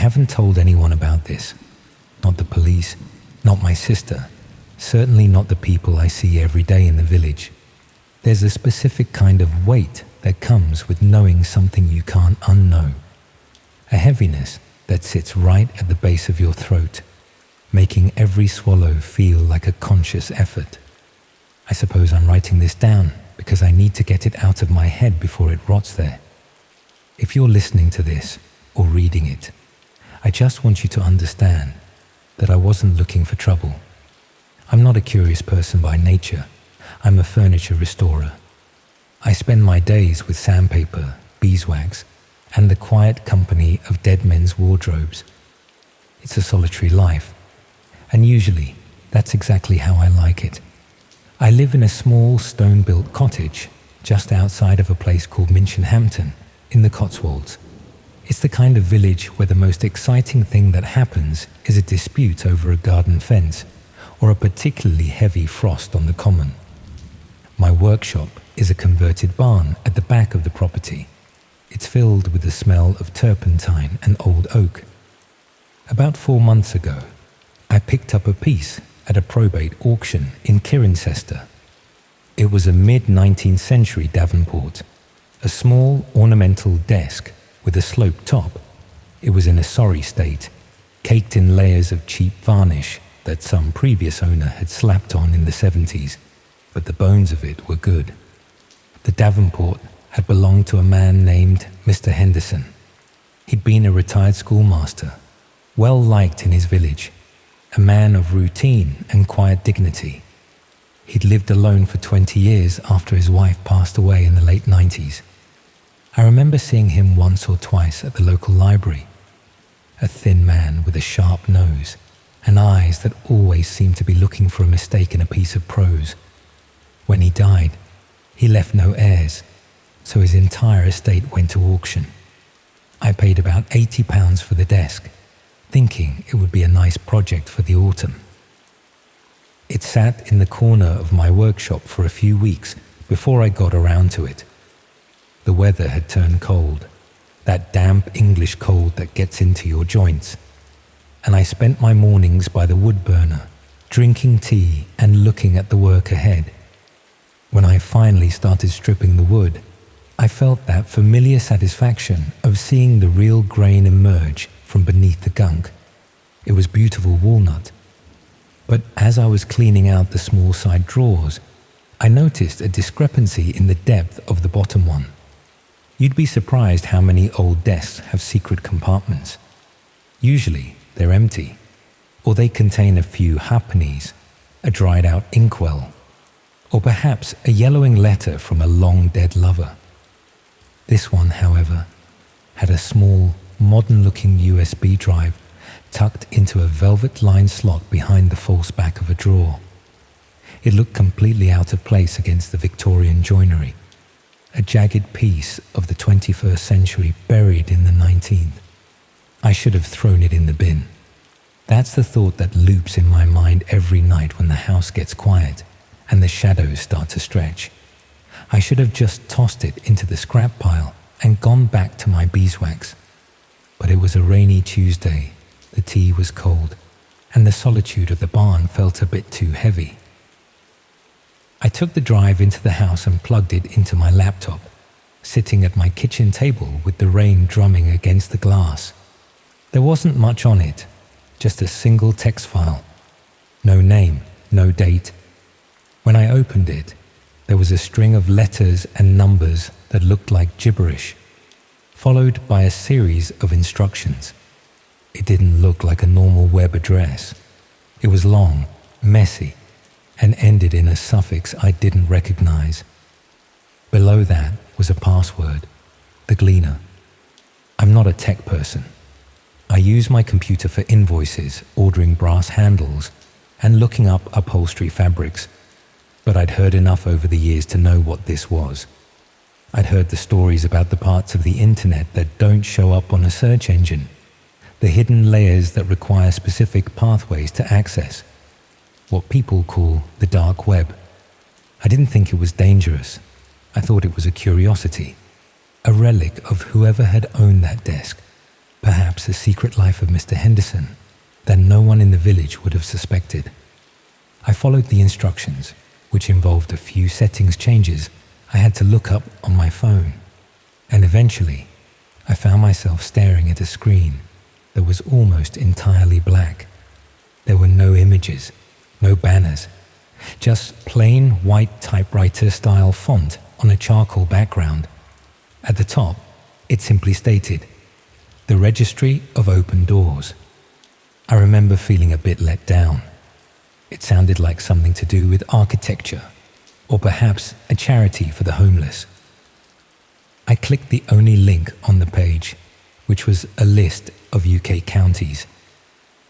haven't told anyone about this. Not the police, not my sister, certainly not the people I see every day in the village. There's a specific kind of weight that comes with knowing something you can't unknow. A heaviness that sits right at the base of your throat, making every swallow feel like a conscious effort. I suppose I'm writing this down because I need to get it out of my head before it rots there. If you're listening to this or reading it, I just want you to understand that I wasn't looking for trouble. I'm not a curious person by nature. I'm a furniture restorer. I spend my days with sandpaper, beeswax, and the quiet company of dead men's wardrobes. It's a solitary life, and usually that's exactly how I like it. I live in a small stone-built cottage just outside of a place called Minchinhampton in the Cotswolds. It's the kind of village where the most exciting thing that happens is a dispute over a garden fence or a particularly heavy frost on the common. My workshop is a converted barn at the back of the property. It's filled with the smell of turpentine and old oak. About 4 months ago, I picked up a piece at a probate auction in Cirencester. It was a mid-19th century Davenport, a small ornamental desk with a sloped top. It was in a sorry state, caked in layers of cheap varnish that some previous owner had slapped on in the 70s, but the bones of it were good. The Davenport had belonged to a man named Mr. Henderson. He'd been a retired schoolmaster, well liked in his village, a man of routine and quiet dignity. He'd lived alone for 20 years after his wife passed away in the late 90s. I remember seeing him once or twice at the local library. A thin man with a sharp nose and eyes that always seemed to be looking for a mistake in a piece of prose. When he died, he left no heirs, so his entire estate went to auction. I paid about £80 for the desk, thinking it would be a nice project for the autumn. It sat in the corner of my workshop for a few weeks before I got around to it. The weather had turned cold, that damp English cold that gets into your joints, and I spent my mornings by the wood burner, drinking tea and looking at the work ahead. When I finally started stripping the wood, I felt that familiar satisfaction of seeing the real grain emerge from beneath the gunk. It was beautiful walnut. But as I was cleaning out the small side drawers, I noticed a discrepancy in the depth of the bottom one. You'd be surprised how many old desks have secret compartments. Usually they're empty, or they contain a few halfpennies, a dried out inkwell, or perhaps a yellowing letter from a long dead lover. This one, however, had a small, modern-looking USB drive tucked into a velvet-lined slot behind the false back of a drawer. It looked completely out of place against the Victorian joinery, a jagged piece of the 21st century buried in the 19th. I should have thrown it in the bin. That's the thought that loops in my mind every night when the house gets quiet and the shadows start to stretch. I should have just tossed it into the scrap pile and gone back to my beeswax. But it was a rainy Tuesday, the tea was cold, and the solitude of the barn felt a bit too heavy. I took the drive into the house and plugged it into my laptop, sitting at my kitchen table with the rain drumming against the glass. There wasn't much on it, just a single text file. No name, no date. When I opened it, there was a string of letters and numbers that looked like gibberish, followed by a series of instructions. It didn't look like a normal web address. It was long, messy, and ended in a suffix I didn't recognize. Below that was a password, the Gleaner. I'm not a tech person. I use my computer for invoices, ordering brass handles, and looking up upholstery fabrics. But I'd heard enough over the years to know what this was. I'd heard the stories about the parts of the internet that don't show up on a search engine, the hidden layers that require specific pathways to access, what people call the dark web. I didn't think it was dangerous. I thought it was a curiosity, a relic of whoever had owned that desk. Perhaps a secret life of Mr. Henderson that no one in the village would have suspected. I followed the instructions, which involved a few settings changes I had to look up on my phone, and eventually I found myself staring at a screen that was almost entirely black. There were no images, no banners, just plain white typewriter-style font on a charcoal background. At the top, it simply stated, "The Registry of Open Doors." I remember feeling a bit let down. It sounded like something to do with architecture, or perhaps a charity for the homeless. I clicked the only link on the page, which was a list of UK counties.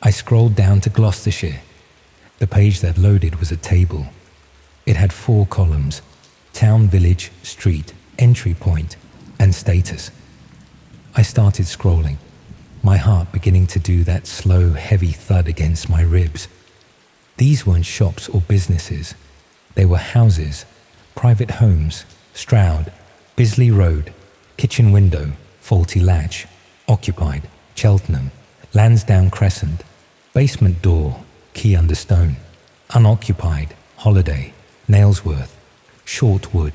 I scrolled down to Gloucestershire. The page that loaded was a table. It had 4 columns: town, village, street, entry point, and status. I started scrolling, my heart beginning to do that slow, heavy thud against my ribs. These weren't shops or businesses. They were houses, private homes: Stroud, Bisley Road, kitchen window, faulty latch, occupied, Cheltenham, Lansdowne Crescent, basement door, key under stone, unoccupied, Holiday, Nailsworth, Shortwood,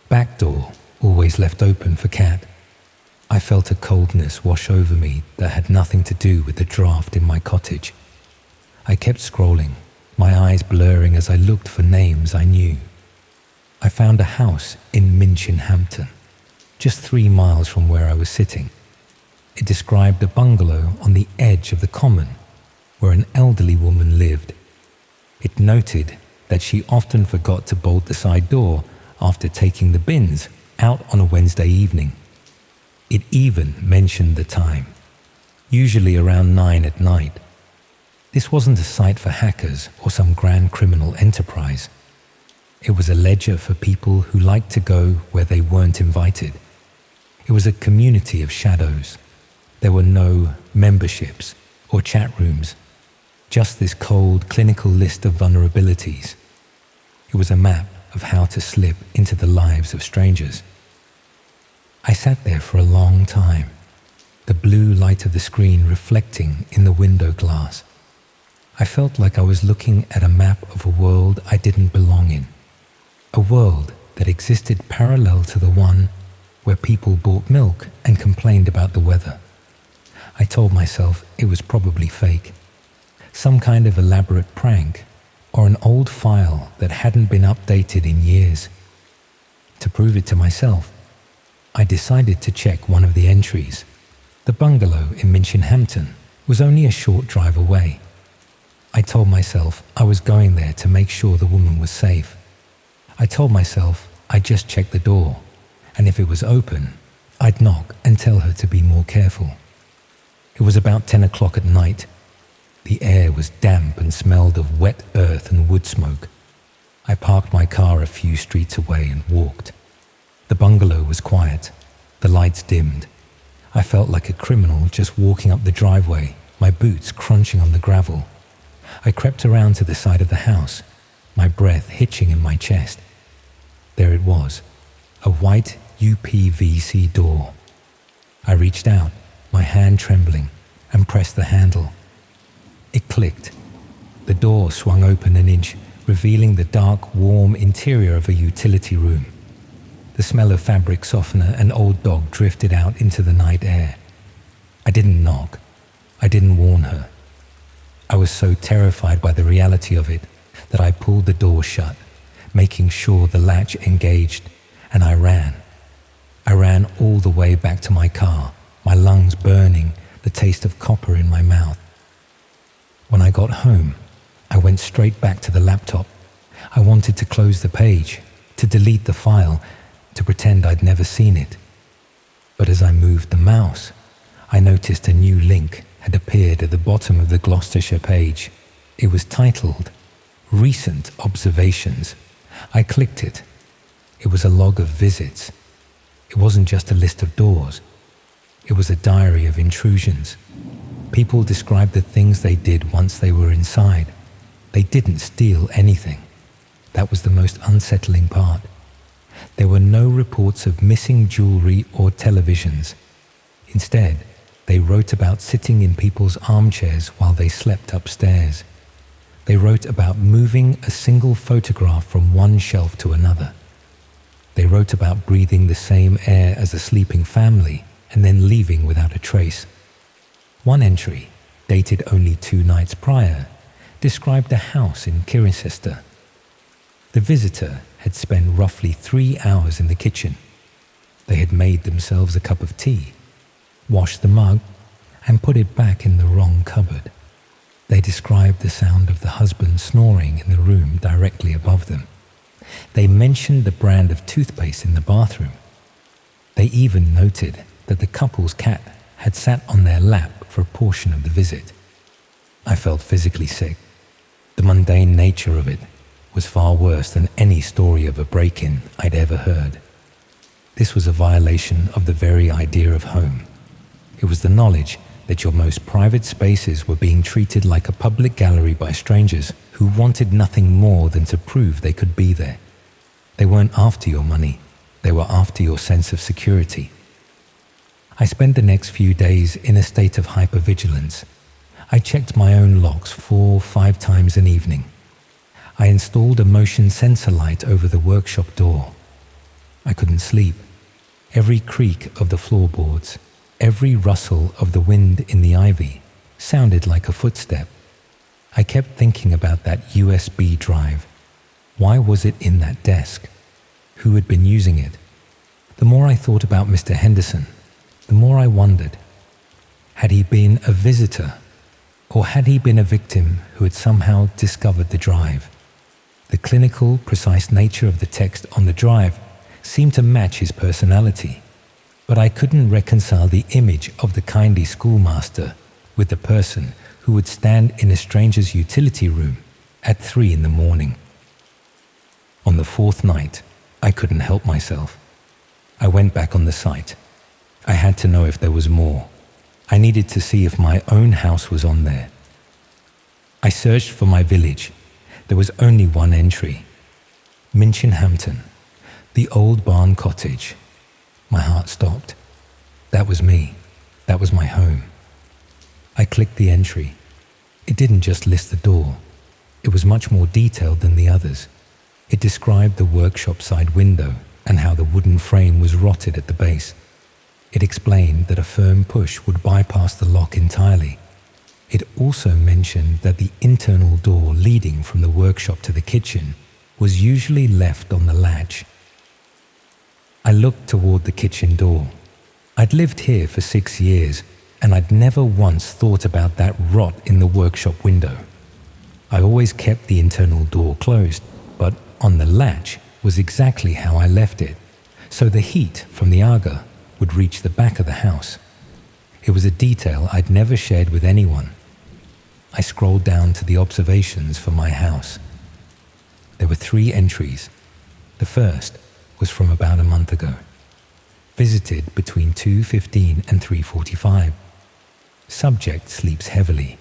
back door, always left open for cat. I felt a coldness wash over me that had nothing to do with the draft in my cottage. I kept scrolling, my eyes blurring as I looked for names I knew. I found a house in Minchinhampton, just 3 miles from where I was sitting. It described a bungalow on the edge of the common, where an elderly woman lived. It noted that she often forgot to bolt the side door after taking the bins out on a Wednesday evening. It even mentioned the time, usually around 9 at night. This wasn't a site for hackers or some grand criminal enterprise. It was a ledger for people who liked to go where they weren't invited. It was a community of shadows. There were no memberships or chat rooms, just this cold, clinical list of vulnerabilities. It was a map of how to slip into the lives of strangers. I sat there for a long time, the blue light of the screen reflecting in the window glass. I felt like I was looking at a map of a world I didn't belong in, a world that existed parallel to the one where people bought milk and complained about the weather. I told myself it was probably fake, some kind of elaborate prank, or an old file that hadn't been updated in years. To prove it to myself, I decided to check one of the entries. The bungalow in Minchinhampton was only a short drive away. I told myself I was going there to make sure the woman was safe. I told myself I'd just check the door, and if it was open, I'd knock and tell her to be more careful. It was about 10 o'clock at night. The air was damp and smelled of wet earth and wood smoke. I parked my car a few streets away and walked. The bungalow was quiet. The lights dimmed. I felt like a criminal just walking up the driveway, my boots crunching on the gravel. I crept around to the side of the house, my breath hitching in my chest. There it was, a white UPVC door. I reached out, my hand trembling, and pressed the handle. It clicked. The door swung open an inch, revealing the dark, warm interior of a utility room. The smell of fabric softener and old dog drifted out into the night air. I didn't knock. I didn't warn her. I was so terrified by the reality of it that I pulled the door shut, making sure the latch engaged, and I ran. I ran all the way back to my car, my lungs burning, the taste of copper in my mouth. When I got home, I went straight back to the laptop. I wanted to close the page, to delete the file, to pretend I'd never seen it. But as I moved the mouse, I noticed a new link had appeared at the bottom of the Gloucestershire page. It was titled Recent Observations. I clicked it. It was a log of visits. It wasn't just a list of doors. It was a diary of intrusions. People described the things they did once they were inside. They didn't steal anything. That was the most unsettling part. There were no reports of missing jewelry or televisions. Instead, They wrote about sitting in people's armchairs while they slept upstairs. They wrote about moving a single photograph from one shelf to another. They wrote about breathing the same air as a sleeping family and then leaving without a trace. One entry, dated only 2 nights prior, described a house in Cirencester. The visitor had spent roughly 3 hours in the kitchen. They had made themselves a cup of tea, washed the mug, and put it back in the wrong cupboard. They described the sound of the husband snoring in the room directly above them. They mentioned the brand of toothpaste in the bathroom. They even noted that the couple's cat had sat on their lap for a portion of the visit. I felt physically sick. The mundane nature of it was far worse than any story of a break-in I'd ever heard. This was a violation of the very idea of home. It was the knowledge that your most private spaces were being treated like a public gallery by strangers who wanted nothing more than to prove they could be there. They weren't after your money, they were after your sense of security. I spent the next few days in a state of hypervigilance. I checked my own locks 4-5 times an evening. I installed a motion sensor light over the workshop door. I couldn't sleep. Every creak of the floorboards, every rustle of the wind in the ivy sounded like a footstep. I kept thinking about that USB drive. Why was it in that desk? Who had been using it? The more I thought about Mr. Henderson, the more I wondered. Had he been a visitor, or had he been a victim who had somehow discovered the drive? The clinical, precise nature of the text on the drive seemed to match his personality, but I couldn't reconcile the image of the kindly schoolmaster with the person who would stand in a stranger's utility room at 3 a.m. On the 4th night, I couldn't help myself. I went back on the site. I had to know if there was more. I needed to see if my own house was on there. I searched for my village. There was only one entry. Minchinhampton, the old barn cottage. My heart stopped. That was me. That was my home. I clicked the entry. It didn't just list the door. It was much more detailed than the others. It described the workshop side window and how the wooden frame was rotted at the base. It explained that a firm push would bypass the lock entirely. It also mentioned that the internal door leading from the workshop to the kitchen was usually left on the latch. I looked toward the kitchen door. I'd lived here for 6 years, and I'd never once thought about that rot in the workshop window. I always kept the internal door closed, but on the latch was exactly how I left it, so the heat from the aga would reach the back of the house. It was a detail I'd never shared with anyone. I scrolled down to the observations for my house. There were 3 entries. The first was from about a month ago. Visited between 2:15 and 3:45. Subject sleeps heavily.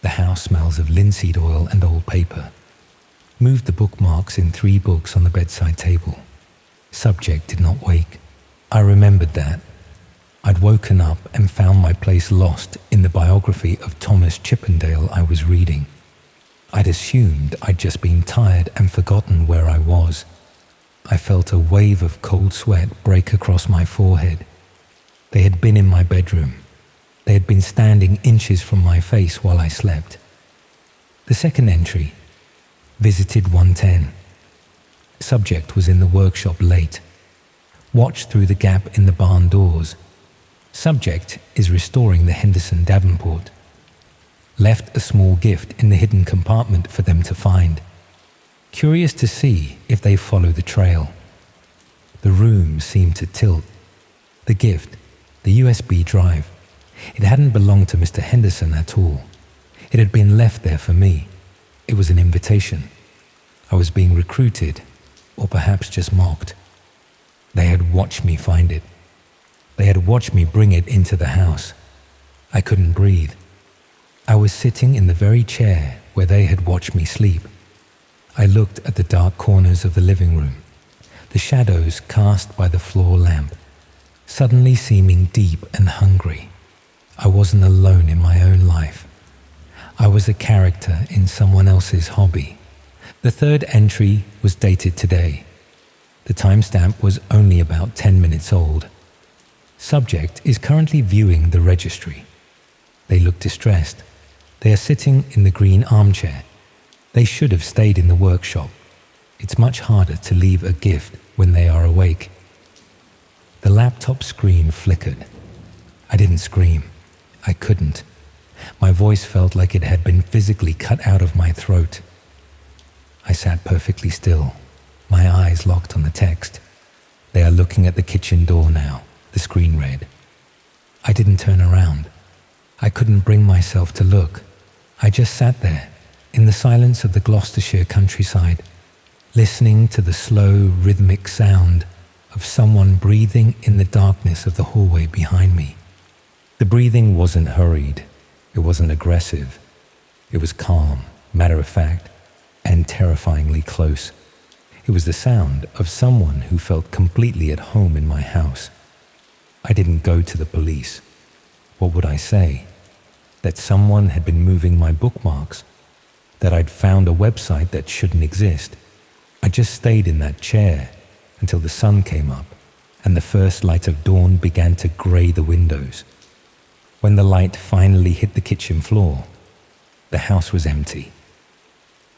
The house smells of linseed oil and old paper. Moved the bookmarks in 3 books on the bedside table. Subject did not wake. I remembered that. I'd woken up and found my place lost in the biography of Thomas Chippendale I was reading. I'd assumed I'd just been tired and forgotten where I was. I felt a wave of cold sweat break across my forehead. They had been in my bedroom. They had been standing inches from my face while I slept. The second entry, visited 1:10. Subject was in the workshop late. Watched through the gap in the barn doors. Subject is restoring the Henderson Davenport. Left a small gift in the hidden compartment for them to find. Curious to see if they follow the trail. The room seemed to tilt. The gift, the USB drive, it hadn't belonged to Mr. Henderson at all. It had been left there for me. It was an invitation. I was being recruited, or perhaps just mocked. They had watched me find it. They had watched me bring it into the house. I couldn't breathe. I was sitting in the very chair where they had watched me sleep. I looked at the dark corners of the living room, the shadows cast by the floor lamp, suddenly seeming deep and hungry. I wasn't alone in my own life. I was a character in someone else's hobby. The third entry was dated today. The timestamp was only about 10 minutes old. Subject is currently viewing the registry. They look distressed. They are sitting in the green armchair. They should have stayed in the workshop. It's much harder to leave a gift when they are awake. The laptop screen flickered. I didn't scream. I couldn't. My voice felt like it had been physically cut out of my throat. I sat perfectly still, my eyes locked on the text. They are looking at the kitchen door now, the screen read. I didn't turn around. I couldn't bring myself to look. I just sat there, in the silence of the Gloucestershire countryside, listening to the slow, rhythmic sound of someone breathing in the darkness of the hallway behind me. The breathing wasn't hurried. It wasn't aggressive. It was calm, matter-of-fact, and terrifyingly close. It was the sound of someone who felt completely at home in my house. I didn't go to the police. What would I say? That someone had been moving my bookmarks? That I'd found a website that shouldn't exist? I just stayed in that chair until the sun came up and the first light of dawn began to grey the windows. When the light finally hit the kitchen floor, the house was empty.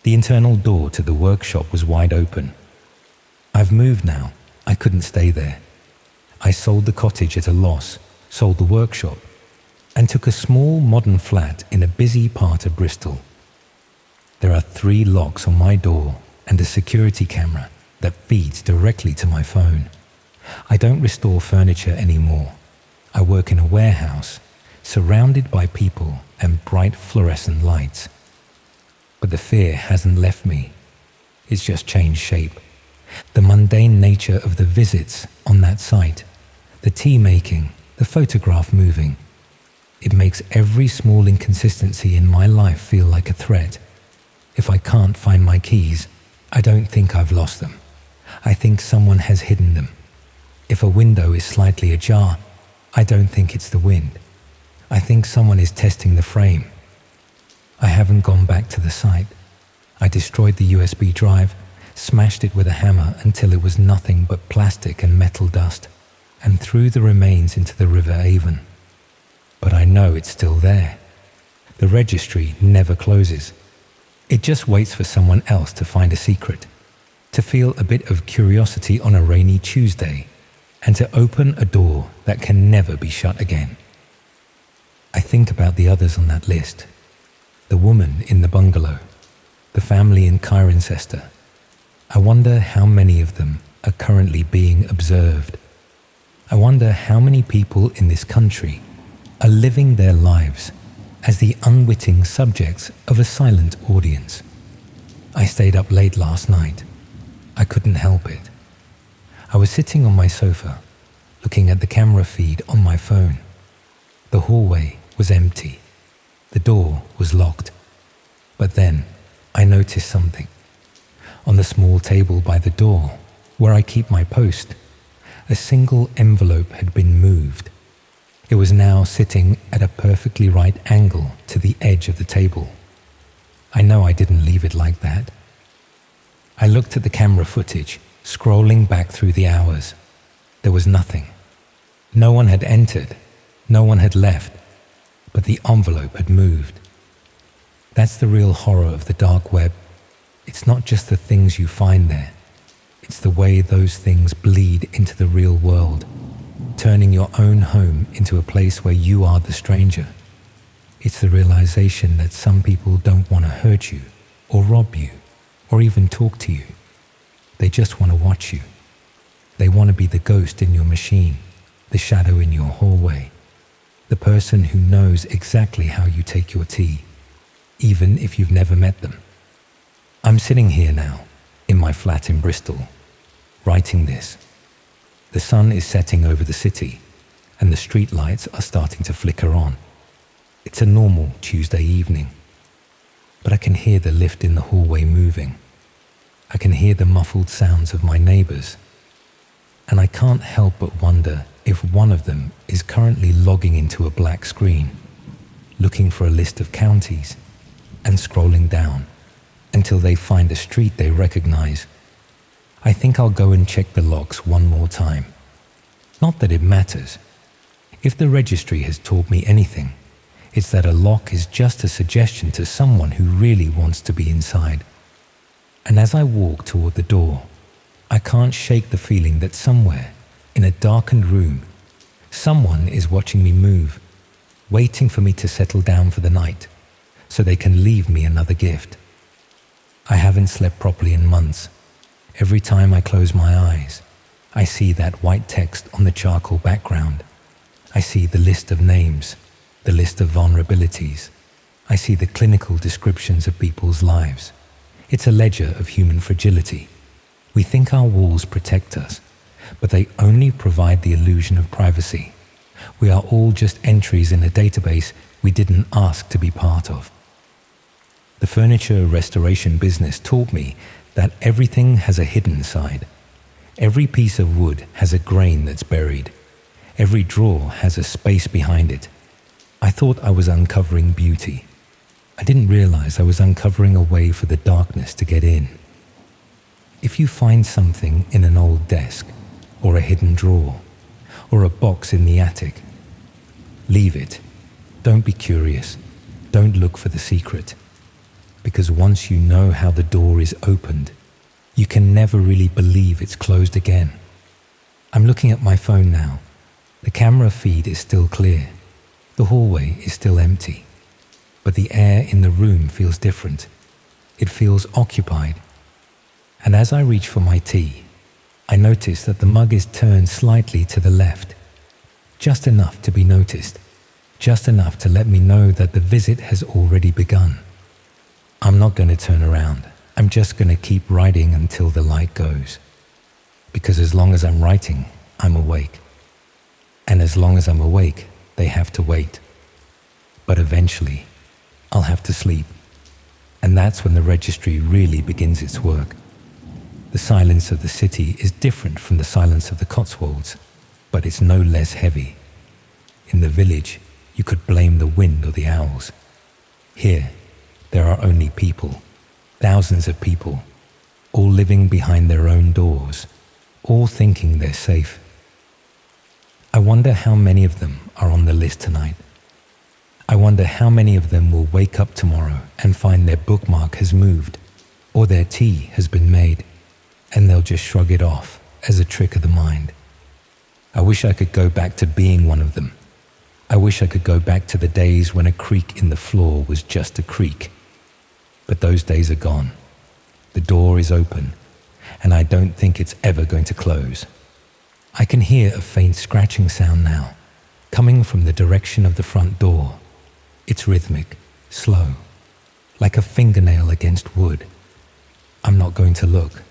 The internal door to the workshop was wide open. I've moved now. I couldn't stay there. I sold the cottage at a loss, sold the workshop, and took a small modern flat in a busy part of Bristol. There are 3 locks on my door and a security camera that feeds directly to my phone. I don't restore furniture anymore. I work in a warehouse, surrounded by people and bright fluorescent lights. But the fear hasn't left me. It's just changed shape. The mundane nature of the visits on that site, the tea making, the photograph moving, it makes every small inconsistency in my life feel like a threat. If I can't find my keys, I don't think I've lost them. I think someone has hidden them. If a window is slightly ajar, I don't think it's the wind. I think someone is testing the frame. I haven't gone back to the site. I destroyed the USB drive, smashed it with a hammer until it was nothing but plastic and metal dust, and threw the remains into the River Avon. But I know it's still there. The registry never closes. It just waits for someone else to find a secret, to feel a bit of curiosity on a rainy Tuesday, and to open a door that can never be shut again. I think about the others on that list. The woman in the bungalow, the family in Cirencester. I wonder how many of them are currently being observed. I wonder how many people in this country are living their lives as the unwitting subjects of a silent audience. I stayed up late last night. I couldn't help it. I was sitting on my sofa, looking at the camera feed on my phone. The hallway was empty. The door was locked. But then I noticed something. On the small table by the door, where I keep my post, a single envelope had been moved. It was now sitting at a perfectly right angle to the edge of the table. I know I didn't leave it like that. I looked at the camera footage, scrolling back through the hours. There was nothing. No one had entered. No one had left. But the envelope had moved. That's the real horror of the dark web. It's not just the things you find there. It's the way those things bleed into the real world, turning your own home into a place where you are the stranger. It's the realization that some people don't want to hurt you, or rob you, or even talk to you. They just want to watch you. They want to be the ghost in your machine, the shadow in your hallway, the person who knows exactly how you take your tea, even if you've never met them. I'm sitting here now, in my flat in Bristol, writing this. The sun is setting over the city, and the street lights are starting to flicker on. It's a normal Tuesday evening, but I can hear the lift in the hallway moving. I can hear the muffled sounds of my neighbors, and I can't help but wonder if one of them is currently logging into a black screen, looking for a list of counties, and scrolling down until they find a street they recognize. I think I'll go and check the logs one more time. Not that it matters. If the registry has taught me anything, it's that a lock is just a suggestion to someone who really wants to be inside. And as I walk toward the door, I can't shake the feeling that somewhere, in a darkened room, someone is watching me move, waiting for me to settle down for the night, so they can leave me another gift. I haven't slept properly in months. Every time I close my eyes, I see that white text on the charcoal background. I see the list of names, the list of vulnerabilities. I see the clinical descriptions of people's lives. It's a ledger of human fragility. We think our walls protect us, but they only provide the illusion of privacy. We are all just entries in a database we didn't ask to be part of. The furniture restoration business taught me that everything has a hidden side. Every piece of wood has a grain that's buried. Every drawer has a space behind it. I thought I was uncovering beauty. I didn't realize I was uncovering a way for the darkness to get in. If you find something in an old desk, or a hidden drawer, or a box in the attic, leave it. Don't be curious. Don't look for the secret. Because once you know how the door is opened, you can never really believe it's closed again. I'm looking at my phone now. The camera feed is still clear. The hallway is still empty. But the air in the room feels different. It feels occupied. And as I reach for my tea, I notice that the mug is turned slightly to the left. Just enough to be noticed. Just enough to let me know that the visit has already begun. I'm not going to turn around. I'm just going to keep writing until the light goes. Because as long as I'm writing, I'm awake. And as long as I'm awake, they have to wait. But eventually, I'll have to sleep. And that's when the registry really begins its work. The silence of the city is different from the silence of the Cotswolds, but it's no less heavy. In the village, you could blame the wind or the owls. Here, there are only people, thousands of people, all living behind their own doors, all thinking they're safe. I wonder how many of them are on the list tonight. I wonder how many of them will wake up tomorrow and find their bookmark has moved, or their tea has been made, and they'll just shrug it off as a trick of the mind. I wish I could go back to being one of them. I wish I could go back to the days when a creak in the floor was just a creak. But those days are gone. The door is open, and I don't think it's ever going to close. I can hear a faint scratching sound now, coming from the direction of the front door. It's rhythmic, slow, like a fingernail against wood. I'm not going to look.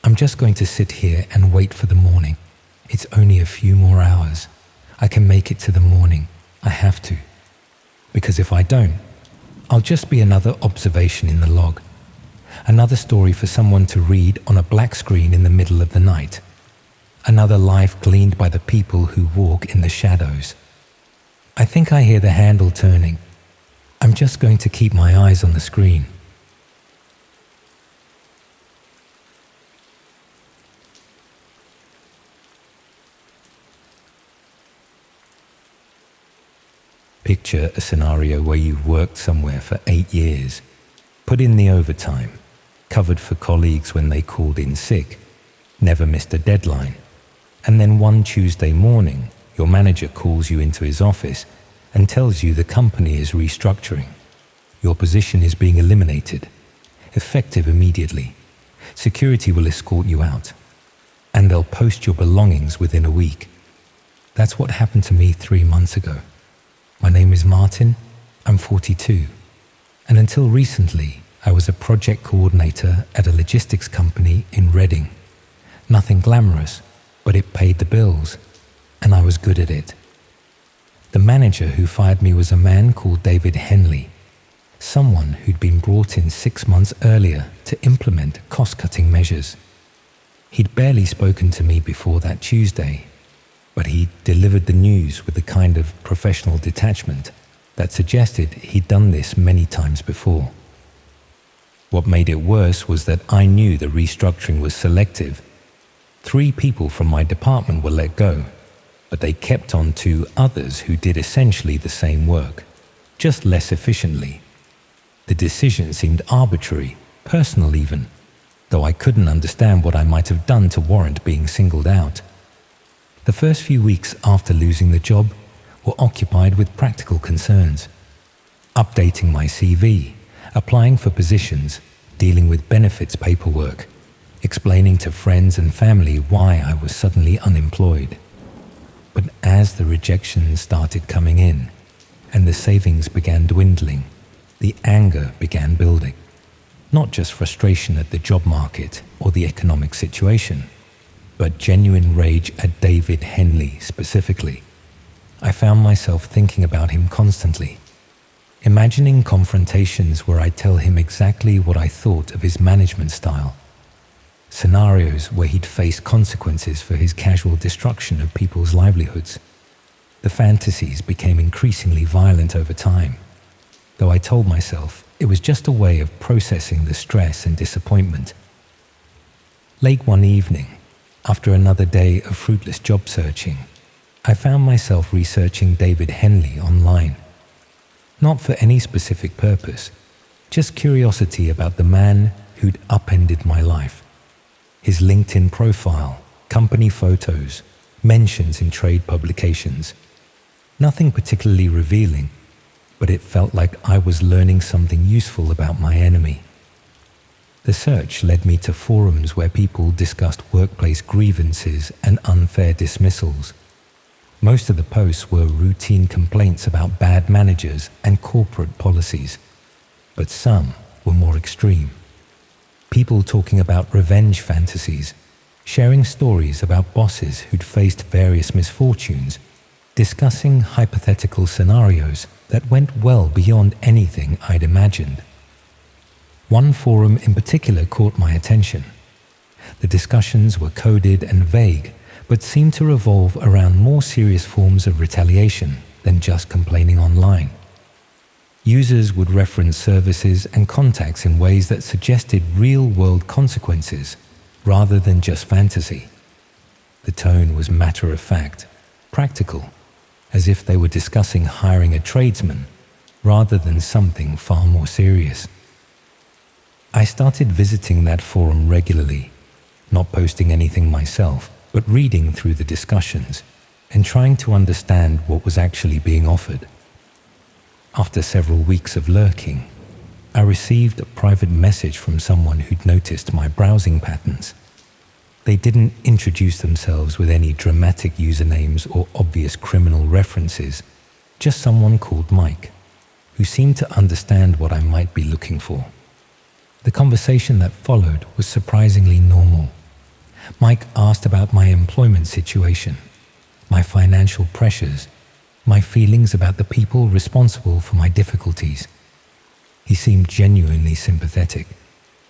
I'm just going to sit here and wait for the morning. It's only a few more hours. I can make it to the morning. I have to. Because if I don't, I'll just be another observation in the log. Another story for someone to read on a black screen in the middle of the night. Another life gleaned by the people who walk in the shadows. I think I hear the handle turning. I'm just going to keep my eyes on the screen. Picture a scenario where you've worked somewhere for 8 years, put in the overtime, covered for colleagues when they called in sick, never missed a deadline, and then one Tuesday morning, your manager calls you into his office and tells you the company is restructuring. Your position is being eliminated, effective immediately. Security will escort you out, and they'll post your belongings within a week. That's what happened to me 3 months ago. My name is Martin, I'm 42, and until recently I was a project coordinator at a logistics company in Reading. Nothing glamorous, but it paid the bills, and I was good at it. The manager who fired me was a man called David Henley, someone who'd been brought in 6 months earlier to implement cost-cutting measures. He'd barely spoken to me before that Tuesday, but he delivered the news with the kind of professional detachment that suggested he'd done this many times before. What made it worse was that I knew the restructuring was selective. 3 people from my department were let go, but they kept on 2 others who did essentially the same work, just less efficiently. The decision seemed arbitrary, personal even, though I couldn't understand what I might have done to warrant being singled out. The first few weeks after losing the job were occupied with practical concerns. Updating my CV, applying for positions, dealing with benefits paperwork, explaining to friends and family why I was suddenly unemployed. But as the rejections started coming in and the savings began dwindling, the anger began building. Not just frustration at the job market or the economic situation, but genuine rage at David Henley specifically. I found myself thinking about him constantly, imagining confrontations where I'd tell him exactly what I thought of his management style, scenarios where he'd face consequences for his casual destruction of people's livelihoods. The fantasies became increasingly violent over time, though I told myself it was just a way of processing the stress and disappointment. Late one evening, after another day of fruitless job searching, I found myself researching David Henley online. Not for any specific purpose, just curiosity about the man who'd upended my life. His LinkedIn profile, company photos, mentions in trade publications. Nothing particularly revealing, but it felt like I was learning something useful about my enemy. The search led me to forums where people discussed workplace grievances and unfair dismissals. Most of the posts were routine complaints about bad managers and corporate policies, but some were more extreme. People talking about revenge fantasies, sharing stories about bosses who'd faced various misfortunes, discussing hypothetical scenarios that went well beyond anything I'd imagined. One forum in particular caught my attention. The discussions were coded and vague, but seemed to revolve around more serious forms of retaliation than just complaining online. Users would reference services and contacts in ways that suggested real-world consequences rather than just fantasy. The tone was matter-of-fact, practical, as if they were discussing hiring a tradesman rather than something far more serious. I started visiting that forum regularly, not posting anything myself, but reading through the discussions and trying to understand what was actually being offered. After several weeks of lurking, I received a private message from someone who'd noticed my browsing patterns. They didn't introduce themselves with any dramatic usernames or obvious criminal references, just someone called Mike, who seemed to understand what I might be looking for. The conversation that followed was surprisingly normal. Mike asked about my employment situation, my financial pressures, my feelings about the people responsible for my difficulties. He seemed genuinely sympathetic,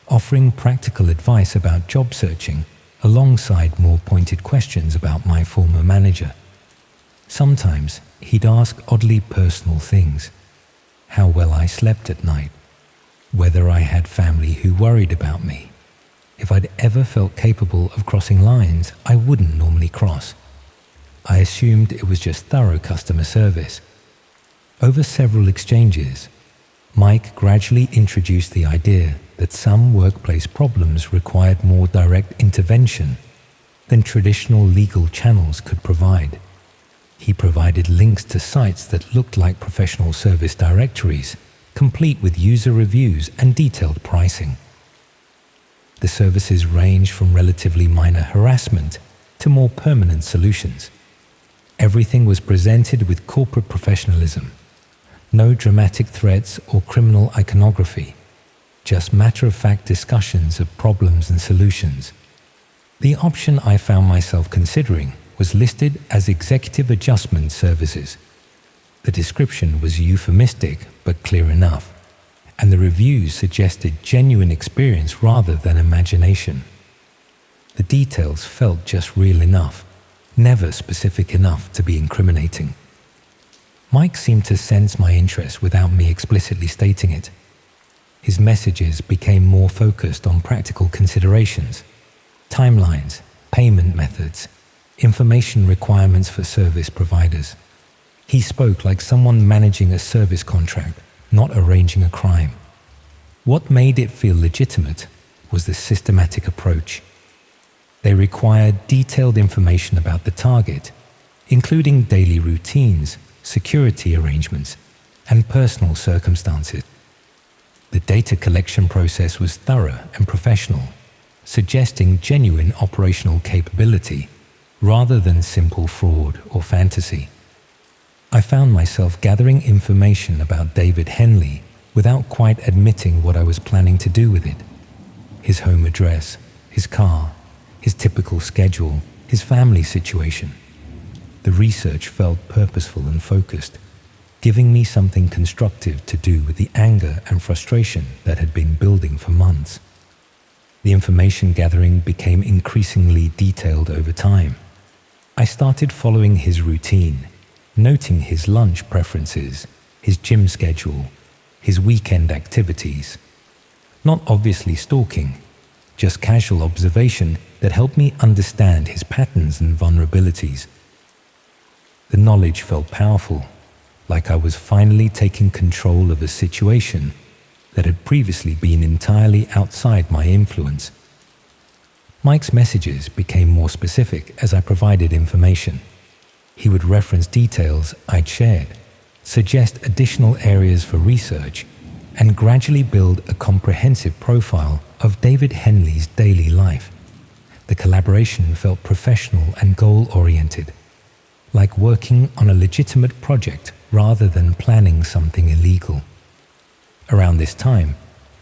offering practical advice about job searching alongside more pointed questions about my former manager. Sometimes he'd ask oddly personal things, how well I slept at night, whether I had family who worried about me, if I'd ever felt capable of crossing lines I wouldn't normally cross. I assumed it was just thorough customer service. Over several exchanges, Mike gradually introduced the idea that some workplace problems required more direct intervention than traditional legal channels could provide. He provided links to sites that looked like professional service directories, complete with user reviews and detailed pricing. The services range from relatively minor harassment to more permanent solutions. Everything was presented with corporate professionalism. No dramatic threats or criminal iconography, just matter-of-fact discussions of problems and solutions. The option I found myself considering was listed as executive adjustment services. The description was euphemistic but clear enough, and the reviews suggested genuine experience rather than imagination. The details felt just real enough, never specific enough to be incriminating. Mike seemed to sense my interest without me explicitly stating it. His messages became more focused on practical considerations, timelines, payment methods, information requirements for service providers. He spoke like someone managing a service contract, not arranging a crime. What made it feel legitimate was the systematic approach. They required detailed information about the target, including daily routines, security arrangements, and personal circumstances. The data collection process was thorough and professional, suggesting genuine operational capability rather than simple fraud or fantasy. I found myself gathering information about David Henley without quite admitting what I was planning to do with it. His home address, his car, his typical schedule, his family situation. The research felt purposeful and focused, giving me something constructive to do with the anger and frustration that had been building for months. The information gathering became increasingly detailed over time. I started following his routine, noting his lunch preferences, his gym schedule, his weekend activities. Not obviously stalking, just casual observation that helped me understand his patterns and vulnerabilities. The knowledge felt powerful, like I was finally taking control of a situation that had previously been entirely outside my influence. Mike's messages became more specific as I provided information. He would reference details I'd shared, suggest additional areas for research, and gradually build a comprehensive profile of David Henley's daily life. The collaboration felt professional and goal-oriented, like working on a legitimate project rather than planning something illegal. Around this time,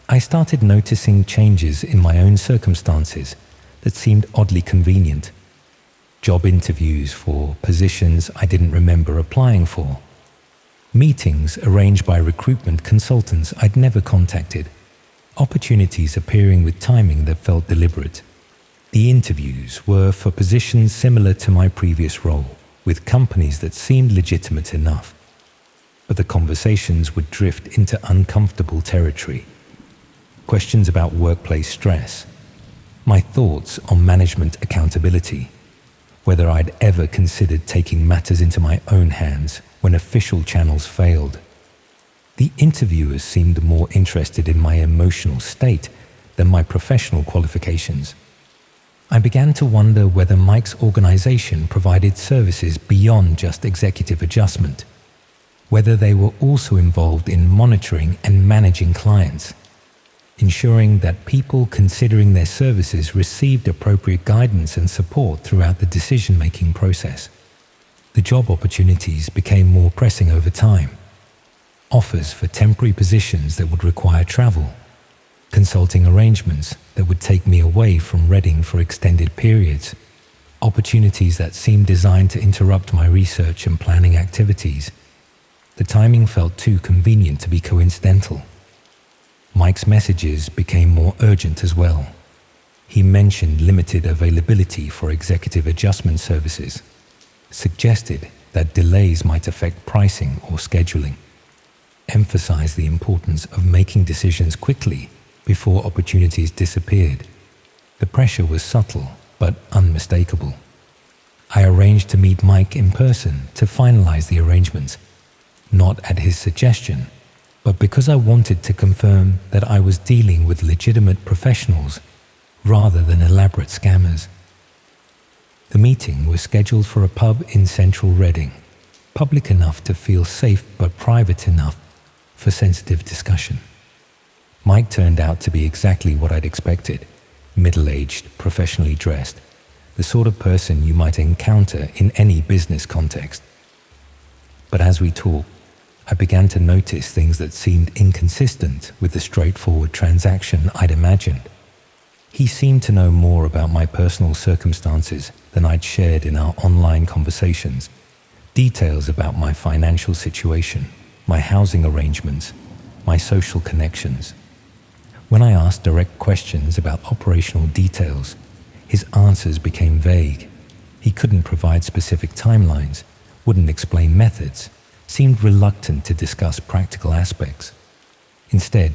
I started noticing changes in my own circumstances that seemed oddly convenient. Job interviews for positions I didn't remember applying for. Meetings arranged by recruitment consultants I'd never contacted. Opportunities appearing with timing that felt deliberate. The interviews were for positions similar to my previous role, with companies that seemed legitimate enough. But the conversations would drift into uncomfortable territory. Questions about workplace stress, my thoughts on management accountability, whether I'd ever considered taking matters into my own hands when official channels failed. The interviewers seemed more interested in my emotional state than my professional qualifications. I began to wonder whether Mike's organization provided services beyond just executive adjustment, whether they were also involved in monitoring and managing clients, ensuring that people considering their services received appropriate guidance and support throughout the decision-making process. The job opportunities became more pressing over time. Offers for temporary positions that would require travel, consulting arrangements that would take me away from Reading for extended periods, opportunities that seemed designed to interrupt my research and planning activities. The timing felt too convenient to be coincidental. Mike's messages became more urgent as well. He mentioned limited availability for executive adjustment services, suggested that delays might affect pricing or scheduling, emphasized the importance of making decisions quickly before opportunities disappeared. The pressure was subtle but unmistakable. I arranged to meet Mike in person to finalize the arrangements, not at his suggestion, but because I wanted to confirm that I was dealing with legitimate professionals rather than elaborate scammers. The meeting was scheduled for a pub in central Reading, public enough to feel safe but private enough for sensitive discussion. Mike turned out to be exactly what I'd expected, middle-aged, professionally dressed, the sort of person you might encounter in any business context. But as we talked, I began to notice things that seemed inconsistent with the straightforward transaction I'd imagined. He seemed to know more about my personal circumstances than I'd shared in our online conversations, details about my financial situation, my housing arrangements, my social connections. When I asked direct questions about operational details, his answers became vague, He couldn't provide specific timelines, wouldn't explain methods, seemed reluctant to discuss practical aspects. Instead,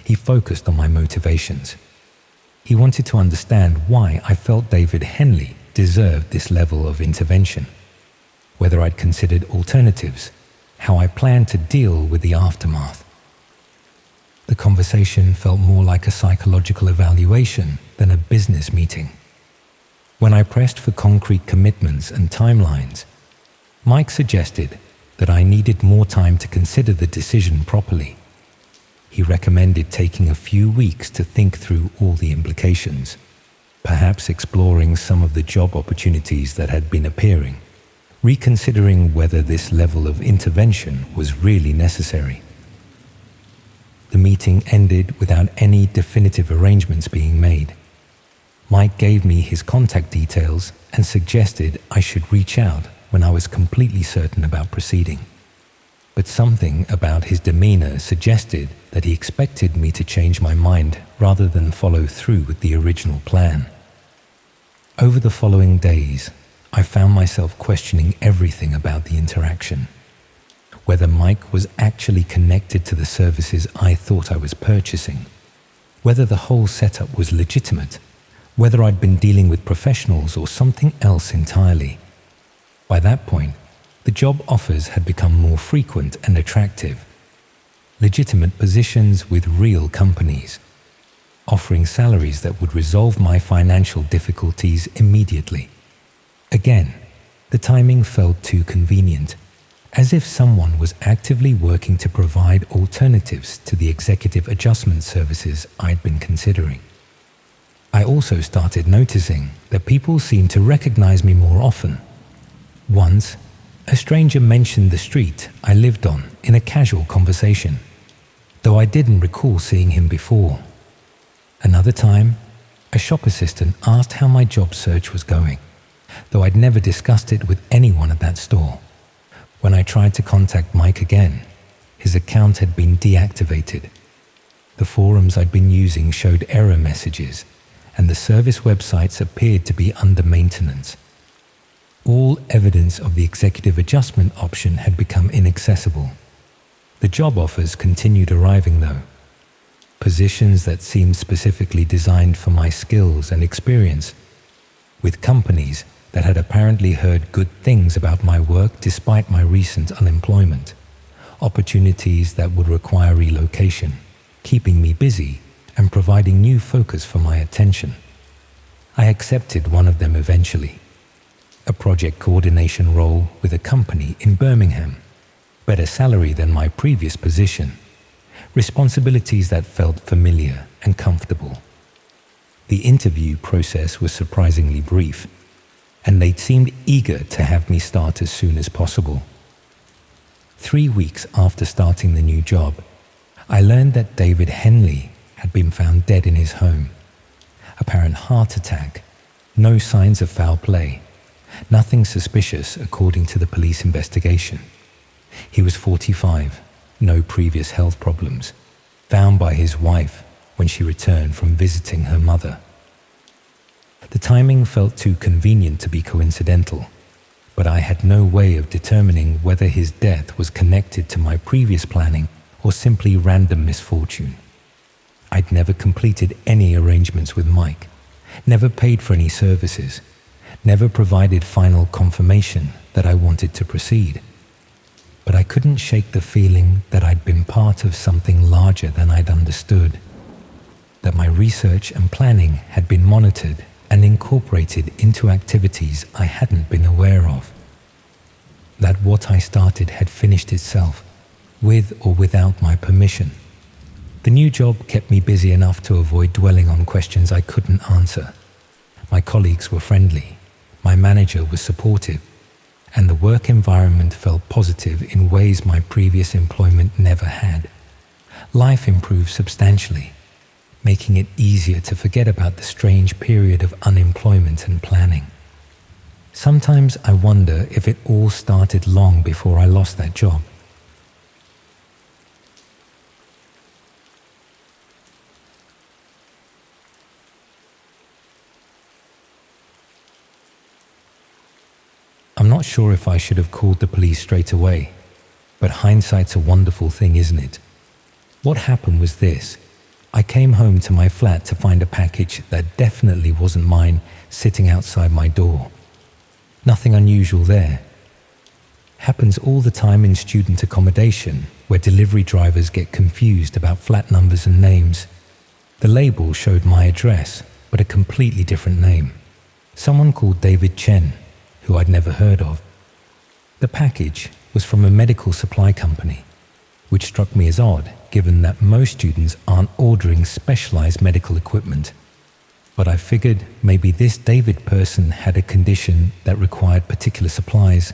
he focused on my motivations. He wanted to understand why I felt David Henley deserved this level of intervention, whether I'd considered alternatives, how I planned to deal with the aftermath. The conversation felt more like a psychological evaluation than a business meeting. When I pressed for concrete commitments and timelines, Mike suggested that I needed more time to consider the decision properly. He recommended taking a few weeks to think through all the implications, perhaps exploring some of the job opportunities that had been appearing, reconsidering whether this level of intervention was really necessary. The meeting ended without any definitive arrangements being made. Mike gave me his contact details and suggested I should reach out when I was completely certain about proceeding. But something about his demeanor suggested that he expected me to change my mind rather than follow through with the original plan. Over the following days, I found myself questioning everything about the interaction. Whether Mike was actually connected to the services I thought I was purchasing, whether the whole setup was legitimate, whether I'd been dealing with professionals or something else entirely. By that point, the job offers had become more frequent and attractive. Legitimate positions with real companies, offering salaries that would resolve my financial difficulties immediately. Again, the timing felt too convenient, as if someone was actively working to provide alternatives to the executive adjustment services I'd been considering. I also started noticing that people seemed to recognize me more often. Once, a stranger mentioned the street I lived on in a casual conversation, though I didn't recall seeing him before. Another time, a shop assistant asked how my job search was going, though I'd never discussed it with anyone at that store. When I tried to contact Mike again, his account had been deactivated. The forums I'd been using showed error messages, and the service websites appeared to be under maintenance. All evidence of the executive adjustment option had become inaccessible. The job offers continued arriving though. Positions that seemed specifically designed for my skills and experience, with companies that had apparently heard good things about my work despite my recent unemployment, opportunities that would require relocation, keeping me busy and providing new focus for my attention. I accepted one of them eventually, a project coordination role with a company in Birmingham, better salary than my previous position, responsibilities that felt familiar and comfortable. The interview process was surprisingly brief, and they'd seemed eager to have me start as soon as possible. 3 weeks after starting the new job, I learned that David Henley had been found dead in his home. Apparent heart attack, no signs of foul play, nothing suspicious according to the police investigation. He was 45, no previous health problems, found by his wife when she returned from visiting her mother. The timing felt too convenient to be coincidental, but I had no way of determining whether his death was connected to my previous planning or simply random misfortune. I'd never completed any arrangements with Mike, never paid for any services, never provided final confirmation that I wanted to proceed. But I couldn't shake the feeling that I'd been part of something larger than I'd understood, that my research and planning had been monitored and incorporated into activities I hadn't been aware of, that what I started had finished itself, with or without my permission. The new job kept me busy enough to avoid dwelling on questions I couldn't answer. My colleagues were friendly, my manager was supportive, and the work environment felt positive in ways my previous employment never had. Life improved substantially, making it easier to forget about the strange period of unemployment and planning. Sometimes I wonder if it all started long before I lost that job. not sure if I should have called the police straight away, but hindsight's a wonderful thing, isn't it? What happened was this. I came home to my flat to find a package that definitely wasn't mine sitting outside my door. Nothing unusual there. Happens all the time in student accommodation, where delivery drivers get confused about flat numbers and names. The label showed my address, but a completely different name. Someone called David Chen, who I'd never heard of. The package was from a medical supply company, which struck me as odd, given that most students aren't ordering specialized medical equipment. But I figured maybe this David person had a condition that required particular supplies,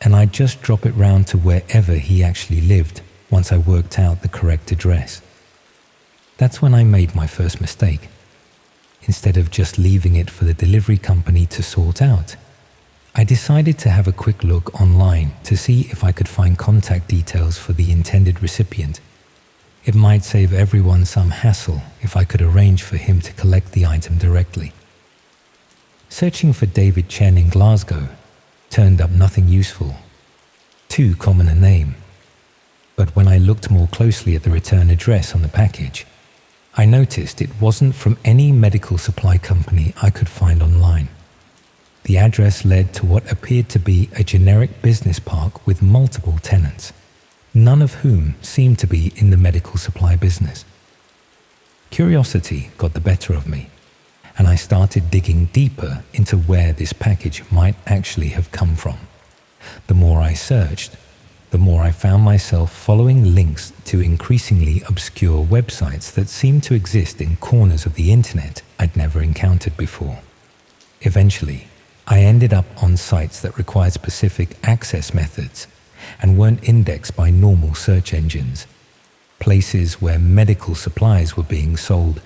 and I'd just drop it round to wherever he actually lived once I worked out the correct address. That's when I made my first mistake. Instead of just leaving it for the delivery company to sort out, I decided to have a quick look online to see if I could find contact details for the intended recipient. It might save everyone some hassle if I could arrange for him to collect the item directly. Searching for David Chen in Glasgow turned up nothing useful. Too common a name. But when I looked more closely at the return address on the package, I noticed it wasn't from any medical supply company I could find online. The address led to what appeared to be a generic business park with multiple tenants, none of whom seemed to be in the medical supply business. Curiosity got the better of me, and I started digging deeper into where this package might actually have come from. The more I searched, the more I found myself following links to increasingly obscure websites that seemed to exist in corners of the internet I'd never encountered before. Eventually, I ended up on sites that required specific access methods and weren't indexed by normal search engines. Places where medical supplies were being sold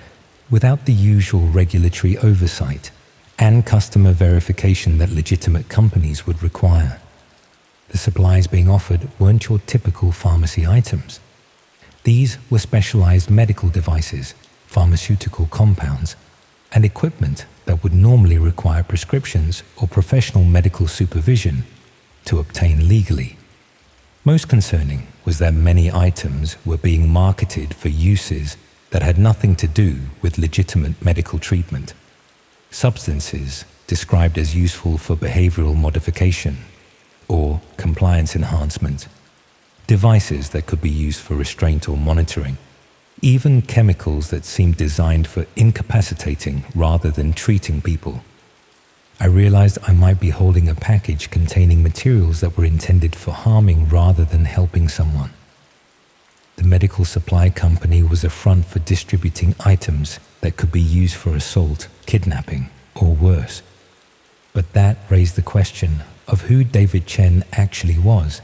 without the usual regulatory oversight and customer verification that legitimate companies would require. The supplies being offered weren't your typical pharmacy items. These were specialized medical devices, pharmaceutical compounds, and equipment that would normally require prescriptions or professional medical supervision to obtain legally. Most concerning was that many items were being marketed for uses that had nothing to do with legitimate medical treatment. Substances described as useful for behavioral modification or compliance enhancement, devices that could be used for restraint or monitoring, even chemicals that seemed designed for incapacitating rather than treating people. I realized I might be holding a package containing materials that were intended for harming rather than helping someone. The medical supply company was a front for distributing items that could be used for assault, kidnapping, or worse. But that raised the question of who David Chen actually was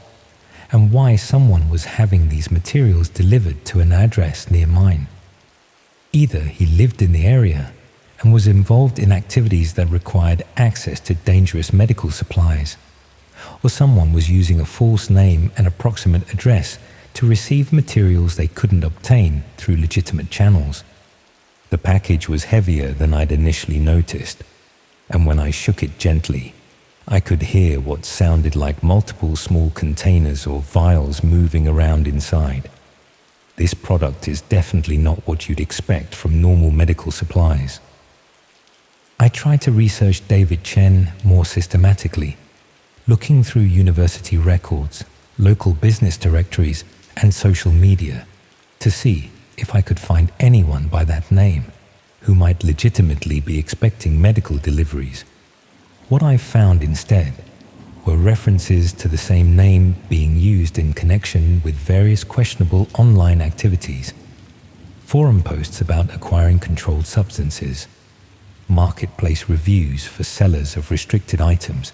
and why someone was having these materials delivered to an address near mine. Either he lived in the area and was involved in activities that required access to dangerous medical supplies, or someone was using a false name and approximate address to receive materials they couldn't obtain through legitimate channels. The package was heavier than I'd initially noticed, and when I shook it gently, I could hear what sounded like multiple small containers or vials moving around inside. This product is definitely not what you'd expect from normal medical supplies. I tried to research David Chen more systematically, looking through university records, local business directories, and social media to see if I could find anyone by that name who might legitimately be expecting medical deliveries. What I found instead were references to the same name being used in connection with various questionable online activities, forum posts about acquiring controlled substances, marketplace reviews for sellers of restricted items,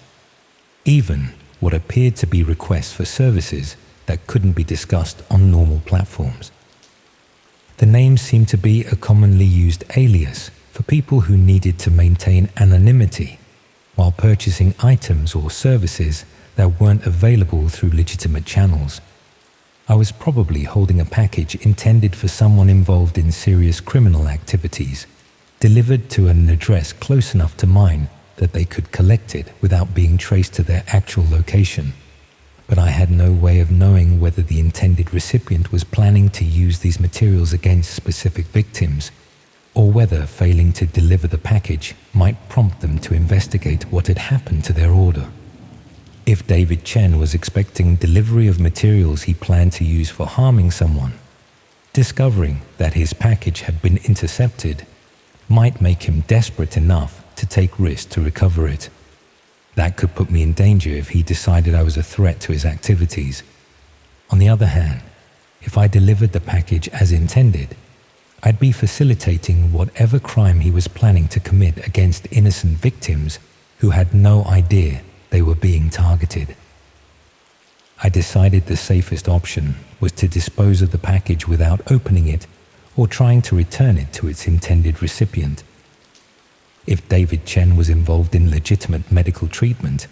even what appeared to be requests for services that couldn't be discussed on normal platforms. The name seemed to be a commonly used alias for people who needed to maintain anonymity while purchasing items or services that weren't available through legitimate channels. I was probably holding a package intended for someone involved in serious criminal activities, delivered to an address close enough to mine that they could collect it without being traced to their actual location, but I had no way of knowing whether the intended recipient was planning to use these materials against specific victims, or whether failing to deliver the package might prompt them to investigate what had happened to their order. If David Chen was expecting delivery of materials he planned to use for harming someone, discovering that his package had been intercepted might make him desperate enough to take risks to recover it. That could put me in danger if he decided I was a threat to his activities. On the other hand, if I delivered the package as intended, I'd be facilitating whatever crime he was planning to commit against innocent victims who had no idea they were being targeted. I decided the safest option was to dispose of the package without opening it or trying to return it to its intended recipient. If David Chen was involved in legitimate medical treatment,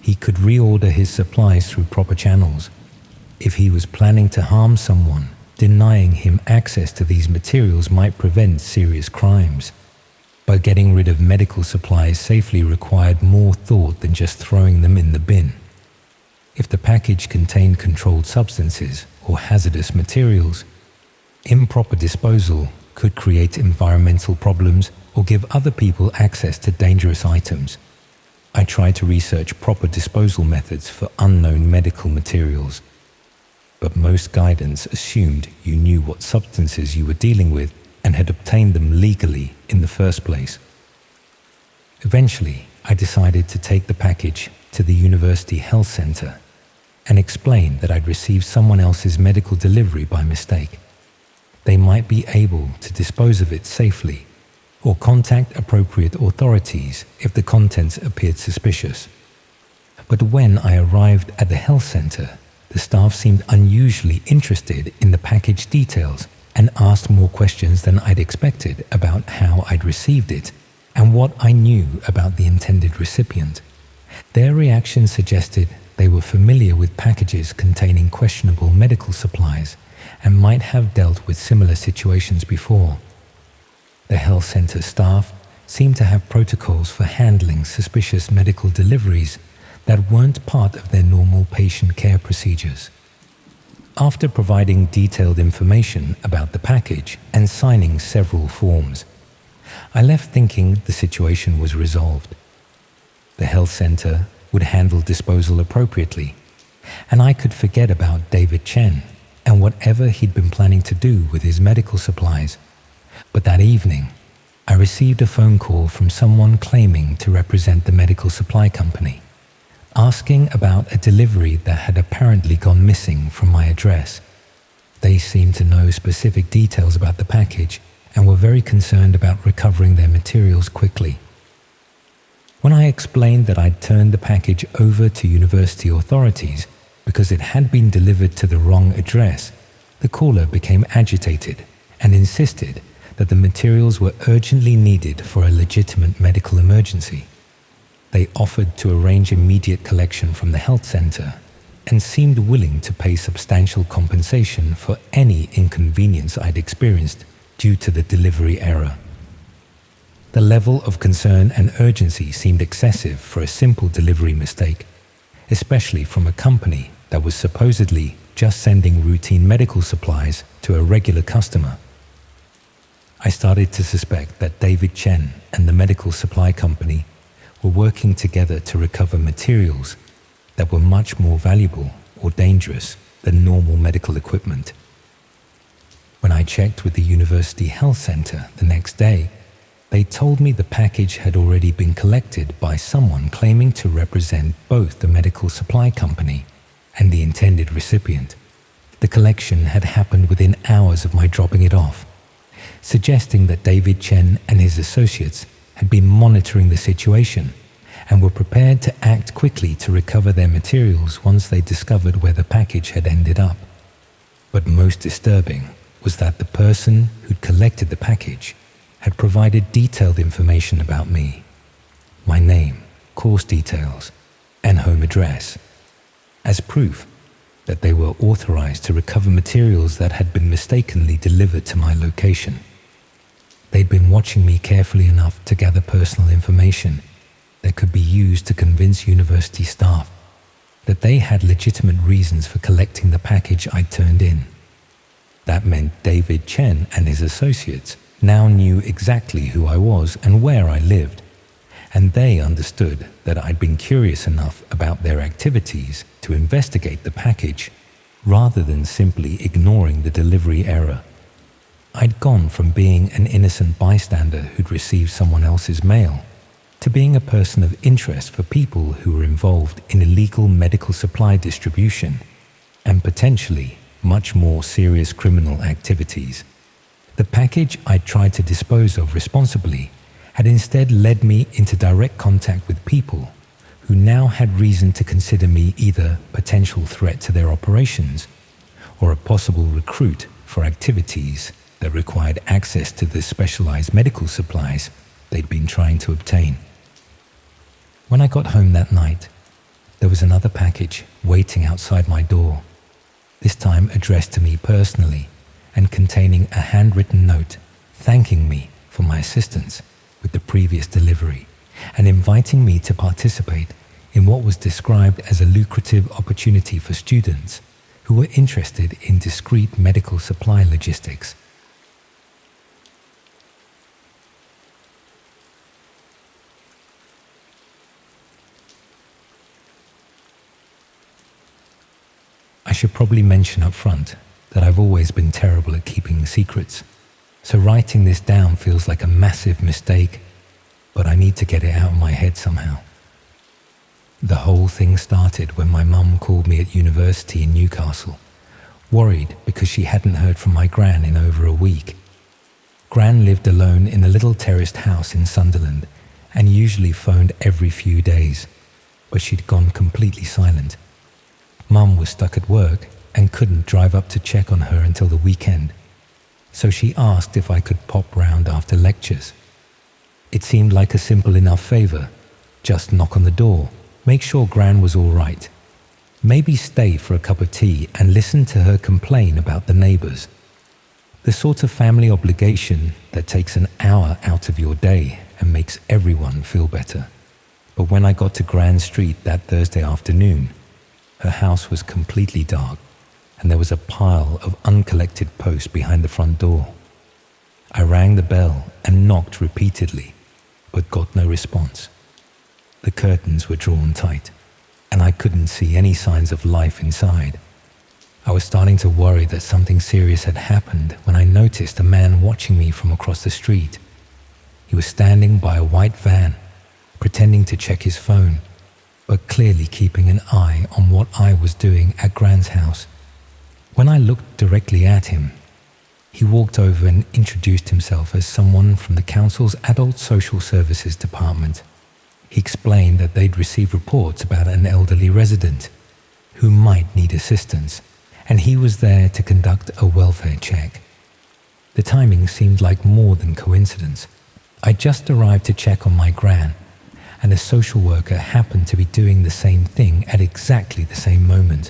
he could reorder his supplies through proper channels. If he was planning to harm someone, denying him access to these materials might prevent serious crimes. But getting rid of medical supplies safely required more thought than just throwing them in the bin. If the package contained controlled substances or hazardous materials, improper disposal could create environmental problems or give other people access to dangerous items. I tried to research proper disposal methods for unknown medical materials, but most guidance assumed you knew what substances you were dealing with and had obtained them legally in the first place. Eventually, I decided to take the package to the University Health Center and explain that I'd received someone else's medical delivery by mistake. They might be able to dispose of it safely or contact appropriate authorities if the contents appeared suspicious. But when I arrived at the health center, the staff seemed unusually interested in the package details and asked more questions than I'd expected about how I'd received it and what I knew about the intended recipient. Their reaction suggested they were familiar with packages containing questionable medical supplies and might have dealt with similar situations before. The health center staff seemed to have protocols for handling suspicious medical deliveries that weren't part of their normal patient care procedures. After providing detailed information about the package and signing several forms, I left thinking the situation was resolved. The health center would handle disposal appropriately, and I could forget about David Chen and whatever he'd been planning to do with his medical supplies. But that evening, I received a phone call from someone claiming to represent the medical supply company, asking about a delivery that had apparently gone missing from my address. They seemed to know specific details about the package and were very concerned about recovering their materials quickly. When I explained that I'd turned the package over to university authorities because it had been delivered to the wrong address, the caller became agitated and insisted that the materials were urgently needed for a legitimate medical emergency. They offered to arrange immediate collection from the health center and seemed willing to pay substantial compensation for any inconvenience I'd experienced due to the delivery error. The level of concern and urgency seemed excessive for a simple delivery mistake, especially from a company that was supposedly just sending routine medical supplies to a regular customer. I started to suspect that David Chen and the medical supply company were working together to recover materials that were much more valuable or dangerous than normal medical equipment. When I checked with the University Health Center the next day, they told me the package had already been collected by someone claiming to represent both the medical supply company and the intended recipient. The collection had happened within hours of my dropping it off, suggesting that David Chen and his associates had been monitoring the situation and were prepared to act quickly to recover their materials once they discovered where the package had ended up. But most disturbing was that the person who'd collected the package had provided detailed information about me, my name, course details, and home address, as proof that they were authorized to recover materials that had been mistakenly delivered to my location. They'd been watching me carefully enough to gather personal information, that could be used to convince university staff that they had legitimate reasons for collecting the package I'd turned in. That meant David Chen and his associates now knew exactly who I was and where I lived, and they understood that I'd been curious enough about their activities to investigate the package rather than simply ignoring the delivery error. I'd gone from being an innocent bystander who'd received someone else's mail to being a person of interest for people who were involved in illegal medical supply distribution and potentially much more serious criminal activities. The package I'd tried to dispose of responsibly had instead led me into direct contact with people who now had reason to consider me either potential threat to their operations or a possible recruit for activities that required access to the specialized medical supplies they'd been trying to obtain. When I got home that night, there was another package waiting outside my door, this time addressed to me personally and containing a handwritten note thanking me for my assistance with the previous delivery and inviting me to participate in what was described as a lucrative opportunity for students who were interested in discrete medical supply logistics. I should probably mention up front that I've always been terrible at keeping secrets, so writing this down feels like a massive mistake, but I need to get it out of my head somehow. The whole thing started when my mum called me at university in Newcastle, worried because she hadn't heard from my gran in over a week. Gran lived alone in a little terraced house in Sunderland and usually phoned every few days, but she'd gone completely silent. Mum was stuck at work and couldn't drive up to check on her until the weekend, so she asked if I could pop round after lectures. It seemed like a simple enough favour. Just knock on the door, make sure Gran was all right, maybe stay for a cup of tea and listen to her complain about the neighbours. The sort of family obligation that takes an hour out of your day and makes everyone feel better. But when I got to Grand Street that Thursday afternoon, her house was completely dark, and there was a pile of uncollected posts behind the front door. I rang the bell and knocked repeatedly, but got no response. The curtains were drawn tight, and I couldn't see any signs of life inside. I was starting to worry that something serious had happened when I noticed a man watching me from across the street. He was standing by a white van, pretending to check his phone, but clearly keeping an eye on what I was doing at Gran's house. When I looked directly at him, he walked over and introduced himself as someone from the council's Adult Social Services Department. He explained that they'd received reports about an elderly resident who might need assistance, and he was there to conduct a welfare check. The timing seemed like more than coincidence. I just arrived to check on my Gran, and a social worker happened to be doing the same thing at exactly the same moment.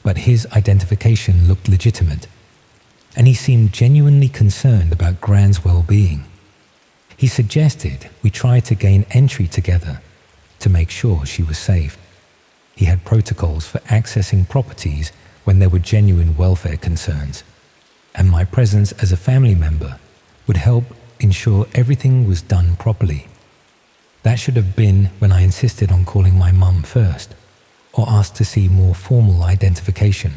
But his identification looked legitimate, and he seemed genuinely concerned about Gran's well-being. He suggested we try to gain entry together to make sure she was safe. He had protocols for accessing properties when there were genuine welfare concerns, and my presence as a family member would help ensure everything was done properly. That should have been when I insisted on calling my mum first, or asked to see more formal identification,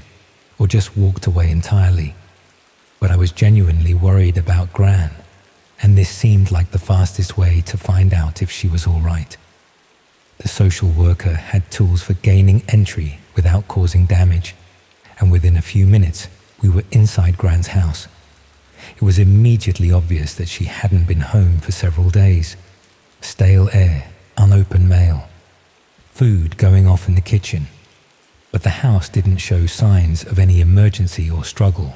or just walked away entirely. But I was genuinely worried about Gran, and this seemed like the fastest way to find out if she was all right. The social worker had tools for gaining entry without causing damage, and within a few minutes we were inside Gran's house. It was immediately obvious that she hadn't been home for several days. Stale air, unopened mail, food going off in the kitchen, but the house didn't show signs of any emergency or struggle.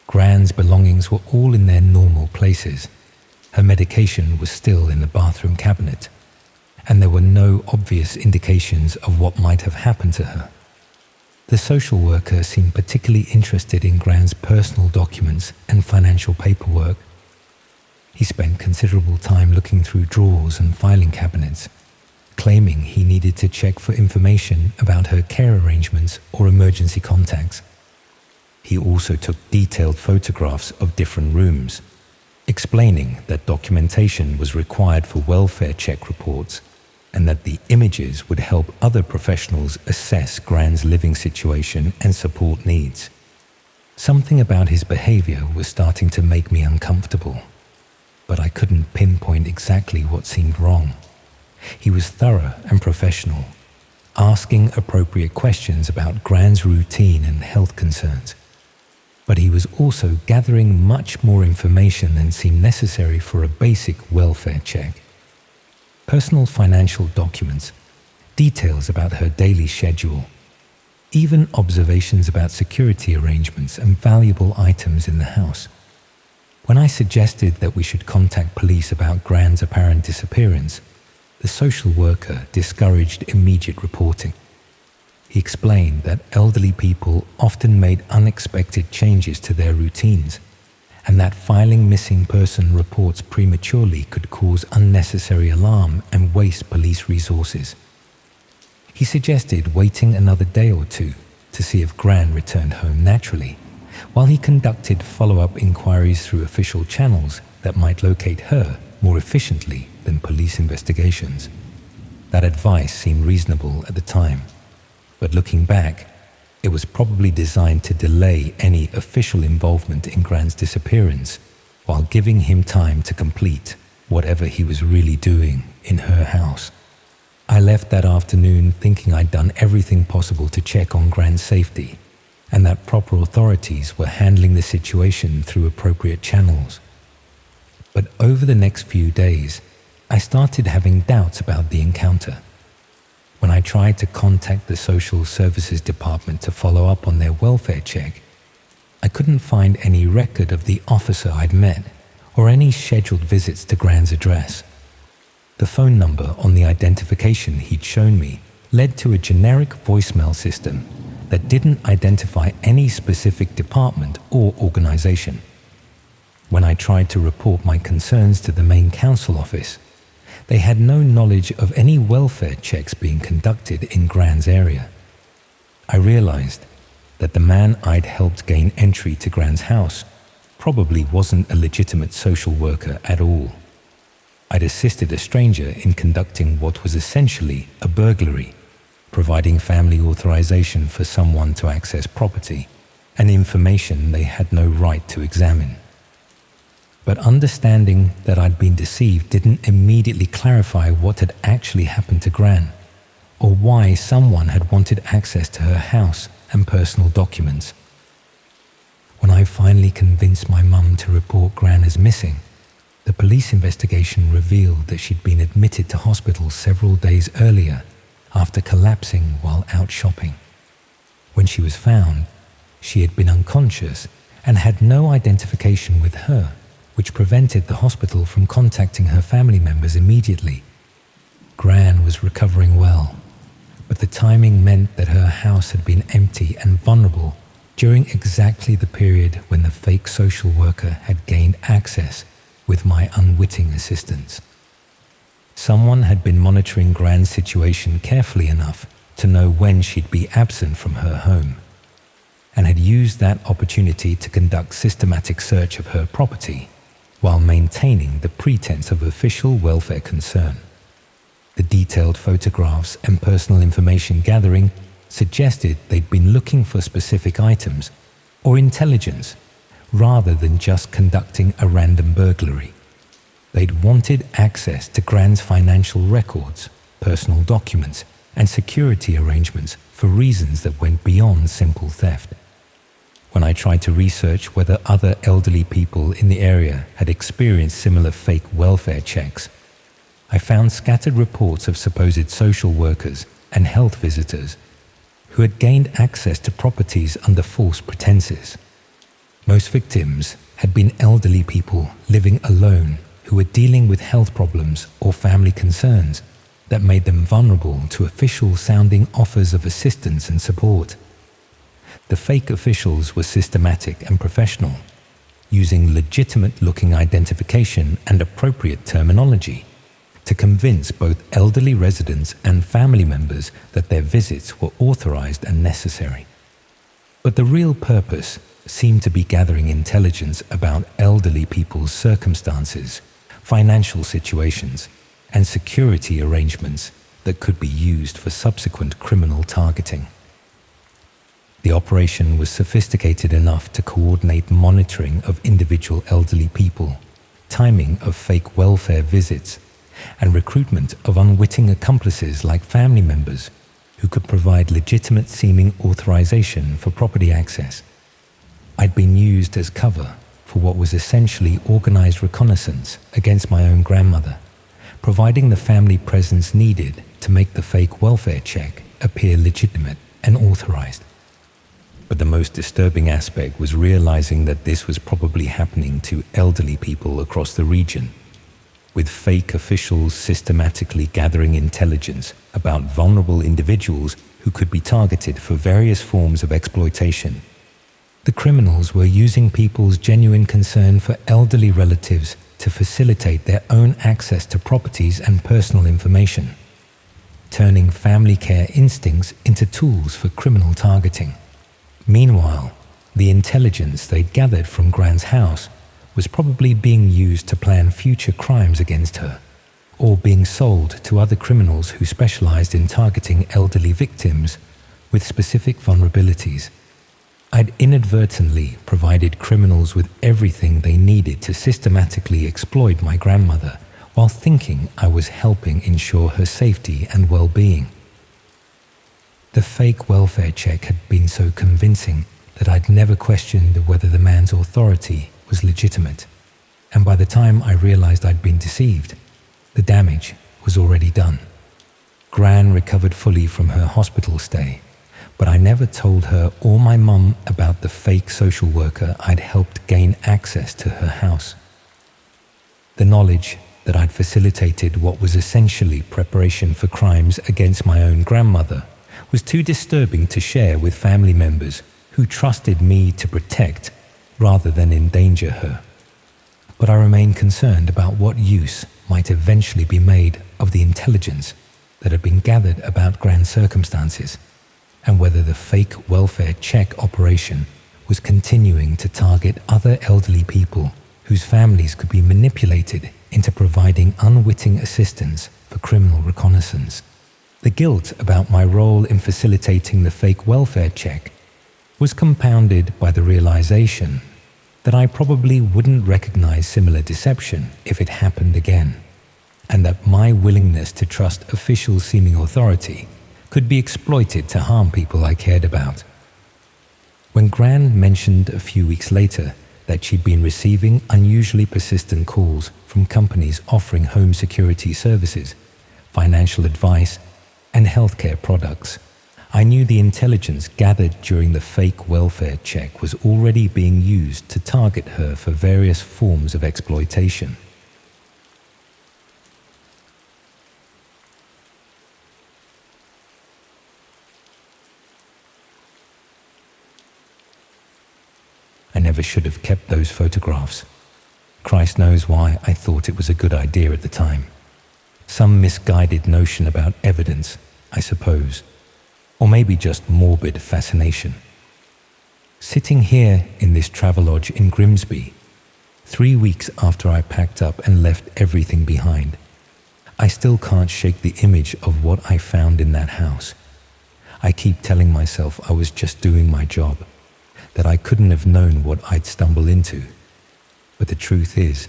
Gran's belongings were all in their normal places. Her medication was still in the bathroom cabinet, and there were no obvious indications of what might have happened to her. The social worker seemed particularly interested in Gran's personal documents and financial paperwork. He spent considerable time looking through drawers and filing cabinets, claiming he needed to check for information about her care arrangements or emergency contacts. He also took detailed photographs of different rooms, explaining that documentation was required for welfare check reports and that the images would help other professionals assess Gran's living situation and support needs. Something about his behavior was starting to make me uncomfortable, but I couldn't pinpoint exactly what seemed wrong. He was thorough and professional, asking appropriate questions about Gran's routine and health concerns. But he was also gathering much more information than seemed necessary for a basic welfare check. Personal financial documents, details about her daily schedule, even observations about security arrangements and valuable items in the house. When I suggested that we should contact police about Gran's apparent disappearance, the social worker discouraged immediate reporting. He explained that elderly people often made unexpected changes to their routines, and that filing missing person reports prematurely could cause unnecessary alarm and waste police resources. He suggested waiting another day or two to see if Gran returned home naturally, while he conducted follow-up inquiries through official channels that might locate her more efficiently than police investigations. That advice seemed reasonable at the time, but looking back, it was probably designed to delay any official involvement in Gran's disappearance while giving him time to complete whatever he was really doing in her house. I left that afternoon thinking I'd done everything possible to check on Gran's safety and that proper authorities were handling the situation through appropriate channels. But over the next few days, I started having doubts about the encounter. When I tried to contact the social services department to follow up on their welfare check, I couldn't find any record of the officer I'd met or any scheduled visits to Gran's address. The phone number on the identification he'd shown me led to a generic voicemail system that didn't identify any specific department or organization. When I tried to report my concerns to the main council office, they had no knowledge of any welfare checks being conducted in Gran's area. I realized that the man I'd helped gain entry to Gran's house probably wasn't a legitimate social worker at all. I'd assisted a stranger in conducting what was essentially a burglary, providing family authorization for someone to access property and information they had no right to examine. But understanding that I'd been deceived didn't immediately clarify what had actually happened to Gran, or why someone had wanted access to her house and personal documents. When I finally convinced my mum to report Gran as missing, the police investigation revealed that she'd been admitted to hospital several days earlier after collapsing while out shopping. When she was found, she had been unconscious and had no identification with her, which prevented the hospital from contacting her family members immediately. Gran was recovering well, but the timing meant that her house had been empty and vulnerable during exactly the period when the fake social worker had gained access with my unwitting assistance. Someone had been monitoring Gran's situation carefully enough to know when she'd be absent from her home, and had used that opportunity to conduct systematic search of her property while maintaining the pretense of official welfare concern. The detailed photographs and personal information gathering suggested they'd been looking for specific items or intelligence rather than just conducting a random burglary. They'd wanted access to Gran's financial records, personal documents, and security arrangements for reasons that went beyond simple theft. When I tried to research whether other elderly people in the area had experienced similar fake welfare checks, I found scattered reports of supposed social workers and health visitors who had gained access to properties under false pretenses. Most victims had been elderly people living alone who were dealing with health problems or family concerns that made them vulnerable to official-sounding offers of assistance and support. The fake officials were systematic and professional, using legitimate-looking identification and appropriate terminology to convince both elderly residents and family members that their visits were authorized and necessary. But the real purpose seemed to be gathering intelligence about elderly people's circumstances, financial situations, and security arrangements that could be used for subsequent criminal targeting. The operation was sophisticated enough to coordinate monitoring of individual elderly people, timing of fake welfare visits, and recruitment of unwitting accomplices like family members who could provide legitimate-seeming authorization for property access. I'd been used as cover for what was essentially organized reconnaissance against my own grandmother, providing the family presence needed to make the fake welfare check appear legitimate and authorized. But the most disturbing aspect was realizing that this was probably happening to elderly people across the region, with fake officials systematically gathering intelligence about vulnerable individuals who could be targeted for various forms of exploitation. The criminals were using people's genuine concern for elderly relatives to facilitate their own access to properties and personal information, turning family care instincts into tools for criminal targeting. Meanwhile, the intelligence they'd gathered from Gran's house was probably being used to plan future crimes against her, or being sold to other criminals who specialized in targeting elderly victims with specific vulnerabilities. I'd inadvertently provided criminals with everything they needed to systematically exploit my grandmother while thinking I was helping ensure her safety and well-being. The fake welfare check had been so convincing that I'd never questioned whether the man's authority was legitimate, and by the time I realized I'd been deceived, the damage was already done. Gran recovered fully from her hospital stay, but I never told her or my mum about the fake social worker I'd helped gain access to her house. The knowledge that I'd facilitated what was essentially preparation for crimes against my own grandmother was too disturbing to share with family members who trusted me to protect rather than endanger her. But I remain concerned about what use might eventually be made of the intelligence that had been gathered about Gran's circumstances, and whether the fake welfare check operation was continuing to target other elderly people whose families could be manipulated into providing unwitting assistance for criminal reconnaissance. The guilt about my role in facilitating the fake welfare check was compounded by the realization that I probably wouldn't recognize similar deception if it happened again, and that my willingness to trust official seeming authority could be exploited to harm people I cared about. When Gran mentioned a few weeks later that she'd been receiving unusually persistent calls from companies offering home security services, financial advice, and healthcare products, I knew the intelligence gathered during the fake welfare check was already being used to target her for various forms of exploitation. I never should have kept those photographs. Christ knows why I thought it was a good idea at the time. Some misguided notion about evidence, I suppose, or maybe just morbid fascination. Sitting here in this travelodge in Grimsby, 3 weeks after I packed up and left everything behind, I still can't shake the image of what I found in that house. I keep telling myself I was just doing my job, that I couldn't have known what I'd stumble into. But the truth is,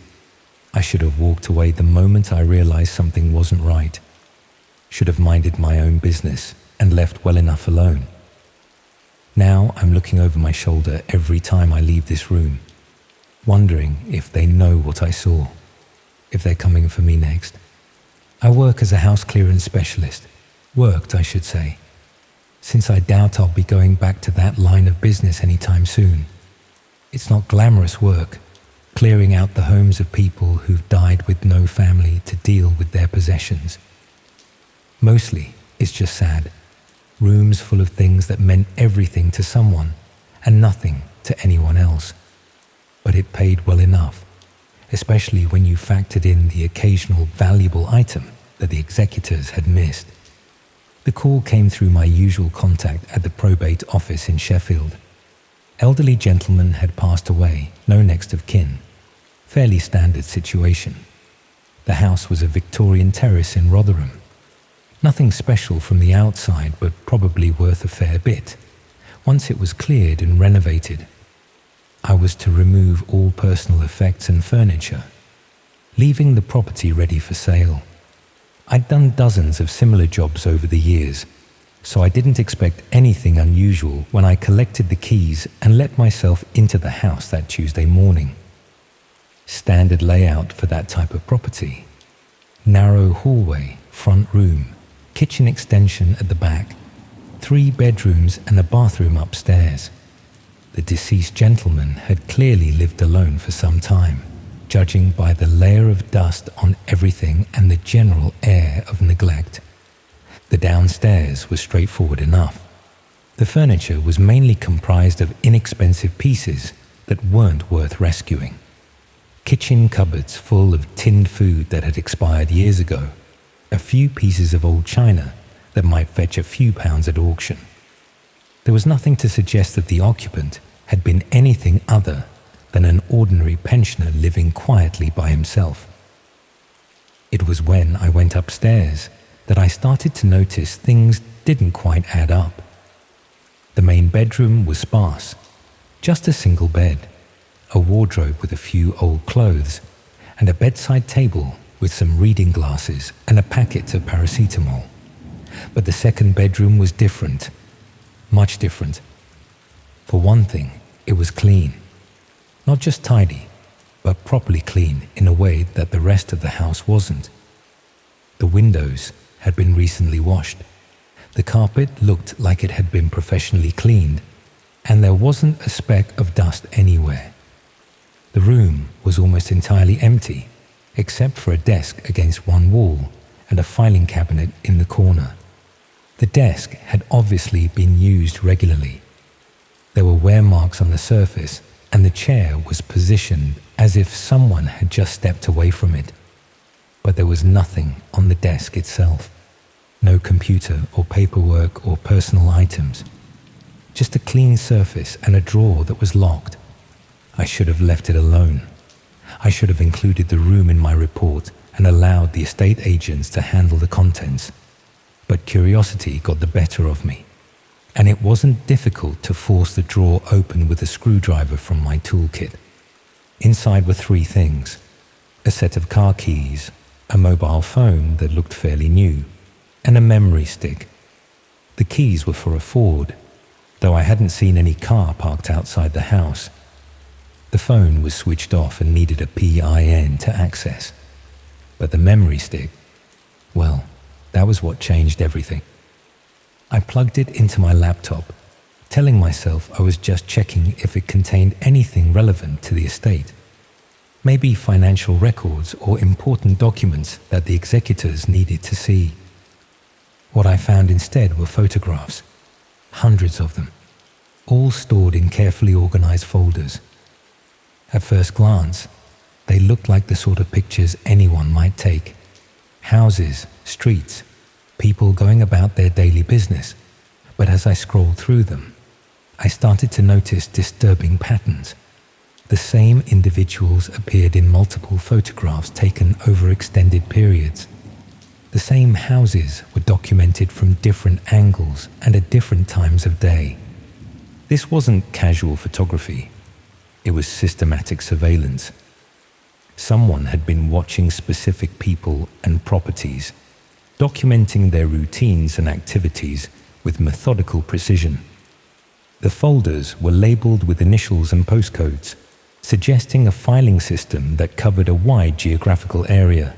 I should have walked away the moment I realized something wasn't right. Should have minded my own business and left well enough alone. Now I'm looking over my shoulder every time I leave this room, wondering if they know what I saw, if they're coming for me next. I work as a house clearance specialist, worked I should say, since I doubt I'll be going back to that line of business anytime soon. It's not glamorous work, clearing out the homes of people who've died with no family to deal with their possessions. Mostly, it's just sad. Rooms full of things that meant everything to someone and nothing to anyone else. But it paid well enough, especially when you factored in the occasional valuable item that the executors had missed. The call came through my usual contact at the probate office in Sheffield. Elderly gentleman had passed away, no next of kin. Fairly standard situation. The house was a Victorian terrace in Rotherham. Nothing special from the outside, but probably worth a fair bit, once it was cleared and renovated. I was to remove all personal effects and furniture, leaving the property ready for sale. I'd done dozens of similar jobs over the years, so I didn't expect anything unusual when I collected the keys and let myself into the house that Tuesday morning. Standard layout for that type of property. Narrow hallway, front room, kitchen extension at the back, 3 bedrooms and a bathroom upstairs. The deceased gentleman had clearly lived alone for some time, judging by the layer of dust on everything and the general air of neglect. The downstairs was straightforward enough. The furniture was mainly comprised of inexpensive pieces that weren't worth rescuing. Kitchen cupboards full of tinned food that had expired years ago, a few pieces of old china that might fetch a few pounds at auction. There was nothing to suggest that the occupant had been anything other than an ordinary pensioner living quietly by himself. It was when I went upstairs that I started to notice things didn't quite add up. The main bedroom was sparse, just a single bed, a wardrobe with a few old clothes, and a bedside table with some reading glasses and a packet of paracetamol. But the second bedroom was different, much different. For one thing, it was clean. Not just tidy, but properly clean in a way that the rest of the house wasn't. The windows had been recently washed. The carpet looked like it had been professionally cleaned, and there wasn't a speck of dust anywhere. The room was almost entirely empty, except for a desk against one wall and a filing cabinet in the corner. The desk had obviously been used regularly. There were wear marks on the surface, and the chair was positioned as if someone had just stepped away from it. But there was nothing on the desk itself. No computer or paperwork or personal items. Just a clean surface and a drawer that was locked. I should have left it alone. I should have included the room in my report and allowed the estate agents to handle the contents. But curiosity got the better of me, and it wasn't difficult to force the drawer open with a screwdriver from my toolkit. Inside were 3 things: a set of car keys, a mobile phone that looked fairly new, and a memory stick. The keys were for a Ford, though I hadn't seen any car parked outside the house. The phone was switched off and needed a PIN to access. But the memory stick, well, that was what changed everything. I plugged it into my laptop, telling myself I was just checking if it contained anything relevant to the estate. Maybe financial records or important documents that the executors needed to see. What I found instead were photographs, hundreds of them, all stored in carefully organized folders. At first glance, they looked like the sort of pictures anyone might take. Houses, streets, people going about their daily business. But as I scrolled through them, I started to notice disturbing patterns. The same individuals appeared in multiple photographs taken over extended periods. The same houses were documented from different angles and at different times of day. This wasn't casual photography. It was systematic surveillance. Someone had been watching specific people and properties, documenting their routines and activities with methodical precision. The folders were labeled with initials and postcodes, suggesting a filing system that covered a wide geographical area.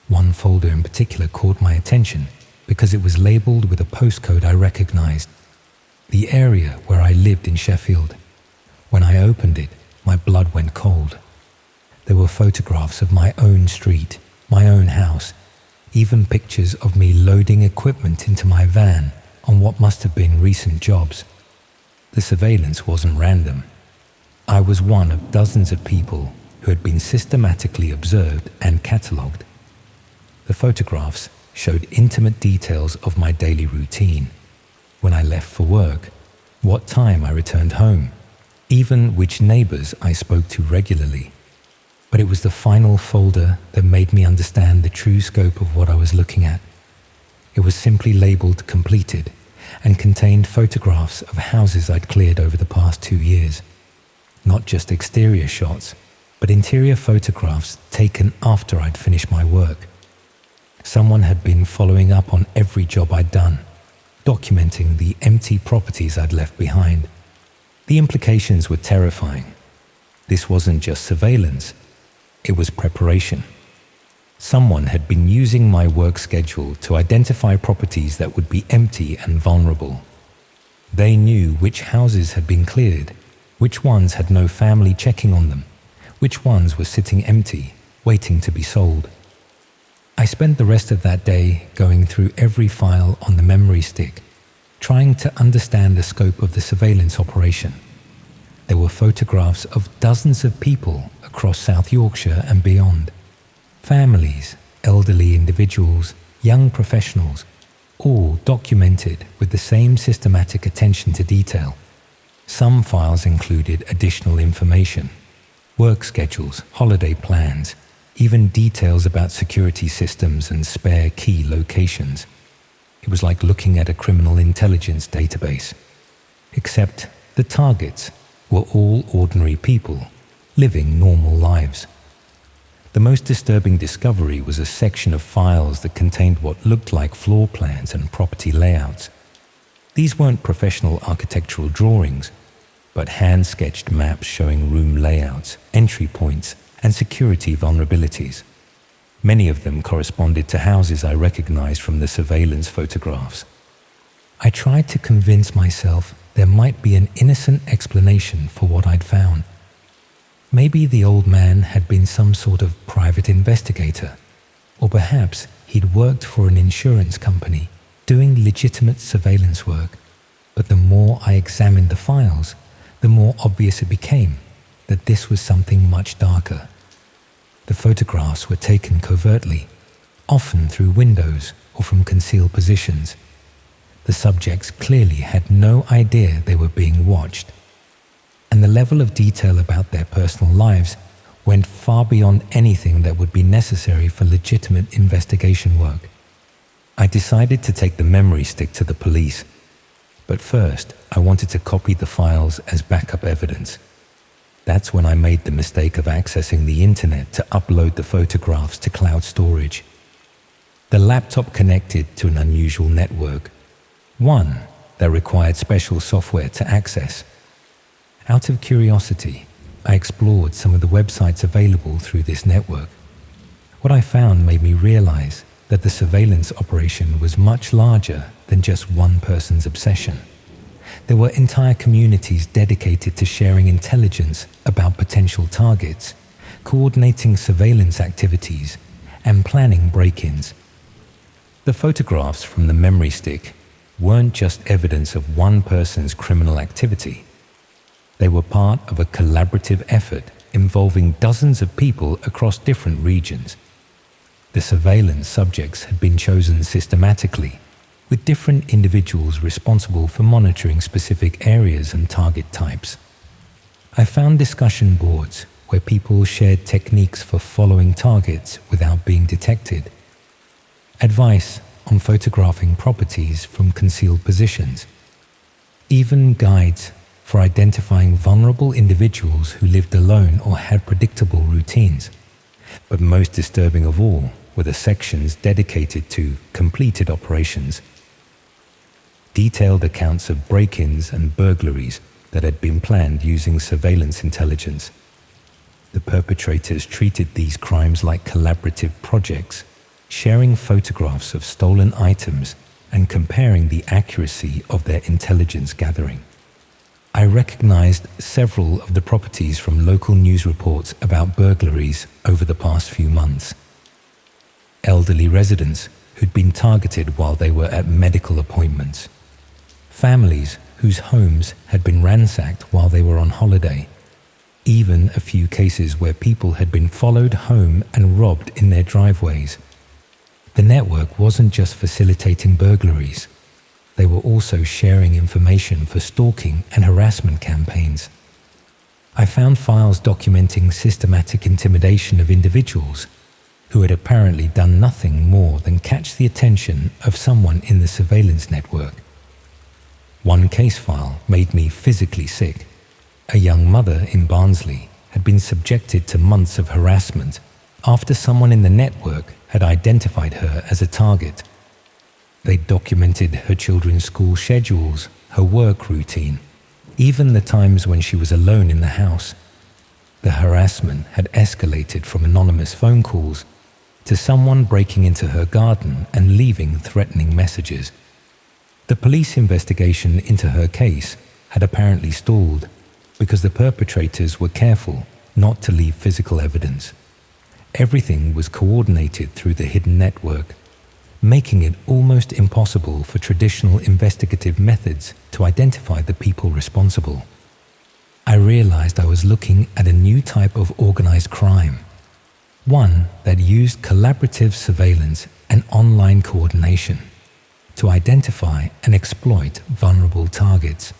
One folder in particular caught my attention because it was labeled with a postcode I recognized, the area where I lived in Sheffield. When I opened it, my blood went cold. There were photographs of my own street, my own house, even pictures of me loading equipment into my van on what must have been recent jobs. The surveillance wasn't random. I was one of dozens of people who had been systematically observed and catalogued. The photographs showed intimate details of my daily routine, when I left for work, what time I returned home, even which neighbors I spoke to regularly. But it was the final folder that made me understand the true scope of what I was looking at. It was simply labeled completed and contained photographs of houses I'd cleared over the past 2 years. Not just exterior shots, but interior photographs taken after I'd finished my work. Someone had been following up on every job I'd done, documenting the empty properties I'd left behind. The implications were terrifying. This wasn't just surveillance, it was preparation. Someone had been using my work schedule to identify properties that would be empty and vulnerable. They knew which houses had been cleared, which ones had no family checking on them, which ones were sitting empty, waiting to be sold. I spent the rest of that day going through every file on the memory stick, trying to understand the scope of the surveillance operation. There were photographs of dozens of people across South Yorkshire and beyond. Families, elderly individuals, young professionals, all documented with the same systematic attention to detail. Some files included additional information, work schedules, holiday plans, even details about security systems and spare key locations. It was like looking at a criminal intelligence database. Except the targets were all ordinary people, living normal lives. The most disturbing discovery was a section of files that contained what looked like floor plans and property layouts. These weren't professional architectural drawings, but hand-sketched maps showing room layouts, entry points, and security vulnerabilities. Many of them corresponded to houses I recognized from the surveillance photographs. I tried to convince myself there might be an innocent explanation for what I'd found. Maybe the old man had been some sort of private investigator, or perhaps he'd worked for an insurance company doing legitimate surveillance work. But the more I examined the files, the more obvious it became that this was something much darker. The photographs were taken covertly, often through windows or from concealed positions. The subjects clearly had no idea they were being watched, and the level of detail about their personal lives went far beyond anything that would be necessary for legitimate investigation work. I decided to take the memory stick to the police, but first I wanted to copy the files as backup evidence. That's when I made the mistake of accessing the internet to upload the photographs to cloud storage. The laptop connected to an unusual network, one that required special software to access. Out of curiosity, I explored some of the websites available through this network. What I found made me realize that the surveillance operation was much larger than just one person's obsession. There were entire communities dedicated to sharing intelligence about potential targets, coordinating surveillance activities, and planning break-ins. The photographs from the memory stick weren't just evidence of one person's criminal activity. They were part of a collaborative effort involving dozens of people across different regions. The surveillance subjects had been chosen systematically, with different individuals responsible for monitoring specific areas and target types. I found discussion boards where people shared techniques for following targets without being detected, advice on photographing properties from concealed positions, even guides for identifying vulnerable individuals who lived alone or had predictable routines. But most disturbing of all were the sections dedicated to completed operations. Detailed accounts of break-ins and burglaries that had been planned using surveillance intelligence. The perpetrators treated these crimes like collaborative projects, sharing photographs of stolen items and comparing the accuracy of their intelligence gathering. I recognized several of the properties from local news reports about burglaries over the past few months. Elderly residents who'd been targeted while they were at medical appointments. Families whose homes had been ransacked while they were on holiday. even a few cases where people had been followed home and robbed in their driveways. The network wasn't just facilitating burglaries. They were also sharing information for stalking and harassment campaigns. I found files documenting systematic intimidation of individuals who had apparently done nothing more than catch the attention of someone in the surveillance network. One case file made me physically sick. A young mother in Barnsley had been subjected to months of harassment after someone in the network had identified her as a target. They documented her children's school schedules, her work routine, even the times when she was alone in the house. The harassment had escalated from anonymous phone calls to someone breaking into her garden and leaving threatening messages. The police investigation into her case had apparently stalled because the perpetrators were careful not to leave physical evidence. Everything was coordinated through the hidden network, making it almost impossible for traditional investigative methods to identify the people responsible. I realized I was looking at a new type of organized crime, one that used collaborative surveillance and online coordination to identify and exploit vulnerable targets.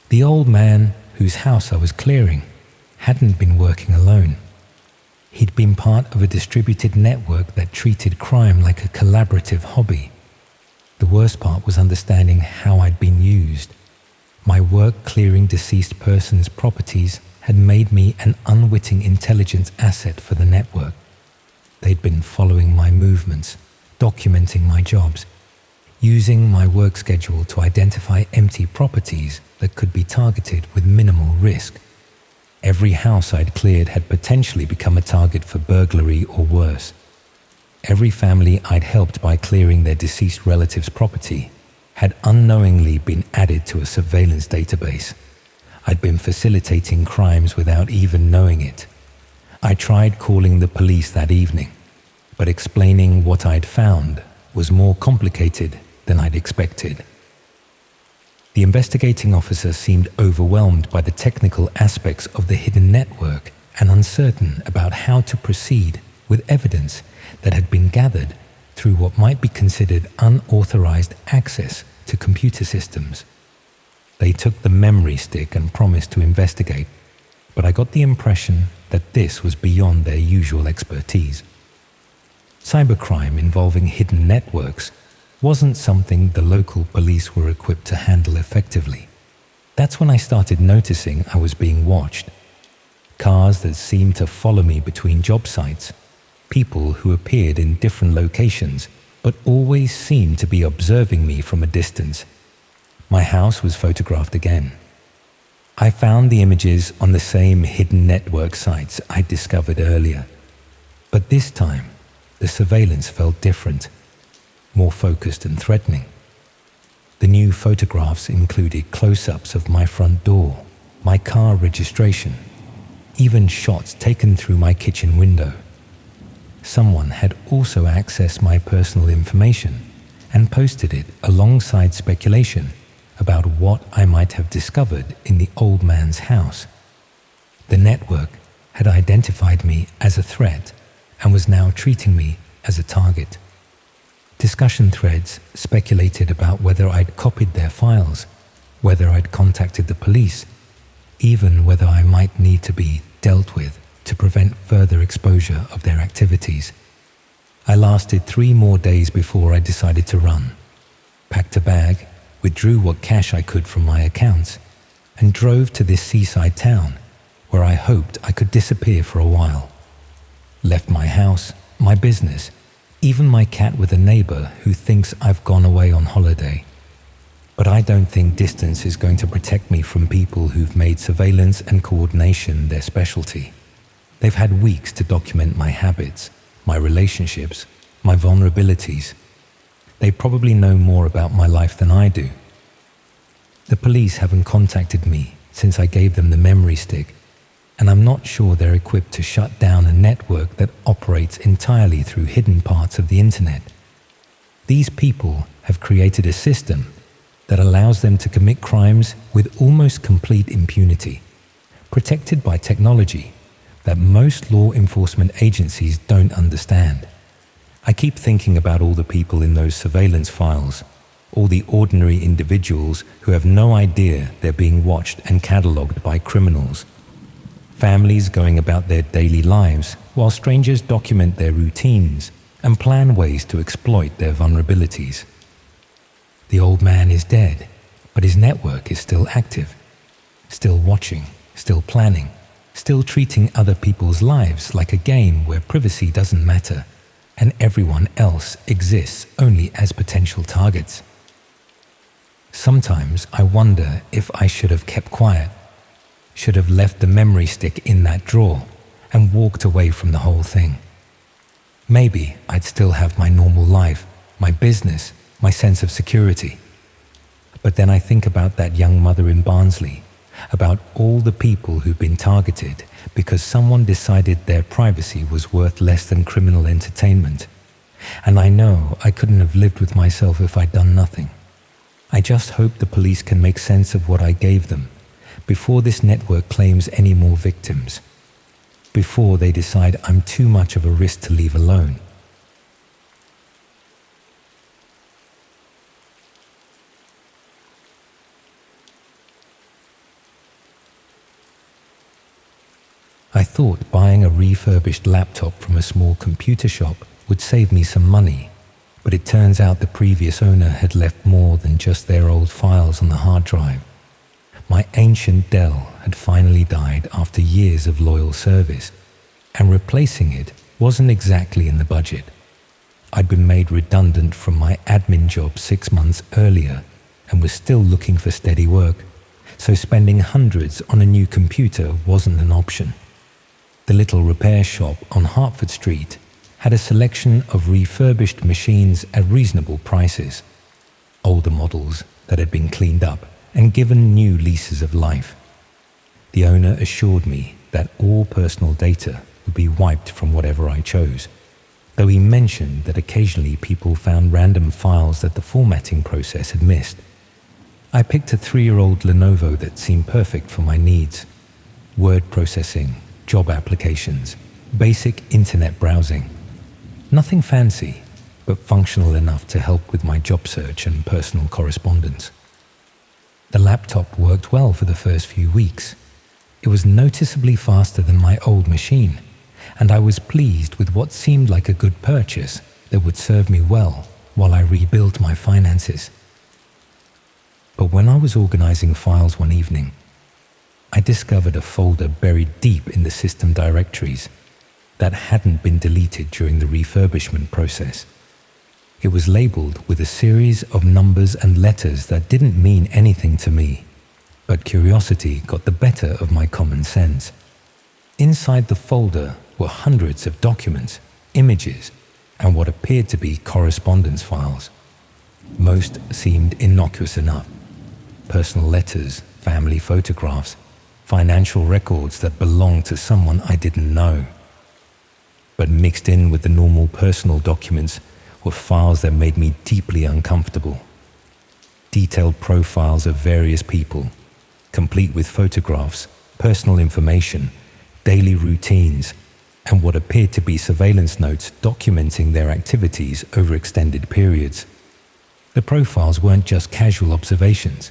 The old man whose house I was clearing hadn't been working alone. He'd been part of a distributed network that treated crime like a collaborative hobby. The worst part was understanding how I'd been used. My work clearing deceased persons' properties had made me an unwitting intelligence asset for the network. They'd been following my movements, documenting my jobs, using my work schedule to identify empty properties that could be targeted with minimal risk. Every house I'd cleared had potentially become a target for burglary or worse. Every family I'd helped by clearing their deceased relatives' property had unknowingly been added to a surveillance database. I'd been facilitating crimes without even knowing it. I tried calling the police that evening, but explaining what I'd found was more complicated than I'd expected. The investigating officer seemed overwhelmed by the technical aspects of the hidden network and uncertain about how to proceed with evidence that had been gathered through what might be considered unauthorized access to computer systems. They took the memory stick and promised to investigate, but I got the impression that this was beyond their usual expertise. Cybercrime involving hidden networks wasn't something the local police were equipped to handle effectively. That's when I started noticing I was being watched. Cars that seemed to follow me between job sites, people who appeared in different locations but always seemed to be observing me from a distance. My house was photographed again. I found the images on the same hidden network sites I'd discovered earlier, but this time the surveillance felt different, more focused and threatening. The new photographs included close-ups of my front door, my car registration, even shots taken through my kitchen window. Someone had also accessed my personal information and posted it alongside speculation about what I might have discovered in the old man's house. The network had identified me as a threat and was now treating me as a target. Discussion threads speculated about whether I'd copied their files, whether I'd contacted the police, even whether I might need to be dealt with to prevent further exposure of their activities. I lasted 3 more days before I decided to run, packed a bag, withdrew what cash I could from my accounts, and drove to this seaside town where I hoped I could disappear for a while. Left my house, my business, even my cat with a neighbor who thinks I've gone away on holiday. But I don't think distance is going to protect me from people who've made surveillance and coordination their specialty. They've had weeks to document my habits, my relationships, my vulnerabilities. They probably know more about my life than I do. The police haven't contacted me since I gave them the memory stick, and I'm not sure they're equipped to shut down a network that operates entirely through hidden parts of the internet. These people have created a system that allows them to commit crimes with almost complete impunity, protected by technology that most law enforcement agencies don't understand. I keep thinking about all the people in those surveillance files, all the ordinary individuals who have no idea they're being watched and catalogued by criminals. Families going about their daily lives while strangers document their routines and plan ways to exploit their vulnerabilities. The old man is dead, but his network is still active, still watching, still planning, still treating other people's lives like a game where privacy doesn't matter and everyone else exists only as potential targets. Sometimes I wonder if I should have kept quiet, should have left the memory stick in that drawer and walked away from the whole thing. Maybe I'd still have my normal life, my business, my sense of security. But then I think about that young mother in Barnsley, about all the people who've been targeted because someone decided their privacy was worth less than criminal entertainment. And I know I couldn't have lived with myself if I'd done nothing. I just hope the police can make sense of what I gave them before this network claims any more victims, before they decide I'm too much of a risk to leave alone. I thought buying a refurbished laptop from a small computer shop would save me some money, but it turns out the previous owner had left more than just their old files on the hard drive. My ancient Dell had finally died after years of loyal service, and replacing it wasn't exactly in the budget. I'd been made redundant from my admin job 6 months earlier and was still looking for steady work, so spending hundreds on a new computer wasn't an option. The little repair shop on Hertford Street had a selection of refurbished machines at reasonable prices, older models that had been cleaned up and given new leases of life. The owner assured me that all personal data would be wiped from whatever I chose, though he mentioned that occasionally people found random files that the formatting process had missed. I picked a 3-year-old Lenovo that seemed perfect for my needs: word processing, job applications, basic internet browsing. Nothing fancy, but functional enough to help with my job search and personal correspondence. The laptop worked well for the first few weeks. It was noticeably faster than my old machine, and I was pleased with what seemed like a good purchase that would serve me well while I rebuilt my finances. But when I was organizing files one evening, I discovered a folder buried deep in the system directories that hadn't been deleted during the refurbishment process. It was labeled with a series of numbers and letters that didn't mean anything to me, but curiosity got the better of my common sense. Inside the folder were hundreds of documents, images, and what appeared to be correspondence files. Most seemed innocuous enough: personal letters, family photographs, financial records that belonged to someone I didn't know. But mixed in with the normal personal documents were files that made me deeply uncomfortable. Detailed profiles of various people, complete with photographs, personal information, daily routines, and what appeared to be surveillance notes documenting their activities over extended periods. The profiles weren't just casual observations.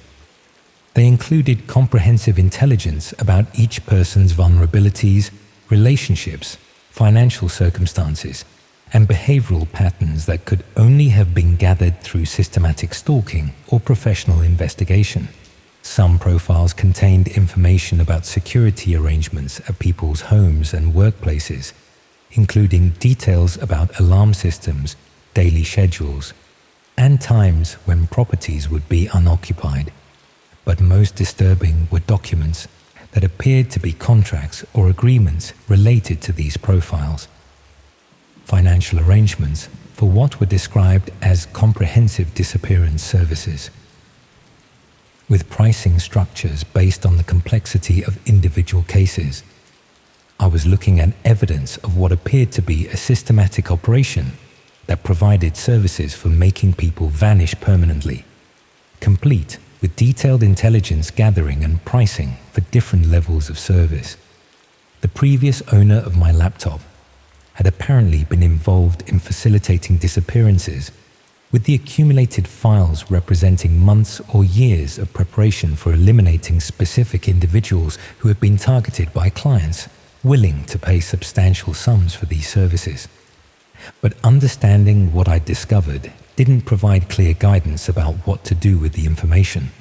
They included comprehensive intelligence about each person's vulnerabilities, relationships, financial circumstances, and behavioral patterns that could only have been gathered through systematic stalking or professional investigation. Some profiles contained information about security arrangements at people's homes and workplaces, including details about alarm systems, daily schedules, and times when properties would be unoccupied. But most disturbing were documents that appeared to be contracts or agreements related to these profiles. Financial arrangements for what were described as comprehensive disappearance services, with pricing structures based on the complexity of individual cases. I was looking at evidence of what appeared to be a systematic operation that provided services for making people vanish permanently, complete with detailed intelligence gathering and pricing for different levels of service. The previous owner of my laptop had apparently been involved in facilitating disappearances, with the accumulated files representing months or years of preparation for eliminating specific individuals who had been targeted by clients willing to pay substantial sums for these services. But understanding what I'd discovered didn't provide clear guidance about what to do with the information.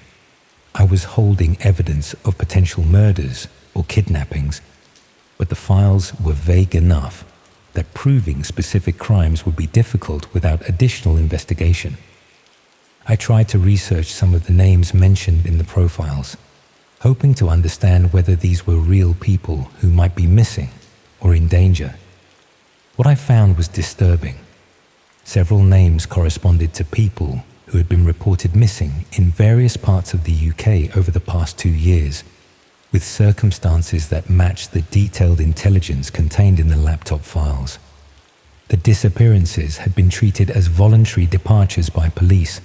I was holding evidence of potential murders or kidnappings, but the files were vague enough that proving specific crimes would be difficult without additional investigation. I tried to research some of the names mentioned in the profiles, hoping to understand whether these were real people who might be missing or in danger. What I found was disturbing. Several names corresponded to people who had been reported missing in various parts of the UK over the past 2 years, with circumstances that matched the detailed intelligence contained in the laptop files. The disappearances had been treated as voluntary departures by police,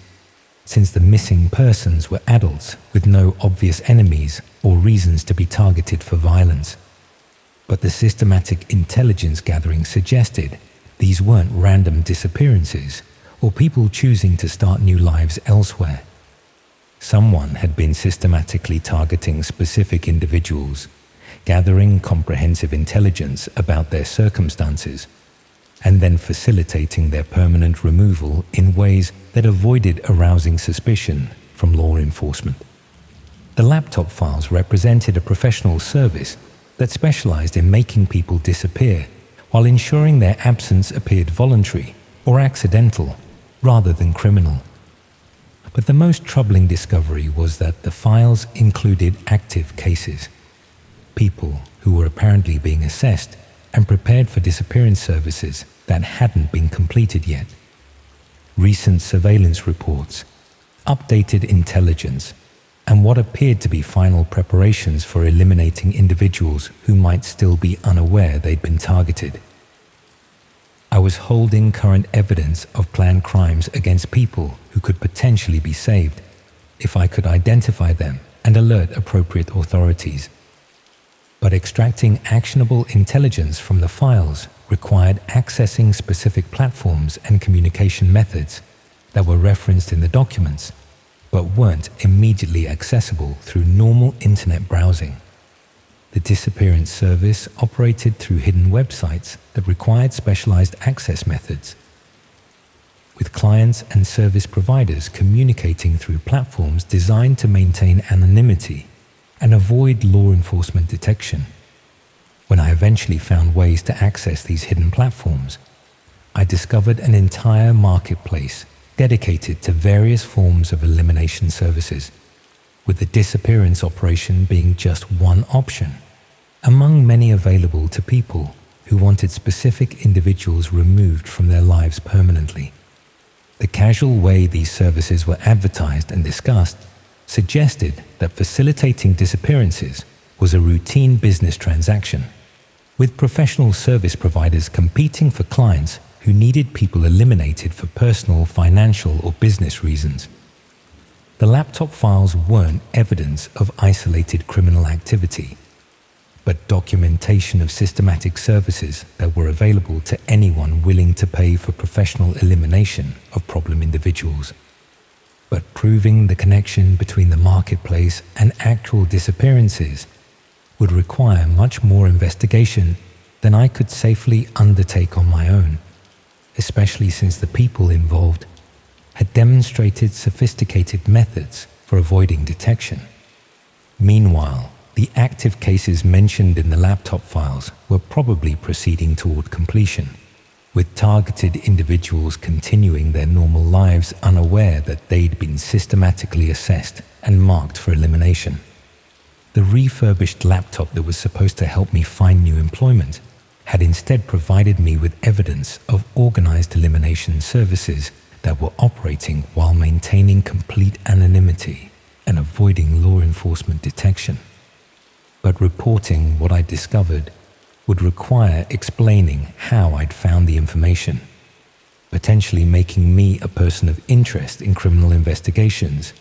since the missing persons were adults with no obvious enemies or reasons to be targeted for violence. But the systematic intelligence gathering suggested these weren't random disappearances or people choosing to start new lives elsewhere. Someone had been systematically targeting specific individuals, gathering comprehensive intelligence about their circumstances, and then facilitating their permanent removal in ways that avoided arousing suspicion from law enforcement. The laptop files represented a professional service that specialized in making people disappear while ensuring their absence appeared voluntary or accidental rather than criminal. But the most troubling discovery was that the files included active cases, people who were apparently being assessed and prepared for disappearance services that hadn't been completed yet. Recent surveillance reports, updated intelligence, and what appeared to be final preparations for eliminating individuals who might still be unaware they'd been targeted. I was holding current evidence of planned crimes against people who could potentially be saved if I could identify them and alert appropriate authorities. But extracting actionable intelligence from the files required accessing specific platforms and communication methods that were referenced in the documents, but weren't immediately accessible through normal internet browsing. The disappearance service operated through hidden websites that required specialized access methods, with clients and service providers communicating through platforms designed to maintain anonymity and avoid law enforcement detection. When I eventually found ways to access these hidden platforms, I discovered an entire marketplace dedicated to various forms of elimination services, with the disappearance operation being just one option, among many available to people who wanted specific individuals removed from their lives permanently. The casual way these services were advertised and discussed suggested that facilitating disappearances was a routine business transaction, with professional service providers competing for clients who needed people eliminated for personal, financial, or business reasons. The laptop files weren't evidence of isolated criminal activity, but documentation of systematic services that were available to anyone willing to pay for professional elimination of problem individuals. But proving the connection between the marketplace and actual disappearances would require much more investigation than I could safely undertake on my own, especially since the people involved had demonstrated sophisticated methods for avoiding detection. Meanwhile, the active cases mentioned in the laptop files were probably proceeding toward completion, with targeted individuals continuing their normal lives unaware that they'd been systematically assessed and marked for elimination. The refurbished laptop that was supposed to help me find new employment had instead provided me with evidence of organized elimination services that were operating while maintaining complete anonymity and avoiding law enforcement detection. But reporting what I discovered would require explaining how I'd found the information, potentially making me a person of interest in criminal investigations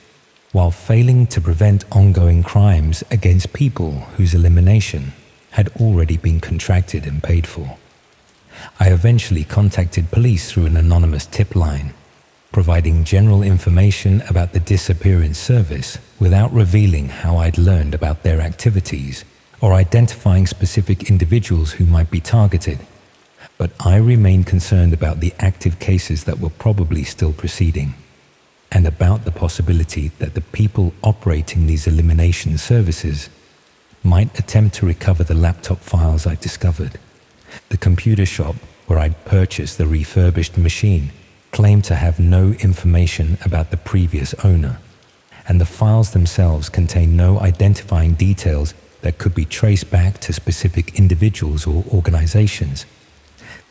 while failing to prevent ongoing crimes against people whose elimination had already been contracted and paid for. I eventually contacted police through an anonymous tip line, providing general information about the disappearance service without revealing how I'd learned about their activities or identifying specific individuals who might be targeted. But I remained concerned about the active cases that were probably still proceeding, and about the possibility that the people operating these elimination services might attempt to recover the laptop files I discovered. The computer shop where I'd purchased the refurbished machine claimed to have no information about the previous owner, and the files themselves contained no identifying details that could be traced back to specific individuals or organizations.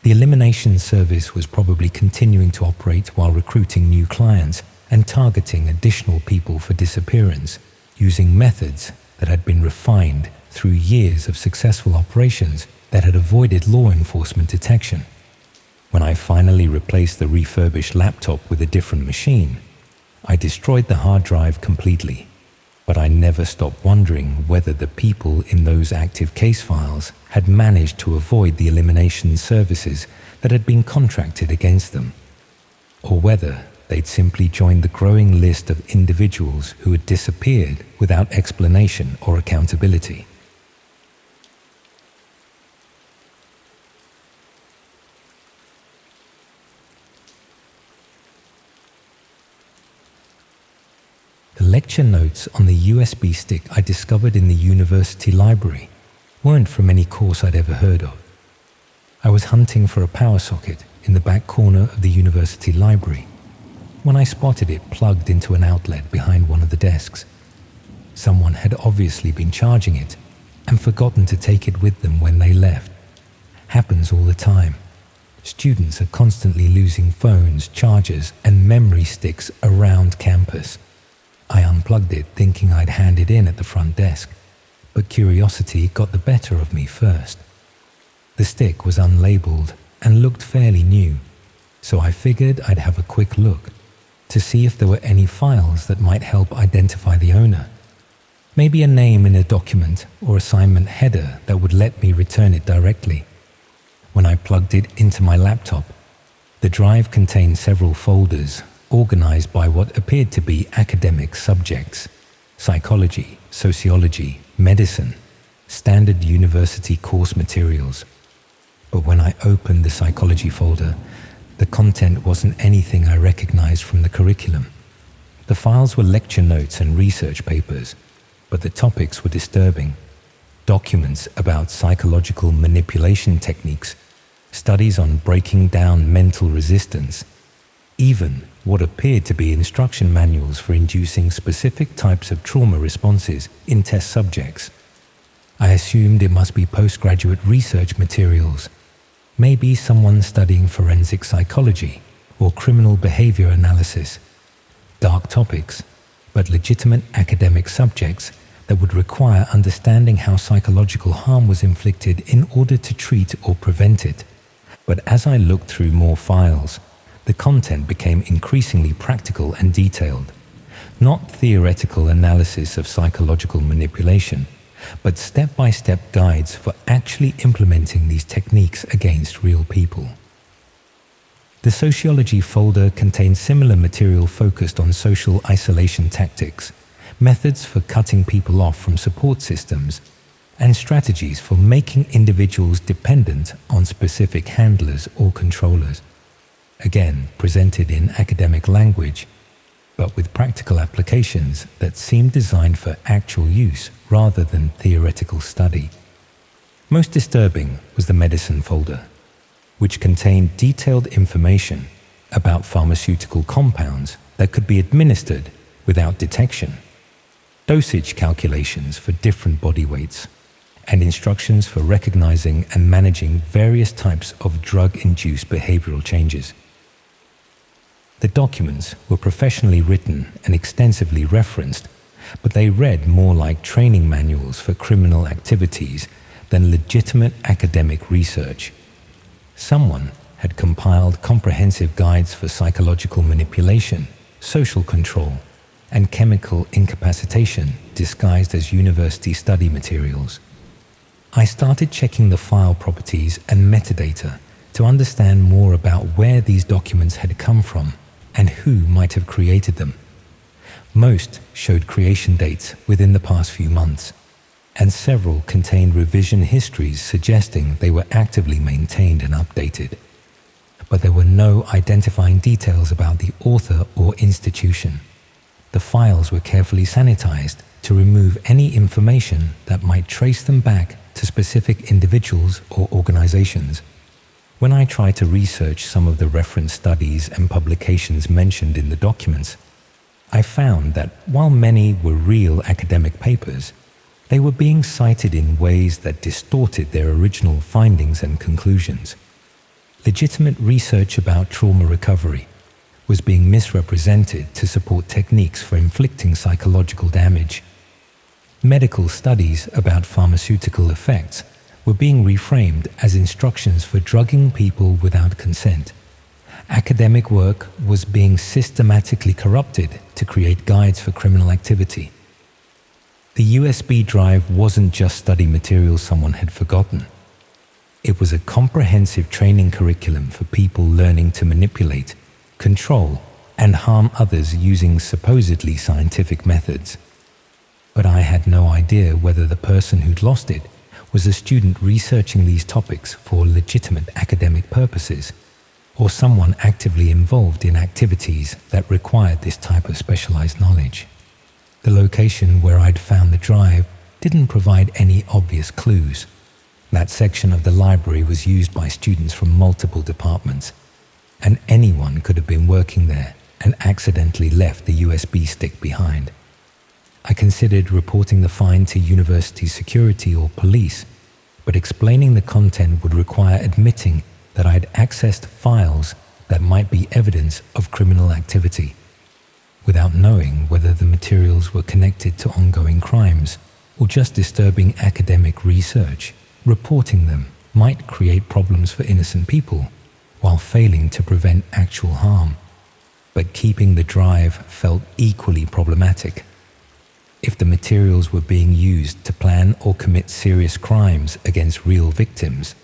The elimination service was probably continuing to operate while recruiting new clients and targeting additional people for disappearance, using methods that had been refined through years of successful operations that had avoided law enforcement detection. When I finally replaced the refurbished laptop with a different machine, I destroyed the hard drive completely, but I never stopped wondering whether the people in those active case files had managed to avoid the elimination services that had been contracted against them, or whether they'd simply joined the growing list of individuals who had disappeared without explanation or accountability. The lecture notes on the USB stick I discovered in the university library weren't from any course I'd ever heard of. I was hunting for a power socket in the back corner of the university library when I spotted it plugged into an outlet behind one of the desks. Someone had obviously been charging it and forgotten to take it with them when they left. Happens all the time. Students are constantly losing phones, chargers, and memory sticks around campus. I unplugged it thinking I'd hand it in at the front desk, but curiosity got the better of me first. The stick was unlabeled and looked fairly new, so I figured I'd have a quick look to see if there were any files that might help identify the owner. Maybe a name in a document or assignment header that would let me return it directly. When I plugged it into my laptop, the drive contained several folders organized by what appeared to be academic subjects: psychology, sociology, medicine, standard university course materials. But when I opened the psychology folder, the content wasn't anything I recognized from the curriculum. The files were lecture notes and research papers, but the topics were disturbing. Documents about psychological manipulation techniques, studies on breaking down mental resistance, even what appeared to be instruction manuals for inducing specific types of trauma responses in test subjects. I assumed it must be postgraduate research materials, maybe someone studying forensic psychology or criminal behavior analysis. Dark topics, but legitimate academic subjects that would require understanding how psychological harm was inflicted in order to treat or prevent it. But as I looked through more files, the content became increasingly practical and detailed. Not theoretical analysis of psychological manipulation, but step-by-step guides for actually implementing these techniques against real people. The sociology folder contained similar material focused on social isolation tactics, methods for cutting people off from support systems, and strategies for making individuals dependent on specific handlers or controllers. Again, presented in academic language, but with practical applications that seemed designed for actual use rather than theoretical study. Most disturbing was the medicine folder, which contained detailed information about pharmaceutical compounds that could be administered without detection, dosage calculations for different body weights, and instructions for recognizing and managing various types of drug-induced behavioral changes. The documents were professionally written and extensively referenced, but they read more like training manuals for criminal activities than legitimate academic research. Someone had compiled comprehensive guides for psychological manipulation, social control, and chemical incapacitation disguised as university study materials. I started checking the file properties and metadata to understand more about where these documents had come from and who might have created them. Most showed creation dates within the past few months, and several contained revision histories suggesting they were actively maintained and updated. But there were no identifying details about the author or institution. The files were carefully sanitized to remove any information that might trace them back to specific individuals or organizations. When I tried to research some of the reference studies and publications mentioned in the documents, I found that while many were real academic papers, they were being cited in ways that distorted their original findings and conclusions. Legitimate research about trauma recovery was being misrepresented to support techniques for inflicting psychological damage. Medical studies about pharmaceutical effects were being reframed as instructions for drugging people without consent. Academic work was being systematically corrupted to create guides for criminal activity. The USB drive wasn't just study material someone had forgotten. It was a comprehensive training curriculum for people learning to manipulate, control, and harm others using supposedly scientific methods. But I had no idea whether the person who'd lost it was a student researching these topics for legitimate academic purposes, or someone actively involved in activities that required this type of specialized knowledge. The location where I'd found the drive didn't provide any obvious clues. That section of the library was used by students from multiple departments, and anyone could have been working there and accidentally left the USB stick behind. I considered reporting the find to university security or police, but explaining the content would require admitting that I'd accessed files that might be evidence of criminal activity. Without knowing whether the materials were connected to ongoing crimes or just disturbing academic research, reporting them might create problems for innocent people while failing to prevent actual harm. But keeping the drive felt equally problematic. If the materials were being used to plan or commit serious crimes against real victims,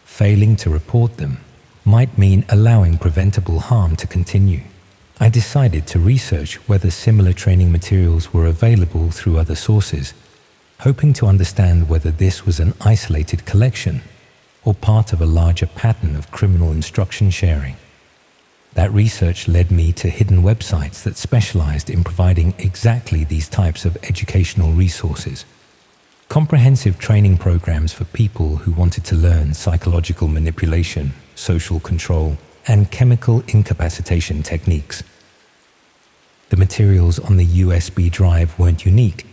failing to report them might mean allowing preventable harm to continue. I decided to research whether similar training materials were available through other sources, hoping to understand whether this was an isolated collection or part of a larger pattern of criminal instruction sharing. That research led me to hidden websites that specialized in providing exactly these types of educational resources. Comprehensive training programs for people who wanted to learn psychological manipulation, social control, and chemical incapacitation techniques. The materials on the USB drive weren't unique.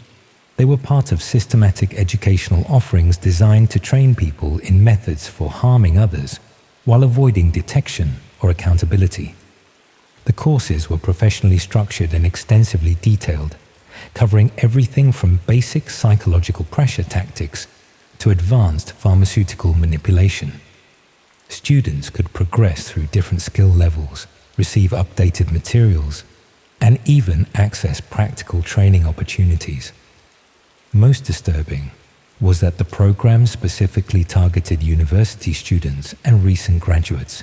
They were part of systematic educational offerings designed to train people in methods for harming others while avoiding detection or accountability. The courses were professionally structured and extensively detailed, covering everything from basic psychological pressure tactics to advanced pharmaceutical manipulation. Students could progress through different skill levels, receive updated materials, and even access practical training opportunities. Most disturbing was that the program specifically targeted university students and recent graduates,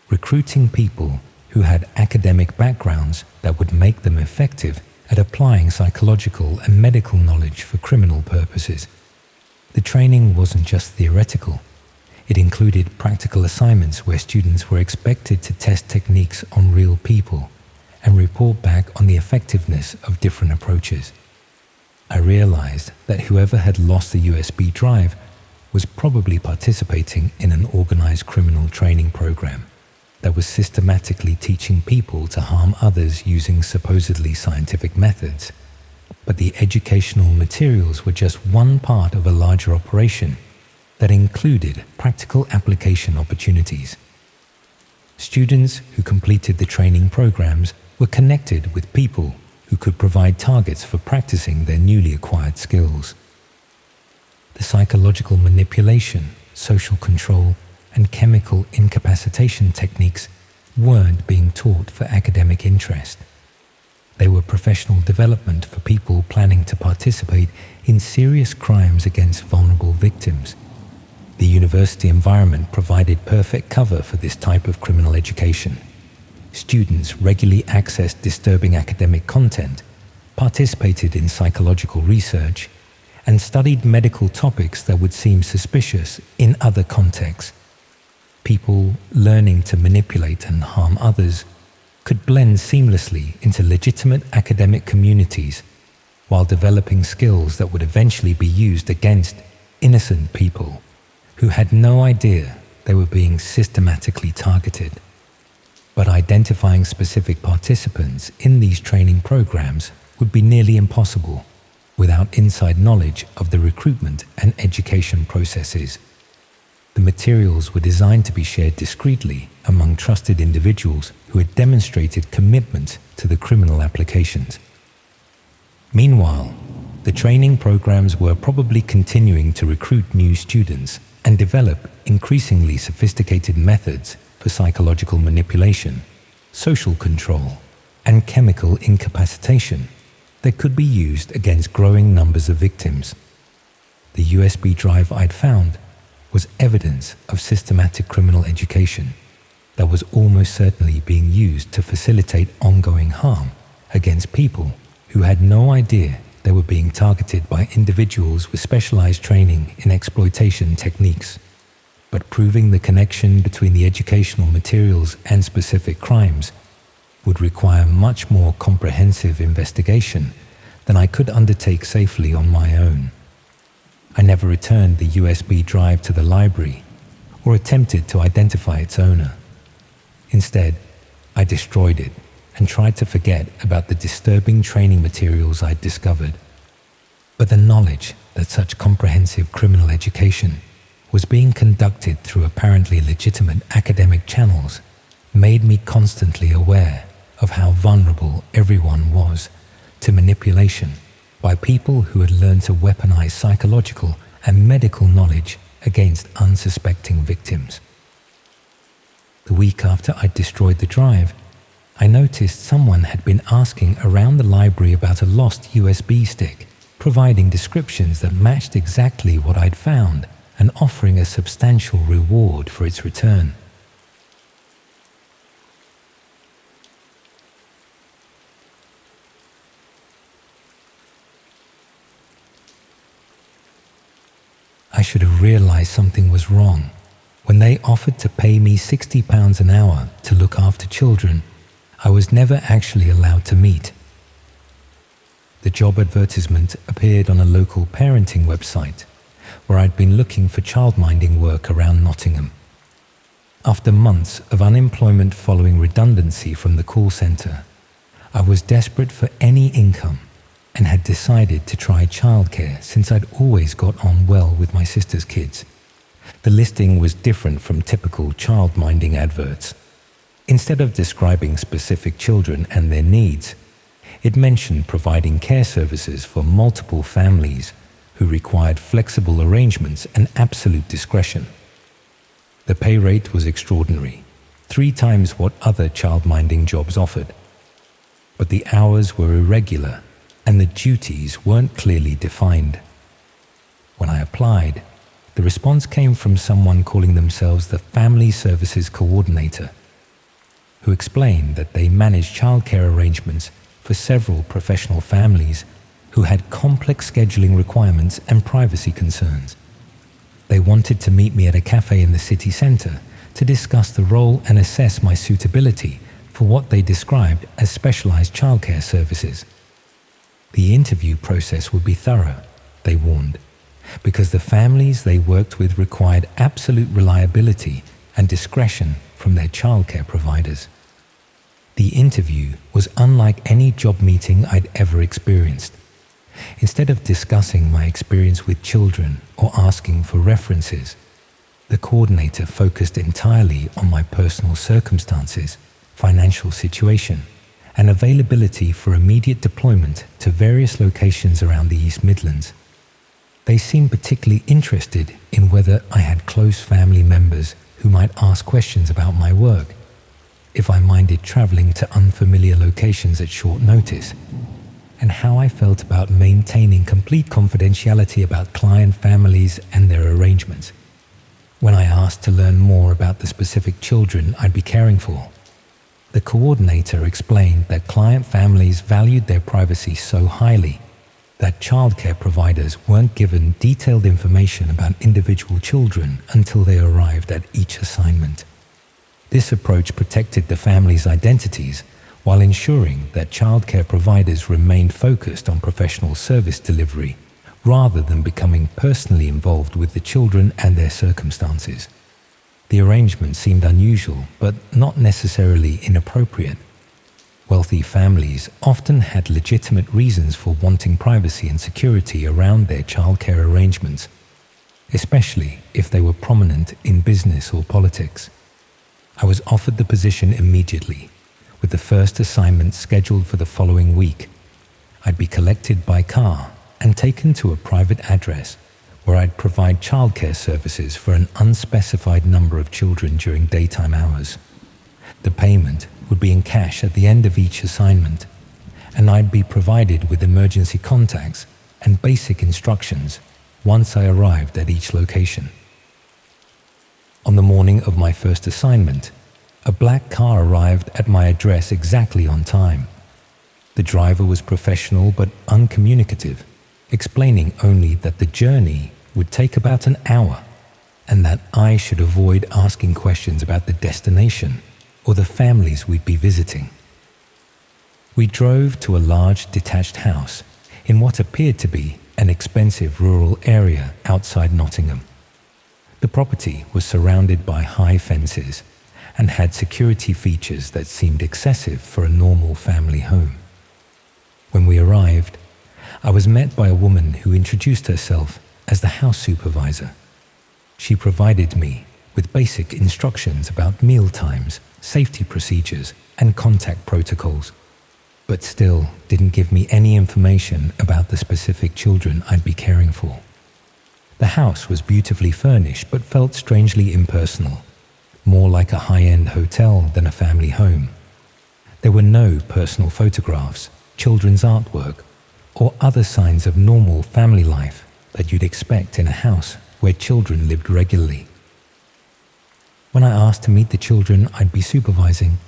recruiting people who had academic backgrounds that would make them effective at applying psychological and medical knowledge for criminal purposes. The training wasn't just theoretical. It included practical assignments where students were expected to test techniques on real people and report back on the effectiveness of different approaches. I realized that whoever had lost the USB drive was probably participating in an organized criminal training program that was systematically teaching people to harm others using supposedly scientific methods. But the educational materials were just one part of a larger operation that included practical application opportunities. Students who completed the training programs were connected with people who could provide targets for practicing their newly acquired skills. The psychological manipulation, social control, and chemical incapacitation techniques weren't being taught for academic interest. They were professional development for people planning to participate in serious crimes against vulnerable victims. The university environment provided perfect cover for this type of criminal education. Students regularly accessed disturbing academic content, participated in psychological research, and studied medical topics that would seem suspicious in other contexts. People learning to manipulate and harm others could blend seamlessly into legitimate academic communities while developing skills that would eventually be used against innocent people who had no idea they were being systematically targeted. But identifying specific participants in these training programs would be nearly impossible without inside knowledge of the recruitment and education processes. The materials were designed to be shared discreetly among trusted individuals who had demonstrated commitment to the criminal applications. Meanwhile, the training programs were probably continuing to recruit new students and develop increasingly sophisticated methods for psychological manipulation, social control, and chemical incapacitation that could be used against growing numbers of victims. The USB drive I'd found was evidence of systematic criminal education that was almost certainly being used to facilitate ongoing harm against people who had no idea they were being targeted by individuals with specialized training in exploitation techniques. But proving the connection between the educational materials and specific crimes would require much more comprehensive investigation than I could undertake safely on my own. I never returned the USB drive to the library or attempted to identify its owner. Instead, I destroyed it and tried to forget about the disturbing training materials I'd discovered. But the knowledge that such comprehensive criminal education was being conducted through apparently legitimate academic channels made me constantly aware of how vulnerable everyone was to manipulation by people who had learned to weaponize psychological and medical knowledge against unsuspecting victims. The week after I'd destroyed the drive, I noticed someone had been asking around the library about a lost USB stick, providing descriptions that matched exactly what I'd found and offering a substantial reward for its return. I should have realized something was wrong when they offered to pay me £60 an hour to look after children I was never actually allowed to meet. The job advertisement appeared on a local parenting website where I'd been looking for childminding work around Nottingham. After months of unemployment following redundancy from the call centre, I was desperate for any income and had decided to try childcare since I'd always got on well with my sister's kids. The listing was different from typical childminding adverts. Instead of describing specific children and their needs, it mentioned providing care services for multiple families who required flexible arrangements and absolute discretion. The pay rate was extraordinary, 3 times what other childminding jobs offered. But the hours were irregular and the duties weren't clearly defined. When I applied, the response came from someone calling themselves the Family Services Coordinator, who explained that they managed childcare arrangements for several professional families who had complex scheduling requirements and privacy concerns. They wanted to meet me at a cafe in the city centre to discuss the role and assess my suitability for what they described as specialised childcare services. The interview process would be thorough, they warned, because the families they worked with required absolute reliability and discretion from their childcare providers. The interview was unlike any job meeting I'd ever experienced. Instead of discussing my experience with children or asking for references, the coordinator focused entirely on my personal circumstances, financial situation, and availability for immediate deployment to various locations around the East Midlands. They seemed particularly interested in whether I had close family members who might ask questions about my work. if I minded traveling to unfamiliar locations at short notice, and how I felt about maintaining complete confidentiality about client families and their arrangements. When I asked to learn more about the specific children I'd be caring for, the coordinator explained that client families valued their privacy so highly that childcare providers weren't given detailed information about individual children until they arrived at each assignment. This approach protected the families' identities while ensuring that childcare providers remained focused on professional service delivery rather than becoming personally involved with the children and their circumstances. The arrangement seemed unusual, but not necessarily inappropriate. Wealthy families often had legitimate reasons for wanting privacy and security around their childcare arrangements, especially if they were prominent in business or politics. I was offered the position immediately, with the first assignment scheduled for the following week. I'd be collected by car and taken to a private address where I'd provide childcare services for an unspecified number of children during daytime hours. The payment would be in cash at the end of each assignment, and I'd be provided with emergency contacts and basic instructions once I arrived at each location. On the morning of my first assignment, a black car arrived at my address exactly on time. The driver was professional but uncommunicative, explaining only that the journey would take about an hour and that I should avoid asking questions about the destination or the families we'd be visiting. We drove to a large detached house in what appeared to be an expensive rural area outside Nottingham. The property was surrounded by high fences and had security features that seemed excessive for a normal family home. When we arrived, I was met by a woman who introduced herself as the house supervisor. She provided me with basic instructions about meal times, safety procedures, and contact protocols, but still didn't give me any information about the specific children I'd be caring for. The house was beautifully furnished but felt strangely impersonal, more like a high-end hotel than a family home. There were no personal photographs, children's artwork, or other signs of normal family life that you'd expect in a house where children lived regularly. When I asked to meet the children I'd be supervising,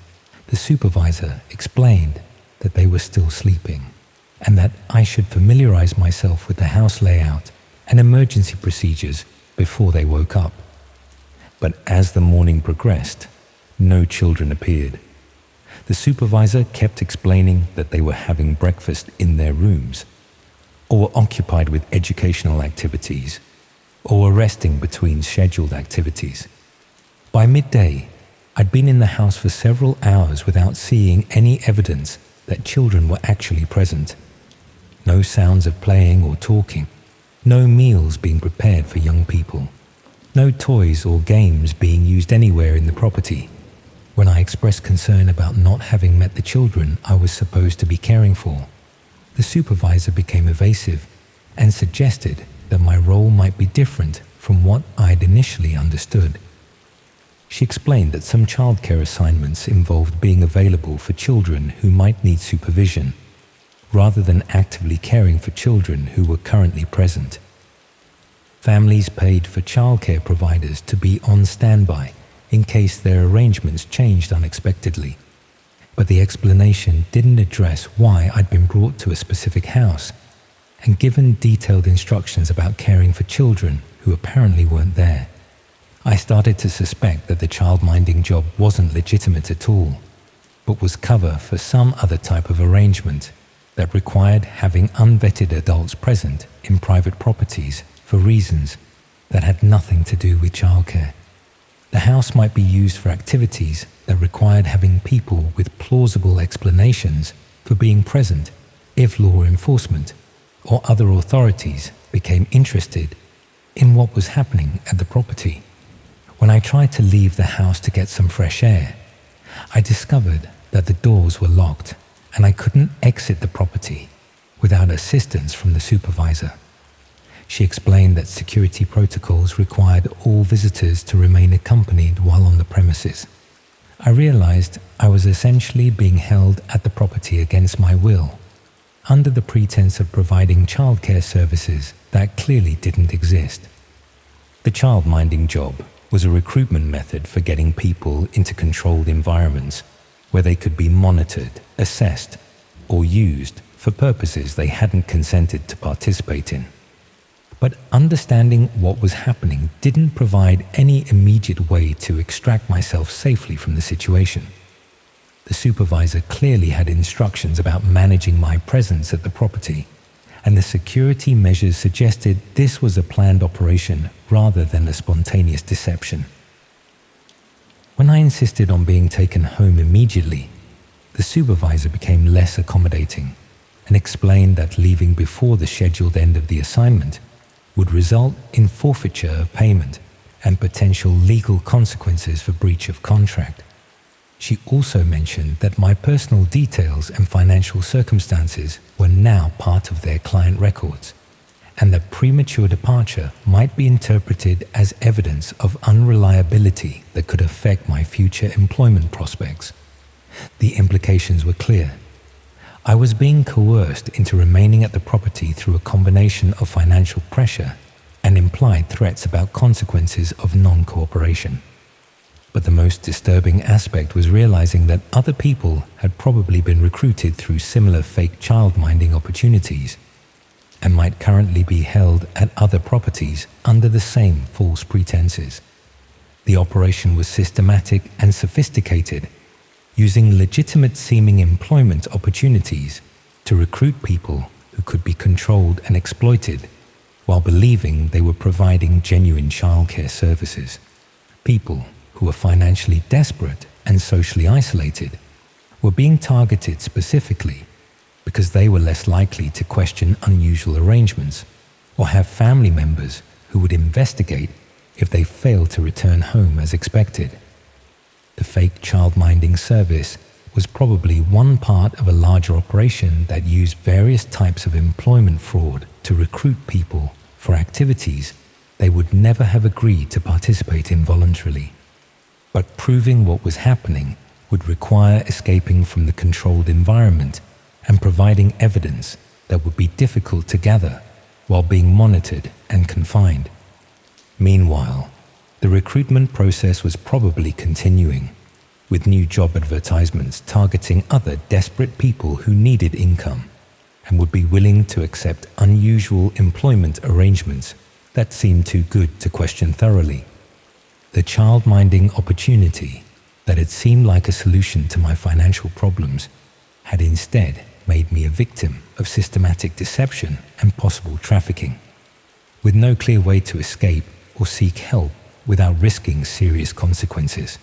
the supervisor explained that they were still sleeping and that I should familiarize myself with the house layout and emergency procedures before they woke up. But as the morning progressed, no children appeared. The supervisor kept explaining that they were having breakfast in their rooms, or were occupied with educational activities, or were resting between scheduled activities. By midday, I'd been in the house for several hours without seeing any evidence that children were actually present. No sounds of playing or talking, no meals being prepared for young people, no toys or games being used anywhere in the property. When I expressed concern about not having met the children I was supposed to be caring for, the supervisor became evasive and suggested that my role might be different from what I'd initially understood. She explained that some childcare assignments involved being available for children who might need supervision, rather than actively caring for children who were currently present. Families paid for childcare providers to be on standby in case their arrangements changed unexpectedly, but the explanation didn't address why I'd been brought to a specific house and given detailed instructions about caring for children who apparently weren't there. I started to suspect that the child-minding job wasn't legitimate at all, but was cover for some other type of arrangement that required having unvetted adults present in private properties for reasons that had nothing to do with childcare. The house might be used for activities that required having people with plausible explanations for being present if law enforcement or other authorities became interested in what was happening at the property. When I tried to leave the house to get some fresh air, I discovered that the doors were locked and I couldn't exit the property without assistance from the supervisor. She explained that security protocols required all visitors to remain accompanied while on the premises. I realized I was essentially being held at the property against my will, under the pretense of providing childcare services that clearly didn't exist. The child-minding job was a recruitment method for getting people into controlled environments where they could be monitored, assessed, or used for purposes they hadn't consented to participate in. But understanding what was happening didn't provide any immediate way to extract myself safely from the situation. The supervisor clearly had instructions about managing my presence at the property, and the security measures suggested this was a planned operation rather than a spontaneous deception. When I insisted on being taken home immediately, the supervisor became less accommodating and explained that leaving before the scheduled end of the assignment would result in forfeiture of payment and potential legal consequences for breach of contract. She also mentioned that my personal details and financial circumstances were now part of their client records, and that premature departure might be interpreted as evidence of unreliability that could affect my future employment prospects. The implications were clear. I was being coerced into remaining at the property through a combination of financial pressure and implied threats about consequences of non-cooperation. But the most disturbing aspect was realizing that other people had probably been recruited through similar fake child-minding opportunities and might currently be held at other properties under the same false pretenses. The operation was systematic and sophisticated, using legitimate-seeming employment opportunities to recruit people who could be controlled and exploited while believing they were providing genuine childcare services. People who were financially desperate and socially isolated were being targeted specifically because they were less likely to question unusual arrangements or have family members who would investigate if they failed to return home as expected. The fake child-minding service was probably one part of a larger operation that used various types of employment fraud to recruit people for activities they would never have agreed to participate in voluntarily. But proving what was happening would require escaping from the controlled environment and providing evidence that would be difficult to gather while being monitored and confined. Meanwhile, the recruitment process was probably continuing, with new job advertisements targeting other desperate people who needed income and would be willing to accept unusual employment arrangements that seemed too good to question thoroughly. The child-minding opportunity that had seemed like a solution to my financial problems had instead made me a victim of systematic deception and possible trafficking, with no clear way to escape or seek help without risking serious consequences.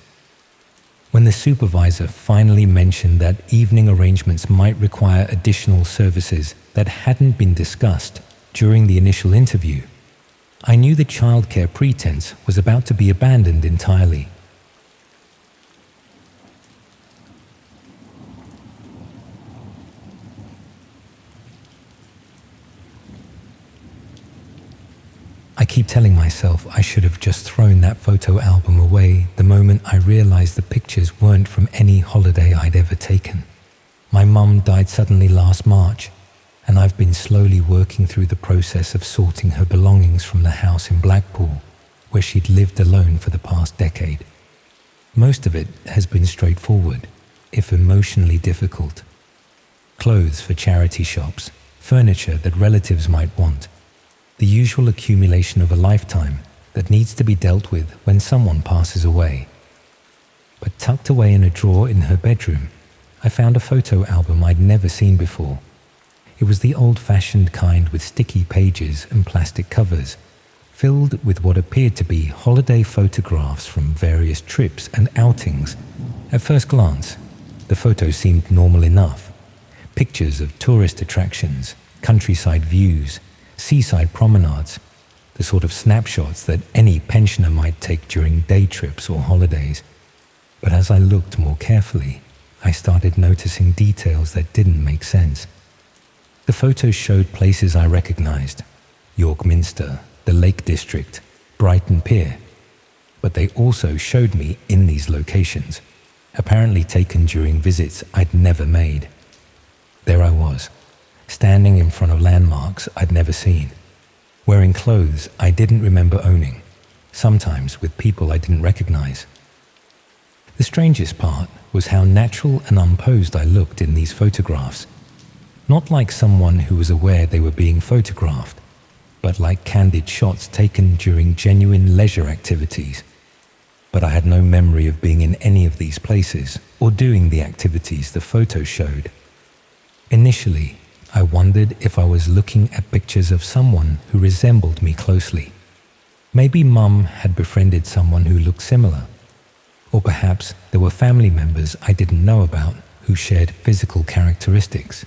When the supervisor finally mentioned that evening arrangements might require additional services that hadn't been discussed during the initial interview, I knew the childcare pretense was about to be abandoned entirely. I keep telling myself I should have just thrown that photo album away the moment I realized the pictures weren't from any holiday I'd ever taken. My mum died suddenly last March, and I've been slowly working through the process of sorting her belongings from the house in Blackpool, where she'd lived alone for the past decade. Most of it has been straightforward, if emotionally difficult. Clothes for charity shops, furniture that relatives might want, the usual accumulation of a lifetime that needs to be dealt with when someone passes away. But tucked away in a drawer in her bedroom, I found a photo album I'd never seen before. It was the old-fashioned kind with sticky pages and plastic covers, filled with what appeared to be holiday photographs from various trips and outings. At first glance, the photos seemed normal enough. Pictures of tourist attractions, countryside views, seaside promenades, the sort of snapshots that any pensioner might take during day trips or holidays. But as I looked more carefully, I started noticing details that didn't make sense. The photos showed places I recognized: York Minster, the Lake District, Brighton Pier. But they also showed me in these locations, apparently taken during visits I'd never made. There I was, standing in front of landmarks I'd never seen, wearing clothes I didn't remember owning, sometimes with people I didn't recognize. The strangest part was how natural and unposed I looked in these photographs, not like someone who was aware they were being photographed, but like candid shots taken during genuine leisure activities. But I had no memory of being in any of these places or doing the activities the photos showed. Initially, I wondered if I was looking at pictures of someone who resembled me closely. Maybe Mum had befriended someone who looked similar. Or perhaps there were family members I didn't know about who shared physical characteristics.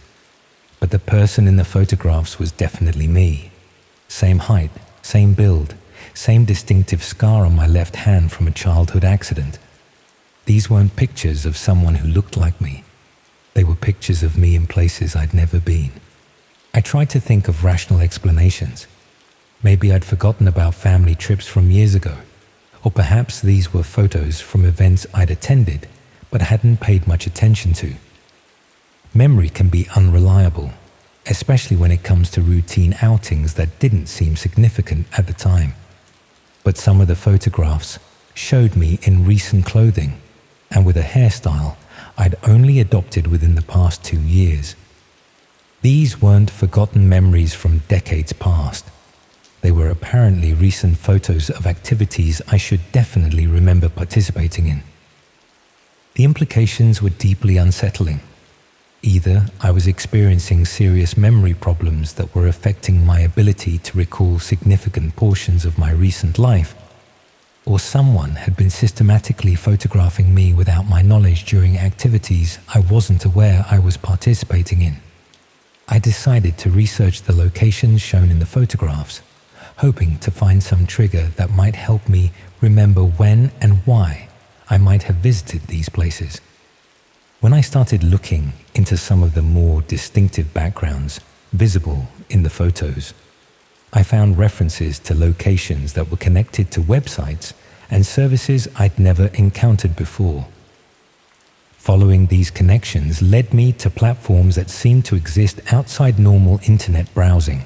But the person in the photographs was definitely me. Same height, same build, same distinctive scar on my left hand from a childhood accident. These weren't pictures of someone who looked like me. They were pictures of me in places I'd never been. I tried to think of rational explanations. Maybe I'd forgotten about family trips from years ago, or perhaps these were photos from events I'd attended but hadn't paid much attention to. Memory can be unreliable, especially when it comes to routine outings that didn't seem significant at the time. But some of the photographs showed me in recent clothing and with a hairstyle I'd only adopted within the past 2 years. These weren't forgotten memories from decades past. They were apparently recent photos of activities I should definitely remember participating in. The implications were deeply unsettling. Either I was experiencing serious memory problems that were affecting my ability to recall significant portions of my recent life, or someone had been systematically photographing me without my knowledge during activities I wasn't aware I was participating in. I decided to research the locations shown in the photographs, hoping to find some trigger that might help me remember when and why I might have visited these places. When I started looking into some of the more distinctive backgrounds visible in the photos, I found references to locations that were connected to websites and services I'd never encountered before. Following these connections led me to platforms that seemed to exist outside normal internet browsing,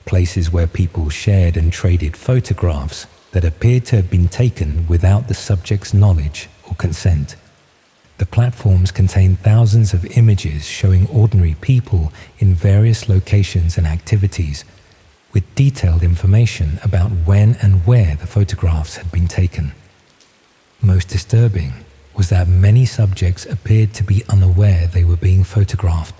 places where people shared and traded photographs that appeared to have been taken without the subject's knowledge or consent. The platforms contained thousands of images showing ordinary people in various locations and activities, with detailed information about when and where the photographs had been taken. Most disturbing was that many subjects appeared to be unaware they were being photographed,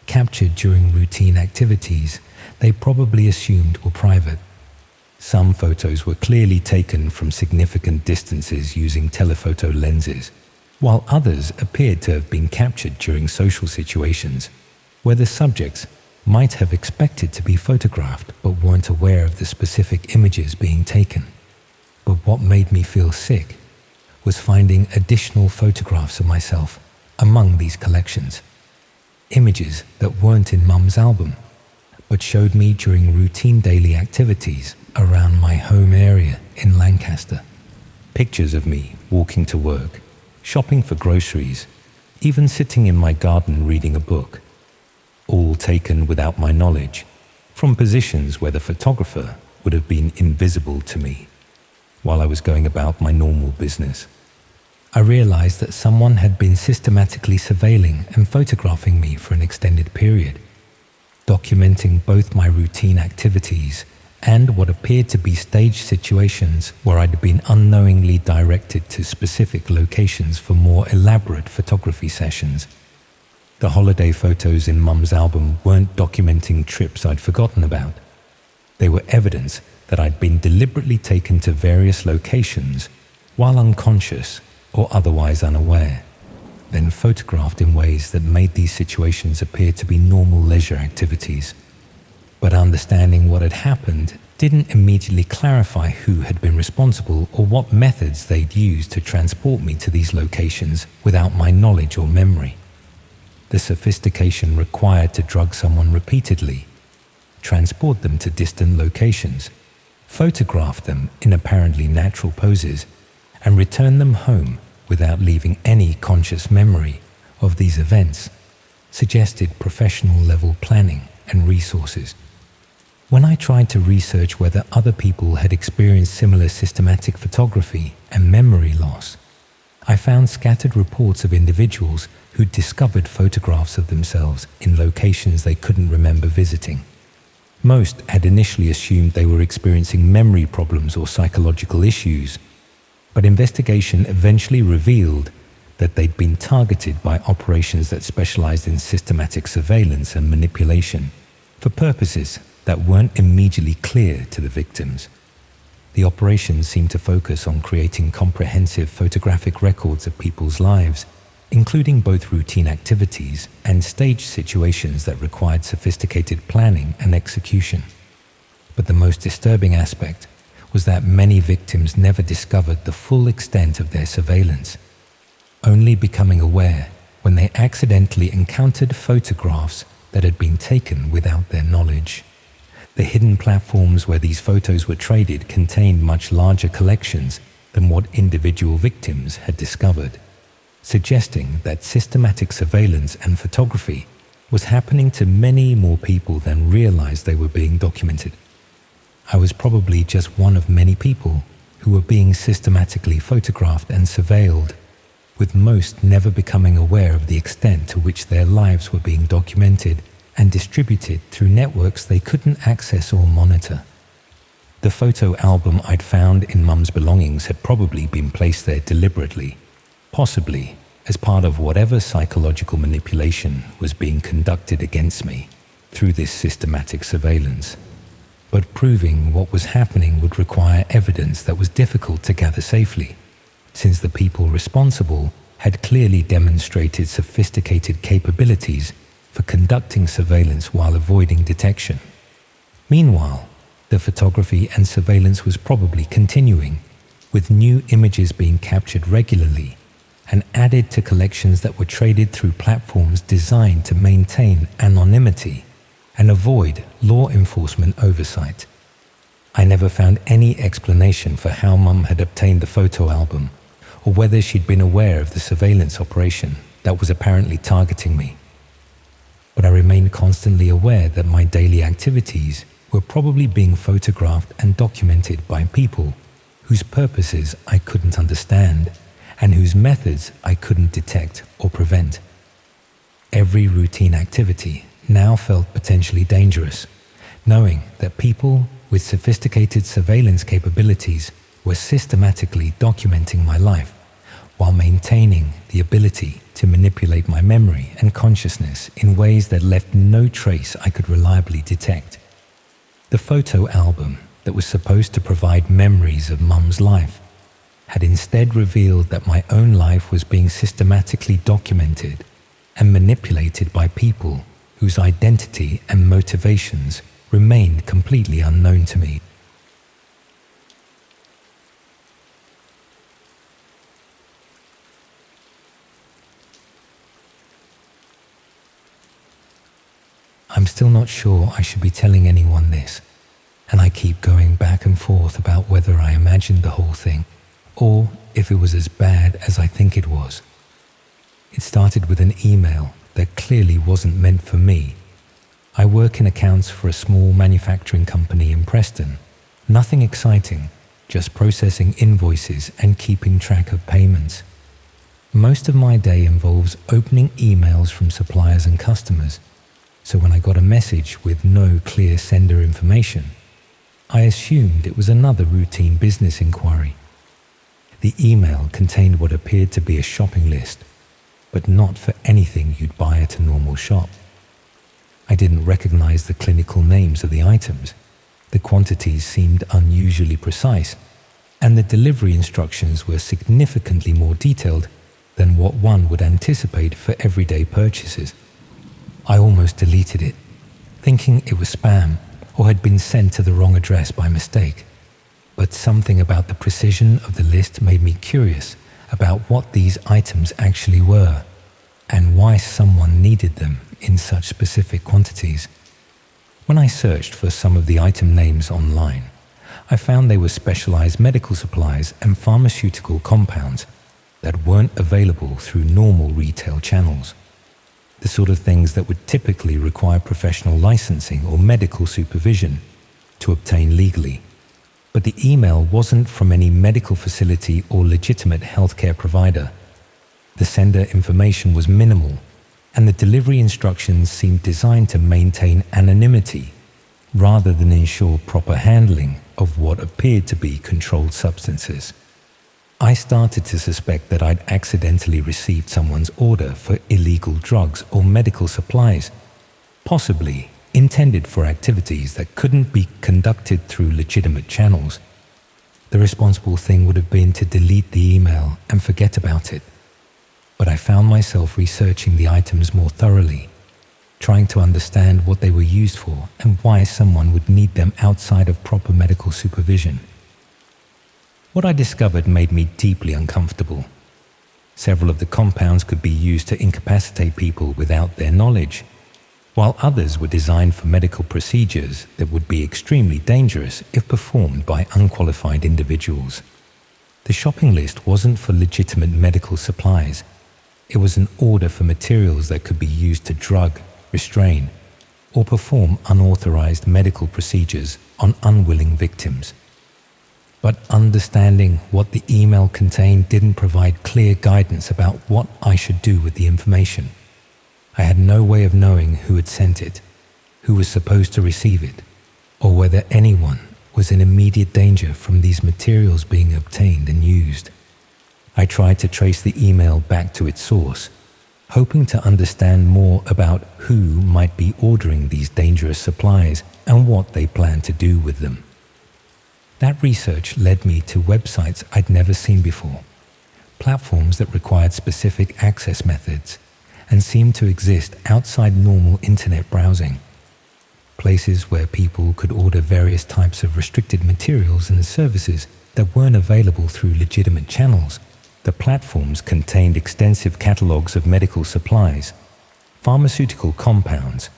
captured during routine activities they probably assumed were private. Some photos were clearly taken from significant distances using telephoto lenses, while others appeared to have been captured during social situations where the subjects might have expected to be photographed but weren't aware of the specific images being taken. But what made me feel sick was finding additional photographs of myself among these collections. Images that weren't in Mum's album, but showed me during routine daily activities around my home area in Lancaster. Pictures of me walking to work, shopping for groceries, even sitting in my garden reading a book. All taken without my knowledge, from positions where the photographer would have been invisible to me, while I was going about my normal business. I realized that someone had been systematically surveilling and photographing me for an extended period, documenting both my routine activities and what appeared to be staged situations where I'd been unknowingly directed to specific locations for more elaborate photography sessions. The holiday photos in Mum's album weren't documenting trips I'd forgotten about. They were evidence that I'd been deliberately taken to various locations while unconscious or otherwise unaware, then photographed in ways that made these situations appear to be normal leisure activities. But understanding what had happened didn't immediately clarify who had been responsible or what methods they'd used to transport me to these locations without my knowledge or memory. The sophistication required to drug someone repeatedly, transport them to distant locations, photograph them in apparently natural poses, and return them home without leaving any conscious memory of these events suggested professional-level planning and resources. When I tried to research whether other people had experienced similar systematic photography and memory loss, I found scattered reports of individuals who'd discovered photographs of themselves in locations they couldn't remember visiting. Most had initially assumed they were experiencing memory problems or psychological issues, but investigation eventually revealed that they'd been targeted by operations that specialized in systematic surveillance and manipulation for purposes that weren't immediately clear to the victims. The operations seemed to focus on creating comprehensive photographic records of people's lives, including both routine activities and staged situations that required sophisticated planning and execution. But the most disturbing aspect was that many victims never discovered the full extent of their surveillance, only becoming aware when they accidentally encountered photographs that had been taken without their knowledge. The hidden platforms where these photos were traded contained much larger collections than what individual victims had discovered, suggesting that systematic surveillance and photography was happening to many more people than realized they were being documented. I was probably just one of many people who were being systematically photographed and surveilled, with most never becoming aware of the extent to which their lives were being documented and distributed through networks they couldn't access or monitor. The photo album I'd found in Mum's belongings had probably been placed there deliberately, possibly as part of whatever psychological manipulation was being conducted against me through this systematic surveillance. But proving what was happening would require evidence that was difficult to gather safely, since the people responsible had clearly demonstrated sophisticated capabilities for conducting surveillance while avoiding detection. Meanwhile, the photography and surveillance was probably continuing, with new images being captured regularly and added to collections that were traded through platforms designed to maintain anonymity and avoid law enforcement oversight. I never found any explanation for how Mum had obtained the photo album, or whether she'd been aware of the surveillance operation that was apparently targeting me. But I remained constantly aware that my daily activities were probably being photographed and documented by people whose purposes I couldn't understand and whose methods I couldn't detect or prevent. Every routine activity now felt potentially dangerous, knowing that people with sophisticated surveillance capabilities were systematically documenting my life while maintaining the ability to manipulate my memory and consciousness in ways that left no trace I could reliably detect. The photo album that was supposed to provide memories of Mum's life had instead revealed that my own life was being systematically documented and manipulated by people whose identity and motivations remained completely unknown to me. I'm still not sure I should be telling anyone this, and I keep going back and forth about whether I imagined the whole thing, or if it was as bad as I think it was. It started with an email that clearly wasn't meant for me. I work in accounts for a small manufacturing company in Preston. Nothing exciting, just processing invoices and keeping track of payments. Most of my day involves opening emails from suppliers and customers, so when I got a message with no clear sender information, I assumed it was another routine business inquiry. The email contained what appeared to be a shopping list, but not for anything you'd buy at a normal shop. I didn't recognize the clinical names of the items, the quantities seemed unusually precise, and the delivery instructions were significantly more detailed than what one would anticipate for everyday purchases. I almost deleted it, thinking it was spam or had been sent to the wrong address by mistake. But something about the precision of the list made me curious about what these items actually were and why someone needed them in such specific quantities. When I searched for some of the item names online, I found they were specialized medical supplies and pharmaceutical compounds, that weren't available through normal retail channels. The sort of things that would typically require professional licensing or medical supervision to obtain legally. But the email wasn't from any medical facility or legitimate healthcare provider. The sender information was minimal, and the delivery instructions seemed designed to maintain anonymity rather than ensure proper handling of what appeared to be controlled substances. I started to suspect that I'd accidentally received someone's order for illegal drugs or medical supplies, possibly intended for activities that couldn't be conducted through legitimate channels. The responsible thing would have been to delete the email and forget about it. But I found myself researching the items more thoroughly, trying to understand what they were used for and why someone would need them outside of proper medical supervision. What I discovered made me deeply uncomfortable. Several of the compounds could be used to incapacitate people without their knowledge, while others were designed for medical procedures that would be extremely dangerous if performed by unqualified individuals. The shopping list wasn't for legitimate medical supplies. It was an order for materials that could be used to drug, restrain, or perform unauthorized medical procedures on unwilling victims. But understanding what the email contained didn't provide clear guidance about what I should do with the information. I had no way of knowing who had sent it, who was supposed to receive it, or whether anyone was in immediate danger from these materials being obtained and used. I tried to trace the email back to its source, hoping to understand more about who might be ordering these dangerous supplies and what they planned to do with them. That research led me to websites I'd never seen before, platforms that required specific access methods and seemed to exist outside normal internet browsing, places where people could order various types of restricted materials and services that weren't available through legitimate channels. The platforms contained extensive catalogs of medical supplies, pharmaceutical compounds,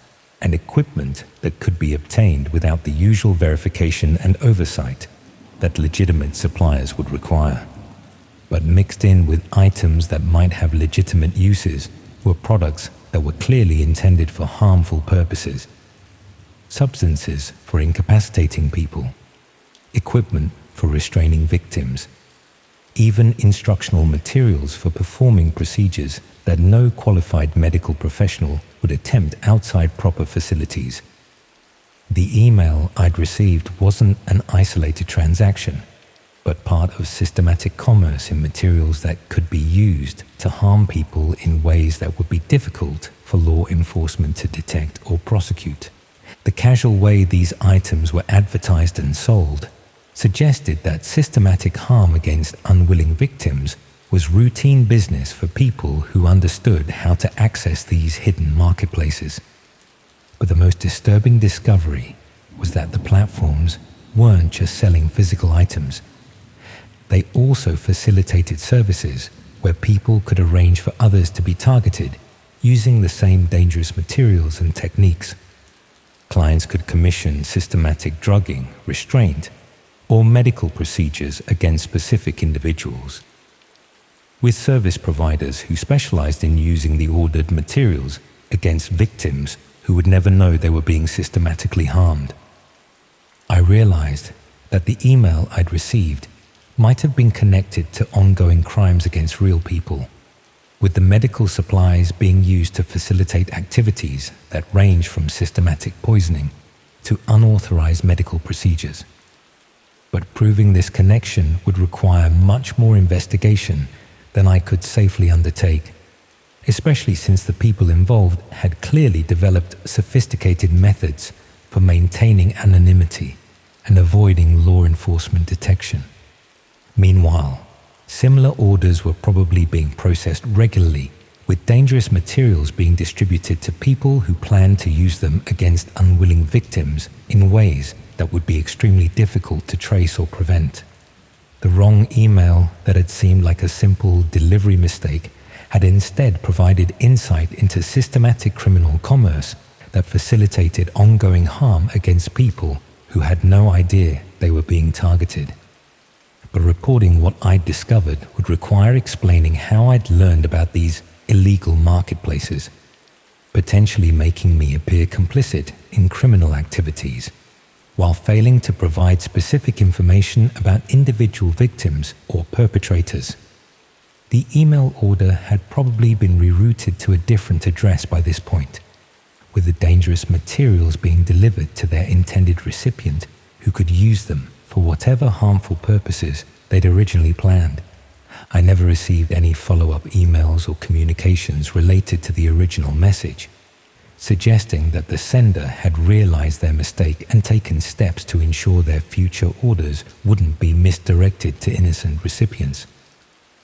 and equipment that could be obtained without the usual verification and oversight that legitimate suppliers would require. But mixed in with items that might have legitimate uses were products that were clearly intended for harmful purposes. Substances for incapacitating people, equipment for restraining victims, even instructional materials for performing procedures that no qualified medical professional would attempt outside proper facilities. The email I'd received wasn't an isolated transaction, but part of systematic commerce in materials that could be used to harm people in ways that would be difficult for law enforcement to detect or prosecute. The casual way these items were advertised and sold suggested that systematic harm against unwilling victims was routine business for people who understood how to access these hidden marketplaces. But the most disturbing discovery was that the platforms weren't just selling physical items. They also facilitated services where people could arrange for others to be targeted using the same dangerous materials and techniques. Clients could commission systematic drugging, restraint, or medical procedures against specific individuals. With service providers who specialized in using the ordered materials against victims who would never know they were being systematically harmed. I realized that the email I'd received might have been connected to ongoing crimes against real people, with the medical supplies being used to facilitate activities that range from systematic poisoning to unauthorized medical procedures. But proving this connection would require much more investigation than I could safely undertake, especially since the people involved had clearly developed sophisticated methods for maintaining anonymity and avoiding law enforcement detection. Meanwhile, similar orders were probably being processed regularly, with dangerous materials being distributed to people who planned to use them against unwilling victims in ways that would be extremely difficult to trace or prevent. The wrong email that had seemed like a simple delivery mistake had instead provided insight into systematic criminal commerce that facilitated ongoing harm against people who had no idea they were being targeted. but reporting what I'd discovered would require explaining how I'd learned about these illegal marketplaces, potentially making me appear complicit in criminal activities, while failing to provide specific information about individual victims or perpetrators. The email order had probably been rerouted to a different address by this point, with the dangerous materials being delivered to their intended recipient, who could use them for whatever harmful purposes they'd originally planned. I never received any follow-up emails or communications related to the original message, suggesting that the sender had realized their mistake and taken steps to ensure their future orders wouldn't be misdirected to innocent recipients.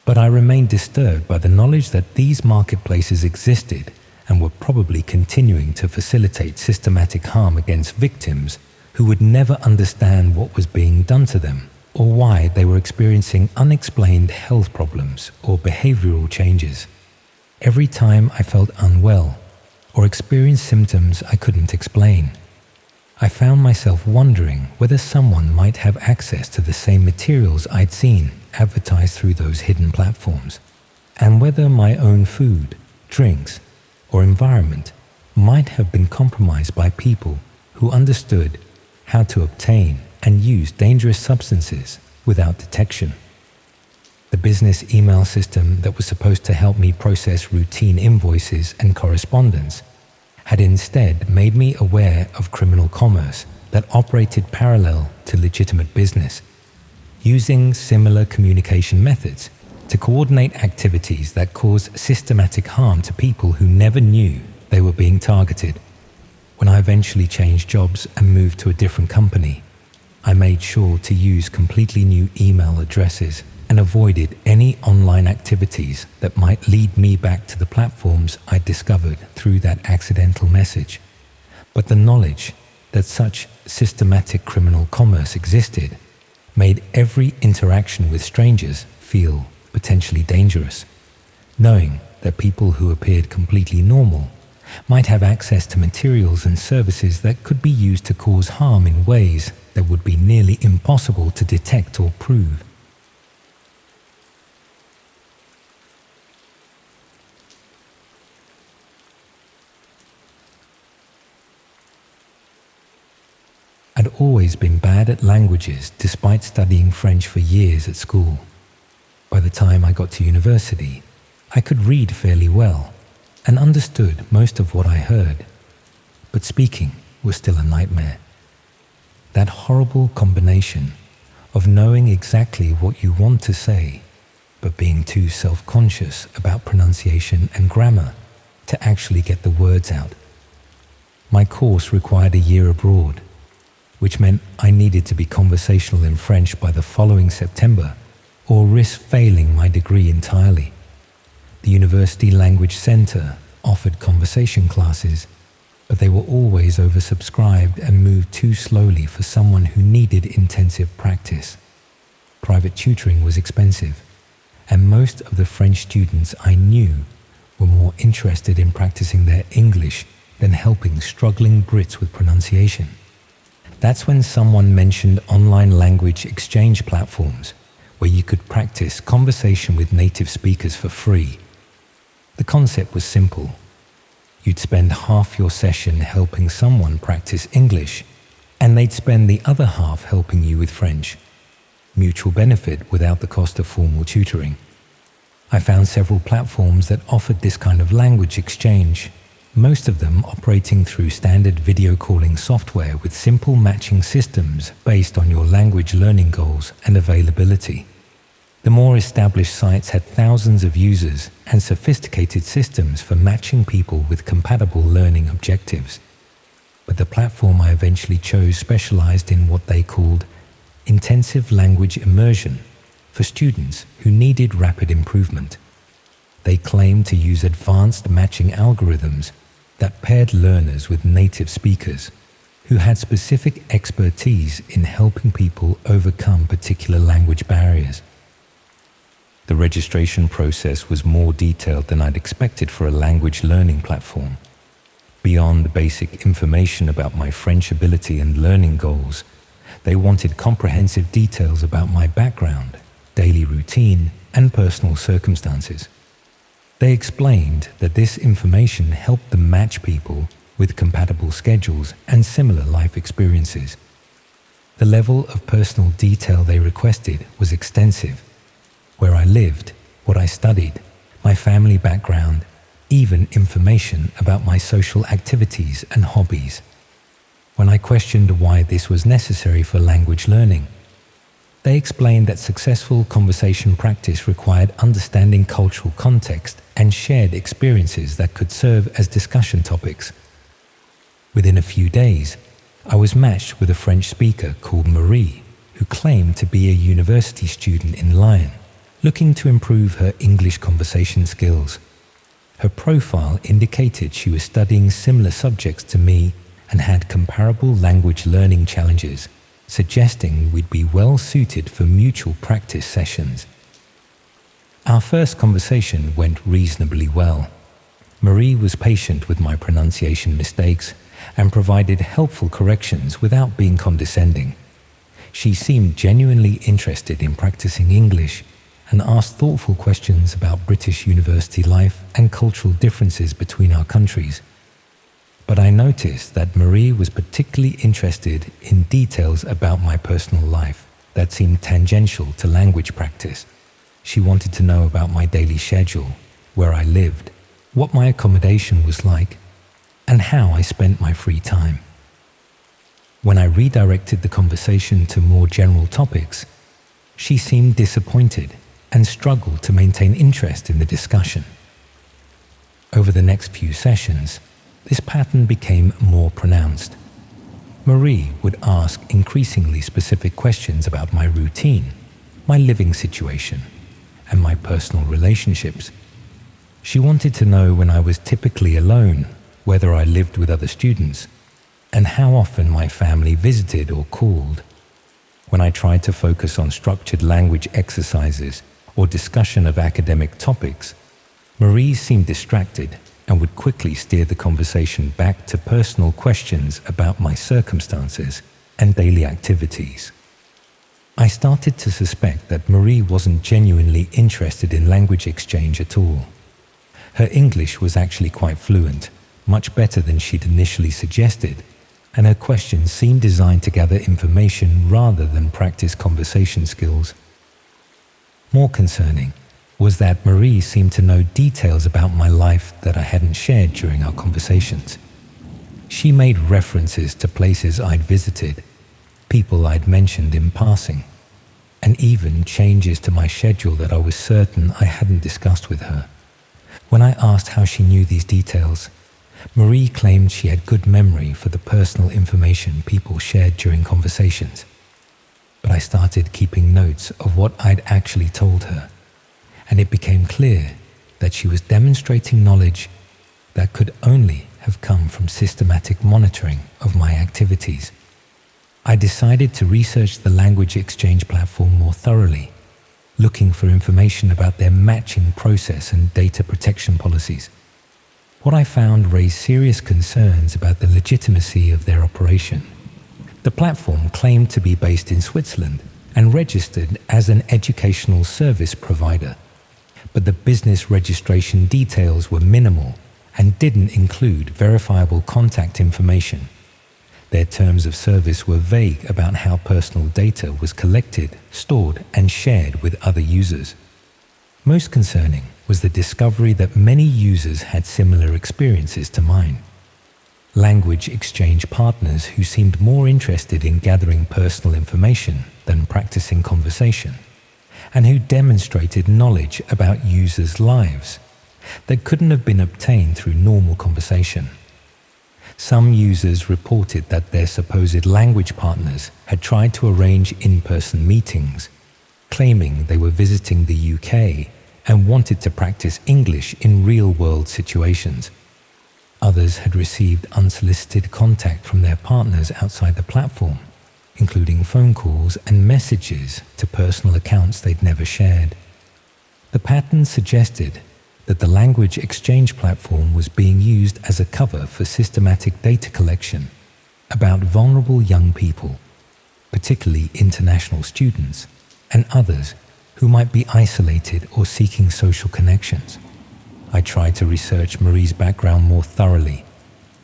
But I remained disturbed by the knowledge that these marketplaces existed and were probably continuing to facilitate systematic harm against victims who would never understand what was being done to them or why they were experiencing unexplained health problems or behavioral changes. Every time I felt unwell or experienced symptoms I couldn't explain, I found myself wondering whether someone might have access to the same materials I'd seen advertised through those hidden platforms, and whether my own food, drinks, or environment might have been compromised by people who understood how to obtain and use dangerous substances without detection. The business email system that was supposed to help me process routine invoices and correspondence had instead made me aware of criminal commerce that operated parallel to legitimate business, using similar communication methods to coordinate activities that cause systematic harm to people who never knew they were being targeted. When I eventually changed jobs and moved to a different company, I made sure to use completely new email addresses and avoided any online activities that might lead me back to the platforms I discovered through that accidental message. But the knowledge that such systematic criminal commerce existed made every interaction with strangers feel potentially dangerous, knowing that people who appeared completely normal might have access to materials and services that could be used to cause harm in ways that would be nearly impossible to detect or prove. I'd always been bad at languages despite studying French for years at school. By the time I got to university, I could read fairly well and understood most of what I heard, but speaking was still a nightmare. That horrible combination of knowing exactly what you want to say, but being too self-conscious about pronunciation and grammar to actually get the words out. My course required a year abroad, which meant I needed to be conversational in French by the following September or risk failing my degree entirely. The University Language Center offered conversation classes, but they were always oversubscribed and moved too slowly for someone who needed intensive practice. Private tutoring was expensive, and most of the French students I knew were more interested in practicing their English than helping struggling Brits with pronunciation. That's when someone mentioned online language exchange platforms where you could practice conversation with native speakers for free. The concept was simple. You'd spend half your session helping someone practice English, and they'd spend the other half helping you with French. Mutual benefit without the cost of formal tutoring. I found several platforms that offered this kind of language exchange, most of them operating through standard video calling software with simple matching systems based on your language learning goals and availability. The more established sites had thousands of users and sophisticated systems for matching people with compatible learning objectives. But the platform I eventually chose specialized in what they called intensive language immersion for students who needed rapid improvement. They claimed to use advanced matching algorithms that paired learners with native speakers who had specific expertise in helping people overcome particular language barriers. The registration process was more detailed than I'd expected for a language learning platform. Beyond the basic information about my French ability and learning goals, They wanted comprehensive details about my background, daily routine, and personal circumstances. They explained that this information helped them match people with compatible schedules and similar life experiences. The level of personal detail they requested was extensive. Where I lived, what I studied, my family background, even information about my social activities and hobbies. When I questioned why this was necessary for language learning, they explained that successful conversation practice required understanding cultural context and shared experiences that could serve as discussion topics. Within a few days, I was matched with a French speaker called Marie, who claimed to be a university student in Lyon, looking to improve her English conversation skills. Her profile indicated she was studying similar subjects to me and had comparable language learning challenges, suggesting we'd be well suited for mutual practice sessions. Our first conversation went reasonably well. Marie was patient with my pronunciation mistakes and provided helpful corrections without being condescending. She seemed genuinely interested in practicing English and asked thoughtful questions about British university life and cultural differences between our countries. But I noticed that Marie was particularly interested in details about my personal life that seemed tangential to language practice. She wanted to know about my daily schedule, where I lived, what my accommodation was like, and how I spent my free time. When I redirected the conversation to more general topics, she seemed disappointed and struggled to maintain interest in the discussion. Over the next few sessions, this pattern became more pronounced. Marie would ask increasingly specific questions about my routine, my living situation, and my personal relationships. She wanted to know when I was typically alone, whether I lived with other students, and how often my family visited or called. When I tried to focus on structured language exercises or discussion of academic topics, Marie seemed distracted and would quickly steer the conversation back to personal questions about my circumstances and daily activities. I started to suspect that Marie wasn't genuinely interested in language exchange at all. Her English was actually quite fluent, much better than she'd initially suggested, and her questions seemed designed to gather information rather than practice conversation skills. More concerning was that Marie seemed to know details about my life that I hadn't shared during our conversations. She made references to places I'd visited, people I'd mentioned in passing, and even changes to my schedule that I was certain I hadn't discussed with her. When I asked how she knew these details, Marie claimed she had good memory for the personal information people shared during conversations. But I started keeping notes of what I'd actually told her, and it became clear that she was demonstrating knowledge that could only have come from systematic monitoring of my activities. I decided to research the language exchange platform more thoroughly, looking for information about their matching process and data protection policies. What I found raised serious concerns about the legitimacy of their operation. The platform claimed to be based in Switzerland and registered as an educational service provider, but the business registration details were minimal and didn't include verifiable contact information. Their terms of service were vague about how personal data was collected, stored, and shared with other users. Most concerning was the discovery that many users had similar experiences to mine. Language exchange partners who seemed more interested in gathering personal information than practicing conversation, and who demonstrated knowledge about users' lives that couldn't have been obtained through normal conversation. Some users reported that their supposed language partners had tried to arrange in-person meetings, claiming they were visiting the UK and wanted to practice English in real-world situations. Others had received unsolicited contact from their partners outside the platform, including phone calls and messages to personal accounts they'd never shared. The pattern suggested that the language exchange platform was being used as a cover for systematic data collection about vulnerable young people. particularly international students, and others who might be isolated or seeking social connections. I tried to research Marie's background more thoroughly,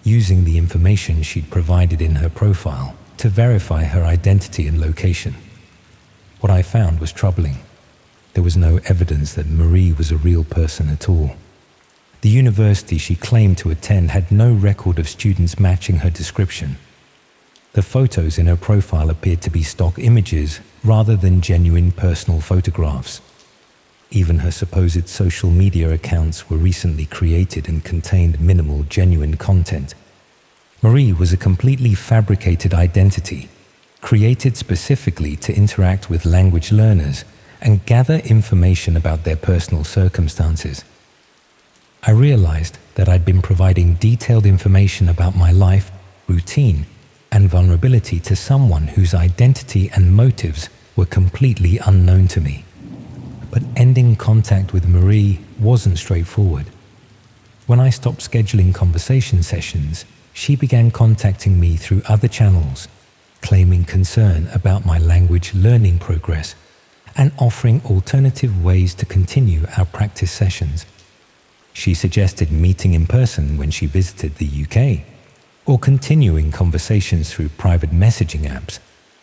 using the information she'd provided in her profile to verify her identity and location. What I found was troubling. There was no evidence that Marie was a real person at all. The university she claimed to attend had no record of students matching her description. The photos in her profile appeared to be stock images rather than genuine personal photographs. Even her supposed social media accounts were recently created and contained minimal genuine content. Marie was a completely fabricated identity, created specifically to interact with language learners and gather information about their personal circumstances. I realized that I'd been providing detailed information about my life, routine, and vulnerability to someone whose identity and motives were completely unknown to me. But ending contact with Marie wasn't straightforward. When I stopped scheduling conversation sessions, she began contacting me through other channels, claiming concern about my language learning progress and offering alternative ways to continue our practice sessions. She suggested meeting in person when she visited the UK, or continuing conversations through private messaging apps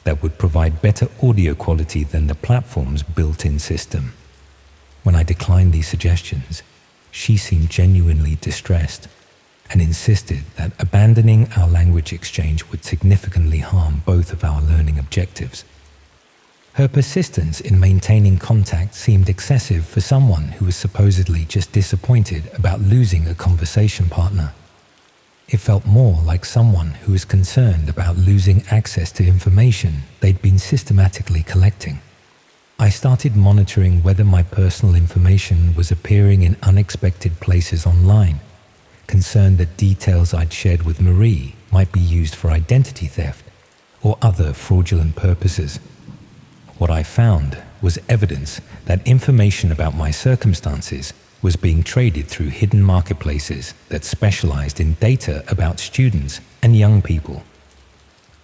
that would provide better audio quality than the platform's built-in system. When I declined these suggestions, she seemed genuinely distressed and insisted that abandoning our language exchange would significantly harm both of our learning objectives. Her persistence in maintaining contact seemed excessive for someone who was supposedly just disappointed about losing a conversation partner. It felt more like someone who was concerned about losing access to information they'd been systematically collecting. I started monitoring whether my personal information was appearing in unexpected places online, concerned that details I'd shared with Marie might be used for identity theft or other fraudulent purposes. What I found was evidence that information about my circumstances was being traded through hidden marketplaces that specialized in data about students and young people.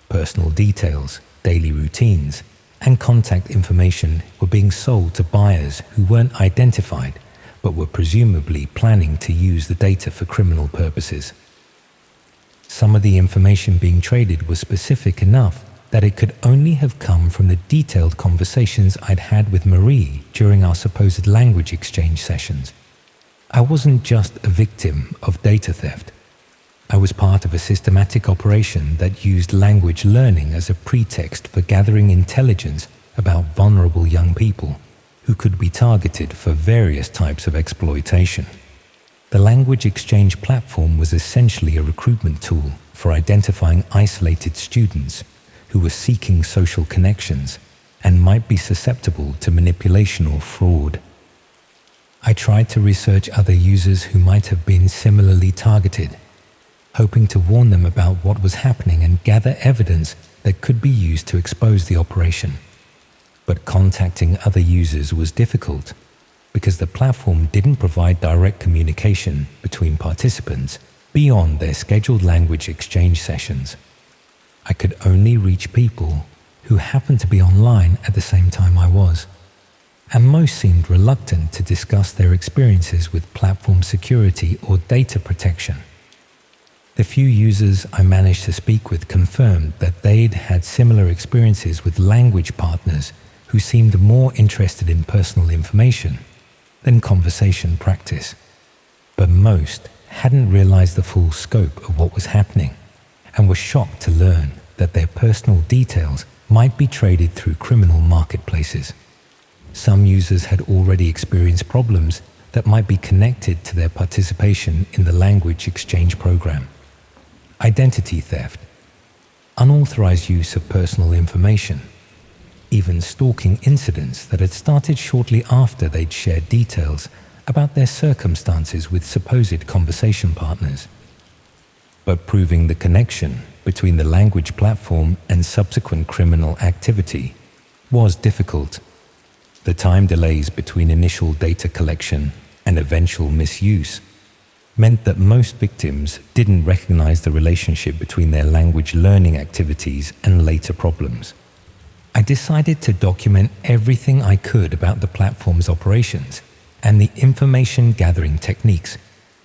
Personal details, daily routines, and contact information were being sold to buyers who weren't identified but were presumably planning to use the data for criminal purposes. Some of the information being traded was specific enough that it could only have come from the detailed conversations I'd had with Marie during our supposed language exchange sessions. I wasn't just a victim of data theft. I was part of a systematic operation that used language learning as a pretext for gathering intelligence about vulnerable young people who could be targeted for various types of exploitation. The language exchange platform was essentially a recruitment tool for identifying isolated students who were seeking social connections and might be susceptible to manipulation or fraud. I tried to research other users who might have been similarly targeted, hoping to warn them about what was happening and gather evidence that could be used to expose the operation. But contacting other users was difficult because the platform didn't provide direct communication between participants beyond their scheduled language exchange sessions. I could only reach people who happened to be online at the same time I was, and most seemed reluctant to discuss their experiences with platform security or data protection. The few users I managed to speak with confirmed that they'd had similar experiences with language partners who seemed more interested in personal information than conversation practice. But most hadn't realized the full scope of what was happening and were shocked to learn that their personal details might be traded through criminal marketplaces. Some users had already experienced problems that might be connected to their participation in the language exchange program. Identity theft, unauthorized use of personal information, even stalking incidents that had started shortly after they'd shared details about their circumstances with supposed conversation partners. But proving the connection between the language platform and subsequent criminal activity was difficult. The time delays between initial data collection and eventual misuse meant that most victims didn't recognize the relationship between their language learning activities and later problems. I decided to document everything I could about the platform's operations and the information gathering techniques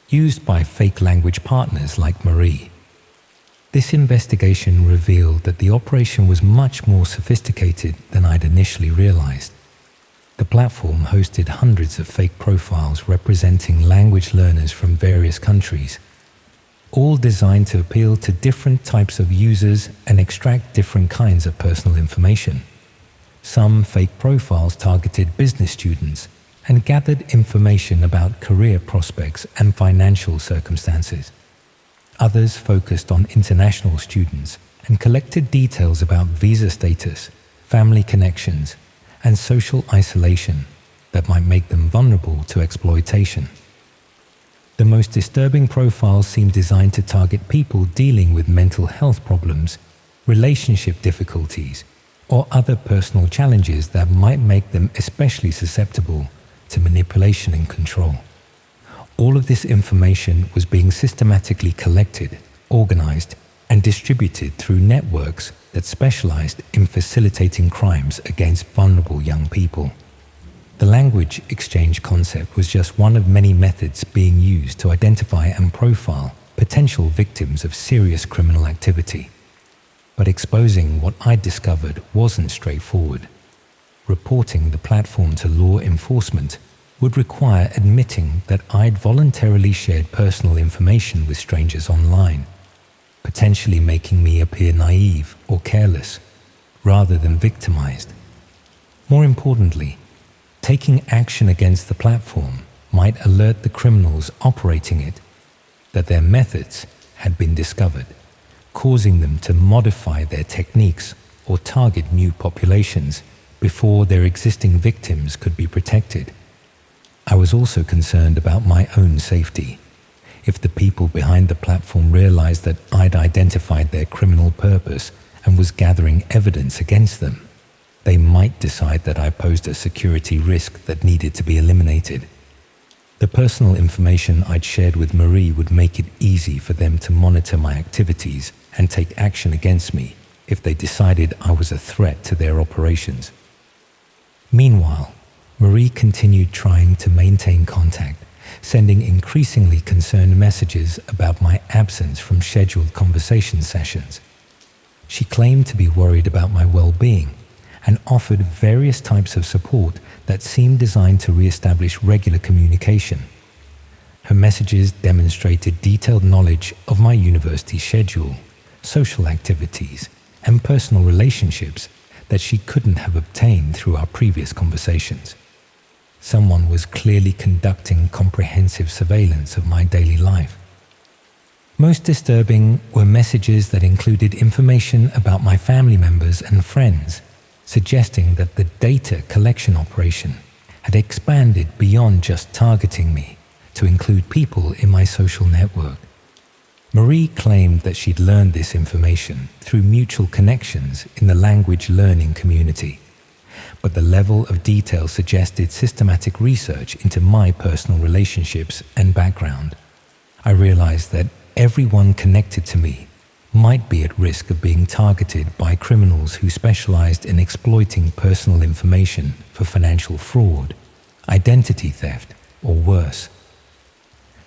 used by fake language partners like Marie. This investigation revealed that the operation was much more sophisticated than I'd initially realized. The platform hosted hundreds of fake profiles representing language learners from various countries, all designed to appeal to different types of users and extract different kinds of personal information. Some fake profiles targeted business students and gathered information about career prospects and financial circumstances. Others focused on international students and collected details about visa status, family connections, and social isolation that might make them vulnerable to exploitation. The most disturbing profiles seemed designed to target people dealing with mental health problems, relationship difficulties, or other personal challenges that might make them especially susceptible to manipulation and control. All of this information was being systematically collected, organized, and distributed through networks that specialized in facilitating crimes against vulnerable young people. The language exchange concept was just one of many methods being used to identify and profile potential victims of serious criminal activity. But exposing what I'd discovered wasn't straightforward. Reporting the platform to law enforcement would require admitting that I'd voluntarily shared personal information with strangers online, potentially making me appear naive or careless, rather than victimized. More importantly, taking action against the platform might alert the criminals operating it that their methods had been discovered, causing them to modify their techniques or target new populations before their existing victims could be protected. I was also concerned about my own safety. If the people behind the platform realized that I'd identified their criminal purpose and was gathering evidence against them, they might decide that I posed a security risk that needed to be eliminated. The personal information I'd shared with Marie would make it easy for them to monitor my activities and take action against me if they decided I was a threat to their operations. Meanwhile, Marie continued trying to maintain contact, sending increasingly concerned messages about my absence from scheduled conversation sessions. She claimed to be worried about my well-being and offered various types of support that seemed designed to re-establish regular communication. Her messages demonstrated detailed knowledge of my university schedule, social activities, and personal relationships that she couldn't have obtained through our previous conversations. Someone was clearly conducting comprehensive surveillance of my daily life. Most disturbing were messages that included information about my family members and friends, suggesting that the data collection operation had expanded beyond just targeting me to include people in my social network. Marie claimed that she'd learned this information through mutual connections in the language learning community, but the level of detail suggested systematic research into my personal relationships and background. I realized that everyone connected to me might be at risk of being targeted by criminals who specialized in exploiting personal information for financial fraud, identity theft, or worse.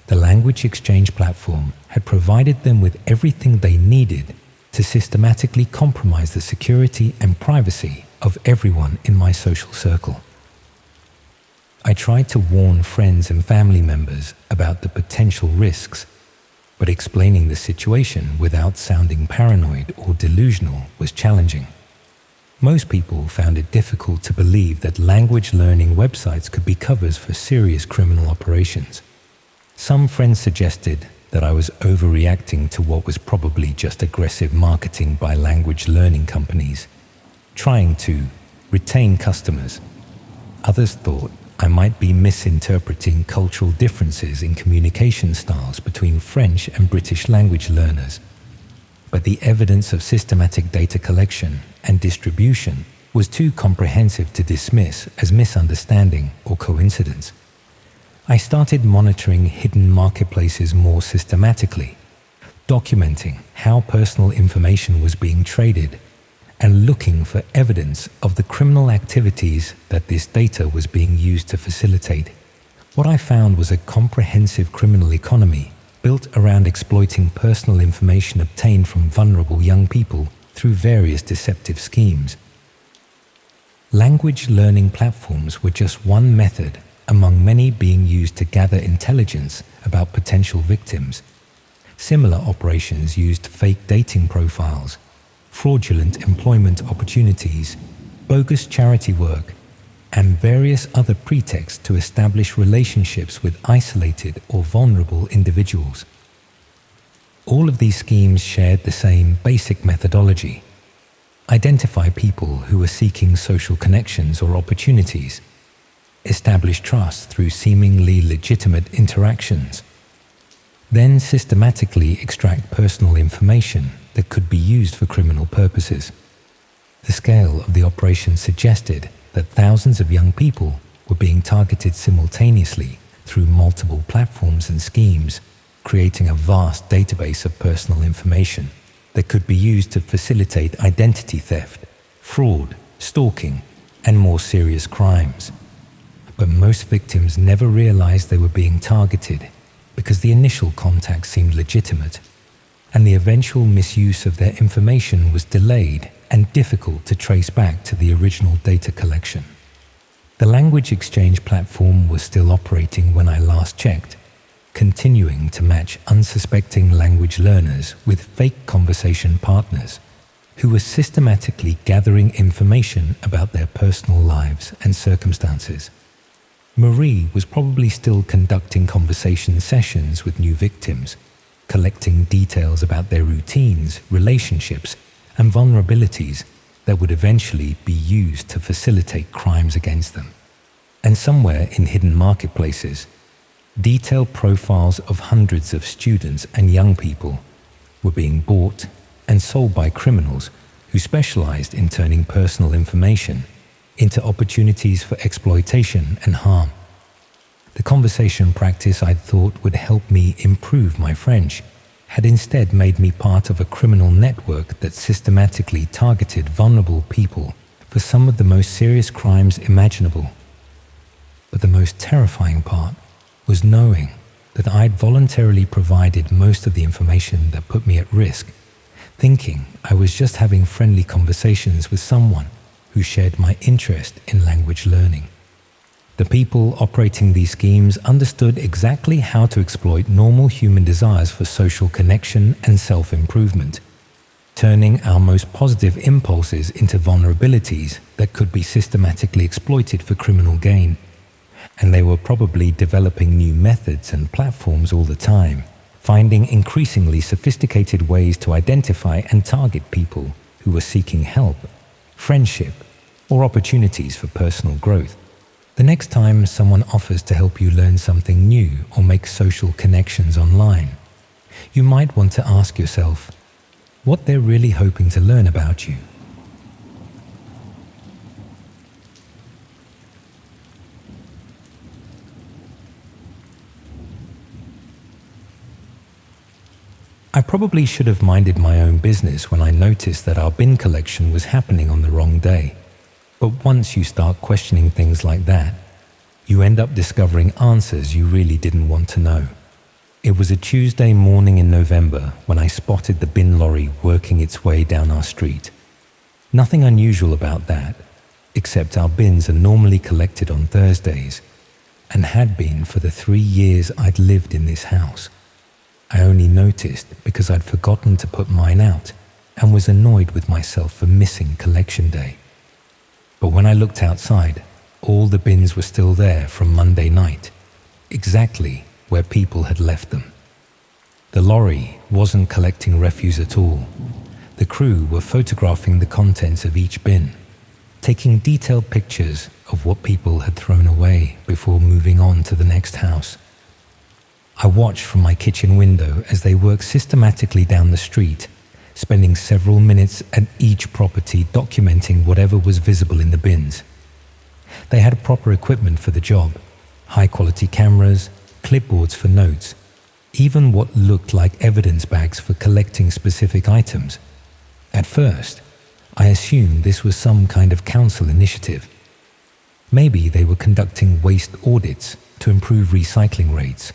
The language exchange platform had provided them with everything they needed to systematically compromise the security and privacy of everyone in my social circle. I tried to warn friends and family members about the potential risks, but explaining the situation without sounding paranoid or delusional was challenging. Most people found it difficult to believe that language learning websites could be covers for serious criminal operations. Some friends suggested that I was overreacting to what was probably just aggressive marketing by language learning companies, trying to retain customers. Others thought I might be misinterpreting cultural differences in communication styles between French and British language learners. But the evidence of systematic data collection and distribution was too comprehensive to dismiss as misunderstanding or coincidence. I started monitoring hidden marketplaces more systematically, documenting how personal information was being traded and looking for evidence of the criminal activities that this data was being used to facilitate. What I found was a comprehensive criminal economy built around exploiting personal information obtained from vulnerable young people through various deceptive schemes. Language learning platforms were just one method among many being used to gather intelligence about potential victims. Similar operations used fake dating profiles, fraudulent employment opportunities, bogus charity work, and various other pretexts to establish relationships with isolated or vulnerable individuals. All of these schemes shared the same basic methodology: identify people who were seeking social connections or opportunities, establish trust through seemingly legitimate interactions, then systematically extract personal information that could be used for criminal purposes. The scale of the operation suggested that thousands of young people were being targeted simultaneously through multiple platforms and schemes, creating a vast database of personal information that could be used to facilitate identity theft, fraud, stalking, and more serious crimes. But most victims never realized they were being targeted because the initial contact seemed legitimate, and the eventual misuse of their information was delayed and difficult to trace back to the original data collection. The language exchange platform was still operating when I last checked, continuing to match unsuspecting language learners with fake conversation partners who were systematically gathering information about their personal lives and circumstances. Marie was probably still conducting conversation sessions with new victims, collecting details about their routines, relationships, and vulnerabilities that would eventually be used to facilitate crimes against them. And somewhere in hidden marketplaces, detailed profiles of hundreds of students and young people were being bought and sold by criminals who specialized in turning personal information into opportunities for exploitation and harm. The conversation practice I thought would help me improve my French had instead made me part of a criminal network that systematically targeted vulnerable people for some of the most serious crimes imaginable. But the most terrifying part was knowing that I'd voluntarily provided most of the information that put me at risk, thinking I was just having friendly conversations with someone who shared my interest in language learning. The people operating these schemes understood exactly how to exploit normal human desires for social connection and self-improvement, turning our most positive impulses into vulnerabilities that could be systematically exploited for criminal gain. And they were probably developing new methods and platforms all the time, finding increasingly sophisticated ways to identify and target people who were seeking help, friendship, or opportunities for personal growth. The next time someone offers to help you learn something new or make social connections online, you might want to ask yourself what they're really hoping to learn about you. I probably should have minded my own business when I noticed that our bin collection was happening on the wrong day. But once you start questioning things like that, you end up discovering answers you really didn't want to know. It was a Tuesday morning in November when I spotted the bin lorry working its way down our street. Nothing unusual about that, except our bins are normally collected on Thursdays, and had been for the 3 years I'd lived in this house. I only noticed because I'd forgotten to put mine out and was annoyed with myself for missing collection day. But when I looked outside, all the bins were still there from Monday night, exactly where people had left them. The lorry wasn't collecting refuse at all. The crew were photographing the contents of each bin, taking detailed pictures of what people had thrown away before moving on to the next house. I watched from my kitchen window as they worked systematically down the street, spending several minutes at each property documenting whatever was visible in the bins. They had proper equipment for the job, high-quality cameras, clipboards for notes, even what looked like evidence bags for collecting specific items. At first, I assumed this was some kind of council initiative. Maybe they were conducting waste audits to improve recycling rates,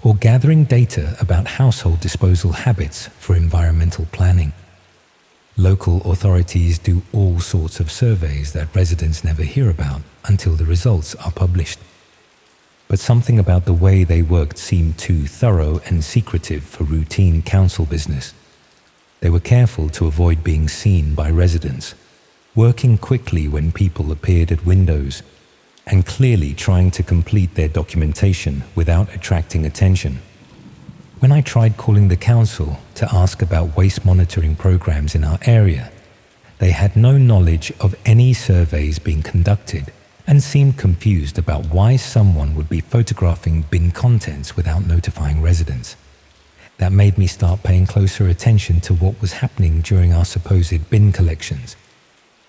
or gathering data about household disposal habits for environmental planning. Local authorities do all sorts of surveys that residents never hear about until the results are published. But something about the way they worked seemed too thorough and secretive for routine council business. They were careful to avoid being seen by residents, working quickly when people appeared at windows, and clearly trying to complete their documentation without attracting attention. When I tried calling the council to ask about waste monitoring programs in our area, they had no knowledge of any surveys being conducted and seemed confused about why someone would be photographing bin contents without notifying residents. That made me start paying closer attention to what was happening during our supposed bin collections,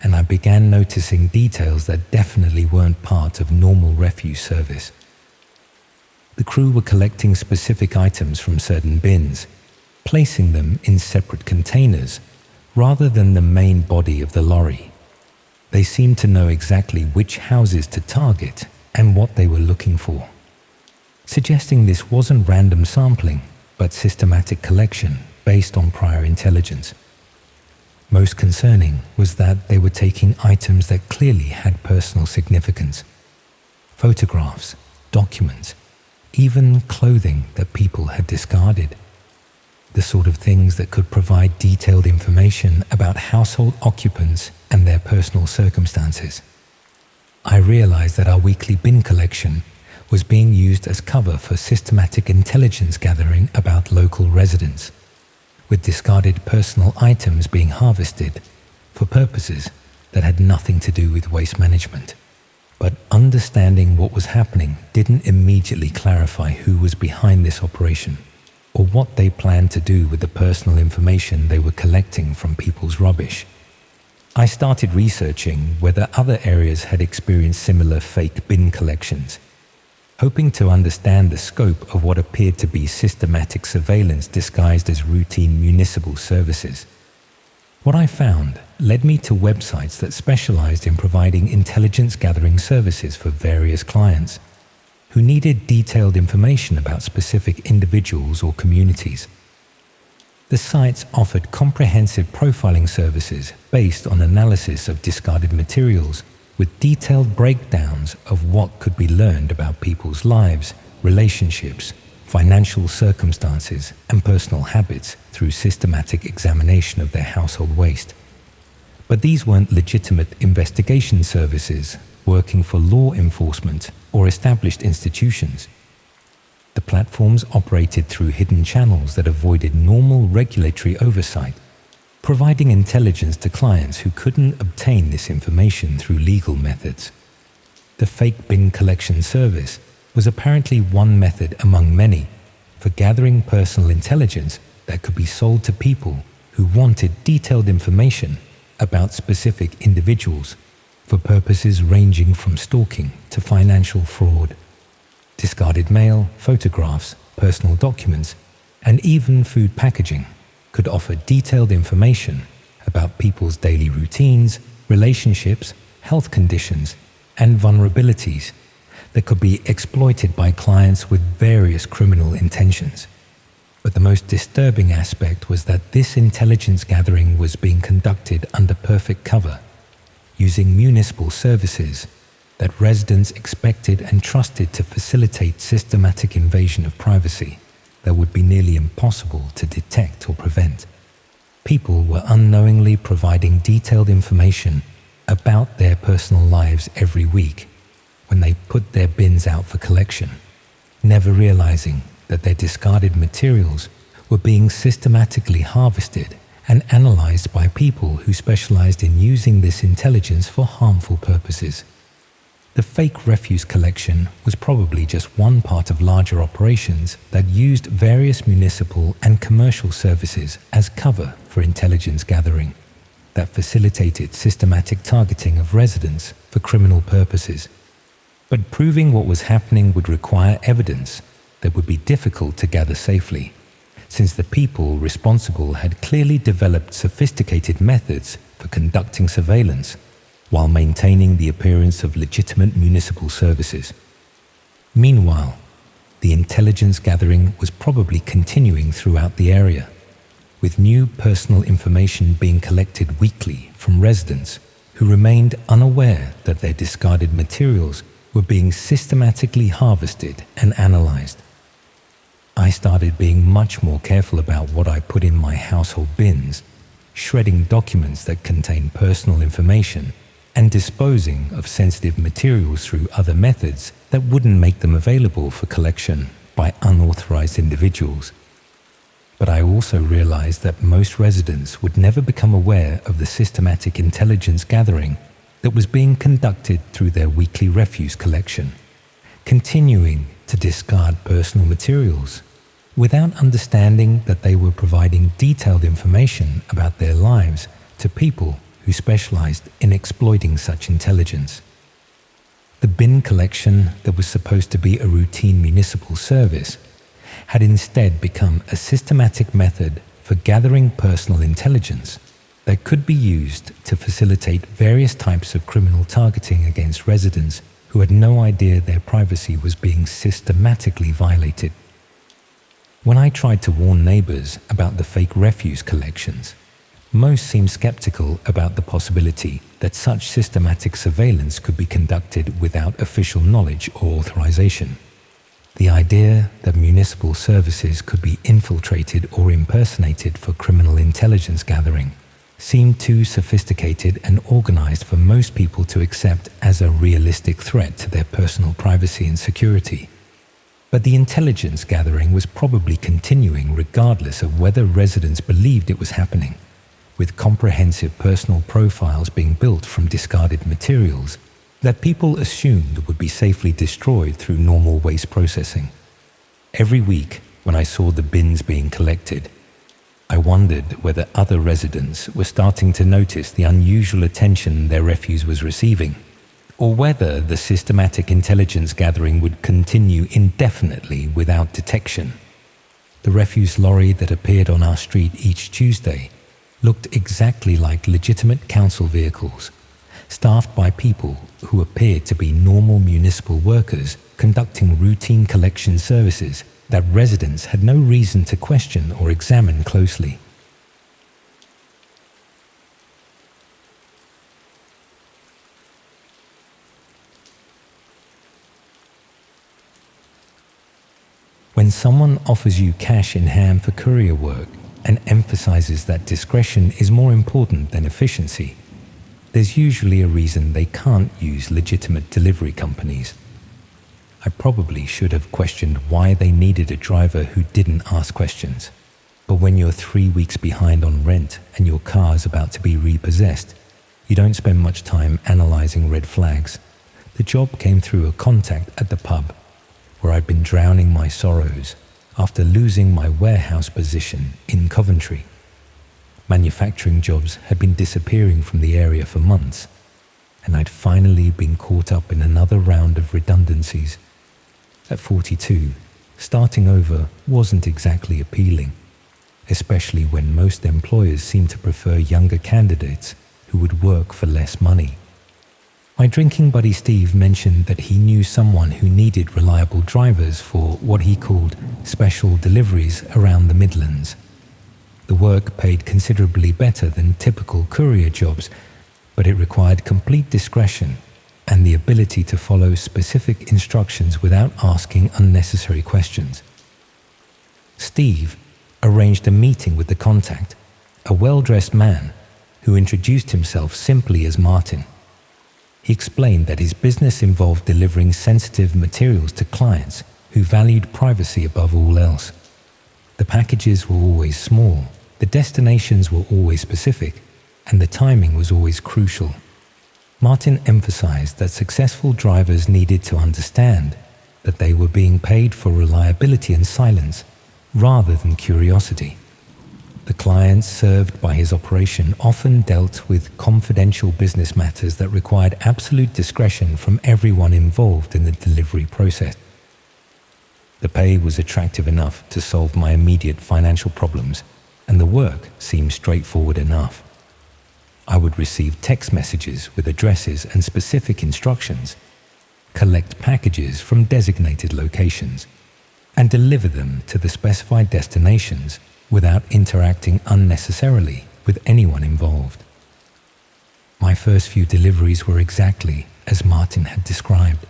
and I began noticing details that definitely weren't part of normal refuse service. The crew were collecting specific items from certain bins, placing them in separate containers rather than the main body of the lorry. They seemed to know exactly which houses to target and what they were looking for, suggesting this wasn't random sampling, but systematic collection based on prior intelligence. Most concerning was that they were taking items that clearly had personal significance. Photographs, documents, even clothing that people had discarded. The sort of things that could provide detailed information about household occupants and their personal circumstances. I realized that our weekly bin collection was being used as cover for systematic intelligence gathering about local residents, with discarded personal items being harvested for purposes that had nothing to do with waste management. But understanding what was happening didn't immediately clarify who was behind this operation, or what they planned to do with the personal information they were collecting from people's rubbish. I started researching whether other areas had experienced similar fake bin collections, hoping to understand the scope of what appeared to be systematic surveillance disguised as routine municipal services. What I found led me to websites that specialized in providing intelligence gathering services for various clients who needed detailed information about specific individuals or communities. The sites offered comprehensive profiling services based on analysis of discarded materials, with detailed breakdowns of what could be learned about people's lives, relationships, financial circumstances, and personal habits through systematic examination of their household waste. But these weren't legitimate investigation services working for law enforcement or established institutions. The platforms operated through hidden channels that avoided normal regulatory oversight, providing intelligence to clients who couldn't obtain this information through legal methods. The fake bin collection service was apparently one method among many for gathering personal intelligence that could be sold to people who wanted detailed information about specific individuals for purposes ranging from stalking to financial fraud. Discarded mail, photographs, personal documents, and even food packaging could offer detailed information about people's daily routines, relationships, health conditions, and vulnerabilities that could be exploited by clients with various criminal intentions. But the most disturbing aspect was that this intelligence gathering was being conducted under perfect cover, using municipal services that residents expected and trusted to facilitate systematic invasion of privacy that would be nearly impossible to detect or prevent. People were unknowingly providing detailed information about their personal lives every week when they put their bins out for collection, never realizing that their discarded materials were being systematically harvested and analyzed by people who specialized in using this intelligence for harmful purposes. The fake refuse collection was probably just one part of larger operations that used various municipal and commercial services as cover for intelligence gathering that facilitated systematic targeting of residents for criminal purposes. But proving what was happening would require evidence that would be difficult to gather safely, since the people responsible had clearly developed sophisticated methods for conducting surveillance while maintaining the appearance of legitimate municipal services. Meanwhile, the intelligence gathering was probably continuing throughout the area, with new personal information being collected weekly from residents who remained unaware that their discarded materials were being systematically harvested and analyzed. I started being much more careful about what I put in my household bins, shredding documents that contain personal information, and disposing of sensitive materials through other methods that wouldn't make them available for collection by unauthorized individuals. But I also realized that most residents would never become aware of the systematic intelligence gathering that was being conducted through their weekly refuse collection, continuing to discard personal materials without understanding that they were providing detailed information about their lives to people who specialized in exploiting such intelligence. The bin collection that was supposed to be a routine municipal service had instead become a systematic method for gathering personal intelligence that could be used to facilitate various types of criminal targeting against residents who had no idea their privacy was being systematically violated. When I tried to warn neighbors about the fake refuse collections, most seemed skeptical about the possibility that such systematic surveillance could be conducted without official knowledge or authorization. The idea that municipal services could be infiltrated or impersonated for criminal intelligence gathering seemed too sophisticated and organized for most people to accept as a realistic threat to their personal privacy and security. But the intelligence gathering was probably continuing regardless of whether residents believed it was happening, with comprehensive personal profiles being built from discarded materials that people assumed would be safely destroyed through normal waste processing. Every week, when I saw the bins being collected, I wondered whether other residents were starting to notice the unusual attention their refuse was receiving, or whether the systematic intelligence gathering would continue indefinitely without detection. The refuse lorry that appeared on our street each Tuesday looked exactly like legitimate council vehicles, staffed by people who appeared to be normal municipal workers conducting routine collection services that residents had no reason to question or examine closely. When someone offers you cash in hand for courier work and emphasizes that discretion is more important than efficiency, there's usually a reason they can't use legitimate delivery companies. I probably should have questioned why they needed a driver who didn't ask questions. But when you're 3 weeks behind on rent and your car is about to be repossessed, you don't spend much time analyzing red flags. The job came through a contact at the pub, where I'd been drowning my sorrows after losing my warehouse position in Coventry. Manufacturing jobs had been disappearing from the area for months, and I'd finally been caught up in another round of redundancies. At 42, starting over wasn't exactly appealing, especially when most employers seem to prefer younger candidates who would work for less money. My drinking buddy Steve mentioned that he knew someone who needed reliable drivers for what he called special deliveries around the Midlands. The work paid considerably better than typical courier jobs, but it required complete discretion and the ability to follow specific instructions without asking unnecessary questions. Steve arranged a meeting with the contact, a well-dressed man who introduced himself simply as Martin. He explained that his business involved delivering sensitive materials to clients who valued privacy above all else. The packages were always small, the destinations were always specific, and the timing was always crucial. Martin emphasized that successful drivers needed to understand that they were being paid for reliability and silence rather than curiosity. The clients served by his operation often dealt with confidential business matters that required absolute discretion from everyone involved in the delivery process. The pay was attractive enough to solve my immediate financial problems, and the work seemed straightforward enough. I would receive text messages with addresses and specific instructions, collect packages from designated locations, and deliver them to the specified destinations without interacting unnecessarily with anyone involved. My first few deliveries were exactly as Martin had described.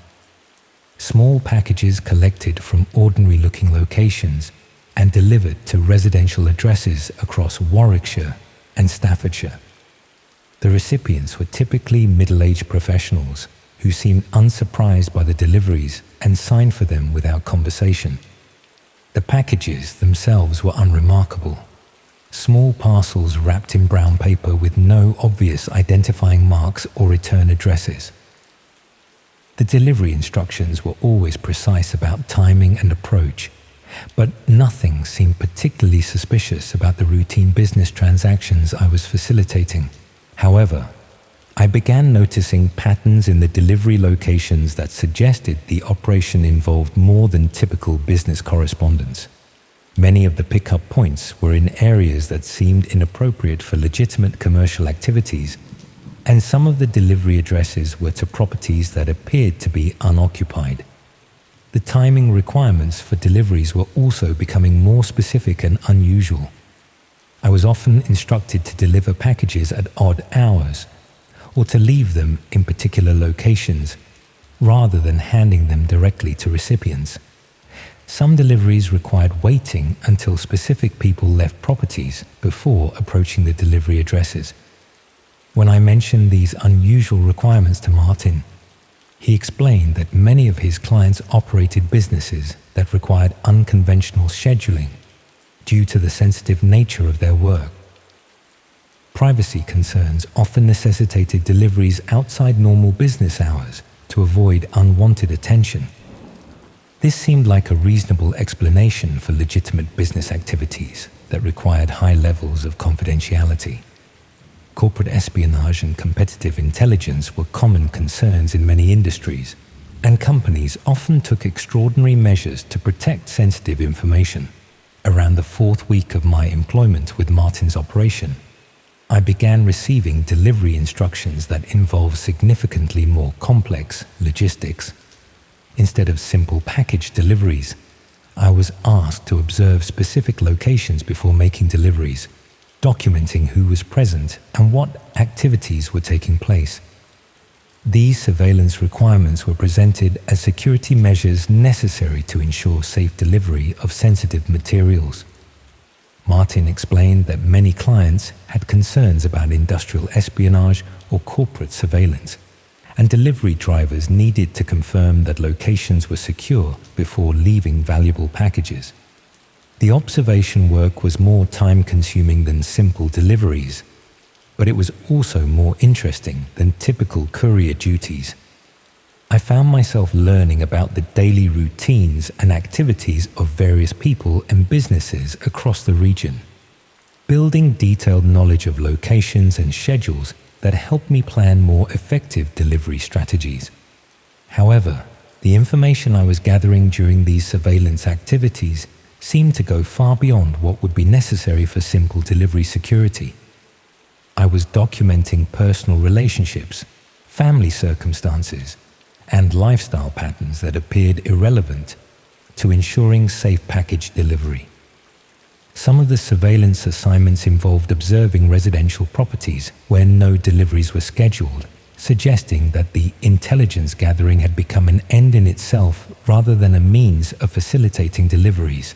Small packages collected from ordinary-looking locations and delivered to residential addresses across Warwickshire and Staffordshire. The recipients were typically middle-aged professionals who seemed unsurprised by the deliveries and signed for them without conversation. The packages themselves were unremarkable. Small parcels wrapped in brown paper with no obvious identifying marks or return addresses. The delivery instructions were always precise about timing and approach, but nothing seemed particularly suspicious about the routine business transactions I was facilitating. However, I began noticing patterns in the delivery locations that suggested the operation involved more than typical business correspondence. Many of the pickup points were in areas that seemed inappropriate for legitimate commercial activities, and some of the delivery addresses were to properties that appeared to be unoccupied. The timing requirements for deliveries were also becoming more specific and unusual. I was often instructed to deliver packages at odd hours, or to leave them in particular locations, rather than handing them directly to recipients. Some deliveries required waiting until specific people left properties before approaching the delivery addresses. When I mentioned these unusual requirements to Martin, he explained that many of his clients operated businesses that required unconventional scheduling due to the sensitive nature of their work. Privacy concerns often necessitated deliveries outside normal business hours to avoid unwanted attention. This seemed like a reasonable explanation for legitimate business activities that required high levels of confidentiality. Corporate espionage and competitive intelligence were common concerns in many industries, and companies often took extraordinary measures to protect sensitive information. Around the fourth week of my employment with Martin's operation, I began receiving delivery instructions that involved significantly more complex logistics. Instead of simple package deliveries, I was asked to observe specific locations before making deliveries, documenting who was present and what activities were taking place. These surveillance requirements were presented as security measures necessary to ensure safe delivery of sensitive materials. Martin explained that many clients had concerns about industrial espionage or corporate surveillance, and delivery drivers needed to confirm that locations were secure before leaving valuable packages. The observation work was more time-consuming than simple deliveries, but it was also more interesting than typical courier duties. I found myself learning about the daily routines and activities of various people and businesses across the region, building detailed knowledge of locations and schedules that helped me plan more effective delivery strategies. However, the information I was gathering during these surveillance activities seemed to go far beyond what would be necessary for simple delivery security. I was documenting personal relationships, family circumstances, and lifestyle patterns that appeared irrelevant to ensuring safe package delivery. Some of the surveillance assignments involved observing residential properties where no deliveries were scheduled, suggesting that the intelligence gathering had become an end in itself rather than a means of facilitating deliveries.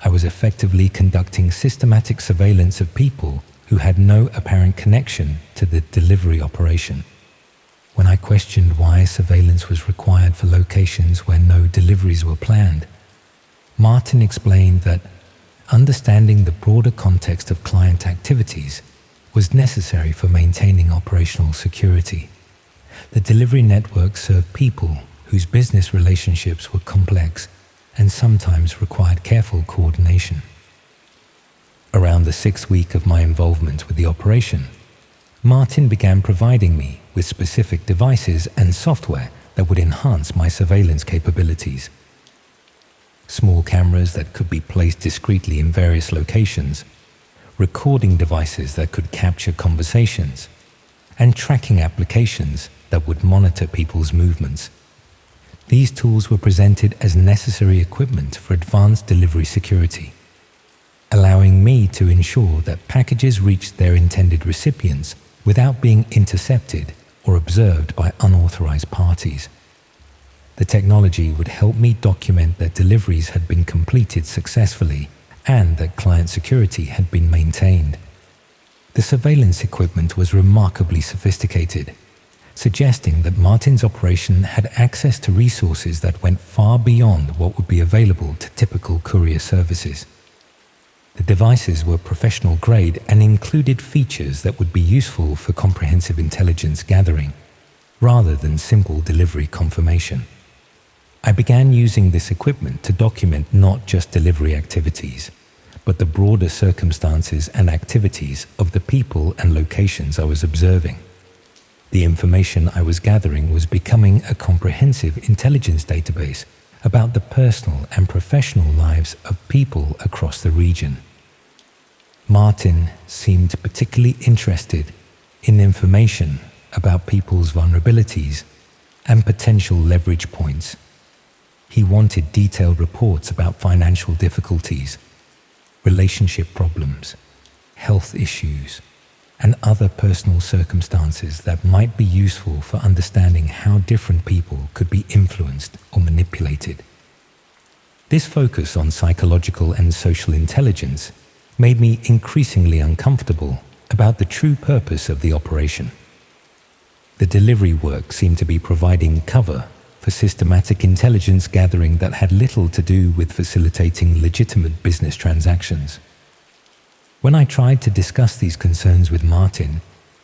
I was effectively conducting systematic surveillance of people who had no apparent connection to the delivery operation. When I questioned why surveillance was required for locations where no deliveries were planned, Martin explained that understanding the broader context of client activities was necessary for maintaining operational security. The delivery network served people whose business relationships were complex and sometimes required careful coordination. Around the sixth week of my involvement with the operation, Martin began providing me with specific devices and software that would enhance my surveillance capabilities. Small cameras that could be placed discreetly in various locations, recording devices that could capture conversations, and tracking applications that would monitor people's movements. These tools were presented as necessary equipment for advanced delivery security, allowing me to ensure that packages reached their intended recipients without being intercepted or observed by unauthorized parties. The technology would help me document that deliveries had been completed successfully and that client security had been maintained. The surveillance equipment was remarkably sophisticated, suggesting that Martin's operation had access to resources that went far beyond what would be available to typical courier services. The devices were professional grade and included features that would be useful for comprehensive intelligence gathering, rather than simple delivery confirmation. I began using this equipment to document not just delivery activities, but the broader circumstances and activities of the people and locations I was observing. The information I was gathering was becoming a comprehensive intelligence database about the personal and professional lives of people across the region. Martin seemed particularly interested in information about people's vulnerabilities and potential leverage points. He wanted detailed reports about financial difficulties, relationship problems, health issues, and other personal circumstances that might be useful for understanding how different people could be influenced or manipulated. This focus on psychological and social intelligence made me increasingly uncomfortable about the true purpose of the operation. The delivery work seemed to be providing cover for systematic intelligence gathering that had little to do with facilitating legitimate business transactions. When I tried to discuss these concerns with Martin,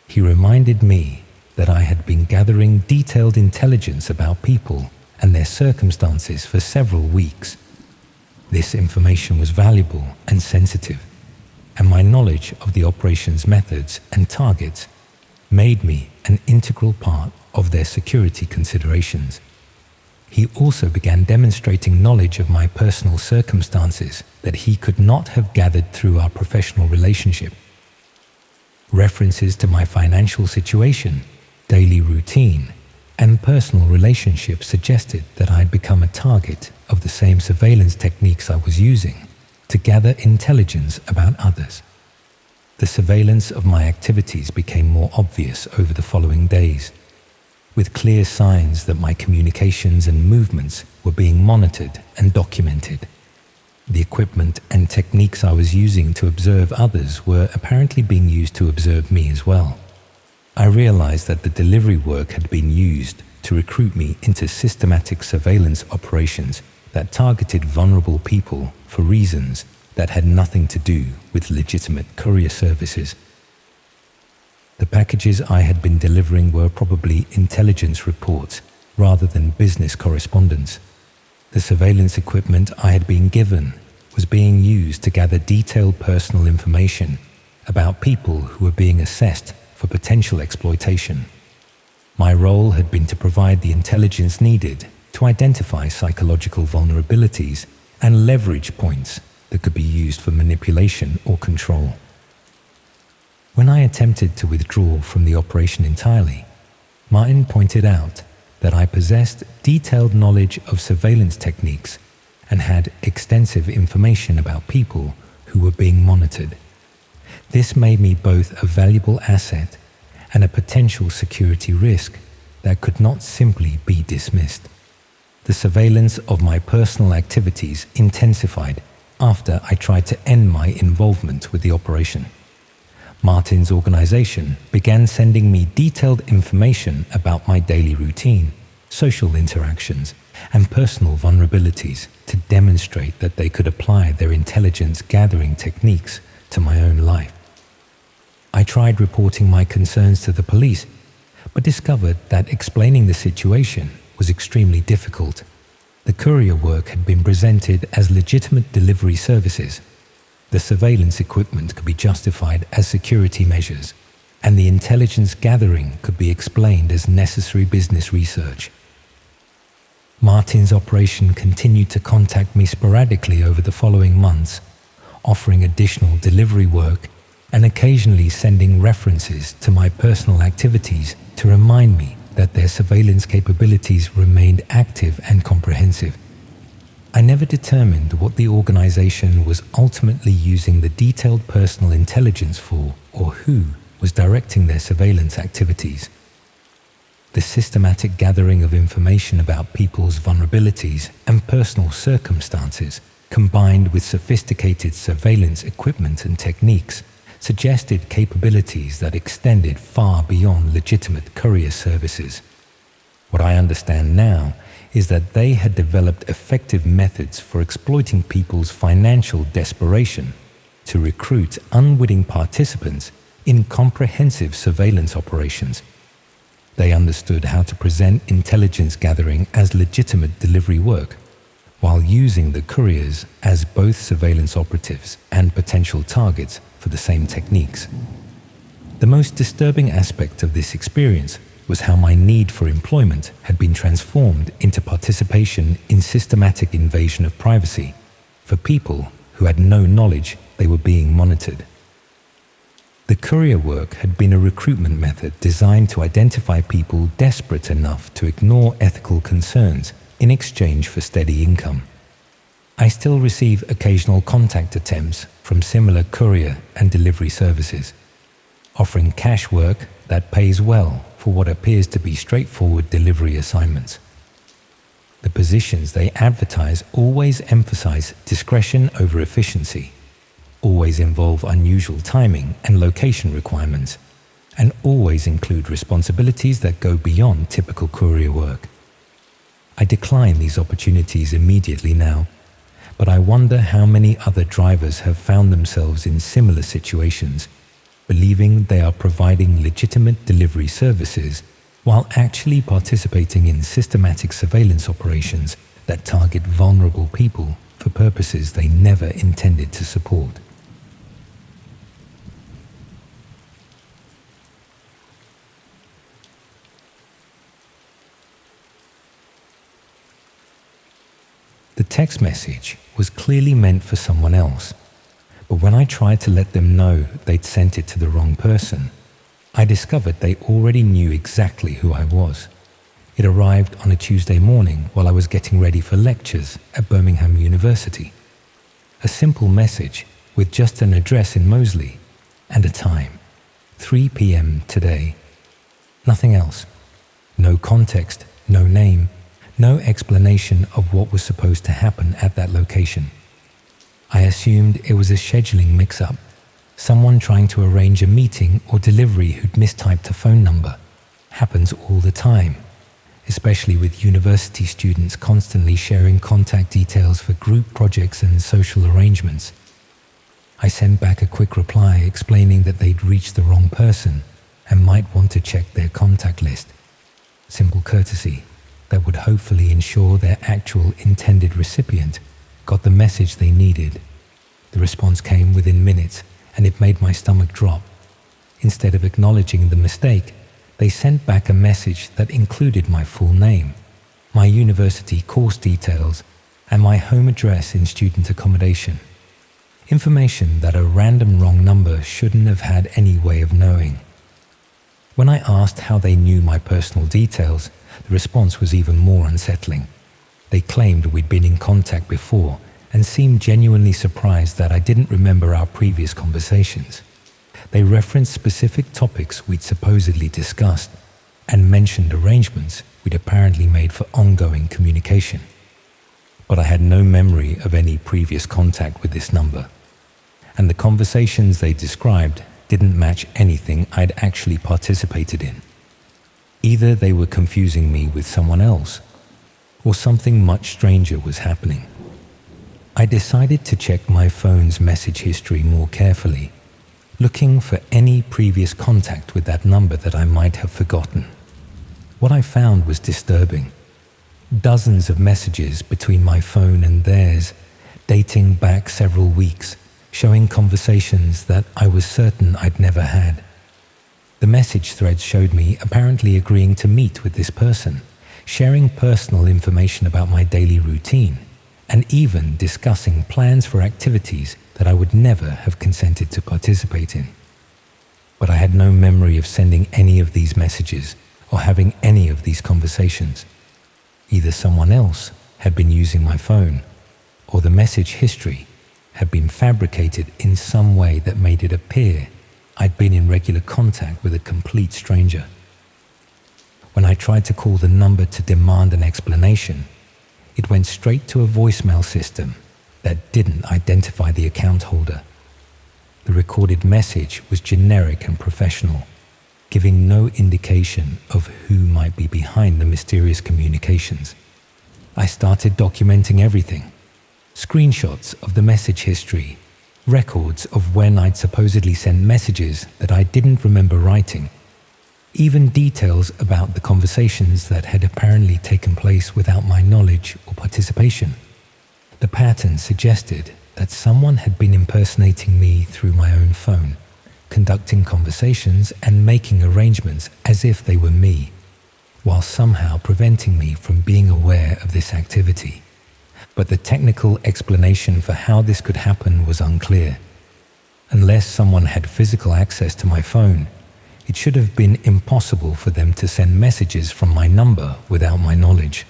he reminded me that I had been gathering detailed intelligence about people and their circumstances for several weeks. This information was valuable and sensitive, and my knowledge of the operation's methods and targets made me an integral part of their security considerations. He also began demonstrating knowledge of my personal circumstances that he could not have gathered through our professional relationship. References to my financial situation, daily routine, and personal relationships suggested that I had become a target of the same surveillance techniques I was using to gather intelligence about others. The surveillance of my activities became more obvious over the following days, with clear signs that my communications and movements were being monitored and documented. The equipment and techniques I was using to observe others were apparently being used to observe me as well. I realized that the delivery work had been used to recruit me into systematic surveillance operations that targeted vulnerable people for reasons that had nothing to do with legitimate courier services. The packages I had been delivering were probably intelligence reports rather than business correspondence. The surveillance equipment I had been given was being used to gather detailed personal information about people who were being assessed for potential exploitation. My role had been to provide the intelligence needed to identify psychological vulnerabilities and leverage points that could be used for manipulation or control. When I attempted to withdraw from the operation entirely, Martin pointed out that I possessed detailed knowledge of surveillance techniques and had extensive information about people who were being monitored. This made me both a valuable asset and a potential security risk that could not simply be dismissed. The surveillance of my personal activities intensified after I tried to end my involvement with the operation. Martin's organization began sending me detailed information about my daily routine, social interactions, and personal vulnerabilities to demonstrate that they could apply their intelligence gathering techniques to my own life. I tried reporting my concerns to the police, but discovered that explaining the situation was extremely difficult. The courier work had been presented as legitimate delivery services. The surveillance equipment could be justified as security measures, and the intelligence gathering could be explained as necessary business research. Martin's operation continued to contact me sporadically over the following months, offering additional delivery work and occasionally sending references to my personal activities to remind me that their surveillance capabilities remained active and comprehensive. I never determined what the organization was ultimately using the detailed personal intelligence for, or who was directing their surveillance activities. The systematic gathering of information about people's vulnerabilities and personal circumstances, combined with sophisticated surveillance equipment and techniques, suggested capabilities that extended far beyond legitimate courier services. What I understand now is that they had developed effective methods for exploiting people's financial desperation to recruit unwitting participants in comprehensive surveillance operations. They understood how to present intelligence gathering as legitimate delivery work, while using the couriers as both surveillance operatives and potential targets for the same techniques. The most disturbing aspect of this experience was how my need for employment had been transformed into participation in systematic invasion of privacy for people who had no knowledge they were being monitored. The courier work had been a recruitment method designed to identify people desperate enough to ignore ethical concerns in exchange for steady income. I still receive occasional contact attempts from similar courier and delivery services, offering cash work that pays well for what appears to be straightforward delivery assignments. The positions they advertise always emphasize discretion over efficiency, always involve unusual timing and location requirements, and always include responsibilities that go beyond typical courier work. I decline these opportunities immediately now, but I wonder how many other drivers have found themselves in similar situations, believing they are providing legitimate delivery services while actually participating in systematic surveillance operations that target vulnerable people for purposes they never intended to support. The text message was clearly meant for someone else, but when I tried to let them know they'd sent it to the wrong person, I discovered they already knew exactly who I was. It arrived on a Tuesday morning while I was getting ready for lectures at Birmingham University. A simple message with just an address in Moseley and a time, 3 p.m. today. Nothing else. No context, no name, no explanation of what was supposed to happen at that location. I assumed it was a scheduling mix-up, someone trying to arrange a meeting or delivery who'd mistyped a phone number. Happens all the time, especially with university students constantly sharing contact details for group projects and social arrangements. I sent back a quick reply explaining that they'd reached the wrong person and might want to check their contact list. Simple courtesy that would hopefully ensure their actual intended recipient got the message they needed. The response came within minutes, and it made my stomach drop. Instead of acknowledging the mistake, they sent back a message that included my full name, my university course details, and my home address in student accommodation. Information that a random wrong number shouldn't have had any way of knowing. When I asked how they knew my personal details, the response was even more unsettling. They claimed we'd been in contact before and seemed genuinely surprised that I didn't remember our previous conversations. They referenced specific topics we'd supposedly discussed and mentioned arrangements we'd apparently made for ongoing communication. But I had no memory of any previous contact with this number, and the conversations they described didn't match anything I'd actually participated in. Either they were confusing me with someone else, or something much stranger was happening. I decided to check my phone's message history more carefully, looking for any previous contact with that number that I might have forgotten. What I found was disturbing. Dozens of messages between my phone and theirs, dating back several weeks, showing conversations that I was certain I'd never had. The message threads showed me apparently agreeing to meet with this person, sharing personal information about my daily routine, and even discussing plans for activities that I would never have consented to participate in. but I had no memory of sending any of these messages or having any of these conversations. Either someone else had been using my phone, or the message history had been fabricated in some way that made it appear I'd been in regular contact with a complete stranger. When I tried to call the number to demand an explanation, it went straight to a voicemail system that didn't identify the account holder. The recorded message was generic and professional, giving no indication of who might be behind the mysterious communications. I started documenting everything. Screenshots of the message history, records of when I'd supposedly sent messages that I didn't remember writing, even details about the conversations that had apparently taken place without my knowledge or participation. The pattern suggested that someone had been impersonating me through my own phone, conducting conversations and making arrangements as if they were me, while somehow preventing me from being aware of this activity. But the technical explanation for how this could happen was unclear. Unless someone had physical access to my phone, it should have been impossible for them to send messages from my number without my knowledge.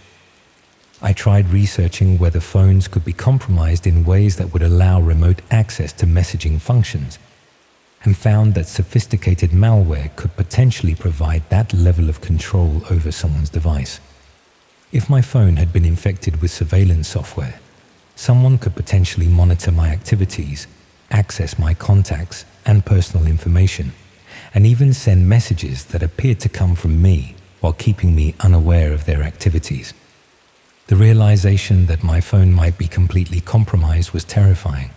I tried researching whether phones could be compromised in ways that would allow remote access to messaging functions, and found that sophisticated malware could potentially provide that level of control over someone's device. If my phone had been infected with surveillance software, someone could potentially monitor my activities, access my contacts and personal information, and even send messages that appeared to come from me while keeping me unaware of their activities. The realization that my phone might be completely compromised was terrifying.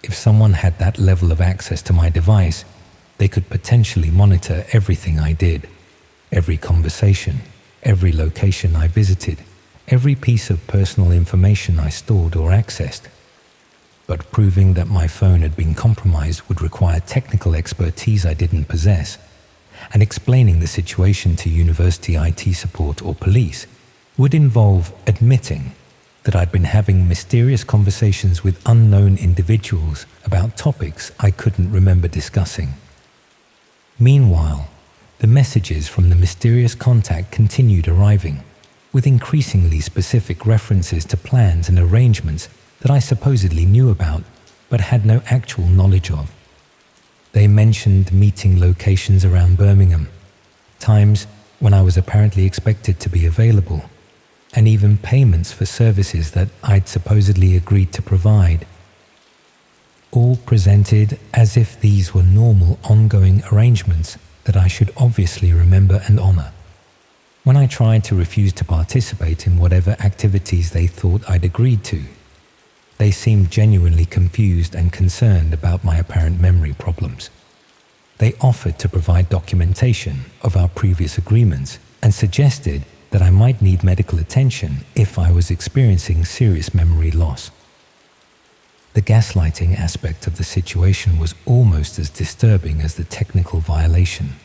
If someone had that level of access to my device, they could potentially monitor everything I did, every conversation, every location I visited, every piece of personal information I stored or accessed. But proving that my phone had been compromised would require technical expertise I didn't possess, and explaining the situation to university IT support or police would involve admitting that I'd been having mysterious conversations with unknown individuals about topics I couldn't remember discussing. Meanwhile, the messages from the mysterious contact continued arriving, with increasingly specific references to plans and arrangements that I supposedly knew about but had no actual knowledge of. They mentioned meeting locations around Birmingham, times when I was apparently expected to be available, and even payments for services that I'd supposedly agreed to provide. All presented as if these were normal ongoing arrangements that I should obviously remember and honor. When I tried to refuse to participate in whatever activities they thought I'd agreed to, they seemed genuinely confused and concerned about my apparent memory problems. They offered to provide documentation of our previous agreements and suggested that I might need medical attention if I was experiencing serious memory loss. The gaslighting aspect of the situation was almost as disturbing as the technical violation.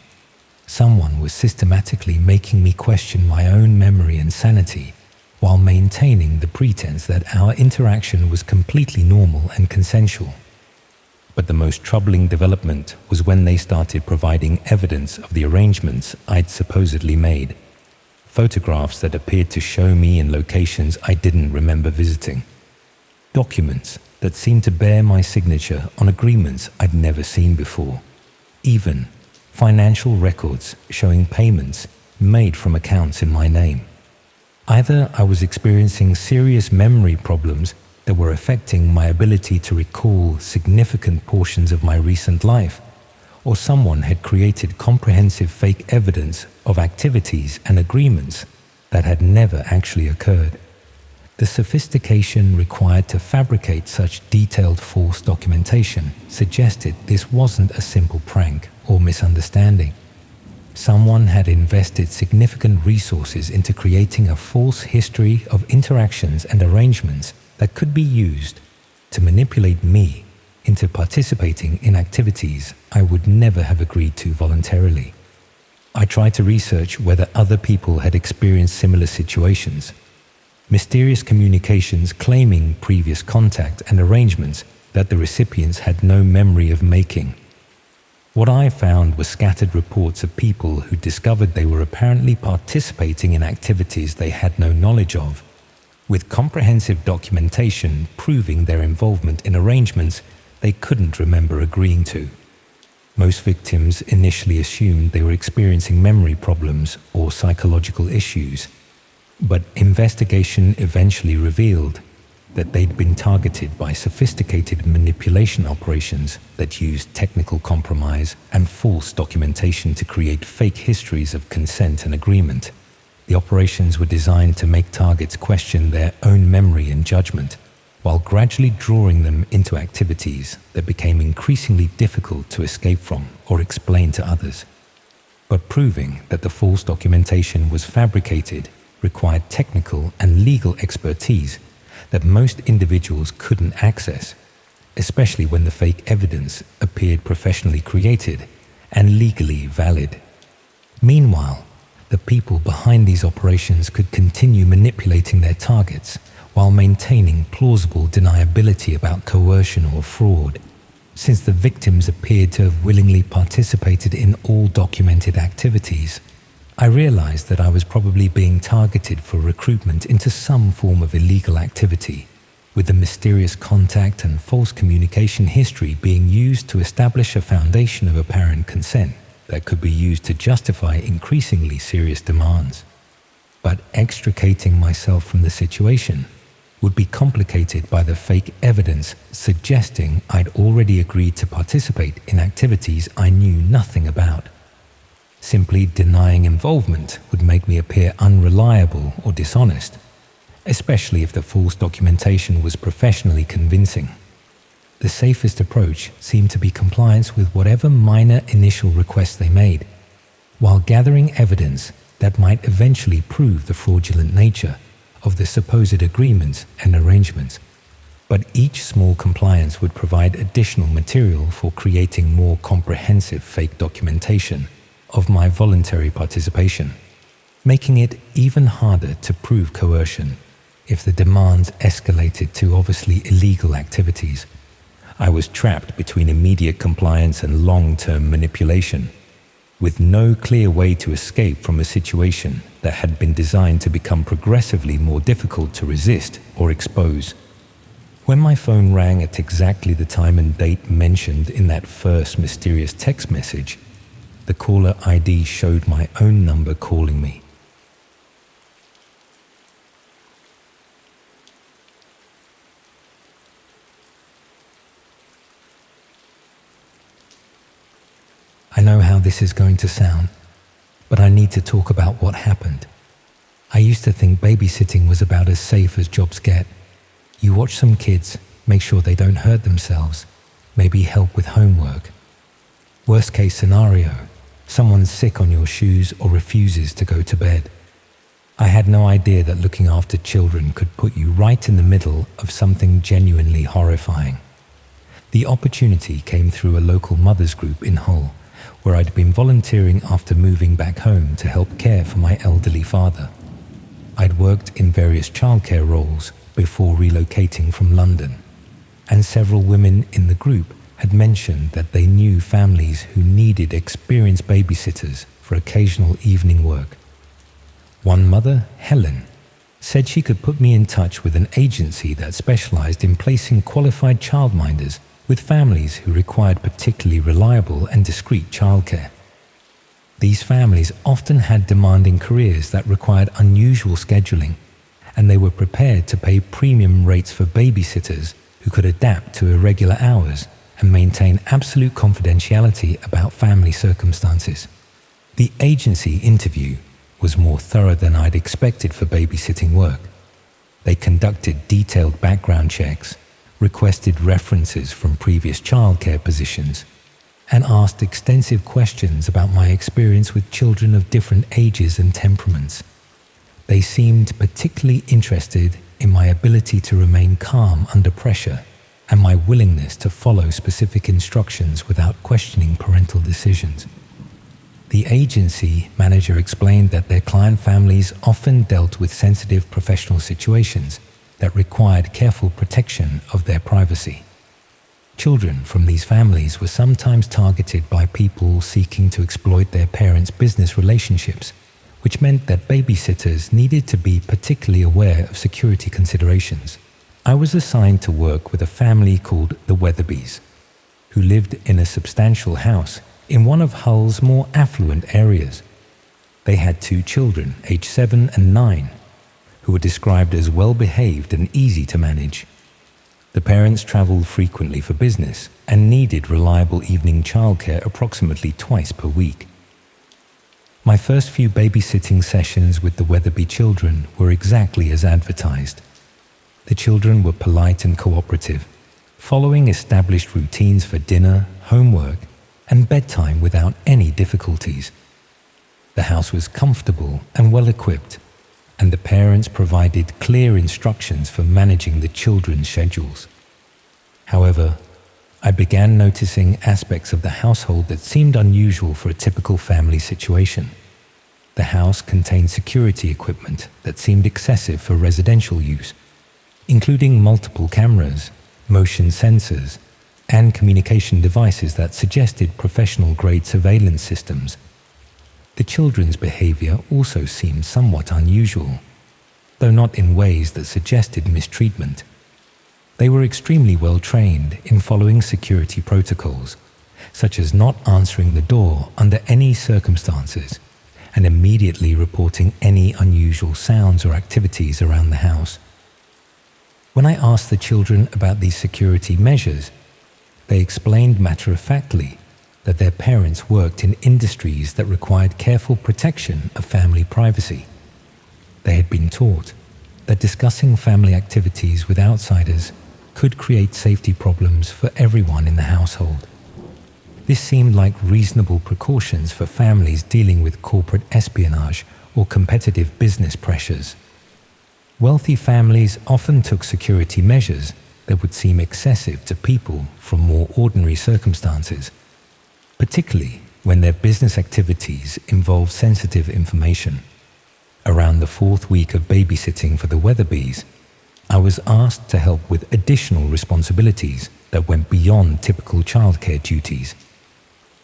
Someone was systematically making me question my own memory and sanity while maintaining the pretense that our interaction was completely normal and consensual. But the most troubling development was when they started providing evidence of the arrangements I'd supposedly made. Photographs that appeared to show me in locations I didn't remember visiting. Documents that seemed to bear my signature on agreements I'd never seen before. Even financial records showing payments made from accounts in my name. Either I was experiencing serious memory problems that were affecting my ability to recall significant portions of my recent life, or someone had created comprehensive fake evidence of activities and agreements that had never actually occurred. The sophistication required to fabricate such detailed false documentation suggested this wasn't a simple prank or misunderstanding. Someone had invested significant resources into creating a false history of interactions and arrangements that could be used to manipulate me into participating in activities I would never have agreed to voluntarily. I tried to research whether other people had experienced similar situations. Mysterious communications claiming previous contact and arrangements that the recipients had no memory of making. What I found were scattered reports of people who discovered they were apparently participating in activities they had no knowledge of, with comprehensive documentation proving their involvement in arrangements they couldn't remember agreeing to. Most victims initially assumed they were experiencing memory problems or psychological issues, but investigation eventually revealed that they'd been targeted by sophisticated manipulation operations that used technical compromise and false documentation to create fake histories of consent and agreement. The operations were designed to make targets question their own memory and judgment, while gradually drawing them into activities that became increasingly difficult to escape from or explain to others. But proving that the false documentation was fabricated required technical and legal expertise that most individuals couldn't access, especially when the fake evidence appeared professionally created and legally valid. Meanwhile, the people behind these operations could continue manipulating their targets while maintaining plausible deniability about coercion or fraud, since the victims appeared to have willingly participated in all documented activities. I realized that I was probably being targeted for recruitment into some form of illegal activity, with the mysterious contact and false communication history being used to establish a foundation of apparent consent that could be used to justify increasingly serious demands. But extricating myself from the situation would be complicated by the fake evidence suggesting I'd already agreed to participate in activities I knew nothing about. Simply denying involvement would make me appear unreliable or dishonest, especially if the false documentation was professionally convincing. The safest approach seemed to be compliance with whatever minor initial requests they made, while gathering evidence that might eventually prove the fraudulent nature of the supposed agreements and arrangements. But each small compliance would provide additional material for creating more comprehensive fake documentation of my voluntary participation, making it even harder to prove coercion if the demands escalated to obviously illegal activities. I was trapped between immediate compliance and long-term manipulation, with no clear way to escape from a situation that had been designed to become progressively more difficult to resist or expose. When my phone rang at exactly the time and date mentioned in that first mysterious text message, the caller ID showed my own number calling me. I know how this is going to sound, but I need to talk about what happened. I used to think babysitting was about as safe as jobs get. You watch some kids, make sure they don't hurt themselves, maybe help with homework. Worst case scenario, someone's sick on your shoes or refuses to go to bed. I had no idea that looking after children could put you right in the middle of something genuinely horrifying. The opportunity came through a local mothers group in Hull, where I'd been volunteering after moving back home to help care for my elderly father. I'd worked in various childcare roles before relocating from London, and several women in the group had mentioned that they knew families who needed experienced babysitters for occasional evening work. One mother, Helen, said she could put me in touch with an agency that specialized in placing qualified childminders with families who required particularly reliable and discreet childcare. These families often had demanding careers that required unusual scheduling, and they were prepared to pay premium rates for babysitters who could adapt to irregular hours and maintain absolute confidentiality about family circumstances. The agency interview was more thorough than I'd expected for babysitting work. They conducted detailed background checks, requested references from previous childcare positions, and asked extensive questions about my experience with children of different ages and temperaments. They seemed particularly interested in my ability to remain calm under pressure and my willingness to follow specific instructions without questioning parental decisions. The agency manager explained that their client families often dealt with sensitive professional situations that required careful protection of their privacy. Children from these families were sometimes targeted by people seeking to exploit their parents' business relationships, which meant that babysitters needed to be particularly aware of security considerations. I was assigned to work with a family called the Weatherbys, who lived in a substantial house in one of Hull's more affluent areas. They had 2 children, aged 7 and 9, who were described as well-behaved and easy to manage. The parents traveled frequently for business and needed reliable evening childcare approximately twice per week. My first few babysitting sessions with the Weatherby children were exactly as advertised. The children were polite and cooperative, following established routines for dinner, homework, and bedtime without any difficulties. The house was comfortable and well-equipped, and the parents provided clear instructions for managing the children's schedules. However, I began noticing aspects of the household that seemed unusual for a typical family situation. The house contained security equipment that seemed excessive for residential use, including multiple cameras, motion sensors, and communication devices that suggested professional-grade surveillance systems. The children's behavior also seemed somewhat unusual, though not in ways that suggested mistreatment. They were extremely well trained in following security protocols, such as not answering the door under any circumstances and immediately reporting any unusual sounds or activities around the house. When I asked the children about these security measures, they explained matter-of-factly that their parents worked in industries that required careful protection of family privacy. They had been taught that discussing family activities with outsiders could create safety problems for everyone in the household. This seemed like reasonable precautions for families dealing with corporate espionage or competitive business pressures. Wealthy families often took security measures that would seem excessive to people from more ordinary circumstances, particularly when their business activities involve sensitive information. Around the 4th week of babysitting for the Weatherbys, I was asked to help with additional responsibilities that went beyond typical childcare duties.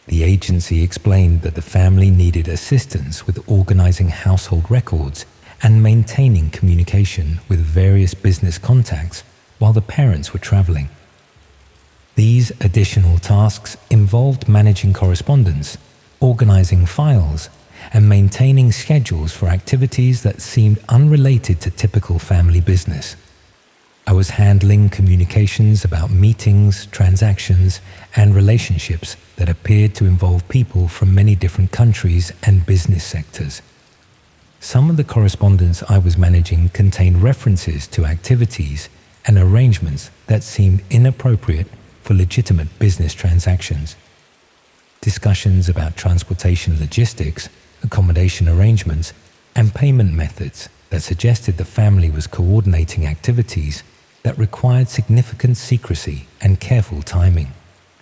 The agency explained that the family needed assistance with organizing household records and maintaining communication with various business contacts while the parents were traveling. These additional tasks involved managing correspondence, organizing files, and maintaining schedules for activities that seemed unrelated to typical family business. I was handling communications about meetings, transactions, and relationships that appeared to involve people from many different countries and business sectors. Some of the correspondence I was managing contained references to activities and arrangements that seemed inappropriate for legitimate business transactions. Discussions about transportation logistics, accommodation arrangements, and payment methods that suggested the family was coordinating activities that required significant secrecy and careful timing.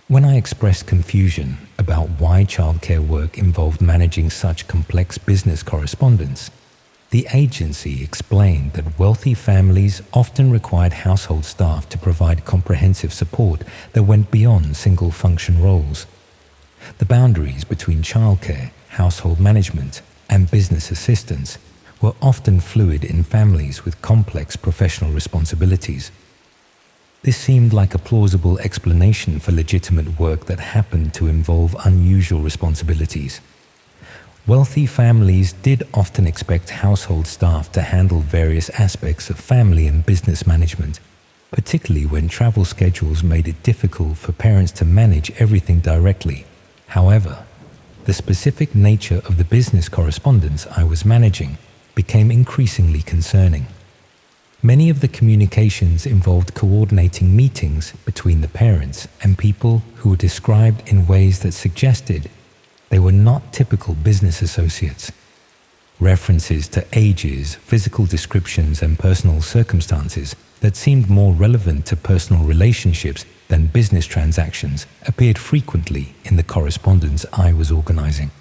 When I expressed confusion about why childcare work involved managing such complex business correspondence, the agency explained that wealthy families often required household staff to provide comprehensive support that went beyond single-function roles. The boundaries between childcare, household management, and business assistance were often fluid in families with complex professional responsibilities. This seemed like a plausible explanation for legitimate work that happened to involve unusual responsibilities. Wealthy families did often expect household staff to handle various aspects of family and business management, particularly when travel schedules made it difficult for parents to manage everything directly. However, the specific nature of the business correspondence I was managing became increasingly concerning. Many of the communications involved coordinating meetings between the parents and people who were described in ways that suggested they were not typical business associates. References to ages, physical descriptions, and personal circumstances that seemed more relevant to personal relationships than business transactions appeared frequently in the correspondence I was organizing.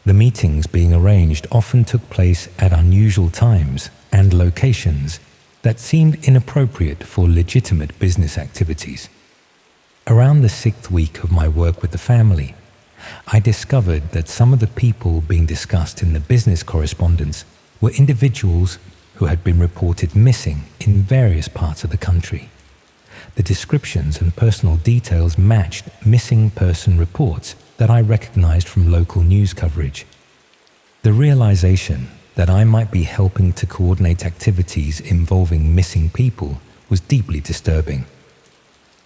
The meetings being arranged often took place at unusual times and locations that seemed inappropriate for legitimate business activities. Around the 6th week of my work with the family, I discovered that some of the people being discussed in the business correspondence were individuals who had been reported missing in various parts of the country. The descriptions and personal details matched missing person reports that I recognized from local news coverage. The realization that I might be helping to coordinate activities involving missing people was deeply disturbing.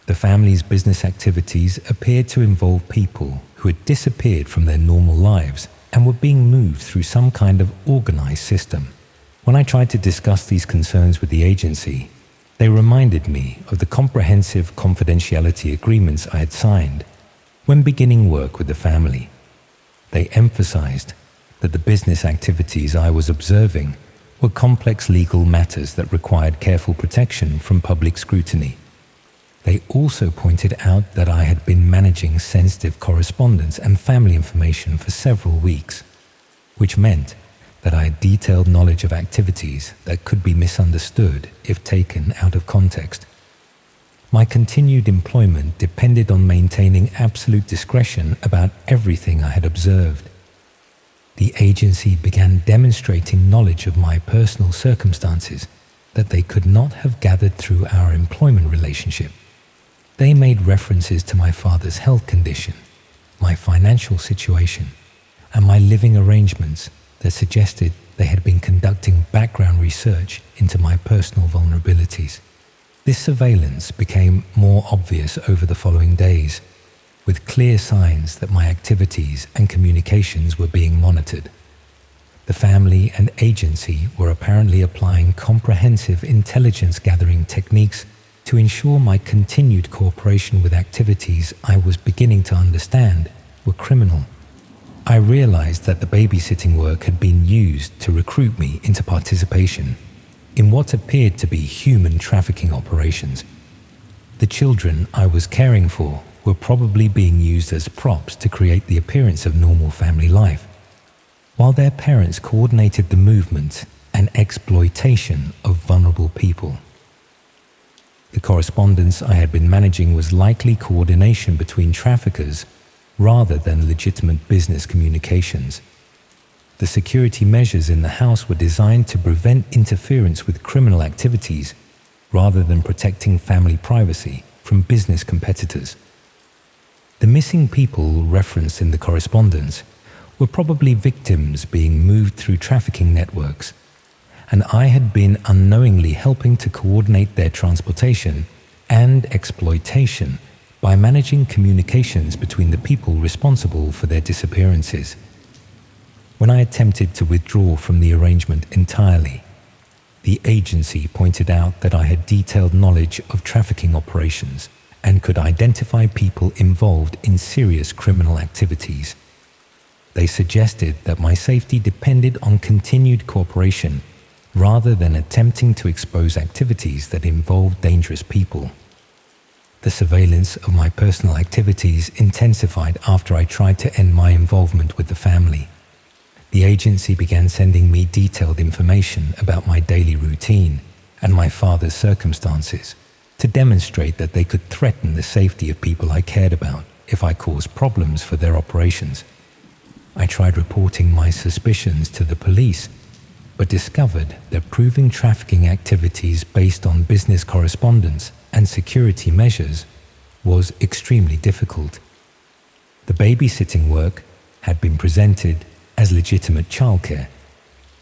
The family's business activities appeared to involve people who had disappeared from their normal lives and were being moved through some kind of organized system. When I tried to discuss these concerns with the agency, they reminded me of the comprehensive confidentiality agreements I had signed when beginning work with the family. They emphasized that the business activities I was observing were complex legal matters that required careful protection from public scrutiny. They also pointed out that I had been managing sensitive correspondence and family information for several weeks, which meant that I had detailed knowledge of activities that could be misunderstood if taken out of context. My continued employment depended on maintaining absolute discretion about everything I had observed. The agency began demonstrating knowledge of my personal circumstances that they could not have gathered through our employment relationship. They made references to my father's health condition, my financial situation, and my living arrangements that suggested they had been conducting background research into my personal vulnerabilities. This surveillance became more obvious over the following days, with clear signs that my activities and communications were being monitored. The family and agency were apparently applying comprehensive intelligence gathering techniques to ensure my continued cooperation with activities I was beginning to understand were criminal. I realized that the babysitting work had been used to recruit me into participation in what appeared to be human trafficking operations. The children I was caring for were probably being used as props to create the appearance of normal family life, while their parents coordinated the movement and exploitation of vulnerable people. The correspondence I had been managing was likely coordination between traffickers rather than legitimate business communications. The security measures in the house were designed to prevent interference with criminal activities rather than protecting family privacy from business competitors. The missing people referenced in the correspondence were probably victims being moved through trafficking networks, and I had been unknowingly helping to coordinate their transportation and exploitation by managing communications between the people responsible for their disappearances. When I attempted to withdraw from the arrangement entirely, the agency pointed out that I had detailed knowledge of trafficking operations and could identify people involved in serious criminal activities. They suggested that my safety depended on continued cooperation rather than attempting to expose activities that involved dangerous people. The surveillance of my personal activities intensified after I tried to end my involvement with the family. The agency began sending me detailed information about my daily routine and my father's circumstances to demonstrate that they could threaten the safety of people I cared about if I caused problems for their operations. I tried reporting my suspicions to the police, but discovered that proving trafficking activities based on business correspondence and security measures was extremely difficult. The babysitting work had been presented as legitimate childcare.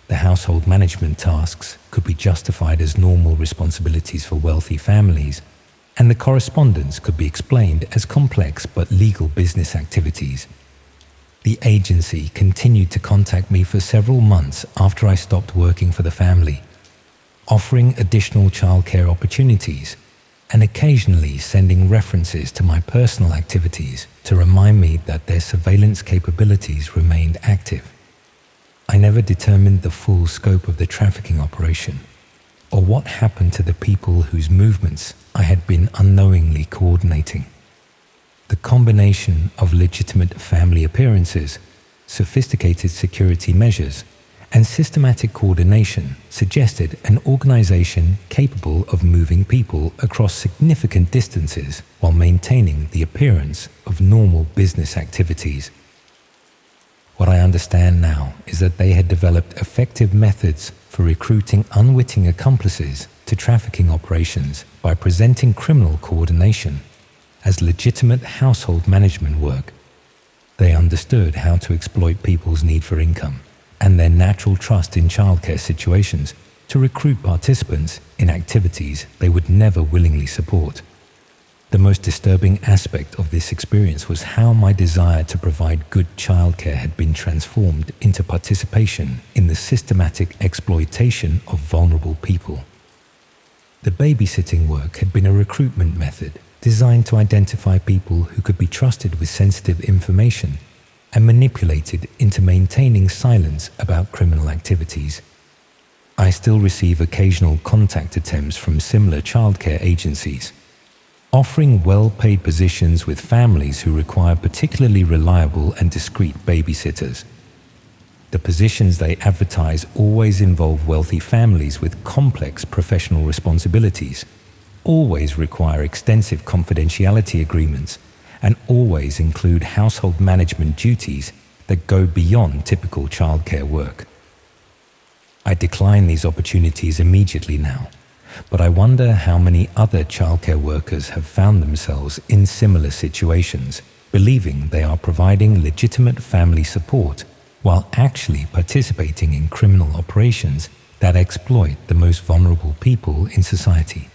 The household management tasks could be justified as normal responsibilities for wealthy families, and the correspondence could be explained as complex but legal business activities. The agency continued to contact me for several months after I stopped working for the family, offering additional childcare opportunities and occasionally sending references to my personal activities to remind me that their surveillance capabilities remained active. I never determined the full scope of the trafficking operation or what happened to the people whose movements I had been unknowingly coordinating. The combination of legitimate family appearances, sophisticated security measures, and systematic coordination suggested an organization capable of moving people across significant distances while maintaining the appearance of normal business activities. What I understand now is that they had developed effective methods for recruiting unwitting accomplices to trafficking operations by presenting criminal coordination as legitimate household management work. They understood how to exploit people's need for income and their natural trust in childcare situations to recruit participants in activities they would never willingly support. The most disturbing aspect of this experience was how my desire to provide good childcare had been transformed into participation in the systematic exploitation of vulnerable people. The babysitting work had been a recruitment method designed to identify people who could be trusted with sensitive information and manipulated into maintaining silence about criminal activities. I still receive occasional contact attempts from similar childcare agencies, offering well-paid positions with families who require particularly reliable and discreet babysitters. The positions they advertise always involve wealthy families with complex professional responsibilities, always require extensive confidentiality agreements, and always include household management duties that go beyond typical childcare work. I decline these opportunities immediately now, but I wonder how many other childcare workers have found themselves in similar situations, believing they are providing legitimate family support while actually participating in criminal operations that exploit the most vulnerable people in society.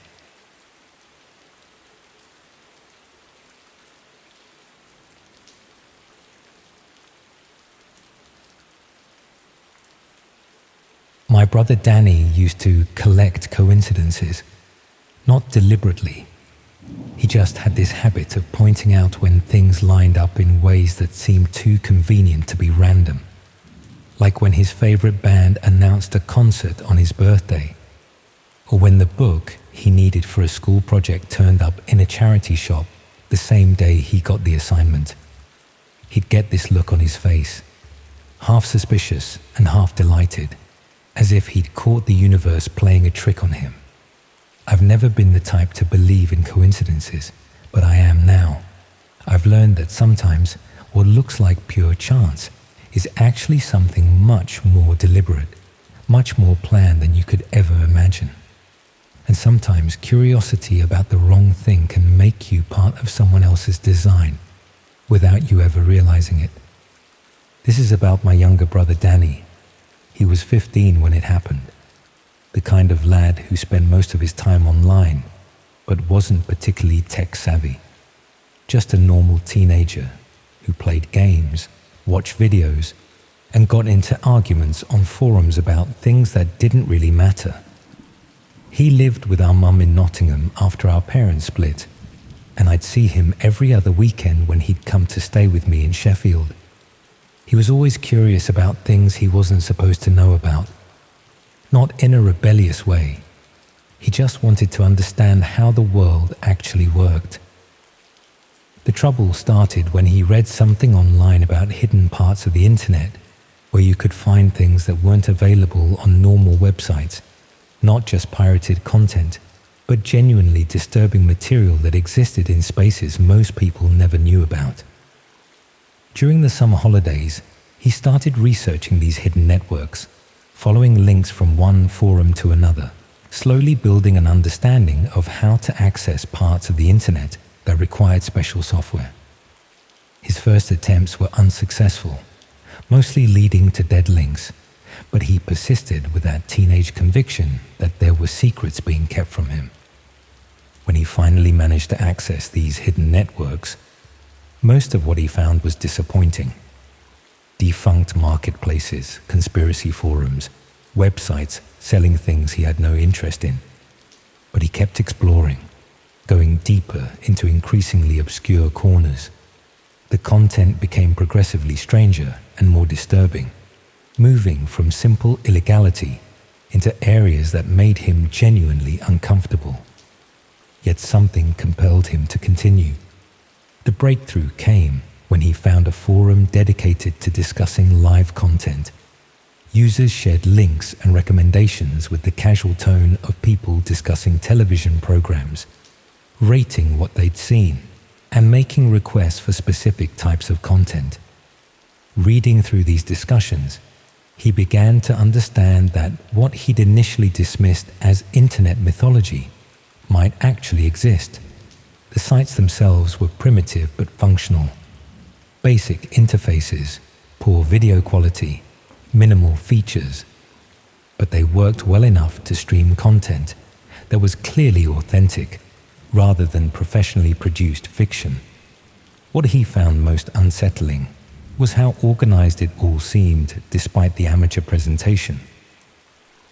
My brother Danny used to collect coincidences, not deliberately. He just had this habit of pointing out when things lined up in ways that seemed too convenient to be random. Like when his favorite band announced a concert on his birthday, or when the book he needed for a school project turned up in a charity shop the same day he got the assignment. He'd get this look on his face, half suspicious and half delighted, as if he'd caught the universe playing a trick on him. I've never been the type to believe in coincidences, but I am now. I've learned that sometimes what looks like pure chance is actually something much more deliberate, much more planned than you could ever imagine. And sometimes curiosity about the wrong thing can make you part of someone else's design without you ever realizing it. This is about my younger brother Danny. He was 15 when it happened, the kind of lad who spent most of his time online, but wasn't particularly tech-savvy. Just a normal teenager who played games, watched videos, and got into arguments on forums about things that didn't really matter. He lived with our mum in Nottingham after our parents split, and I'd see him every other weekend when he'd come to stay with me in Sheffield. He was always curious about things he wasn't supposed to know about. Not in a rebellious way. He just wanted to understand how the world actually worked. The trouble started when he read something online about hidden parts of the internet where you could find things that weren't available on normal websites, not just pirated content, but genuinely disturbing material that existed in spaces most people never knew about. During the summer holidays, he started researching these hidden networks, following links from one forum to another, slowly building an understanding of how to access parts of the internet that required special software. His first attempts were unsuccessful, mostly leading to dead links, but he persisted with that teenage conviction that there were secrets being kept from him. When he finally managed to access these hidden networks, most of what he found was disappointing. Defunct marketplaces, conspiracy forums, websites selling things he had no interest in. But he kept exploring, going deeper into increasingly obscure corners. The content became progressively stranger and more disturbing, moving from simple illegality into areas that made him genuinely uncomfortable. Yet something compelled him to continue. The breakthrough came when he found a forum dedicated to discussing live content. Users shared links and recommendations with the casual tone of people discussing television programs, rating what they'd seen, and making requests for specific types of content. Reading through these discussions, he began to understand that what he'd initially dismissed as internet mythology might actually exist. The sites themselves were primitive but functional. Basic interfaces, poor video quality, minimal features. But they worked well enough to stream content that was clearly authentic, rather than professionally produced fiction. What he found most unsettling was how organized it all seemed despite the amateur presentation.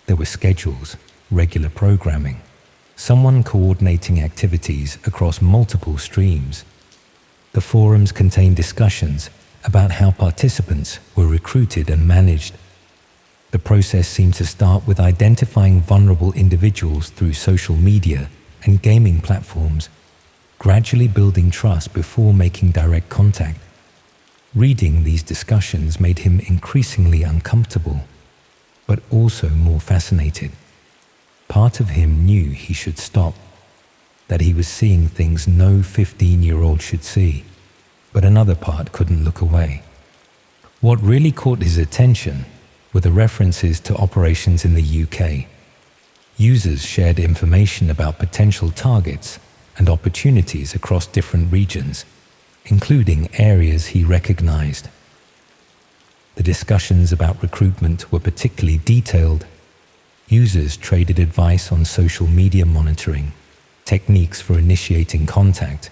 There were schedules, regular programming, someone coordinating activities across multiple streams. The forums contained discussions about how participants were recruited and managed. The process seemed to start with identifying vulnerable individuals through social media and gaming platforms, gradually building trust before making direct contact. Reading these discussions made him increasingly uncomfortable, but also more fascinated. Part of him knew he should stop, that he was seeing things no 15-year-old should see, but another part couldn't look away. What really caught his attention were the references to operations in the UK. Users shared information about potential targets and opportunities across different regions, including areas he recognized. The discussions about recruitment were particularly detailed. Users traded advice on social media monitoring, techniques for initiating contact,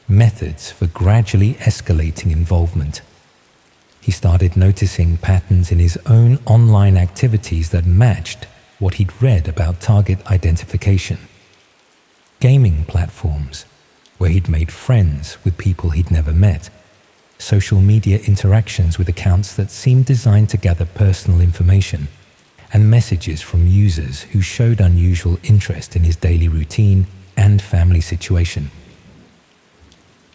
methods for gradually escalating involvement. He started noticing patterns in his own online activities that matched what he'd read about target identification. Gaming platforms, where he'd made friends with people he'd never met. Social media interactions with accounts that seemed designed to gather personal information, and messages from users who showed unusual interest in his daily routine and family situation.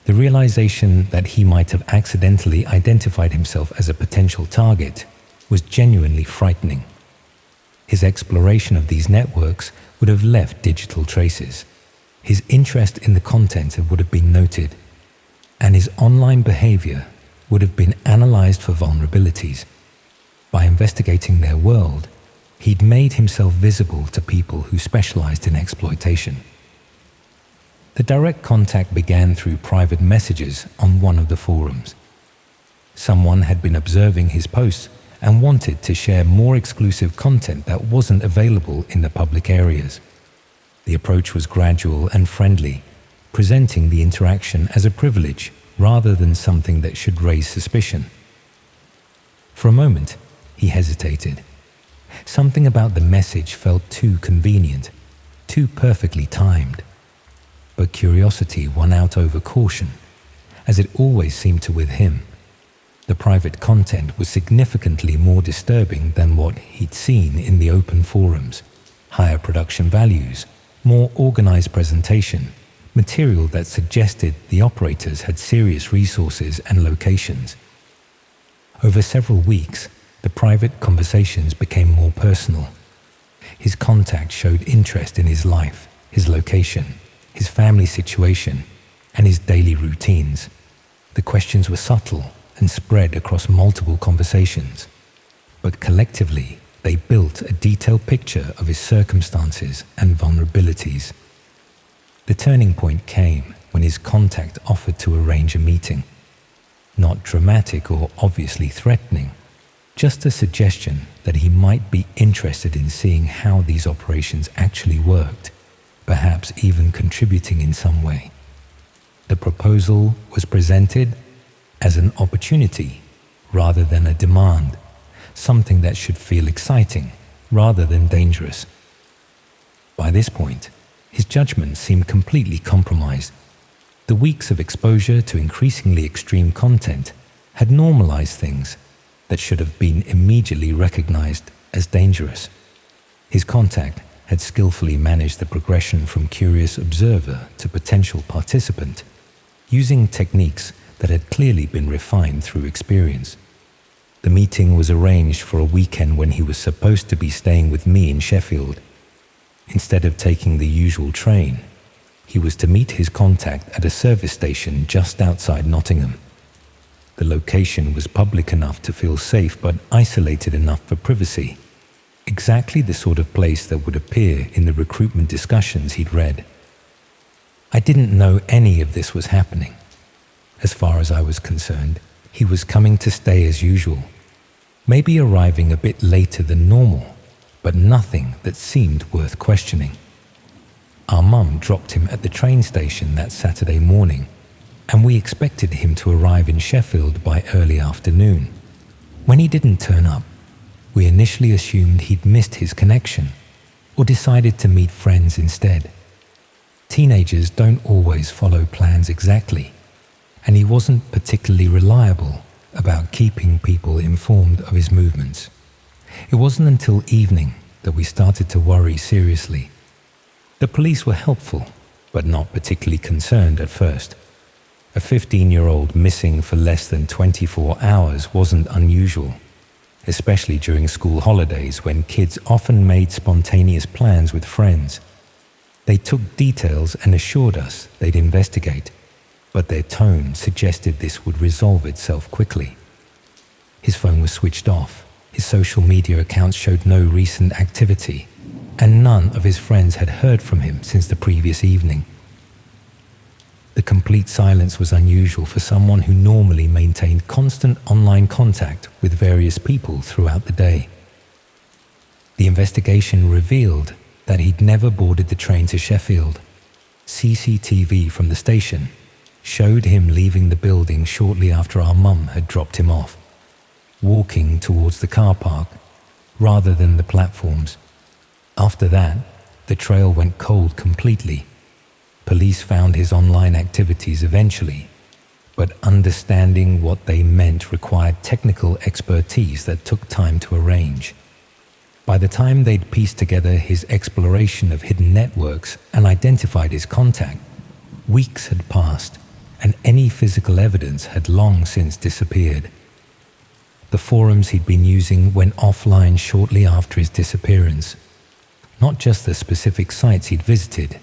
The realization that he might have accidentally identified himself as a potential target was genuinely frightening. His exploration of these networks would have left digital traces. His interest in the content would have been noted, and his online behavior would have been analyzed for vulnerabilities. By investigating their world, he'd made himself visible to people who specialized in exploitation. The direct contact began through private messages on one of the forums. Someone had been observing his posts and wanted to share more exclusive content that wasn't available in the public areas. The approach was gradual and friendly, presenting the interaction as a privilege rather than something that should raise suspicion. For a moment, he hesitated. Something about the message felt too convenient, too perfectly timed. But curiosity won out over caution, as it always seemed to with him. The private content was significantly more disturbing than what he'd seen in the open forums. Higher production values, more organized presentation, material that suggested the operators had serious resources and locations. Over several weeks, the private conversations became more personal. His contact showed interest in his life, his location, his family situation, and his daily routines. The questions were subtle and spread across multiple conversations, but collectively they built a detailed picture of his circumstances and vulnerabilities. The turning point came when his contact offered to arrange a meeting. Not dramatic or obviously threatening, just a suggestion that he might be interested in seeing how these operations actually worked, perhaps even contributing in some way. The proposal was presented as an opportunity rather than a demand, something that should feel exciting rather than dangerous. By this point, his judgment seemed completely compromised. The weeks of exposure to increasingly extreme content had normalized things that should have been immediately recognized as dangerous. His contact had skillfully managed the progression from curious observer to potential participant, using techniques that had clearly been refined through experience. The meeting was arranged for a weekend when he was supposed to be staying with me in Sheffield. Instead of taking the usual train, he was to meet his contact at a service station just outside Nottingham. The location was public enough to feel safe but isolated enough for privacy. Exactly the sort of place that would appear in the recruitment discussions he'd read. I didn't know any of this was happening. As far as I was concerned, he was coming to stay as usual, maybe arriving a bit later than normal, but nothing that seemed worth questioning. Our mum dropped him at the train station that Saturday morning, and we expected him to arrive in Sheffield by early afternoon. When he didn't turn up, we initially assumed he'd missed his connection or decided to meet friends instead. Teenagers don't always follow plans exactly, and he wasn't particularly reliable about keeping people informed of his movements. It wasn't until evening that we started to worry seriously. The police were helpful, but not particularly concerned at first. A 15-year-old missing for less than 24 hours wasn't unusual, especially during school holidays when kids often made spontaneous plans with friends. They took details and assured us they'd investigate, but their tone suggested this would resolve itself quickly. His phone was switched off, his social media accounts showed no recent activity, and none of his friends had heard from him since the previous evening. The complete silence was unusual for someone who normally maintained constant online contact with various people throughout the day. The investigation revealed that he'd never boarded the train to Sheffield. CCTV from the station showed him leaving the building shortly after our mum had dropped him off, walking towards the car park rather than the platforms. After that, the trail went cold completely. Police found his online activities eventually, but understanding what they meant required technical expertise that took time to arrange. By the time they'd pieced together his exploration of hidden networks and identified his contact, weeks had passed and any physical evidence had long since disappeared. The forums he'd been using went offline shortly after his disappearance. Not just the specific sites he'd visited,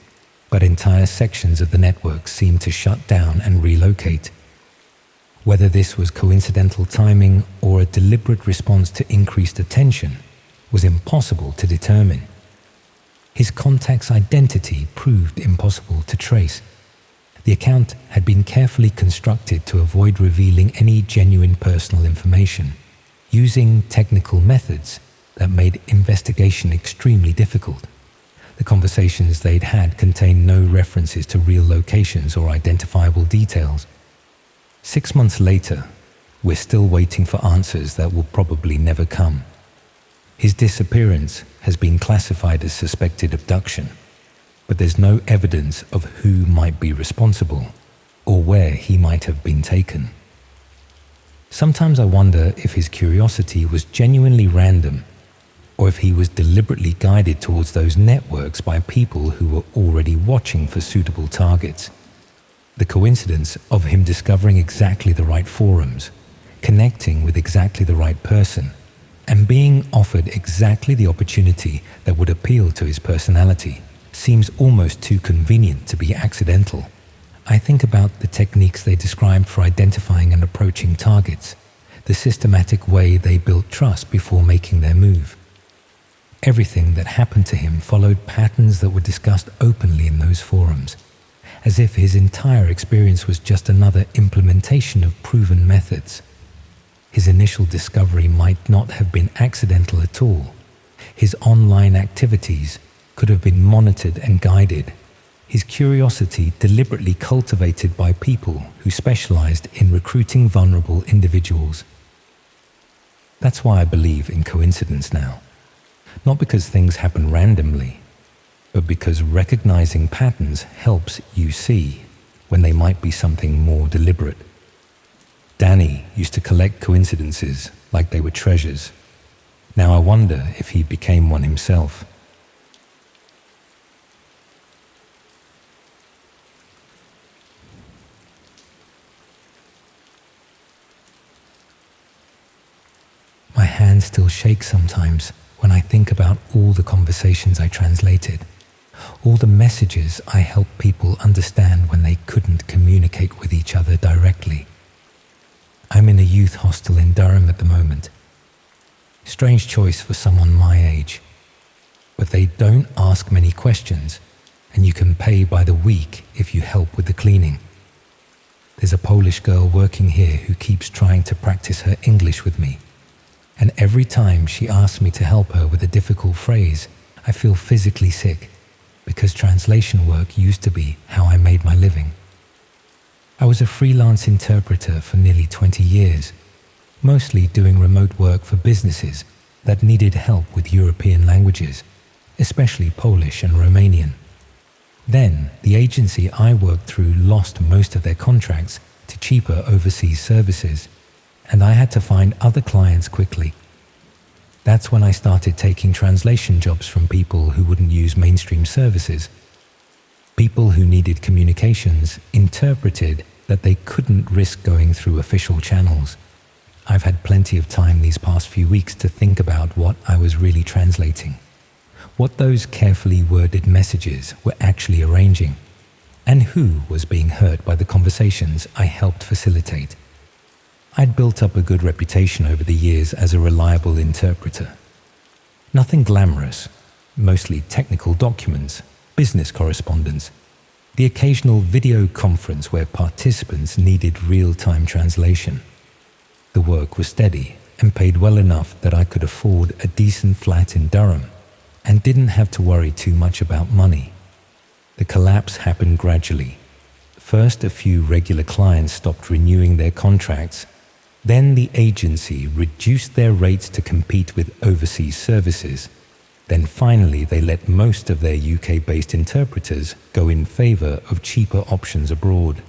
but entire sections of the network seemed to shut down and relocate. Whether this was coincidental timing or a deliberate response to increased attention was impossible to determine. His contact's identity proved impossible to trace. The account had been carefully constructed to avoid revealing any genuine personal information, using technical methods that made investigation extremely difficult. The conversations they'd had contained no references to real locations or identifiable details. 6 months later, we're still waiting for answers that will probably never come. His disappearance has been classified as suspected abduction, but there's no evidence of who might be responsible or where he might have been taken. Sometimes I wonder if his curiosity was genuinely random, or if he was deliberately guided towards those networks by people who were already watching for suitable targets. The coincidence of him discovering exactly the right forums, connecting with exactly the right person, and being offered exactly the opportunity that would appeal to his personality seems almost too convenient to be accidental. I think about the techniques they described for identifying and approaching targets, the systematic way they built trust before making their move. Everything that happened to him followed patterns that were discussed openly in those forums, as if his entire experience was just another implementation of proven methods. His initial discovery might not have been accidental at all. His online activities could have been monitored and guided. His curiosity deliberately cultivated by people who specialized in recruiting vulnerable individuals. That's why I believe in coincidence now. Not because things happen randomly, but because recognizing patterns helps you see when they might be something more deliberate. Danny used to collect coincidences like they were treasures. Now I wonder if he became one himself. hand still shakes sometimes when I think about all the conversations I translated, all the messages I helped people understand when they couldn't communicate with each other directly. I'm in a youth hostel in Durham at the moment. Strange choice for someone my age. But they don't ask many questions, and you can pay by the week if you help with the cleaning. There's a Polish girl working here who keeps trying to practice her English with me, and every time she asks me to help her with a difficult phrase, I feel physically sick, because translation work used to be how I made my living. I was a freelance interpreter for nearly 20 years, mostly doing remote work for businesses that needed help with European languages, especially Polish and Romanian. Then, the agency I worked through lost most of their contracts to cheaper overseas services, and I had to find other clients quickly. That's when I started taking translation jobs from people who wouldn't use mainstream services. People who needed communications interpreted that they couldn't risk going through official channels. I've had plenty of time these past few weeks to think about what I was really translating, what those carefully worded messages were actually arranging, and who was being hurt by the conversations I helped facilitate. I'd built up a good reputation over the years as a reliable interpreter. Nothing glamorous, mostly technical documents, business correspondence, the occasional video conference where participants needed real-time translation. The work was steady and paid well enough that I could afford a decent flat in Durham and didn't have to worry too much about money. The collapse happened gradually. First, a few regular clients stopped renewing their contracts. Then the agency reduced their rates to compete with overseas services. Then finally, they let most of their UK-based interpreters go in favor of cheaper options abroad.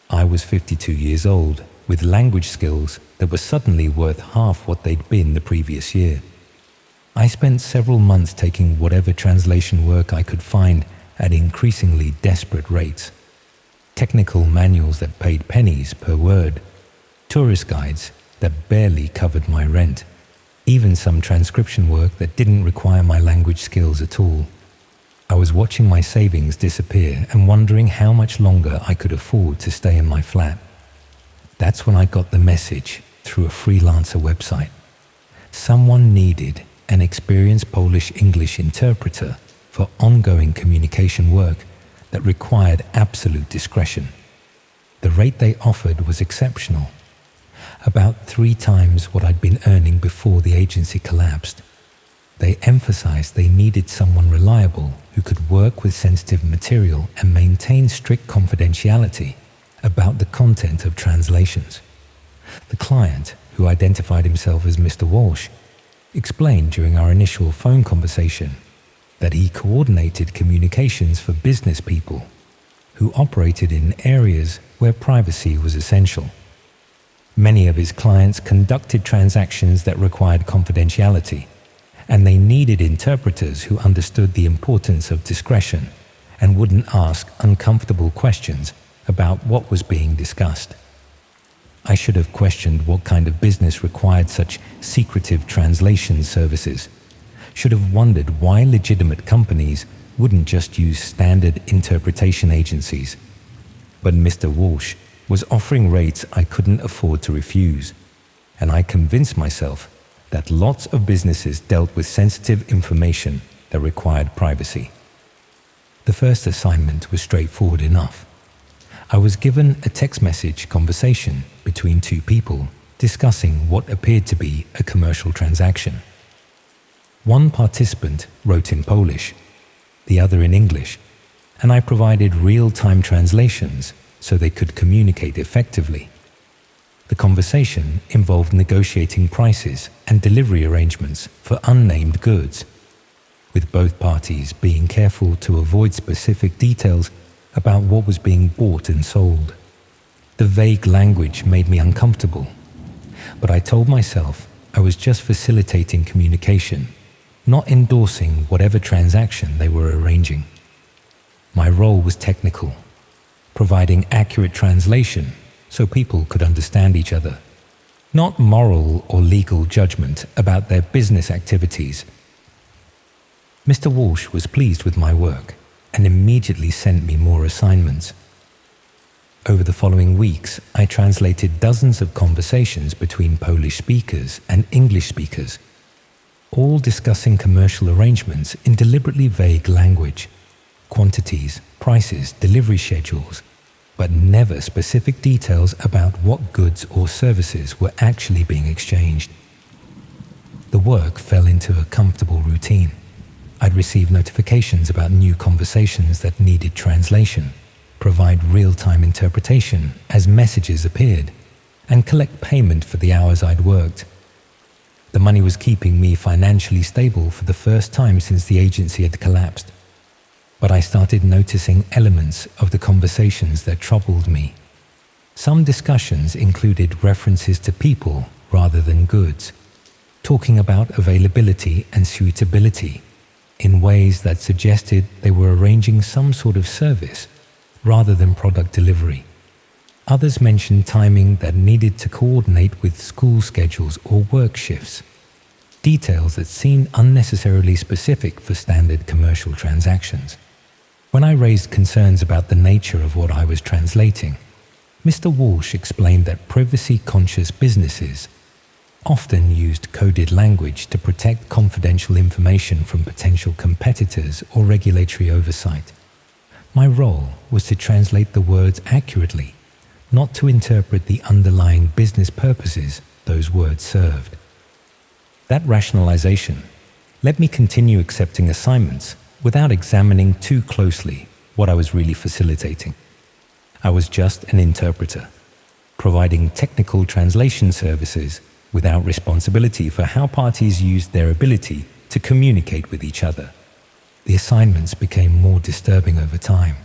I was 52 years old, with language skills that were suddenly worth half what they'd been the previous year. I spent several months taking whatever translation work I could find at increasingly desperate rates. Technical manuals that paid pennies per word, tourist guides that barely covered my rent, even some transcription work that didn't require my language skills at all. I was watching my savings disappear and wondering how much longer I could afford to stay in my flat. That's when I got the message through a freelancer website. Someone needed an experienced Polish-English interpreter for ongoing communication work that required absolute discretion. The rate they offered was exceptional, about 3 times what I'd been earning before the agency collapsed. They emphasized they needed someone reliable who could work with sensitive material and maintain strict confidentiality about the content of translations. The client, who identified himself as Mr. Walsh, explained during our initial phone conversation that he coordinated communications for business people who operated in areas where privacy was essential. Many of his clients conducted transactions that required confidentiality, and they needed interpreters who understood the importance of discretion and wouldn't ask uncomfortable questions about what was being discussed. I should have questioned what kind of business required such secretive translation services, should have wondered why legitimate companies wouldn't just use standard interpretation agencies. But Mr. Walsh was offering rates I couldn't afford to refuse, and I convinced myself that lots of businesses dealt with sensitive information that required privacy. The first assignment was straightforward enough. I was given a text message conversation between 2 people discussing what appeared to be a commercial transaction. One participant wrote in Polish, the other in English, and I provided real-time translations so they could communicate effectively. The conversation involved negotiating prices and delivery arrangements for unnamed goods, with both parties being careful to avoid specific details about what was being bought and sold. The vague language made me uncomfortable, but I told myself I was just facilitating communication, not endorsing whatever transaction they were arranging. My role was technical, providing accurate translation so people could understand each other. not moral or legal judgment about their business activities. Mr. Walsh was pleased with my work and immediately sent me more assignments. Over the following weeks, I translated dozens of conversations between Polish speakers and English speakers, all discussing commercial arrangements in deliberately vague language, quantities, prices, delivery schedules, but never specific details about what goods or services were actually being exchanged. The work fell into a comfortable routine. I'd receive notifications about new conversations that needed translation, provide real-time interpretation as messages appeared, and collect payment for the hours I'd worked. The money was keeping me financially stable for the first time since the agency had collapsed. But I started noticing elements of the conversations that troubled me. Some discussions included references to people rather than goods, talking about availability and suitability in ways that suggested they were arranging some sort of service rather than product delivery. Others mentioned timing that needed to coordinate with school schedules or work shifts, details that seemed unnecessarily specific for standard commercial transactions. When I raised concerns about the nature of what I was translating, Mr. Walsh explained that privacy-conscious businesses often used coded language to protect confidential information from potential competitors or regulatory oversight. My role was to translate the words accurately, not to interpret the underlying business purposes those words served. That rationalization let me continue accepting assignments without examining too closely what I was really facilitating. I was just an interpreter, providing technical translation services without responsibility for how parties used their ability to communicate with each other. The assignments became more disturbing over time.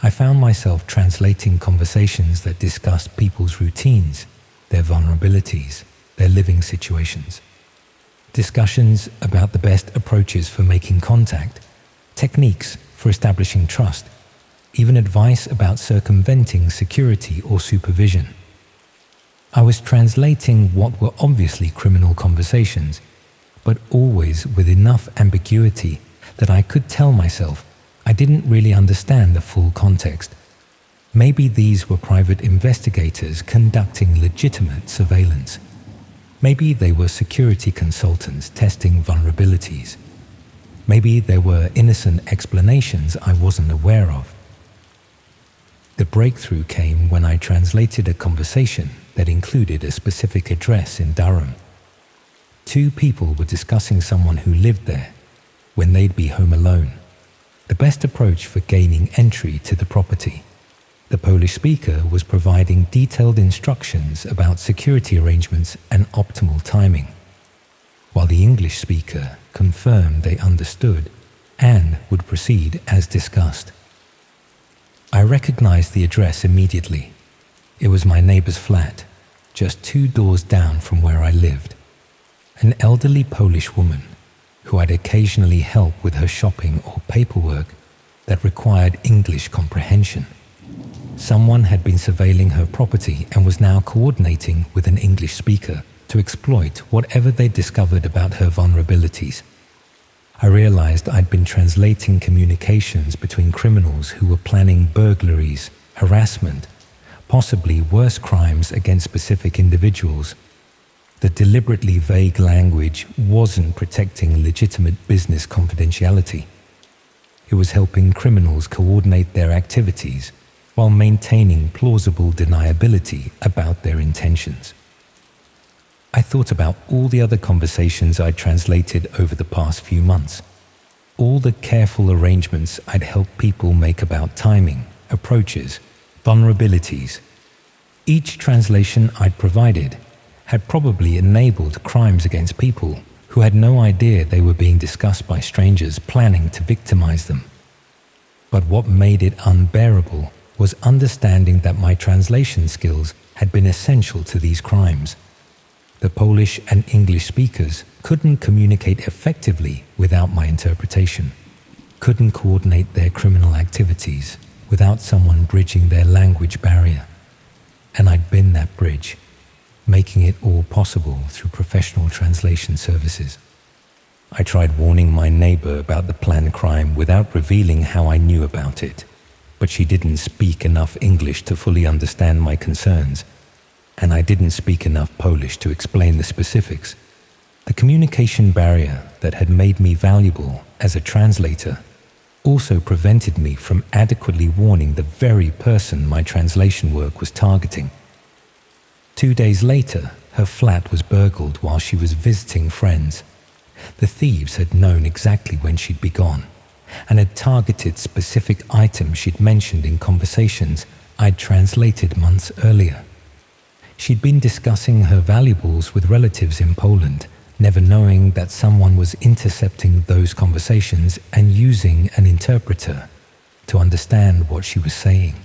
I found myself translating conversations that discussed people's routines, their vulnerabilities, their living situations. Discussions about the best approaches for making contact, techniques for establishing trust, even advice about circumventing security or supervision. I was translating what were obviously criminal conversations, but always with enough ambiguity that I could tell myself I didn't really understand the full context. Maybe these were private investigators conducting legitimate surveillance. Maybe they were security consultants testing vulnerabilities. Maybe there were innocent explanations I wasn't aware of. The breakthrough came when I translated a conversation that included a specific address in Durham. Two people were discussing someone who lived there when they'd be home alone, the best approach for gaining entry to the property. The Polish speaker was providing detailed instructions about security arrangements and optimal timing, while the English speaker confirmed they understood and would proceed as discussed. I recognized the address immediately. It was my neighbor's flat, just 2 doors down from where I lived. An elderly Polish woman who I'd occasionally help with her shopping or paperwork that required English comprehension. Someone had been surveilling her property and was now coordinating with an English speaker to exploit whatever they discovered about her vulnerabilities. I realized I'd been translating communications between criminals who were planning burglaries, harassment, possibly worse crimes against specific individuals. The deliberately vague language wasn't protecting legitimate business confidentiality. It was helping criminals coordinate their activities while maintaining plausible deniability about their intentions. I thought about all the other conversations I'd translated over the past few months, all the careful arrangements I'd helped people make about timing, approaches, vulnerabilities. Each translation I'd provided had probably enabled crimes against people who had no idea they were being discussed by strangers planning to victimize them. But what made it unbearable was understanding that my translation skills had been essential to these crimes. The Polish and English speakers couldn't communicate effectively without my interpretation, couldn't coordinate their criminal activities without someone bridging their language barrier. And I'd been that bridge. making it all possible through professional translation services. I tried warning my neighbor about the planned crime without revealing how I knew about it, but she didn't speak enough English to fully understand my concerns, and I didn't speak enough Polish to explain the specifics. The communication barrier that had made me valuable as a translator also prevented me from adequately warning the very person my translation work was targeting. 2 days later, her flat was burgled while she was visiting friends. The thieves had known exactly when she'd be gone and had targeted specific items she'd mentioned in conversations I'd translated months earlier. She'd been discussing her valuables with relatives in Poland, never knowing that someone was intercepting those conversations and using an interpreter to understand what she was saying.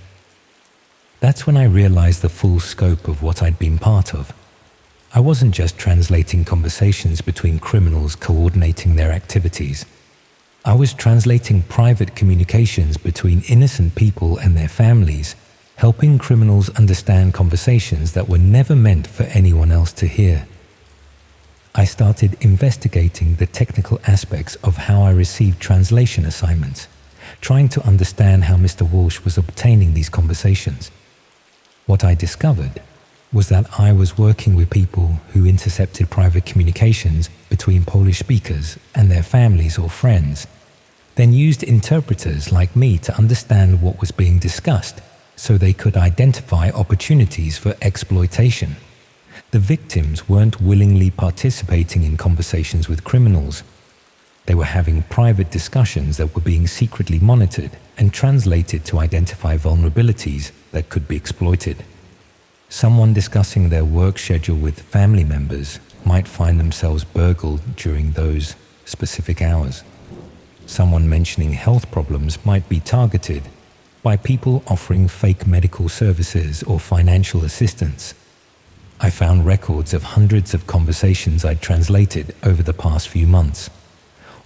That's when I realized the full scope of what I'd been part of. I wasn't just translating conversations between criminals coordinating their activities. I was translating private communications between innocent people and their families, helping criminals understand conversations that were never meant for anyone else to hear. I started investigating the technical aspects of how I received translation assignments, trying to understand how Mr. Walsh was obtaining these conversations. What I discovered was that I was working with people who intercepted private communications between Polish speakers and their families or friends, then used interpreters like me to understand what was being discussed so they could identify opportunities for exploitation. The victims weren't willingly participating in conversations with criminals. They were having private discussions that were being secretly monitored and translated to identify vulnerabilities that could be exploited. Someone discussing their work schedule with family members might find themselves burgled during those specific hours. Someone mentioning health problems might be targeted by people offering fake medical services or financial assistance. I found records of hundreds of conversations I'd translated over the past few months,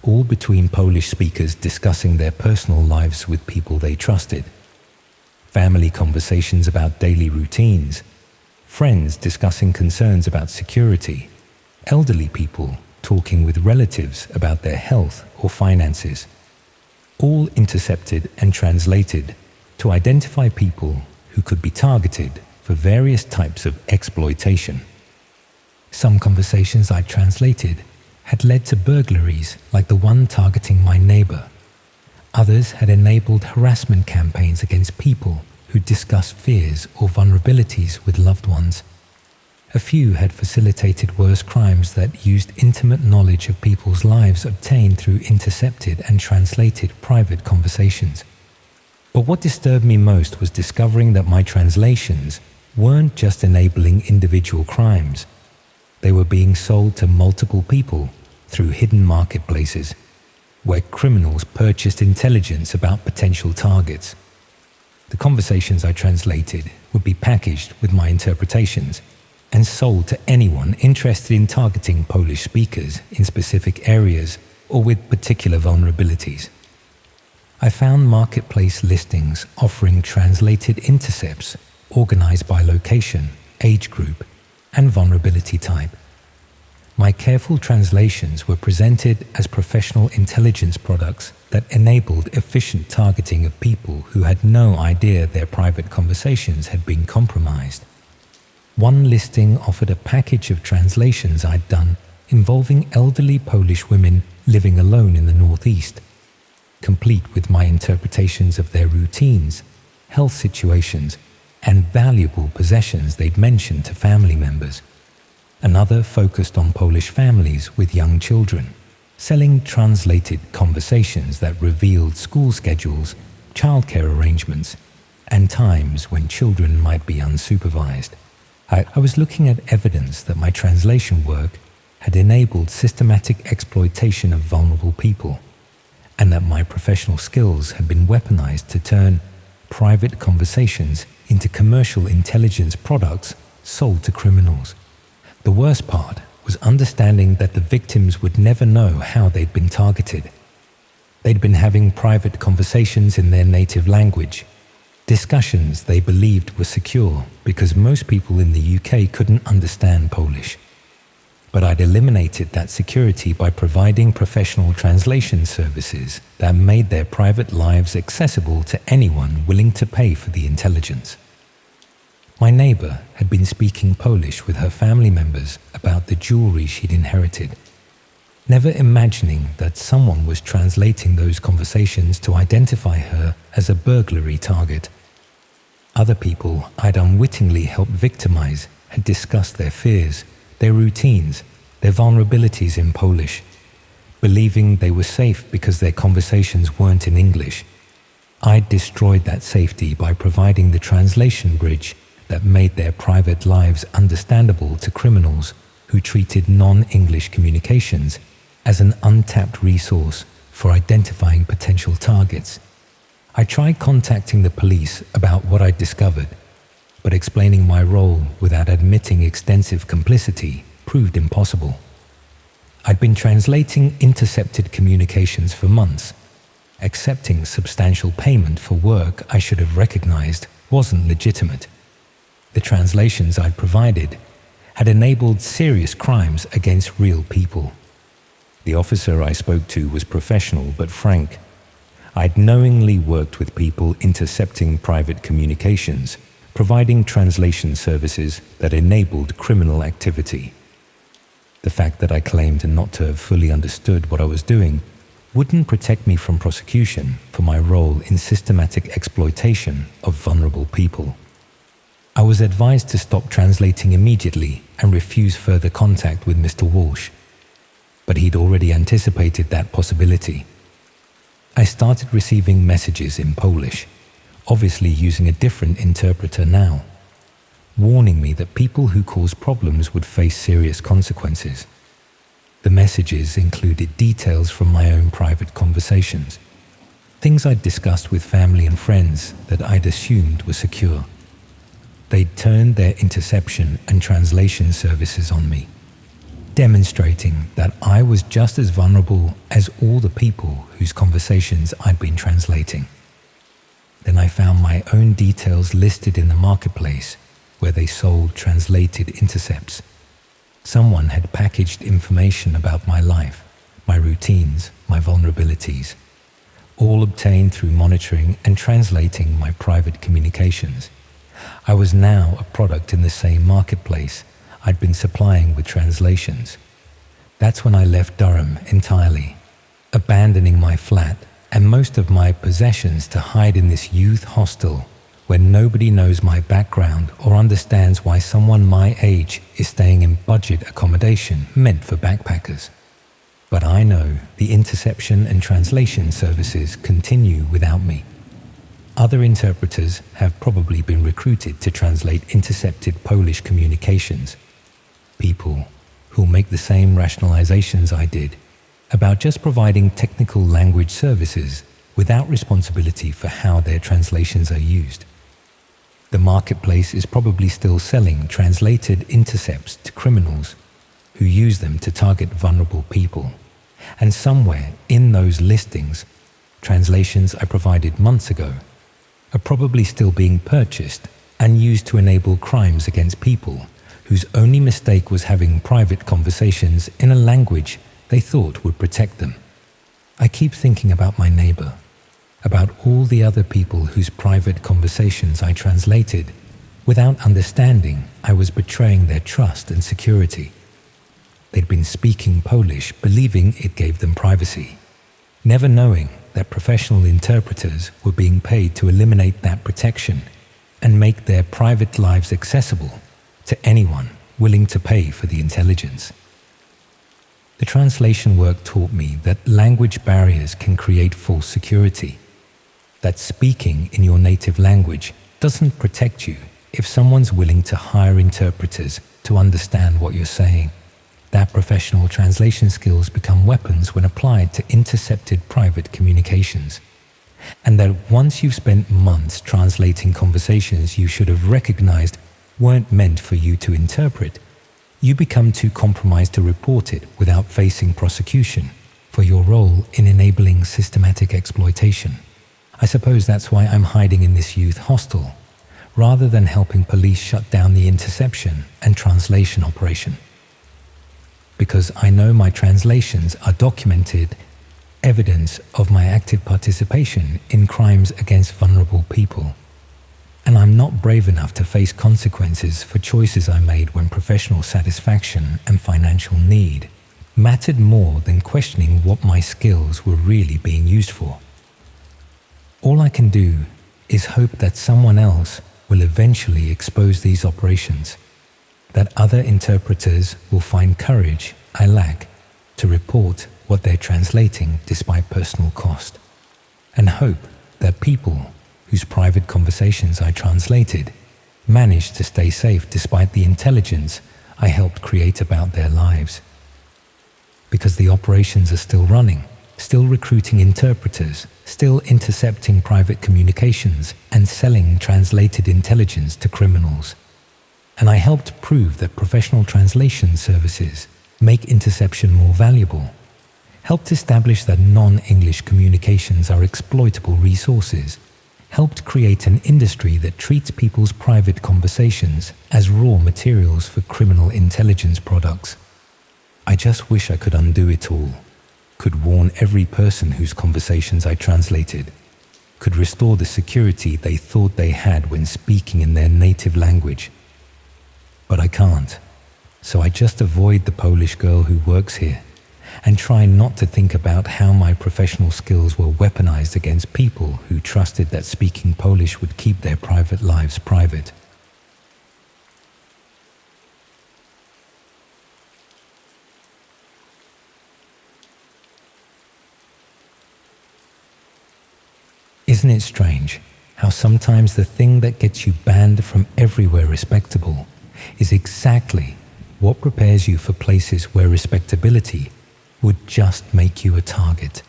all between Polish speakers discussing their personal lives with people they trusted, family conversations about daily routines, friends discussing concerns about security, elderly people talking with relatives about their health or finances, all intercepted and translated to identify people who could be targeted for various types of exploitation. Some conversations I translated had led to burglaries like the one targeting my neighbor. Others had enabled harassment campaigns against people who discussed fears or vulnerabilities with loved ones. A few had facilitated worse crimes that used intimate knowledge of people's lives obtained through intercepted and translated private conversations. But what disturbed me most was discovering that my translations weren't just enabling individual crimes. They were being sold to multiple people through hidden marketplaces, where criminals purchased intelligence about potential targets. The conversations I translated would be packaged with my interpretations and sold to anyone interested in targeting Polish speakers in specific areas or with particular vulnerabilities. I found marketplace listings offering translated intercepts organized by location, age group, and vulnerability type. My careful translations were presented as professional intelligence products that enabled efficient targeting of people who had no idea their private conversations had been compromised. One listing offered a package of translations I'd done involving elderly Polish women living alone in the Northeast, complete with my interpretations of their routines, health situations, and valuable possessions they'd mentioned to family members. Another focused on Polish families with young children, selling translated conversations that revealed school schedules, childcare arrangements, and times when children might be unsupervised. I was looking at evidence that my translation work had enabled systematic exploitation of vulnerable people, and that my professional skills had been weaponized to turn private conversations into commercial intelligence products sold to criminals. The worst part was understanding that the victims would never know how they'd been targeted. They'd been having private conversations in their native language, discussions they believed were secure because most people in the UK couldn't understand Polish. But I'd eliminated that security by providing professional translation services that made their private lives accessible to anyone willing to pay for the intelligence. My neighbor had been speaking Polish with her family members about the jewelry she'd inherited, never imagining that someone was translating those conversations to identify her as a burglary target. Other people I'd unwittingly helped victimize had discussed their fears, their routines, their vulnerabilities in Polish, believing they were safe because their conversations weren't in English. I'd destroyed that safety by providing the translation bridge that made their private lives understandable to criminals who treated non-English communications as an untapped resource for identifying potential targets. I tried contacting the police about what I'd discovered, but explaining my role without admitting extensive complicity proved impossible. I'd been translating intercepted communications for months. Accepting substantial payment for work I should have recognized wasn't legitimate. The translations I'd provided had enabled serious crimes against real people. The officer I spoke to was professional but frank. I'd knowingly worked with people intercepting private communications, providing translation services that enabled criminal activity. The fact that I claimed not to have fully understood what I was doing wouldn't protect me from prosecution for my role in systematic exploitation of vulnerable people. I was advised to stop translating immediately and refuse further contact with Mr. Walsh, but he'd already anticipated that possibility. I started receiving messages in Polish, obviously using a different interpreter now, warning me that people who cause problems would face serious consequences. The messages included details from my own private conversations, things I'd discussed with family and friends that I'd assumed were secure. They'd turned their interception and translation services on me, demonstrating that I was just as vulnerable as all the people whose conversations I'd been translating. Then I found my own details listed in the marketplace where they sold translated intercepts. Someone had packaged information about my life, my routines, my vulnerabilities, all obtained through monitoring and translating my private communications. I was now a product in the same marketplace I'd been supplying with translations. That's when I left Durham entirely, abandoning my flat and most of my possessions to hide in this youth hostel where nobody knows my background or understands why someone my age is staying in budget accommodation meant for backpackers. But I know the interception and translation services continue without me. Other interpreters have probably been recruited to translate intercepted Polish communications. People who'll make the same rationalizations I did about just providing technical language services without responsibility for how their translations are used. The marketplace is probably still selling translated intercepts to criminals who use them to target vulnerable people. And somewhere in those listings, translations I provided months ago are probably still being purchased and used to enable crimes against people whose only mistake was having private conversations in a language they thought would protect them. I keep thinking about my neighbor, about all the other people whose private conversations I translated without understanding I was betraying their trust and security. They'd been speaking Polish, believing it gave them privacy, never knowing that professional interpreters were being paid to eliminate that protection and make their private lives accessible to anyone willing to pay for the intelligence. The translation work taught me that language barriers can create false security, that speaking in your native language doesn't protect you if someone's willing to hire interpreters to understand what you're saying. That professional translation skills become weapons when applied to intercepted private communications. And that once you've spent months translating conversations you should have recognized weren't meant for you to interpret, you become too compromised to report it without facing prosecution for your role in enabling systematic exploitation. I suppose that's why I'm hiding in this youth hostel, rather than helping police shut down the interception and translation operation. Because I know my translations are documented evidence of my active participation in crimes against vulnerable people. And I'm not brave enough to face consequences for choices I made when professional satisfaction and financial need mattered more than questioning what my skills were really being used for. All I can do is hope that someone else will eventually expose these operations, that other interpreters will find courage I lack to report what they're translating despite personal cost, and hope that people whose private conversations I translated managed to stay safe despite the intelligence I helped create about their lives. Because the operations are still running, still recruiting interpreters, still intercepting private communications and selling translated intelligence to criminals. And I helped prove that professional translation services make interception more valuable, helped establish that non-English communications are exploitable resources, helped create an industry that treats people's private conversations as raw materials for criminal intelligence products. I just wish I could undo it all, could warn every person whose conversations I translated, could restore the security they thought they had when speaking in their native language. But I can't, so I just avoid the Polish girl who works here and try not to think about how my professional skills were weaponized against people who trusted that speaking Polish would keep their private lives private. Isn't it strange how sometimes the thing that gets you banned from everywhere respectable is exactly what prepares you for places where respectability would just make you a target?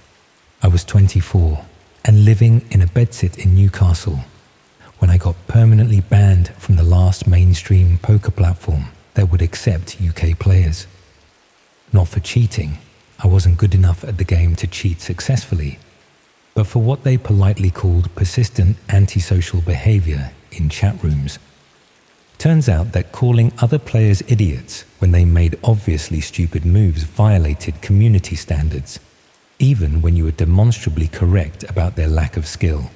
I was 24 and living in a bedsit in Newcastle when I got permanently banned from the last mainstream poker platform that would accept UK players. Not for cheating, I wasn't good enough at the game to cheat successfully, but for what they politely called persistent antisocial behavior in chat rooms. Turns out that calling other players idiots when they made obviously stupid moves violated community standards, even when you were demonstrably correct about their lack of skill.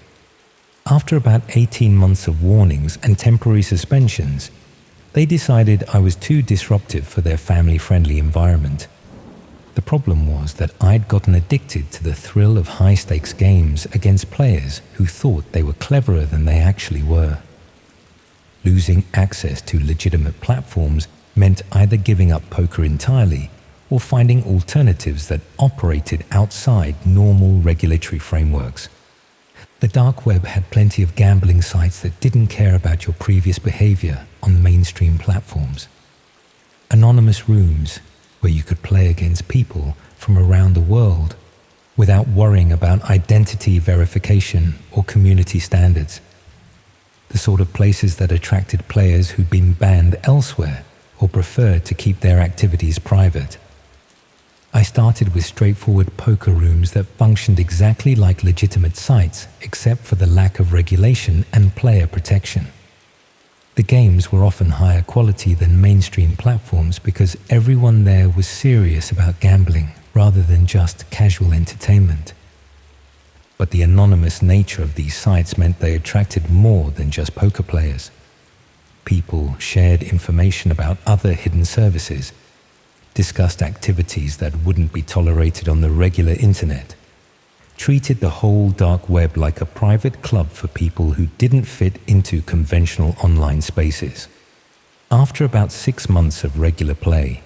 After about 18 months of warnings and temporary suspensions, they decided I was too disruptive for their family-friendly environment. The problem was that I'd gotten addicted to the thrill of high-stakes games against players who thought they were cleverer than they actually were. Losing access to legitimate platforms meant either giving up poker entirely or finding alternatives that operated outside normal regulatory frameworks. The dark web had plenty of gambling sites that didn't care about your previous behavior on mainstream platforms. Anonymous rooms where you could play against people from around the world without worrying about identity verification or community standards. The sort of places that attracted players who'd been banned elsewhere or preferred to keep their activities private. I started with straightforward poker rooms that functioned exactly like legitimate sites except for the lack of regulation and player protection. The games were often higher quality than mainstream platforms because everyone there was serious about gambling rather than just casual entertainment. But the anonymous nature of these sites meant they attracted more than just poker players. People shared information about other hidden services, discussed activities that wouldn't be tolerated on the regular internet, treated the whole dark web like a private club for people who didn't fit into conventional online spaces. After about 6 months of regular play,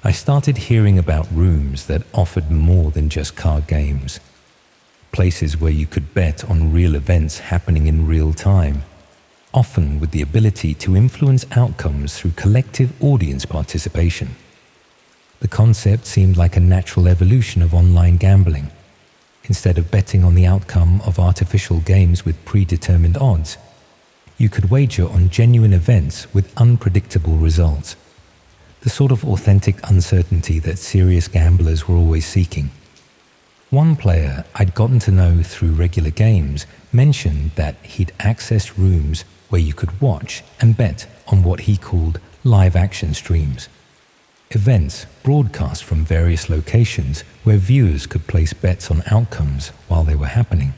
I started hearing about rooms that offered more than just card games. Places where you could bet on real events happening in real time, often with the ability to influence outcomes through collective audience participation. The concept seemed like a natural evolution of online gambling. Instead of betting on the outcome of artificial games with predetermined odds, you could wager on genuine events with unpredictable results. The sort of authentic uncertainty that serious gamblers were always seeking. One player I'd gotten to know through regular games mentioned that he'd accessed rooms where you could watch and bet on what he called live action streams. Events broadcast from various locations where viewers could place bets on outcomes while they were happening.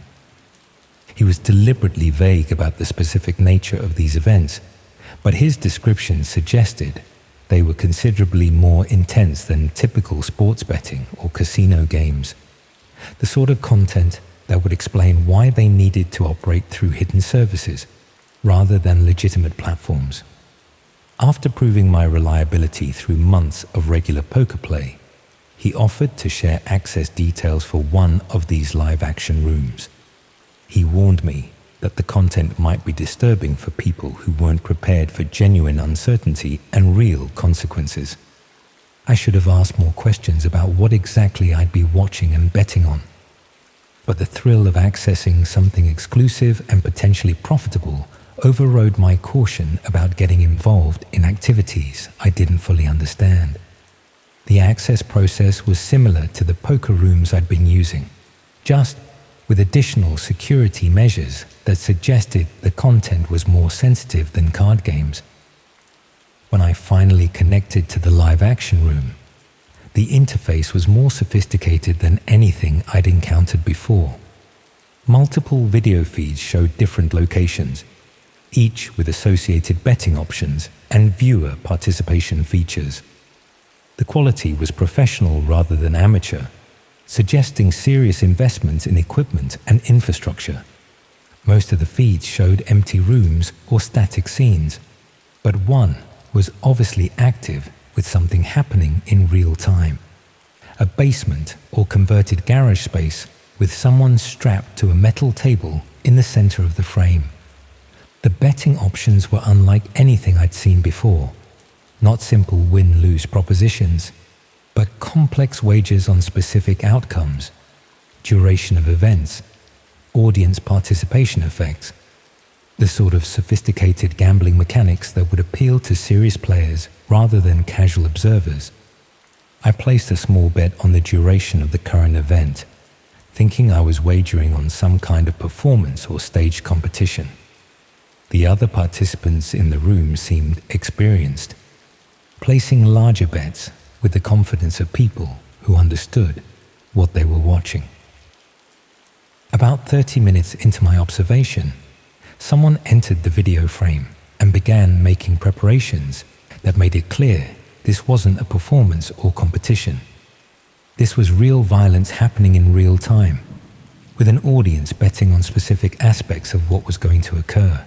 He was deliberately vague about the specific nature of these events, but his description suggested they were considerably more intense than typical sports betting or casino games, the sort of content that would explain why they needed to operate through hidden services rather than legitimate platforms. After proving my reliability through months of regular poker play, he offered to share access details for one of these live-action rooms. He warned me that the content might be disturbing for people who weren't prepared for genuine uncertainty and real consequences. I should have asked more questions about what exactly I'd be watching and betting on. But the thrill of accessing something exclusive and potentially profitable overrode my caution about getting involved in activities I didn't fully understand. The access process was similar to the poker rooms I'd been using, just with additional security measures that suggested the content was more sensitive than card games. When I finally connected to the live action room, the interface was more sophisticated than anything I'd encountered before. Multiple video feeds showed different locations, each with associated betting options and viewer participation features. The quality was professional rather than amateur, suggesting serious investments in equipment and infrastructure. Most of the feeds showed empty rooms or static scenes, but one was obviously active with something happening in real time. A basement or converted garage space with someone strapped to a metal table in the center of the frame. The betting options were unlike anything I'd seen before. Not simple win-lose propositions, but complex wagers on specific outcomes, duration of events, audience participation effects, the sort of sophisticated gambling mechanics that would appeal to serious players rather than casual observers. I placed a small bet on the duration of the current event, thinking I was wagering on some kind of performance or staged competition. The other participants in the room seemed experienced, placing larger bets with the confidence of people who understood what they were watching. About 30 minutes into my observation, someone entered the video frame and began making preparations that made it clear this wasn't a performance or competition. This was real violence happening in real time, with an audience betting on specific aspects of what was going to occur.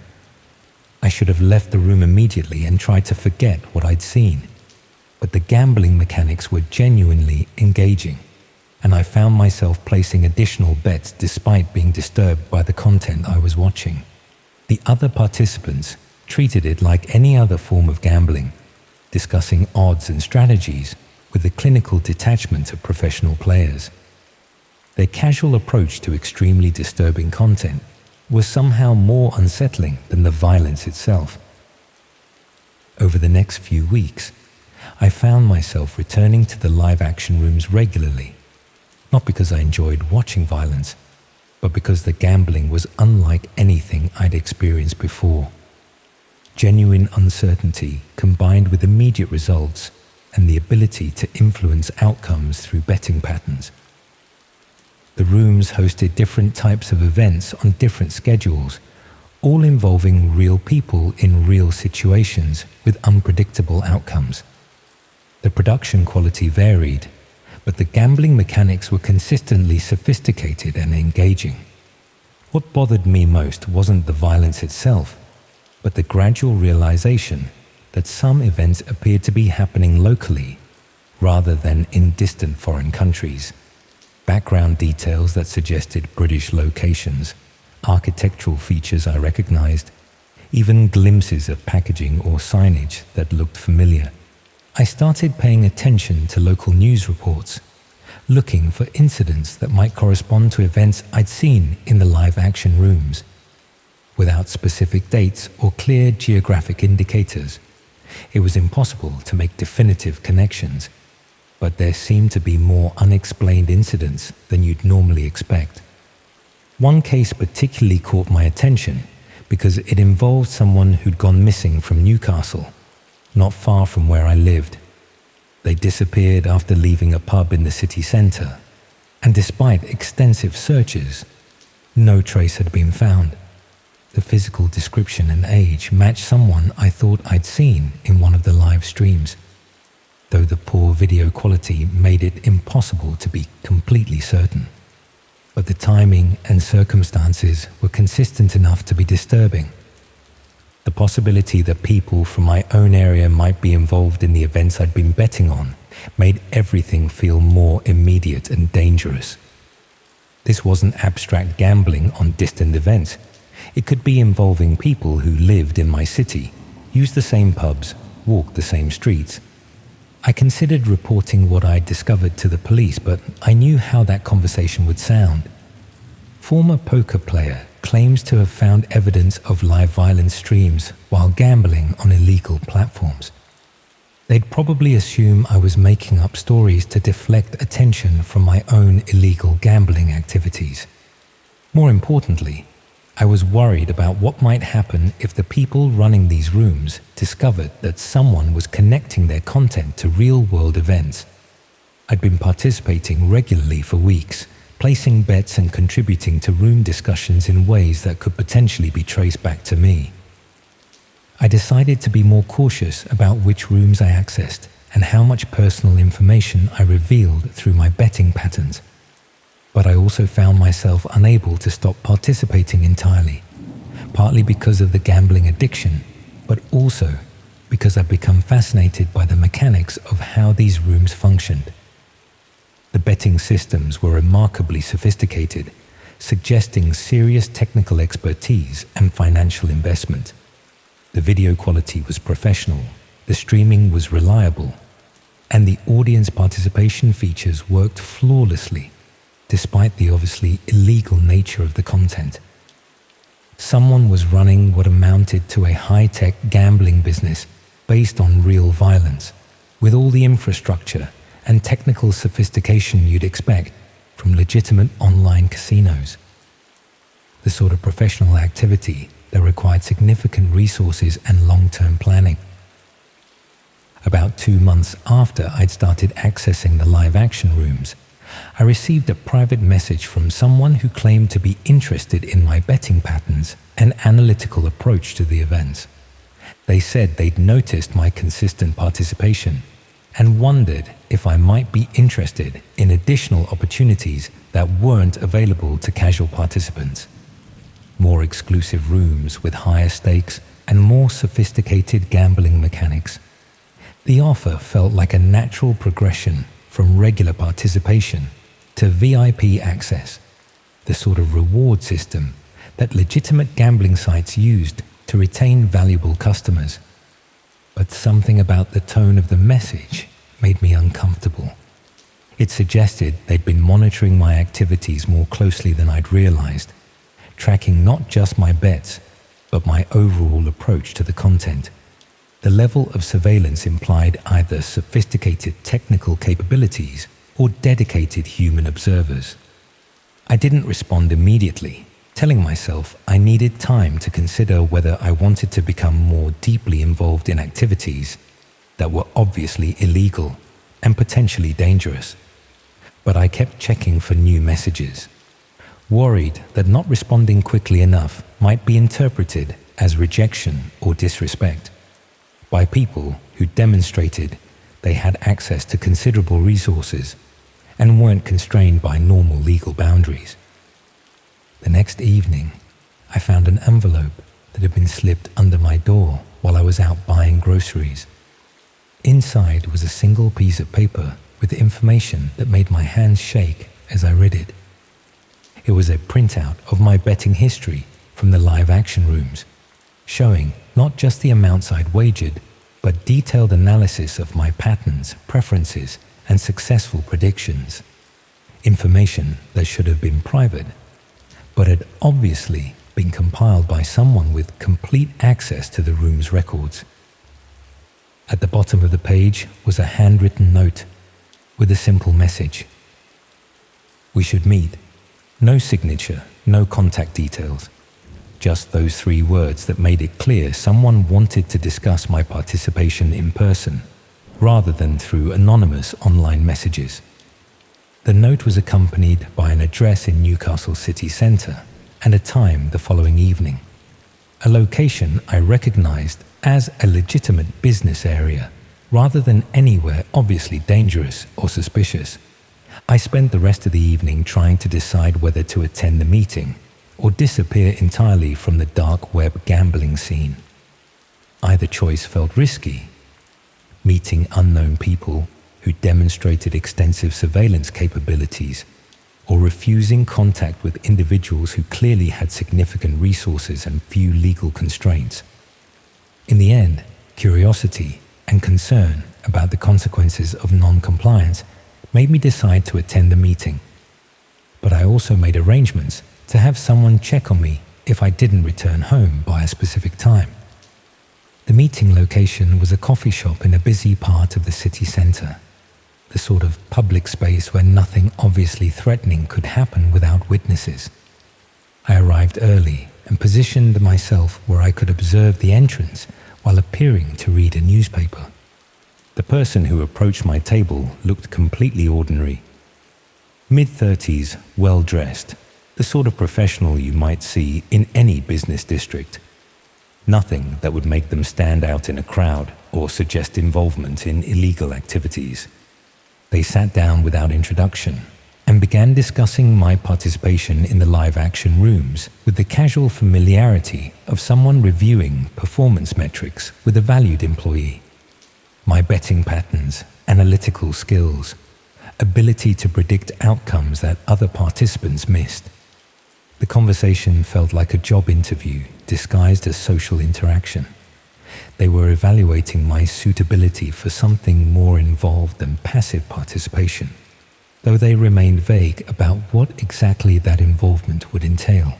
I should have left the room immediately and tried to forget what I'd seen, but the gambling mechanics were genuinely engaging, and I found myself placing additional bets despite being disturbed by the content I was watching. The other participants treated it like any other form of gambling, discussing odds and strategies with the clinical detachment of professional players. Their casual approach to extremely disturbing content was somehow more unsettling than the violence itself. Over the next few weeks, I found myself returning to the live action rooms regularly, not because I enjoyed watching violence, but because the gambling was unlike anything I'd experienced before. Genuine uncertainty combined with immediate results and the ability to influence outcomes through betting patterns. The rooms hosted different types of events on different schedules, all involving real people in real situations with unpredictable outcomes. The production quality varied, but the gambling mechanics were consistently sophisticated and engaging. What bothered me most wasn't the violence itself, but the gradual realization that some events appeared to be happening locally rather than in distant foreign countries. Background details that suggested British locations, architectural features I recognized, even glimpses of packaging or signage that looked familiar. I started paying attention to local news reports, looking for incidents that might correspond to events I'd seen in the live action rooms. Without specific dates or clear geographic indicators, it was impossible to make definitive connections, but there seemed to be more unexplained incidents than you'd normally expect. One case particularly caught my attention because it involved someone who'd gone missing from Newcastle, not far from where I lived. They disappeared after leaving a pub in the city centre, and despite extensive searches, no trace had been found. The physical description and age matched someone I thought I'd seen in one of the live streams, though the poor video quality made it impossible to be completely certain. But the timing and circumstances were consistent enough to be disturbing. The possibility that people from my own area might be involved in the events I'd been betting on made everything feel more immediate and dangerous. This wasn't abstract gambling on distant events. It could be involving people who lived in my city, used the same pubs, walked the same streets. I considered reporting what I'd discovered to the police, but I knew how that conversation would sound. Former poker player claims to have found evidence of live violence streams while gambling on illegal platforms. They'd probably assume I was making up stories to deflect attention from my own illegal gambling activities. More importantly, I was worried about what might happen if the people running these rooms discovered that someone was connecting their content to real-world events. I'd been participating regularly for weeks, placing bets and contributing to room discussions in ways that could potentially be traced back to me. I decided to be more cautious about which rooms I accessed and how much personal information I revealed through my betting patterns. But I also found myself unable to stop participating entirely, partly because of the gambling addiction, but also because I'd become fascinated by the mechanics of how these rooms functioned. The betting systems were remarkably sophisticated, suggesting serious technical expertise and financial investment. The video quality was professional, the streaming was reliable, and the audience participation features worked flawlessly, despite the obviously illegal nature of the content. Someone was running what amounted to a high-tech gambling business based on real violence, with all the infrastructure and technical sophistication you'd expect from legitimate online casinos. The sort of professional activity that required significant resources and long-term planning. About 2 months after I'd started accessing the live action rooms, I received a private message from someone who claimed to be interested in my betting patterns and analytical approach to the events. They said they'd noticed my consistent participation and wondered if I might be interested in additional opportunities that weren't available to casual participants. More exclusive rooms with higher stakes and more sophisticated gambling mechanics. The offer felt like a natural progression from regular participation to VIP access, the sort of reward system that legitimate gambling sites used to retain valuable customers. But something about the tone of the message made me uncomfortable. It suggested they'd been monitoring my activities more closely than I'd realized, tracking not just my bets, but my overall approach to the content. The level of surveillance implied either sophisticated technical capabilities or dedicated human observers. I didn't respond immediately, telling myself I needed time to consider whether I wanted to become more deeply involved in activities that were obviously illegal and potentially dangerous. But I kept checking for new messages, worried that not responding quickly enough might be interpreted as rejection or disrespect by people who demonstrated they had access to considerable resources and weren't constrained by normal legal boundaries. The next evening, I found an envelope that had been slipped under my door while I was out buying groceries. Inside was a single piece of paper with information that made my hands shake as I read it. It was a printout of my betting history from the live action rooms, showing not just the amounts I'd wagered, but detailed analysis of my patterns, preferences, and successful predictions. Information that should have been private, but had obviously been compiled by someone with complete access to the room's records. At the bottom of the page was a handwritten note with a simple message. "We should meet. No signature, no contact details. Just those 3 words that made it clear someone wanted to discuss my participation in person, rather than through anonymous online messages. The note was accompanied by an address in Newcastle city centre and a time the following evening, a location I recognized as a legitimate business area rather than anywhere obviously dangerous or suspicious. I spent the rest of the evening trying to decide whether to attend the meeting or disappear entirely from the dark web gambling scene. Either choice felt risky. Meeting unknown people who demonstrated extensive surveillance capabilities, or refusing contact with individuals who clearly had significant resources and few legal constraints. In the end, curiosity and concern about the consequences of non-compliance made me decide to attend the meeting. But I also made arrangements to have someone check on me if I didn't return home by a specific time. The meeting location was a coffee shop in a busy part of the city centre, the sort of public space where nothing obviously threatening could happen without witnesses. I arrived early and positioned myself where I could observe the entrance while appearing to read a newspaper. The person who approached my table looked completely ordinary. Mid-30s, well-dressed, the sort of professional you might see in any business district. Nothing that would make them stand out in a crowd or suggest involvement in illegal activities. They sat down without introduction and began discussing my participation in the live-action rooms with the casual familiarity of someone reviewing performance metrics with a valued employee. My betting patterns, analytical skills, ability to predict outcomes that other participants missed. The conversation felt like a job interview disguised as social interaction. They were evaluating my suitability for something more involved than passive participation, though they remained vague about what exactly that involvement would entail.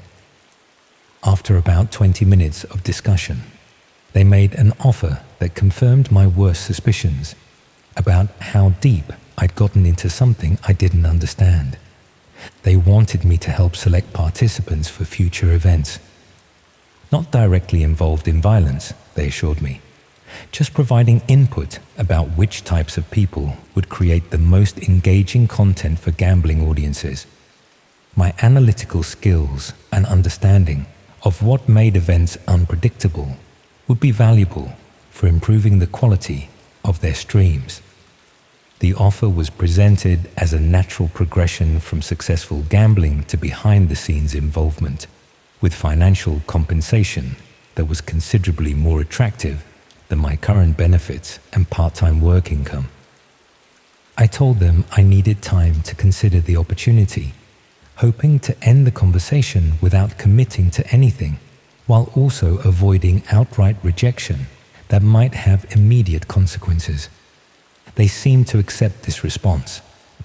After about 20 minutes of discussion, they made an offer that confirmed my worst suspicions about how deep I'd gotten into something I didn't understand. They wanted me to help select participants for future events. Not directly involved in violence, they assured me, just providing input about which types of people would create the most engaging content for gambling audiences. My analytical skills and understanding of what made events unpredictable would be valuable for improving the quality of their streams. The offer was presented as a natural progression from successful gambling to behind-the-scenes involvement, with financial compensation that was considerably more attractive than my current benefits and part-time work income. I told them I needed time to consider the opportunity, hoping to end the conversation without committing to anything, while also avoiding outright rejection that might have immediate consequences. They seemed to accept this response,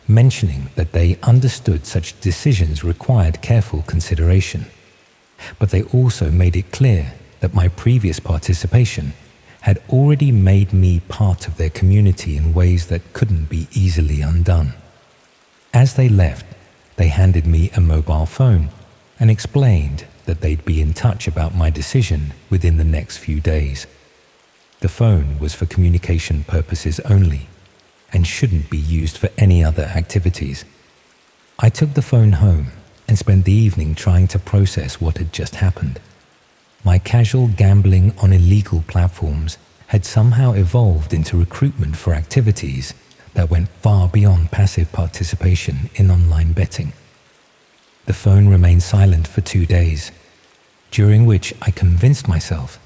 mentioning that they understood such decisions required careful consideration. But they also made it clear that my previous participation had already made me part of their community in ways that couldn't be easily undone. As they left, they handed me a mobile phone and explained that they'd be in touch about my decision within the next few days. The phone was for communication purposes only and shouldn't be used for any other activities. I took the phone home and spent the evening trying to process what had just happened. My casual gambling on illegal platforms had somehow evolved into recruitment for activities that went far beyond passive participation in online betting. The phone remained silent for 2 days, during which I convinced myself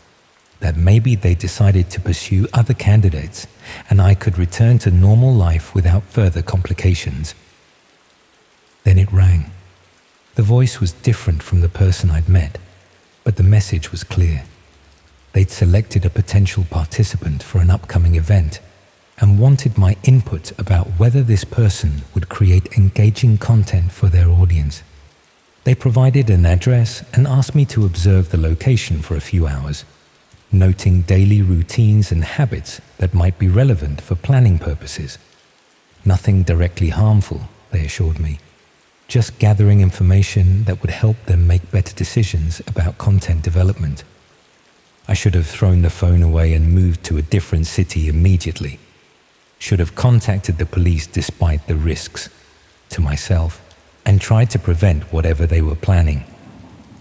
that maybe they decided to pursue other candidates and I could return to normal life without further complications. Then it rang. The voice was different from the person I'd met, but the message was clear. They'd selected a potential participant for an upcoming event and wanted my input about whether this person would create engaging content for their audience. They provided an address and asked me to observe the location for a few hours, noting daily routines and habits that might be relevant for planning purposes. Nothing directly harmful, they assured me. just gathering information that would help them make better decisions about content development. I should have thrown the phone away and moved to a different city immediately. Should have contacted the police despite the risks, to myself, and tried to prevent whatever they were planning.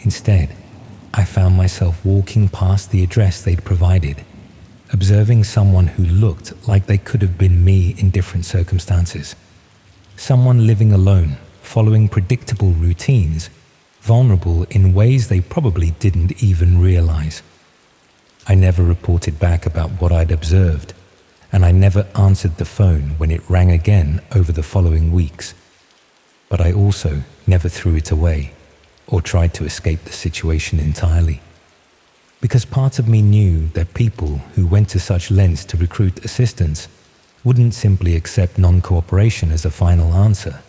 Instead, I found myself walking past the address they'd provided, observing someone who looked like they could have been me in different circumstances. Someone living alone, following predictable routines, vulnerable in ways they probably didn't even realize. I never reported back about what I'd observed, and I never answered the phone when it rang again over the following weeks. But I also never threw it away or tried to escape the situation entirely. Because part of me knew that people who went to such lengths to recruit assistance wouldn't simply accept non-cooperation as a final answer.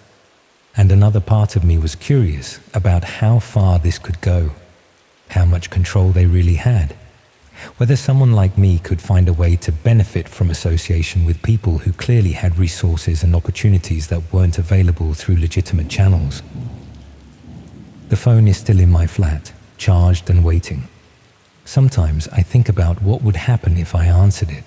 And another part of me was curious about how far this could go, how much control they really had, whether someone like me could find a way to benefit from association with people who clearly had resources and opportunities that weren't available through legitimate channels. The phone is still in my flat, charged and waiting. Sometimes I think about what would happen if I answered it,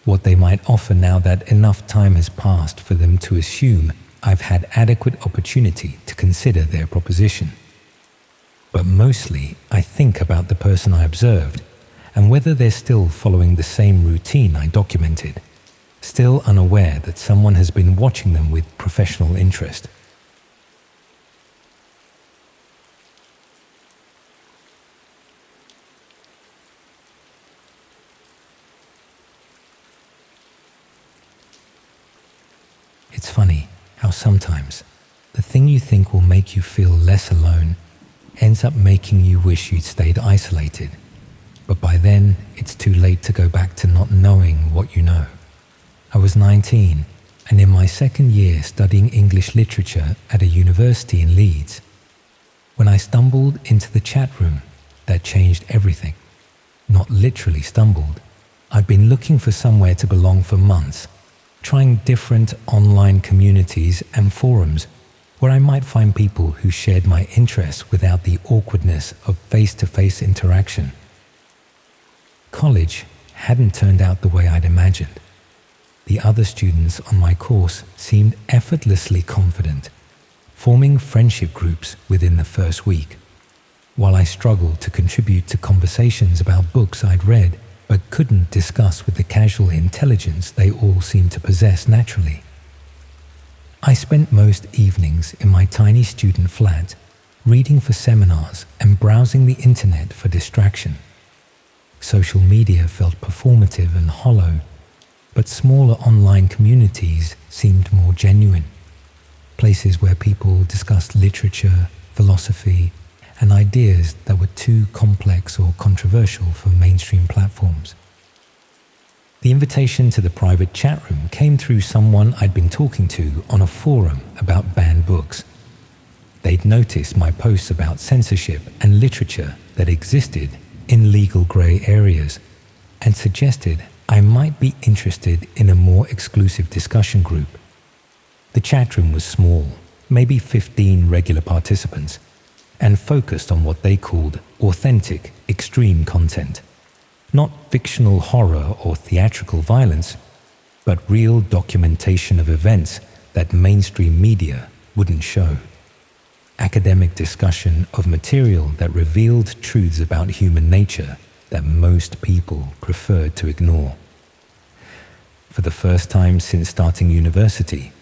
what they might offer now that enough time has passed for them to assume I've had adequate opportunity to consider their proposition. But mostly I think about the person I observed and whether they're still following the same routine I documented, still unaware that someone has been watching them with professional interest. It's funny how sometimes the thing you think will make you feel less alone ends up making you wish you'd stayed isolated. But by then, it's too late to go back to not knowing what you know. I was 19 and in my second year studying English literature at a university in Leeds, when I stumbled into the chat room that changed everything. Not literally stumbled. I'd been looking for somewhere to belong for months, trying different online communities and forums where I might find people who shared my interests without the awkwardness of face-to-face interaction. College hadn't turned out the way I'd imagined. The other students on my course seemed effortlessly confident, forming friendship groups within the first week, while I struggled to contribute to conversations about books I'd read but couldn't discuss with the casual intelligence they all seemed to possess naturally. I spent most evenings in my tiny student flat, reading for seminars and browsing the internet for distraction. Social media felt performative and hollow, but smaller online communities seemed more genuine. Places where people discussed literature, philosophy, and ideas that were too complex or controversial for mainstream platforms. The invitation to the private chat room came through someone I'd been talking to on a forum about banned books. They'd noticed my posts about censorship and literature that existed in legal grey areas and suggested I might be interested in a more exclusive discussion group. The chat room was small, maybe 15 regular participants, and focused on what they called authentic, extreme content. Not fictional horror or theatrical violence, but real documentation of events that mainstream media wouldn't show. Academic discussion of material that revealed truths about human nature that most people preferred to ignore. For the first time since starting university,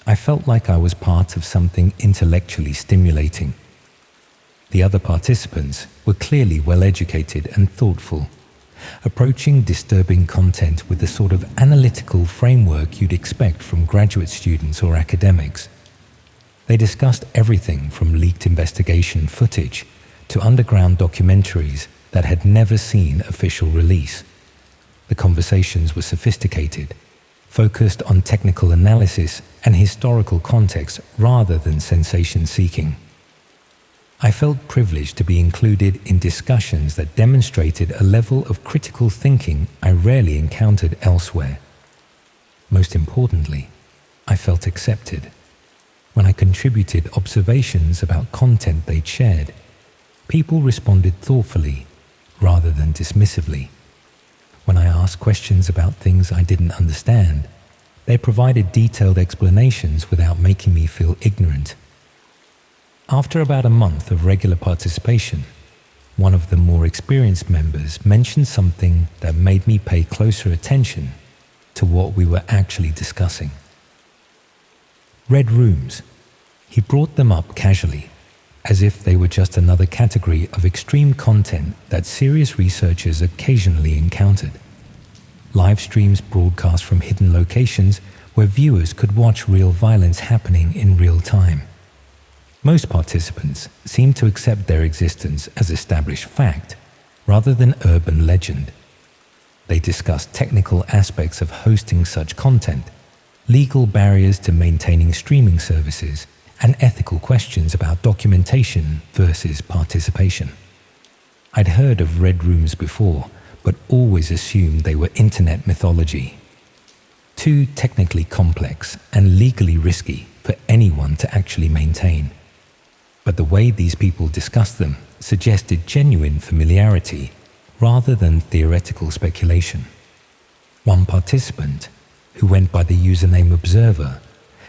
I felt like I was part of something intellectually stimulating. The other participants were clearly well-educated and thoughtful, approaching disturbing content with the sort of analytical framework you'd expect from graduate students or academics. They discussed everything from leaked investigation footage to underground documentaries that had never seen official release. The conversations were sophisticated, focused on technical analysis and historical context rather than sensation-seeking. I felt privileged to be included in discussions that demonstrated a level of critical thinking I rarely encountered elsewhere. Most importantly, I felt accepted. When I contributed observations about content they'd shared, people responded thoughtfully rather than dismissively. When I asked questions about things I didn't understand, they provided detailed explanations without making me feel ignorant. After about a month of regular participation, one of the more experienced members mentioned something that made me pay closer attention to what we were actually discussing. Red rooms. He brought them up casually, as if they were just another category of extreme content that serious researchers occasionally encountered. Live streams broadcast from hidden locations where viewers could watch real violence happening in real time. Most participants seemed to accept their existence as established fact, rather than urban legend. They discussed technical aspects of hosting such content, legal barriers to maintaining streaming services, and ethical questions about documentation versus participation. I'd heard of red rooms before, but always assumed they were internet mythology. Too technically complex and legally risky for anyone to actually maintain. But the way these people discussed them suggested genuine familiarity rather than theoretical speculation. One participant, who went by the username Observer,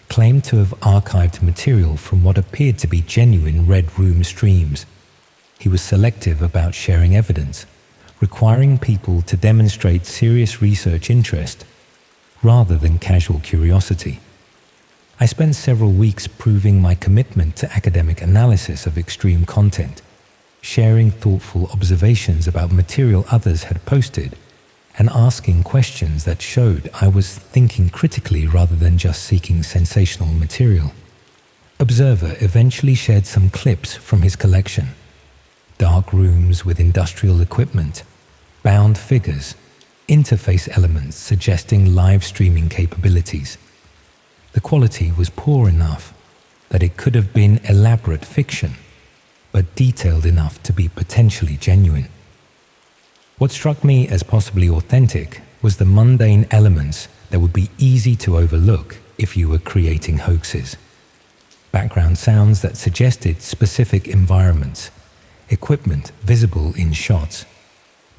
claimed to have archived material from what appeared to be genuine Red Room streams. He was selective about sharing evidence, requiring people to demonstrate serious research interest rather than casual curiosity. I spent several weeks proving my commitment to academic analysis of extreme content, sharing thoughtful observations about material others had posted, and asking questions that showed I was thinking critically rather than just seeking sensational material. Observer eventually shared some clips from his collection. Dark rooms with industrial equipment, bound figures, interface elements suggesting live streaming capabilities. The quality was poor enough that it could have been elaborate fiction, but detailed enough to be potentially genuine. What struck me as possibly authentic was the mundane elements that would be easy to overlook if you were creating hoaxes. Background sounds that suggested specific environments, equipment visible in shots,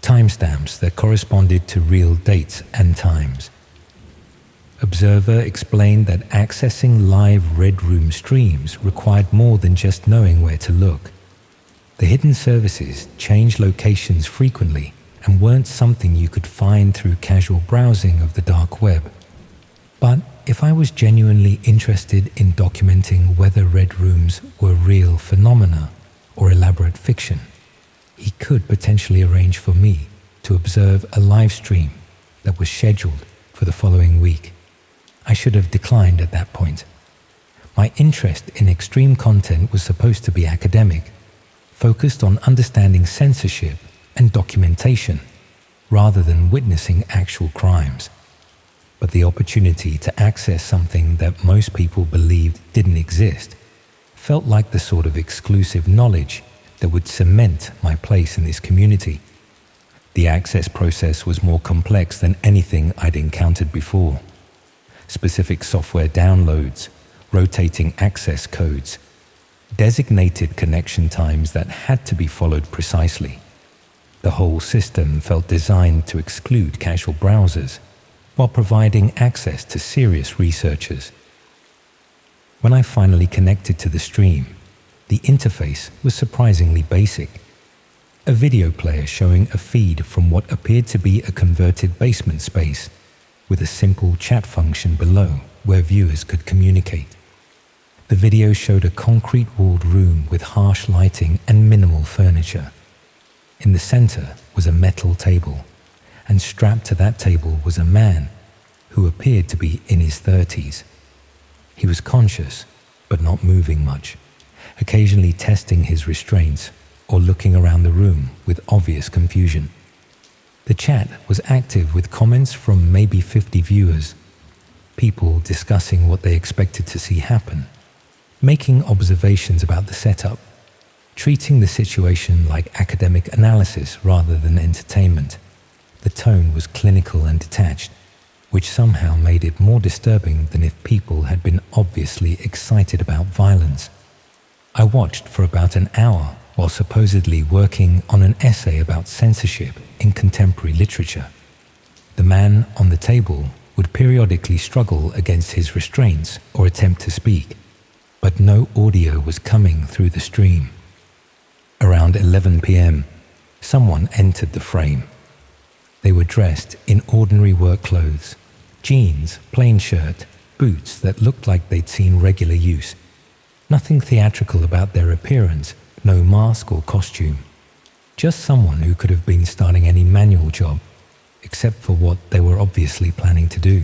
timestamps that corresponded to real dates and times. Observer explained that accessing live Red Room streams required more than just knowing where to look. The hidden services changed locations frequently and weren't something you could find through casual browsing of the dark web. But if I was genuinely interested in documenting whether Red Rooms were real phenomena or elaborate fiction, he could potentially arrange for me to observe a live stream that was scheduled for the following week. I should have declined at that point. My interest in extreme content was supposed to be academic, focused on understanding censorship and documentation, rather than witnessing actual crimes. But the opportunity to access something that most people believed didn't exist felt like the sort of exclusive knowledge that would cement my place in this community. The access process was more complex than anything I'd encountered before. Specific software downloads, rotating access codes, designated connection times that had to be followed precisely. The whole system felt designed to exclude casual browsers while providing access to serious researchers. When I finally connected to the stream, the interface was surprisingly basic. A video player showing a feed from what appeared to be a converted basement space, with a simple chat function below where viewers could communicate. The video showed a concrete-walled room with harsh lighting and minimal furniture. In the center was a metal table, and strapped to that table was a man who appeared to be in his 30s. He was conscious, but not moving much, occasionally testing his restraints or looking around the room with obvious confusion. The chat was active with comments from maybe 50 viewers, people discussing what they expected to see happen, making observations about the setup, treating the situation like academic analysis rather than entertainment. The tone was clinical and detached. which somehow made it more disturbing than if people had been obviously excited about violence. I watched for about an hour while supposedly working on an essay about censorship in contemporary literature. The man on the table would periodically struggle against his restraints or attempt to speak, but no audio was coming through the stream. Around 11 p.m., someone entered the frame. They were dressed in ordinary work clothes, jeans, plain shirt, boots that looked like they'd seen regular use. Nothing theatrical about their appearance, no mask or costume. Just someone who could have been starting any manual job, except for what they were obviously planning to do.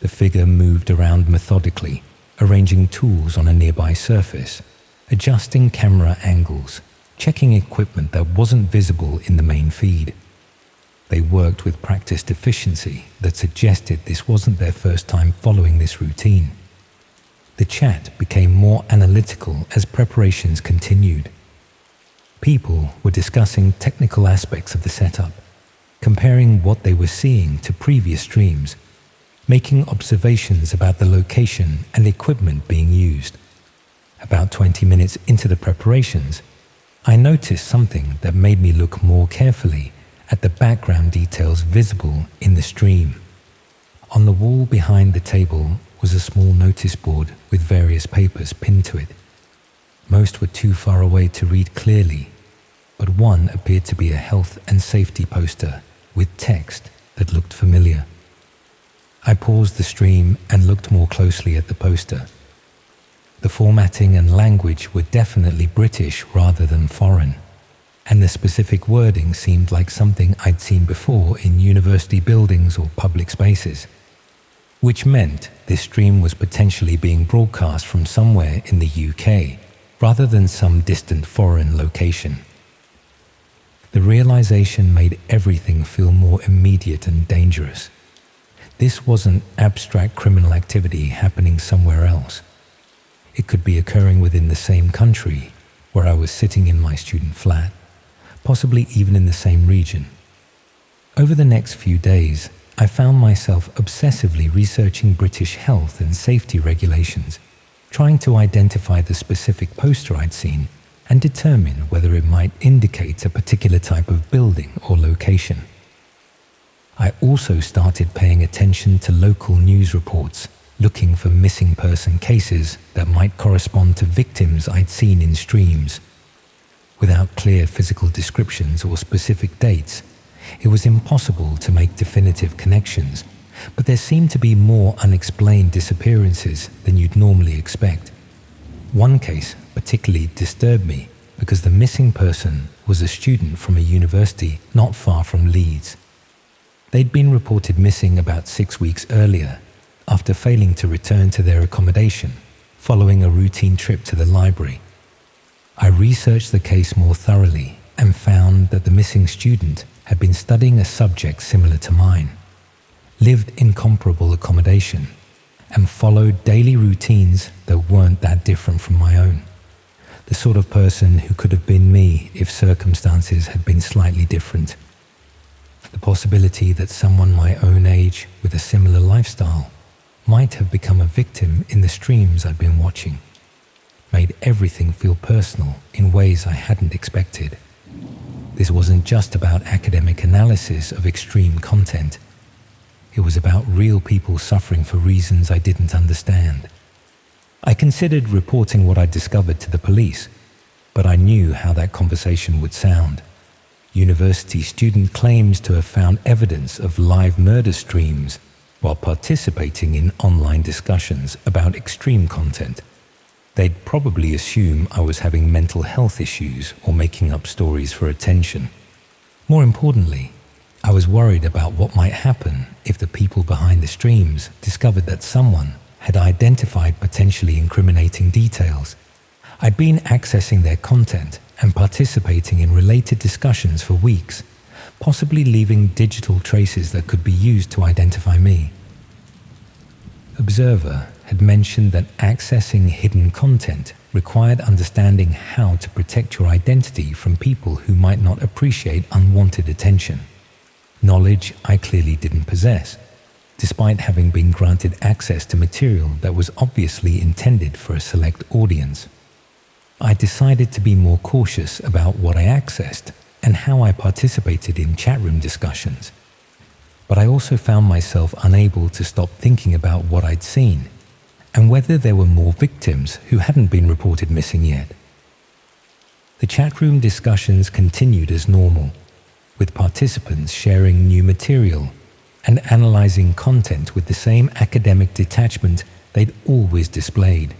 The figure moved around methodically, arranging tools on a nearby surface, adjusting camera angles, checking equipment that wasn't visible in the main feed. They worked with practiced efficiency that suggested this wasn't their first time following this routine. The chat became more analytical as preparations continued. People were discussing technical aspects of the setup, comparing what they were seeing to previous streams, making observations about the location and equipment being used. About 20 minutes into the preparations, I noticed something that made me look more carefully at the background details visible in the stream. On the wall behind the table was a small notice board with various papers pinned to it. Most were too far away to read clearly, but one appeared to be a health and safety poster with text that looked familiar. I paused the stream and looked more closely at the poster. The formatting and language were definitely British rather than foreign, and the specific wording seemed like something I'd seen before in university buildings or public spaces, which meant this stream was potentially being broadcast from somewhere in the UK rather than some distant foreign location. The realization made everything feel more immediate and dangerous. This wasn't abstract criminal activity happening somewhere else. It could be occurring within the same country where I was sitting in my student flat, possibly even in the same region. Over the next few days, I found myself obsessively researching British health and safety regulations, trying to identify the specific poster I'd seen and determine whether it might indicate a particular type of building or location. I also started paying attention to local news reports, looking for missing person cases that might correspond to victims I'd seen in streams. Without clear physical descriptions or specific dates, it was impossible to make definitive connections, but there seemed to be more unexplained disappearances than you'd normally expect. One case particularly disturbed me because the missing person was a student from a university not far from Leeds. They'd been reported missing about 6 weeks earlier after failing to return to their accommodation following a routine trip to the library. I researched the case more thoroughly and found that the missing student had been studying a subject similar to mine, lived in comparable accommodation, and followed daily routines that weren't that different from my own. The sort of person who could have been me if circumstances had been slightly different. The possibility that someone my own age with a similar lifestyle might have become a victim in the streams I'd been watching made everything feel personal in ways I hadn't expected. This wasn't just about academic analysis of extreme content. It was about real people suffering for reasons I didn't understand. I considered reporting what I'd discovered to the police, but I knew how that conversation would sound. University student claims to have found evidence of live murder streams while participating in online discussions about extreme content. They'd probably assume I was having mental health issues or making up stories for attention. More importantly, I was worried about what might happen if the people behind the streams discovered that someone had identified potentially incriminating details. I'd been accessing their content and participating in related discussions for weeks, possibly leaving digital traces that could be used to identify me. Observer had mentioned that accessing hidden content required understanding how to protect your identity from people who might not appreciate unwanted attention. Knowledge I clearly didn't possess. despite having been granted access to material that was obviously intended for a select audience. I decided to be more cautious about what I accessed and how I participated in chatroom discussions. But I also found myself unable to stop thinking about what I'd seen and whether there were more victims who hadn't been reported missing yet. The chatroom discussions continued as normal, with participants sharing new material and analyzing content with the same academic detachment they'd always displayed.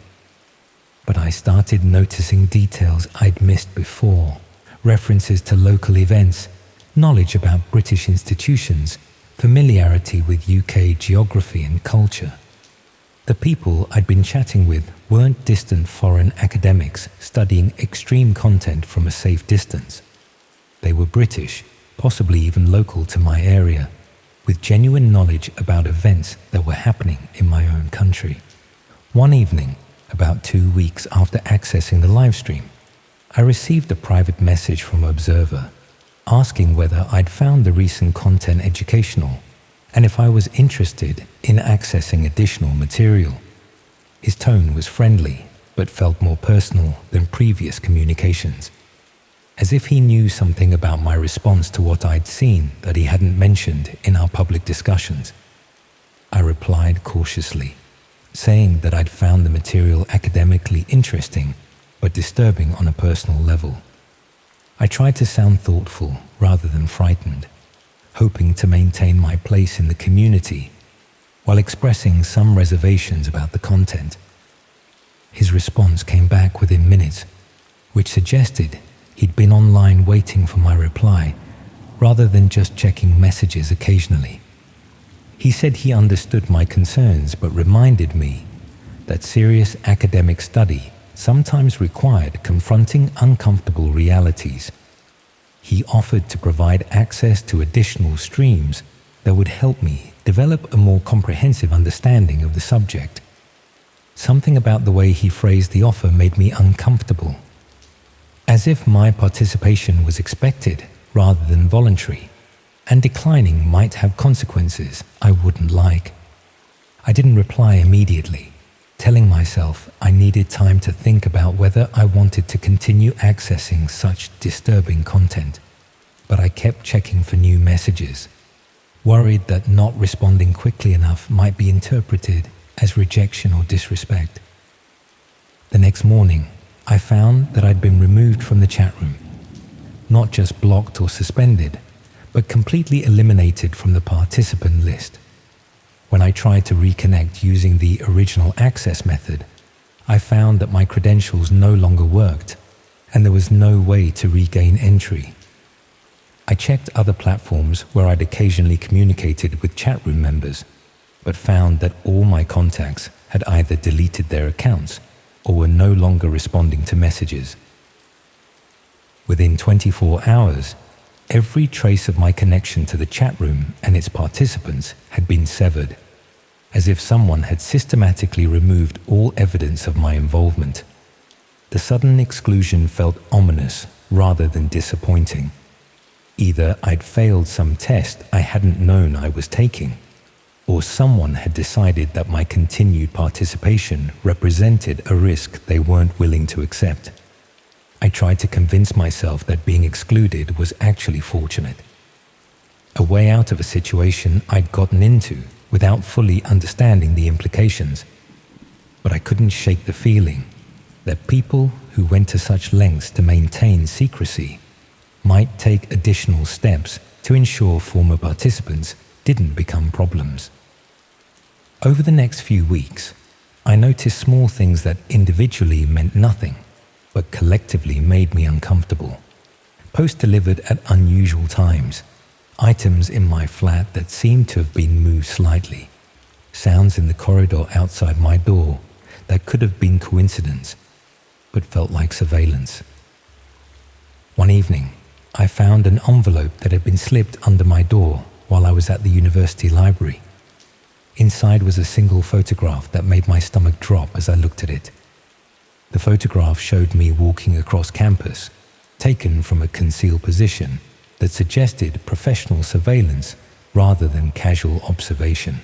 But I started noticing details I'd missed before, references to local events, knowledge about British institutions, familiarity with UK geography and culture. The people I'd been chatting with weren't distant foreign academics studying extreme content from a safe distance. They were British, possibly even local to my area, with genuine knowledge about events that were happening in my own country. One evening, about 2 weeks after accessing the livestream, I received a private message from Observer asking whether I'd found the recent content educational and if I was interested in accessing additional material. His tone was friendly, but felt more personal than previous communications, as if he knew something about my response to what I'd seen that he hadn't mentioned in our public discussions. I replied cautiously, saying that I'd found the material academically interesting, but disturbing on a personal level. I tried to sound thoughtful rather than frightened, hoping to maintain my place in the community while expressing some reservations about the content. His response came back within minutes, which suggested he'd been online waiting for my reply rather than just checking messages occasionally. He said he understood my concerns but reminded me that serious academic study sometimes required confronting uncomfortable realities. He offered to provide access to additional streams that would help me develop a more comprehensive understanding of the subject. Something about the way he phrased the offer made me uncomfortable, as if my participation was expected rather than voluntary, and declining might have consequences I wouldn't like. I didn't reply immediately, telling myself I needed time to think about whether I wanted to continue accessing such disturbing content, but I kept checking for new messages, worried that not responding quickly enough might be interpreted as rejection or disrespect. The next morning, I found that I'd been removed from the chat room, not just blocked or suspended, but completely eliminated from the participant list. When I tried to reconnect using the original access method, I found that my credentials no longer worked, and there was no way to regain entry. I checked other platforms where I'd occasionally communicated with chat room members, but found that all my contacts had either deleted their accounts or were no longer responding to messages. Within 24 hours, every trace of my connection to the chat room and its participants had been severed, as if someone had systematically removed all evidence of my involvement. The sudden exclusion felt ominous rather than disappointing. Either I'd failed some test I hadn't known I was taking, or someone had decided that my continued participation represented a risk they weren't willing to accept. I tried to convince myself that being excluded was actually fortunate, a way out of a situation I'd gotten into without fully understanding the implications. But I couldn't shake the feeling that people who went to such lengths to maintain secrecy might take additional steps to ensure former participants didn't become problems. Over the next few weeks, I noticed small things that individually meant nothing, but collectively made me uncomfortable. Posts delivered at unusual times, items in my flat that seemed to have been moved slightly, sounds in the corridor outside my door that could have been coincidence, but felt like surveillance. One evening, I found an envelope that had been slipped under my door while I was at the university library. Inside was a single photograph that made my stomach drop as I looked at it. The photograph showed me walking across campus, taken from a concealed position that suggested professional surveillance rather than casual observation.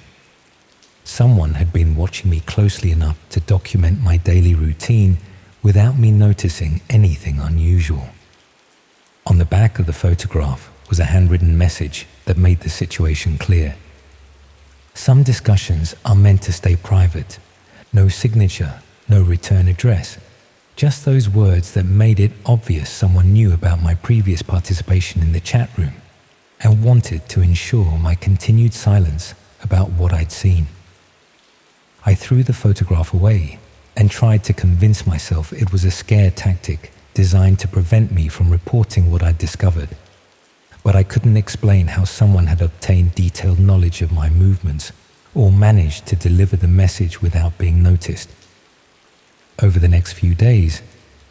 Someone had been watching me closely enough to document my daily routine without me noticing anything unusual. On the back of the photograph was a handwritten message that made the situation clear. Some discussions are meant to stay private. No signature, no return address. Just those words that made it obvious someone knew about my previous participation in the chat room and wanted to ensure my continued silence about what I'd seen. I threw the photograph away and tried to convince myself it was a scare tactic designed to prevent me from reporting what I'd discovered. But I couldn't explain how someone had obtained detailed knowledge of my movements or managed to deliver the message without being noticed. Over the next few days,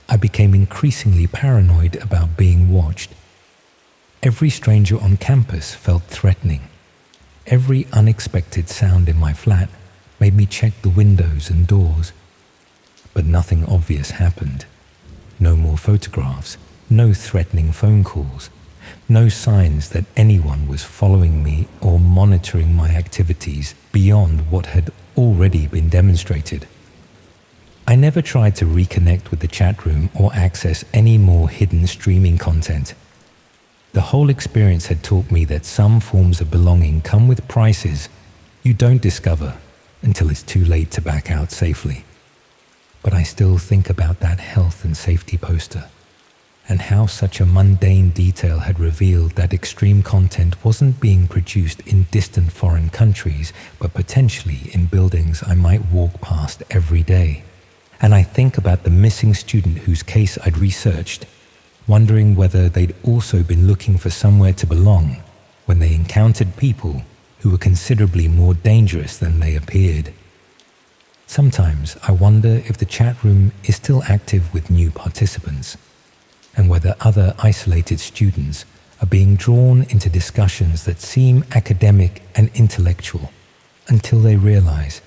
I became increasingly paranoid about being watched. Every stranger on campus felt threatening. Every unexpected sound in my flat made me check the windows and doors. But nothing obvious happened. No more photographs, no threatening phone calls, no signs that anyone was following me or monitoring my activities beyond what had already been demonstrated. I never tried to reconnect with the chat room or access any more hidden streaming content. The whole experience had taught me that some forms of belonging come with prices you don't discover until it's too late to back out safely. But I still think about that health and safety poster and how such a mundane detail had revealed that extreme content wasn't being produced in distant foreign countries, but potentially in buildings I might walk past every day. And I think about the missing student whose case I'd researched, wondering whether they'd also been looking for somewhere to belong when they encountered people who were considerably more dangerous than they appeared. Sometimes I wonder if the chat room is still active with new participants, and whether other isolated students are being drawn into discussions that seem academic and intellectual until they realize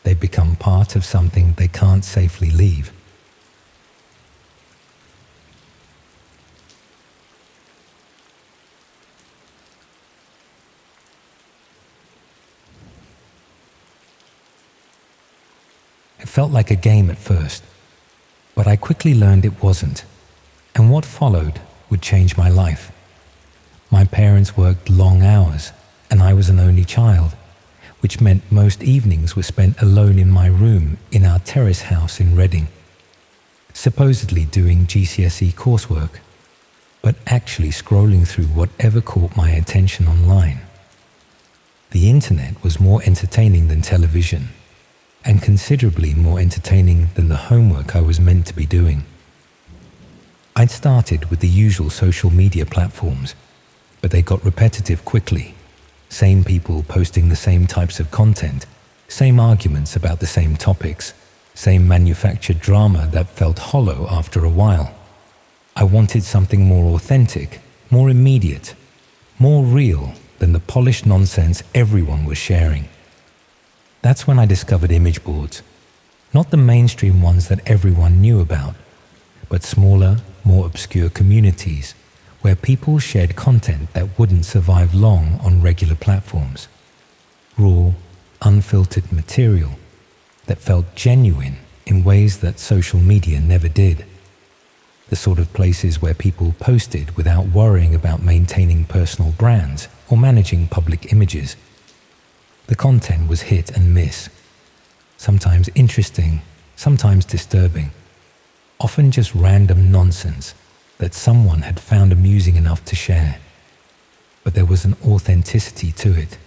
they've become part of something they can't safely leave. It felt like a game at first, but I quickly learned it wasn't, and what followed would change my life. My parents worked long hours, and I was an only child, which meant most evenings were spent alone in my room in our terrace house in Reading, supposedly doing GCSE coursework, but actually scrolling through whatever caught my attention online. The internet was more entertaining than television, and considerably more entertaining than the homework I was meant to be doing. I'd started with the usual social media platforms, but they got repetitive quickly. Same people posting the same types of content, same arguments about the same topics, same manufactured drama that felt hollow after a while. I wanted something more authentic, more immediate, more real than the polished nonsense everyone was sharing. That's when I discovered image boards, not the mainstream ones that everyone knew about, but smaller, more obscure communities where people shared content that wouldn't survive long on regular platforms. Raw, unfiltered material that felt genuine in ways that social media never did. The sort of places where people posted without worrying about maintaining personal brands or managing public images. The content was hit and miss, sometimes interesting, sometimes disturbing, often just random nonsense that someone had found amusing enough to share. But there was an authenticity to it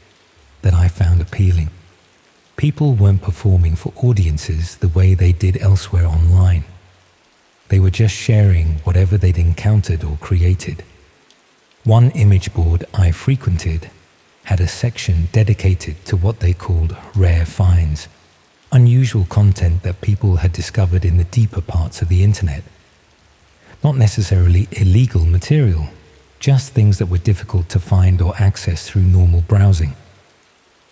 that I found appealing. People weren't performing for audiences the way they did elsewhere online. They were just sharing whatever they'd encountered or created. One image board I frequented had a section dedicated to what they called rare finds, unusual content that people had discovered in the deeper parts of the internet. Not necessarily illegal material, just things that were difficult to find or access through normal browsing.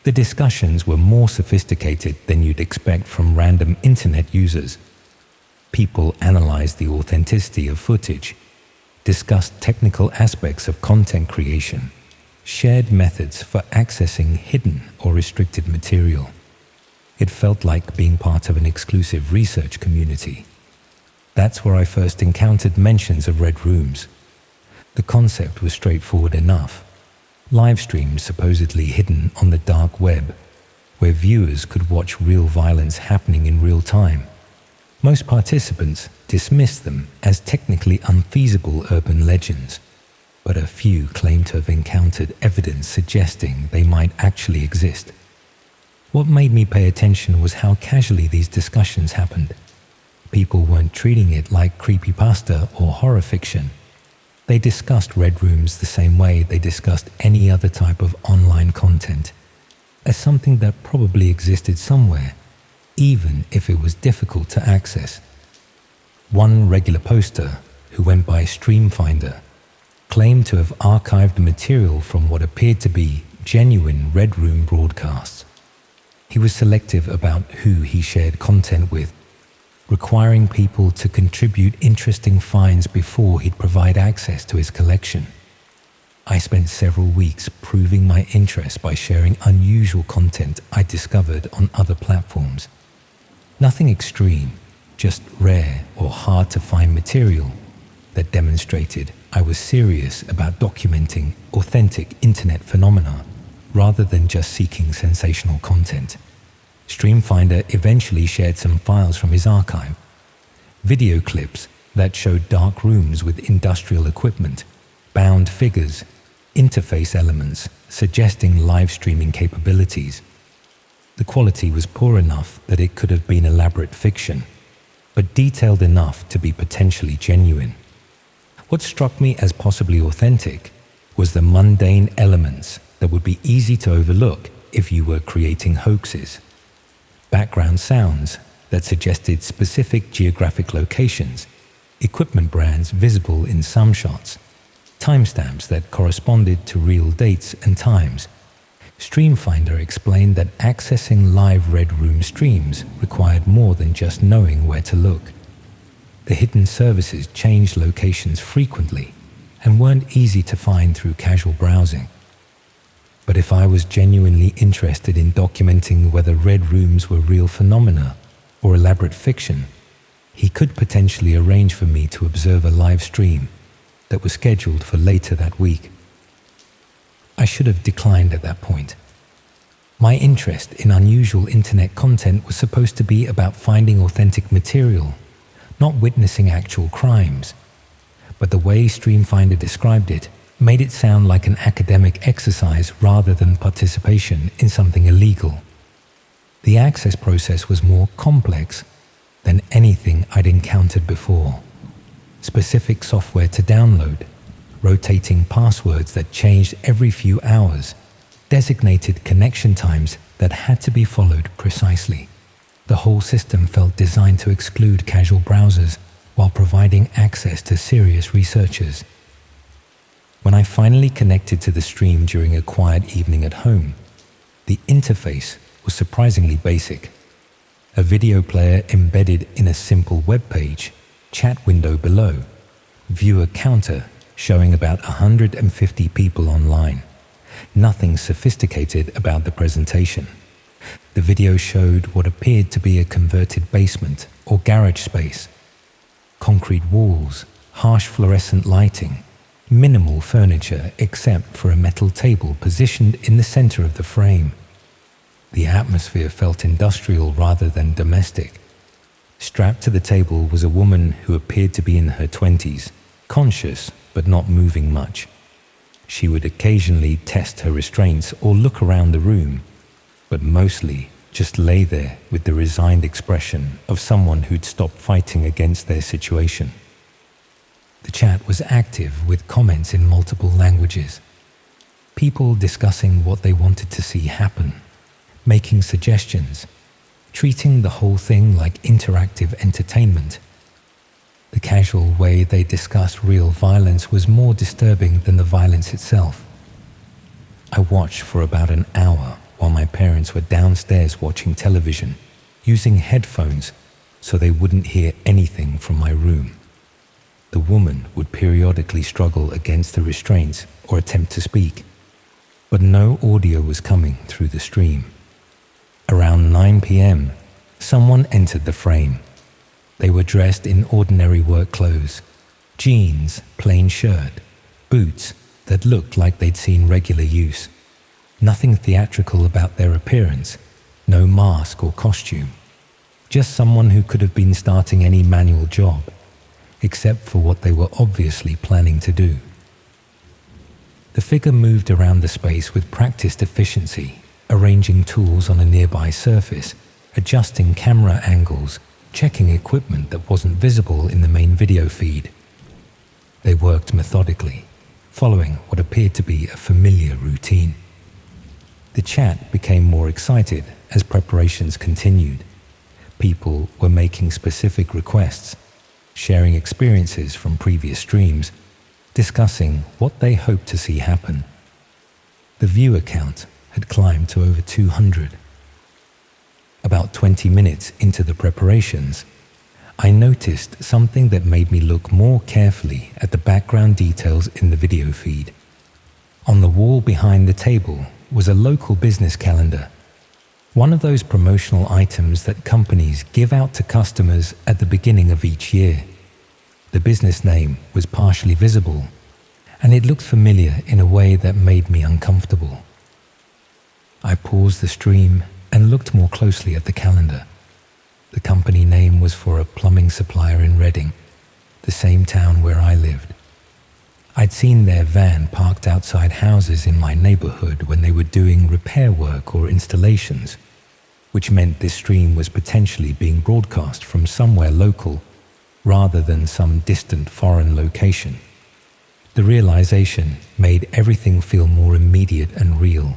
The discussions were more sophisticated than you'd expect from random internet users. People analyzed the authenticity of footage, discussed technical aspects of content creation, shared methods for accessing hidden or restricted material. It felt like being part of an exclusive research community. That's where I first encountered mentions of red rooms. The concept was straightforward enough. Live streams supposedly hidden on the dark web, where viewers could watch real violence happening in real time. Most participants dismissed them as technically unfeasible urban legends, but a few claimed to have encountered evidence suggesting they might actually exist. What made me pay attention was how casually these discussions happened. People weren't treating it like creepypasta or horror fiction. They discussed red rooms the same way they discussed any other type of online content, as something that probably existed somewhere, even if it was difficult to access. One regular poster, who went by Streamfinder, claimed to have archived material from what appeared to be genuine Red Room broadcasts. He was selective about who he shared content with, requiring people to contribute interesting finds before he'd provide access to his collection. I spent several weeks proving my interest by sharing unusual content I discovered on other platforms. Nothing extreme, just rare or hard to find material that demonstrated I was serious about documenting authentic internet phenomena rather than just seeking sensational content. Streamfinder eventually shared some files from his archive, video clips that showed dark rooms with industrial equipment, bound figures, interface elements suggesting live streaming capabilities. The quality was poor enough that it could have been elaborate fiction, but detailed enough to be potentially genuine. What struck me as possibly authentic was the mundane elements that would be easy to overlook if you were creating hoaxes. Background sounds that suggested specific geographic locations, equipment brands visible in some shots, timestamps that corresponded to real dates and times. Streamfinder explained that accessing live Red Room streams required more than just knowing where to look. The hidden services changed locations frequently and weren't easy to find through casual browsing. But if I was genuinely interested in documenting whether red rooms were real phenomena or elaborate fiction, he could potentially arrange for me to observe a live stream that was scheduled for later that week. I should have declined at that point. My interest in unusual internet content was supposed to be about finding authentic material, not witnessing actual crimes. But the way Streamfinder described it made it sound like an academic exercise rather than participation in something illegal. The access process was more complex than anything I'd encountered before. Specific software to download, rotating passwords that changed every few hours, designated connection times that had to be followed precisely. The whole system felt designed to exclude casual browsers while providing access to serious researchers. When I finally connected to the stream during a quiet evening at home, the interface was surprisingly basic. A video player embedded in a simple web page, chat window below, viewer counter showing about 150 people online. Nothing sophisticated about the presentation. The video showed what appeared to be a converted basement or garage space. Concrete walls, harsh fluorescent lighting, minimal furniture except for a metal table positioned in the center of the frame. The atmosphere felt industrial rather than domestic. Strapped to the table was a woman who appeared to be in her 20s, conscious but not moving much. She would occasionally test her restraints or look around the room, but mostly just lay there with the resigned expression of someone who'd stopped fighting against their situation. The chat was active with comments in multiple languages. People discussing what they wanted to see happen, making suggestions, treating the whole thing like interactive entertainment. The casual way they discussed real violence was more disturbing than the violence itself. I watched for about an hour while my parents were downstairs watching television, using headphones so they wouldn't hear anything from my room. The woman would periodically struggle against the restraints or attempt to speak, but no audio was coming through the stream. Around 9 p.m., someone entered the frame. They were dressed in ordinary work clothes, jeans, plain shirt, boots that looked like they'd seen regular use. Nothing theatrical about their appearance, no mask or costume. Just someone who could have been starting any manual job, except for what they were obviously planning to do. The figure moved around the space with practiced efficiency, arranging tools on a nearby surface, adjusting camera angles, checking equipment that wasn't visible in the main video feed. They worked methodically, following what appeared to be a familiar routine. The chat became more excited as preparations continued. People were making specific requests, sharing experiences from previous streams, discussing what they hoped to see happen. The viewer count had climbed to over 200. About 20 minutes into the preparations, I noticed something that made me look more carefully at the background details in the video feed. On the wall behind the table was a local business calendar, one of those promotional items that companies give out to customers at the beginning of each year. The business name was partially visible, and it looked familiar in a way that made me uncomfortable. I paused the stream and looked more closely at the calendar. The company name was for a plumbing supplier in Reading, the same town where I lived. I'd seen their van parked outside houses in my neighborhood when they were doing repair work or installations, which meant this stream was potentially being broadcast from somewhere local rather than some distant foreign location. The realization made everything feel more immediate and real.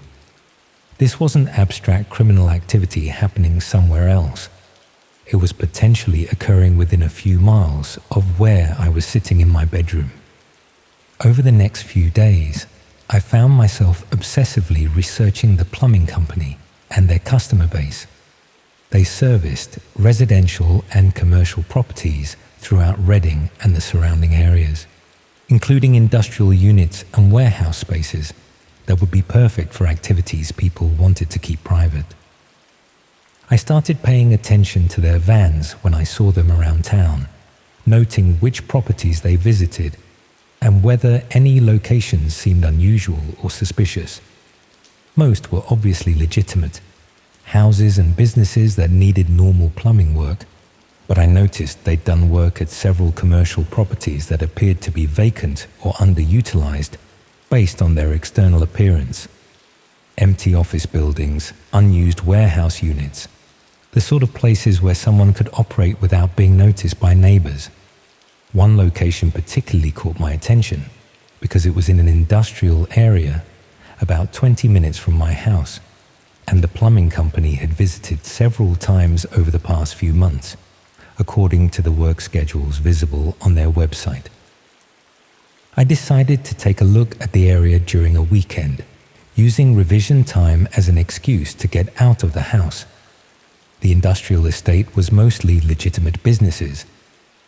This wasn't abstract criminal activity happening somewhere else. It was potentially occurring within a few miles of where I was sitting in my bedroom. Over the next few days, I found myself obsessively researching the plumbing company and their customer base. They serviced residential and commercial properties throughout Reading and the surrounding areas, including industrial units and warehouse spaces that would be perfect for activities people wanted to keep private. I started paying attention to their vans when I saw them around town, noting which properties they visited and whether any locations seemed unusual or suspicious. Most were obviously legitimate, houses and businesses that needed normal plumbing work, but I noticed they'd done work at several commercial properties that appeared to be vacant or underutilized based on their external appearance. Empty office buildings, unused warehouse units, the sort of places where someone could operate without being noticed by neighbors. One location particularly caught my attention because it was in an industrial area about 20 minutes from my house, and the plumbing company had visited several times over the past few months, according to the work schedules visible on their website. I decided to take a look at the area during a weekend, using revision time as an excuse to get out of the house. The industrial estate was mostly legitimate businesses,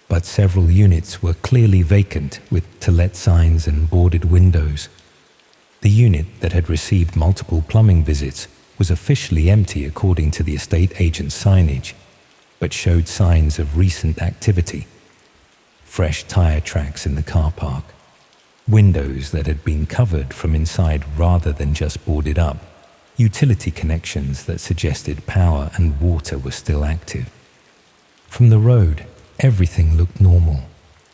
but several units were clearly vacant with to let signs and boarded windows. The unit that had received multiple plumbing visits was officially empty according to the estate agent's signage, but showed signs of recent activity. Fresh tire tracks in the car park, windows that had been covered from inside rather than just boarded up, utility connections that suggested power and water were still active. From the road, everything looked normal,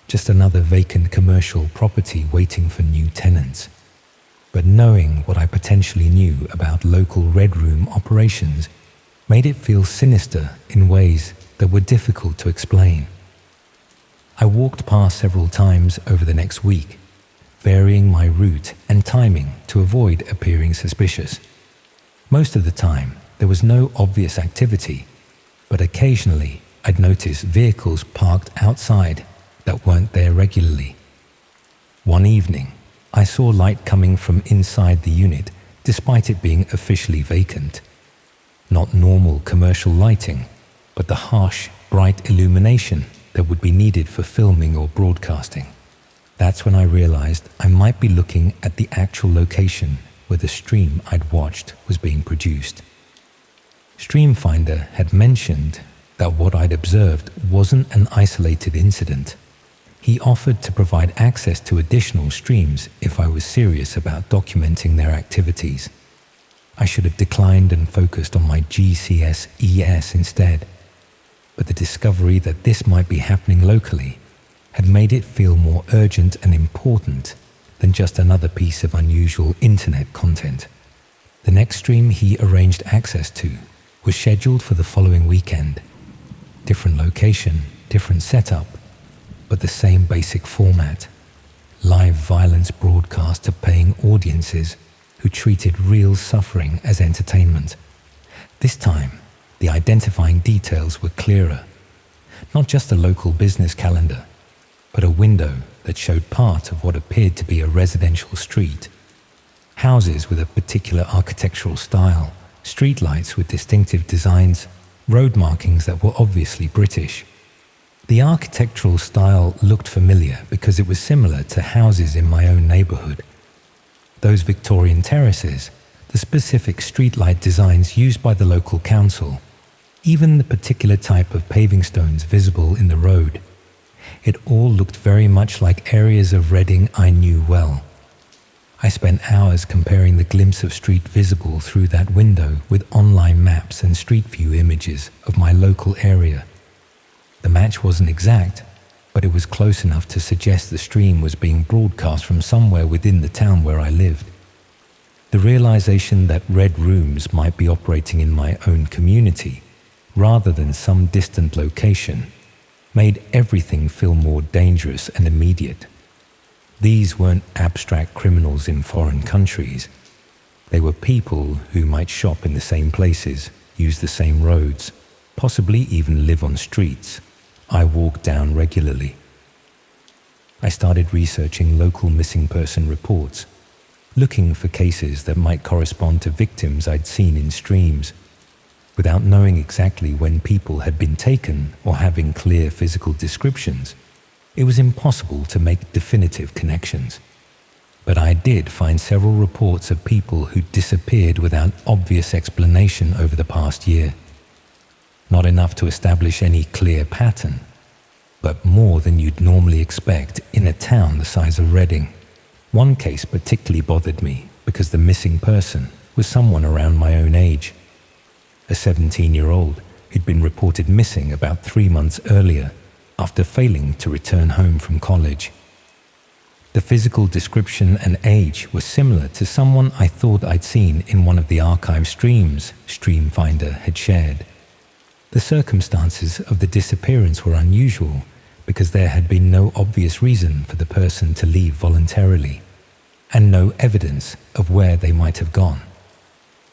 just another vacant commercial property waiting for new tenants. But knowing what I potentially knew about local Red Room operations made it feel sinister in ways that were difficult to explain. I walked past several times over the next week, varying my route and timing to avoid appearing suspicious. Most of the time, there was no obvious activity, but occasionally I'd notice vehicles parked outside that weren't there regularly. One evening, I saw light coming from inside the unit despite it being officially vacant. Not normal commercial lighting, but the harsh, bright illumination that would be needed for filming or broadcasting. That's when I realized I might be looking at the actual location where the stream I'd watched was being produced. Streamfinder had mentioned that what I'd observed wasn't an isolated incident. He offered to provide access to additional streams if I was serious about documenting their activities. I should have declined and focused on my GCS-ES instead, but the discovery that this might be happening locally had made it feel more urgent and important than just another piece of unusual internet content. The next stream he arranged access to was scheduled for the following weekend. Different location, different setup, but the same basic format. Live violence broadcast to paying audiences who treated real suffering as entertainment. This time, the identifying details were clearer. Not just a local business calendar, but a window that showed part of what appeared to be a residential street. Houses with a particular architectural style, streetlights with distinctive designs, road markings that were obviously British. The architectural style looked familiar because it was similar to houses in my own neighborhood. Those Victorian terraces, the specific streetlight designs used by the local council, even the particular type of paving stones visible in the road. It all looked very much like areas of Reading I knew well. I spent hours comparing the glimpse of street visible through that window with online maps and street view images of my local area. The match wasn't exact, but it was close enough to suggest the stream was being broadcast from somewhere within the town where I lived. The realization that Red Rooms might be operating in my own community, rather than some distant location, made everything feel more dangerous and immediate. These weren't abstract criminals in foreign countries. They were people who might shop in the same places, use the same roads, possibly even live on streets I walked down regularly. I started researching local missing person reports, looking for cases that might correspond to victims I'd seen in streams. Without knowing exactly when people had been taken or having clear physical descriptions, it was impossible to make definitive connections. But I did find several reports of people who disappeared without obvious explanation over the past year. Not enough to establish any clear pattern, but more than you'd normally expect in a town the size of Reading. One case particularly bothered me because the missing person was someone around my own age. A 17-year-old who'd been reported missing about 3 months earlier after failing to return home from college. The physical description and age were similar to someone I thought I'd seen in one of the archive streams Streamfinder had shared. The circumstances of the disappearance were unusual because there had been no obvious reason for the person to leave voluntarily, and no evidence of where they might have gone.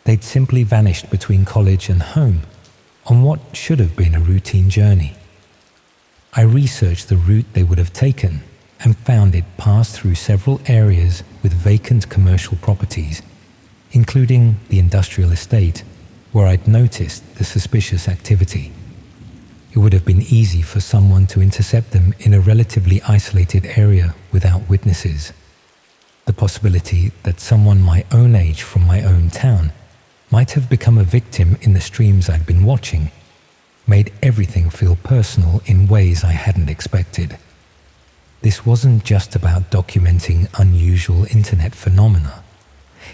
They'd simply vanished between college and home on what should have been a routine journey. I researched the route they would have taken and found it passed through several areas with vacant commercial properties, including the industrial estate where I'd noticed the suspicious activity. It would have been easy for someone to intercept them in a relatively isolated area without witnesses. The possibility that someone my own age from my own town might have become a victim in the streams I'd been watching made everything feel personal in ways I hadn't expected. This wasn't just about documenting unusual internet phenomena.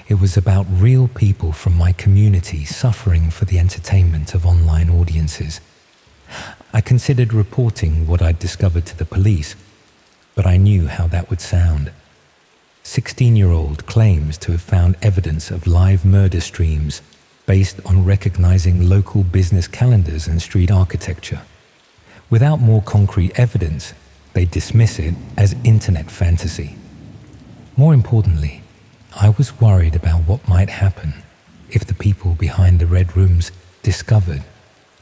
It was about real people from my community suffering for the entertainment of online audiences. I considered reporting what I'd discovered to the police, but I knew how that would sound. 16-year-old claims to have found evidence of live murder streams based on recognizing local business calendars and street architecture. Without more concrete evidence, they dismiss it as internet fantasy. More importantly, I was worried about what might happen if the people behind the Red Rooms discovered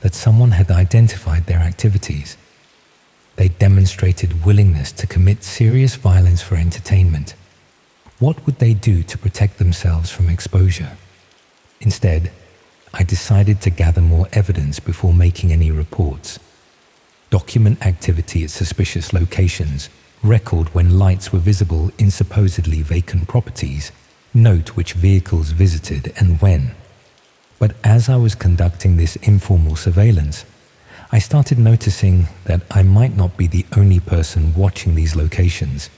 that someone had identified their activities. They demonstrated willingness to commit serious violence for entertainment. What would they do to protect themselves from exposure? Instead, I decided to gather more evidence before making any reports. Document activity at suspicious locations, record when lights were visible in supposedly vacant properties, note which vehicles visited and when. But as I was conducting this informal surveillance, I started noticing that I might not be the only person watching these locations.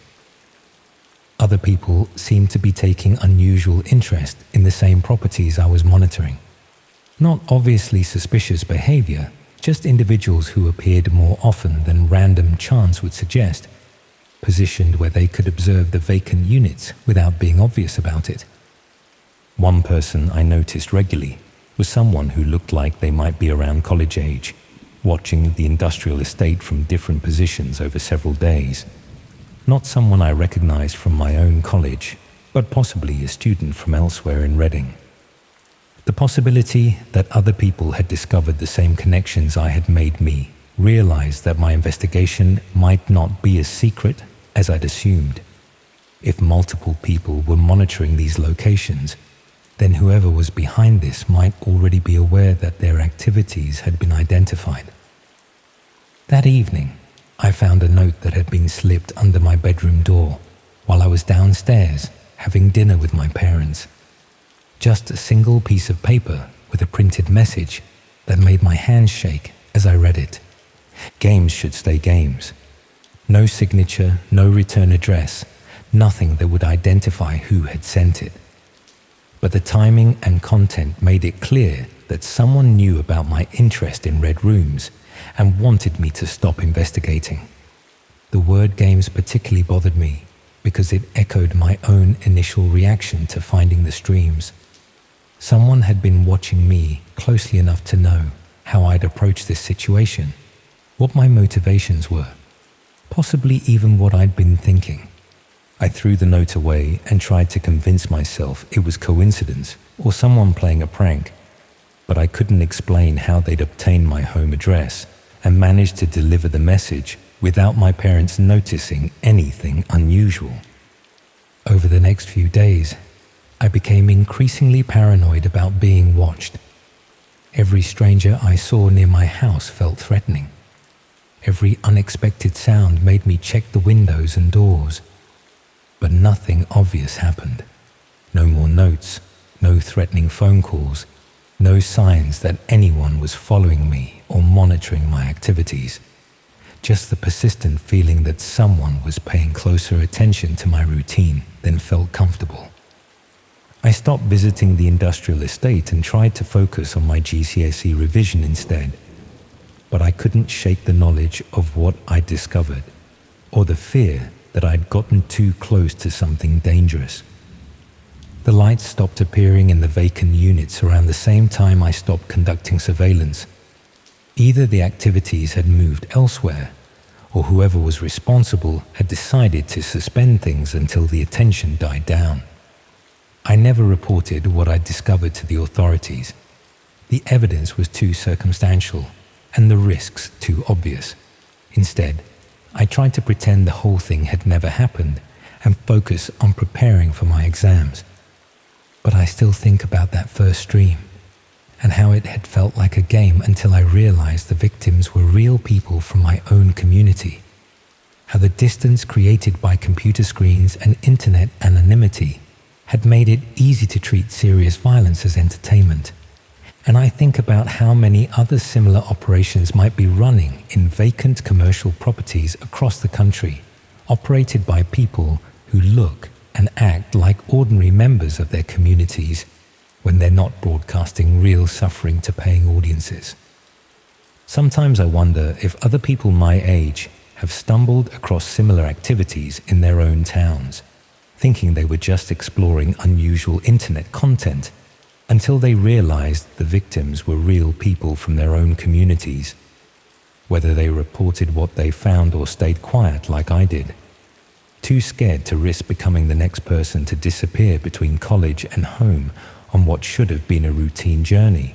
Other people seemed to be taking unusual interest in the same properties I was monitoring. Not obviously suspicious behavior, just individuals who appeared more often than random chance would suggest, positioned where they could observe the vacant units without being obvious about it. One person I noticed regularly was someone who looked like they might be around college age, watching the industrial estate from different positions over several days. Not someone I recognized from my own college, but possibly a student from elsewhere in Reading. The possibility that other people had discovered the same connections I had made me realize that my investigation might not be as secret as I'd assumed. If multiple people were monitoring these locations, then whoever was behind this might already be aware that their activities had been identified. That evening, I found a note that had been slipped under my bedroom door while I was downstairs having dinner with my parents. Just a single piece of paper with a printed message that made my hands shake as I read it. Games should stay games. No signature, no return address, nothing that would identify who had sent it. But the timing and content made it clear that someone knew about my interest in red rooms and wanted me to stop investigating. The word games particularly bothered me because it echoed my own initial reaction to finding the streams. Someone had been watching me closely enough to know how I'd approach this situation, what my motivations were, possibly even what I'd been thinking. I threw the note away and tried to convince myself it was coincidence or someone playing a prank, but I couldn't explain how they'd obtained my home address and managed to deliver the message without my parents noticing anything unusual. Over the next few days, I became increasingly paranoid about being watched. Every stranger I saw near my house felt threatening. Every unexpected sound made me check the windows and doors. But nothing obvious happened. No more notes, no threatening phone calls, no signs that anyone was following me or monitoring my activities. Just the persistent feeling that someone was paying closer attention to my routine than felt comfortable. I stopped visiting the industrial estate and tried to focus on my GCSE revision instead. But I couldn't shake the knowledge of what I'd discovered, or the fear that I'd gotten too close to something dangerous. The lights stopped appearing in the vacant units around the same time I stopped conducting surveillance. Either the activities had moved elsewhere, or whoever was responsible had decided to suspend things until the attention died down. I never reported what I'd discovered to the authorities. The evidence was too circumstantial, and the risks too obvious. Instead, I tried to pretend the whole thing had never happened and focus on preparing for my exams. But I still think about that first stream and how it had felt like a game until I realized the victims were real people from my own community. How the distance created by computer screens and internet anonymity had made it easy to treat serious violence as entertainment. And I think about how many other similar operations might be running in vacant commercial properties across the country, operated by people who look and act like ordinary members of their communities when they're not broadcasting real suffering to paying audiences. Sometimes I wonder if other people my age have stumbled across similar activities in their own towns, thinking they were just exploring unusual internet content until they realized the victims were real people from their own communities, whether they reported what they found or stayed quiet like I did, too scared to risk becoming the next person to disappear between college and home on what should have been a routine journey.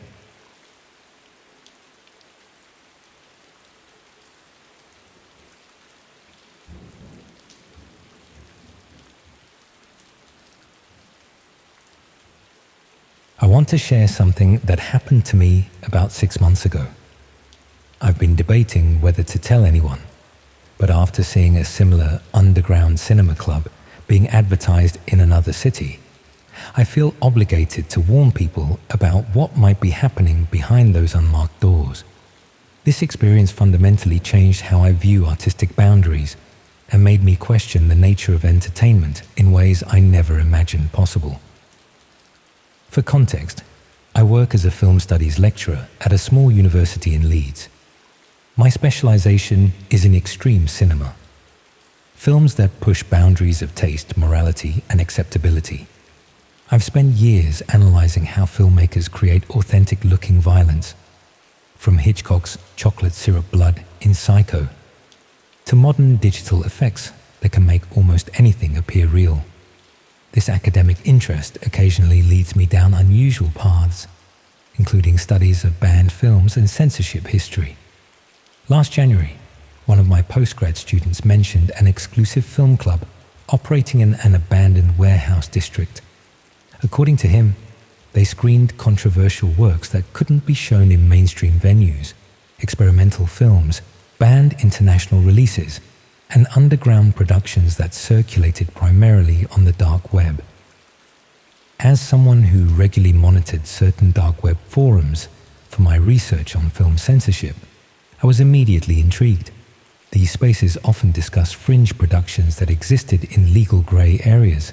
I want to share something that happened to me about 6 months ago. I've been debating whether to tell anyone, but after seeing a similar underground cinema club being advertised in another city, I feel obligated to warn people about what might be happening behind those unmarked doors. This experience fundamentally changed how I view artistic boundaries and made me question the nature of entertainment in ways I never imagined possible. For context, I work as a film studies lecturer at a small university in Leeds. My specialization is in extreme cinema. Films that push boundaries of taste, morality, and acceptability. I've spent years analyzing how filmmakers create authentic-looking violence, from Hitchcock's chocolate syrup blood in Psycho, to modern digital effects that can make almost anything appear real. This academic interest occasionally leads me down unusual paths, including studies of banned films and censorship history. Last January, one of my postgrad students mentioned an exclusive film club operating in an abandoned warehouse district. According to him, they screened controversial works that couldn't be shown in mainstream venues, experimental films, banned international releases, and underground productions that circulated primarily on the dark web. As someone who regularly monitored certain dark web forums for my research on film censorship, I was immediately intrigued. These spaces often discuss fringe productions that existed in legal grey areas,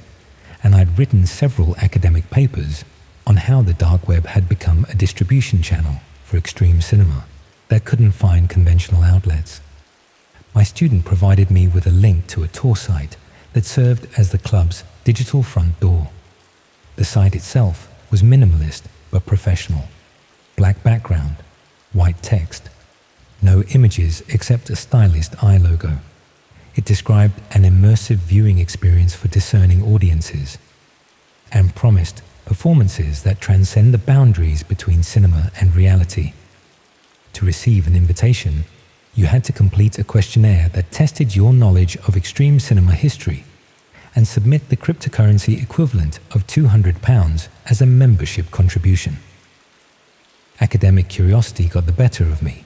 and I'd written several academic papers on how the dark web had become a distribution channel for extreme cinema that couldn't find conventional outlets. My student provided me with a link to a tour site that served as the club's digital front door. The site itself was minimalist but professional. Black background, white text, no images except a stylized eye logo. It described an immersive viewing experience for discerning audiences and promised performances that transcend the boundaries between cinema and reality. To receive an invitation, you had to complete a questionnaire that tested your knowledge of extreme cinema history and submit the cryptocurrency equivalent of £200 as a membership contribution. Academic curiosity got the better of me,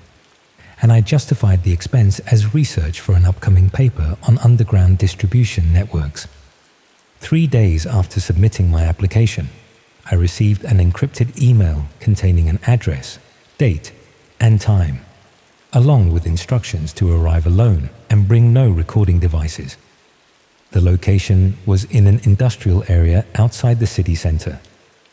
and I justified the expense as research for an upcoming paper on underground distribution networks. 3 days after submitting my application, I received an encrypted email containing an address, date, and time, along with instructions to arrive alone and bring no recording devices. The location was in an industrial area outside the city centre,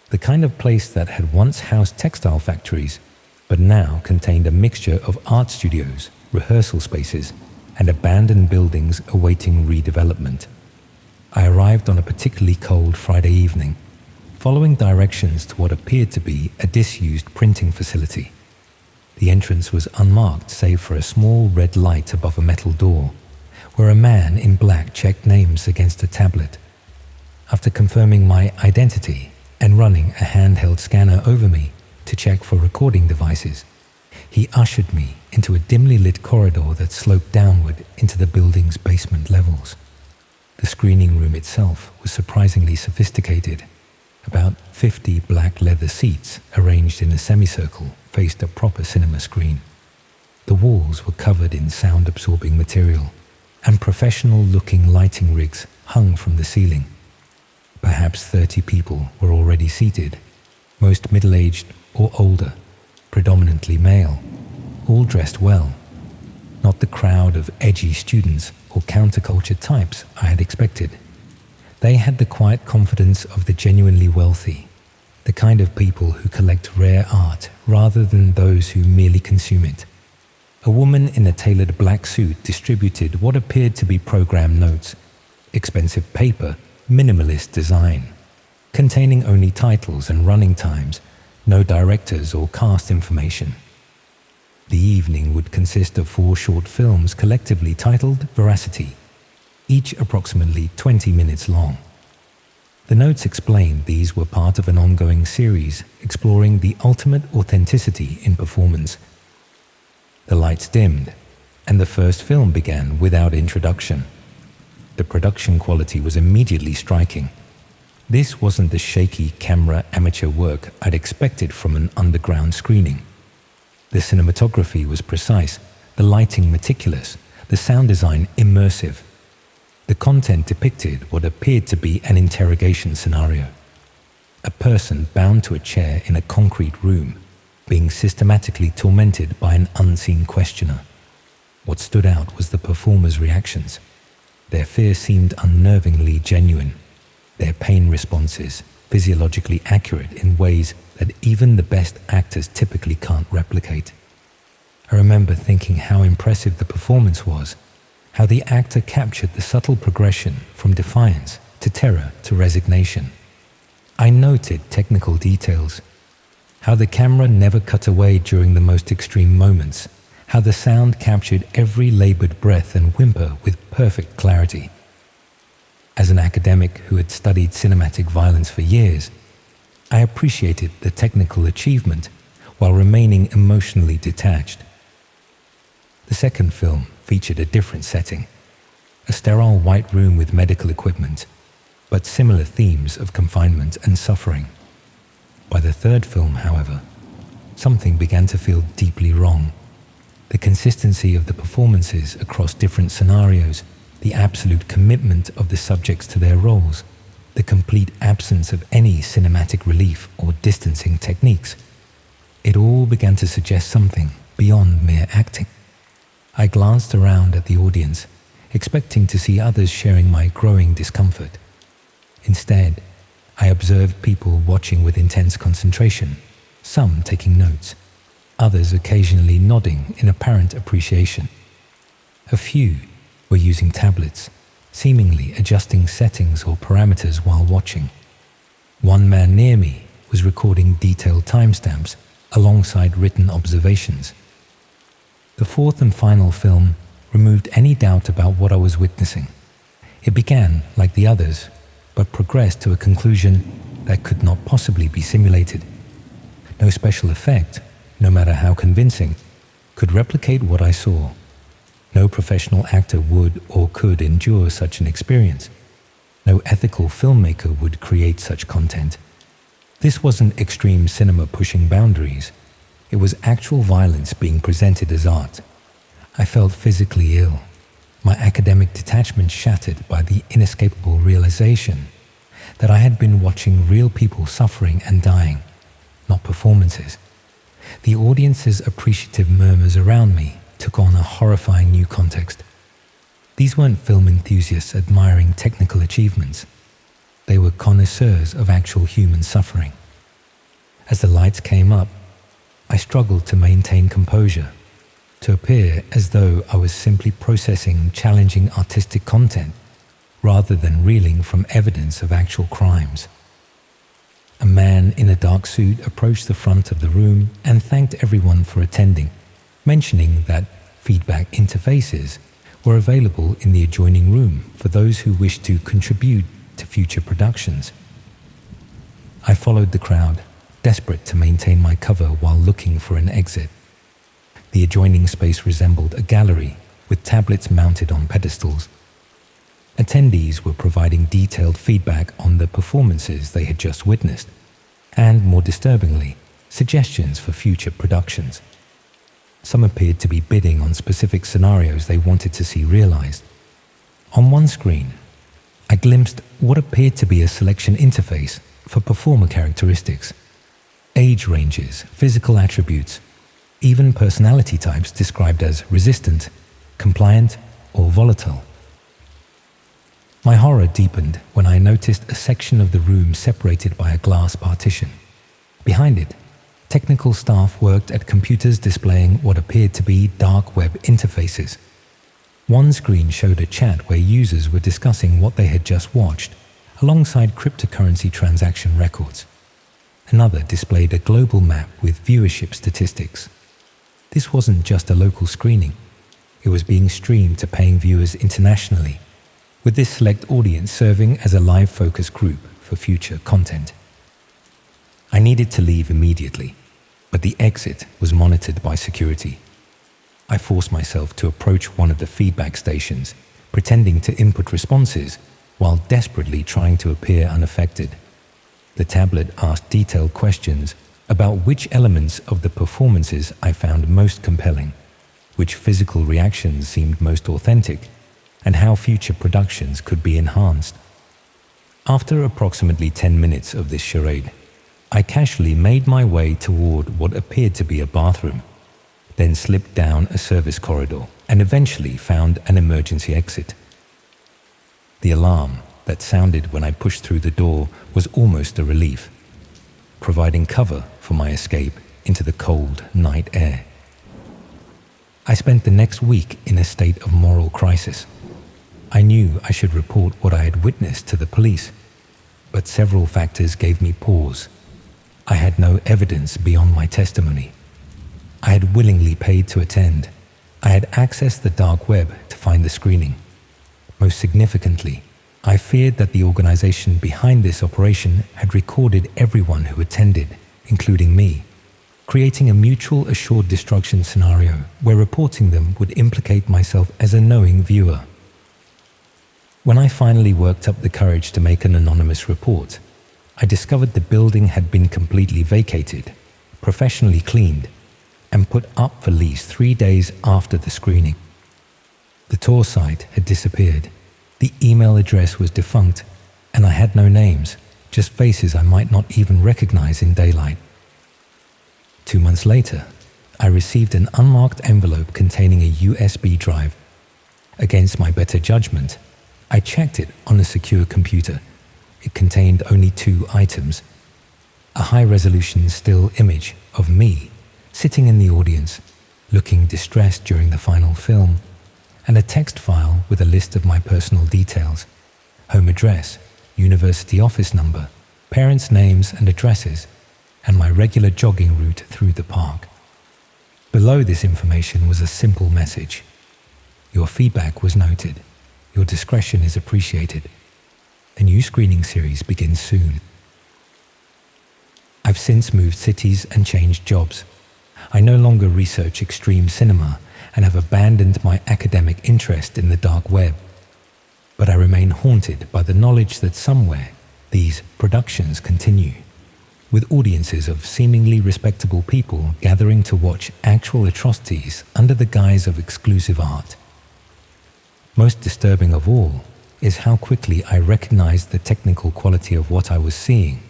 the kind of place that had once housed textile factories, but now contained a mixture of art studios, rehearsal spaces, and abandoned buildings awaiting redevelopment. I arrived on a particularly cold Friday evening, following directions to what appeared to be a disused printing facility. The entrance was unmarked save for a small red light above a metal door, where a man in black checked names against a tablet. After confirming my identity and running a handheld scanner over me to check for recording devices, he ushered me into a dimly lit corridor that sloped downward into the building's basement levels. The screening room itself was surprisingly sophisticated. About 50 black leather seats arranged in a semicircle faced a proper cinema screen. The walls were covered in sound-absorbing material, and professional-looking lighting rigs hung from the ceiling. Perhaps 30 people were already seated, most middle-aged or older, predominantly male, all dressed well. Not the crowd of edgy students or counterculture types I had expected. They had the quiet confidence of the genuinely wealthy, the kind of people who collect rare art rather than those who merely consume it. A woman in a tailored black suit distributed what appeared to be program notes, expensive paper, minimalist design, containing only titles and running times, no directors or cast information. The evening would consist of 4 short films collectively titled Veracity, each approximately 20 minutes long. The notes explained these were part of an ongoing series exploring the ultimate authenticity in performance. The lights dimmed, and the first film began without introduction. The production quality was immediately striking. This wasn't the shaky camera amateur work I'd expected from an underground screening. The cinematography was precise, the lighting meticulous, the sound design immersive. The content depicted what appeared to be an interrogation scenario. A person bound to a chair in a concrete room, being systematically tormented by an unseen questioner. What stood out was the performers' reactions. Their fear seemed unnervingly genuine, their pain responses physiologically accurate in ways that even the best actors typically can't replicate. I remember thinking how impressive the performance was, how the actor captured the subtle progression from defiance to terror to resignation. I noted technical details, how the camera never cut away during the most extreme moments, how the sound captured every labored breath and whimper with perfect clarity. As an academic who had studied cinematic violence for years, I appreciated the technical achievement while remaining emotionally detached. The second film featured a different setting, a sterile white room with medical equipment, but similar themes of confinement and suffering. By the third film, however, something began to feel deeply wrong. The consistency of the performances across different scenarios, the absolute commitment of the subjects to their roles, the complete absence of any cinematic relief or distancing techniques. It all began to suggest something beyond mere acting. I glanced around at the audience, expecting to see others sharing my growing discomfort. Instead, I observed people watching with intense concentration, some taking notes, others occasionally nodding in apparent appreciation. A few were using tablets, seemingly adjusting settings or parameters while watching. One man near me was recording detailed timestamps alongside written observations. The fourth and final film removed any doubt about what I was witnessing. It began like the others, but progressed to a conclusion that could not possibly be simulated. No special effect, no matter how convincing, could replicate what I saw. No professional actor would or could endure such an experience. No ethical filmmaker would create such content. This wasn't extreme cinema pushing boundaries. It was actual violence being presented as art. I felt physically ill, my academic detachment shattered by the inescapable realization that I had been watching real people suffering and dying, not performances. The audience's appreciative murmurs around me took on a horrifying new context. These weren't film enthusiasts admiring technical achievements. They were connoisseurs of actual human suffering. As the lights came up, I struggled to maintain composure, to appear as though I was simply processing challenging artistic content rather than reeling from evidence of actual crimes. A man in a dark suit approached the front of the room and thanked everyone for attending, mentioning that feedback interfaces were available in the adjoining room for those who wished to contribute to future productions. I followed the crowd, desperate to maintain my cover while looking for an exit. The adjoining space resembled a gallery with tablets mounted on pedestals. Attendees were providing detailed feedback on the performances they had just witnessed, and more disturbingly, suggestions for future productions. Some appeared to be bidding on specific scenarios they wanted to see realized. On one screen, I glimpsed what appeared to be a selection interface for performer characteristics, age ranges, physical attributes, even personality types described as resistant, compliant, or volatile. My horror deepened when I noticed a section of the room separated by a glass partition. Behind it, technical staff worked at computers displaying what appeared to be dark web interfaces. One screen showed a chat where users were discussing what they had just watched, alongside cryptocurrency transaction records. Another displayed a global map with viewership statistics. This wasn't just a local screening. It was being streamed to paying viewers internationally, with this select audience serving as a live focus group for future content. I needed to leave immediately, but the exit was monitored by security. I forced myself to approach one of the feedback stations, pretending to input responses while desperately trying to appear unaffected. The tablet asked detailed questions about which elements of the performances I found most compelling, which physical reactions seemed most authentic, and how future productions could be enhanced. After approximately 10 minutes of this charade, I casually made my way toward what appeared to be a bathroom, then slipped down a service corridor and eventually found an emergency exit. The alarm that sounded when I pushed through the door was almost a relief, providing cover for my escape into the cold night air. I spent the next week in a state of moral crisis. I knew I should report what I had witnessed to the police, but several factors gave me pause. I had no evidence beyond my testimony. I had willingly paid to attend. I had accessed the dark web to find the screening. Most significantly, I feared that the organization behind this operation had recorded everyone who attended, including me, creating a mutual assured destruction scenario where reporting them would implicate myself as a knowing viewer. When I finally worked up the courage to make an anonymous report, I discovered the building had been completely vacated, professionally cleaned, and put up for lease 3 days after the screening. The tour site had disappeared, the email address was defunct, and I had no names, just faces I might not even recognize in daylight. 2 months later, I received an unmarked envelope containing a USB drive. Against my better judgment, I checked it on a secure computer. It contained only 2 items: a high-resolution still image of me sitting in the audience, looking distressed during the final film, and a text file with a list of my personal details: home address, university office number, parents' names and addresses, and my regular jogging route through the park. Below this information was a simple message: your feedback was noted. Your discretion is appreciated. A new screening series begins soon. I've since moved cities and changed jobs. I no longer research extreme cinema and have abandoned my academic interest in the dark web. But I remain haunted by the knowledge that somewhere these productions continue, with audiences of seemingly respectable people gathering to watch actual atrocities under the guise of exclusive art. Most disturbing of all is how quickly I recognized the technical quality of what I was seeing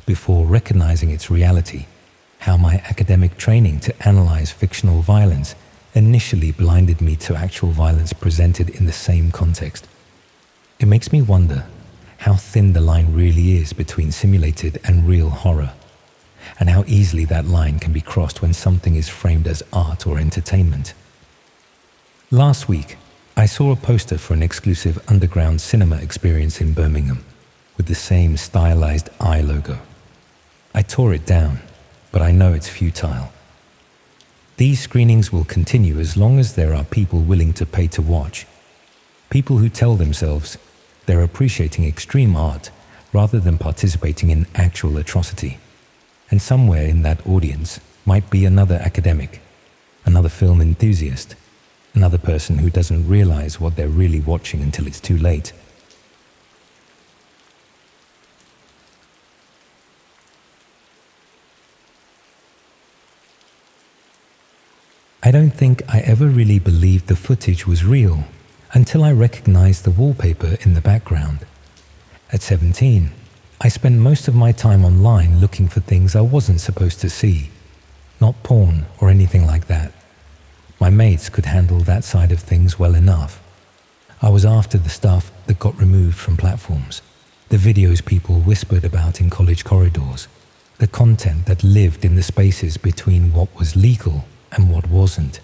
before recognizing its reality, how my academic training to analyze fictional violence initially blinded me to actual violence presented in the same context. It makes me wonder how thin the line really is between simulated and real horror, and how easily that line can be crossed when something is framed as art or entertainment. Last week, I saw a poster for an exclusive underground cinema experience in Birmingham with the same stylized eye logo. I tore it down, but I know it's futile. These screenings will continue as long as there are people willing to pay to watch. People who tell themselves they're appreciating extreme art rather than participating in actual atrocity. And somewhere in that audience might be another academic, another film enthusiast, another person who doesn't realize what they're really watching until it's too late. I don't think I ever really believed the footage was real until I recognized the wallpaper in the background. At 17, I spent most of my time online looking for things I wasn't supposed to see, not porn or anything like that. My mates could handle that side of things well enough. I was after the stuff that got removed from platforms, the videos people whispered about in college corridors, the content that lived in the spaces between what was legal and what wasn't.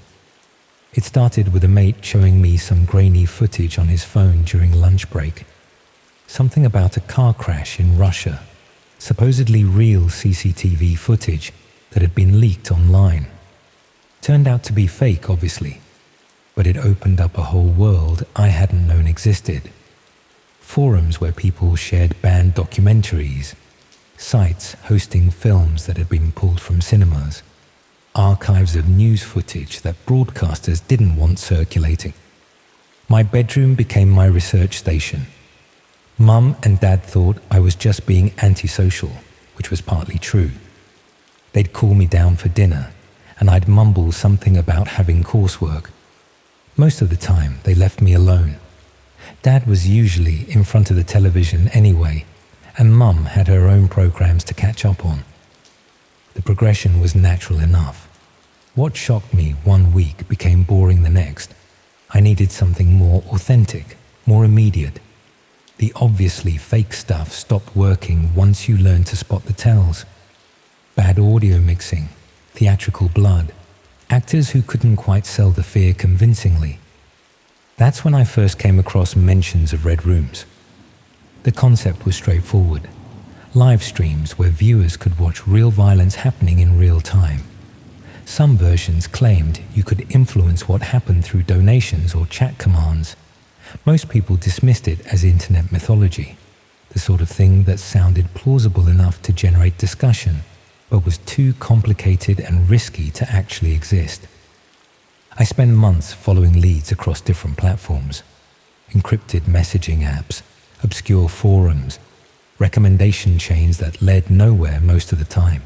It started with a mate showing me some grainy footage on his phone during lunch break. Something about a car crash in Russia, supposedly real CCTV footage that had been leaked online. Turned out to be fake, obviously, but it opened up a whole world I hadn't known existed. Forums where people shared banned documentaries, sites hosting films that had been pulled from cinemas, archives of news footage that broadcasters didn't want circulating. My bedroom became my research station. Mum and Dad thought I was just being antisocial, which was partly true. They'd call me down for dinner, and I'd mumble something about having coursework. Most of the time, they left me alone. Dad was usually in front of the television anyway, and Mum had her own programs to catch up on. The progression was natural enough. What shocked me one week became boring the next. I needed something more authentic, more immediate. The obviously fake stuff stopped working once you learned to spot the tells. Bad audio mixing, theatrical blood, actors who couldn't quite sell the fear convincingly. That's when I first came across mentions of red rooms. The concept was straightforward. Live streams where viewers could watch real violence happening in real time. Some versions claimed you could influence what happened through donations or chat commands. Most people dismissed it as internet mythology, the sort of thing that sounded plausible enough to generate discussion, but was too complicated and risky to actually exist. I spent months following leads across different platforms, encrypted messaging apps, obscure forums, recommendation chains that led nowhere most of the time.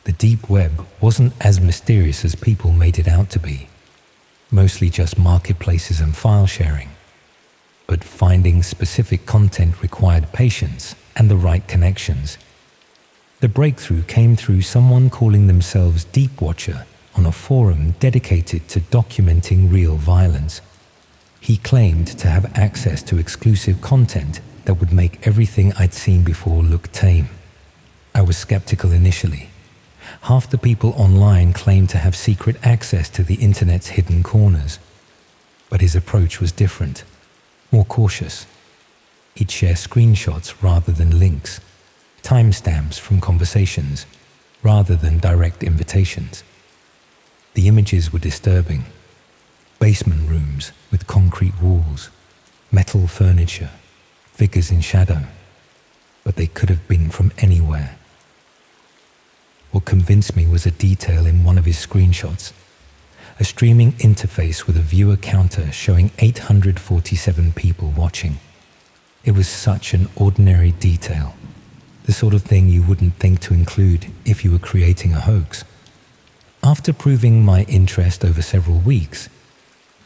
The deep web wasn't as mysterious as people made it out to be, mostly just marketplaces and file sharing. But finding specific content required patience and the right connections. The breakthrough came through someone calling themselves Deep Watcher on a forum dedicated to documenting real violence. He claimed to have access to exclusive content that would make everything I'd seen before look tame. I was skeptical initially. Half the people online claimed to have secret access to the internet's hidden corners. But his approach was different, more cautious. He'd share screenshots rather than links, timestamps from conversations rather than direct invitations. The images were disturbing. Basement rooms with concrete walls, metal furniture, figures in shadow, but they could have been from anywhere. What convinced me was a detail in one of his screenshots, a streaming interface with a viewer counter showing 847 people watching. It was such an ordinary detail, the sort of thing you wouldn't think to include if you were creating a hoax. After proving my interest over several weeks,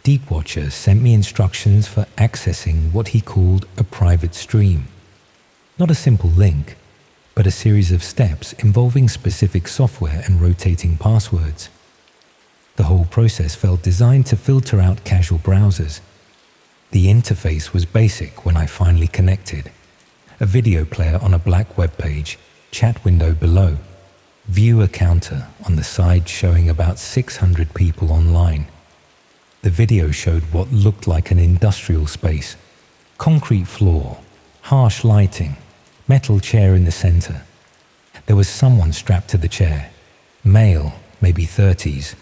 Deep Watcher sent me instructions for accessing what he called a private stream. Not a simple link, but a series of steps involving specific software and rotating passwords. The whole process felt designed to filter out casual browsers. The interface was basic when I finally connected. A video player on a black web page, chat window below, viewer counter on the side showing about 600 people online. The video showed what looked like an industrial space, concrete floor, harsh lighting, metal chair in the center. There was someone strapped to the chair, male, maybe 30s,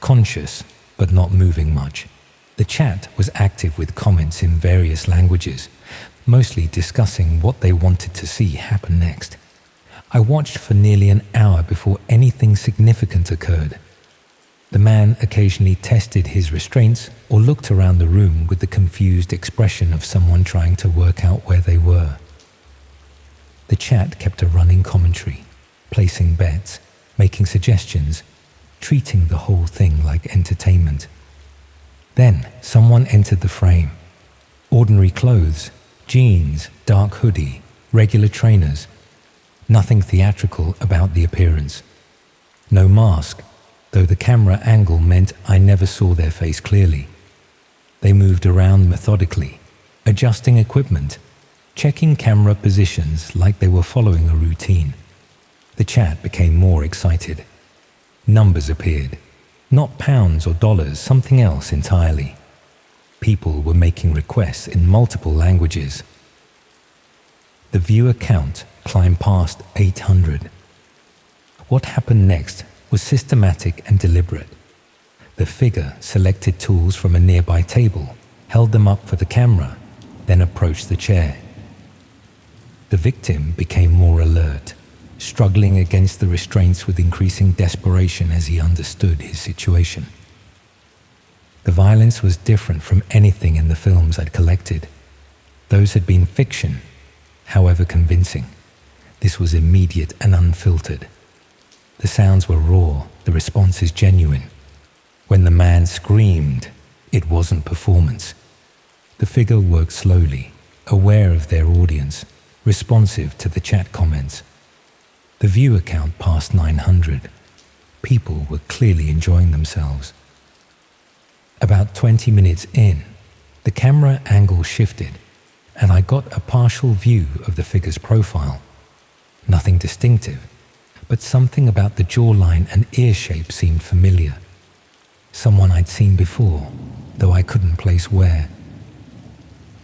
conscious but not moving much. The chat was active with comments in various languages, mostly discussing what they wanted to see happen next. I watched for nearly an hour before anything significant occurred. The man occasionally tested his restraints or looked around the room with the confused expression of someone trying to work out where they were. The chat kept a running commentary, placing bets, making suggestions, treating the whole thing like entertainment. Then someone entered the frame. Ordinary clothes, jeans, dark hoodie, regular trainers. Nothing theatrical about the appearance. No mask, though the camera angle meant I never saw their face clearly. They moved around methodically, adjusting equipment, checking camera positions like they were following a routine. The chat became more excited. Numbers appeared. Not pounds or dollars, something else entirely. People were making requests in multiple languages. The viewer count climbed past 800. What happened next was systematic and deliberate. The figure selected tools from a nearby table, held them up for the camera, then approached the chair. The victim became more alert, struggling against the restraints with increasing desperation as he understood his situation. The violence was different from anything in the films I'd collected. Those had been fiction, however convincing. This was immediate and unfiltered. The sounds were raw, the responses genuine. When the man screamed, it wasn't performance. The figure worked slowly, aware of their audience, responsive to the chat comments. The viewer count passed 900. People were clearly enjoying themselves. About 20 minutes in, the camera angle shifted, and I got a partial view of the figure's profile. Nothing distinctive, but something about the jawline and ear shape seemed familiar. Someone I'd seen before, though I couldn't place where.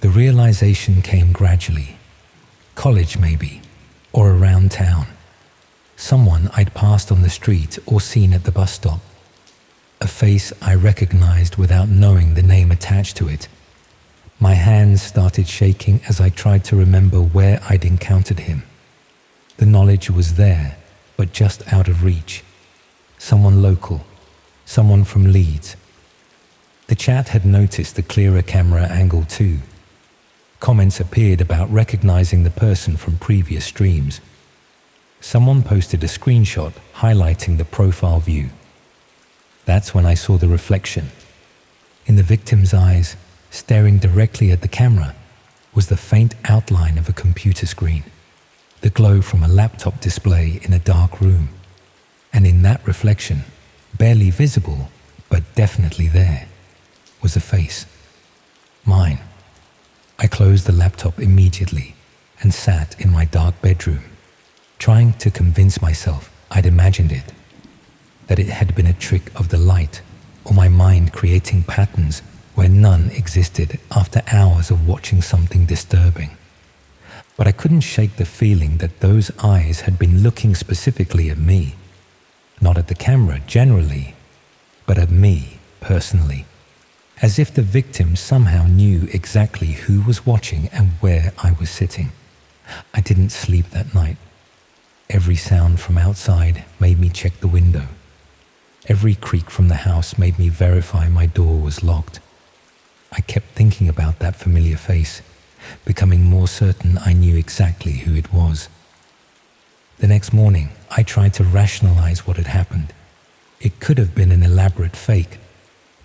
The realization came gradually. College maybe, or around town. Someone I'd passed on the street or seen at the bus stop. A face I recognized without knowing the name attached to it. My hands started shaking as I tried to remember where I'd encountered him. The knowledge was there, but just out of reach. Someone local, someone from Leeds. The chat had noticed the clearer camera angle too. Comments appeared about recognizing the person from previous streams. Someone posted a screenshot highlighting the profile view. That's when I saw the reflection. In the victim's eyes, staring directly at the camera, was the faint outline of a computer screen, the glow from a laptop display in a dark room. And in that reflection, barely visible, but definitely there, was a face. Mine. I closed the laptop immediately and sat in my dark bedroom, trying to convince myself I'd imagined it, that it had been a trick of the light or my mind creating patterns where none existed after hours of watching something disturbing. But I couldn't shake the feeling that those eyes had been looking specifically at me, not at the camera generally, but at me personally, as if the victim somehow knew exactly who was watching and where I was sitting. I didn't sleep that night. Every sound from outside made me check the window. Every creak from the house made me verify my door was locked. I kept thinking about that familiar face, becoming more certain I knew exactly who it was. The next morning, I tried to rationalize what had happened. It could have been an elaborate fake,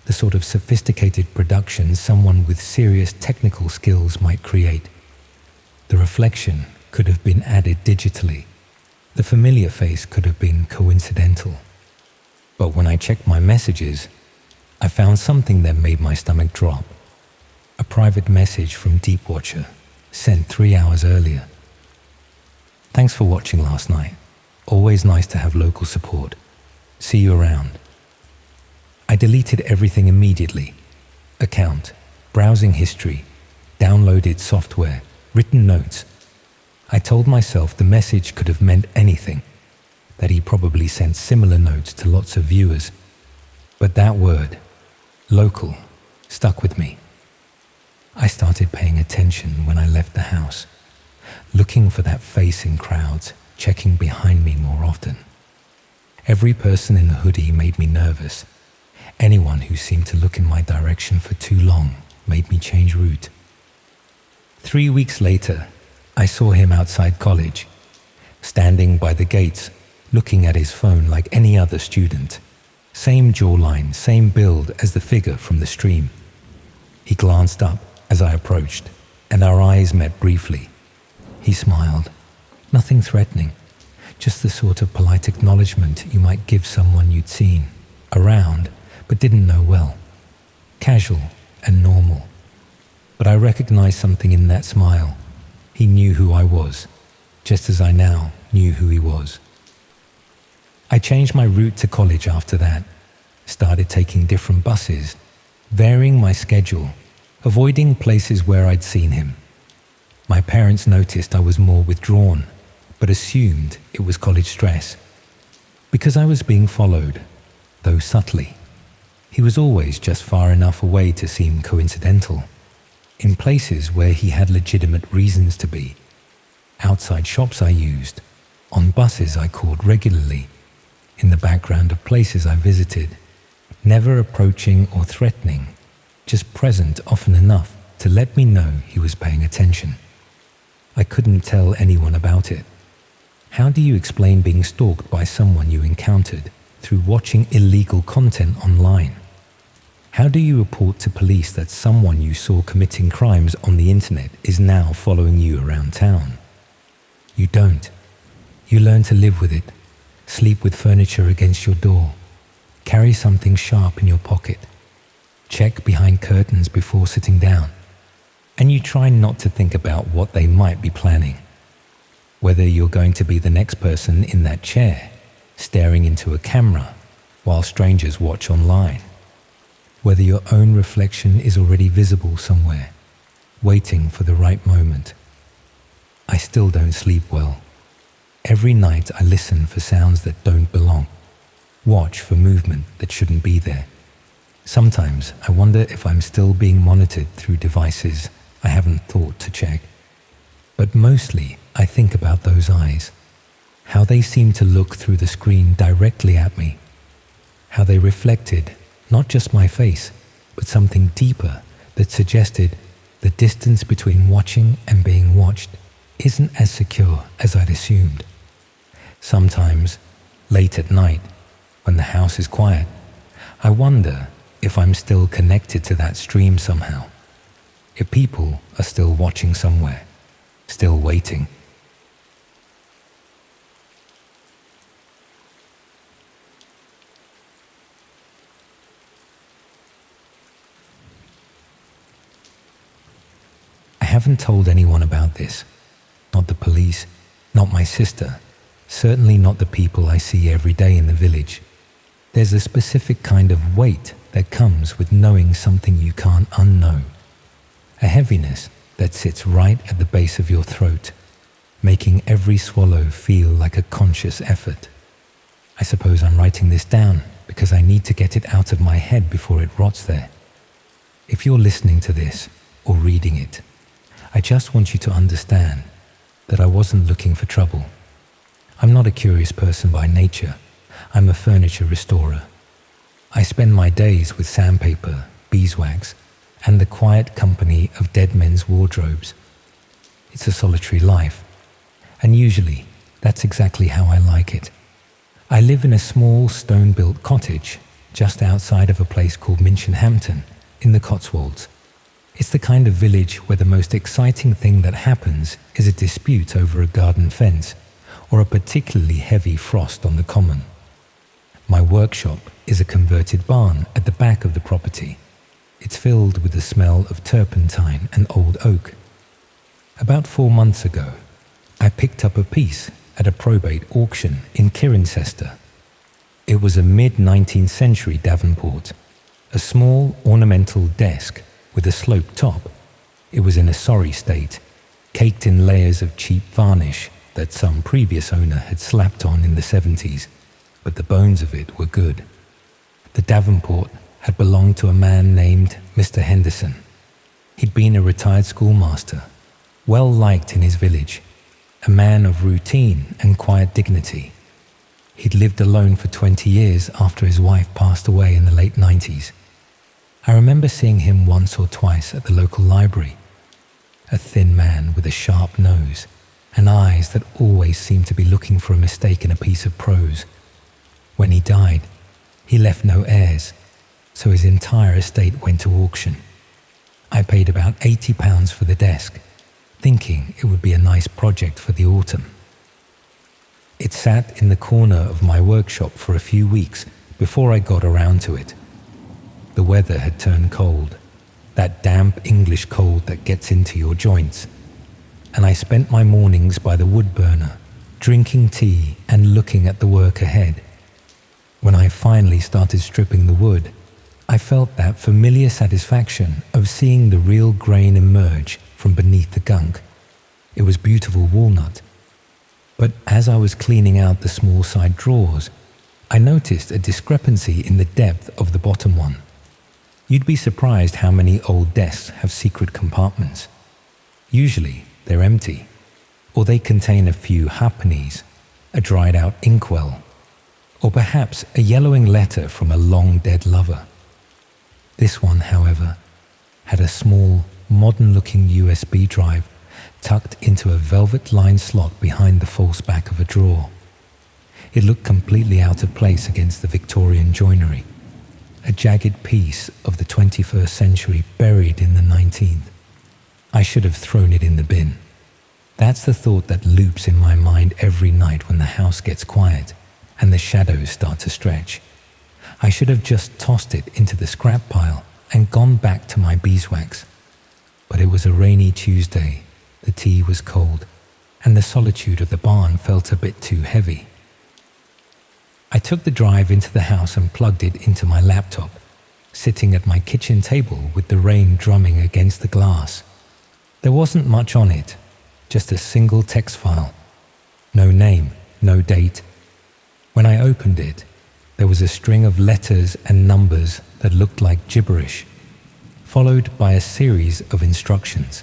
the sort of sophisticated production someone with serious technical skills might create. The reflection could have been added digitally. The familiar face could have been coincidental. But when I checked my messages, I found something that made my stomach drop. A private message from Deepwatcher, sent 3 hours earlier. Thanks for watching last night. Always nice to have local support. See you around. I deleted everything immediately. Account, browsing history, downloaded software, written notes. I told myself the message could have meant anything, that he probably sent similar notes to lots of viewers. But that word, local, stuck with me. I started paying attention when I left the house, looking for that face in crowds, checking behind me more often. Every person in the hoodie made me nervous. Anyone who seemed to look in my direction for too long made me change route. 3 weeks later, I saw him outside college, standing by the gates, looking at his phone like any other student. Same jawline, same build as the figure from the stream. He glanced up as I approached, and our eyes met briefly. He smiled, nothing threatening, just the sort of polite acknowledgement you might give someone you'd seen, around, but didn't know well. Casual and normal. But I recognized something in that smile. He knew who I was, just as I now knew who he was. I changed my route to college after that, started taking different buses, varying my schedule, avoiding places where I'd seen him. My parents noticed I was more withdrawn, but assumed it was college stress. Because I was being followed, though subtly, he was always just far enough away to seem coincidental, in places where he had legitimate reasons to be. Outside shops I used, on buses I called regularly, in the background of places I visited, never approaching or threatening, just present often enough to let me know he was paying attention. I couldn't tell anyone about it. How do you explain being stalked by someone you encountered through watching illegal content online? How do you report to police that someone you saw committing crimes on the internet is now following you around town? You don't. You learn to live with it, sleep with furniture against your door, carry something sharp in your pocket, check behind curtains before sitting down, and you try not to think about what they might be planning. Whether you're going to be the next person in that chair, staring into a camera while strangers watch online. Whether your own reflection is already visible somewhere, waiting for the right moment. I still don't sleep well. Every night I listen for sounds that don't belong, watch for movement that shouldn't be there. Sometimes I wonder if I'm still being monitored through devices I haven't thought to check. But mostly I think about those eyes, how they seem to look through the screen directly at me, how they reflected not just my face, but something deeper that suggested the distance between watching and being watched isn't as secure as I'd assumed. Sometimes, late at night, when the house is quiet, I wonder if I'm still connected to that stream somehow, if people are still watching somewhere, still waiting. I haven't told anyone about this. Not the police, not my sister, certainly not the people I see every day in the village. There's a specific kind of weight that comes with knowing something you can't unknow. A heaviness that sits right at the base of your throat, making every swallow feel like a conscious effort. I suppose I'm writing this down because I need to get it out of my head before it rots there. If you're listening to this or reading it, I just want you to understand that I wasn't looking for trouble. I'm not a curious person by nature. I'm a furniture restorer. I spend my days with sandpaper, beeswax, and the quiet company of dead men's wardrobes. It's a solitary life, and usually that's exactly how I like it. I live in a small stone-built cottage just outside of a place called Minchinhampton in the Cotswolds. It's the kind of village where the most exciting thing that happens is a dispute over a garden fence or a particularly heavy frost on the common. My workshop is a converted barn at the back of the property. It's filled with the smell of turpentine and old oak. About 4 months ago, I picked up a piece at a probate auction in Cirencester. It was a mid-19th century Davenport, a small ornamental desk with a sloped top. It was in a sorry state, caked in layers of cheap varnish that some previous owner had slapped on in the 70s, but the bones of it were good. The Davenport had belonged to a man named Mr. Henderson. He'd been a retired schoolmaster, well liked in his village, a man of routine and quiet dignity. He'd lived alone for 20 years after his wife passed away in the late 90s. I remember seeing him once or twice at the local library. A thin man with a sharp nose and eyes that always seemed to be looking for a mistake in a piece of prose. When he died, he left no heirs, so his entire estate went to auction. I paid about £80 for the desk, thinking it would be a nice project for the autumn. It sat in the corner of my workshop for a few weeks before I got around to it. The weather had turned cold, that damp English cold that gets into your joints, and I spent my mornings by the wood burner, drinking tea and looking at the work ahead. When I finally started stripping the wood, I felt that familiar satisfaction of seeing the real grain emerge from beneath the gunk. It was beautiful walnut. But as I was cleaning out the small side drawers, I noticed a discrepancy in the depth of the bottom one. You'd be surprised how many old desks have secret compartments. Usually they're empty, or they contain a few halfpennies, a dried out inkwell, or perhaps a yellowing letter from a long dead lover. This one, however, had a small, modern-looking USB drive tucked into a velvet-lined slot behind the false back of a drawer. It looked completely out of place against the Victorian joinery. a jagged piece of the 21st century buried in the 19th. I should have thrown it in the bin. That's the thought that loops in my mind every night when the house gets quiet and the shadows start to stretch. I should have just tossed it into the scrap pile and gone back to my beeswax. But it was a rainy Tuesday, the tea was cold, and the solitude of the barn felt a bit too heavy. I took the drive into the house and plugged it into my laptop, sitting at my kitchen table with the rain drumming against the glass. There wasn't much on it, just a single text file. No name, no date. When I opened it, there was a string of letters and numbers that looked like gibberish, followed by a series of instructions.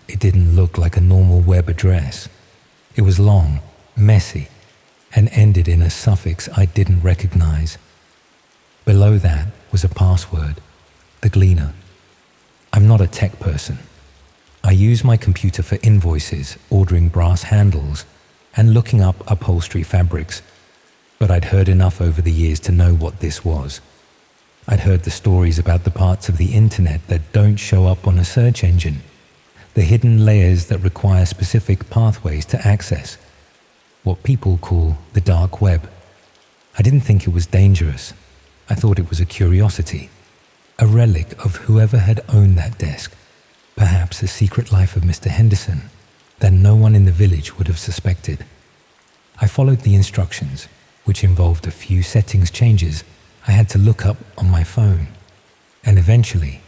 It didn't look like a normal web address. It was long, messy, and ended in a suffix I didn't recognize. Below that was a password, the Gleaner. I'm not a tech person. I use my computer for invoices, ordering brass handles, and looking up upholstery fabrics. But I'd heard enough over the years to know what this was. I'd heard the stories about the parts of the internet that don't show up on a search engine, the hidden layers that require specific pathways to access, what people call the dark web. I didn't think it was dangerous. I thought it was a curiosity, a relic of whoever had owned that desk, perhaps a secret life of Mr. Henderson that no one in the village would have suspected. I followed the instructions, which involved a few settings changes I had to look up on my phone, and eventually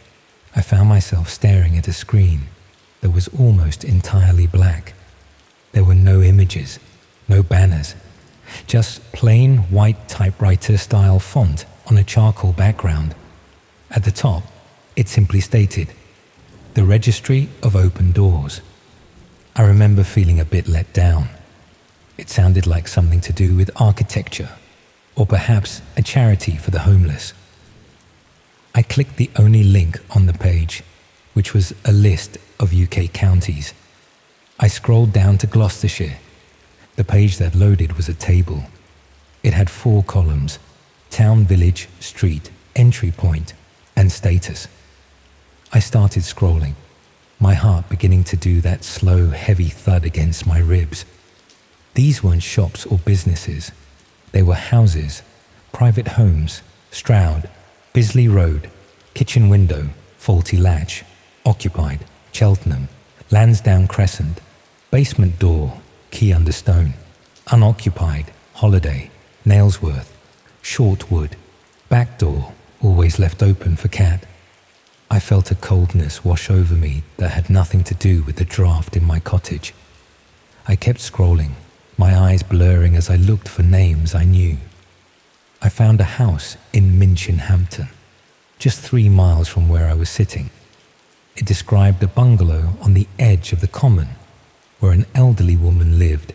I found myself staring at a screen that was almost entirely black. There were no images, no banners, just plain white typewriter-style font on a charcoal background. At the top, it simply stated, "The Registry of Open Doors." I remember feeling a bit let down. It sounded like something to do with architecture, or perhaps a charity for the homeless. I clicked the only link on the page, which was a list of UK counties. I scrolled down to Gloucestershire. The page that loaded was a table. It had 4 columns: town, village, street, entry point, and status. I started scrolling, my heart beginning to do that slow, heavy thud against my ribs. These weren't shops or businesses. They were houses, private homes: Stroud, Bisley Road, kitchen window, faulty latch, occupied, Cheltenham, Lansdowne Crescent, basement door, key under stone, unoccupied, Holiday, Nailsworth, Shortwood, back door, always left open for cat. I felt a coldness wash over me that had nothing to do with the draft in my cottage. I kept scrolling, my eyes blurring as I looked for names I knew. I found a house in Minchinhampton, just 3 miles from where I was sitting. It described a bungalow on the edge of the common, where an elderly woman lived.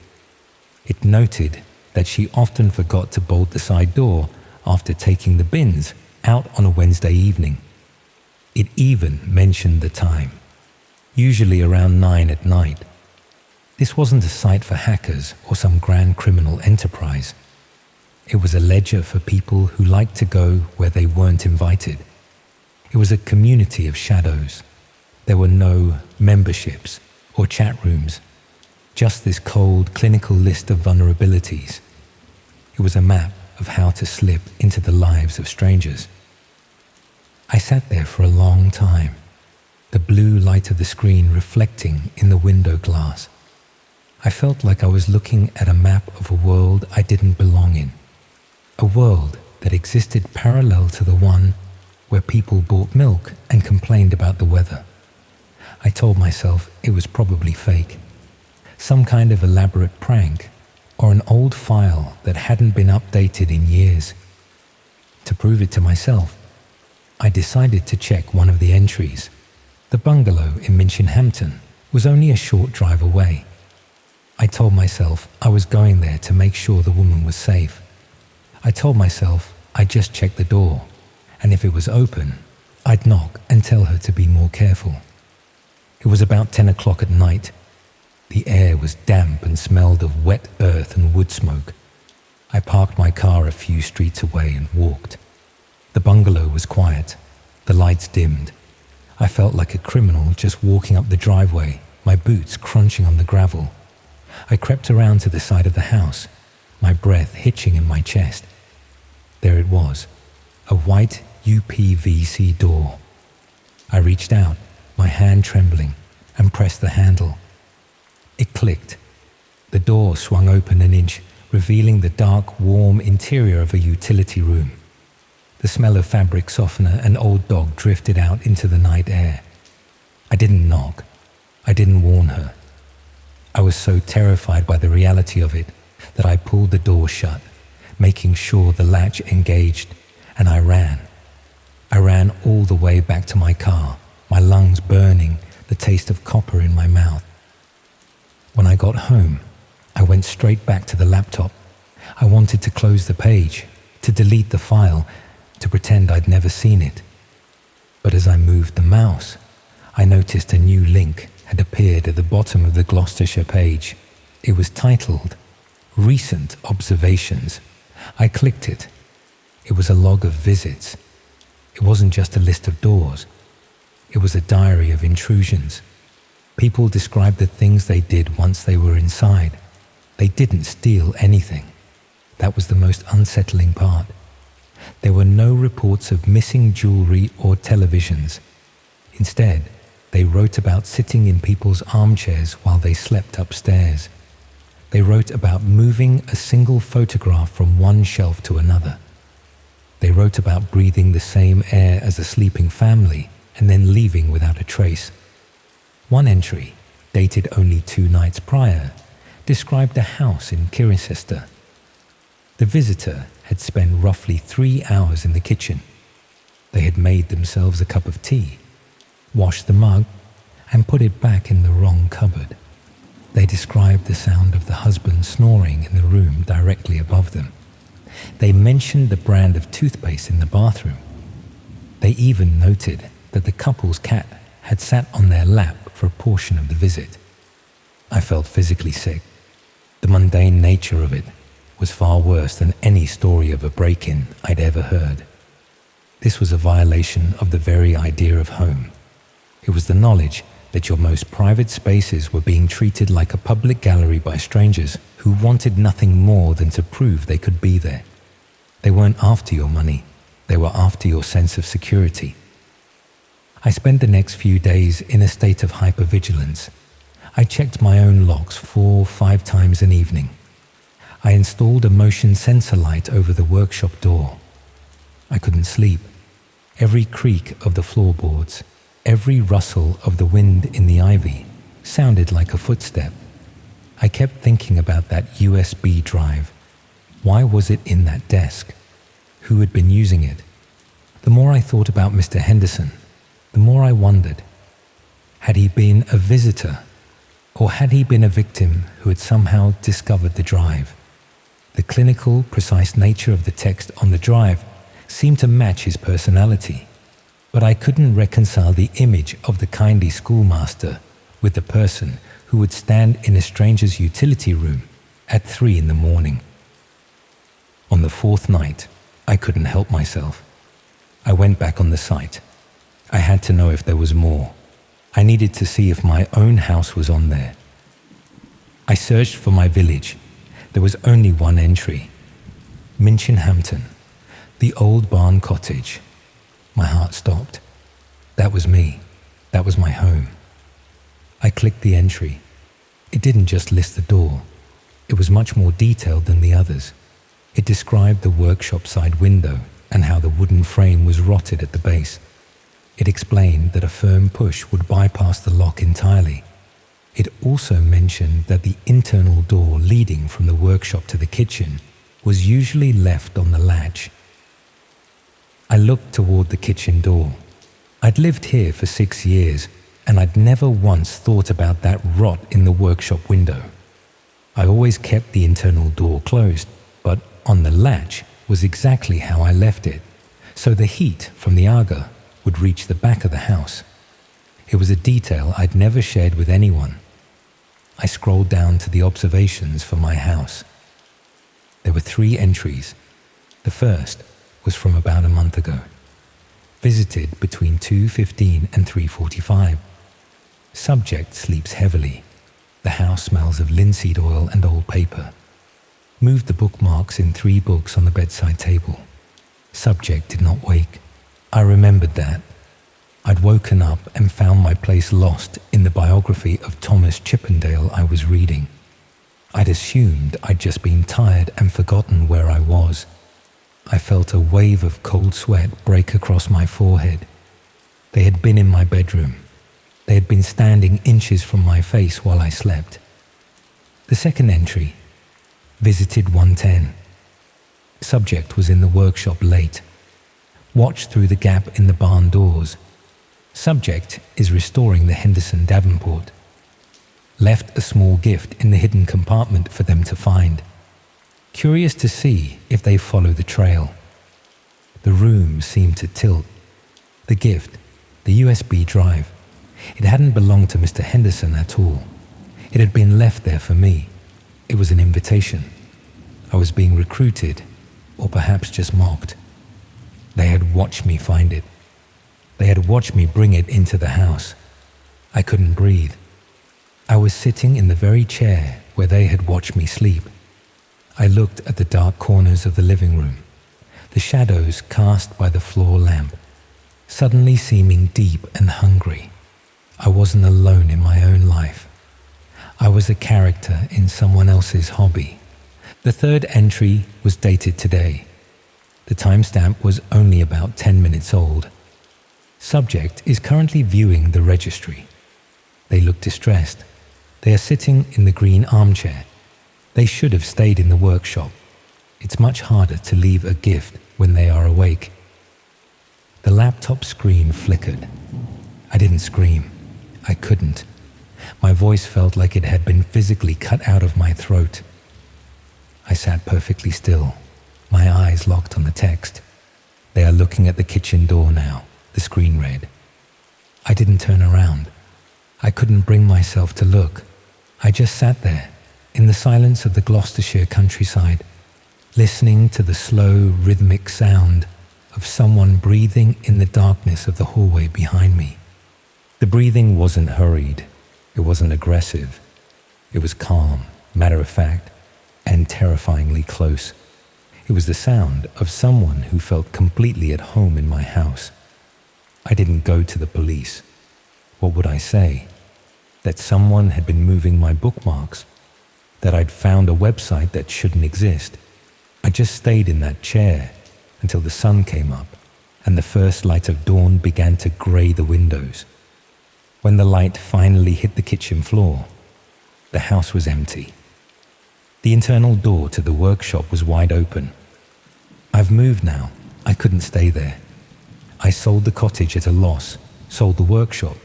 It noted that she often forgot to bolt the side door after taking the bins out on a Wednesday evening. It even mentioned the time, usually around 9 at night. This wasn't a site for hackers or some grand criminal enterprise. It was a ledger for people who liked to go where they weren't invited. It was a community of shadows. There were no memberships or chat rooms, just this cold, clinical list of vulnerabilities. It was a map of how to slip into the lives of strangers. I sat there for a long time, the blue light of the screen reflecting in the window glass. I felt like I was looking at a map of a world I didn't belong in, a world that existed parallel to the one where people bought milk and complained about the weather. I told myself it was probably fake, some kind of elaborate prank, or an old file that hadn't been updated in years. To prove it to myself, I decided to check one of the entries. The bungalow in Minchinhampton was only a short drive away. I told myself I was going there to make sure the woman was safe. I told myself I'd just check the door, and if it was open, I'd knock and tell her to be more careful. It was about 10 o'clock at night. The air was damp and smelled of wet earth and wood smoke. I parked my car a few streets away and walked. The The bungalow was quiet, the lights dimmed. I felt like a criminal just walking up the driveway, my boots crunching on the gravel. I crept around to the side of the house, my breath hitching in my chest. There it was, a white UPVC door. I reached out, my hand trembling, and pressed the handle. It clicked. The door swung open an inch, revealing the dark, warm interior of a utility room. The smell of fabric softener and old dog drifted out into the night air. I didn't knock. I didn't warn her. I was so terrified by the reality of it that I pulled the door shut, making sure the latch engaged, and I ran. I ran all the way back to my car, my lungs burning, the taste of copper in my mouth. When I got home, I went straight back to the laptop. I wanted to close the page, to delete the file, to pretend I'd never seen it. But as I moved the mouse, I noticed a new link had appeared at the bottom of the Gloucestershire page. It was titled, Recent Observations. I clicked it. It was a log of visits. It wasn't just a list of doors. It was a diary of intrusions. People described the things they did once they were inside. They didn't steal anything. That was the most unsettling part. There were no reports of missing jewelry or televisions. Instead, they wrote about sitting in people's armchairs while they slept upstairs. They wrote about moving a single photograph from one shelf to another. They wrote about breathing the same air as a sleeping family and then leaving without a trace. One entry, dated only 2 nights prior, described a house in Cirencester. The visitor had spent roughly 3 hours in the kitchen. They had made themselves a cup of tea, washed the mug, and put it back in the wrong cupboard. They described the sound of the husband snoring in the room directly above them. They mentioned the brand of toothpaste in the bathroom. They even noted that the couple's cat had sat on their lap for a portion of the visit. I felt physically sick. The mundane nature of it was far worse than any story of a break-in I'd ever heard. This was a violation of the very idea of home. It was the knowledge that your most private spaces were being treated like a public gallery by strangers who wanted nothing more than to prove they could be there. They weren't after your money, they were after your sense of security. I spent the next few days in a state of hypervigilance. I checked my own locks 4-5 times an evening. I installed a motion sensor light over the workshop door. I couldn't sleep. Every creak of the floorboards, every rustle of the wind in the ivy sounded like a footstep. I kept thinking about that USB drive. Why was it in that desk? Who had been using it? The more I thought about Mr. Henderson, the more I wondered. Had he been a visitor? Or had he been a victim who had somehow discovered the drive? The clinical, precise nature of the text on the drive seemed to match his personality, but I couldn't reconcile the image of the kindly schoolmaster with the person who would stand in a stranger's utility room at 3 a.m. On the 4th night, I couldn't help myself. I went back on the site. I had to know if there was more. I needed to see if my own house was on there. I searched for my village. There was only one entry. Minchinhampton, the old barn cottage. My heart stopped. That was me. That was my home. I clicked the entry. It didn't just list the door. It was much more detailed than the others. It described the workshop side window and how the wooden frame was rotted at the base. It explained that a firm push would bypass the lock entirely. It also mentioned that the internal door leading from the workshop to the kitchen was usually left on the latch. I looked toward the kitchen door. I'd lived here for 6 years, and I'd never once thought about that rot in the workshop window. I always kept the internal door closed, but on the latch was exactly how I left it, so the heat from the aga would reach the back of the house. It was a detail I'd never shared with anyone. I scrolled down to the observations for my house. There were 3 entries. The first, was from about a month ago. Visited between 2:15 and 3:45. Subject sleeps heavily. The house smells of linseed oil and old paper. Moved the bookmarks in 3 books on the bedside table. Subject did not wake. I remembered that. I'd woken up and found my place lost in the biography of Thomas Chippendale I was reading. I'd assumed I'd just been tired and forgotten where I was. I felt a wave of cold sweat break across my forehead. They had been in my bedroom. They had been standing inches from my face while I slept. The second entry, visited 1:10. Subject was in the workshop late. Watched through the gap in the barn doors. Subject is restoring the Henderson Davenport. Left a small gift in the hidden compartment for them to find. Curious to see if they follow the trail. The room seemed to tilt. The gift, the USB drive, it hadn't belonged to Mr. Henderson at all. It had been left there for me. It was an invitation. I was being recruited, or perhaps just mocked. They had watched me find it. They had watched me bring it into the house. I couldn't breathe. I was sitting in the very chair where they had watched me sleep. I looked at the dark corners of the living room, the shadows cast by the floor lamp, suddenly seeming deep and hungry. I wasn't alone in my own life. I was a character in someone else's hobby. The third entry was dated today. The timestamp was only about 10 minutes old. Subject is currently viewing the registry. They look distressed. They are sitting in the green armchair. They should have stayed in the workshop. It's much harder to leave a gift when they are awake. The laptop screen flickered. I didn't scream. I couldn't. My voice felt like it had been physically cut out of my throat. I sat perfectly still, my eyes locked on the text. They are looking at the kitchen door now, the screen read. I didn't turn around. I couldn't bring myself to look. I just sat there, in the silence of the Gloucestershire countryside, listening to the slow, rhythmic sound of someone breathing in the darkness of the hallway behind me. The breathing wasn't hurried. It wasn't aggressive. It was calm, matter-of-fact, and terrifyingly close. It was the sound of someone who felt completely at home in my house. I didn't go to the police. What would I say? That someone had been moving my bookmarks? That I'd found a website that shouldn't exist? I just stayed in that chair until the sun came up and the first light of dawn began to grey the windows. When the light finally hit the kitchen floor, the house was empty. The internal door to the workshop was wide open. I've moved now. I couldn't stay there. I sold the cottage at a loss, sold the workshop,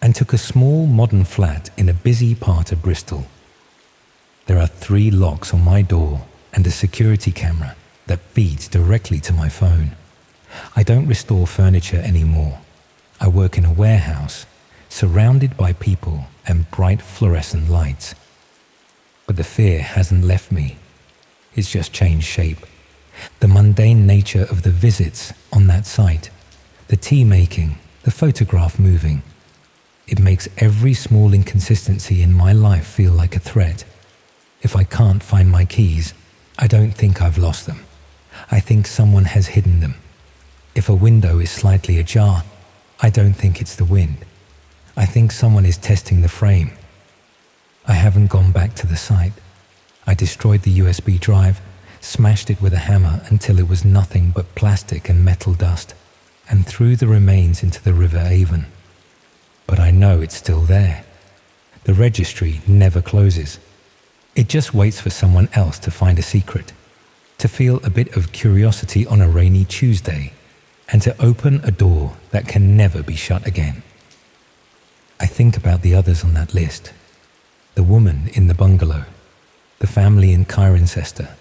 and took a small modern flat in a busy part of Bristol. There are 3 locks on my door and a security camera that feeds directly to my phone. I don't restore furniture anymore. I work in a warehouse, surrounded by people and bright fluorescent lights. But the fear hasn't left me. It's just changed shape. The mundane nature of the visits on that site, the tea making, the photograph moving, it makes every small inconsistency in my life feel like a threat. If I can't find my keys, I don't think I've lost them. I think someone has hidden them. If a window is slightly ajar, I don't think it's the wind. I think someone is testing the frame. I haven't gone back to the site. I destroyed the USB drive, smashed it with a hammer until it was nothing but plastic and metal dust, and threw the remains into the River Avon. But I know it's still there. The registry never closes. It just waits for someone else to find a secret, to feel a bit of curiosity on a rainy Tuesday, and to open a door that can never be shut again. I think about the others on that list. The woman in the bungalow, the family in Cirencester.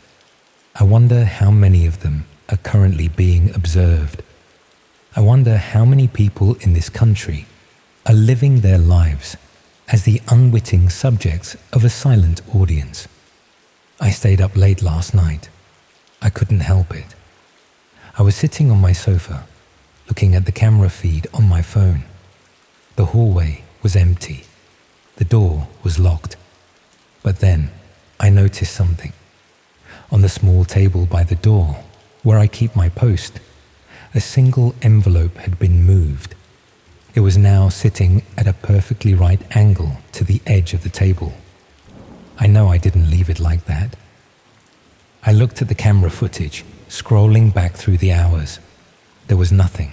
I wonder how many of them are currently being observed. I wonder how many people in this country are living their lives as the unwitting subjects of a silent audience. I stayed up late last night. I couldn't help it. I was sitting on my sofa, looking at the camera feed on my phone. The hallway was empty. The door was locked. But then I noticed something. On the small table by the door, where I keep my post, a single envelope had been moved. It was now sitting at a perfectly right angle to the edge of the table. I know I didn't leave it like that. I looked at the camera footage, scrolling back through the hours. There was nothing.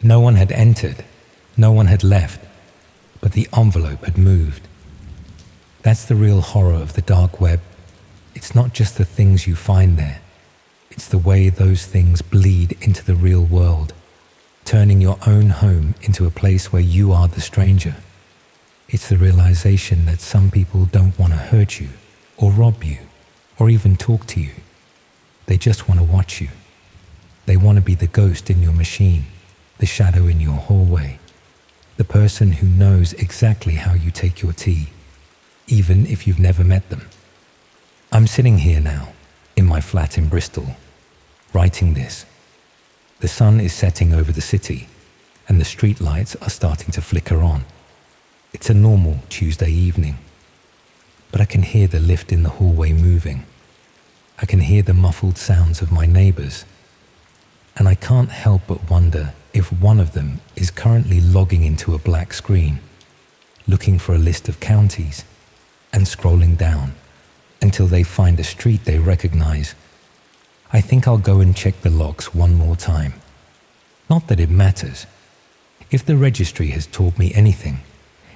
No one had entered. No one had left. But the envelope had moved. That's the real horror of the dark web. It's not just the things you find there. It's the way those things bleed into the real world, turning your own home into a place where you are the stranger. It's the realization that some people don't want to hurt you, or rob you, or even talk to you. They just want to watch you. They want to be the ghost in your machine, the shadow in your hallway, the person who knows exactly how you take your tea, even if you've never met them. I'm sitting here now, in my flat in Bristol, writing this. The sun is setting over the city, and the street lights are starting to flicker on. It's a normal Tuesday evening, but I can hear the lift in the hallway moving. I can hear the muffled sounds of my neighbors, and I can't help but wonder if one of them is currently logging into a black screen, looking for a list of counties, and scrolling down until they find a street they recognize. I think I'll go and check the logs one more time. Not that it matters. If the registry has taught me anything,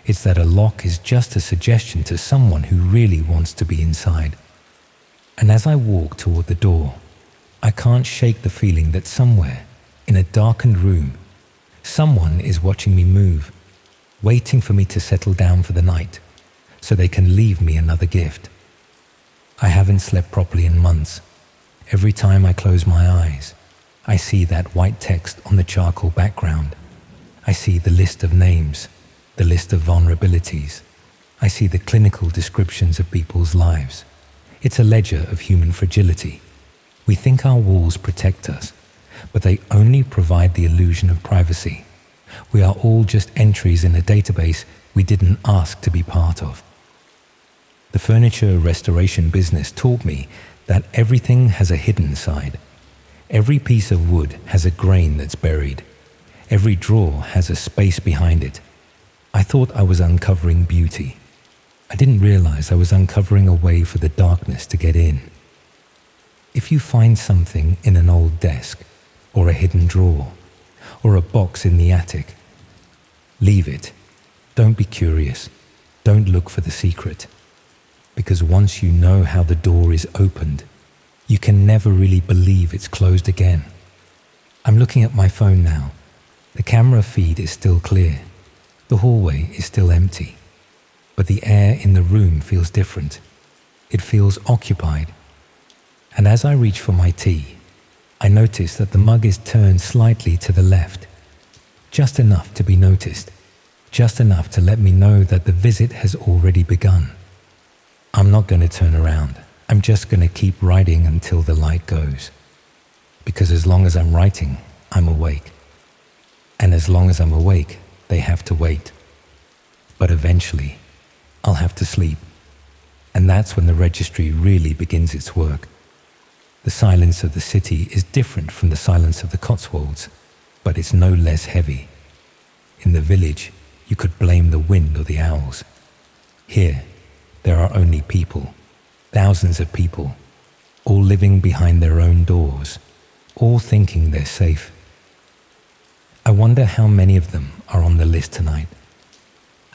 it's that a lock is just a suggestion to someone who really wants to be inside. And as I walk toward the door, I can't shake the feeling that somewhere, in a darkened room, someone is watching me move, waiting for me to settle down for the night, so they can leave me another gift. I haven't slept properly in months. Every time I close my eyes, I see that white text on the charcoal background. I see the list of names, the list of vulnerabilities. I see the clinical descriptions of people's lives. It's a ledger of human fragility. We think our walls protect us, but they only provide the illusion of privacy. We are all just entries in a database we didn't ask to be part of. The furniture restoration business taught me that everything has a hidden side. Every piece of wood has a grain that's buried. Every drawer has a space behind it. I thought I was uncovering beauty. I didn't realize I was uncovering a way for the darkness to get in. If you find something in an old desk, or a hidden drawer, or a box in the attic, leave it. Don't be curious. Don't look for the secret. Because once you know how the door is opened, you can never really believe it's closed again. I'm looking at my phone now. The camera feed is still clear. The hallway is still empty. But the air in the room feels different. It feels occupied. And as I reach for my tea, I notice that the mug is turned slightly to the left. Just enough to be noticed. Just enough to let me know that the visit has already begun. I'm not going to turn around. I'm just going to keep writing until the light goes. Because as long as I'm writing, I'm awake. And as long as I'm awake, they have to wait. But eventually, I'll have to sleep. And that's when the registry really begins its work. The silence of the city is different from the silence of the Cotswolds, but it's no less heavy. In the village, you could blame the wind or the owls. Here, there are only people, thousands of people, all living behind their own doors, all thinking they're safe. I wonder how many of them are on the list tonight.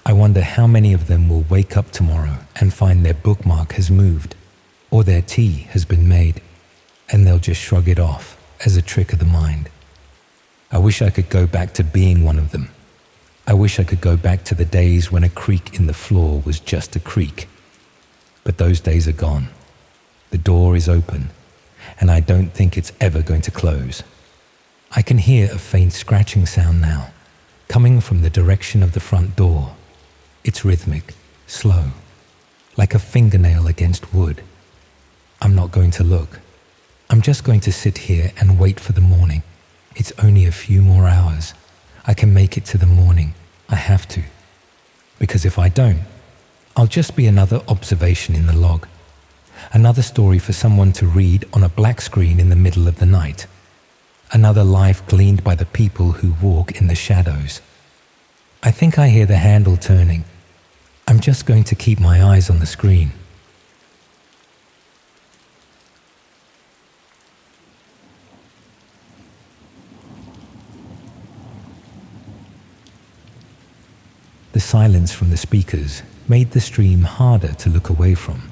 I wonder how many of them will wake up tomorrow and find their bookmark has moved, or their tea has been made, and they'll just shrug it off as a trick of the mind. I wish I could go back to being one of them. I wish I could go back to the days when a creak in the floor was just a creak. But those days are gone. The door is open, and I don't think it's ever going to close. I can hear a faint scratching sound now, coming from the direction of the front door. It's rhythmic, slow, like a fingernail against wood. I'm not going to look. I'm just going to sit here and wait for the morning. It's only a few more hours. I can make it to the morning. I have to. Because if I don't, I'll just be another observation in the log. Another story for someone to read on a black screen in the middle of the night. Another life gleaned by the people who walk in the shadows. I think I hear the handle turning. I'm just going to keep my eyes on the screen. The silence from the speakers made the stream harder to look away from,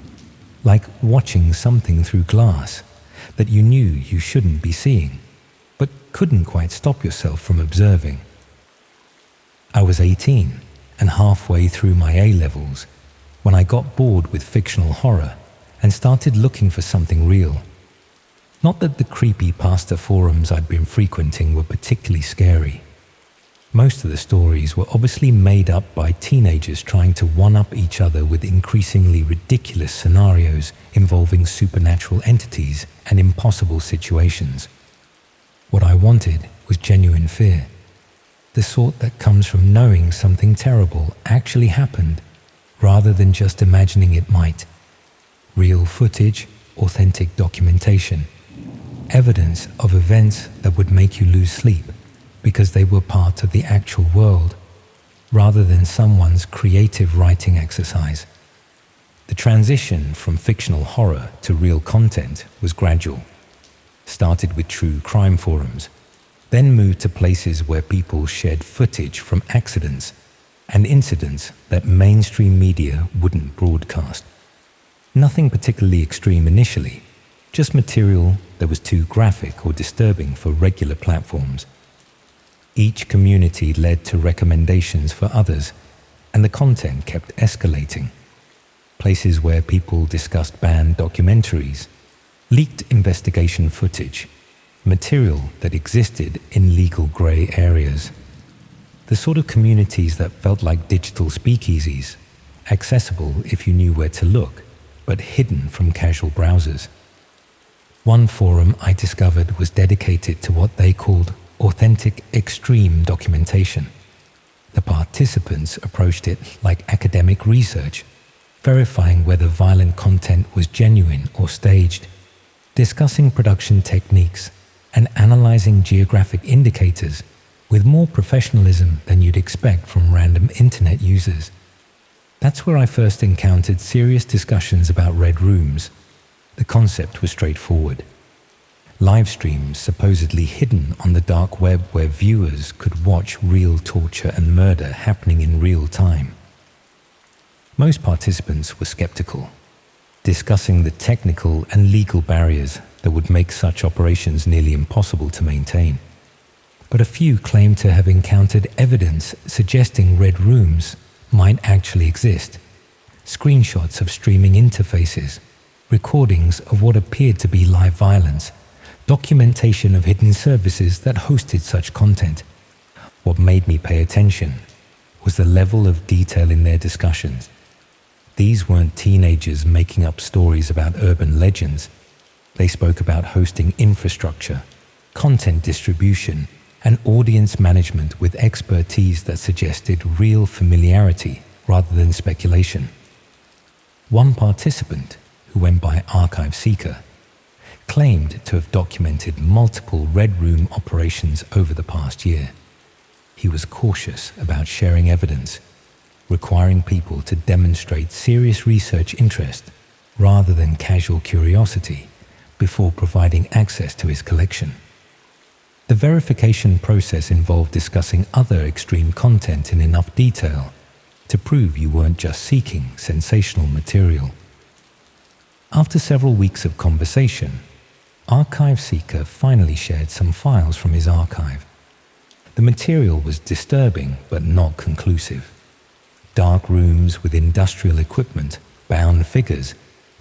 like watching something through glass that you knew you shouldn't be seeing, but couldn't quite stop yourself from observing. I was 18 and halfway through my A-levels when I got bored with fictional horror and started looking for something real. Not that the creepypasta forums I'd been frequenting were particularly scary. Most of the stories were obviously made up by teenagers trying to one-up each other with increasingly ridiculous scenarios involving supernatural entities and impossible situations. What I wanted was genuine fear, the sort that comes from knowing something terrible actually happened, rather than just imagining it might. Real footage, authentic documentation, evidence of events that would make you lose sleep because they were part of the actual world, rather than someone's creative writing exercise. The transition from fictional horror to real content was gradual. Started with true crime forums, then moved to places where people shared footage from accidents and incidents that mainstream media wouldn't broadcast. Nothing particularly extreme initially, just material that was too graphic or disturbing for regular platforms. Each community led to recommendations for others, and the content kept escalating. Places where people discussed banned documentaries, leaked investigation footage, material that existed in legal grey areas. The sort of communities that felt like digital speakeasies, accessible if you knew where to look, but hidden from casual browsers. One forum I discovered was dedicated to what they called authentic extreme documentation. The participants approached it like academic research, verifying whether violent content was genuine or staged, discussing production techniques, and analyzing geographic indicators with more professionalism than you'd expect from random internet users. That's where I first encountered serious discussions about red rooms. The concept was straightforward. Live streams supposedly hidden on the dark web where viewers could watch real torture and murder happening in real time. Most participants were skeptical, discussing the technical and legal barriers that would make such operations nearly impossible to maintain. But a few claimed to have encountered evidence suggesting red rooms might actually exist. Screenshots of streaming interfaces, recordings of what appeared to be live violence, documentation of hidden services that hosted such content. What made me pay attention was the level of detail in their discussions. These weren't teenagers making up stories about urban legends. They spoke about hosting infrastructure, content distribution, and audience management with expertise that suggested real familiarity rather than speculation. One participant, who went by Archive Seeker, claimed to have documented multiple Red Room operations over the past year. He was cautious about sharing evidence, requiring people to demonstrate serious research interest rather than casual curiosity before providing access to his collection. The verification process involved discussing other extreme content in enough detail to prove you weren't just seeking sensational material. After several weeks of conversation, Archive Seeker finally shared some files from his archive. The material was disturbing but not conclusive. Dark rooms with industrial equipment, bound figures,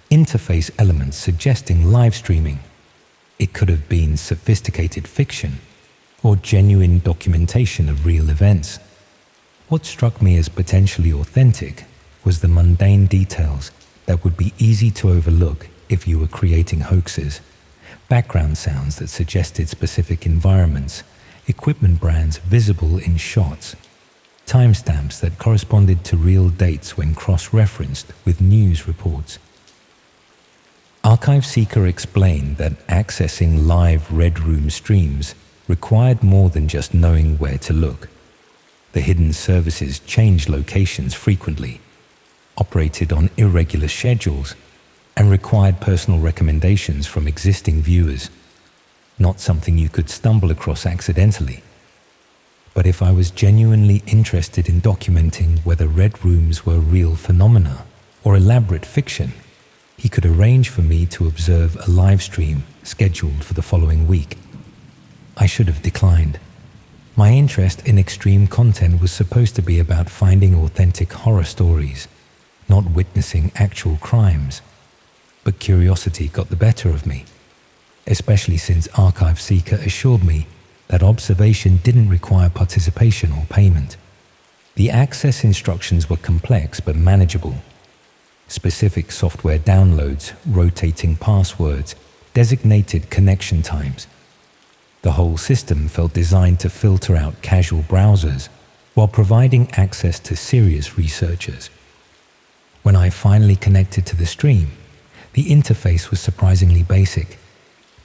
interface elements suggesting live streaming. It could have been sophisticated fiction or genuine documentation of real events. What struck me as potentially authentic was the mundane details that would be easy to overlook if you were creating hoaxes. background sounds that suggested specific environments, equipment brands visible in shots, timestamps that corresponded to real dates when cross-referenced with news reports. Archive Seeker explained that accessing live Red Room streams required more than just knowing where to look. The hidden services changed locations frequently, operated on irregular schedules, and required personal recommendations from existing viewers, not something you could stumble across accidentally. But if I was genuinely interested in documenting whether Red Rooms were real phenomena or elaborate fiction, he could arrange for me to observe a live stream scheduled for the following week. I should have declined. My interest in extreme content was supposed to be about finding authentic horror stories, not witnessing actual crimes. But curiosity got the better of me, especially since Archive Seeker assured me that observation didn't require participation or payment. The access instructions were complex but manageable. Specific software downloads, rotating passwords, designated connection times. The whole system felt designed to filter out casual browsers while providing access to serious researchers. When I finally connected to the stream, the interface was surprisingly basic.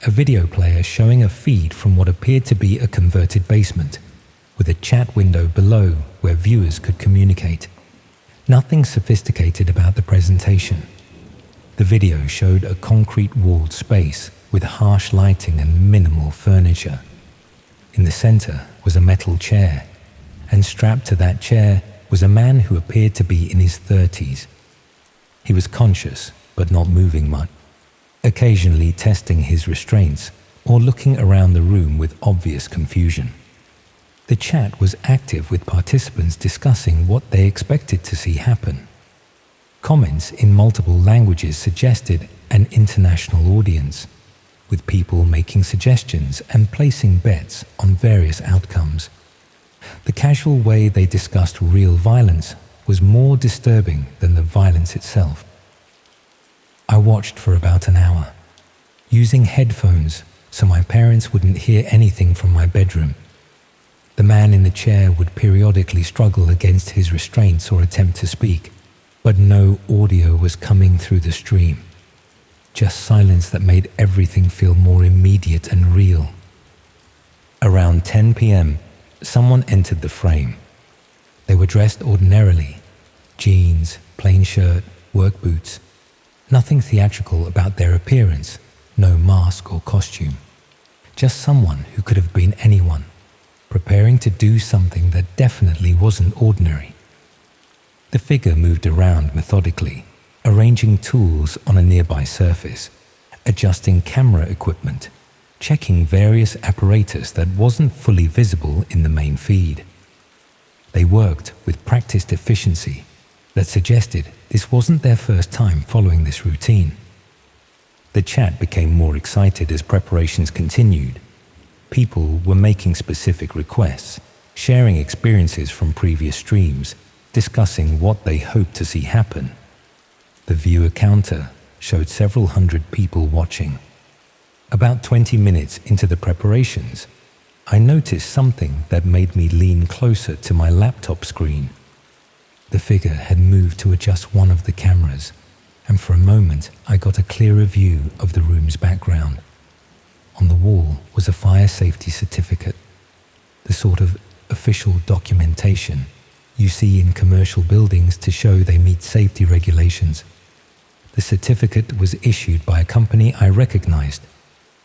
A video player showing a feed from what appeared to be a converted basement, with a chat window below where viewers could communicate. Nothing sophisticated about the presentation. The video showed a concrete-walled space with harsh lighting and minimal furniture. In the center was a metal chair, and strapped to that chair was a man who appeared to be in his 30s. He was conscious, but not moving much, occasionally testing his restraints or looking around the room with obvious confusion. The chat was active with participants discussing what they expected to see happen. Comments in multiple languages suggested an international audience, with people making suggestions and placing bets on various outcomes. The casual way they discussed real violence was more disturbing than the violence itself. I watched for about an hour, using headphones so my parents wouldn't hear anything from my bedroom. The man in the chair would periodically struggle against his restraints or attempt to speak, but no audio was coming through the stream. Just silence that made everything feel more immediate and real. Around 10 p.m., someone entered the frame. They were dressed ordinarily, jeans, plain shirt, work boots. Nothing theatrical about their appearance, no mask or costume. Just someone who could have been anyone, preparing to do something that definitely wasn't ordinary. The figure moved around methodically, arranging tools on a nearby surface, adjusting camera equipment, checking various apparatus that wasn't fully visible in the main feed. They worked with practiced efficiency that suggested this wasn't their first time following this routine. The chat became more excited as preparations continued. People were making specific requests, sharing experiences from previous streams, discussing what they hoped to see happen. The viewer counter showed several hundred people watching. About 20 minutes into the preparations, I noticed something that made me lean closer to my laptop screen. The figure had moved to adjust one of the cameras, and for a moment I got a clearer view of the room's background. On the wall was a fire safety certificate, the sort of official documentation you see in commercial buildings to show they meet safety regulations. The certificate was issued by a company I recognized,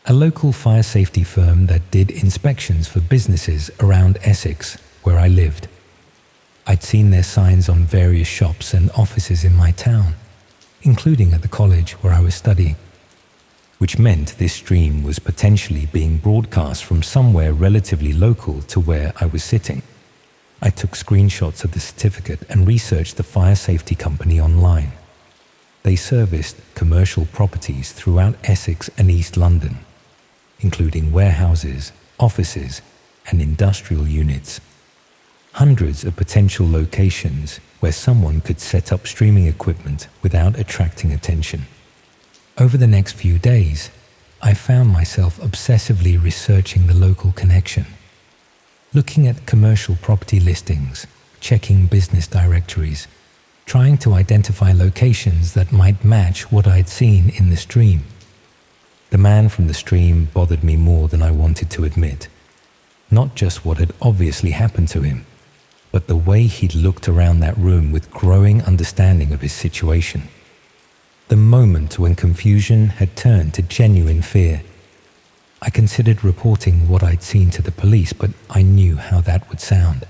a local fire safety firm that did inspections for businesses around Essex, where I lived. I'd seen their signs on various shops and offices in my town, including at the college where I was studying, which meant this stream was potentially being broadcast from somewhere relatively local to where I was sitting. I took screenshots of the certificate and researched the fire safety company online. They serviced commercial properties throughout Essex and East London, including warehouses, offices, and industrial units. Hundreds of potential locations where someone could set up streaming equipment without attracting attention. Over the next few days, I found myself obsessively researching the local connection, looking at commercial property listings, checking business directories, trying to identify locations that might match what I'd seen in the stream. The man from the stream bothered me more than I wanted to admit. Not just what had obviously happened to him, but the way he'd looked around that room with growing understanding of his situation. The moment when confusion had turned to genuine fear. I considered reporting what I'd seen to the police, but I knew how that would sound.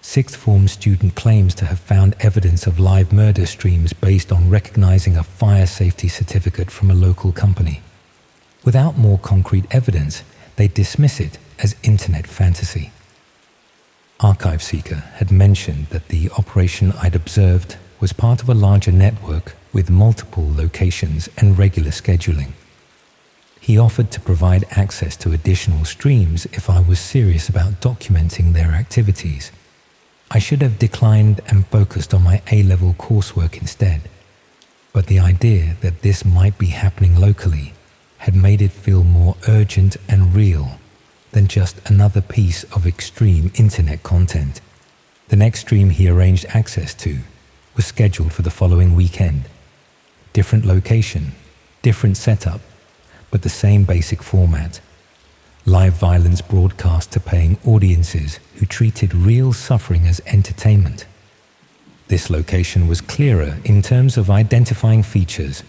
Sixth form student claims to have found evidence of live murder streams based on recognizing a fire safety certificate from a local company. Without more concrete evidence, they dismiss it as internet fantasy. Archive Seeker had mentioned that the operation I'd observed was part of a larger network with multiple locations and regular scheduling. He offered to provide access to additional streams if I was serious about documenting their activities. I should have declined and focused on my A-level coursework instead, but the idea that this might be happening locally had made it feel more urgent and real than just another piece of extreme internet content. The next stream he arranged access to was scheduled for the following weekend. Different location, different setup, but the same basic format. Live violence broadcast to paying audiences who treated real suffering as entertainment. This location was clearer in terms of identifying features,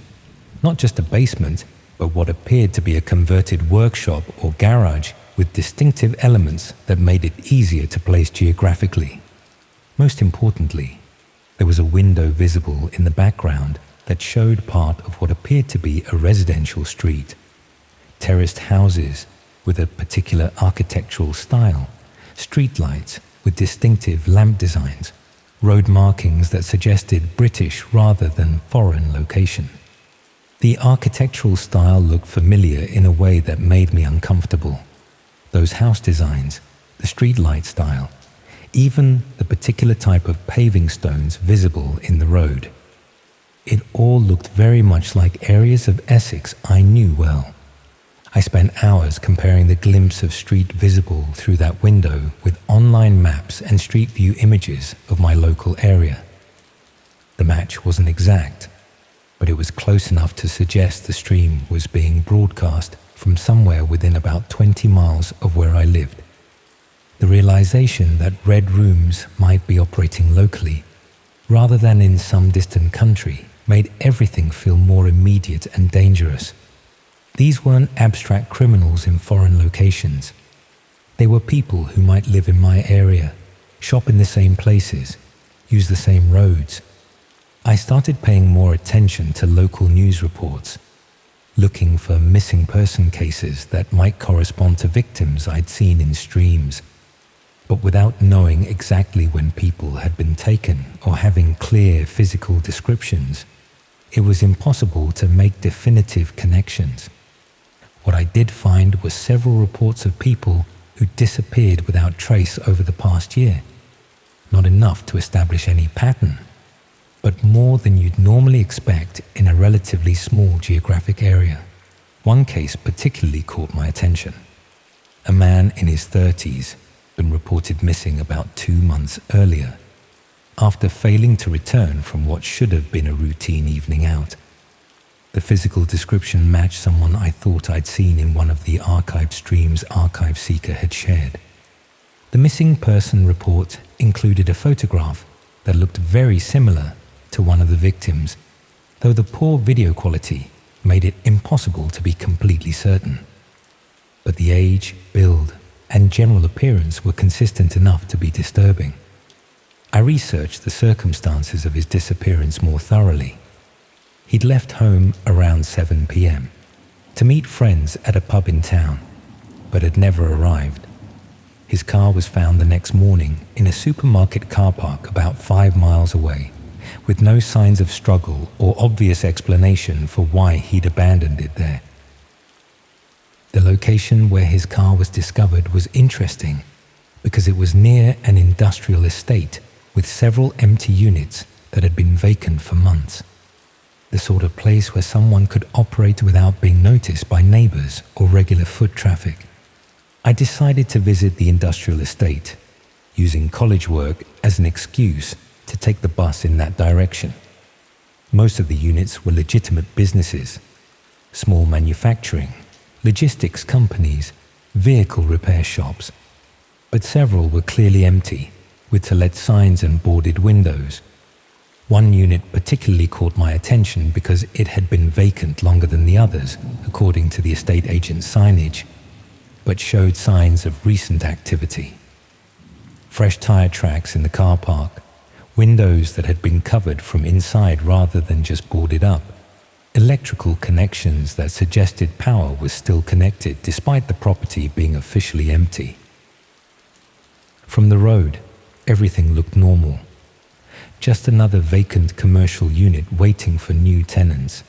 not just a basement, but what appeared to be a converted workshop or garage with distinctive elements that made it easier to place geographically. Most importantly, there was a window visible in the background that showed part of what appeared to be a residential street. Terraced houses with a particular architectural style, streetlights with distinctive lamp designs, road markings that suggested British rather than foreign location. The architectural style looked familiar in a way that made me uncomfortable. Those house designs, the streetlight style, even the particular type of paving stones visible in the road. It all looked very much like areas of Essex I knew well. I spent hours comparing the glimpse of street visible through that window with online maps and street view images of my local area. The match wasn't exact, but it was close enough to suggest the stream was being broadcast from somewhere within about 20 miles of where I lived. The realization that Red Rooms might be operating locally, rather than in some distant country, made everything feel more immediate and dangerous. These weren't abstract criminals in foreign locations. They were people who might live in my area, shop in the same places, use the same roads. I started paying more attention to local news reports, looking for missing person cases that might correspond to victims I'd seen in streams. But without knowing exactly when people had been taken or having clear physical descriptions, it was impossible to make definitive connections. What I did find were several reports of people who disappeared without trace over the past year. Not enough to establish any pattern, but more than you'd normally expect in a relatively small geographic area. One case particularly caught my attention. A man in his 30s had been reported missing about 2 months earlier, after failing to return from what should have been a routine evening out. The physical description matched someone I thought I'd seen in one of the archived streams Archive Seeker had shared. The missing person report included a photograph that looked very similar to one of the victims, though the poor video quality made it impossible to be completely certain. But the age, build, and general appearance were consistent enough to be disturbing. I researched the circumstances of his disappearance more thoroughly. He'd left home around 7 p.m. to meet friends at a pub in town, but had never arrived. His car was found the next morning in a supermarket car park about 5 miles away, with no signs of struggle or obvious explanation for why he'd abandoned it there. The location where his car was discovered was interesting because it was near an industrial estate with several empty units that had been vacant for months. the sort of place where someone could operate without being noticed by neighbors or regular foot traffic. I decided to visit the industrial estate, using college work as an excuse to take the bus in that direction. Most of the units were legitimate businesses, small manufacturing, logistics companies, vehicle repair shops, but several were clearly empty, with to-let signs and boarded windows. One unit particularly caught my attention because it had been vacant longer than the others, according to the estate agent's signage, but showed signs of recent activity. Fresh tire tracks in the car park, windows that had been covered from inside rather than just boarded up, electrical connections that suggested power was still connected despite the property being officially empty. From the road, everything looked normal. Just another vacant commercial unit waiting for new tenants.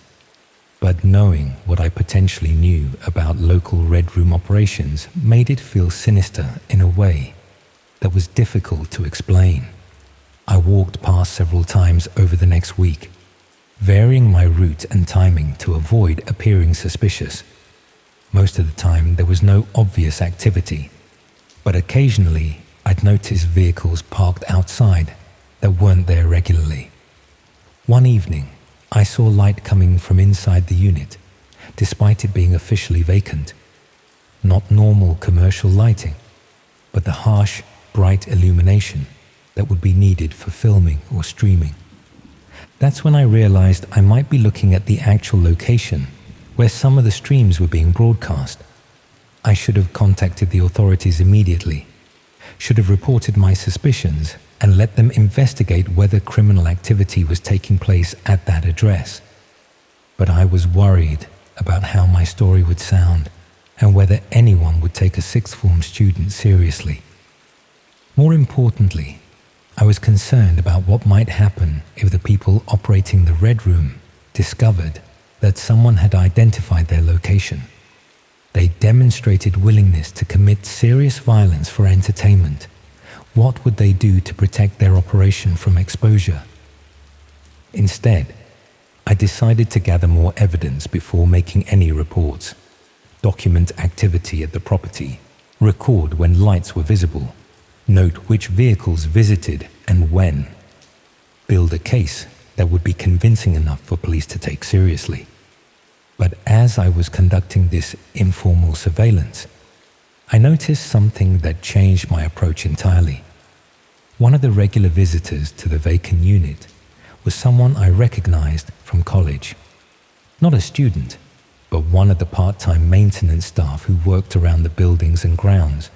But knowing what I potentially knew about local Red Room operations made it feel sinister in a way that was difficult to explain. I walked past several times over the next week, varying my route and timing to avoid appearing suspicious. Most of the time there was no obvious activity, but occasionally I'd notice vehicles parked outside that weren't there regularly. One evening, I saw light coming from inside the unit, despite it being officially vacant. Not normal commercial lighting, but the harsh, bright illumination that would be needed for filming or streaming. That's when I realized I might be looking at the actual location where some of the streams were being broadcast. I should have contacted the authorities immediately, should have reported my suspicions and let them investigate whether criminal activity was taking place at that address. But I was worried about how my story would sound and whether anyone would take a sixth form student seriously. More importantly, I was concerned about what might happen if the people operating the Red Room discovered that someone had identified their location. They demonstrated willingness to commit serious violence for entertainment. What would they do to protect their operation from exposure? Instead, I decided to gather more evidence before making any reports, document activity at the property, record when lights were visible, note which vehicles visited and when, build a case that would be convincing enough for police to take seriously. But as I was conducting this informal surveillance, I noticed something that changed my approach entirely. One of the regular visitors to the vacant unit was someone I recognized from college. Not a student, but one of the part-time maintenance staff who worked around the buildings and grounds.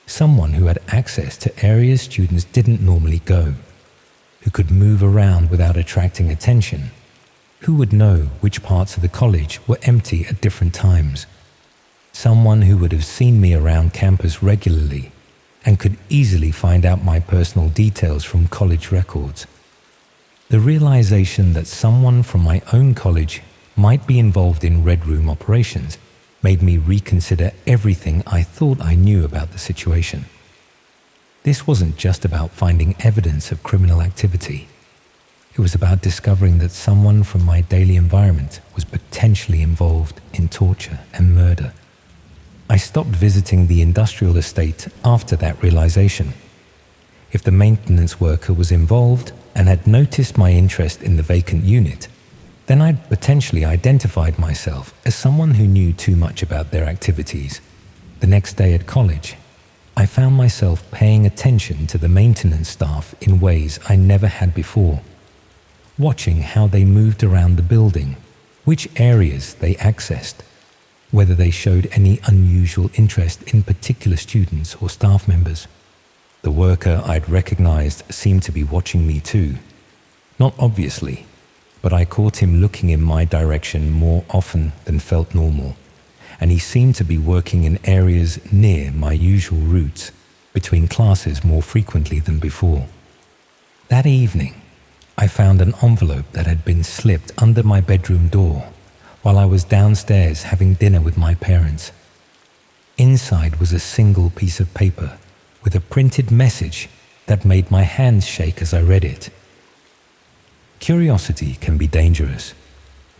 Someone who had access to areas students didn't normally go, who could move around without attracting attention, who would know which parts of the college were empty at different times. Someone who would have seen me around campus regularly and could easily find out my personal details from college records. The realization that someone from my own college might be involved in Red Room operations made me reconsider everything I thought I knew about the situation. This wasn't just about finding evidence of criminal activity. It was about discovering that someone from my daily environment was potentially involved in torture and murder. I stopped visiting the industrial estate after that realization. If the maintenance worker was involved and had noticed my interest in the vacant unit, then I'd potentially identified myself as someone who knew too much about their activities. The next day at college, I found myself paying attention to the maintenance staff in ways I never had before, watching how they moved around the building, which areas they accessed, whether they showed any unusual interest in particular students or staff members. The worker I'd recognized seemed to be watching me too. Not obviously, but I caught him looking in my direction more often than felt normal, and he seemed to be working in areas near my usual routes, between classes more frequently than before. That evening, I found an envelope that had been slipped under my bedroom door while I was downstairs having dinner with my parents. Inside was a single piece of paper with a printed message that made my hands shake as I read it. Curiosity can be dangerous.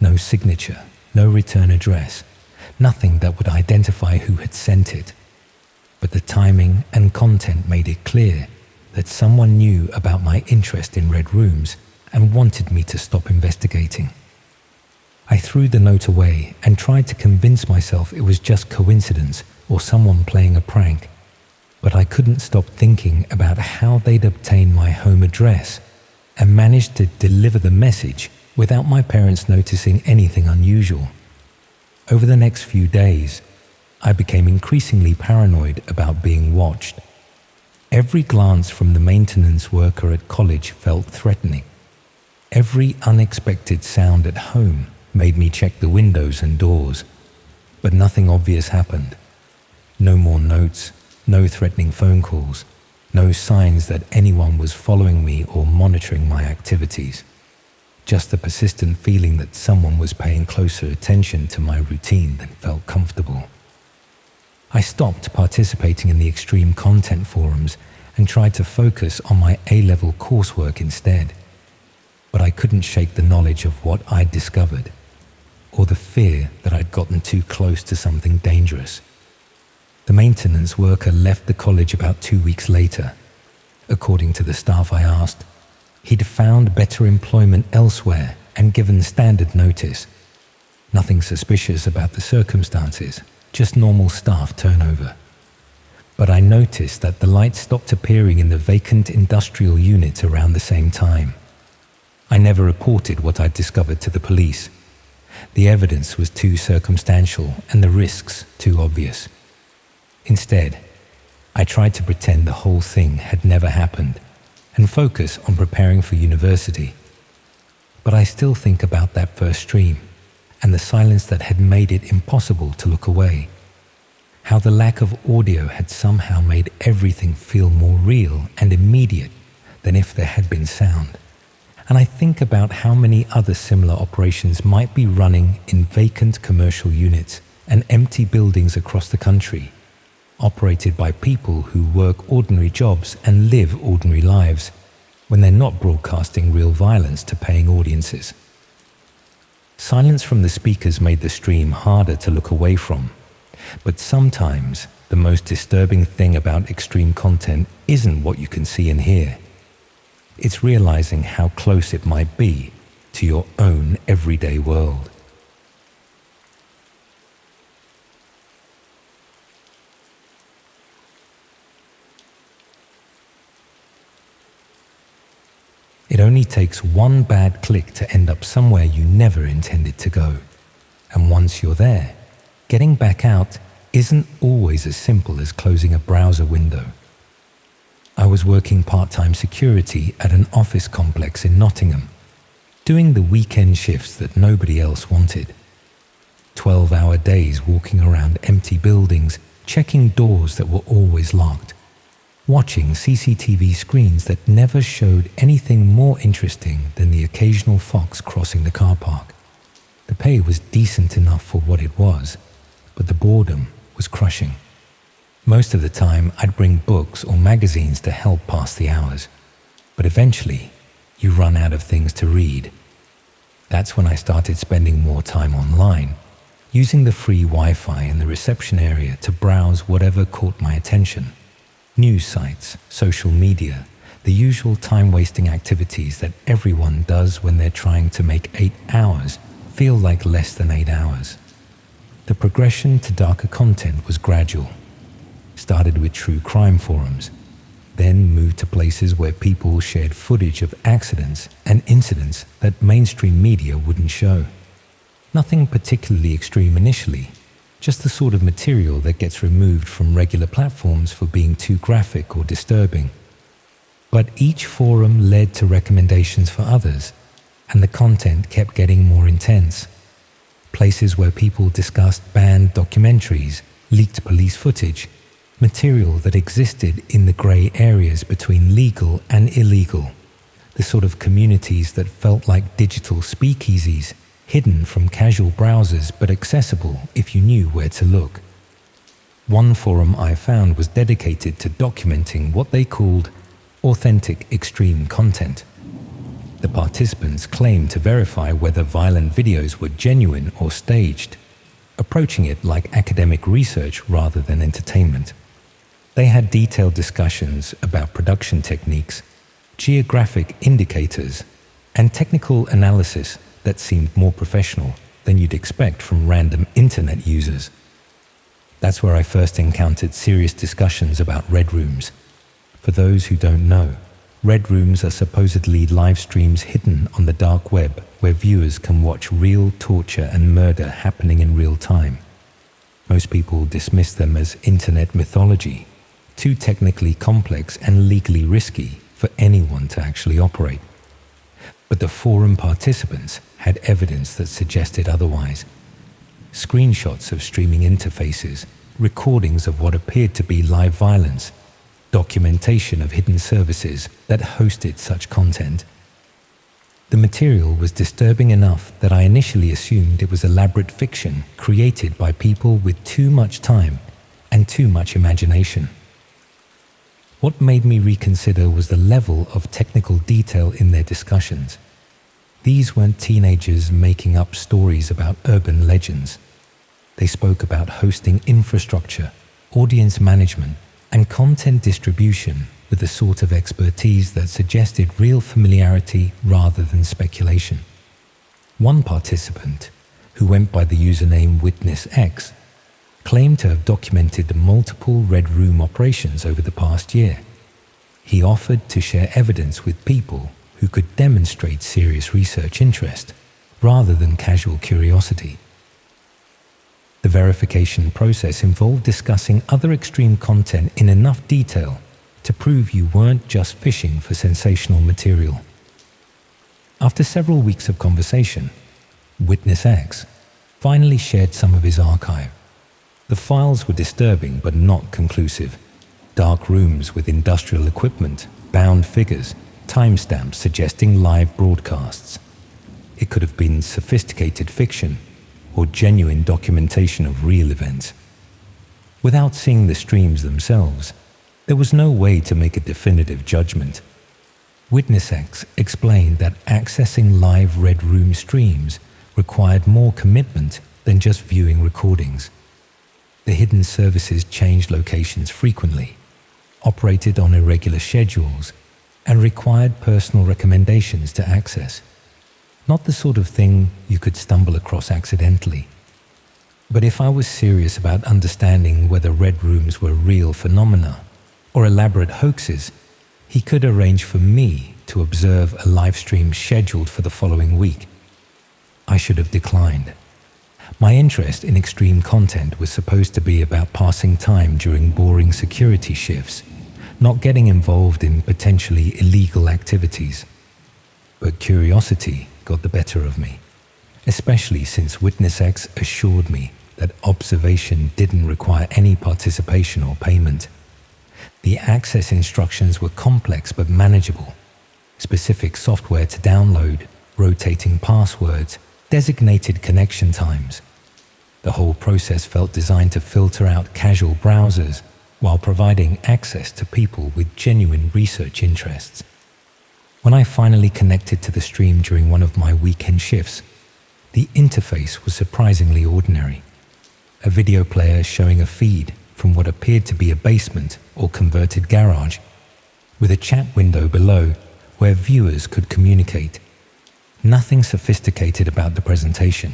No signature, no return address, nothing that would identify who had sent it. But the timing and content made it clear that someone knew about my interest in red rooms and wanted me to stop investigating. I threw the note away and tried to convince myself it was just coincidence or someone playing a prank, but I couldn't stop thinking about how they'd obtained my home address and managed to deliver the message without my parents noticing anything unusual. Over the next few days, I became increasingly paranoid about being watched. Every glance from the maintenance worker at college felt threatening. Every unexpected sound at home made me check the windows and doors, but nothing obvious happened. No more notes, no threatening phone calls, no signs that anyone was following me or monitoring my activities. Just the persistent feeling that someone was paying closer attention to my routine than felt comfortable. I stopped participating in the extreme content forums and tried to focus on my A-level coursework instead. But I couldn't shake the knowledge of what I'd discovered, or the fear that I'd gotten too close to something dangerous. The maintenance worker left the college about 2 weeks later. According to the staff I asked, he'd found better employment elsewhere and given standard notice. Nothing suspicious about the circumstances, just normal staff turnover. But I noticed that the lights stopped appearing in the vacant industrial unit around the same time. I never reported what I'd discovered to the police. The evidence was too circumstantial and the risks too obvious. Instead, I tried to pretend the whole thing had never happened and focus on preparing for university. But I still think about that first stream and the silence that had made it impossible to look away. How the lack of audio had somehow made everything feel more real and immediate than if there had been sound. And I think about how many other similar operations might be running in vacant commercial units and empty buildings across the country, operated by people who work ordinary jobs and live ordinary lives when they're not broadcasting real violence to paying audiences. Silence from the speakers made the stream harder to look away from, but sometimes the most disturbing thing about extreme content isn't what you can see and hear. It's realizing how close it might be to your own everyday world. It only takes one bad click to end up somewhere you never intended to go. And once you're there, getting back out isn't always as simple as closing a browser window. I was working part-time security at an office complex in Nottingham, doing the weekend shifts that nobody else wanted. 12-hour days walking around empty buildings, checking doors that were always locked, watching CCTV screens that never showed anything more interesting than the occasional fox crossing the car park. The pay was decent enough for what it was, but the boredom was crushing. Most of the time, I'd bring books or magazines to help pass the hours, but eventually, you run out of things to read. That's when I started spending more time online, using the free Wi-Fi in the reception area to browse whatever caught my attention. News sites, social media, the usual time-wasting activities that everyone does when they're trying to make 8 hours feel like less than 8 hours. The progression to darker content was gradual. Started with true crime forums, then moved to places where people shared footage of accidents and incidents that mainstream media wouldn't show. Nothing particularly extreme initially, just the sort of material that gets removed from regular platforms for being too graphic or disturbing. But each forum led to recommendations for others, and the content kept getting more intense. Places where people discussed banned documentaries, leaked police footage, material that existed in the grey areas between legal and illegal, the sort of communities that felt like digital speakeasies, hidden from casual browsers but accessible if you knew where to look. One forum I found was dedicated to documenting what they called authentic extreme content. The participants claimed to verify whether violent videos were genuine or staged, approaching it like academic research rather than entertainment. They had detailed discussions about production techniques, geographic indicators, and technical analysis that seemed more professional than you'd expect from random internet users. That's where I first encountered serious discussions about red rooms. For those who don't know, red rooms are supposedly live streams hidden on the dark web where viewers can watch real torture and murder happening in real time. Most people dismiss them as internet mythology, too technically complex and legally risky for anyone to actually operate. But the forum participants had evidence that suggested otherwise. Screenshots of streaming interfaces, recordings of what appeared to be live violence, documentation of hidden services that hosted such content. The material was disturbing enough that I initially assumed it was elaborate fiction created by people with too much time and too much imagination. What made me reconsider was the level of technical detail in their discussions. These weren't teenagers making up stories about urban legends. They spoke about hosting infrastructure, audience management, and content distribution with a sort of expertise that suggested real familiarity rather than speculation. One participant, who went by the username Witness X, claimed to have documented multiple Red Room operations over the past year. He offered to share evidence with people who could demonstrate serious research interest rather than casual curiosity. The verification process involved discussing other extreme content in enough detail to prove you weren't just fishing for sensational material. After several weeks of conversation, Witness X finally shared some of his archive. The files were disturbing but not conclusive. Dark rooms with industrial equipment, bound figures, timestamps suggesting live broadcasts. It could have been sophisticated fiction or genuine documentation of real events. Without seeing the streams themselves, there was no way to make a definitive judgment. Witness X explained that accessing live Red Room streams required more commitment than just viewing recordings. The hidden services changed locations frequently, operated on irregular schedules, and required personal recommendations to access. Not the sort of thing you could stumble across accidentally. But if I was serious about understanding whether Red Rooms were real phenomena or elaborate hoaxes, he could arrange for me to observe a live stream scheduled for the following week. I should have declined. My interest in extreme content was supposed to be about passing time during boring security shifts, not getting involved in potentially illegal activities. But curiosity got the better of me, especially since Witness X assured me that observation didn't require any participation or payment. The access instructions were complex but manageable. Specific software to download, rotating passwords, designated connection times. The whole process felt designed to filter out casual browsers while providing access to people with genuine research interests. When I finally connected to the stream during one of my weekend shifts, the interface was surprisingly ordinary. A video player showing a feed from what appeared to be a basement or converted garage, with a chat window below where viewers could communicate. Nothing sophisticated about the presentation.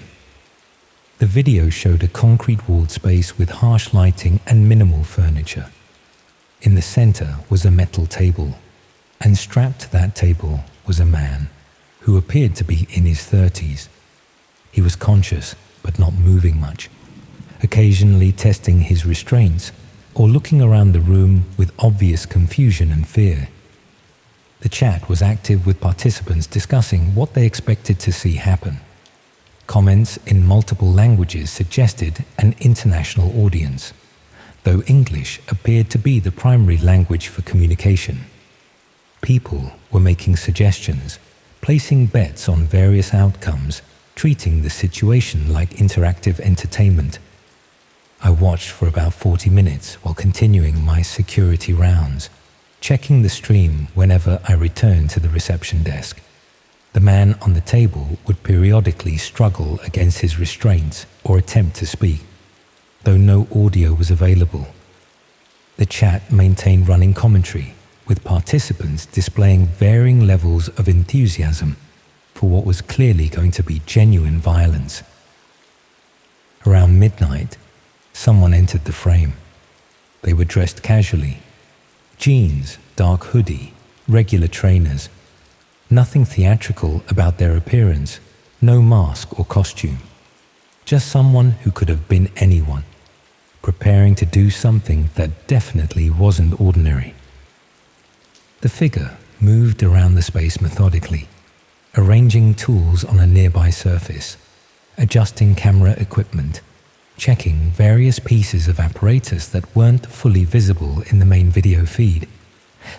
The video showed a concrete-walled space with harsh lighting and minimal furniture. In the center was a metal table, and strapped to that table was a man who appeared to be in his 30s. He was conscious but not moving much, occasionally testing his restraints or looking around the room with obvious confusion and fear. The chat was active with participants discussing what they expected to see happen. Comments in multiple languages suggested an international audience, though English appeared to be the primary language for communication. People were making suggestions, placing bets on various outcomes, treating the situation like interactive entertainment. I watched for about 40 minutes while continuing my security rounds, checking the stream whenever I returned to the reception desk. The man on the table would periodically struggle against his restraints or attempt to speak, though no audio was available. The chat maintained running commentary, with participants displaying varying levels of enthusiasm for what was clearly going to be genuine violence. Around midnight, someone entered the frame. They were dressed casually. Jeans, dark hoodie, regular trainers. Nothing theatrical about their appearance, no mask or costume. Just someone who could have been anyone, preparing to do something that definitely wasn't ordinary. The figure moved around the space methodically, arranging tools on a nearby surface, adjusting camera equipment, checking various pieces of apparatus that weren't fully visible in the main video feed.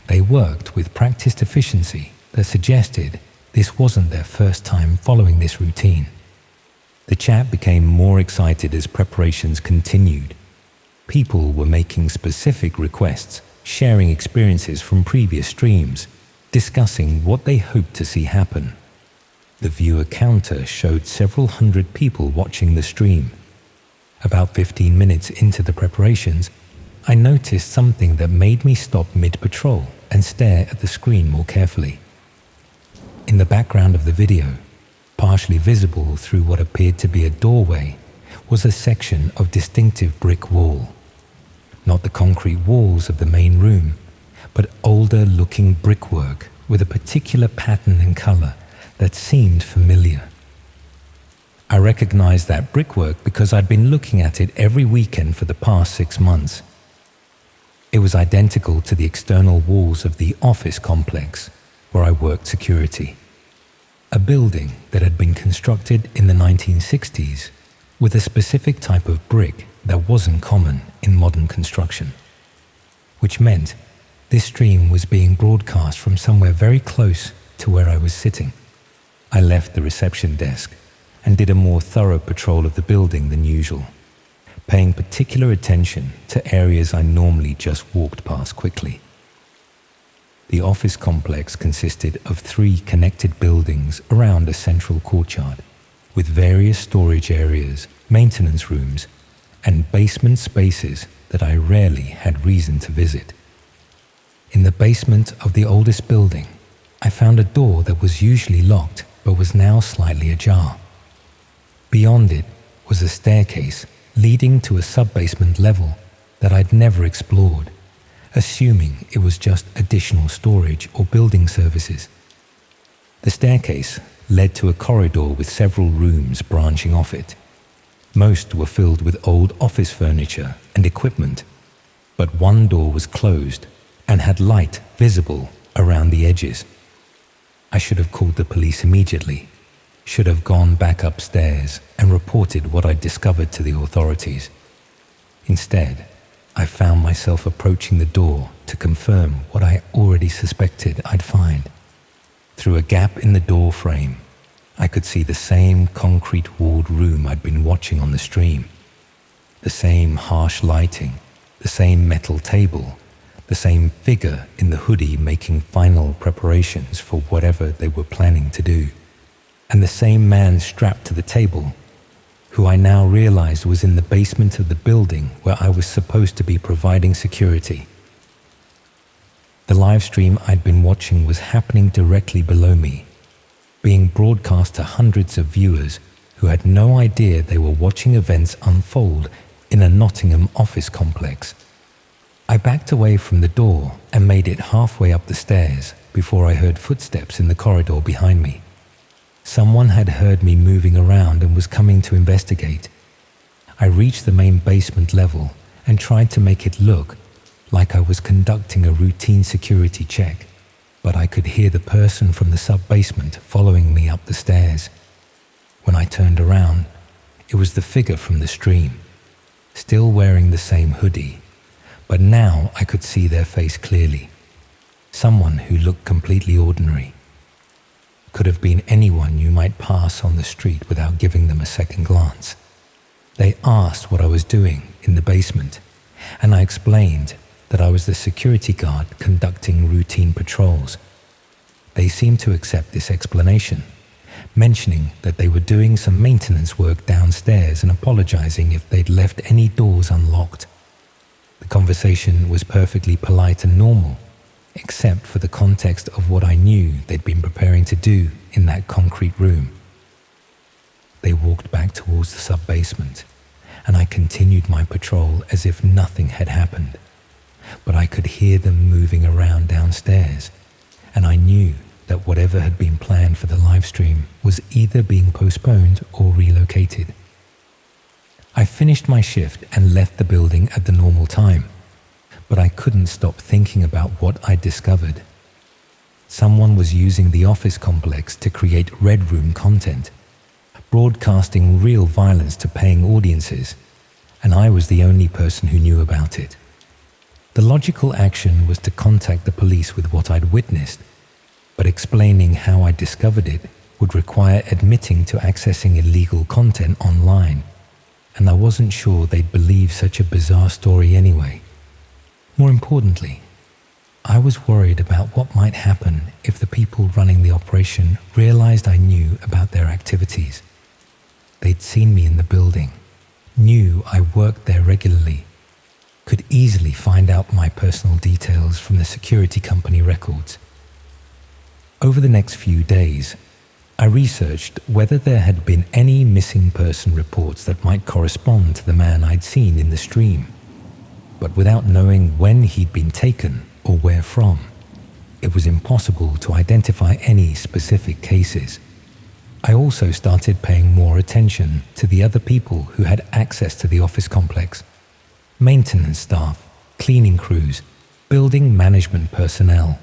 They worked with practiced efficiency that suggested this wasn't their first time following this routine. The chat became more excited as preparations continued. People were making specific requests, sharing experiences from previous streams, discussing what they hoped to see happen. The viewer counter showed several hundred people watching the stream. About 15 minutes into the preparations, I noticed something that made me stop mid-patrol and stare at the screen more carefully. In the background of the video, partially visible through what appeared to be a doorway, was a section of distinctive brick wall. Not the concrete walls of the main room, but older-looking brickwork with a particular pattern and color that seemed familiar. I recognized that brickwork because I'd been looking at it every weekend for the past 6 months. It was identical to the external walls of the office complex where I worked security. A building that had been constructed in the 1960s with a specific type of brick that wasn't common in modern construction, which meant this stream was being broadcast from somewhere very close to where I was sitting. I left the reception desk and did a more thorough patrol of the building than usual, paying particular attention to areas I normally just walked past quickly. The office complex consisted of 3 connected buildings around a central courtyard, with various storage areas, maintenance rooms, and basement spaces that I rarely had reason to visit. In the basement of the oldest building, I found a door that was usually locked but was now slightly ajar. Beyond it was a staircase leading to a sub-basement level that I'd never explored, assuming it was just additional storage or building services. The staircase led to a corridor with several rooms branching off it. Most were filled with old office furniture and equipment, but one door was closed and had light visible around the edges. I should have called the police immediately, should have gone back upstairs and reported what I'd discovered to the authorities. Instead, I found myself approaching the door to confirm what I already suspected I'd find. Through a gap in the door frame, I could see the same concrete-walled room I'd been watching on the stream. The same harsh lighting, the same metal table, the same figure in the hoodie making final preparations for whatever they were planning to do, and the same man strapped to the table, who I now realized was in the basement of the building where I was supposed to be providing security. The live stream I'd been watching was happening directly below me, being broadcast to hundreds of viewers who had no idea they were watching events unfold in a Nottingham office complex. I backed away from the door and made it halfway up the stairs before I heard footsteps in the corridor behind me. Someone had heard me moving around and was coming to investigate. I reached the main basement level and tried to make it look like I was conducting a routine security check, but I could hear the person from the sub-basement following me up the stairs. When I turned around, it was the figure from the stream, still wearing the same hoodie, but now I could see their face clearly. Someone who looked completely ordinary. Could have been anyone you might pass on the street without giving them a second glance. They asked what I was doing in the basement, and I explained that I was the security guard conducting routine patrols. they seemed to accept this explanation, mentioning that they were doing some maintenance work downstairs and apologizing if they'd left any doors unlocked. The conversation was perfectly polite and normal, except for the context of what I knew they'd been preparing to do in that concrete room. They walked back towards the sub-basement, and I continued my patrol as if nothing had happened. But I could hear them moving around downstairs, and I knew that whatever had been planned for the live stream was either being postponed or relocated. I finished my shift and left the building at the normal time, but I couldn't stop thinking about what I'd discovered. Someone was using the office complex to create Red Room content, broadcasting real violence to paying audiences, and I was the only person who knew about it. The logical action was to contact the police with what I'd witnessed, but explaining how I discovered it would require admitting to accessing illegal content online, and I wasn't sure they'd believe such a bizarre story anyway. More importantly, I was worried about what might happen if the people running the operation realized I knew about their activities. They'd seen me in the building, knew I worked there regularly, could easily find out my personal details from the security company records. Over the next few days, I researched whether there had been any missing person reports that might correspond to the man I'd seen in the stream. But without knowing when he'd been taken or where from, it was impossible to identify any specific cases. I also started paying more attention to the other people who had access to the office complex: maintenance staff, cleaning crews, building management personnel,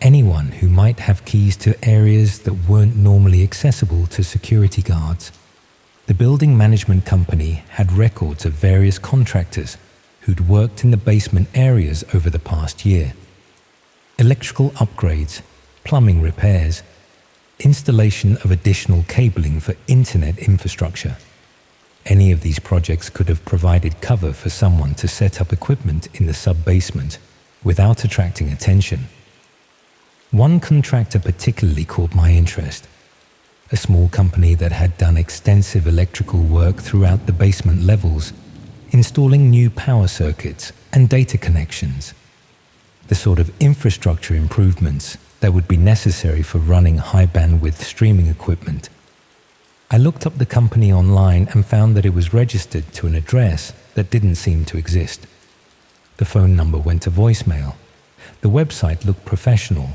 anyone who might have keys to areas that weren't normally accessible to security guards. The building management company had records of various contractors who'd worked in the basement areas over the past year. Electrical upgrades, plumbing repairs, installation of additional cabling for internet infrastructure. Any of these projects could have provided cover for someone to set up equipment in the sub-basement without attracting attention. One contractor particularly caught my interest, a small company that had done extensive electrical work throughout the basement levels, installing new power circuits and data connections, the sort of infrastructure improvements that would be necessary for running high-bandwidth streaming equipment. I looked up the company online and found that it was registered to an address that didn't seem to exist. The phone number went to voicemail. The website looked professional,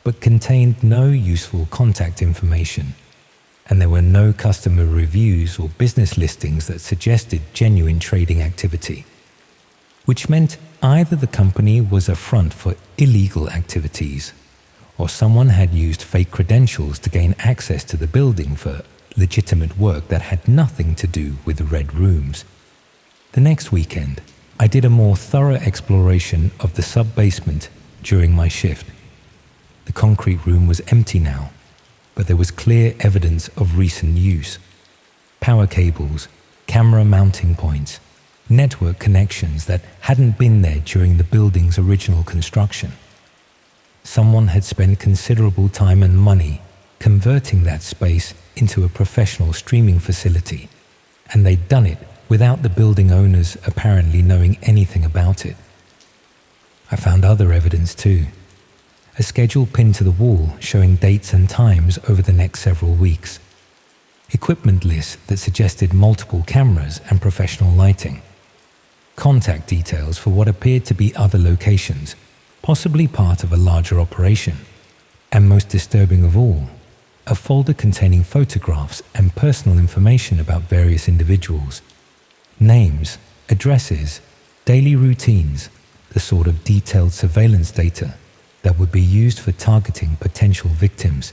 but contained no useful contact information, and there were no customer reviews or business listings that suggested genuine trading activity, which meant either the company was a front for illegal activities, or someone had used fake credentials to gain access to the building for legitimate work that had nothing to do with the Red Rooms. The next weekend, I did a more thorough exploration of the sub-basement during my shift. The concrete room was empty now, but there was clear evidence of recent use. Power cables, camera mounting points, network connections that hadn't been there during the building's original construction. Someone had spent considerable time and money converting that space into a professional streaming facility, and they'd done it without the building owners apparently knowing anything about it. I found other evidence too. A schedule pinned to the wall showing dates and times over the next several weeks. Equipment lists that suggested multiple cameras and professional lighting. Contact details for what appeared to be other locations, possibly part of a larger operation. And most disturbing of all, a folder containing photographs and personal information about various individuals. Names, addresses, daily routines, the sort of detailed surveillance data that would be used for targeting potential victims.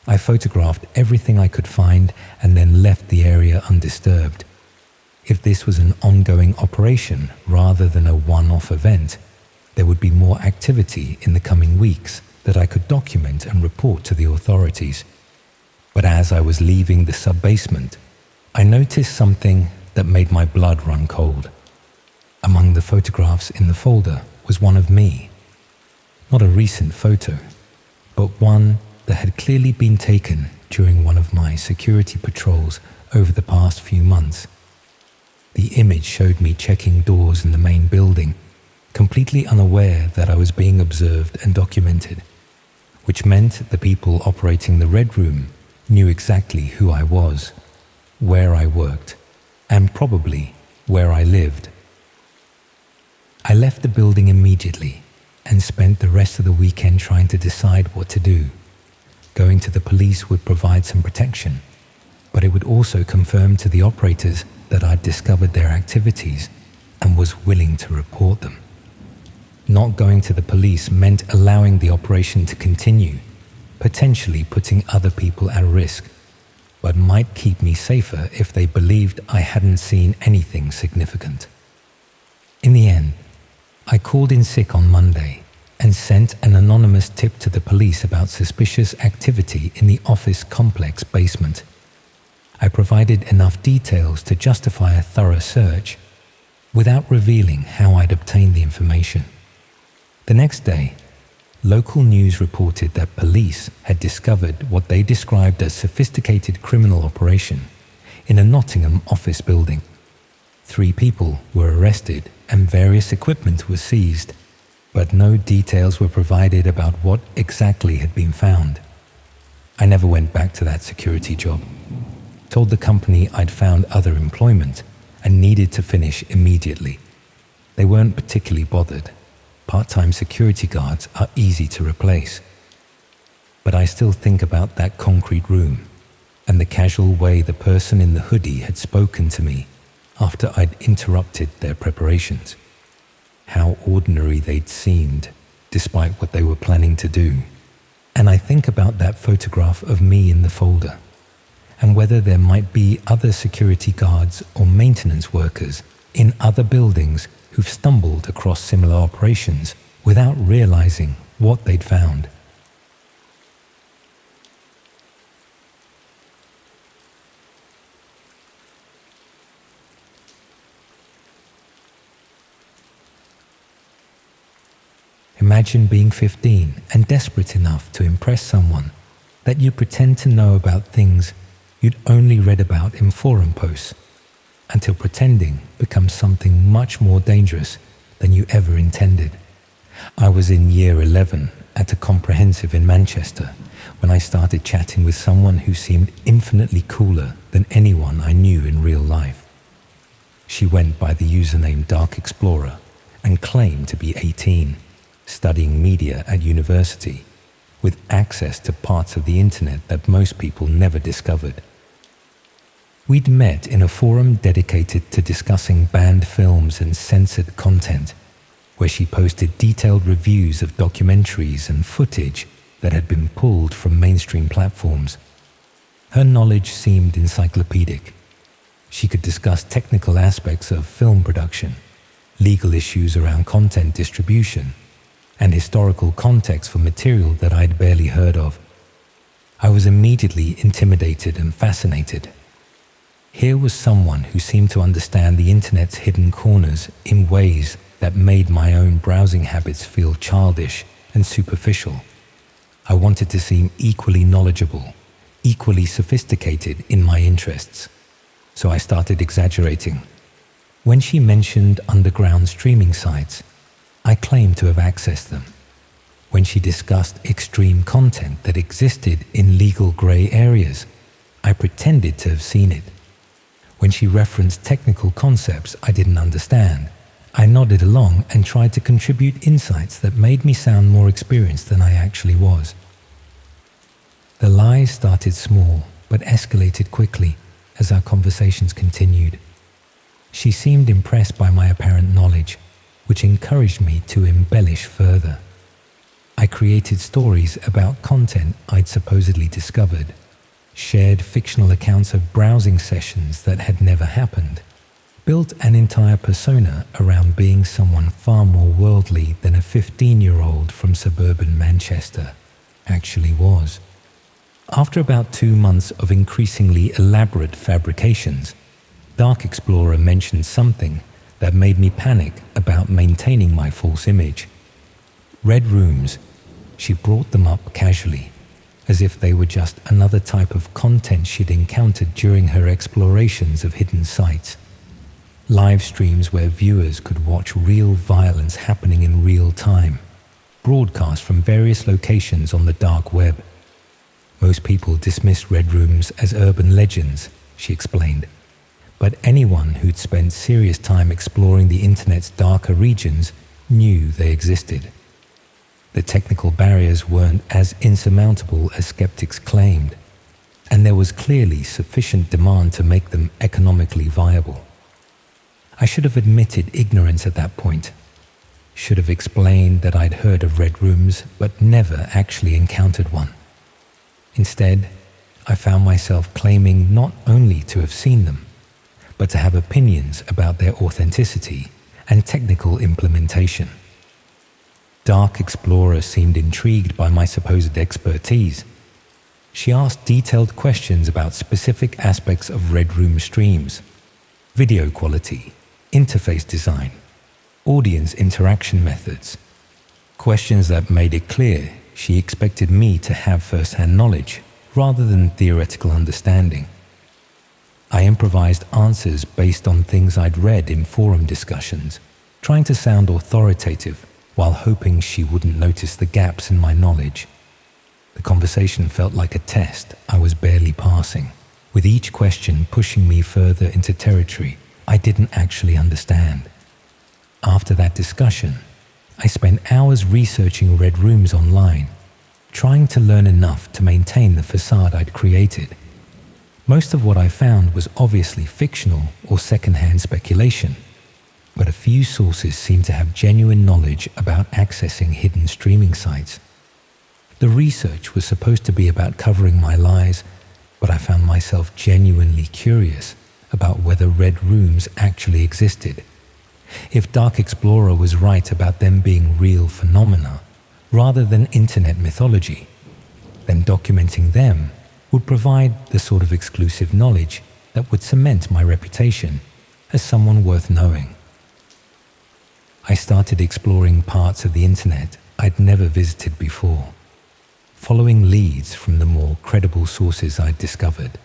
I photographed everything I could find and then left the area undisturbed. If this was an ongoing operation rather than a one-off event, there would be more activity in the coming weeks that I could document and report to the authorities. But as I was leaving the sub-basement, I noticed something that made my blood run cold. Among the photographs in the folder was one of me. Not a recent photo, but one that had clearly been taken during one of my security patrols over the past few months. The image showed me checking doors in the main building, completely unaware that I was being observed and documented, which meant the people operating the Red Room knew exactly who I was, where I worked, and probably where I lived. I left the building immediately and spent the rest of the weekend trying to decide what to do. Going to the police would provide some protection, but it would also confirm to the operators that I'd discovered their activities and was willing to report them. Not going to the police meant allowing the operation to continue, potentially putting other people at risk, but might keep me safer if they believed I hadn't seen anything significant. In the end, I called in sick on Monday and sent an anonymous tip to the police about suspicious activity in the office complex basement. I provided enough details to justify a thorough search without revealing how I'd obtained the information. The next day, local news reported that police had discovered what they described as sophisticated criminal operation in a Nottingham office building. 3 people were arrested and various equipment was seized, but no details were provided about what exactly had been found. I never went back to that security job. Told the company I'd found other employment and needed to finish immediately. They weren't particularly bothered. Part-time security guards are easy to replace. But I still think about that concrete room and the casual way the person in the hoodie had spoken to me after I'd interrupted their preparations. How ordinary they'd seemed, despite what they were planning to do. And I think about that photograph of me in the folder, and whether there might be other security guards or maintenance workers in other buildings who've stumbled across similar operations without realizing what they'd found. Imagine being 15 and desperate enough to impress someone that you pretend to know about things you'd only read about in forum posts, until pretending becomes something much more dangerous than you ever intended. I was in year 11 at a comprehensive in Manchester when I started chatting with someone who seemed infinitely cooler than anyone I knew in real life. She went by the username Dark Explorer and claimed to be 18, studying media at university, with access to parts of the internet that most people never discovered. We'd met in a forum dedicated to discussing banned films and censored content, where she posted detailed reviews of documentaries and footage that had been pulled from mainstream platforms. Her knowledge seemed encyclopedic. She could discuss technical aspects of film production, legal issues around content distribution, and historical context for material that I'd barely heard of. I was immediately intimidated and fascinated. Here was someone who seemed to understand the internet's hidden corners in ways that made my own browsing habits feel childish and superficial. I wanted to seem equally knowledgeable, equally sophisticated in my interests, so I started exaggerating. When she mentioned underground streaming sites, I claimed to have accessed them. When she discussed extreme content that existed in legal grey areas, I pretended to have seen it. When she referenced technical concepts I didn't understand, I nodded along and tried to contribute insights that made me sound more experienced than I actually was. The lies started small, but escalated quickly as our conversations continued. She seemed impressed by my apparent knowledge, which encouraged me to embellish further. I created stories about content I'd supposedly discovered, shared fictional accounts of browsing sessions that had never happened, built an entire persona around being someone far more worldly than a 15-year-old from suburban Manchester actually was. After about 2 months of increasingly elaborate fabrications, Dark Explorer mentioned something that made me panic about maintaining my false image. Red rooms, she brought them up casually, as if they were just another type of content she'd encountered during her explorations of hidden sites. Live streams where viewers could watch real violence happening in real time, broadcast from various locations on the dark web. Most people dismissed red rooms as urban legends, she explained, but anyone who'd spent serious time exploring the internet's darker regions knew they existed. The technical barriers weren't as insurmountable as skeptics claimed, and there was clearly sufficient demand to make them economically viable. I should have admitted ignorance at that point, should have explained that I'd heard of red rooms but never actually encountered one. Instead, I found myself claiming not only to have seen them, but to have opinions about their authenticity and technical implementation. Dark Explorer seemed intrigued by my supposed expertise. She asked detailed questions about specific aspects of Red Room streams, video quality, interface design, audience interaction methods, questions that made it clear she expected me to have first-hand knowledge rather than theoretical understanding. I improvised answers based on things I'd read in forum discussions, trying to sound authoritative while hoping she wouldn't notice the gaps in my knowledge. The conversation felt like a test I was barely passing, with each question pushing me further into territory I didn't actually understand. After that discussion, I spent hours researching red rooms online, trying to learn enough to maintain the facade I'd created. Most of what I found was obviously fictional or second-hand speculation, but a few sources seemed to have genuine knowledge about accessing hidden streaming sites. The research was supposed to be about covering my lies, but I found myself genuinely curious about whether red rooms actually existed. If Dark Explorer was right about them being real phenomena rather than internet mythology, then documenting them would provide the sort of exclusive knowledge that would cement my reputation as someone worth knowing. I started exploring parts of the internet I'd never visited before, following leads from the more credible sources I'd discovered.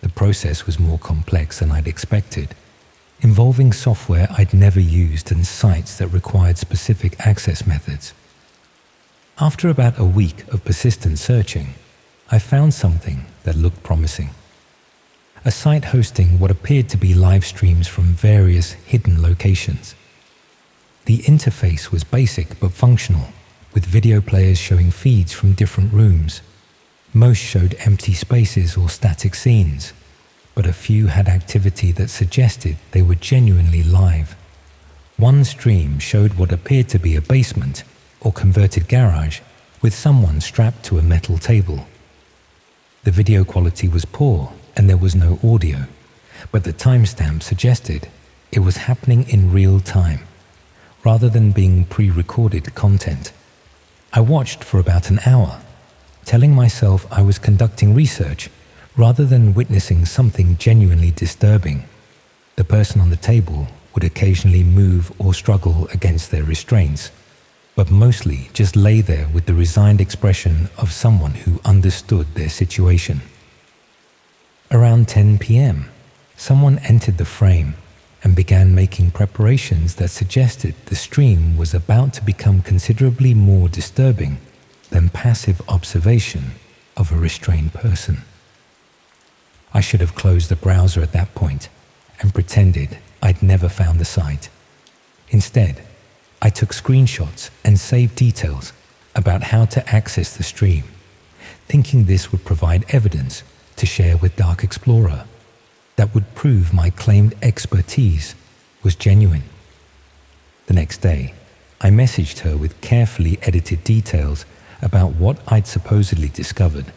The process was more complex than I'd expected, involving software I'd never used and sites that required specific access methods. After about a week of persistent searching, I found something that looked promising. A site hosting what appeared to be live streams from various hidden locations. The interface was basic but functional, with video players showing feeds from different rooms. Most showed empty spaces or static scenes, but a few had activity that suggested they were genuinely live. One stream showed what appeared to be a basement or converted garage with someone strapped to a metal table. The video quality was poor and there was no audio, but the timestamp suggested it was happening in real time, rather than being pre-recorded content. I watched for about an hour, telling myself I was conducting research rather than witnessing something genuinely disturbing. The person on the table would occasionally move or struggle against their restraints, but mostly just lay there with the resigned expression of someone who understood their situation. Around 10 p.m., someone entered the frame and began making preparations that suggested the stream was about to become considerably more disturbing than passive observation of a restrained person. I should have closed the browser at that point and pretended I'd never found the site. Instead, I took screenshots and saved details about how to access the stream, thinking this would provide evidence to share with Dark Explorer that would prove my claimed expertise was genuine. The next day, I messaged her with carefully edited details about what I'd supposedly discovered.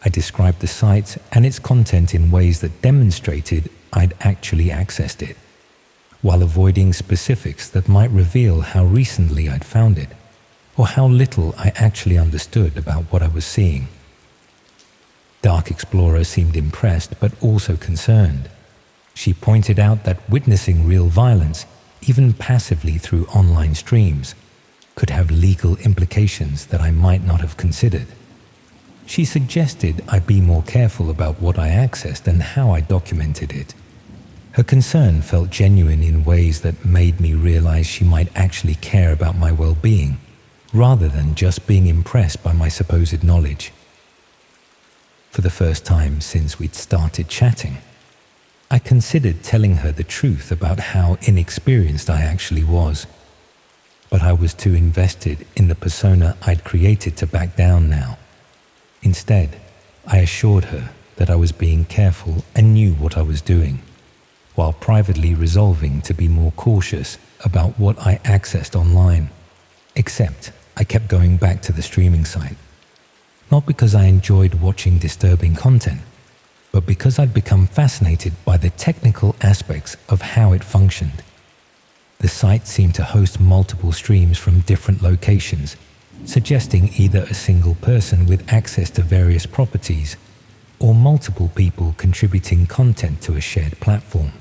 I described the site and its content in ways that demonstrated I'd actually accessed it, while avoiding specifics that might reveal how recently I'd found it, or how little I actually understood about what I was seeing. Dark Explorer seemed impressed but also concerned. She pointed out that witnessing real violence, even passively through online streams, could have legal implications that I might not have considered. She suggested I be more careful about what I accessed and how I documented it. Her concern felt genuine in ways that made me realize she might actually care about my well-being, rather than just being impressed by my supposed knowledge. For the first time since we'd started chatting, I considered telling her the truth about how inexperienced I actually was, but I was too invested in the persona I'd created to back down now. Instead, I assured her that I was being careful and knew what I was doing, while privately resolving to be more cautious about what I accessed online. Except I kept going back to the streaming site. Not because I enjoyed watching disturbing content, but because I'd become fascinated by the technical aspects of how it functioned. The site seemed to host multiple streams from different locations, suggesting either a single person with access to various properties or multiple people contributing content to a shared platform.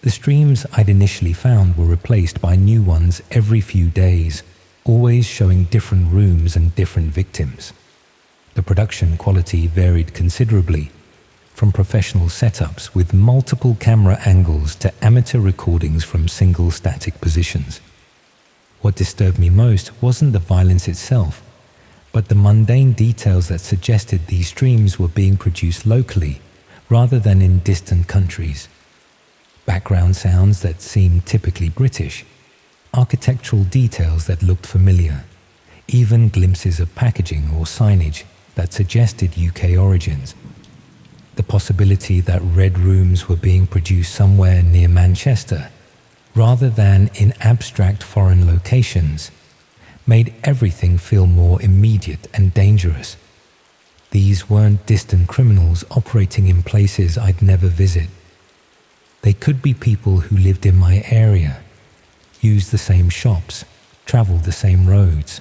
The streams I'd initially found were replaced by new ones every few days, always showing different rooms and different victims. The production quality varied considerably, from professional setups with multiple camera angles to amateur recordings from single static positions. What disturbed me most wasn't the violence itself, but the mundane details that suggested these streams were being produced locally rather than in distant countries. Background sounds that seemed typically British, architectural details that looked familiar, even glimpses of packaging or signage that suggested UK origins. The possibility that red rooms were being produced somewhere near Manchester, rather than in abstract foreign locations, made everything feel more immediate and dangerous. These weren't distant criminals operating in places I'd never visit. They could be people who lived in my area, used the same shops, traveled the same roads.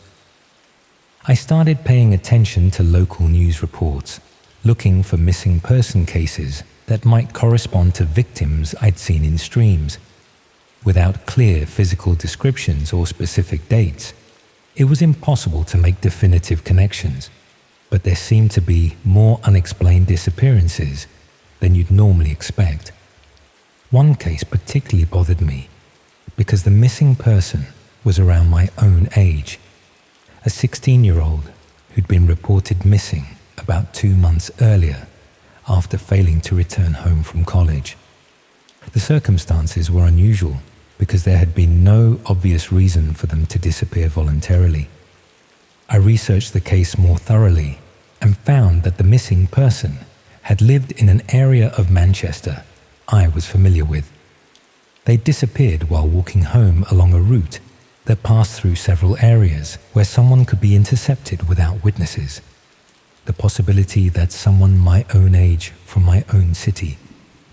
I started paying attention to local news reports, looking for missing person cases that might correspond to victims I'd seen in streams. Without clear physical descriptions or specific dates, it was impossible to make definitive connections, but there seemed to be more unexplained disappearances than you'd normally expect. One case particularly bothered me because the missing person was around my own age, a 16-year-old who'd been reported missing about 2 months earlier after failing to return home from college. The circumstances were unusual because there had been no obvious reason for them to disappear voluntarily. I researched the case more thoroughly and found that the missing person had lived in an area of Manchester I was familiar with. They disappeared while walking home along a route that passed through several areas where someone could be intercepted without witnesses. The possibility that someone my own age from my own city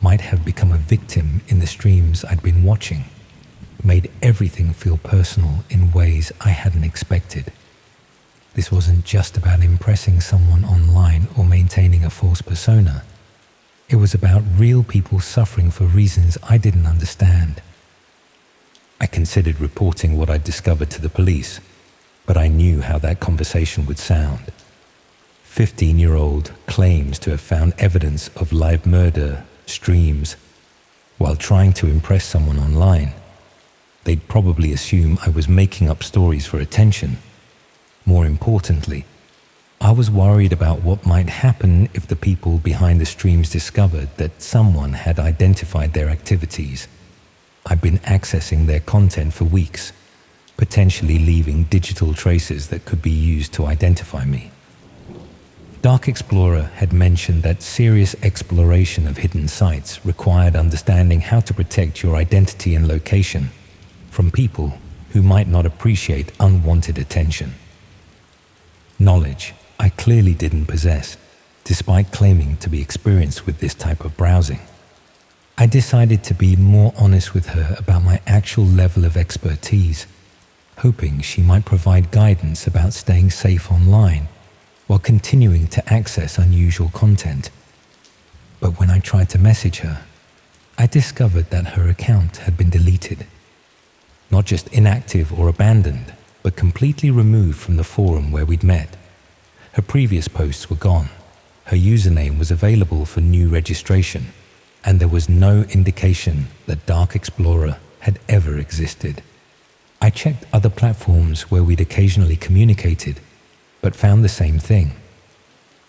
might have become a victim in the streams I'd been watching made everything feel personal in ways I hadn't expected. This wasn't just about impressing someone online or maintaining a false persona. It was about real people suffering for reasons I didn't understand. I considered reporting what I'd discovered to the police, but I knew how that conversation would sound. 15-year-old claims to have found evidence of live murder streams while trying to impress someone online. They'd probably assume I was making up stories for attention. More importantly, I was worried about what might happen if the people behind the streams discovered that someone had identified their activities. I'd been accessing their content for weeks, potentially leaving digital traces that could be used to identify me. Dark Explorer had mentioned that serious exploration of hidden sites required understanding how to protect your identity and location from people who might not appreciate unwanted attention. Knowledge I clearly didn't possess, despite claiming to be experienced with this type of browsing. I decided to be more honest with her about my actual level of expertise, hoping she might provide guidance about staying safe online while continuing to access unusual content. But when I tried to message her, I discovered that her account had been deleted. Not just inactive or abandoned, but completely removed from the forum where we'd met. Her previous posts were gone. Her username was available for new registration, and there was no indication that Dark Explorer had ever existed. I checked other platforms where we'd occasionally communicated, but found the same thing.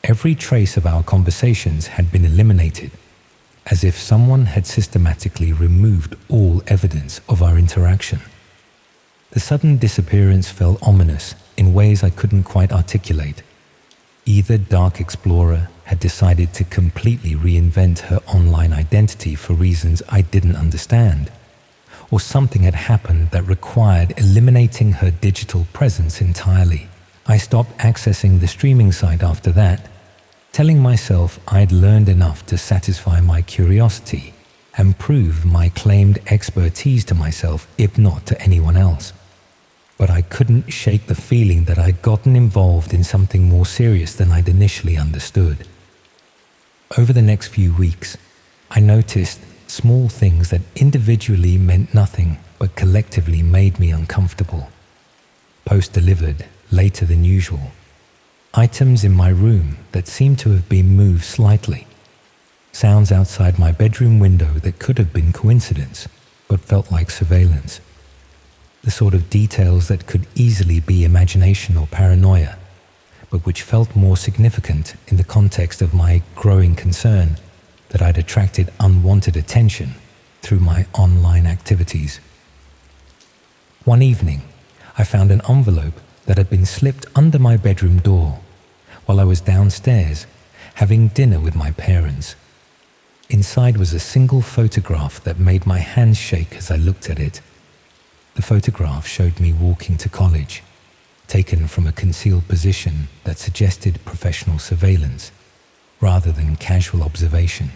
Every trace of our conversations had been eliminated, as if someone had systematically removed all evidence of our interaction. The sudden disappearance felt ominous in ways I couldn't quite articulate. Either Dark Explorer had decided to completely reinvent her online identity for reasons I didn't understand, or something had happened that required eliminating her digital presence entirely. I stopped accessing the streaming site after that, telling myself I'd learned enough to satisfy my curiosity and prove my claimed expertise to myself, if not to anyone else. But I couldn't shake the feeling that I'd gotten involved in something more serious than I'd initially understood. Over the next few weeks, I noticed small things that individually meant nothing but collectively made me uncomfortable. Post delivered later than usual. Items in my room that seemed to have been moved slightly. Sounds outside my bedroom window that could have been coincidence, but felt like surveillance. The sort of details that could easily be imagination or paranoia, but which felt more significant in the context of my growing concern that I'd attracted unwanted attention through my online activities. One evening, I found an envelope that had been slipped under my bedroom door while I was downstairs having dinner with my parents. Inside was a single photograph that made my hands shake as I looked at it. The photograph showed me walking to college, taken from a concealed position that suggested professional surveillance rather than casual observation.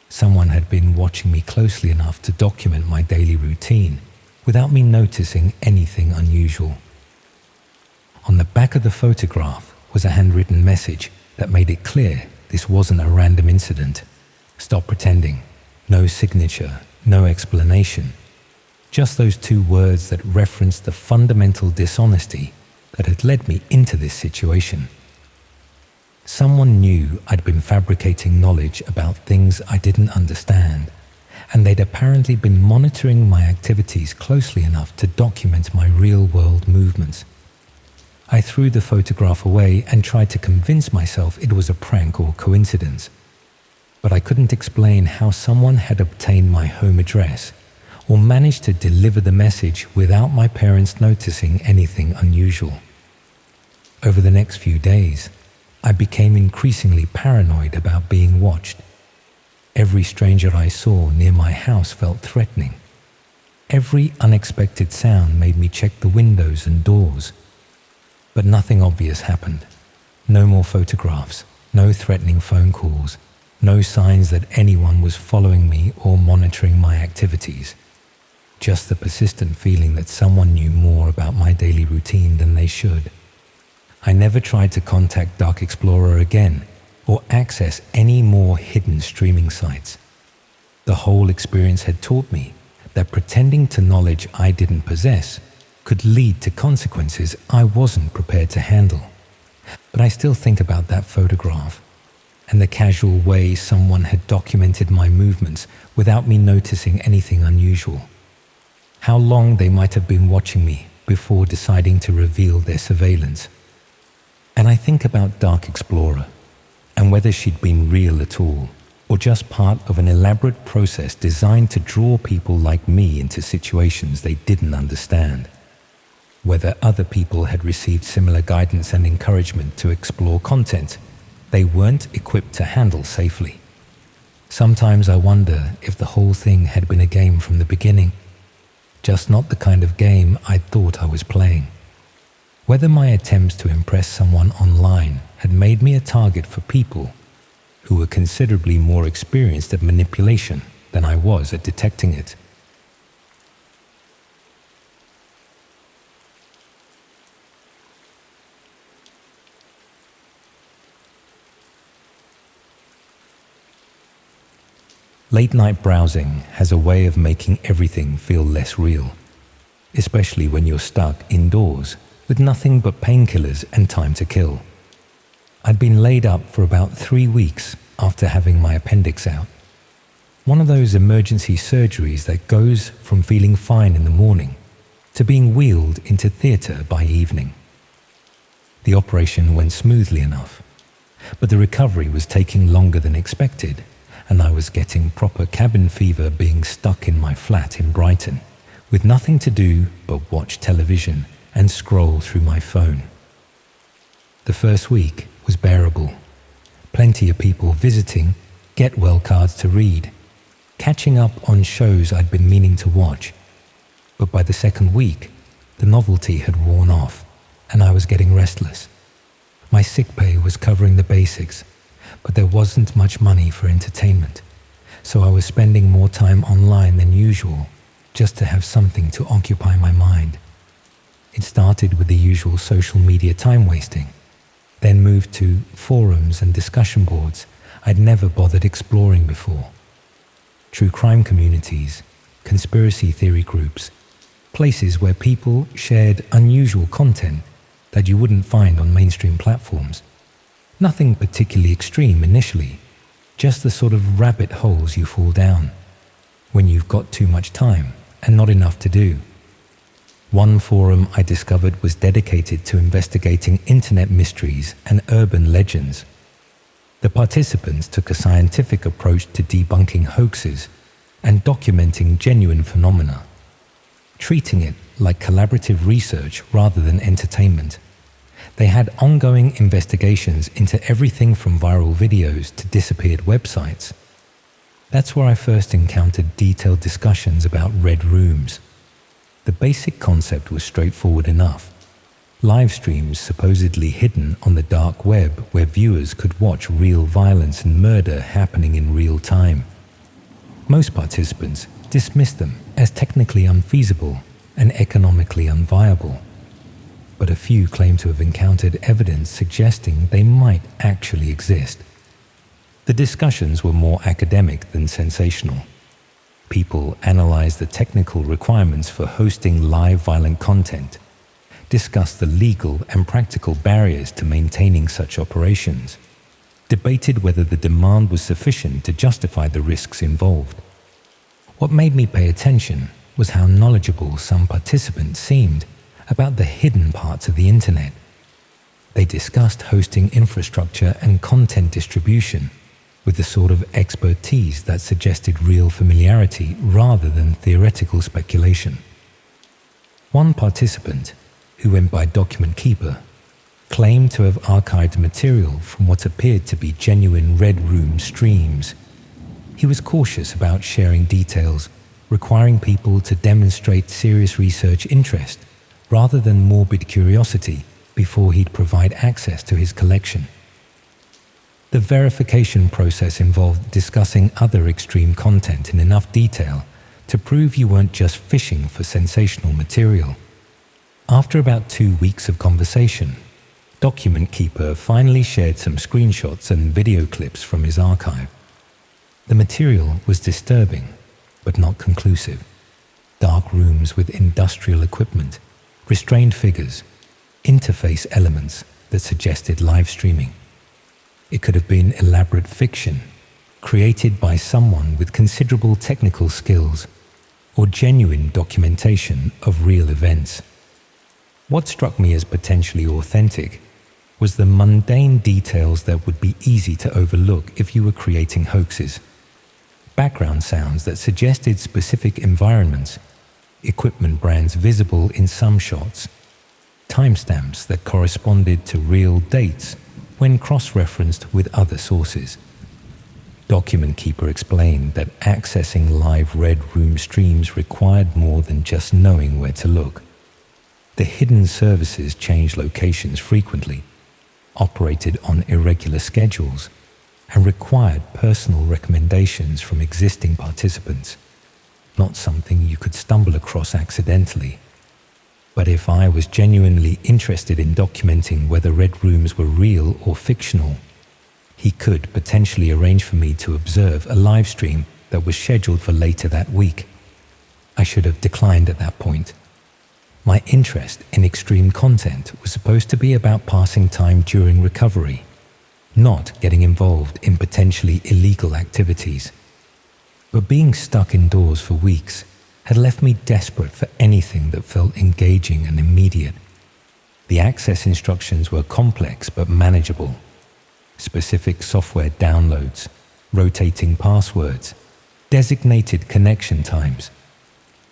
Someone had been watching me closely enough to document my daily routine without me noticing anything unusual. On the back of the photograph was a handwritten message that made it clear this wasn't a random incident. Stop pretending. No signature, no explanation. Just those two words that referenced the fundamental dishonesty that had led me into this situation. Someone knew I'd been fabricating knowledge about things I didn't understand, and they'd apparently been monitoring my activities closely enough to document my real-world movements. I threw the photograph away and tried to convince myself it was a prank or coincidence, but I couldn't explain how someone had obtained my home address or managed to deliver the message without my parents noticing anything unusual. Over the next few days, I became increasingly paranoid about being watched. Every stranger I saw near my house felt threatening. Every unexpected sound made me check the windows and doors. But nothing obvious happened. No more photographs, no threatening phone calls, no signs that anyone was following me or monitoring my activities. Just the persistent feeling that someone knew more about my daily routine than they should. I never tried to contact Dark Explorer again or access any more hidden streaming sites. The whole experience had taught me that pretending to knowledge I didn't possess could lead to consequences I wasn't prepared to handle. But I still think about that photograph and the casual way someone had documented my movements without me noticing anything unusual. How long they might have been watching me before deciding to reveal their surveillance. And I think about Dark Explorer and whether she'd been real at all, or just part of an elaborate process designed to draw people like me into situations they didn't understand. Whether other people had received similar guidance and encouragement to explore content they weren't equipped to handle safely. Sometimes I wonder if the whole thing had been a game from the beginning, just not the kind of game I thought I was playing. Whether my attempts to impress someone online had made me a target for people who were considerably more experienced at manipulation than I was at detecting it. Late-night browsing has a way of making everything feel less real. especially when you're stuck indoors with nothing but painkillers and time to kill. I'd been laid up for about 3 weeks after having my appendix out. One of those emergency surgeries that goes from feeling fine in the morning to being wheeled into theatre by evening. The operation went smoothly enough, but the recovery was taking longer than expected, and I was getting proper cabin fever being stuck in my flat in Brighton, with nothing to do but watch television and scroll through my phone. The first week was bearable. Plenty of people visiting, get well cards to read, catching up on shows I'd been meaning to watch. But by the second week, the novelty had worn off, and I was getting restless. My sick pay was covering the basics, but there wasn't much money for entertainment, so I was spending more time online than usual just to have something to occupy my mind. It started with the usual social media time wasting, then moved to forums and discussion boards I'd never bothered exploring before. True crime communities, conspiracy theory groups, places where people shared unusual content that you wouldn't find on mainstream platforms. Nothing particularly extreme initially, just the sort of rabbit holes you fall down when you've got too much time and not enough to do. One forum I discovered was dedicated to investigating internet mysteries and urban legends. The participants took a scientific approach to debunking hoaxes and documenting genuine phenomena, treating it like collaborative research rather than entertainment. They had ongoing investigations into everything from viral videos to disappeared websites. That's where I first encountered detailed discussions about red rooms. The basic concept was straightforward enough. Live streams supposedly hidden on the dark web where viewers could watch real violence and murder happening in real time. Most participants dismissed them as technically unfeasible and economically unviable, but a few claim to have encountered evidence suggesting they might actually exist. The discussions were more academic than sensational. People analyzed the technical requirements for hosting live violent content, discussed the legal and practical barriers to maintaining such operations, debated whether the demand was sufficient to justify the risks involved. What made me pay attention was how knowledgeable some participants seemed about the hidden parts of the internet. They discussed hosting infrastructure and content distribution with the sort of expertise that suggested real familiarity rather than theoretical speculation. One participant, who went by Document Keeper, claimed to have archived material from what appeared to be genuine Red Room streams. He was cautious about sharing details, requiring people to demonstrate serious research interest rather than morbid curiosity before he'd provide access to his collection. The verification process involved discussing other extreme content in enough detail to prove you weren't just fishing for sensational material. After about 2 weeks of conversation, Document Keeper finally shared some screenshots and video clips from his archive. The material was disturbing, but not conclusive. Dark rooms with industrial equipment, restrained figures, interface elements that suggested live streaming. It could have been elaborate fiction, created by someone with considerable technical skills, or genuine documentation of real events. What struck me as potentially authentic was the mundane details that would be easy to overlook if you were creating hoaxes. Background sounds that suggested specific environments, equipment brands visible in some shots, timestamps that corresponded to real dates when cross-referenced with other sources. Document Keeper explained that accessing live Red Room streams required more than just knowing where to look. The hidden services changed locations frequently, operated on irregular schedules, and required personal recommendations from existing participants, not something you could stumble across accidentally. But if I was genuinely interested in documenting whether Red Rooms were real or fictional, he could potentially arrange for me to observe a live stream that was scheduled for later that week. I should have declined at that point. My interest in extreme content was supposed to be about passing time during recovery, not getting involved in potentially illegal activities. But being stuck indoors for weeks had left me desperate for anything that felt engaging and immediate. The access instructions were complex but manageable. Specific software downloads, rotating passwords, designated connection times.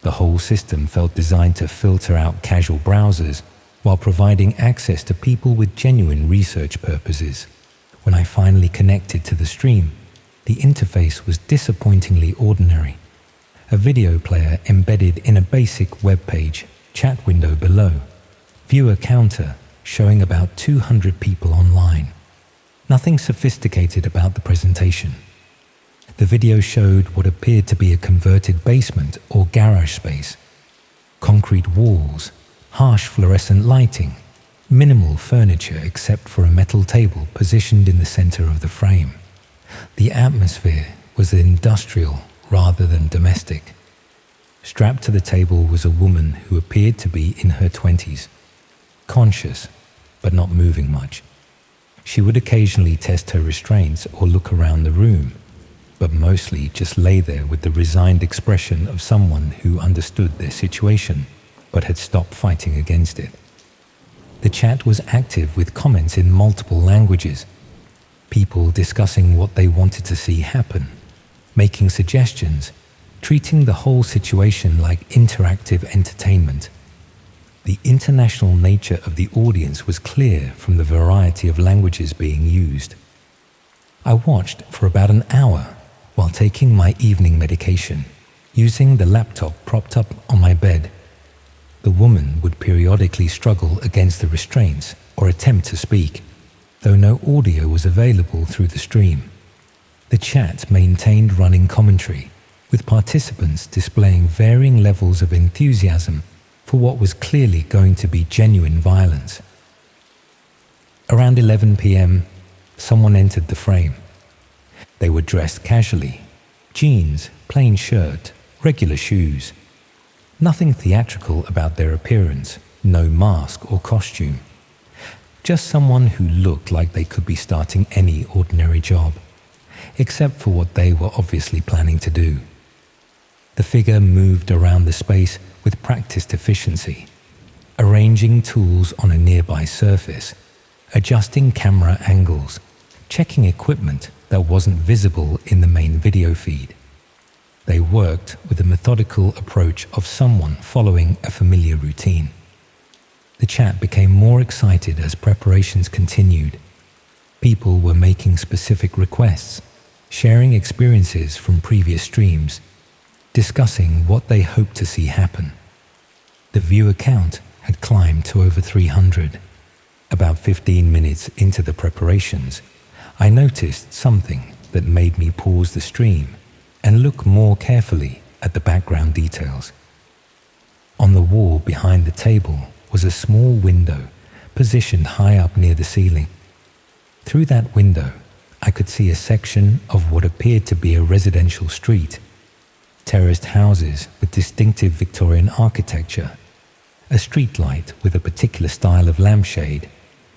The whole system felt designed to filter out casual browsers while providing access to people with genuine research purposes. When I finally connected to the stream, the interface was disappointingly ordinary. A video player embedded in a basic web page, chat window below, viewer counter showing about 200 people online. Nothing sophisticated about the presentation. The video showed what appeared to be a converted basement or garage space. Concrete walls, harsh fluorescent lighting, minimal furniture except for a metal table positioned in the center of the frame. The atmosphere was industrial rather than domestic. Strapped to the table was a woman who appeared to be in her 20s, conscious but not moving much. She would occasionally test her restraints or look around the room, but mostly just lay there with the resigned expression of someone who understood their situation but had stopped fighting against it. The chat was active with comments in multiple languages, people discussing what they wanted to see happen, making suggestions, treating the whole situation like interactive entertainment. The international nature of the audience was clear from the variety of languages being used. I watched for about an hour while taking my evening medication, using the laptop propped up on my bed. The woman would periodically struggle against the restraints or attempt to speak, though no audio was available through the stream. The chat maintained running commentary, with participants displaying varying levels of enthusiasm for what was clearly going to be genuine violence. Around 11 p.m., someone entered the frame. They were dressed casually, jeans, plain shirt, regular shoes. Nothing theatrical about their appearance, no mask or costume. Just someone who looked like they could be starting any ordinary job, except for what they were obviously planning to do. The figure moved around the space with practiced efficiency, arranging tools on a nearby surface, adjusting camera angles, checking equipment that wasn't visible in the main video feed. They worked with the methodical approach of someone following a familiar routine. The chat became more excited as preparations continued. People were making specific requests, sharing experiences from previous streams, discussing what they hoped to see happen. The viewer count had climbed to over 300. About 15 minutes into the preparations, I noticed something that made me pause the stream and look more carefully at the background details. On the wall behind the table was a small window positioned high up near the ceiling. Through that window, I could see a section of what appeared to be a residential street, terraced houses with distinctive Victorian architecture, a street light with a particular style of lampshade,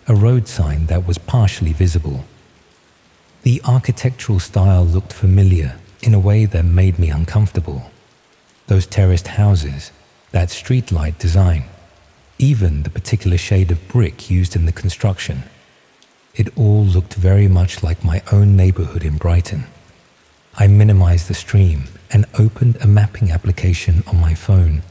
a road sign that was partially visible. The architectural style looked familiar in a way that made me uncomfortable. Those terraced houses, that street light design, even the particular shade of brick used in the construction. It all looked very much like my own neighborhood in Brighton. I minimized the stream and opened a mapping application on my phone,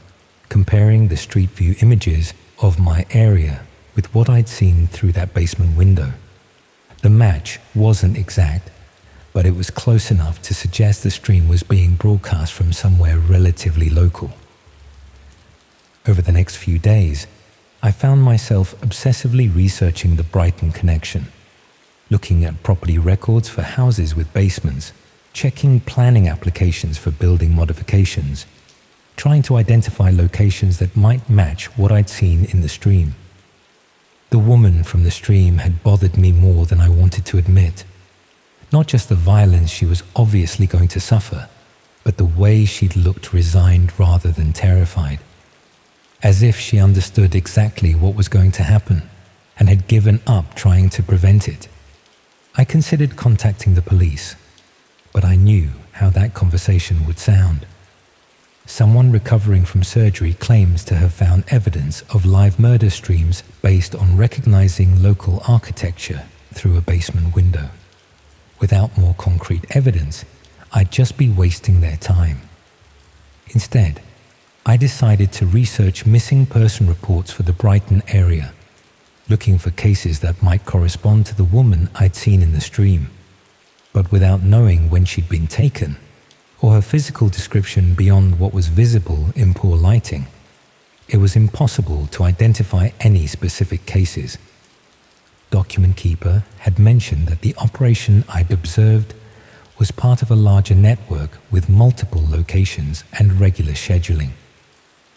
comparing the street view images of my area with what I'd seen through that basement window. The match wasn't exact, but it was close enough to suggest the stream was being broadcast from somewhere relatively local. Over the next few days, I found myself obsessively researching the Brighton connection, looking at property records for houses with basements, checking planning applications for building modifications, trying to identify locations that might match what I'd seen in the stream. The woman from the stream had bothered me more than I wanted to admit. Not just the violence she was obviously going to suffer, but the way she'd looked resigned rather than terrified. as if she understood exactly what was going to happen and had given up trying to prevent it. I considered contacting the police, but I knew how that conversation would sound. Someone recovering from surgery claims to have found evidence of live murder streams based on recognizing local architecture through a basement window. Without more concrete evidence, I'd just be wasting their time. Instead, I decided to research missing person reports for the Brighton area, looking for cases that might correspond to the woman I'd seen in the stream, but without knowing when she'd been taken or her physical description beyond what was visible in poor lighting. It was impossible to identify any specific cases. Document Keeper had mentioned that the operation I'd observed was part of a larger network with multiple locations and regular scheduling.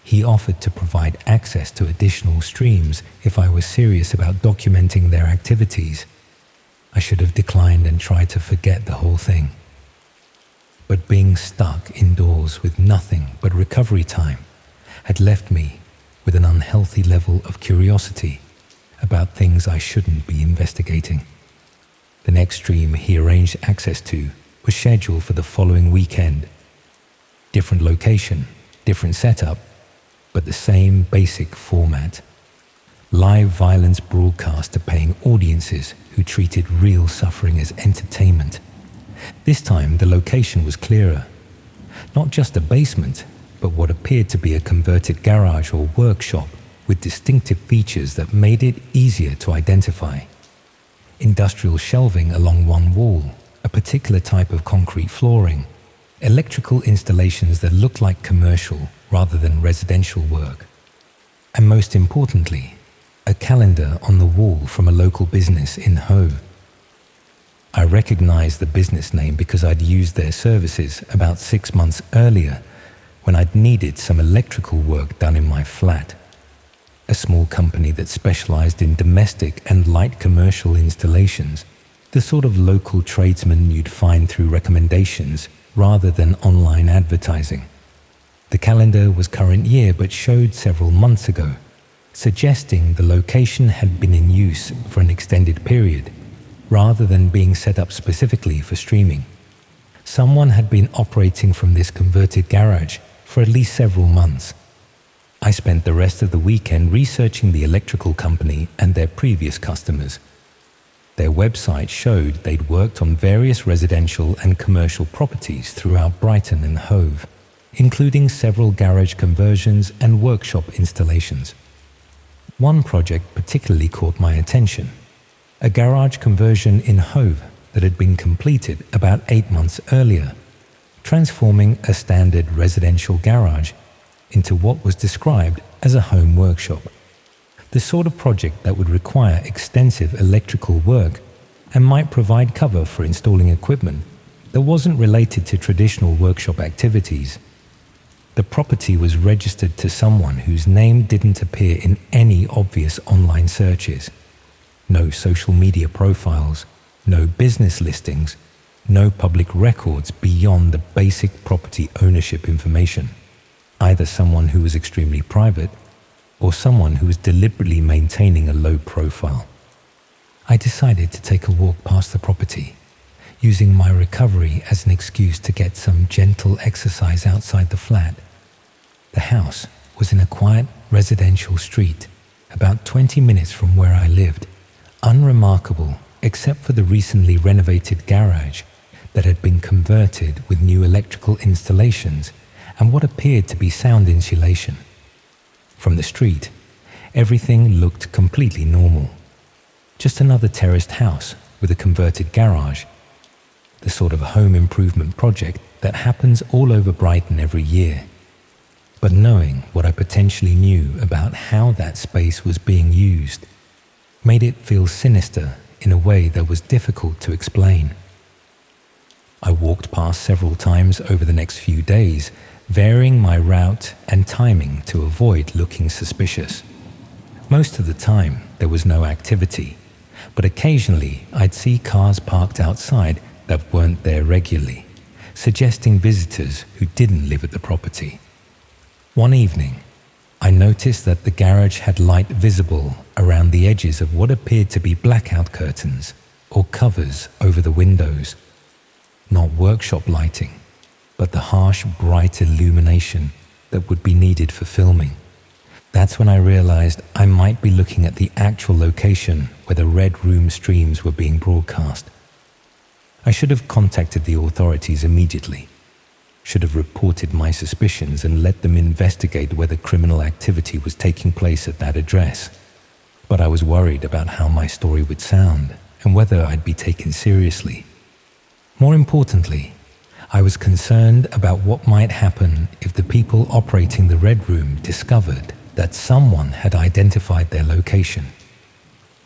He offered to provide access to additional streams if I was serious about documenting their activities. I should have declined and tried to forget the whole thing. But being stuck indoors with nothing but recovery time had left me with an unhealthy level of curiosity about things I shouldn't be investigating. The next stream he arranged access to was scheduled for the following weekend. Different location, different setup, but the same basic format. Live violence broadcast to paying audiences who treated real suffering as entertainment. This time the location was clearer. Not just a basement, but what appeared to be a converted garage or workshop with distinctive features that made it easier to identify. Industrial shelving along one wall, a particular type of concrete flooring, electrical installations that looked like commercial rather than residential work. And most importantly, a calendar on the wall from a local business in Hove. I recognized the business name because I'd used their services about 6 months earlier when I'd needed some electrical work done in my flat. A small company that specialized in domestic and light commercial installations, the sort of local tradesman you'd find through recommendations rather than online advertising. The calendar was current year but showed several months ago, suggesting the location had been in use for an extended period, rather than being set up specifically for streaming. Someone had been operating from this converted garage for at least several months. I spent the rest of the weekend researching the electrical company and their previous customers. Their website showed they'd worked on various residential and commercial properties throughout Brighton and Hove, including several garage conversions and workshop installations. One project particularly caught my attention, a garage conversion in Hove that had been completed about 8 months earlier, transforming a standard residential garage into what was described as a home workshop. The sort of project that would require extensive electrical work and might provide cover for installing equipment that wasn't related to traditional workshop activities. The property was registered to someone whose name didn't appear in any obvious online searches. No social media profiles, no business listings, no public records beyond the basic property ownership information. Either someone who was extremely private or someone who was deliberately maintaining a low profile. I decided to take a walk past the property, using my recovery as an excuse to get some gentle exercise outside the flat. The house was in a quiet residential street, about 20 minutes from where I lived, unremarkable except for the recently renovated garage that had been converted with new electrical installations and what appeared to be sound insulation. From the street, everything looked completely normal. Just another terraced house with a converted garage, the sort of home improvement project that happens all over Brighton every year. But knowing what I potentially knew about how that space was being used made it feel sinister in a way that was difficult to explain. I walked past several times over the next few days, varying my route and timing to avoid looking suspicious. Most of the time, there was no activity, but occasionally I'd see cars parked outside that weren't there regularly, suggesting visitors who didn't live at the property. One evening, I noticed that the garage had light visible around the edges of what appeared to be blackout curtains or covers over the windows. Not workshop lighting, but the harsh, bright illumination that would be needed for filming. That's when I realized I might be looking at the actual location where the Red Room streams were being broadcast. I should have contacted the authorities immediately. Should have reported my suspicions and let them investigate whether criminal activity was taking place at that address. But I was worried about how my story would sound and whether I'd be taken seriously. More importantly, I was concerned about what might happen if the people operating the Red Room discovered that someone had identified their location.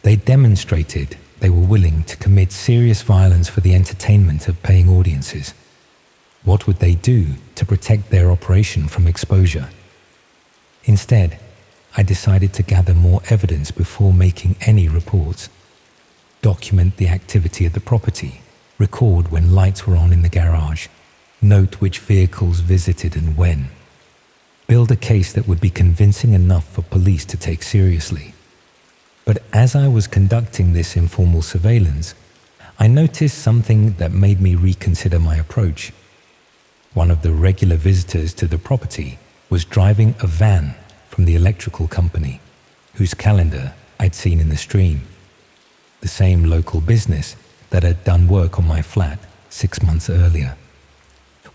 They demonstrated they were willing to commit serious violence for the entertainment of paying audiences. What would they do to protect their operation from exposure? Instead, I decided to gather more evidence before making any reports. Document the activity at the property, record when lights were on in the garage, note which vehicles visited and when. Build a case that would be convincing enough for police to take seriously. But as I was conducting this informal surveillance, I noticed something that made me reconsider my approach. One of the regular visitors to the property was driving a van from the electrical company, whose calendar I'd seen in the stream. The same local business that had done work on my flat 6 months earlier,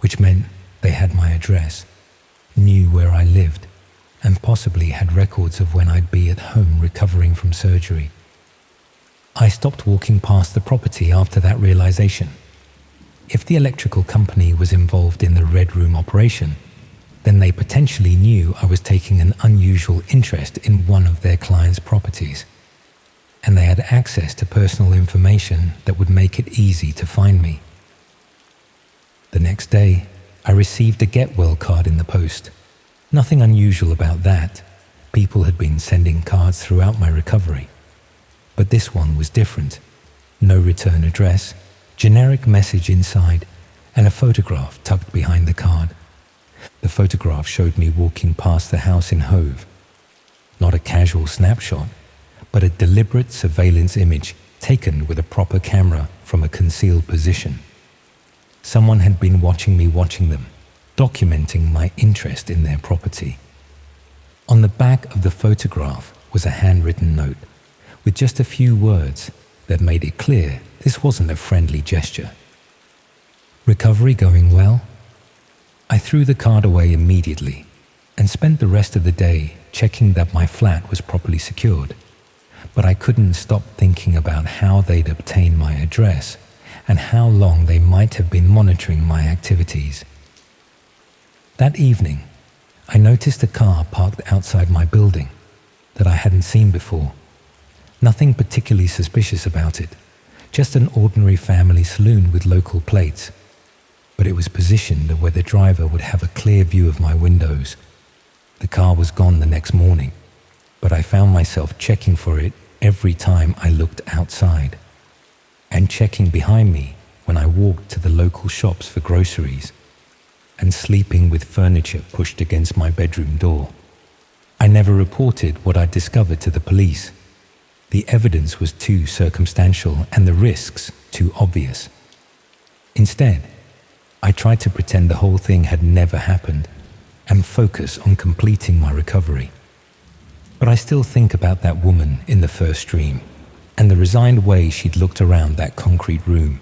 which meant they had my address, knew where I lived, and possibly had records of when I'd be at home recovering from surgery. I stopped walking past the property after that realization. If the electrical company was involved in the Red Room operation, then they potentially knew I was taking an unusual interest in one of their clients' properties, and they had access to personal information that would make it easy to find me. The next day, I received a get well card in the post. Nothing unusual about that. People had been sending cards throughout my recovery. But this one was different. No return address, generic message inside, and a photograph tucked behind the card. The photograph showed me walking past the house in Hove. Not a casual snapshot, but a deliberate surveillance image taken with a proper camera from a concealed position. Someone had been watching me watching them, documenting my interest in their property. On the back of the photograph was a handwritten note with just a few words that made it clear this wasn't a friendly gesture. Recovery going well? I threw the card away immediately and spent the rest of the day checking that my flat was properly secured. But I couldn't stop thinking about how they'd obtained my address and how long they might have been monitoring my activities. That evening, I noticed a car parked outside my building that I hadn't seen before. Nothing particularly suspicious about it, just an ordinary family saloon with local plates. But it was positioned where the driver would have a clear view of my windows. The car was gone the next morning, but I found myself checking for it every time I looked outside, and checking behind me when I walked to the local shops for groceries, and sleeping with furniture pushed against my bedroom door. I never reported what I'd discovered to the police. The evidence was too circumstantial and the risks too obvious. Instead, I tried to pretend the whole thing had never happened and focus on completing my recovery. But I still think about that woman in the first stream and the resigned way she'd looked around that concrete room.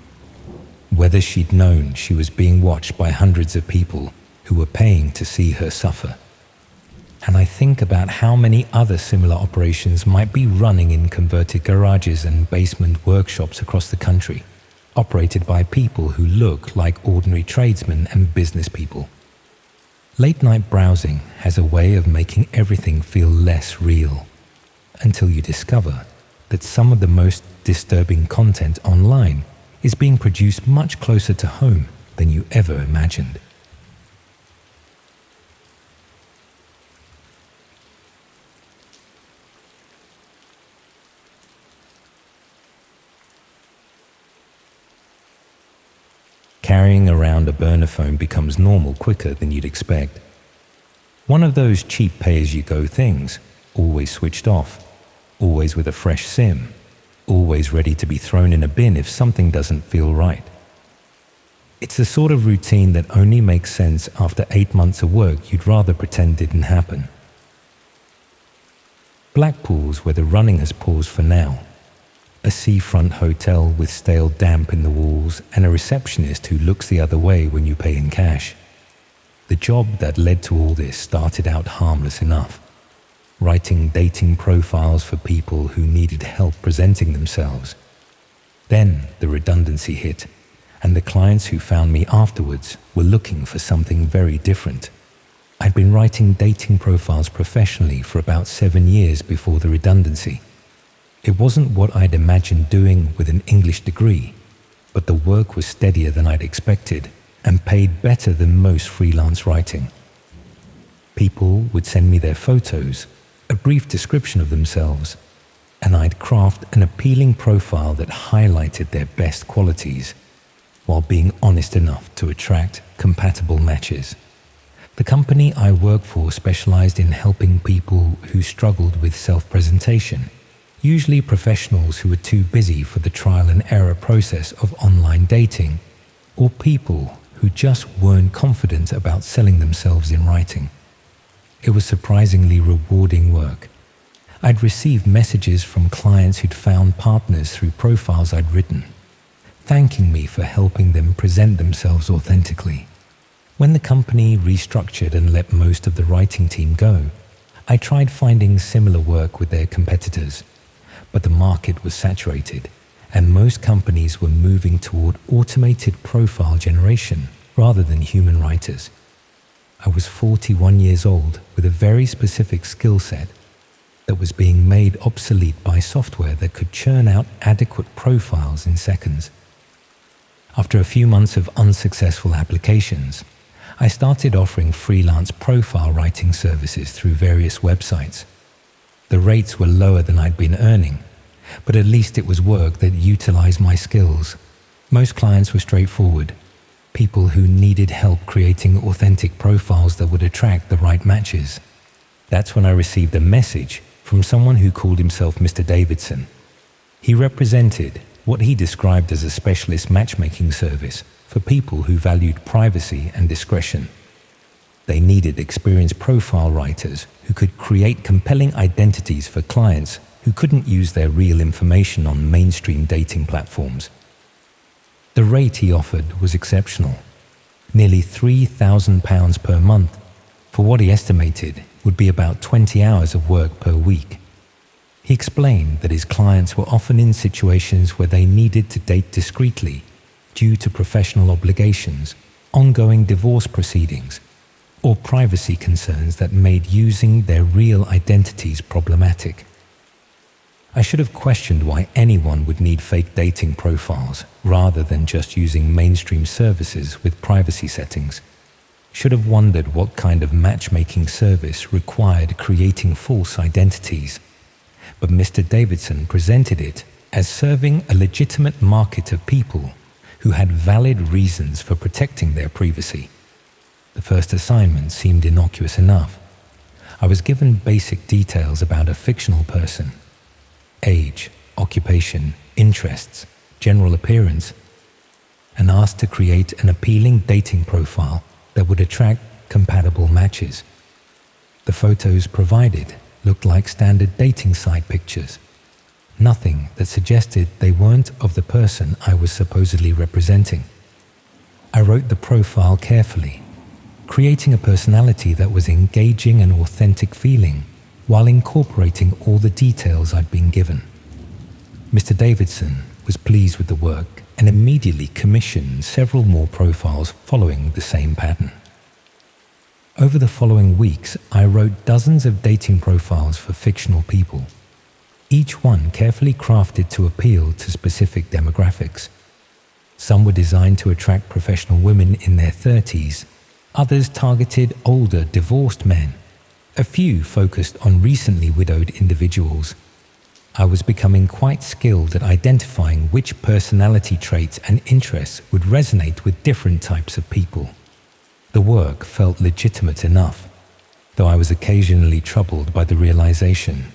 Whether she'd known she was being watched by hundreds of people who were paying to see her suffer. And I think about how many other similar operations might be running in converted garages and basement workshops across the country, operated by people who look like ordinary tradesmen and business people. Late-night browsing has a way of making everything feel less real, until you discover that some of the most disturbing content online is being produced much closer to home than you ever imagined. Carrying around a burner phone becomes normal quicker than you'd expect. One of those cheap pay-as-you-go things, always switched off, always with a fresh sim, always ready to be thrown in a bin if something doesn't feel right. It's the sort of routine that only makes sense after 8 months of work you'd rather pretend didn't happen. Blackpool's where the running has paused for now. A seafront hotel with stale damp in the walls and a receptionist who looks the other way when you pay in cash. The job that led to all this started out harmless enough. Writing dating profiles for people who needed help presenting themselves. Then the redundancy hit, and the clients who found me afterwards were looking for something very different. I'd been writing dating profiles professionally for about 7 years before the redundancy. It wasn't what I'd imagined doing with an English degree, but the work was steadier than I'd expected and paid better than most freelance writing. People would send me their photos, a brief description of themselves, and I'd craft an appealing profile that highlighted their best qualities, while being honest enough to attract compatible matches. The company I worked for specialized in helping people who struggled with self-presentation, usually professionals who were too busy for the trial and error process of online dating, or people who just weren't confident about selling themselves in writing. It was surprisingly rewarding work. I'd received messages from clients who'd found partners through profiles I'd written, thanking me for helping them present themselves authentically. When the company restructured and let most of the writing team go, I tried finding similar work with their competitors, but the market was saturated, and most companies were moving toward automated profile generation rather than human writers. I was 41 years old with a very specific skill set that was being made obsolete by software that could churn out adequate profiles in seconds. After a few months of unsuccessful applications, I started offering freelance profile writing services through various websites. The rates were lower than I'd been earning, but at least it was work that utilized my skills. Most clients were straightforward, people who needed help creating authentic profiles that would attract the right matches. That's when I received a message from someone who called himself Mr. Davidson. He represented what he described as a specialist matchmaking service for people who valued privacy and discretion. They needed experienced profile writers who could create compelling identities for clients who couldn't use their real information on mainstream dating platforms. The rate he offered was exceptional, nearly £3,000 per month for what he estimated would be about 20 hours of work per week. He explained that his clients were often in situations where they needed to date discreetly due to professional obligations, ongoing divorce proceedings, or privacy concerns that made using their real identities problematic. I should have questioned why anyone would need fake dating profiles rather than just using mainstream services with privacy settings. Should have wondered what kind of matchmaking service required creating false identities. But Mr. Davidson presented it as serving a legitimate market of people who had valid reasons for protecting their privacy. The first assignment seemed innocuous enough. I was given basic details about a fictional person: age, occupation, interests, general appearance, and asked to create an appealing dating profile that would attract compatible matches. The photos provided looked like standard dating site pictures, nothing that suggested they weren't of the person I was supposedly representing. I wrote the profile carefully, creating a personality that was engaging and authentic feeling while incorporating all the details I'd been given. Mr. Davidson was pleased with the work and immediately commissioned several more profiles following the same pattern. Over the following weeks, I wrote dozens of dating profiles for fictional people, each one carefully crafted to appeal to specific demographics. Some were designed to attract professional women in their 30s, others targeted older divorced men, a few focused on recently widowed individuals. I was becoming quite skilled at identifying which personality traits and interests would resonate with different types of people. The work felt legitimate enough. though I was occasionally troubled by the realization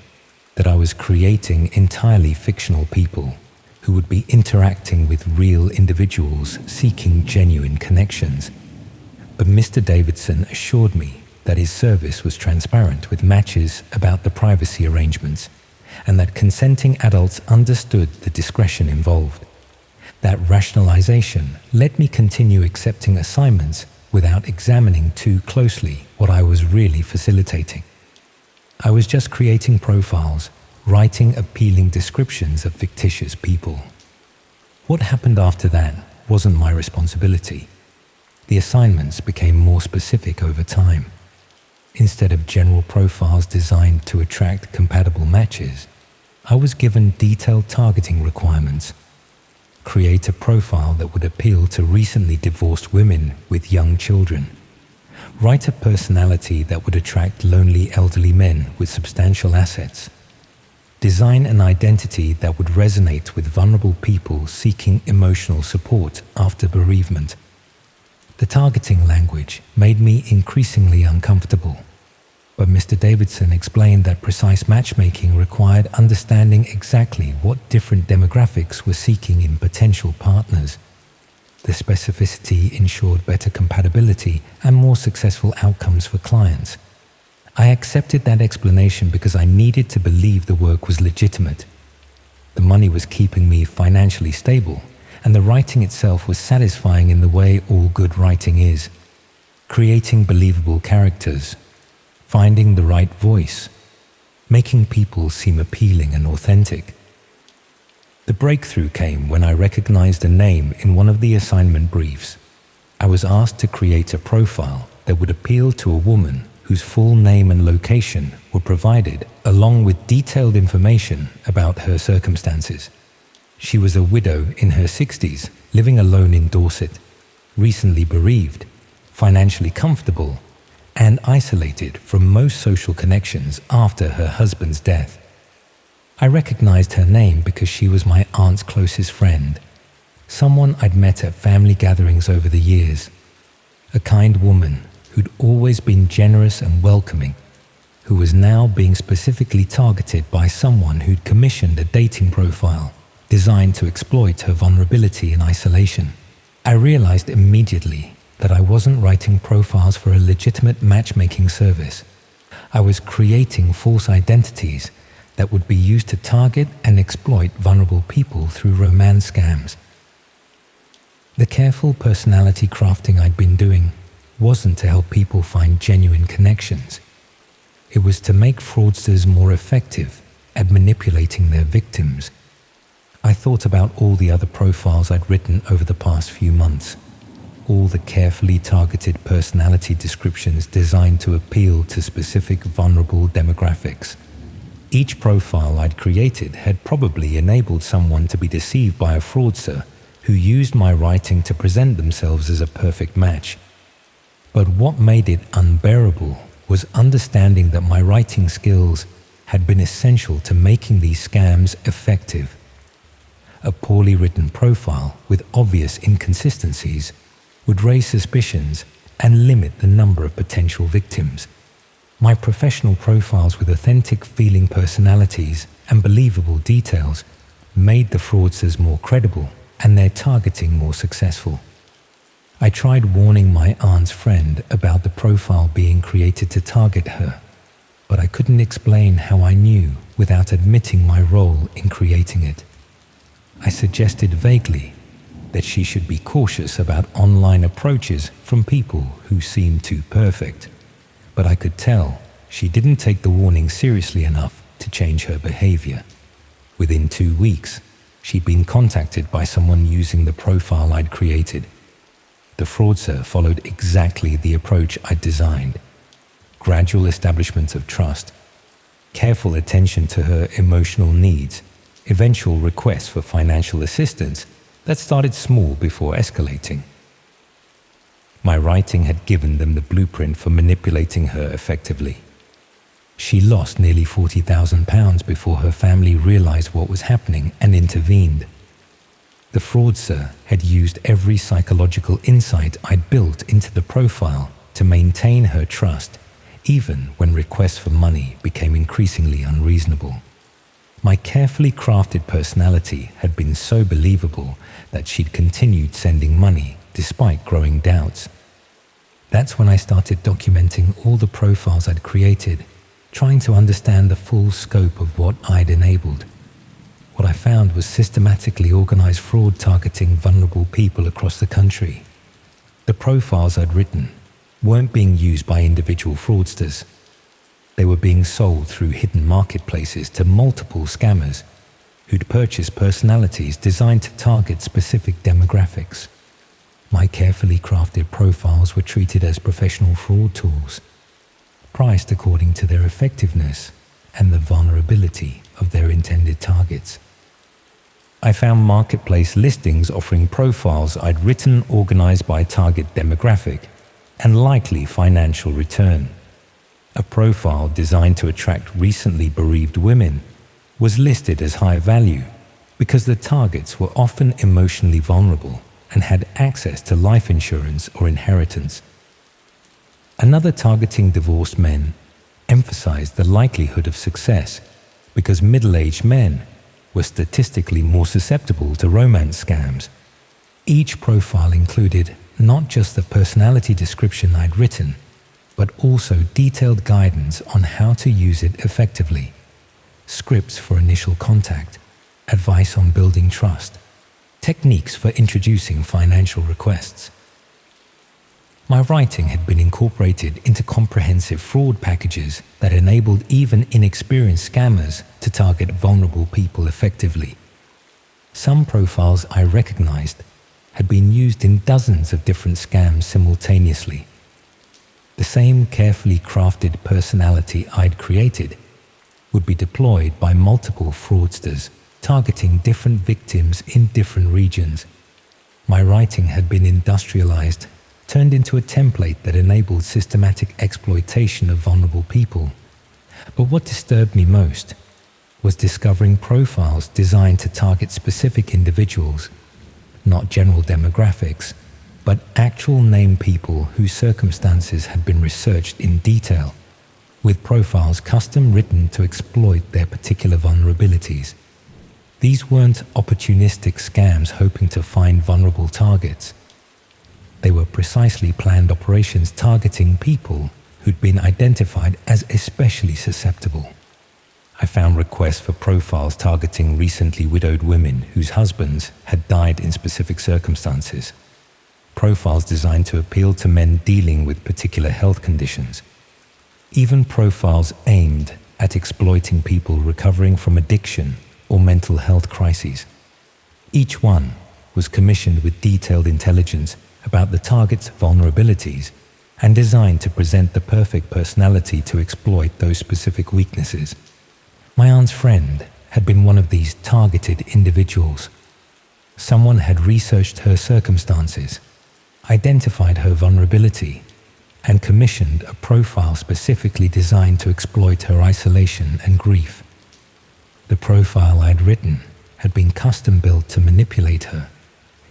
that I was creating entirely fictional people who would be interacting with real individuals seeking genuine connections. But Mr. Davidson assured me that his service was transparent with matches about the privacy arrangements and that consenting adults understood the discretion involved. That rationalization let me continue accepting assignments without examining too closely what I was really facilitating. I was just creating profiles, writing appealing descriptions of fictitious people. What happened after that wasn't my responsibility. The assignments became more specific over time. Instead of general profiles designed to attract compatible matches, I was given detailed targeting requirements. Create a profile that would appeal to recently divorced women with young children. Write a personality that would attract lonely elderly men with substantial assets. Design an identity that would resonate with vulnerable people seeking emotional support after bereavement. The targeting language made me increasingly uncomfortable, but Mr. Davidson explained that precise matchmaking required understanding exactly what different demographics were seeking in potential partners. The specificity ensured better compatibility and more successful outcomes for clients. I accepted that explanation because I needed to believe the work was legitimate. The money was keeping me financially stable, and the writing itself was satisfying in the way all good writing is. Creating believable characters, finding the right voice, making people seem appealing and authentic. The breakthrough came when I recognized a name in one of the assignment briefs. I was asked to create a profile that would appeal to a woman whose full name and location were provided, along with detailed information about her circumstances. She was a widow in her 60s, living alone in Dorset, recently bereaved, financially comfortable, and isolated from most social connections after her husband's death. I recognized her name because she was my aunt's closest friend, someone I'd met at family gatherings over the years, a kind woman who'd always been generous and welcoming, who was now being specifically targeted by someone who'd commissioned a dating profile designed to exploit her vulnerability and isolation. I realized immediately that I wasn't writing profiles for a legitimate matchmaking service. I was creating false identities that would be used to target and exploit vulnerable people through romance scams. The careful personality crafting I'd been doing wasn't to help people find genuine connections. It was to make fraudsters more effective at manipulating their victims. I thought about all the other profiles I'd written over the past few months, all the carefully targeted personality descriptions designed to appeal to specific vulnerable demographics. Each profile I'd created had probably enabled someone to be deceived by a fraudster who used my writing to present themselves as a perfect match. But what made it unbearable was understanding that my writing skills had been essential to making these scams effective. A poorly written profile with obvious inconsistencies would raise suspicions and limit the number of potential victims. My professional profiles with authentic feeling personalities and believable details made the fraudsters more credible and their targeting more successful. I tried warning my aunt's friend about the profile being created to target her, but I couldn't explain how I knew without admitting my role in creating it. I suggested vaguely that she should be cautious about online approaches from people who seemed too perfect, but I could tell she didn't take the warning seriously enough to change her behavior. Within 2 weeks, she'd been contacted by someone using the profile I'd created. The fraudster followed exactly the approach I'd designed. Gradual establishment of trust, careful attention to her emotional needs, eventual requests for financial assistance that started small before escalating. My writing had given them the blueprint for manipulating her effectively. She lost nearly £40,000 before her family realized what was happening and intervened. The fraudster had used every psychological insight I'd built into the profile to maintain her trust, even when requests for money became increasingly unreasonable. My carefully crafted personality had been so believable that she'd continued sending money despite growing doubts. That's when I started documenting all the profiles I'd created, trying to understand the full scope of what I'd enabled. What I found was systematically organized fraud targeting vulnerable people across the country. The profiles I'd written weren't being used by individual fraudsters. They were being sold through hidden marketplaces to multiple scammers who'd purchased personalities designed to target specific demographics. My carefully crafted profiles were treated as professional fraud tools, priced according to their effectiveness and the vulnerability of their intended targets. I found marketplace listings offering profiles I'd written organized by target demographic and likely financial return. A profile designed to attract recently bereaved women was listed as high value because the targets were often emotionally vulnerable and had access to life insurance or inheritance. Another targeting divorced men emphasized the likelihood of success because middle-aged men were statistically more susceptible to romance scams. Each profile included not just the personality description I'd written, but also detailed guidance on how to use it effectively, scripts for initial contact, advice on building trust, techniques for introducing financial requests. My writing had been incorporated into comprehensive fraud packages that enabled even inexperienced scammers to target vulnerable people effectively. Some profiles I recognized had been used in dozens of different scams simultaneously. The same carefully crafted personality I'd created would be deployed by multiple fraudsters targeting different victims in different regions. My writing had been industrialized, turned into a template that enabled systematic exploitation of vulnerable people. But what disturbed me most was discovering profiles designed to target specific individuals, not general demographics, but actual named people whose circumstances had been researched in detail, with profiles custom written to exploit their particular vulnerabilities. These weren't opportunistic scams hoping to find vulnerable targets. They were precisely planned operations targeting people who'd been identified as especially susceptible. I found requests for profiles targeting recently widowed women whose husbands had died in specific circumstances, profiles designed to appeal to men dealing with particular health conditions, even profiles aimed at exploiting people recovering from addiction or mental health crises. Each one was commissioned with detailed intelligence about the target's vulnerabilities and designed to present the perfect personality to exploit those specific weaknesses. My aunt's friend had been one of these targeted individuals. Someone had researched her circumstances, identified her vulnerability, and commissioned a profile specifically designed to exploit her isolation and grief. The profile I'd written had been custom built to manipulate her,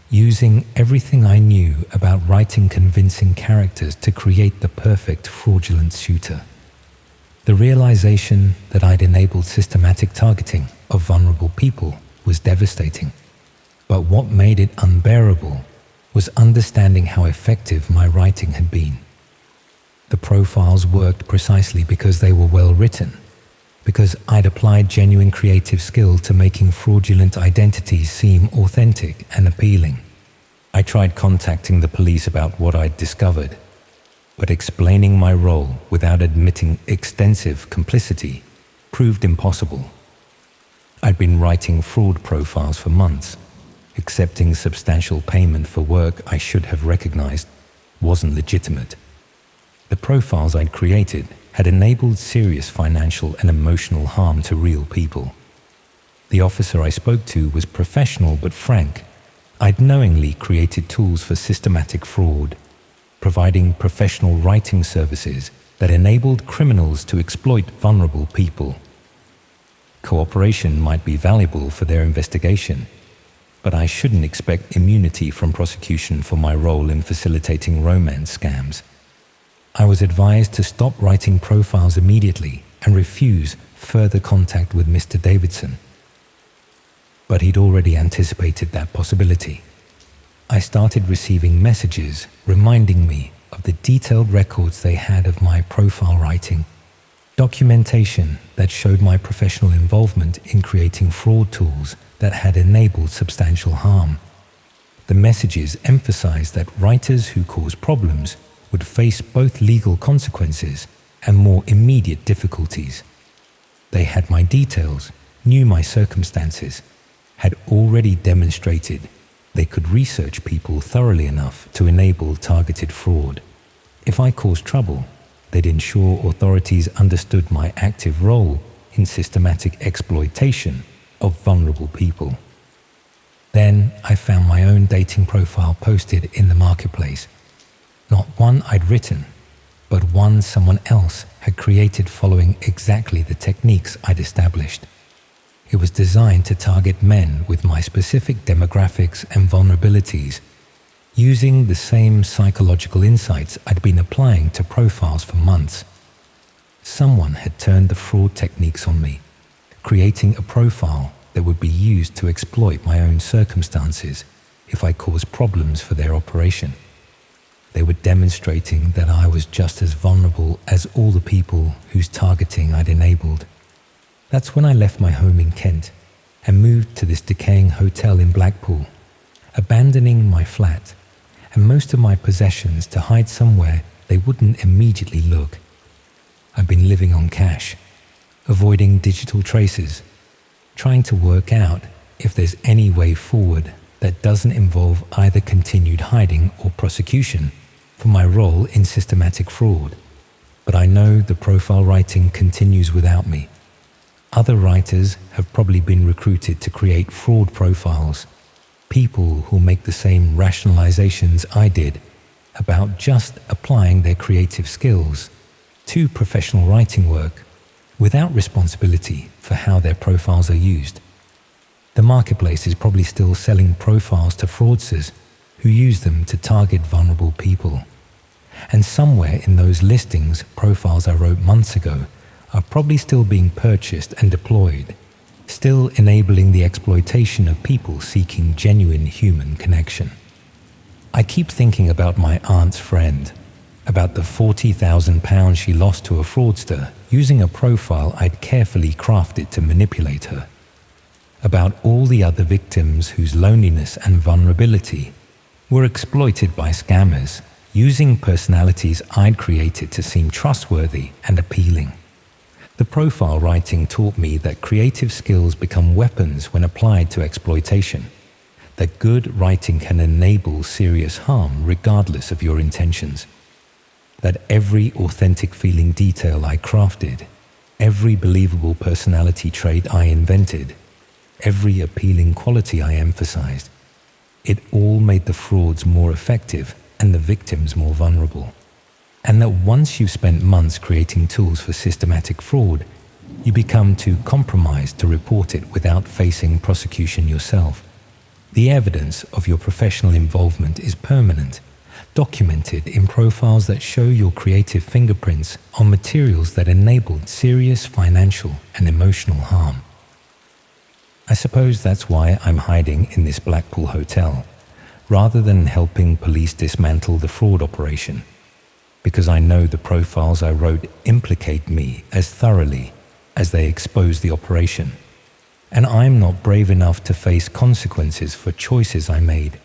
using everything I knew about writing convincing characters to create the perfect fraudulent shooter. The realization that I'd enabled systematic targeting of vulnerable people was devastating. But what made it unbearable was understanding how effective my writing had been. The profiles worked precisely because they were well written, because I'd applied genuine creative skill to making fraudulent identities seem authentic and appealing. I tried contacting the police about what I'd discovered, but explaining my role without admitting extensive complicity proved impossible. I'd been writing fraud profiles for months. Accepting substantial payment for work I should have recognized wasn't legitimate. The profiles I'd created had enabled serious financial and emotional harm to real people. The officer I spoke to was professional but frank. I'd knowingly created tools for systematic fraud, providing professional writing services that enabled criminals to exploit vulnerable people. Cooperation might be valuable for their investigation, but I shouldn't expect immunity from prosecution for my role in facilitating romance scams. I was advised to stop writing profiles immediately and refuse further contact with Mr. Davidson. But he'd already anticipated that possibility. I started receiving messages reminding me of the detailed records they had of my profile writing, documentation that showed my professional involvement in creating fraud tools that had enabled substantial harm. The messages emphasized that writers who cause problems would face both legal consequences and more immediate difficulties. They had my details, knew my circumstances, had already demonstrated they could research people thoroughly enough to enable targeted fraud. If I caused trouble, they'd ensure authorities understood my active role in systematic exploitation of vulnerable people. Then I found my own dating profile posted in the marketplace. Not one I'd written, but one someone else had created following exactly the techniques I'd established. It was designed to target men with my specific demographics and vulnerabilities, using the same psychological insights I'd been applying to profiles for months. Someone had turned the fraud techniques on me, creating a profile that would be used to exploit my own circumstances if I caused problems for their operation. They were demonstrating that I was just as vulnerable as all the people whose targeting I'd enabled. That's when I left my home in Kent and moved to this decaying hotel in Blackpool, abandoning my flat and most of my possessions to hide somewhere they wouldn't immediately look. I've been living on cash, avoiding digital traces, trying to work out if there's any way forward that doesn't involve either continued hiding or prosecution for my role in systematic fraud. But I know the profile writing continues without me. Other writers have probably been recruited to create fraud profiles, people who make the same rationalizations I did about just applying their creative skills to professional writing work without responsibility for how their profiles are used. The marketplace is probably still selling profiles to fraudsters who use them to target vulnerable people. And somewhere in those listings, profiles I wrote months ago are probably still being purchased and deployed, still enabling the exploitation of people seeking genuine human connection. I keep thinking about my aunt's friend, about the £40,000 she lost to a fraudster using a profile I'd carefully crafted to manipulate her, about all the other victims whose loneliness and vulnerability were exploited by scammers using personalities I'd created to seem trustworthy and appealing. The profile writing taught me that creative skills become weapons when applied to exploitation, that good writing can enable serious harm regardless of your intentions, that every authentic feeling detail I crafted, every believable personality trait I invented, every appealing quality I emphasized, it all made the frauds more effective and the victims more vulnerable. And that once you've spent months creating tools for systematic fraud, you become too compromised to report it without facing prosecution yourself. The evidence of your professional involvement is permanent, documented in profiles that show your creative fingerprints on materials that enabled serious financial and emotional harm. I suppose that's why I'm hiding in this Blackpool hotel, rather than helping police dismantle the fraud operation, because I know the profiles I wrote implicate me as thoroughly as they expose the operation, and I'm not brave enough to face consequences for choices I made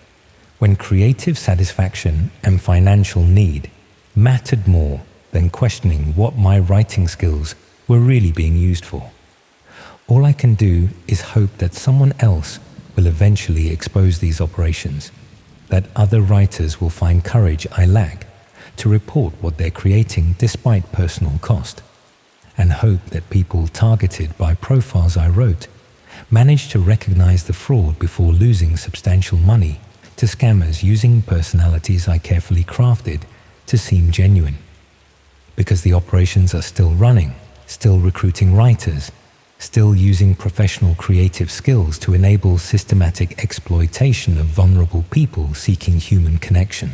when creative satisfaction and financial need mattered more than questioning what my writing skills were really being used for. All I can do is hope that someone else will eventually expose these operations, that other writers will find courage I lack to report what they're creating despite personal cost, and hope that people targeted by profiles I wrote manage to recognize the fraud before losing substantial money to scammers using personalities I carefully crafted to seem genuine. Because the operations are still running, still recruiting writers, still using professional creative skills to enable systematic exploitation of vulnerable people seeking human connection.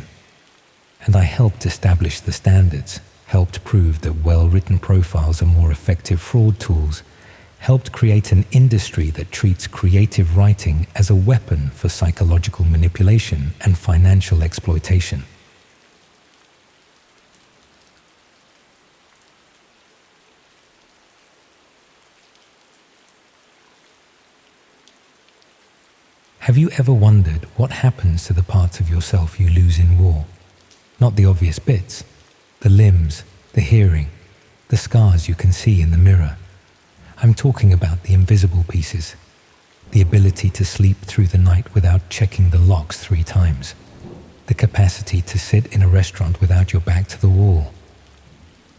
and I helped establish the standards, helped prove that well-written profiles are more effective fraud tools, helped create an industry that treats creative writing as a weapon for psychological manipulation and financial exploitation. Have you ever wondered what happens to the parts of yourself you lose in war? Not the obvious bits, the limbs, the hearing, the scars you can see in the mirror. I'm talking about the invisible pieces, the ability to sleep through the night without checking the locks 3 times, the capacity to sit in a restaurant without your back to the wall,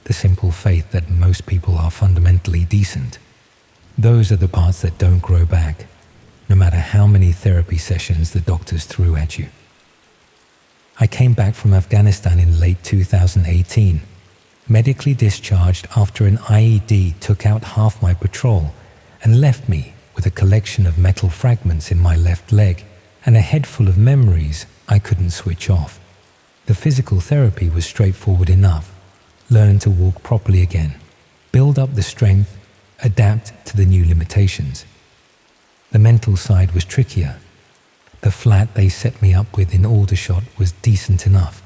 the simple faith that most people are fundamentally decent. Those are the parts that don't grow back, no matter how many therapy sessions the doctors threw at you. I came back from Afghanistan in late 2018, medically discharged after an IED took out half my patrol and left me with a collection of metal fragments in my left leg and a head full of memories I couldn't switch off. The physical therapy was straightforward enough. Learn to walk properly again, build up the strength, adapt to the new limitations. The mental side was trickier. The flat they set me up with in Aldershot was decent enough.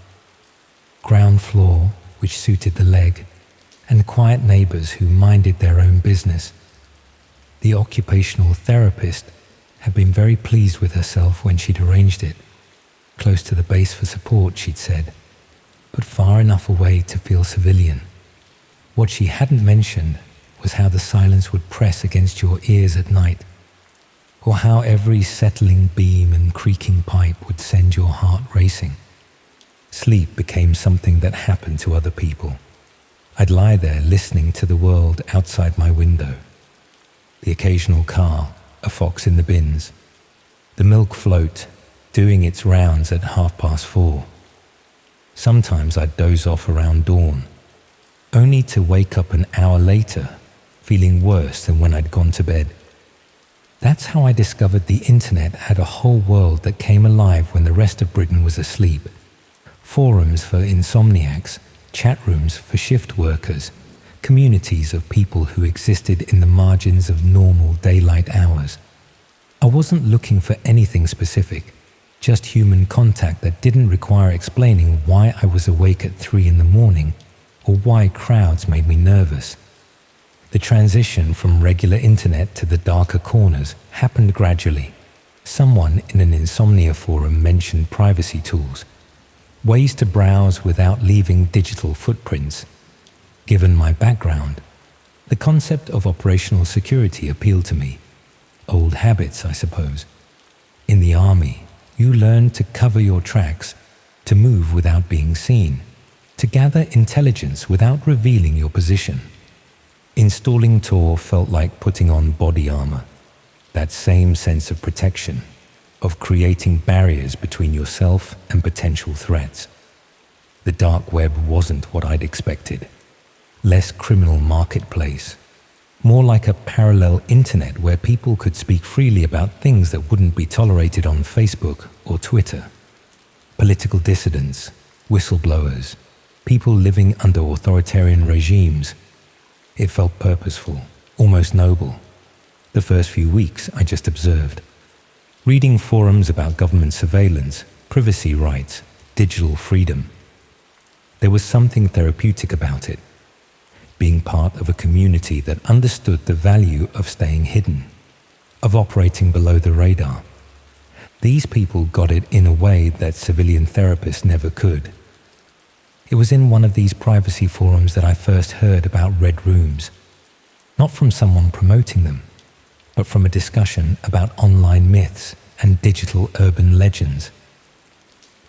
Ground floor, which suited the leg, and quiet neighbours who minded their own business. The occupational therapist had been very pleased with herself when she'd arranged it. Close to the base for support, she'd said, but far enough away to feel civilian. What she hadn't mentioned was how the silence would press against your ears at night, or how every settling beam and creaking pipe would send your heart racing. Sleep became something that happened to other people. I'd lie there listening to the world outside my window. The occasional car, a fox in the bins, the milk float doing its rounds at 4:30. Sometimes I'd doze off around dawn, only to wake up an hour later feeling worse than when I'd gone to bed. That's how I discovered the internet had a whole world that came alive when the rest of Britain was asleep. Forums for insomniacs, chat rooms for shift workers, communities of people who existed in the margins of normal daylight hours. I wasn't looking for anything specific, just human contact that didn't require explaining why I was awake at 3 in the morning or why crowds made me nervous. The transition from regular internet to the darker corners happened gradually. Someone in an insomnia forum mentioned privacy tools, ways to browse without leaving digital footprints. Given my background, the concept of operational security appealed to me. Old habits, I suppose. In the army, you learn to cover your tracks, to move without being seen, to gather intelligence without revealing your position. Installing Tor felt like putting on body armor, that same sense of protection, of creating barriers between yourself and potential threats. The dark web wasn't what I'd expected. Less criminal marketplace, more like a parallel internet where people could speak freely about things that wouldn't be tolerated on Facebook or Twitter. Political dissidents, whistleblowers, people living under authoritarian regimes. It felt purposeful, almost noble. The first few weeks I just observed. Reading forums about government surveillance, privacy rights, digital freedom. There was something therapeutic about it. Being part of a community that understood the value of staying hidden, of operating below the radar. These people got it in a way that civilian therapists never could. It was in one of these privacy forums that I first heard about red rooms, not from someone promoting them, but from a discussion about online myths and digital urban legends.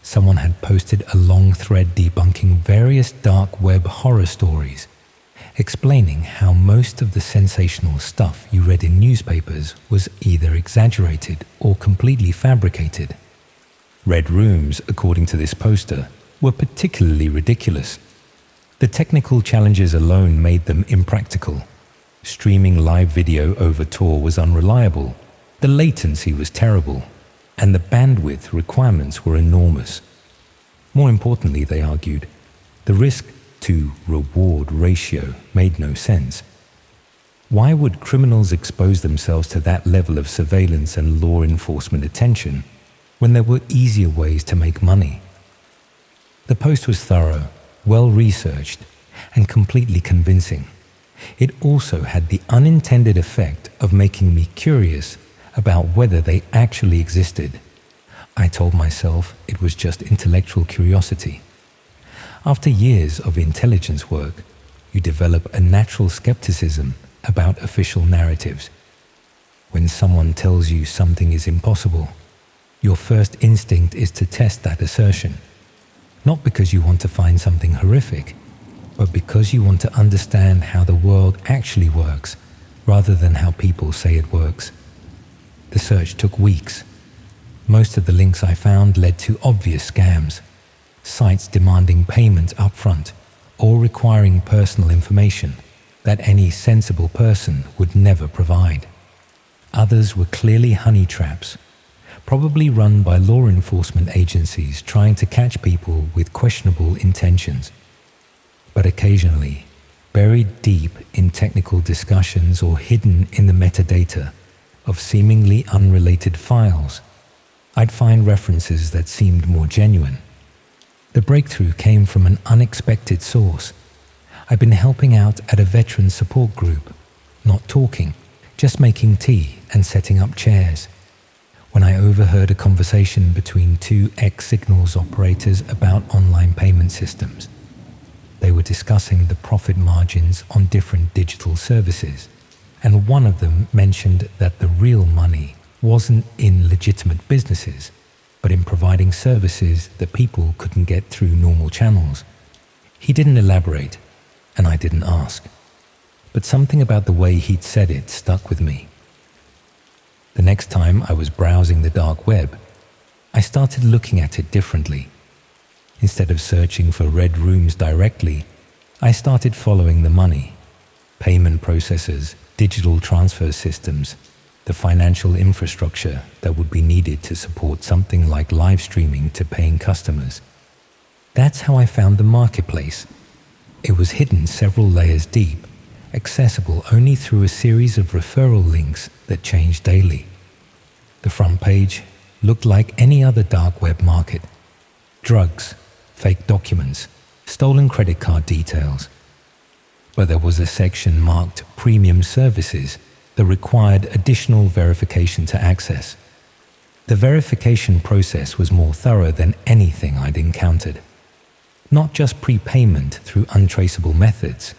Someone had posted a long thread debunking various dark web horror stories, explaining how most of the sensational stuff you read in newspapers was either exaggerated or completely fabricated. Red rooms, according to this poster, were particularly ridiculous. The technical challenges alone made them impractical. Streaming live video over Tor was unreliable, the latency was terrible, and the bandwidth requirements were enormous. More importantly, they argued, the risk to reward ratio made no sense. Why would criminals expose themselves to that level of surveillance and law enforcement attention when there were easier ways to make money? The post was thorough, well-researched, and completely convincing. It also had the unintended effect of making me curious about whether they actually existed. I told myself it was just intellectual curiosity. After years of intelligence work, you develop a natural skepticism about official narratives. When someone tells you something is impossible, your first instinct is to test that assertion. Not because you want to find something horrific, but because you want to understand how the world actually works, rather than how people say it works. The search took weeks. Most of the links I found led to obvious scams, sites demanding payment upfront or requiring personal information that any sensible person would never provide. Others were clearly honey traps, probably run by law enforcement agencies trying to catch people with questionable intentions. But occasionally, buried deep in technical discussions or hidden in the metadata of seemingly unrelated files, I'd find references that seemed more genuine. The breakthrough came from an unexpected source. I'd been helping out at a veteran support group, not talking, just making tea and setting up chairs, when I overheard a conversation between two ex-Signals operators about online payment systems. They were discussing the profit margins on different digital services, and one of them mentioned that the real money wasn't in legitimate businesses, but in providing services that people couldn't get through normal channels. He didn't elaborate, and I didn't ask. But something about the way he'd said it stuck with me. The next time I was browsing the dark web, I started looking at it differently. Instead of searching for red rooms directly, I started following the money, payment processors, digital transfer systems, the financial infrastructure that would be needed to support something like live streaming to paying customers. That's how I found the marketplace. It was hidden several layers deep, accessible only through a series of referral links that changed daily. The front page looked like any other dark web market. Drugs, fake documents, stolen credit card details. But there was a section marked Premium Services that required additional verification to access. The verification process was more thorough than anything I'd encountered. Not just prepayment through untraceable methods,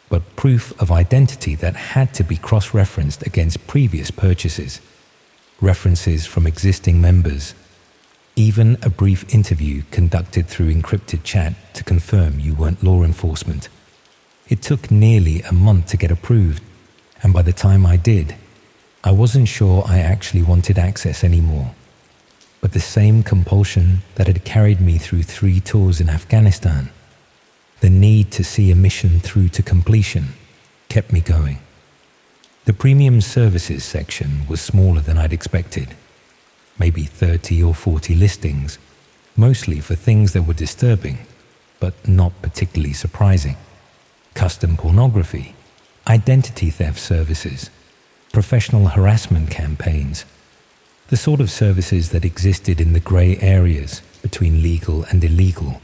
but proof of identity that had to be cross-referenced against previous purchases, references from existing members, even a brief interview conducted through encrypted chat to confirm you weren't law enforcement. It took nearly a month to get approved, and by the time I did, I wasn't sure I actually wanted access anymore. But the same compulsion that had carried me through 3 tours in Afghanistan, the need to see a mission through to completion, kept me going. The Premium Services section was smaller than I'd expected. Maybe 30 or 40 listings, mostly for things that were disturbing, but not particularly surprising. Custom pornography, identity theft services, professional harassment campaigns, the sort of services that existed in the grey areas between legal and illegal,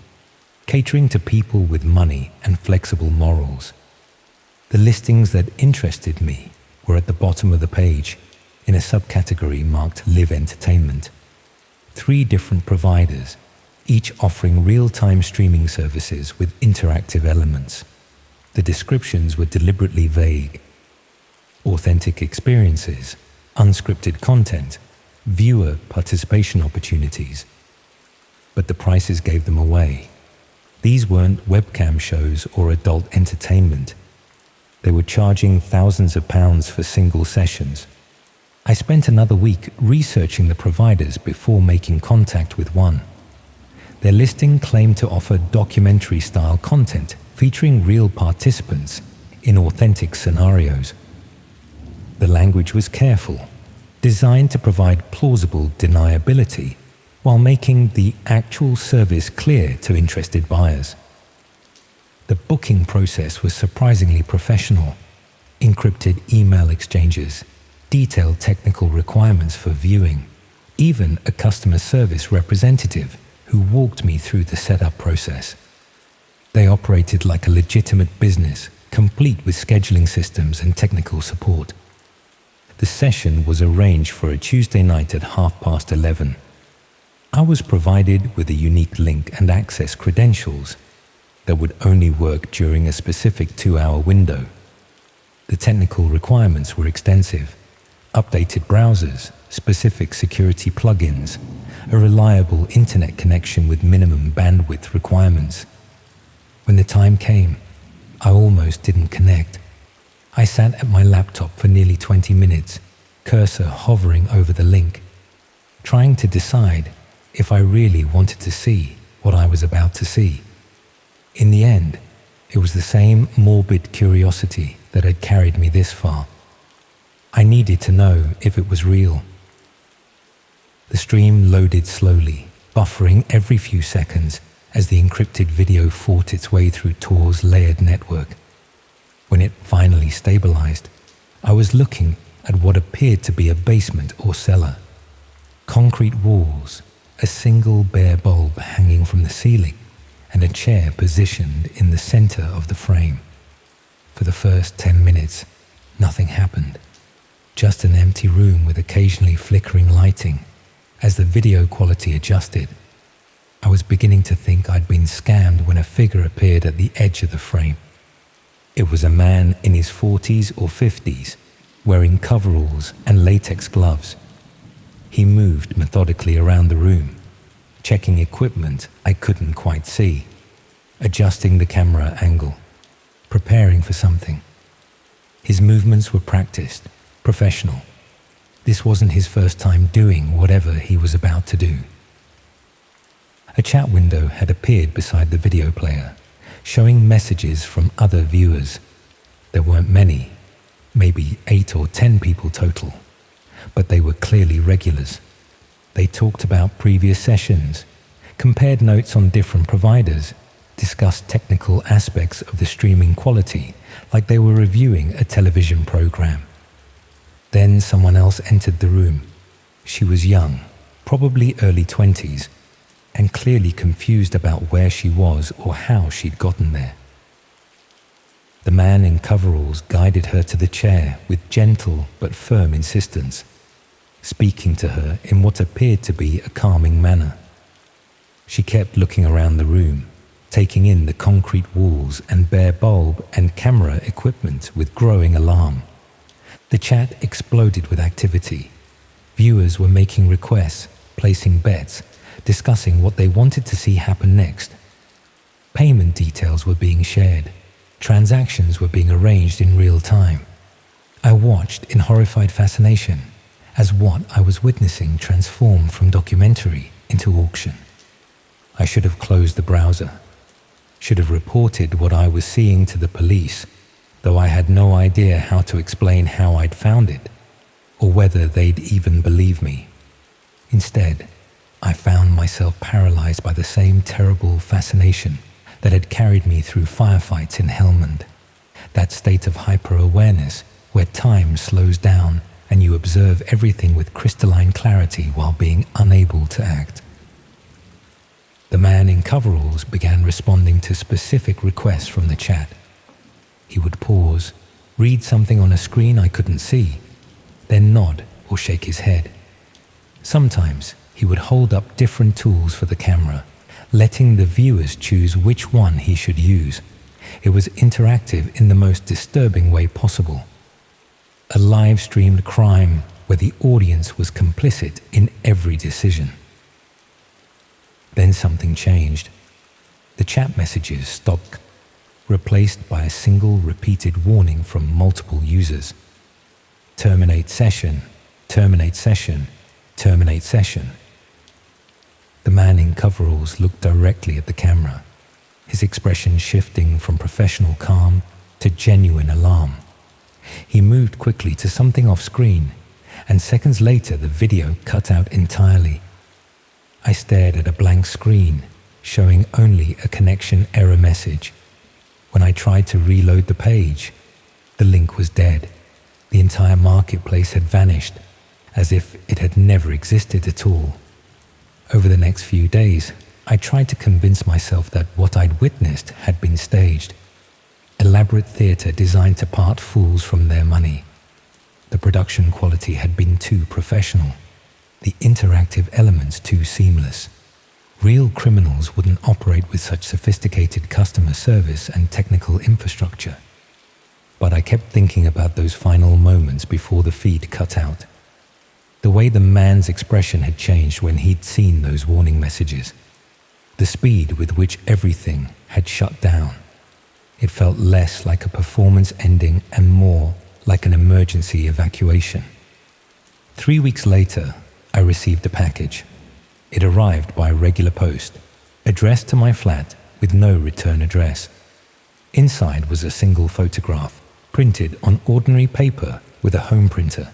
catering to people with money and flexible morals. The listings that interested me were at the bottom of the page, in a subcategory marked Live Entertainment. 3 different providers, each offering real-time streaming services with interactive elements. The descriptions were deliberately vague. Authentic experiences, unscripted content, viewer participation opportunities. But the prices gave them away. These weren't webcam shows or adult entertainment. They were charging thousands of pounds for single sessions. I spent another week researching the providers before making contact with one. Their listing claimed to offer documentary-style content featuring real participants in authentic scenarios. The language was careful, designed to provide plausible deniability, while making the actual service clear to interested buyers. The booking process was surprisingly professional. Encrypted email exchanges, detailed technical requirements for viewing, even a customer service representative who walked me through the setup process. They operated like a legitimate business, complete with scheduling systems and technical support. The session was arranged for a Tuesday night at 11:30. I was provided with a unique link and access credentials that would only work during a specific 2-hour window. The technical requirements were extensive: updated browsers, specific security plugins, a reliable internet connection with minimum bandwidth requirements. When the time came, I almost didn't connect. I sat at my laptop for nearly 20 minutes, cursor hovering over the link, trying to decide if I really wanted to see what I was about to see. In the end, it was the same morbid curiosity that had carried me this far. I needed to know if it was real. The stream loaded slowly, buffering every few seconds as the encrypted video fought its way through Tor's layered network. When it finally stabilized, I was looking at what appeared to be a basement or cellar. Concrete walls, a single bare bulb hanging from the ceiling, and a chair positioned in the center of the frame. For the first 10 minutes, nothing happened. Just an empty room with occasionally flickering lighting. As the video quality adjusted, I was beginning to think I'd been scammed when a figure appeared at the edge of the frame. It was a man in his 40s or 50s, wearing coveralls and latex gloves. He moved methodically around the room, checking equipment I couldn't quite see, adjusting the camera angle, preparing for something. His movements were practiced, professional. This wasn't his first time doing whatever he was about to do. A chat window had appeared beside the video player, showing messages from other viewers. There weren't many, maybe 8 or 10 people total, but they were clearly regulars. They talked about previous sessions, compared notes on different providers, discussed technical aspects of the streaming quality like they were reviewing a television program. Then someone else entered the room. She was young, probably early 20s, and clearly confused about where she was or how she'd gotten there. The man in coveralls guided her to the chair with gentle but firm insistence, speaking to her in what appeared to be a calming manner. She kept looking around the room, taking in the concrete walls and bare bulb and camera equipment with growing alarm. The chat exploded with activity. Viewers were making requests, placing bets, discussing what they wanted to see happen next. Payment details were being shared. Transactions were being arranged in real time. I watched in horrified fascination as what I was witnessing transformed from documentary into auction. I should have closed the browser, should have reported what I was seeing to the police, though I had no idea how to explain how I'd found it, or whether they'd even believe me. Instead, I found myself paralyzed by the same terrible fascination that had carried me through firefights in Helmand, that state of hyper-awareness where time slows down and you observe everything with crystalline clarity while being unable to act. The man in coveralls began responding to specific requests from the chat. He would pause, read something on a screen I couldn't see, then nod or shake his head. Sometimes he would hold up different tools for the camera, letting the viewers choose which one he should use. It was interactive in the most disturbing way possible. A live-streamed crime where the audience was complicit in every decision. Then something changed. The chat messages stopped, replaced by a single repeated warning from multiple users. Terminate session, terminate session, terminate session. The man in coveralls looked directly at the camera, his expression shifting from professional calm to genuine alarm. He moved quickly to something off screen, and seconds later the video cut out entirely. I stared at a blank screen, showing only a connection error message. When I tried to reload the page, the link was dead. The entire marketplace had vanished, as if it had never existed at all. Over the next few days, I tried to convince myself that what I'd witnessed had been staged. Elaborate theatre designed to part fools from their money. The production quality had been too professional, the interactive elements too seamless. Real criminals wouldn't operate with such sophisticated customer service and technical infrastructure. But I kept thinking about those final moments before the feed cut out. The way the man's expression had changed when he'd seen those warning messages. The speed with which everything had shut down. It felt less like a performance ending and more like an emergency evacuation. 3 weeks later, I received a package. It arrived by regular post, addressed to my flat with no return address. Inside was a single photograph, printed on ordinary paper with a home printer.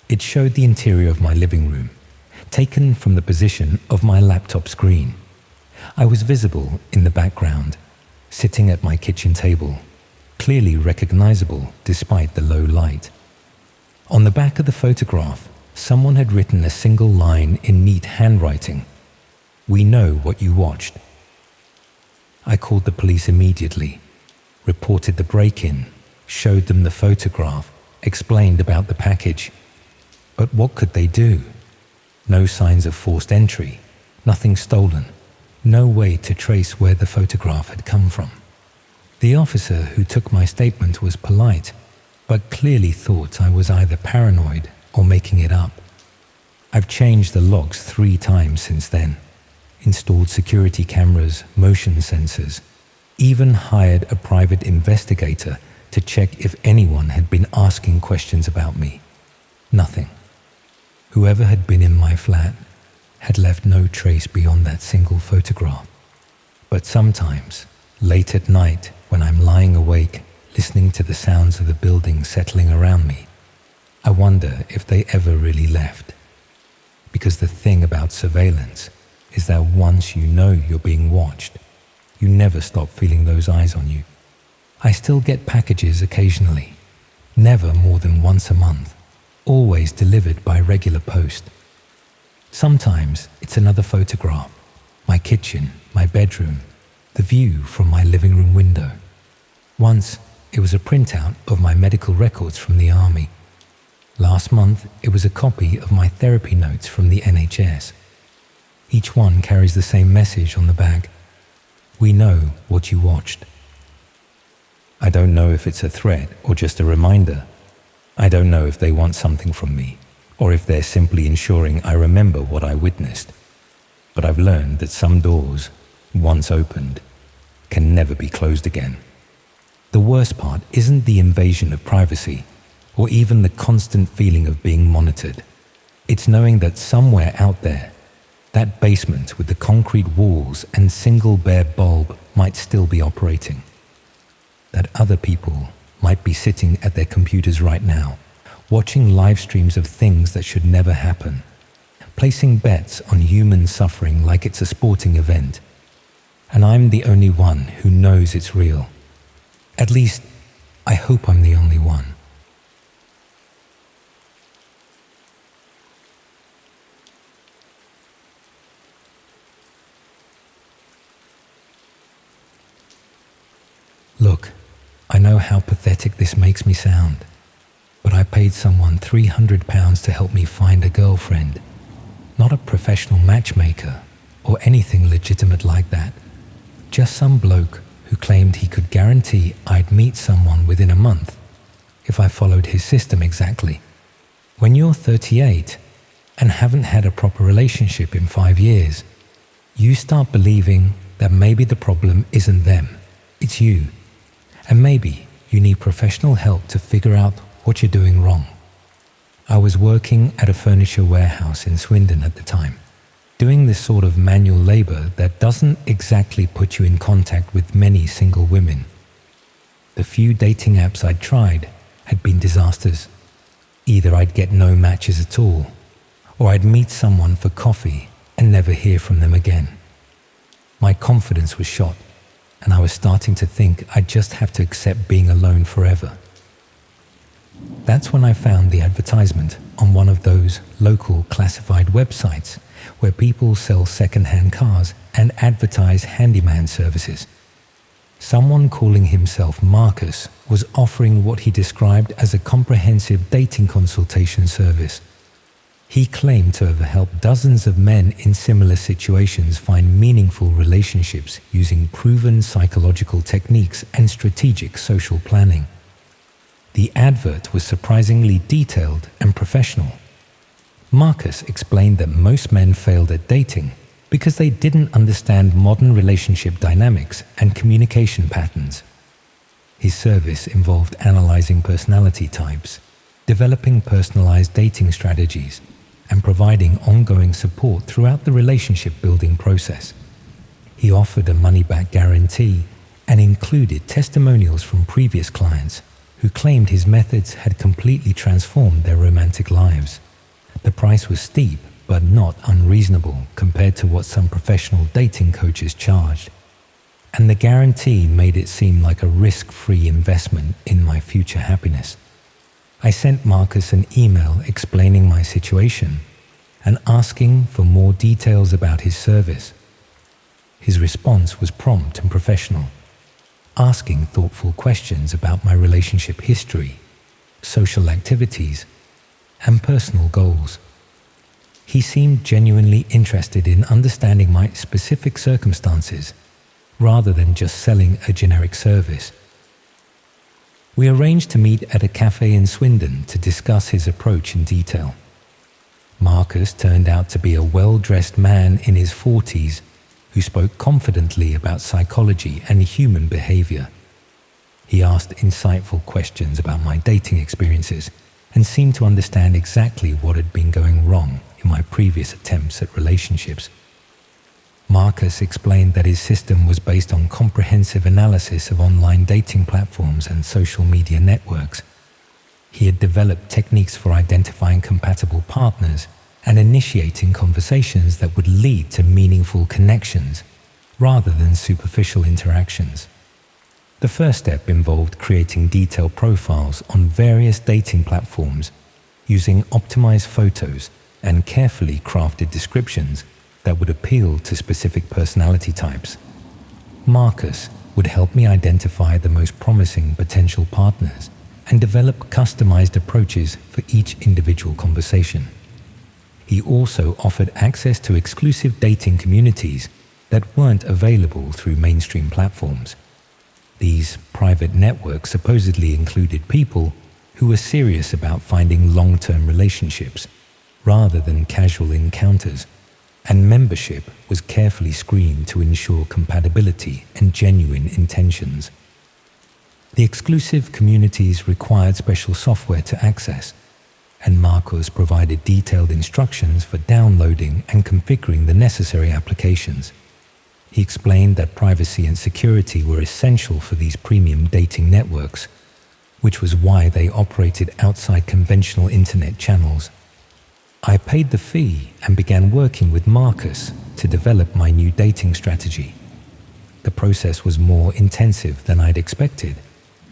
It showed the interior of my living room, taken from the position of my laptop screen. I was visible in the background, sitting at my kitchen table, clearly recognizable despite the low light. On the back of the photograph, someone had written a single line in neat handwriting. "We know what you watched." I called the police immediately, reported the break-in, showed them the photograph, explained about the package. But what could they do? No signs of forced entry, nothing stolen, no way to trace where the photograph had come from. The officer who took my statement was polite, but clearly thought I was either paranoid or making it up. I've changed the logs 3 times since then, installed security cameras, motion sensors, even hired a private investigator to check if anyone had been asking questions about me. Nothing. Whoever had been in my flat had left no trace beyond that single photograph. But sometimes, late at night, when I'm lying awake, listening to the sounds of the building settling around me, I wonder if they ever really left. Because the thing about surveillance is that once you know you're being watched, you never stop feeling those eyes on you. I still get packages occasionally, never more than once a month, always delivered by regular post. Sometimes it's another photograph, my kitchen, my bedroom, the view from my living room window. Once, it was a printout of my medical records from the army. Last month, it was a copy of my therapy notes from the NHS. Each one carries the same message on the back. We know what you watched. I don't know if it's a threat or just a reminder. I don't know if they want something from me, or if they're simply ensuring I remember what I witnessed. But I've learned that some doors, once opened, can never be closed again. The worst part isn't the invasion of privacy, or even the constant feeling of being monitored. It's knowing that somewhere out there, that basement with the concrete walls and single bare bulb might still be operating. That other people might be sitting at their computers right now, watching live streams of things that should never happen, placing bets on human suffering like it's a sporting event. And I'm the only one who knows it's real. At least, I hope I'm the only one. Look, I know how pathetic this makes me sound, but I paid someone £300 to help me find a girlfriend, not a professional matchmaker or anything legitimate like that, just some bloke who claimed he could guarantee I'd meet someone within a month if I followed his system exactly. When you're 38 and haven't had a proper relationship in 5 years, you start believing that maybe the problem isn't them, it's you. And maybe you need professional help to figure out what you're doing wrong. I was working at a furniture warehouse in Swindon at the time, doing this sort of manual labor that doesn't exactly put you in contact with many single women. The few dating apps I'd tried had been disasters. Either I'd get no matches at all, or I'd meet someone for coffee and never hear from them again. My confidence was shot, and I was starting to think I'd just have to accept being alone forever. That's when I found the advertisement on one of those local classified websites where people sell second-hand cars and advertise handyman services. Someone calling himself Marcus was offering what he described as a comprehensive dating consultation service. He claimed to have helped dozens of men in similar situations find meaningful relationships using proven psychological techniques and strategic social planning. The advert was surprisingly detailed and professional. Marcus explained that most men failed at dating because they didn't understand modern relationship dynamics and communication patterns. His service involved analyzing personality types, developing personalized dating strategies, and providing ongoing support throughout the relationship-building process. He offered a money-back guarantee and included testimonials from previous clients who claimed his methods had completely transformed their romantic lives. The price was steep, but not unreasonable compared to what some professional dating coaches charged. And the guarantee made it seem like a risk-free investment in my future happiness. I sent Marcus an email explaining my situation and asking for more details about his service. His response was prompt and professional, asking thoughtful questions about my relationship history, social activities, and personal goals. He seemed genuinely interested in understanding my specific circumstances rather than just selling a generic service. We arranged to meet at a cafe in Swindon to discuss his approach in detail. Marcus turned out to be a well-dressed man in his 40s who spoke confidently about psychology and human behavior. He asked insightful questions about my dating experiences and seemed to understand exactly what had been going wrong in my previous attempts at relationships. Marcus explained that his system was based on comprehensive analysis of online dating platforms and social media networks. He had developed techniques for identifying compatible partners and initiating conversations that would lead to meaningful connections rather than superficial interactions. The first step involved creating detailed profiles on various dating platforms using optimized photos and carefully crafted descriptions that would appeal to specific personality types. Marcus would help me identify the most promising potential partners and develop customized approaches for each individual conversation. He also offered access to exclusive dating communities that weren't available through mainstream platforms. These private networks supposedly included people who were serious about finding long-term relationships rather than casual encounters, and membership was carefully screened to ensure compatibility and genuine intentions. The exclusive communities required special software to access, and Marcos provided detailed instructions for downloading and configuring the necessary applications. He explained that privacy and security were essential for these premium dating networks, which was why they operated outside conventional internet channels. I paid the fee and began working with Marcus to develop my new dating strategy. The process was more intensive than I'd expected,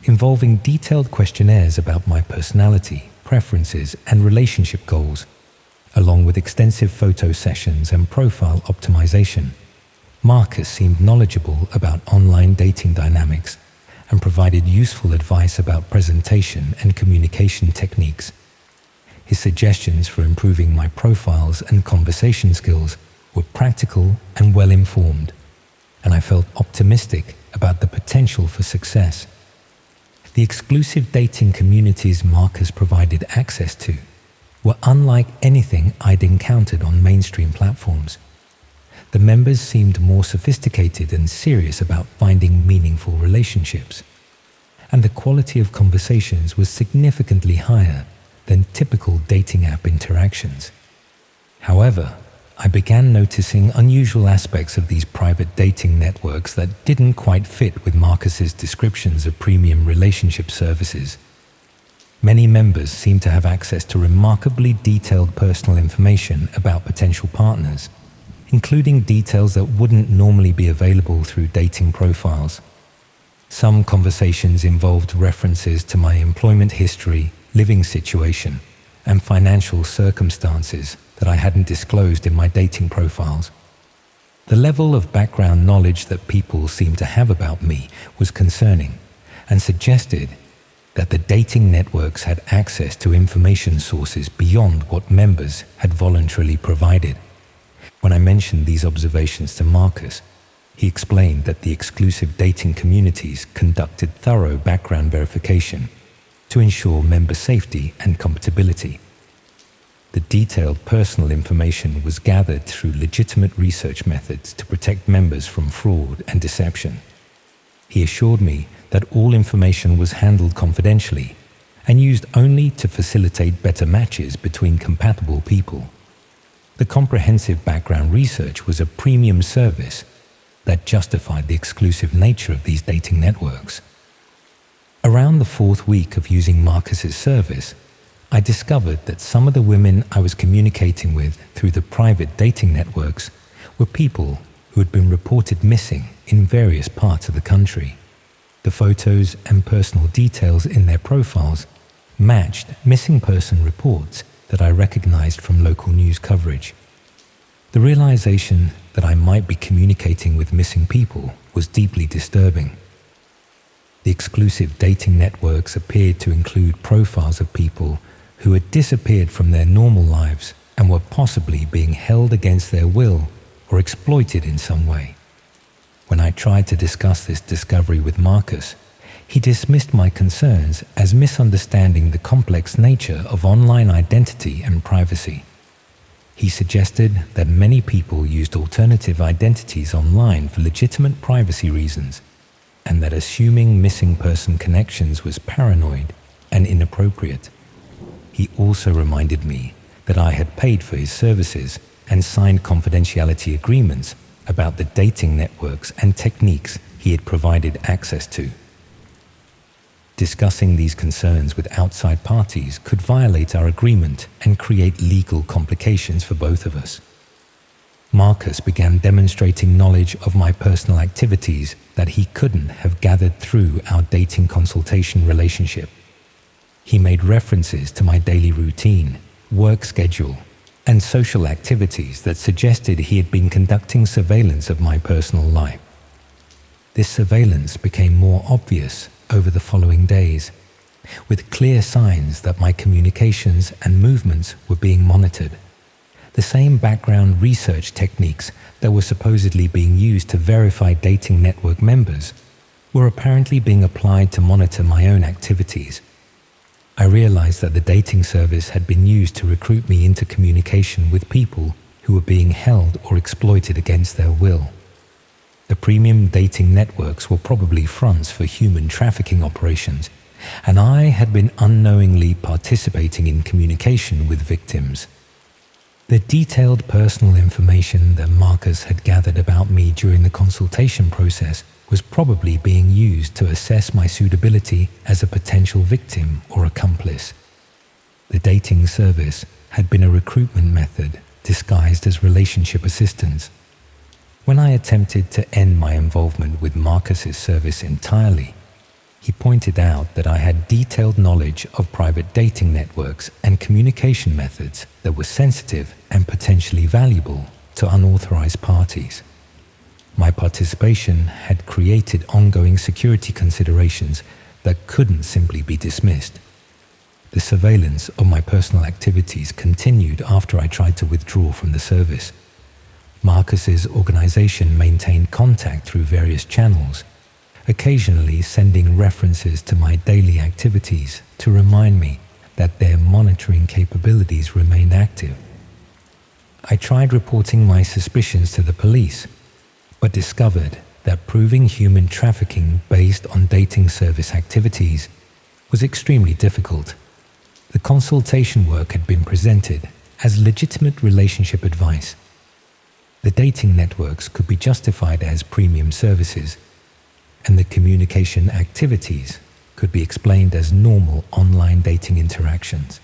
involving detailed questionnaires about my personality, preferences, and relationship goals, along with extensive photo sessions and profile optimization. Marcus seemed knowledgeable about online dating dynamics and provided useful advice about presentation and communication techniques. His suggestions for improving my profiles and conversation skills were practical and well-informed, and I felt optimistic about the potential for success. The exclusive dating communities Marcus provided access to were unlike anything I'd encountered on mainstream platforms. The members seemed more sophisticated and serious about finding meaningful relationships, and the quality of conversations was significantly higher than typical dating app interactions. However, I began noticing unusual aspects of these private dating networks that didn't quite fit with Marcus's descriptions of premium relationship services. Many members seemed to have access to remarkably detailed personal information about potential partners, including details that wouldn't normally be available through dating profiles. Some conversations involved references to my employment history, living situation, and financial circumstances that I hadn't disclosed in my dating profiles. The level of background knowledge that people seemed to have about me was concerning and suggested that the dating networks had access to information sources beyond what members had voluntarily provided. When I mentioned these observations to Marcus, he explained that the exclusive dating communities conducted thorough background verification to ensure member safety and compatibility. The detailed personal information was gathered through legitimate research methods to protect members from fraud and deception. He assured me that all information was handled confidentially and used only to facilitate better matches between compatible people. The comprehensive background research was a premium service that justified the exclusive nature of these dating networks. Around the fourth week of using Marcus's service, I discovered that some of the women I was communicating with through the private dating networks were people who had been reported missing in various parts of the country. The photos and personal details in their profiles matched missing person reports that I recognized from local news coverage. The realization that I might be communicating with missing people was deeply disturbing. The exclusive dating networks appeared to include profiles of people who had disappeared from their normal lives and were possibly being held against their will or exploited in some way. When I tried to discuss this discovery with Marcus, he dismissed my concerns as misunderstanding the complex nature of online identity and privacy. He suggested that many people used alternative identities online for legitimate privacy reasons, and that assuming missing person connections was paranoid and inappropriate. He also reminded me that I had paid for his services and signed confidentiality agreements about the dating networks and techniques he had provided access to. Discussing these concerns with outside parties could violate our agreement and create legal complications for both of us. Marcus began demonstrating knowledge of my personal activities that he couldn't have gathered through our dating consultation relationship. He made references to my daily routine, work schedule, and social activities that suggested he had been conducting surveillance of my personal life. This surveillance became more obvious over the following days, with clear signs that my communications and movements were being monitored. The same background research techniques that were supposedly being used to verify dating network members were apparently being applied to monitor my own activities. I realized that the dating service had been used to recruit me into communication with people who were being held or exploited against their will. The premium dating networks were probably fronts for human trafficking operations, and I had been unknowingly participating in communication with victims. The detailed personal information that Marcus had gathered about me during the consultation process was probably being used to assess my suitability as a potential victim or accomplice. The dating service had been a recruitment method disguised as relationship assistance. When I attempted to end my involvement with Marcus's service entirely, he pointed out that I had detailed knowledge of private dating networks and communication methods that were sensitive and potentially valuable to unauthorized parties. My participation had created ongoing security considerations that couldn't simply be dismissed. The surveillance of my personal activities continued after I tried to withdraw from the service. Marcus's organization maintained contact through various channels, occasionally sending references to my daily activities to remind me that their monitoring capabilities remained active. I tried reporting my suspicions to the police, but discovered that proving human trafficking based on dating service activities was extremely difficult. The consultation work had been presented as legitimate relationship advice. The dating networks could be justified as premium services, and the communication activities could be explained as normal online dating interactions.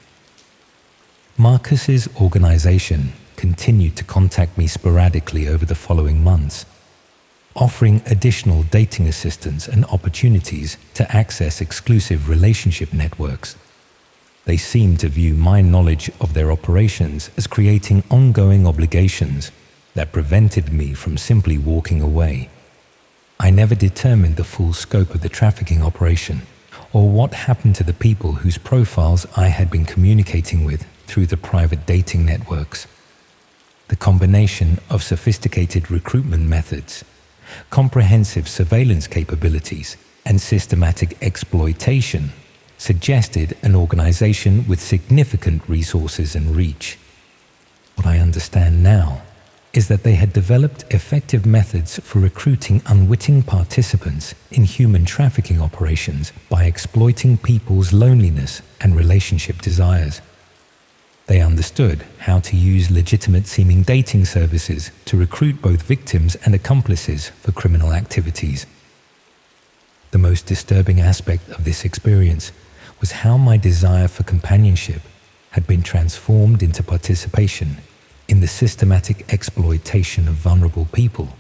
Marcus's organization continued to contact me sporadically over the following months, offering additional dating assistance and opportunities to access exclusive relationship networks. They seemed to view my knowledge of their operations as creating ongoing obligations that prevented me from simply walking away. I never determined the full scope of the trafficking operation or what happened to the people whose profiles I had been communicating with through the private dating networks. The combination of sophisticated recruitment methods, comprehensive surveillance capabilities, and systematic exploitation suggested an organization with significant resources and reach. What I understand now is that they had developed effective methods for recruiting unwitting participants in human trafficking operations by exploiting people's loneliness and relationship desires. They understood how to use legitimate-seeming dating services to recruit both victims and accomplices for criminal activities. The most disturbing aspect of this experience was how my desire for companionship had been transformed into participation in the systematic exploitation of vulnerable people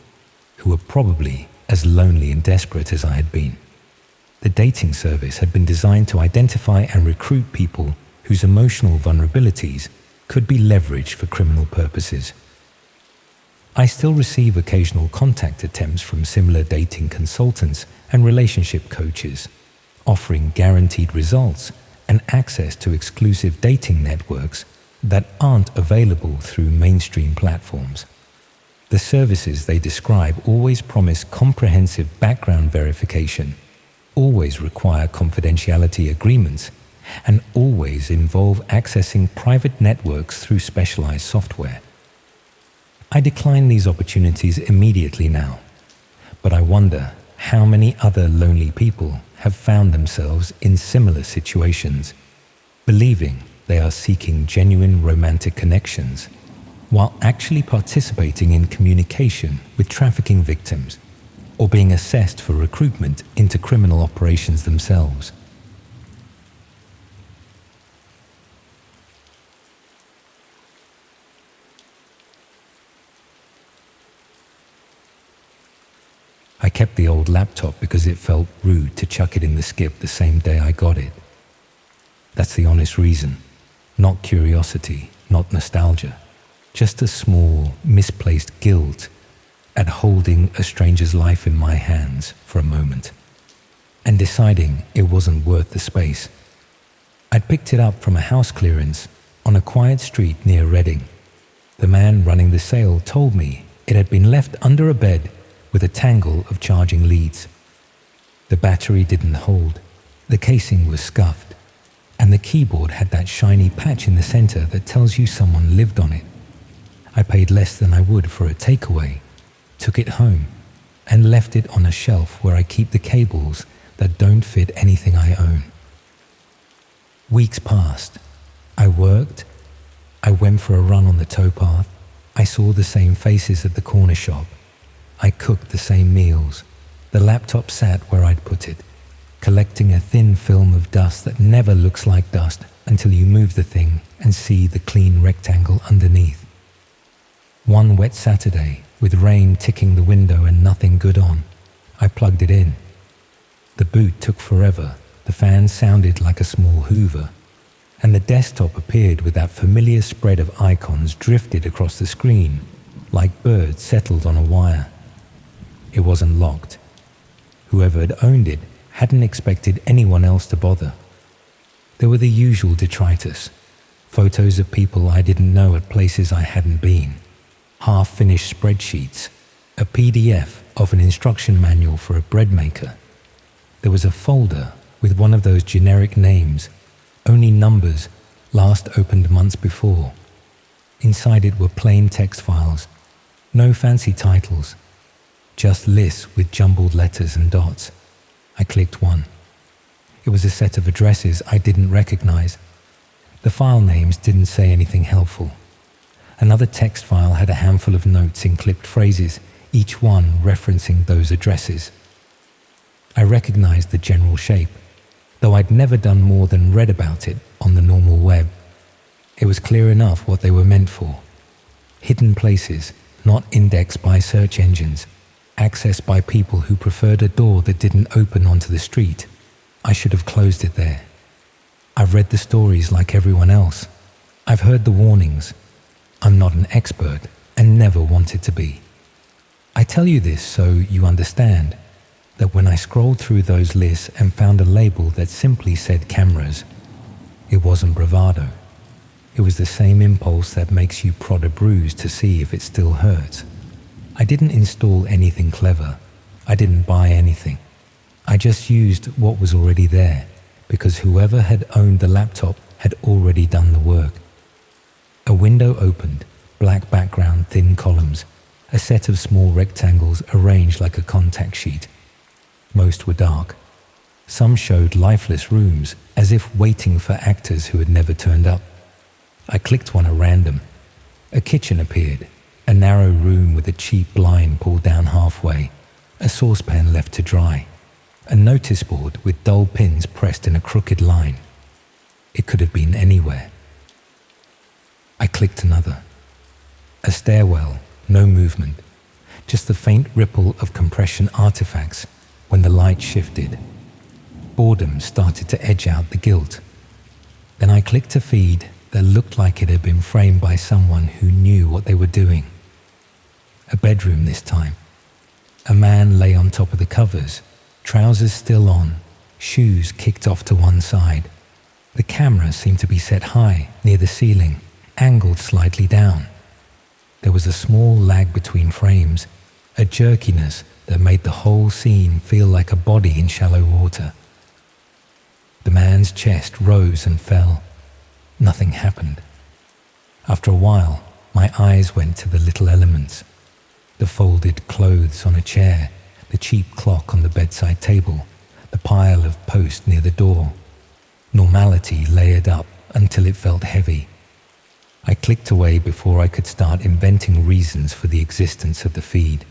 who were probably as lonely and desperate as I had been. The dating service had been designed to identify and recruit people whose emotional vulnerabilities could be leveraged for criminal purposes. I still receive occasional contact attempts from similar dating consultants and relationship coaches, offering guaranteed results and access to exclusive dating networks that aren't available through mainstream platforms. The services they describe always promise comprehensive background verification, always require confidentiality agreements, and always involve accessing private networks through specialized software. I decline these opportunities immediately now, but I wonder how many other lonely people have found themselves in similar situations, believing they are seeking genuine romantic connections, while actually participating in communication with trafficking victims or being assessed for recruitment into criminal operations themselves. I kept the old laptop because it felt rude to chuck it in the skip the same day I got it. That's the honest reason. Not curiosity, not nostalgia, just a small, misplaced guilt at holding a stranger's life in my hands for a moment and deciding it wasn't worth the space. I'd picked it up from a house clearance on a quiet street near Reading. The man running the sale told me it had been left under a bed with a tangle of charging leads. The battery didn't hold, the casing was scuffed, and the keyboard had that shiny patch in the center that tells you someone lived on it. I paid less than I would for a takeaway, took it home, and left it on a shelf where I keep the cables that don't fit anything I own. Weeks passed. I worked. I went for a run on the towpath. I saw the same faces at the corner shop. I cooked the same meals. The laptop sat where I'd put it, collecting a thin film of dust that never looks like dust until you move the thing and see the clean rectangle underneath. One wet Saturday, with rain ticking the window and nothing good on, I plugged it in. The boot took forever, the fan sounded like a small Hoover, and the desktop appeared with that familiar spread of icons drifted across the screen, like birds settled on a wire. It wasn't locked. Whoever had owned it hadn't expected anyone else to bother. There were the usual detritus, photos of people I didn't know at places I hadn't been, half-finished spreadsheets, a PDF of an instruction manual for a bread maker. There was a folder with one of those generic names, only numbers, last opened months before. Inside it were plain text files, no fancy titles, just lists with jumbled letters and dots. I clicked one. It was a set of addresses I didn't recognize. The file names didn't say anything helpful. Another text file had a handful of notes in clipped phrases, each one referencing those addresses. I recognized the general shape, though I'd never done more than read about it on the normal web. It was clear enough what they were meant for. hidden places, not indexed by search engines, accessed by people who preferred a door that didn't open onto the street. I should have closed it there. I've read the stories like everyone else. I've heard the warnings. I'm not an expert and never wanted to be. I tell you this so you understand that when I scrolled through those lists and found a label that simply said cameras, it wasn't bravado. It was the same impulse that makes you prod a bruise to see if it still hurts. I didn't install anything clever. I didn't buy anything. I just used what was already there because whoever had owned the laptop had already done the work. A window opened, black background, thin columns, a set of small rectangles arranged like a contact sheet. Most were dark. Some showed lifeless rooms, as if waiting for actors who had never turned up. I clicked one at random. A kitchen appeared, a narrow room with a cheap blind pulled down halfway, a saucepan left to dry, a notice board with dull pins pressed in a crooked line. It could have been anywhere. I clicked another. A stairwell, no movement, just the faint ripple of compression artifacts when the light shifted. Boredom started to edge out the guilt. Then I clicked a feed that looked like it had been framed by someone who knew what they were doing. A bedroom this time. A man lay on top of the covers, trousers still on, shoes kicked off to one side. The camera seemed to be set high, near the ceiling, angled slightly down. There was a small lag between frames, a jerkiness that made the whole scene feel like a body in shallow water. The man's chest rose and fell. Nothing happened. After a while, my eyes went to the little elements. The folded clothes on a chair, the cheap clock on the bedside table, the pile of posts near the door. Normality layered up until it felt heavy. I clicked away before I could start inventing reasons for the existence of the feed.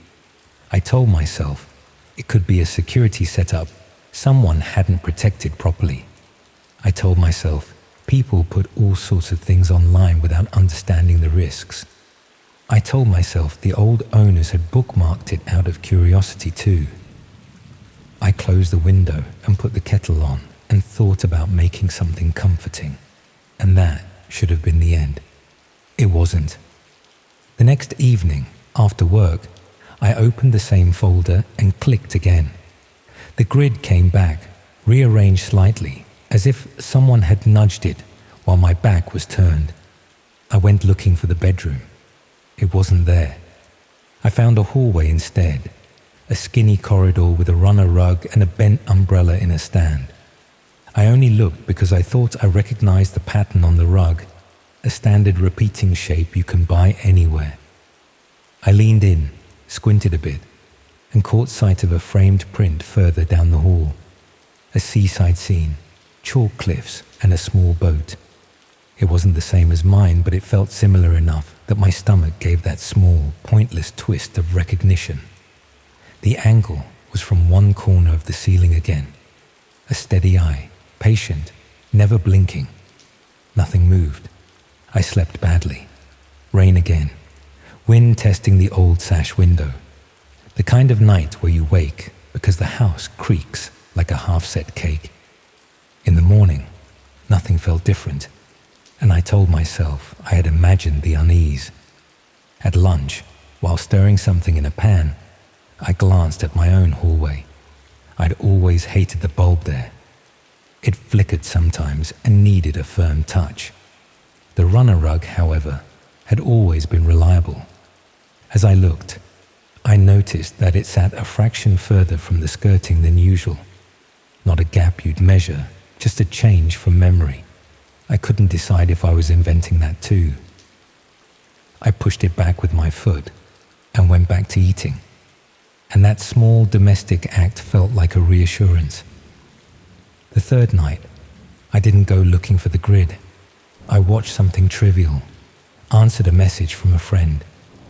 I told myself it could be a security setup someone hadn't protected properly. I told myself people put all sorts of things online without understanding the risks. I told myself the old owners had bookmarked it out of curiosity too. I closed the window and put the kettle on and thought about making something comforting, and that should have been the end. It wasn't. The next evening, after work, I opened the same folder and clicked again. The grid came back, rearranged slightly, as if someone had nudged it while my back was turned. I went looking for the bedroom. It wasn't there. I found a hallway instead, a skinny corridor with a runner rug and a bent umbrella in a stand. I only looked because I thought I recognized the pattern on the rug, a standard repeating shape you can buy anywhere. I leaned in, squinted a bit, and caught sight of a framed print further down the hall. A seaside scene, chalk cliffs and a small boat. It wasn't the same as mine, but it felt similar enough that my stomach gave that small, pointless twist of recognition. The angle was from one corner of the ceiling again. A steady eye, patient, never blinking. Nothing moved. I slept badly. Rain again. Wind testing the old sash window. The kind of night where you wake because the house creaks like a half-set cake. In the morning, nothing felt different, and I told myself I had imagined the unease. At lunch, while stirring something in a pan, I glanced at my own hallway. I'd always hated the bulb there. It flickered sometimes and needed a firm touch. The runner rug, however, had always been reliable. As I looked, I noticed that it sat a fraction further from the skirting than usual. Not a gap you'd measure, just a change from memory. I couldn't decide if I was inventing that too. I pushed it back with my foot and went back to eating. And that small domestic act felt like a reassurance. The third night, I didn't go looking for the grid. I watched something trivial, answered a message from a friend,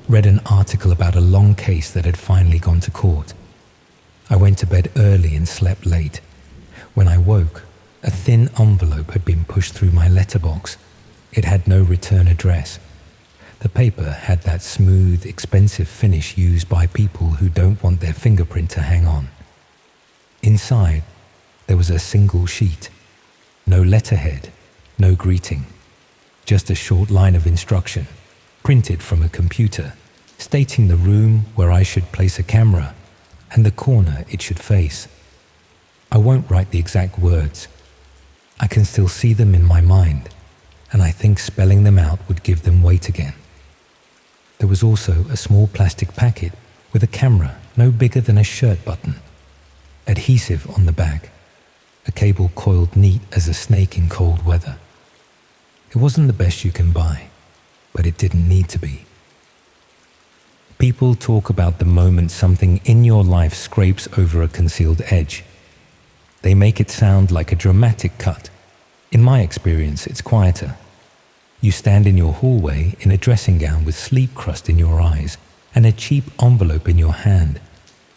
read an article about a long case that had finally gone to court. I went to bed early and slept late. When I woke, a thin envelope had been pushed through my letterbox. It had no return address. The paper had that smooth, expensive finish used by people who don't want their fingerprint to hang on. Inside, there was a single sheet. No letterhead, no greeting. Just a short line of instruction, printed from a computer, stating the room where I should place a camera and the corner it should face. I won't write the exact words. I can still see them in my mind, and I think spelling them out would give them weight again. There was also a small plastic packet with a camera no bigger than a shirt button, adhesive on the back, a cable coiled neat as a snake in cold weather. It wasn't the best you can buy, but it didn't need to be. People talk about the moment something in your life scrapes over a concealed edge. They make it sound like a dramatic cut. In my experience, it's quieter. You stand in your hallway in a dressing gown with sleep crust in your eyes and a cheap envelope in your hand,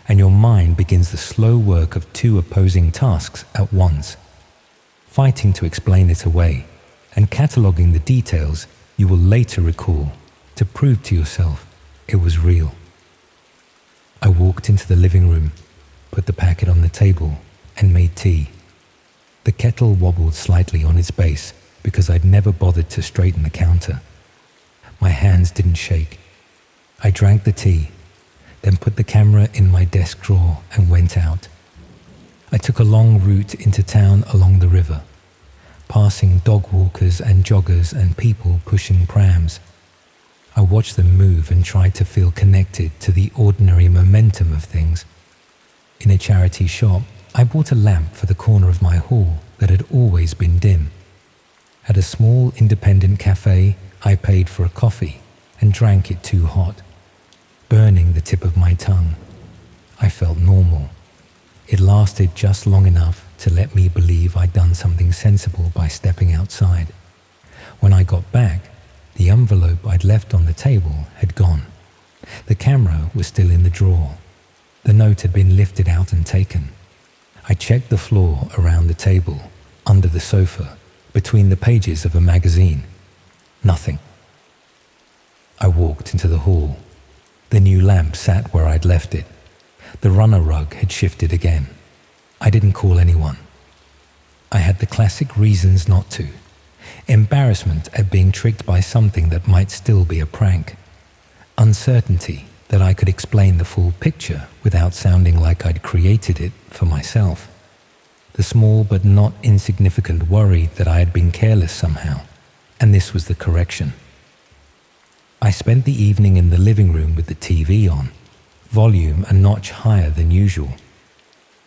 and your mind begins the slow work of two opposing tasks at once, fighting to explain it away and cataloguing the details you will later recall to prove to yourself it was real. I walked into the living room, put the packet on the table, and made tea. The kettle wobbled slightly on its base because I'd never bothered to straighten the counter. My hands didn't shake. I drank the tea, then put the camera in my desk drawer and went out. I took a long route into town along the river, passing dog walkers and joggers and people pushing prams. I watched them move and tried to feel connected to the ordinary momentum of things. In a charity shop, I bought a lamp for the corner of my hall that had always been dim. At a small independent cafe, I paid for a coffee and drank it too hot, burning the tip of my tongue. I felt normal. It lasted just long enough to let me believe I'd done something sensible by stepping outside. When I got back, the envelope I'd left on the table had gone. The camera was still in the drawer. The note had been lifted out and taken. I checked the floor around the table, under the sofa, between the pages of a magazine. Nothing. I walked into the hall. The new lamp sat where I'd left it. The runner rug had shifted again. I didn't call anyone. I had the classic reasons not to. Embarrassment at being tricked by something that might still be a prank. Uncertainty that I could explain the full picture without sounding like I'd created it for myself. The small but not insignificant worry that I had been careless somehow, and this was the correction. I spent the evening in the living room with the TV on, volume a notch higher than usual,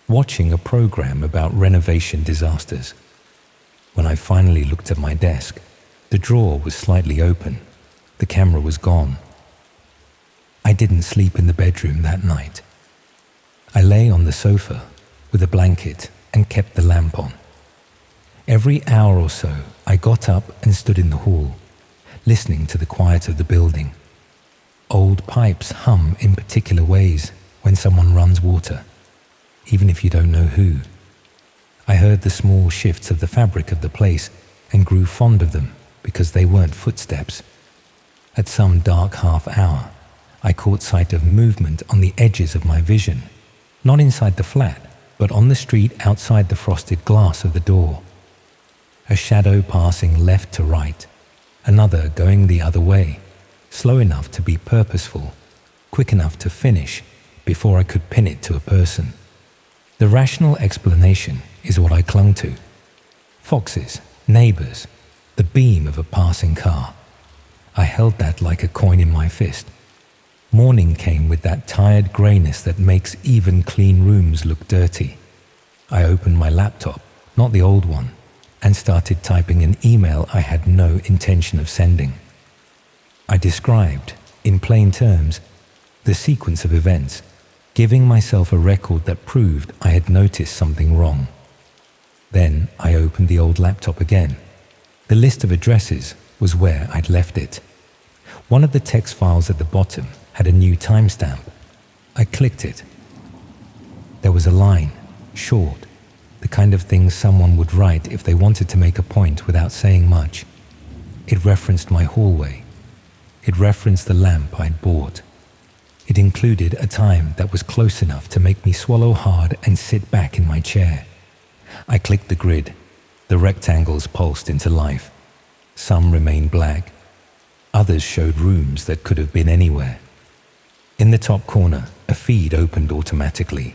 watching a program about renovation disasters. When I finally looked at my desk, the drawer was slightly open. The camera was gone. I didn't sleep in the bedroom that night. I lay on the sofa with a blanket and kept the lamp on. Every hour or so, I got up and stood in the hall, listening to the quiet of the building. Old pipes hum in particular ways when someone runs water, even if you don't know who. I heard the small shifts of the fabric of the place and grew fond of them because they weren't footsteps. At some dark half hour, I caught sight of movement on the edges of my vision, not inside the flat, but on the street outside the frosted glass of the door. A shadow passing left to right, another going the other way, slow enough to be purposeful, quick enough to finish before I could pin it to a person. The rational explanation is what I clung to. Foxes, neighbors, the beam of a passing car. I held that like a coin in my fist. Morning came with that tired grayness that makes even clean rooms look dirty. I opened my laptop, not the old one, and started typing an email I had no intention of sending. I described, in plain terms, the sequence of events, giving myself a record that proved I had noticed something wrong. Then I opened the old laptop again. The list of addresses was where I'd left it. One of the text files at the bottom had a new timestamp. I clicked it. There was a line, short, the kind of thing someone would write if they wanted to make a point without saying much. It referenced my hallway. It referenced the lamp I'd bought. It included a time that was close enough to make me swallow hard and sit back in my chair. I clicked the grid. The rectangles pulsed into life. Some remained black. Others showed rooms that could have been anywhere. In the top corner, a feed opened automatically.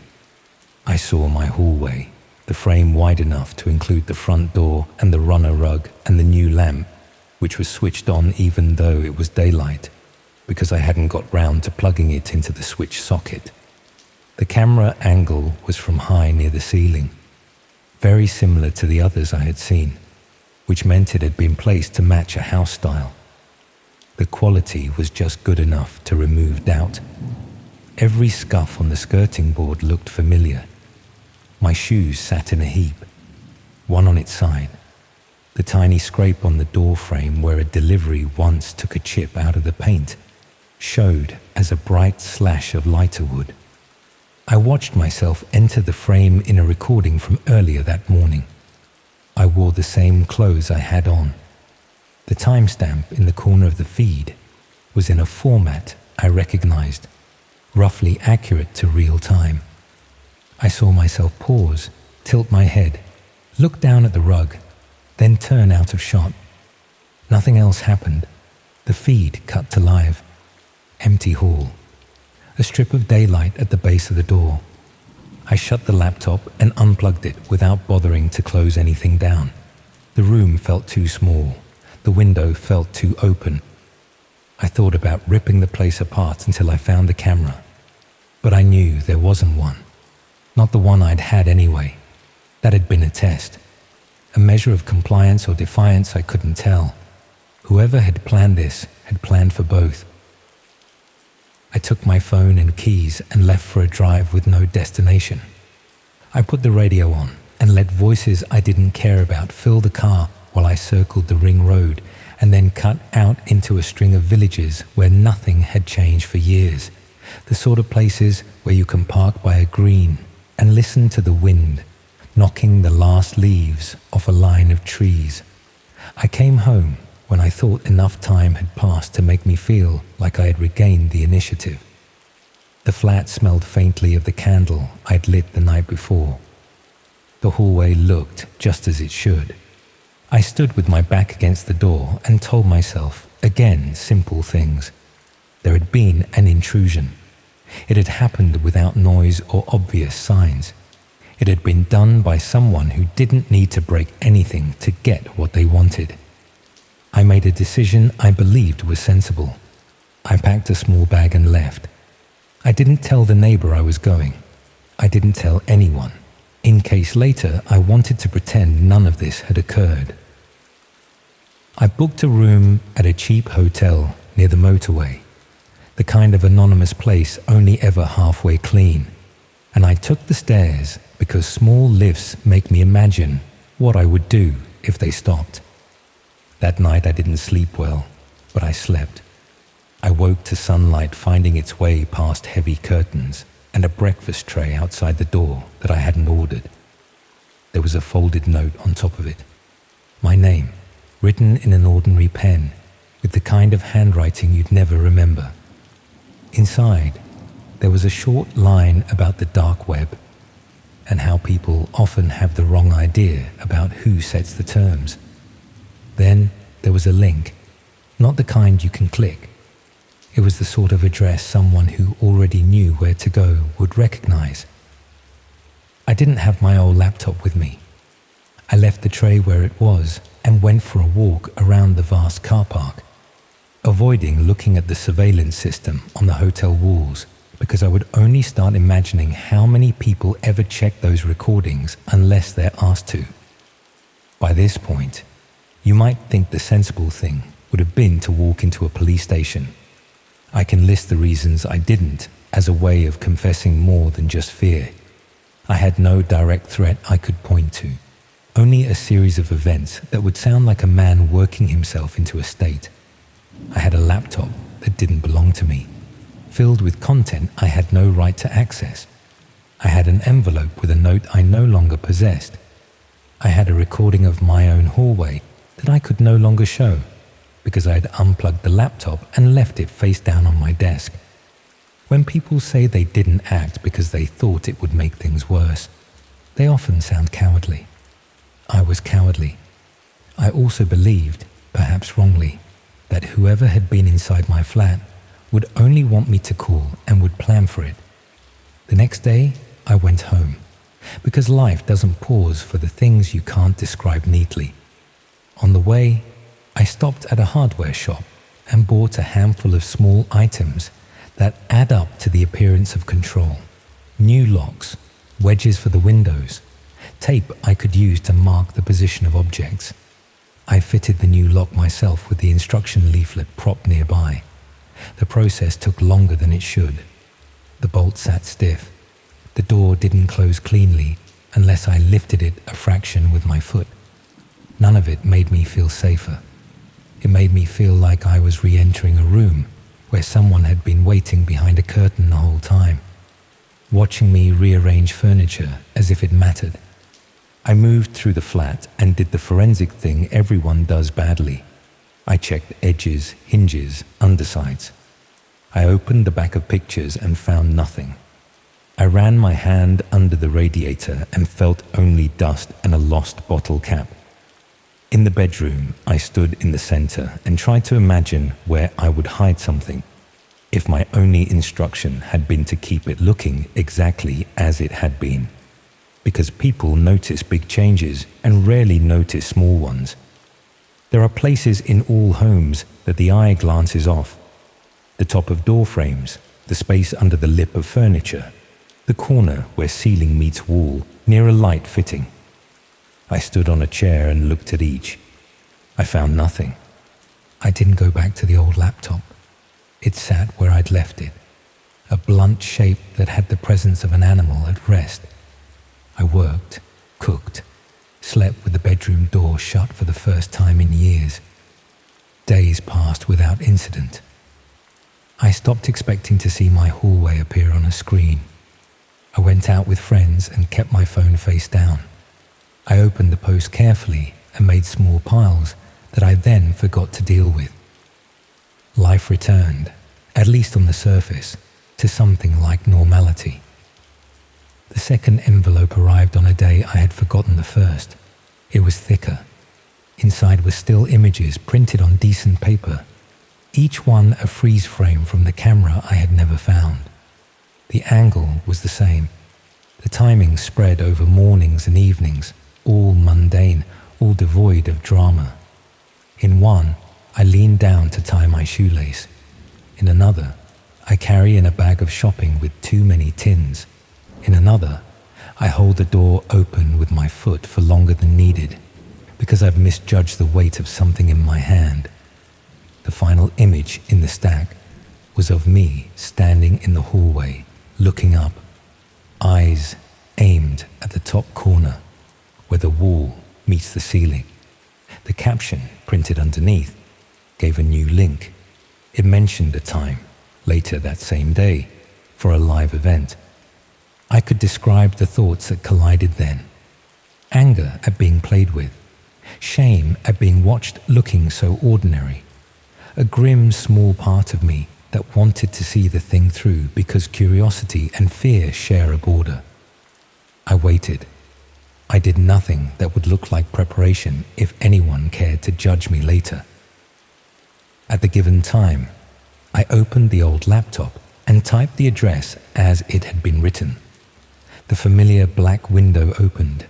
I saw my hallway, the frame wide enough to include the front door and the runner rug and the new lamp, which was switched on even though it was daylight, because I hadn't got round to plugging it into the switch socket. The camera angle was from high near the ceiling, very similar to the others I had seen, which meant it had been placed to match a house style. The quality was just good enough to remove doubt. Every scuff on the skirting board looked familiar. My shoes sat in a heap, one on its side. The tiny scrape on the door frame where a delivery once took a chip out of the paint showed as a bright slash of lighter wood. I watched myself enter the frame in a recording from earlier that morning. I wore the same clothes I had on. The timestamp in the corner of the feed was in a format I recognized, roughly accurate to real time. I saw myself pause, tilt my head, look down at the rug, then turn out of shot. Nothing else happened. The feed cut to live. Empty hall. A strip of daylight at the base of the door. I shut the laptop and unplugged it without bothering to close anything down. The room felt too small. The window felt too open. I thought about ripping the place apart until I found the camera. But I knew there wasn't one. Not the one I'd had anyway. That had been a test. A measure of compliance or defiance I couldn't tell. Whoever had planned this had planned for both. I took my phone and keys and left for a drive with no destination. I put the radio on and let voices I didn't care about fill the car while I circled the ring road and then cut out into a string of villages where nothing had changed for years. The sort of places where you can park by a green and listen to the wind knocking the last leaves off a line of trees. I came home when I thought enough time had passed to make me feel like I had regained the initiative. The flat smelled faintly of the candle I'd lit the night before. The hallway looked just as it should. I stood with my back against the door and told myself, again, simple things. There had been an intrusion. It had happened without noise or obvious signs. It had been done by someone who didn't need to break anything to get what they wanted. I made a decision I believed was sensible. I packed a small bag and left. I didn't tell the neighbor I was going. I didn't tell anyone, in case later I wanted to pretend none of this had occurred. I booked a room at a cheap hotel near the motorway, the kind of anonymous place only ever halfway clean, and I took the stairs because small lifts make me imagine what I would do if they stopped. That night I didn't sleep well, but I slept. I woke to sunlight finding its way past heavy curtains and a breakfast tray outside the door that I hadn't ordered. There was a folded note on top of it. My name, written in an ordinary pen, with the kind of handwriting you'd never remember. Inside, there was a short line about the dark web and how people often have the wrong idea about who sets the terms. Then there was a link, not the kind you can click. It was the sort of address someone who already knew where to go would recognize. I didn't have my old laptop with me. I left the tray where it was and went for a walk around the vast car park, avoiding looking at the surveillance system on the hotel walls because I would only start imagining how many people ever check those recordings unless they're asked to. By this point, you might think the sensible thing would have been to walk into a police station. I can list the reasons I didn't as a way of confessing more than just fear. I had no direct threat I could point to, only a series of events that would sound like a man working himself into a state. I had a laptop that didn't belong to me, filled with content I had no right to access. I had an envelope with a note I no longer possessed. I had a recording of my own hallway that I could no longer show. because I had unplugged the laptop and left it face down on my desk. When people say they didn't act because they thought it would make things worse, they often sound cowardly. I was cowardly. I also believed, perhaps wrongly, that whoever had been inside my flat would only want me to call and would plan for it. The next day, I went home, because life doesn't pause for the things you can't describe neatly. On the way, I stopped at a hardware shop and bought a handful of small items that add up to the appearance of control. New locks, wedges for the windows, tape I could use to mark the position of objects. I fitted the new lock myself with the instruction leaflet propped nearby. The process took longer than it should. The bolt sat stiff. The door didn't close cleanly unless I lifted it a fraction with my foot. None of it made me feel safer. It made me feel like I was re-entering a room where someone had been waiting behind a curtain the whole time, watching me rearrange furniture as if it mattered. I moved through the flat and did the forensic thing everyone does badly. I checked edges, hinges, undersides. I opened the back of pictures and found nothing. I ran my hand under the radiator and felt only dust and a lost bottle cap. In the bedroom, I stood in the center and tried to imagine where I would hide something, if my only instruction had been to keep it looking exactly as it had been. Because people notice big changes and rarely notice small ones. There are places in all homes that the eye glances off. The top of door frames, the space under the lip of furniture, the corner where ceiling meets wall near a light fitting. I stood on a chair and looked at each. I found nothing. I didn't go back to the old laptop. It sat where I'd left it, a blunt shape that had the presence of an animal at rest. I worked, cooked, slept with the bedroom door shut for the first time in years. Days passed without incident. I stopped expecting to see my hallway appear on a screen. I went out with friends and kept my phone face down. I opened the post carefully and made small piles that I then forgot to deal with. Life returned, at least on the surface, to something like normality. The second envelope arrived on a day I had forgotten the first. It was thicker. Inside were still images printed on decent paper, each one a freeze frame from the camera I had never found. The angle was the same. The timing spread over mornings and evenings, all mundane, all devoid of drama. In one, I leaned down to tie my shoelace. In another, I carry in a bag of shopping with too many tins. In another, I hold the door open with my foot for longer than needed because I've misjudged the weight of something in my hand. The final image in the stack was of me standing in the hallway, looking up, eyes aimed at the top corner where the wall meets the ceiling. The caption, printed underneath, gave a new link. It mentioned a time, later that same day, for a live event. I could describe the thoughts that collided then. Anger at being played with. Shame at being watched looking so ordinary. A grim small part of me that wanted to see the thing through because curiosity and fear share a border. I waited. I did nothing that would look like preparation if anyone cared to judge me later. At the given time, I opened the old laptop and typed the address as it had been written. The familiar black window opened,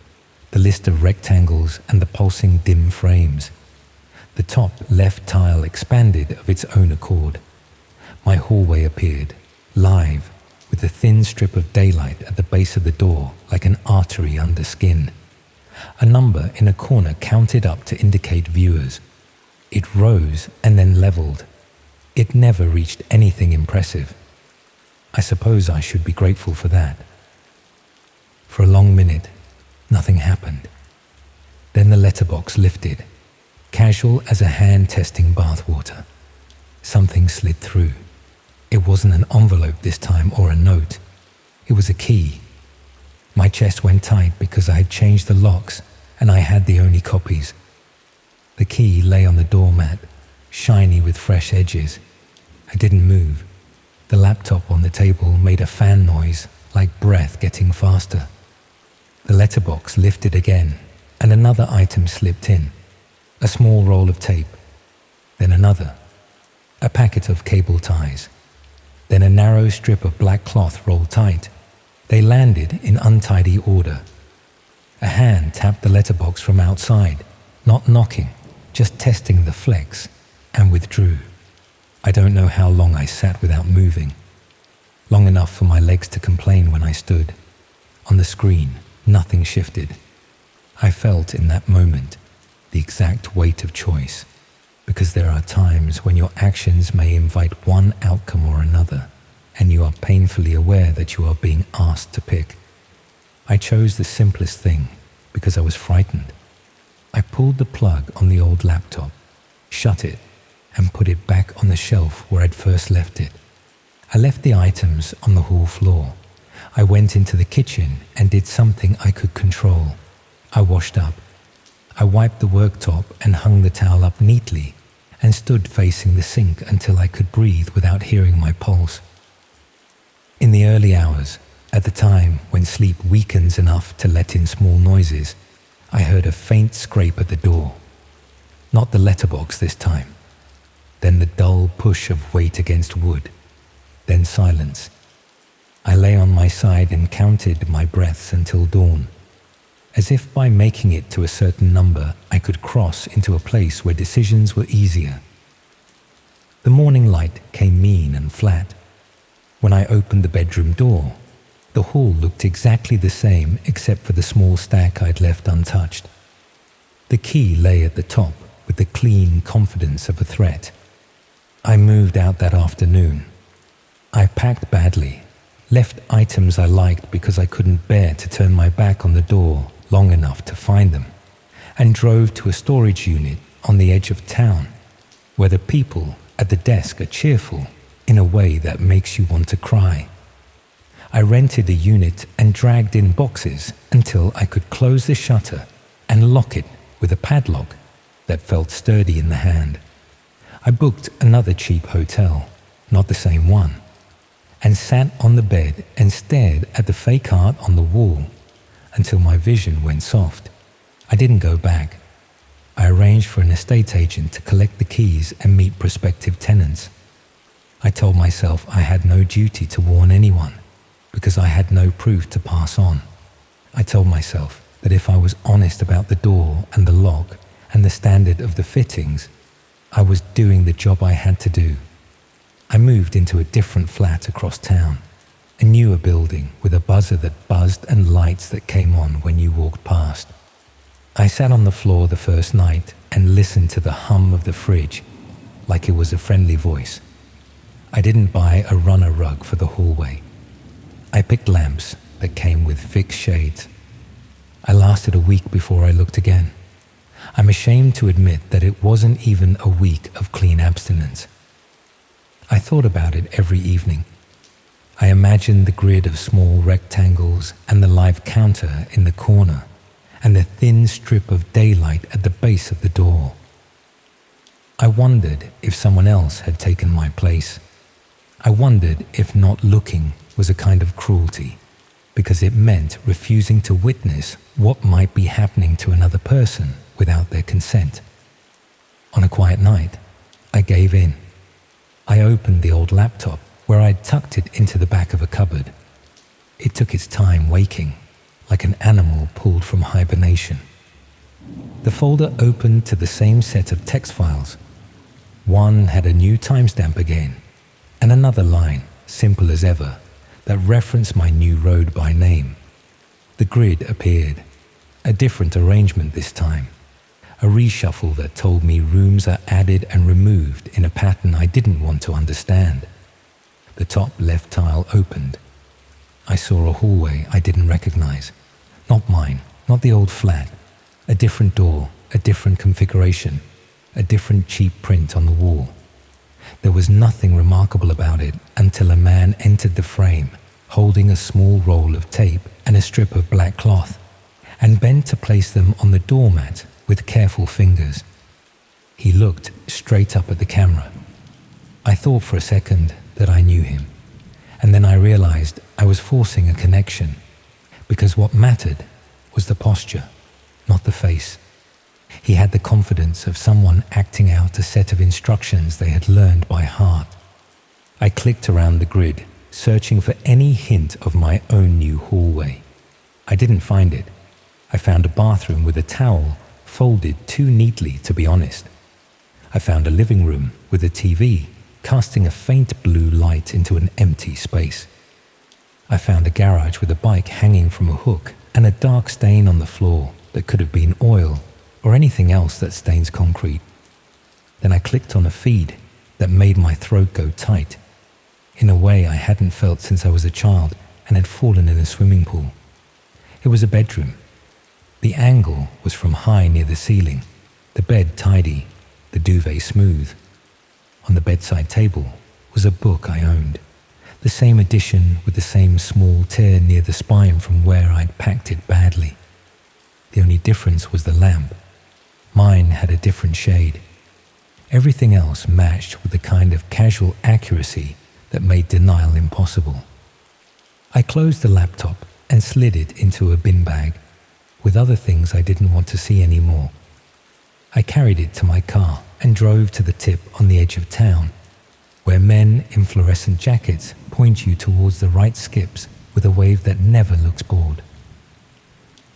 the list of rectangles and the pulsing dim frames. The top left tile expanded of its own accord. My hallway appeared, live, with a thin strip of daylight at the base of the door like an artery under skin. A number in a corner counted up to indicate viewers. It rose and then leveled. It never reached anything impressive. I suppose I should be grateful for that. For a long minute, nothing happened. Then the letterbox lifted, casual as a hand testing bathwater. Something slid through. It wasn't an envelope this time or a note. It was a key. My chest went tight because I had changed the locks and I had the only copies. The key lay on the doormat, shiny with fresh edges. I didn't move. The laptop on the table made a fan noise, like breath getting faster. The letterbox lifted again, and another item slipped in. A small roll of tape. Then another. A packet of cable ties. Then a narrow strip of black cloth rolled tight. They landed in untidy order. A hand tapped the letterbox from outside, not knocking, just testing the flex, and withdrew. I don't know how long I sat without moving. Long enough for my legs to complain when I stood. On the screen, nothing shifted. I felt in that moment the exact weight of choice, because there are times when your actions may invite one outcome or another, and you are painfully aware that you are being asked to pick. I chose the simplest thing because I was frightened. I pulled the plug on the old laptop, shut it, and put it back on the shelf where I'd first left it. I left the items on the hall floor. I went into the kitchen and did something I could control. I washed up. I wiped the worktop and hung the towel up neatly and stood facing the sink until I could breathe without hearing my pulse. In the early hours, at the time when sleep weakens enough to let in small noises, I heard a faint scrape at the door. Not the letterbox this time. Then the dull push of weight against wood. Then silence. I lay on my side and counted my breaths until dawn, as if by making it to a certain number I could cross into a place where decisions were easier. The morning light came mean and flat. When I opened the bedroom door, the hall looked exactly the same except for the small stack I'd left untouched. The key lay at the top with the clean confidence of a threat. I moved out that afternoon. I packed badly, left items I liked because I couldn't bear to turn my back on the door long enough to find them, and drove to a storage unit on the edge of town, where the people at the desk are cheerful in a way that makes you want to cry. I rented a unit and dragged in boxes until I could close the shutter and lock it with a padlock that felt sturdy in the hand. I booked another cheap hotel, not the same one, and sat on the bed and stared at the fake art on the wall until my vision went soft. I didn't go back. I arranged for an estate agent to collect the keys and meet prospective tenants. I told myself I had no duty to warn anyone because I had no proof to pass on. I told myself that if I was honest about the door and the lock and the standard of the fittings, I was doing the job I had to do. I moved into a different flat across town, a newer building with a buzzer that buzzed and lights that came on when you walked past. I sat on the floor the first night and listened to the hum of the fridge like it was a friendly voice. I didn't buy a runner rug for the hallway. I picked lamps that came with fixed shades. I lasted a week before I looked again. I'm ashamed to admit that it wasn't even a week of clean abstinence. I thought about it every evening. I imagined the grid of small rectangles and the live counter in the corner and the thin strip of daylight at the base of the door. I wondered if someone else had taken my place. I wondered if not looking was a kind of cruelty, because it meant refusing to witness what might be happening to another person without their consent. On a quiet night, I gave in. I opened the old laptop where I'd tucked it into the back of a cupboard. It took its time waking, like an animal pulled from hibernation. The folder opened to the same set of text files. One had a new timestamp again, and another line, simple as ever, that referenced my new road by name. The grid appeared, a different arrangement this time, a reshuffle that told me rooms are added and removed in a pattern I didn't want to understand. The top left tile opened. I saw a hallway I didn't recognize. Not mine, not the old flat. A different door, a different configuration, a different cheap print on the wall. There was nothing remarkable about it until a man entered the frame, holding a small roll of tape and a strip of black cloth, and bent to place them on the doormat with careful fingers. He looked straight up at the camera. I thought for a second that I knew him, and then I realized I was forcing a connection, because what mattered was the posture, not the face. He had the confidence of someone acting out a set of instructions they had learned by heart. I clicked around the grid, searching for any hint of my own new hallway. I didn't find it. I found a bathroom with a towel folded too neatly to be honest. I found a living room with a TV casting a faint blue light into an empty space. I found a garage with a bike hanging from a hook and a dark stain on the floor that could have been oil or anything else that stains concrete. Then I clicked on a feed that made my throat go tight, in a way I hadn't felt since I was a child and had fallen in a swimming pool. It was a bedroom. The angle was from high near the ceiling, the bed tidy, the duvet smooth. On the bedside table was a book I owned, the same edition with the same small tear near the spine from where I'd packed it badly. The only difference was the lamp. Mine had a different shade. Everything else matched with the kind of casual accuracy that made denial impossible. I closed the laptop and slid it into a bin bag with other things I didn't want to see anymore. I carried it to my car and drove to the tip on the edge of town, where men in fluorescent jackets point you towards the right skips with a wave that never looks bored.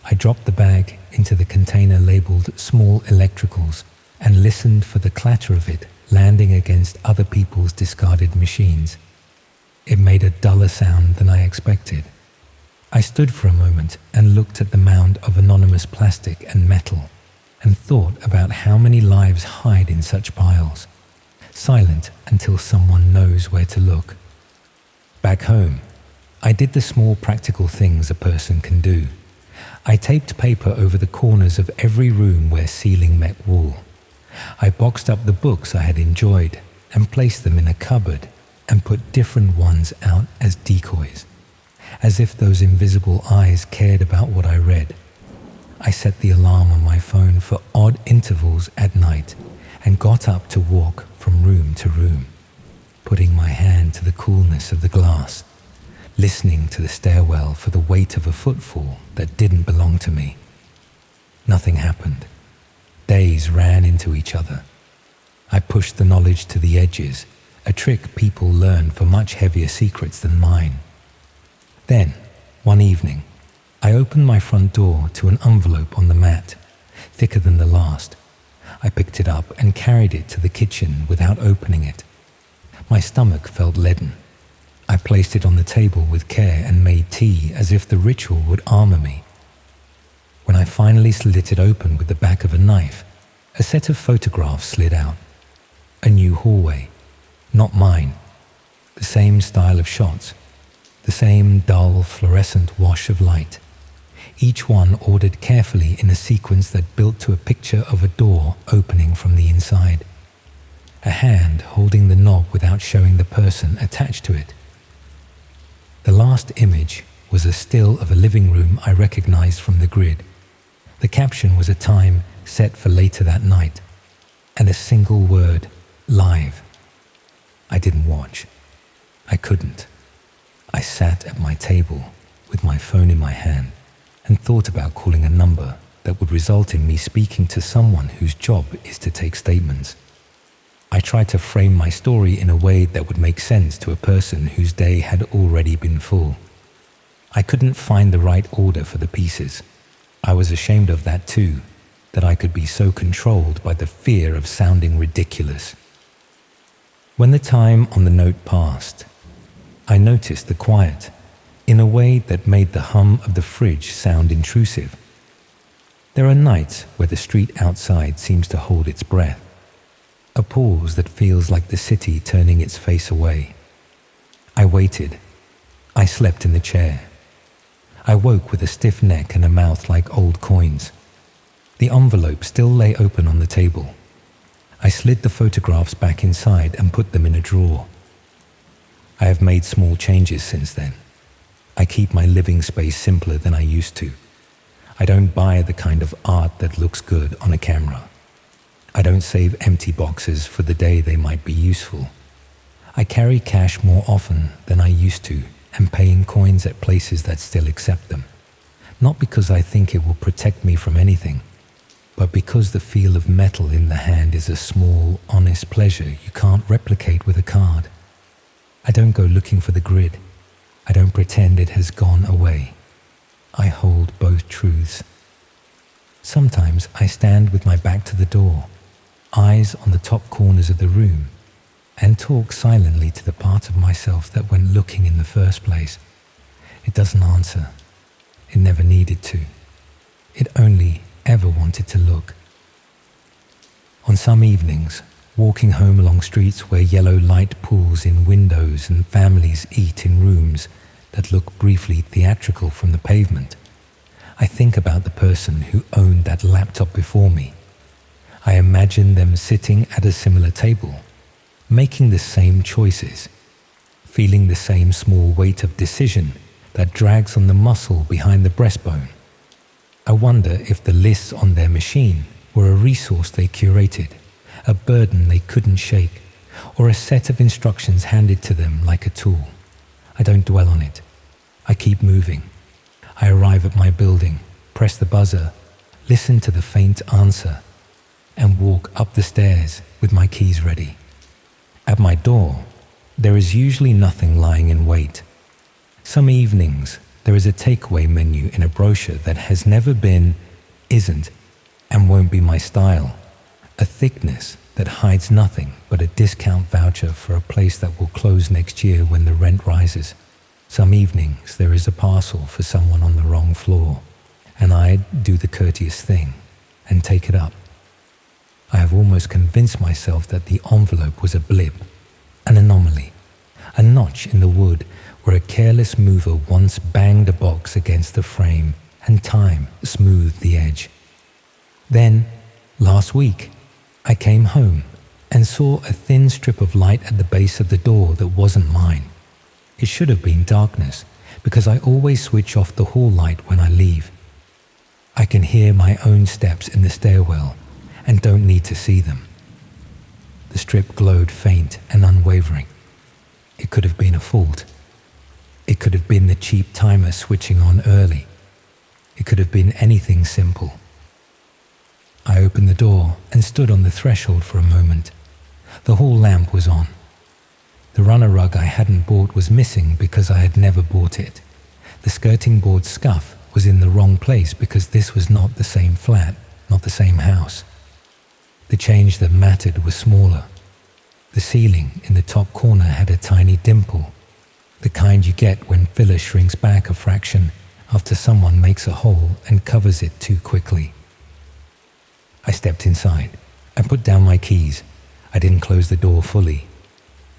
I dropped the bag into the container labeled small electricals and listened for the clatter of it landing against other people's discarded machines. It made a duller sound than I expected. I stood for a moment and looked at the mound of anonymous plastic and metal and thought about how many lives hide in such piles, silent until someone knows where to look. Back home, I did the small practical things a person can do. I taped paper over the corners of every room where ceiling met wall. I boxed up the books I had enjoyed and placed them in a cupboard and put different ones out as decoys, as if those invisible eyes cared about what I read. I set the alarm on my phone for odd intervals at night and got up to walk from room to room, putting my hand to the coolness of the glass, listening to the stairwell for the weight of a footfall that didn't belong to me. Nothing happened. Days ran into each other. I pushed the knowledge to the edges, a trick people learn for much heavier secrets than mine. Then, one evening, I opened my front door to an envelope on the mat, thicker than the last. I picked it up and carried it to the kitchen without opening it. My stomach felt leaden. I placed it on the table with care and made tea as if the ritual would armor me. When I finally slit it open with the back of a knife, a set of photographs slid out. A new hallway, not mine. The same style of shots, the same dull fluorescent wash of light. Each one ordered carefully in a sequence that built to a picture of a door opening from the inside. A hand holding the knob without showing the person attached to it. The last image was a still of a living room I recognized from the grid. The caption was a time set for later that night, and a single word, live. I didn't watch. I couldn't. I sat at my table with my phone in my hand and thought about calling a number that would result in me speaking to someone whose job is to take statements. I tried to frame my story in a way that would make sense to a person whose day had already been full. I couldn't find the right order for the pieces. I was ashamed of that too, that I could be so controlled by the fear of sounding ridiculous. When the time on the note passed, I noticed the quiet in a way that made the hum of the fridge sound intrusive. There are nights where the street outside seems to hold its breath, a pause that feels like the city turning its face away. I waited. I slept in the chair. I woke with a stiff neck and a mouth like old coins. The envelope still lay open on the table. I slid the photographs back inside and put them in a drawer. I have made small changes since then. I keep my living space simpler than I used to. I don't buy the kind of art that looks good on a camera. I don't save empty boxes for the day they might be useful. I carry cash more often than I used to and pay in coins at places that still accept them. Not because I think it will protect me from anything, but because the feel of metal in the hand is a small, honest pleasure you can't replicate with a card. I don't go looking for the grid. I don't pretend it has gone away. I hold both truths. Sometimes I stand with my back to the door, eyes on the top corners of the room, and talk silently to the part of myself that went looking in the first place. It doesn't answer. It never needed to. It only ever wanted to look. On some evenings, walking home along streets where yellow light pools in windows and families eat in rooms that look briefly theatrical from the pavement, I think about the person who owned that laptop before me. I imagine them sitting at a similar table, making the same choices, feeling the same small weight of decision that drags on the muscle behind the breastbone. I wonder if the lists on their machine were a resource they curated, a burden they couldn't shake, or a set of instructions handed to them like a tool. I don't dwell on it. I keep moving. I arrive at my building, press the buzzer, listen to the faint answer, and walk up the stairs with my keys ready. At my door, there is usually nothing lying in wait. Some evenings, there is a takeaway menu in a brochure that has never been, isn't, and won't be my style. A thickness that hides nothing but a discount voucher for a place that will close next year when the rent rises. Some evenings, there is a parcel for someone on the wrong floor, and I do the courteous thing and take it up. I have almost convinced myself that the envelope was a blip, an anomaly, a notch in the wood where a careless mover once banged a box against the frame and time smoothed the edge. Then, last week, I came home and saw a thin strip of light at the base of the door that wasn't mine. It should have been darkness because I always switch off the hall light when I leave. I can hear my own steps in the stairwell and don't need to see them. The strip glowed faint and unwavering. It could have been a fault. It could have been the cheap timer switching on early. It could have been anything simple. I opened the door and stood on the threshold for a moment. The hall lamp was on. The runner rug I hadn't bought was missing because I had never bought it. The skirting board scuff was in the wrong place because this was not the same flat, not the same house. The change that mattered was smaller. The ceiling in the top corner had a tiny dimple, the kind you get when filler shrinks back a fraction after someone makes a hole and covers it too quickly. I stepped inside and put down my keys. I didn't close the door fully.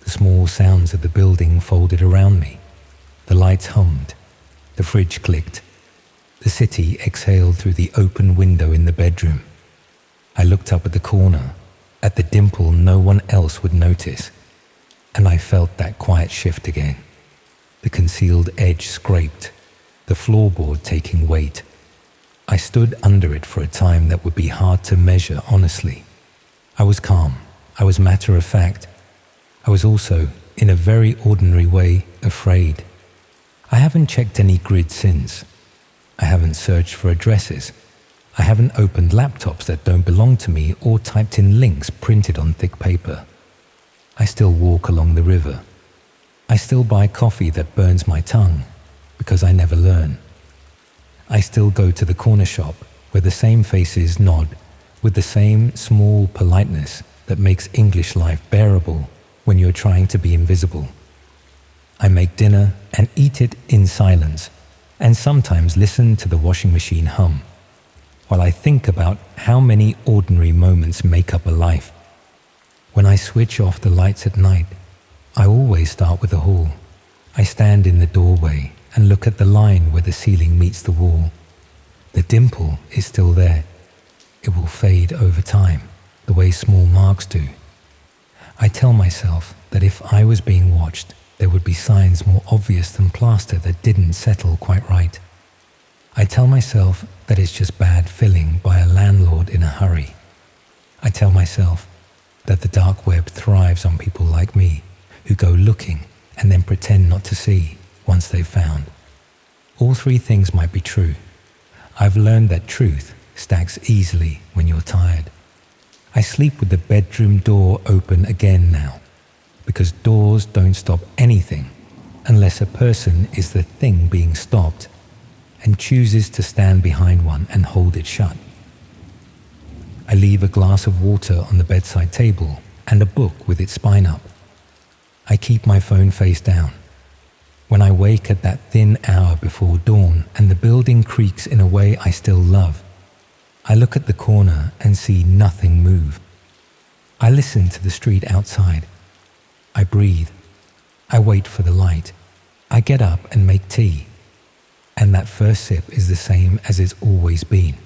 The small sounds of the building folded around me. The lights hummed. The fridge clicked. The city exhaled through the open window in the bedroom. I looked up at the corner, at the dimple no one else would notice, and I felt that quiet shift again. The concealed edge scraped, the floorboard taking weight. I stood under it for a time that would be hard to measure honestly. I was calm. I was matter of fact. I was also, in a very ordinary way, afraid. I haven't checked any grid since. I haven't searched for addresses. I haven't opened laptops that don't belong to me or typed in links printed on thick paper. I still walk along the river. I still buy coffee that burns my tongue because I never learn. I still go to the corner shop where the same faces nod with the same small politeness that makes English life bearable when you're trying to be invisible. I make dinner and eat it in silence and sometimes listen to the washing machine hum while I think about how many ordinary moments make up a life. When I switch off the lights at night, I always start with the hall. I stand in the doorway and look at the line where the ceiling meets the wall. The dimple is still there. It will fade over time, the way small marks do. I tell myself that if I was being watched, there would be signs more obvious than plaster that didn't settle quite right. I tell myself that it's just bad filling by a landlord in a hurry. I tell myself that the dark web thrives on people like me who go looking and then pretend not to see once they've found. All three things might be true. I've learned that truth stacks easily when you're tired. I sleep with the bedroom door open again now, because doors don't stop anything unless a person is the thing being stopped and chooses to stand behind one and hold it shut. I leave a glass of water on the bedside table and a book with its spine up. I keep my phone face down. When I wake at that thin hour before dawn and the building creaks in a way I still love, I look at the corner and see nothing move. I listen to the street outside. I breathe. I wait for the light. I get up and make tea. And that first sip is the same as it's always been,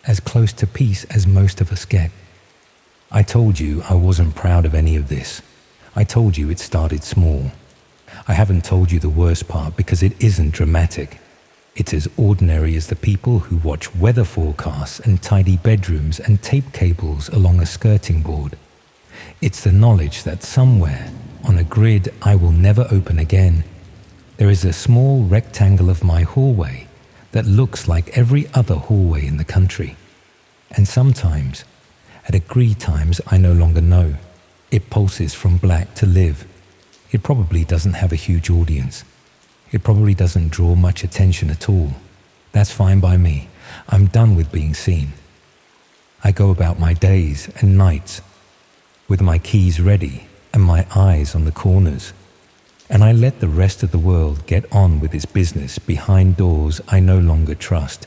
as close to peace as most of us get. I told you I wasn't proud of any of this. I told you it started small. I haven't told you the worst part because it isn't dramatic. It's as ordinary as the people who watch weather forecasts and tidy bedrooms and tape cables along a skirting board. It's the knowledge that somewhere, on a grid I will never open again, there is a small rectangle of my hallway that looks like every other hallway in the country. And sometimes, at degree times I no longer know, it pulses from black to live. It probably doesn't have a huge audience. It probably doesn't draw much attention at all. That's fine by me. I'm done with being seen. I go about my days and nights with my keys ready and my eyes on the corners, and I let the rest of the world get on with its business behind doors I no longer trust.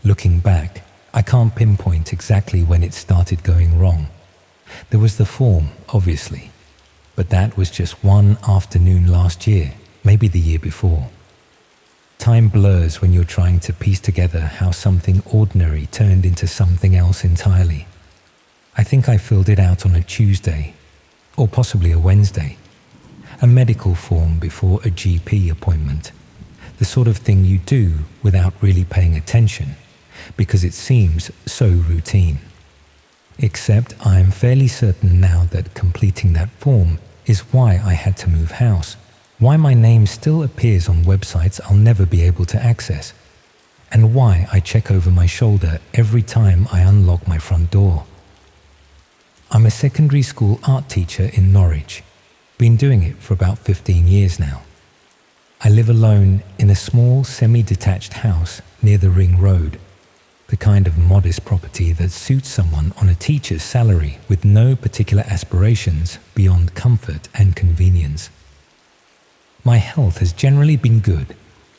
Looking back, I can't pinpoint exactly when it started going wrong. There was the form, obviously, but that was just one afternoon last year, maybe the year before. Time blurs when you're trying to piece together how something ordinary turned into something else entirely. I think I filled it out on a Tuesday, or possibly a Wednesday. A medical form before a GP appointment. The sort of thing you do without really paying attention, because it seems so routine. Except I am fairly certain now that completing that form is why I had to move house, why my name still appears on websites I'll never be able to access, and why I check over my shoulder every time I unlock my front door. I'm a secondary school art teacher in Norwich, been doing it for about 15 years now. I live alone in a small semi-detached house near the Ring Road, the kind of modest property that suits someone on a teacher's salary with no particular aspirations beyond comfort and convenience. My health has generally been good,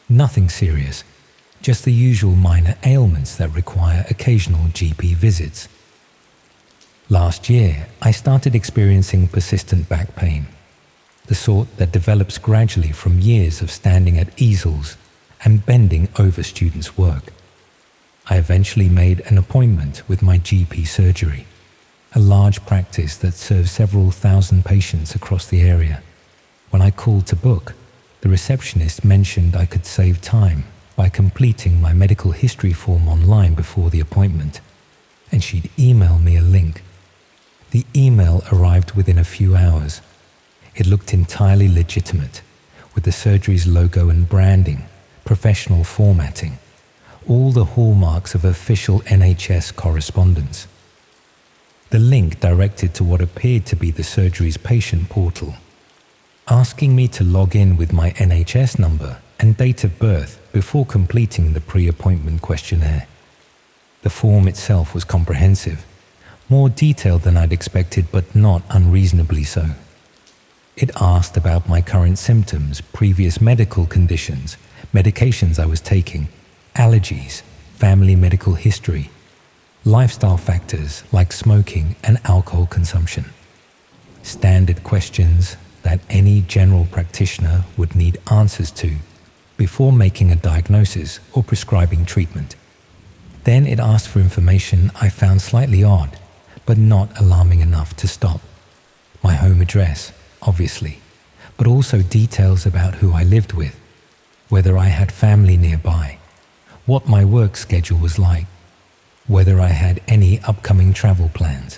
nothing serious, just the usual minor ailments that require occasional GP visits. Last year, I started experiencing persistent back pain, the sort that develops gradually from years of standing at easels and bending over students' work. I eventually made an appointment with my GP surgery, a large practice that serves several thousand patients across the area. When I called to book, the receptionist mentioned I could save time by completing my medical history form online before the appointment, and she'd email me a link. The email arrived within a few hours. It looked entirely legitimate, with the surgery's logo and branding, professional formatting, all the hallmarks of official NHS correspondence. The link directed to what appeared to be the surgery's patient portal, asking me to log in with my NHS number and date of birth before completing the pre-appointment questionnaire. The form itself was comprehensive, more detailed than I'd expected, but not unreasonably so. It asked about my current symptoms, previous medical conditions, medications I was taking, allergies, family medical history, lifestyle factors like smoking and alcohol consumption. Standard questions that any general practitioner would need answers to before making a diagnosis or prescribing treatment. Then it asked for information I found slightly odd, but not alarming enough to stop. My home address, obviously, but also details about who I lived with, whether I had family nearby, what my work schedule was like, whether I had any upcoming travel plans.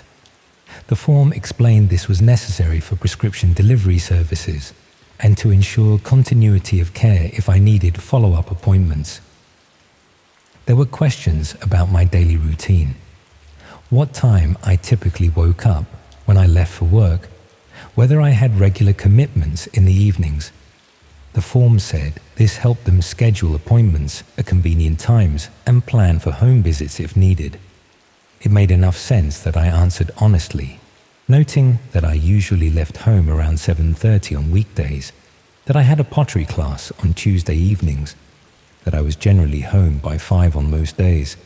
The form explained this was necessary for prescription delivery services and to ensure continuity of care if I needed follow-up appointments. There were questions about my daily routine, what time I typically woke up when I left for work, whether I had regular commitments in the evenings. The form said this helped them schedule appointments at convenient times and plan for home visits if needed. It made enough sense that I answered honestly, noting that I usually left home around 7:30 on weekdays, that I had a pottery class on Tuesday evenings, that I was generally home by 5 on most days.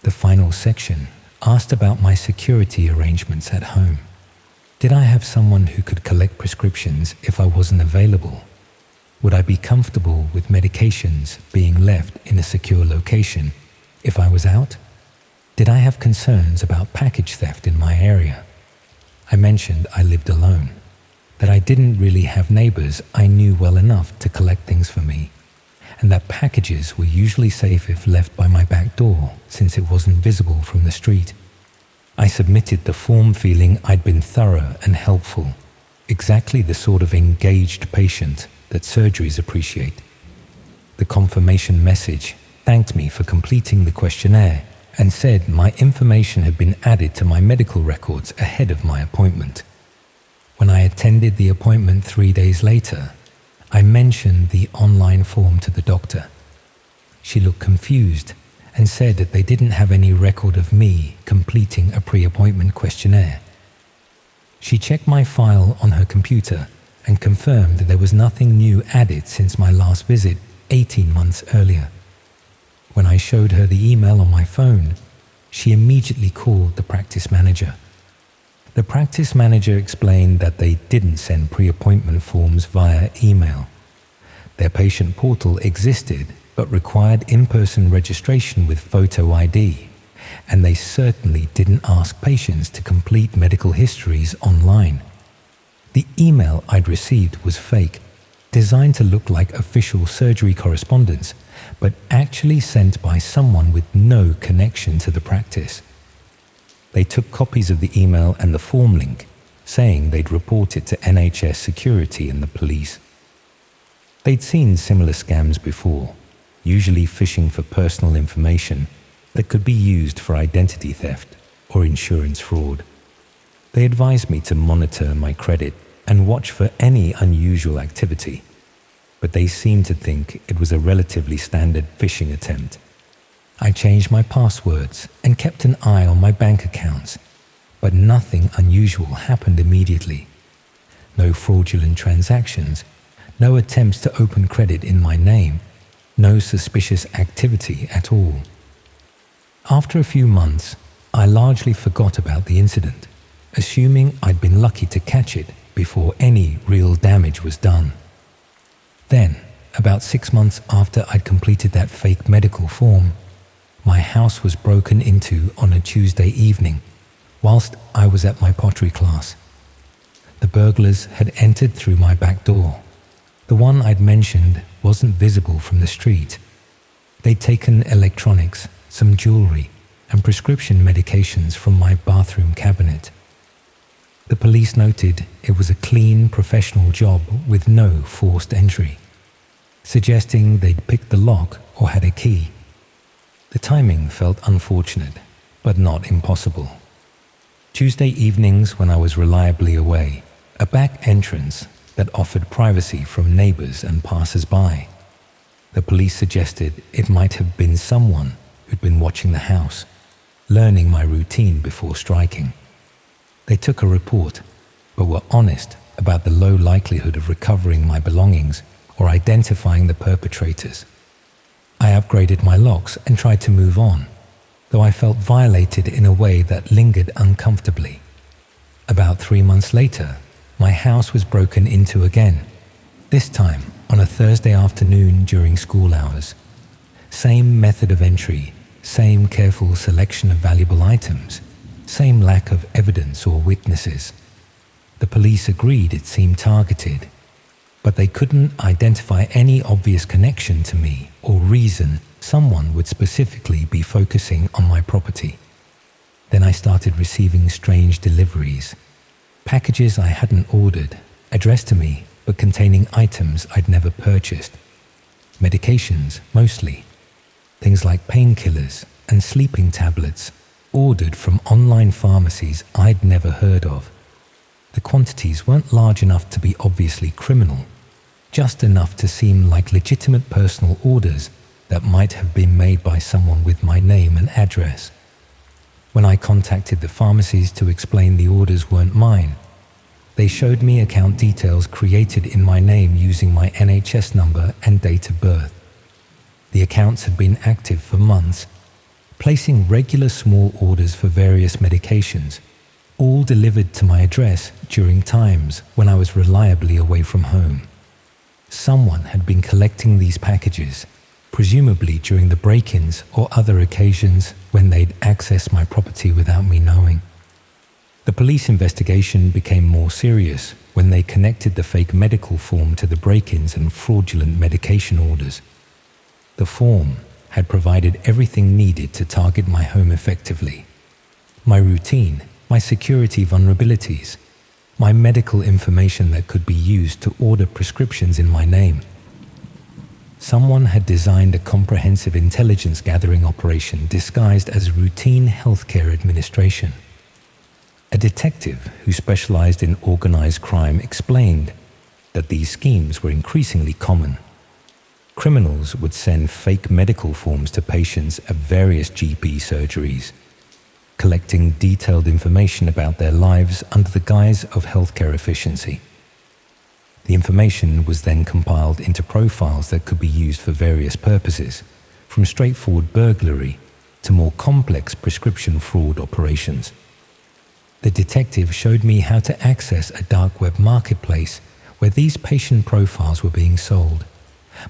The final section asked about my security arrangements at home. Did I have someone who could collect prescriptions if I wasn't available? Would I be comfortable with medications being left in a secure location if I was out? Did I have concerns about package theft in my area? I mentioned I lived alone, that I didn't really have neighbors I knew well enough to collect things for me, and that packages were usually safe if left by my back door since it wasn't visible from the street. I submitted the form feeling I'd been thorough and helpful, exactly the sort of engaged patient that surgeries appreciate. The confirmation message thanked me for completing the questionnaire and said my information had been added to my medical records ahead of my appointment. When I attended the appointment 3 days later, I mentioned the online form to the doctor. She looked confused and said that they didn't have any record of me completing a pre-appointment questionnaire. She checked my file on her computer and confirmed that there was nothing new added since my last visit 18 months earlier. When I showed her the email on my phone, she immediately called the practice manager. The practice manager explained that they didn't send pre-appointment forms via email. Their patient portal existed but required in-person registration with photo ID, and they certainly didn't ask patients to complete medical histories online. The email I'd received was fake, designed to look like official surgery correspondence, but actually sent by someone with no connection to the practice. They took copies of the email and the form link, saying they'd report it to NHS security and the police. They'd seen similar scams before, usually fishing for personal information that could be used for identity theft or insurance fraud. They advised me to monitor my credit and watch for any unusual activity, but they seemed to think it was a relatively standard phishing attempt. I changed my passwords and kept an eye on my bank accounts, but nothing unusual happened immediately. No fraudulent transactions, no attempts to open credit in my name, no suspicious activity at all. After a few months, I largely forgot about the incident, assuming I'd been lucky to catch it before any real damage was done. Then, about 6 months after I'd completed that fake medical form, my house was broken into on a Tuesday evening whilst I was at my pottery class. The burglars had entered through my back door. The one I'd mentioned wasn't visible from the street. They'd taken electronics, some jewelry, and prescription medications from my bathroom cabinet. The police noted it was a clean, professional job with no forced entry, suggesting they'd picked the lock or had a key. The timing felt unfortunate, but not impossible. Tuesday evenings, when I was reliably away, a back entrance that offered privacy from neighbors and passers-by. The police suggested it might have been someone who'd been watching the house, learning my routine before striking. They took a report, but were honest about the low likelihood of recovering my belongings or identifying the perpetrators. I upgraded my locks and tried to move on, though I felt violated in a way that lingered uncomfortably. About 3 months later, my house was broken into again, this time on a Thursday afternoon during school hours. Same method of entry, same careful selection of valuable items, same lack of evidence or witnesses. The police agreed it seemed targeted. but they couldn't identify any obvious connection to me or reason someone would specifically be focusing on my property. Then I started receiving strange deliveries, packages I hadn't ordered, addressed to me but containing items I'd never purchased. Medications, mostly. Things like painkillers and sleeping tablets, ordered from online pharmacies I'd never heard of. The quantities weren't large enough to be obviously criminal, just enough to seem like legitimate personal orders that might have been made by someone with my name and address. When I contacted the pharmacies to explain the orders weren't mine, they showed me account details created in my name using my NHS number and date of birth. The accounts had been active for months, placing regular small orders for various medications, all delivered to my address during times when I was reliably away from home. Someone had been collecting these packages, presumably during the break-ins or other occasions when they'd accessed my property without me knowing. The police investigation became more serious when they connected the fake medical form to the break-ins and fraudulent medication orders. The form had provided everything needed to target my home effectively. My routine, my security vulnerabilities, my medical information that could be used to order prescriptions in my name. Someone had designed a comprehensive intelligence gathering operation disguised as routine healthcare administration. A detective who specialized in organized crime explained that these schemes were increasingly common. Criminals would send fake medical forms to patients at various GP surgeries, collecting detailed information about their lives under the guise of healthcare efficiency. The information was then compiled into profiles that could be used for various purposes, from straightforward burglary to more complex prescription fraud operations. The detective showed me how to access a dark web marketplace where these patient profiles were being sold.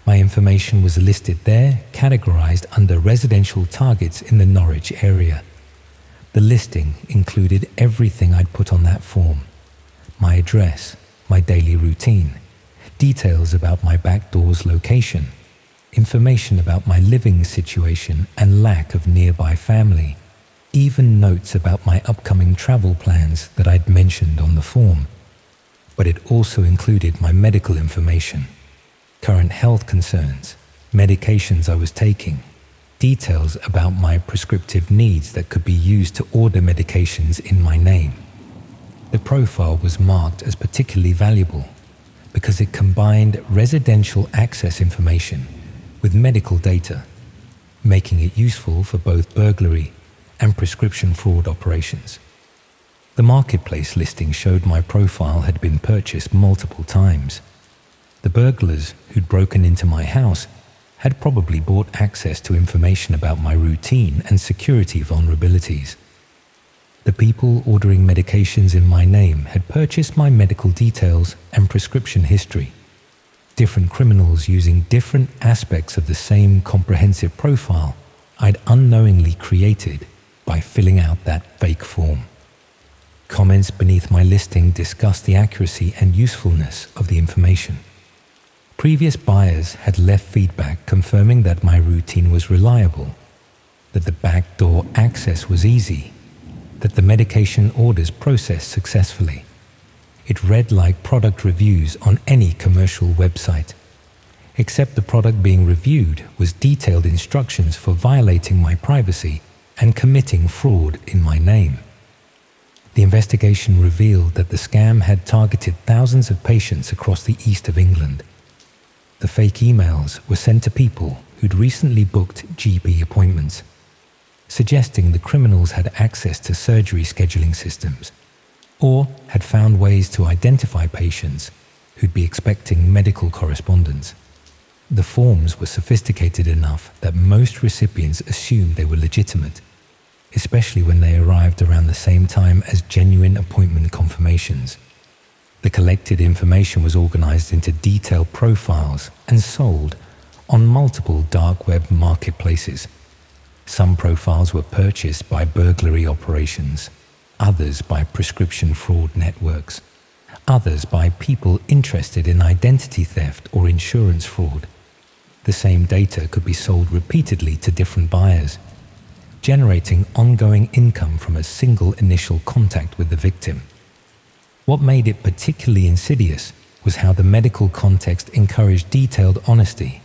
My information was listed there, categorized under residential targets in the Norwich area. The listing included everything I'd put on that form: my address, my daily routine, details about my back door's location, information about my living situation and lack of nearby family, even notes about my upcoming travel plans that I'd mentioned on the form. But it also included my medical information, current health concerns, medications I was taking, details about my prescriptive needs that could be used to order medications in my name. The profile was marked as particularly valuable because it combined residential access information with medical data, making it useful for both burglary and prescription fraud operations. The marketplace listing showed my profile had been purchased multiple times. The burglars who'd broken into my house had probably bought access to information about my routine and security vulnerabilities. The people ordering medications in my name had purchased my medical details and prescription history. Different criminals using different aspects of the same comprehensive profile I'd unknowingly created by filling out that fake form. Comments beneath my listing discussed the accuracy and usefulness of the information. Previous buyers had left feedback confirming that my routine was reliable, that the back door access was easy, that the medication orders processed successfully. It read like product reviews on any commercial website, except the product being reviewed was detailed instructions for violating my privacy and committing fraud in my name. The investigation revealed that the scam had targeted thousands of patients across the east of England. The fake emails were sent to people who'd recently booked GP appointments, suggesting the criminals had access to surgery scheduling systems, or had found ways to identify patients who'd be expecting medical correspondence. The forms were sophisticated enough that most recipients assumed they were legitimate, especially when they arrived around the same time as genuine appointment confirmations. The collected information was organized into detailed profiles and sold on multiple dark web marketplaces. Some profiles were purchased by burglary operations, others by prescription fraud networks. others by people interested in identity theft or insurance fraud. The same data could be sold repeatedly to different buyers, generating ongoing income from a single initial contact with the victim. What made it particularly insidious was how the medical context encouraged detailed honesty.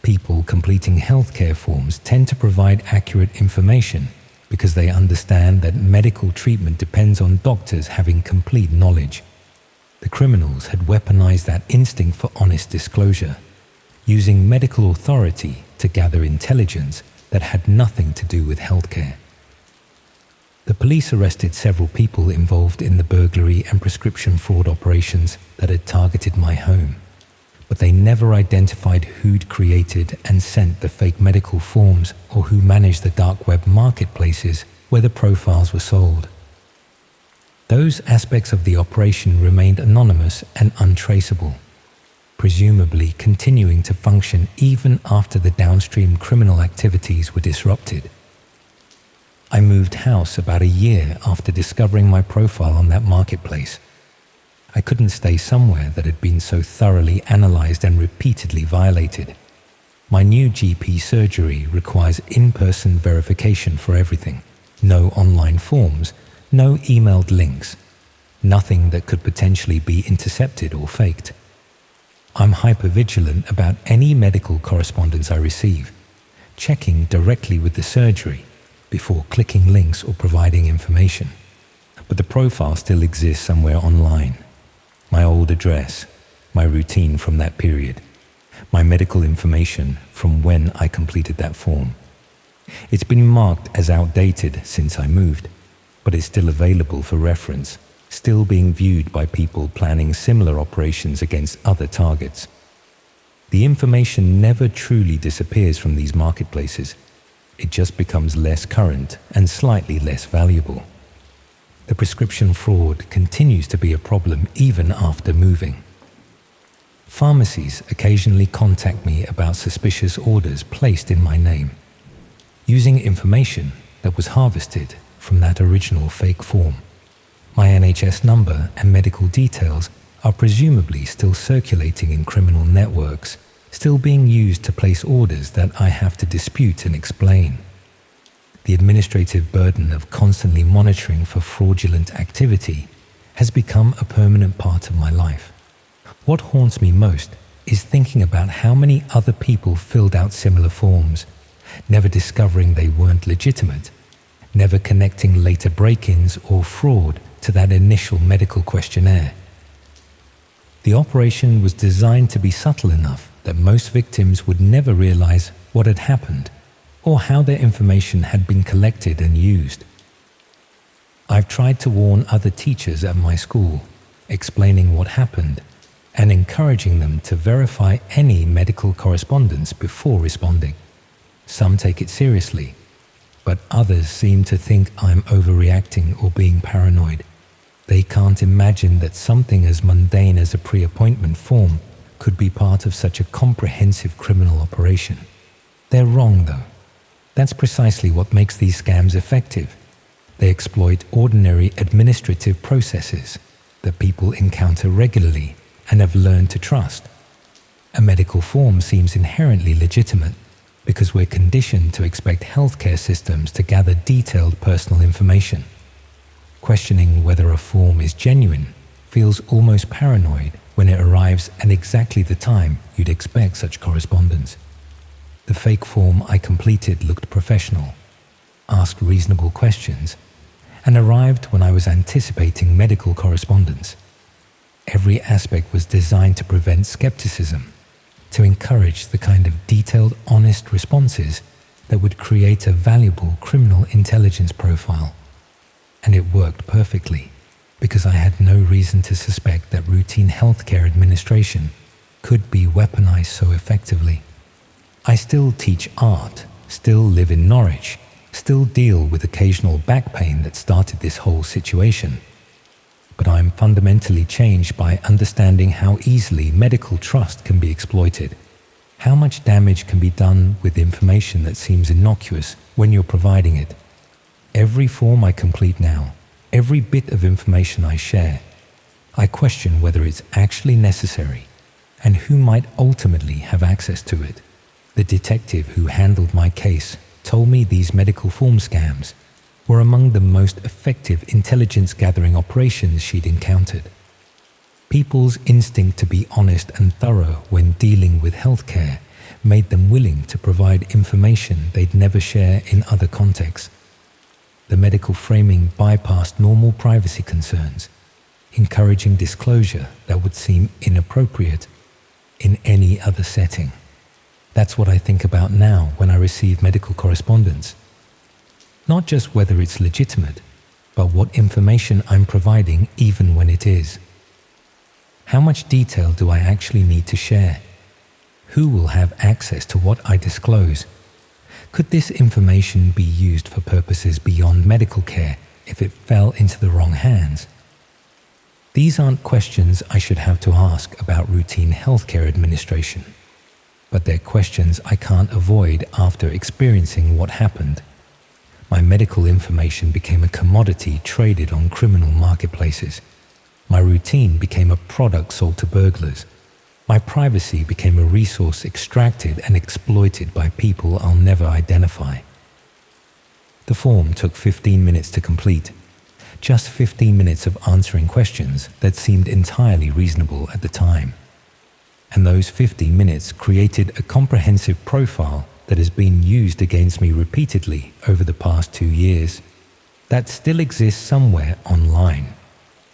People completing healthcare forms tend to provide accurate information because they understand that medical treatment depends on doctors having complete knowledge. The criminals had weaponized that instinct for honest disclosure, using medical authority to gather intelligence that had nothing to do with healthcare. The police arrested several people involved in the burglary and prescription fraud operations that had targeted my home, but they never identified who'd created and sent the fake medical forms or who managed the dark web marketplaces where the profiles were sold. Those aspects of the operation remained anonymous and untraceable, presumably continuing to function even after the downstream criminal activities were disrupted. I moved house about a year after discovering my profile on that marketplace. I couldn't stay somewhere that had been so thoroughly analyzed and repeatedly violated. My new GP surgery requires in-person verification for everything. No online forms, no emailed links, nothing that could potentially be intercepted or faked. I'm hypervigilant about any medical correspondence I receive, checking directly with the surgery before clicking links or providing information. But the profile still exists somewhere online. My old address, my routine from that period, my medical information from when I completed that form. It's been marked as outdated since I moved, but it's still available for reference, still being viewed by people planning similar operations against other targets. The information never truly disappears from these marketplaces. It just becomes less current and slightly less valuable. The prescription fraud continues to be a problem even after moving. Pharmacies occasionally contact me about suspicious orders placed in my name, using information that was harvested from that original fake form. My NHS number and medical details are presumably still circulating in criminal networks, still being used to place orders that I have to dispute and explain. The administrative burden of constantly monitoring for fraudulent activity has become a permanent part of my life. What haunts me most is thinking about how many other people filled out similar forms, never discovering they weren't legitimate, never connecting later break-ins or fraud to that initial medical questionnaire. The operation was designed to be subtle enough that most victims would never realize what had happened or how their information had been collected and used. I've tried to warn other teachers at my school, explaining what happened and encouraging them to verify any medical correspondence before responding. Some take it seriously, but others seem to think I'm overreacting or being paranoid. They can't imagine that something as mundane as a pre-appointment form could be part of such a comprehensive criminal operation. They're wrong, though. That's precisely what makes these scams effective. They exploit ordinary administrative processes that people encounter regularly and have learned to trust. A medical form seems inherently legitimate because we're conditioned to expect healthcare systems to gather detailed personal information. Questioning whether a form is genuine feels almost paranoid when it arrives at exactly the time you'd expect such correspondence. The fake form I completed looked professional, asked reasonable questions, and arrived when I was anticipating medical correspondence. Every aspect was designed to prevent skepticism, to encourage the kind of detailed, honest responses that would create a valuable criminal intelligence profile. And it worked perfectly, because I had no reason to suspect that routine healthcare administration could be weaponized so effectively. I still teach art, still live in Norwich, still deal with occasional back pain that started this whole situation. But I'm fundamentally changed by understanding how easily medical trust can be exploited, how much damage can be done with information that seems innocuous when you're providing it. Every form I complete now, every bit of information I share, I question whether it's actually necessary and who might ultimately have access to it. The detective who handled my case told me these medical form scams were among the most effective intelligence-gathering operations she'd encountered. People's instinct to be honest and thorough when dealing with healthcare made them willing to provide information they'd never share in other contexts. The medical framing bypassed normal privacy concerns, encouraging disclosure that would seem inappropriate in any other setting. That's what I think about now when I receive medical correspondence. Not just whether it's legitimate, but what information I'm providing even when it is. How much detail do I actually need to share? Who will have access to what I disclose? Could this information be used for purposes beyond medical care if it fell into the wrong hands? These aren't questions I should have to ask about routine healthcare administration, but they're questions I can't avoid after experiencing what happened. My medical information became a commodity traded on criminal marketplaces. My routine became a product sold to burglars. My privacy became a resource extracted and exploited by people I'll never identify. The form took 15 minutes to complete. Just 15 minutes of answering questions that seemed entirely reasonable at the time. And those 15 minutes created a comprehensive profile that has been used against me repeatedly over the past 2 years. That still exists somewhere online.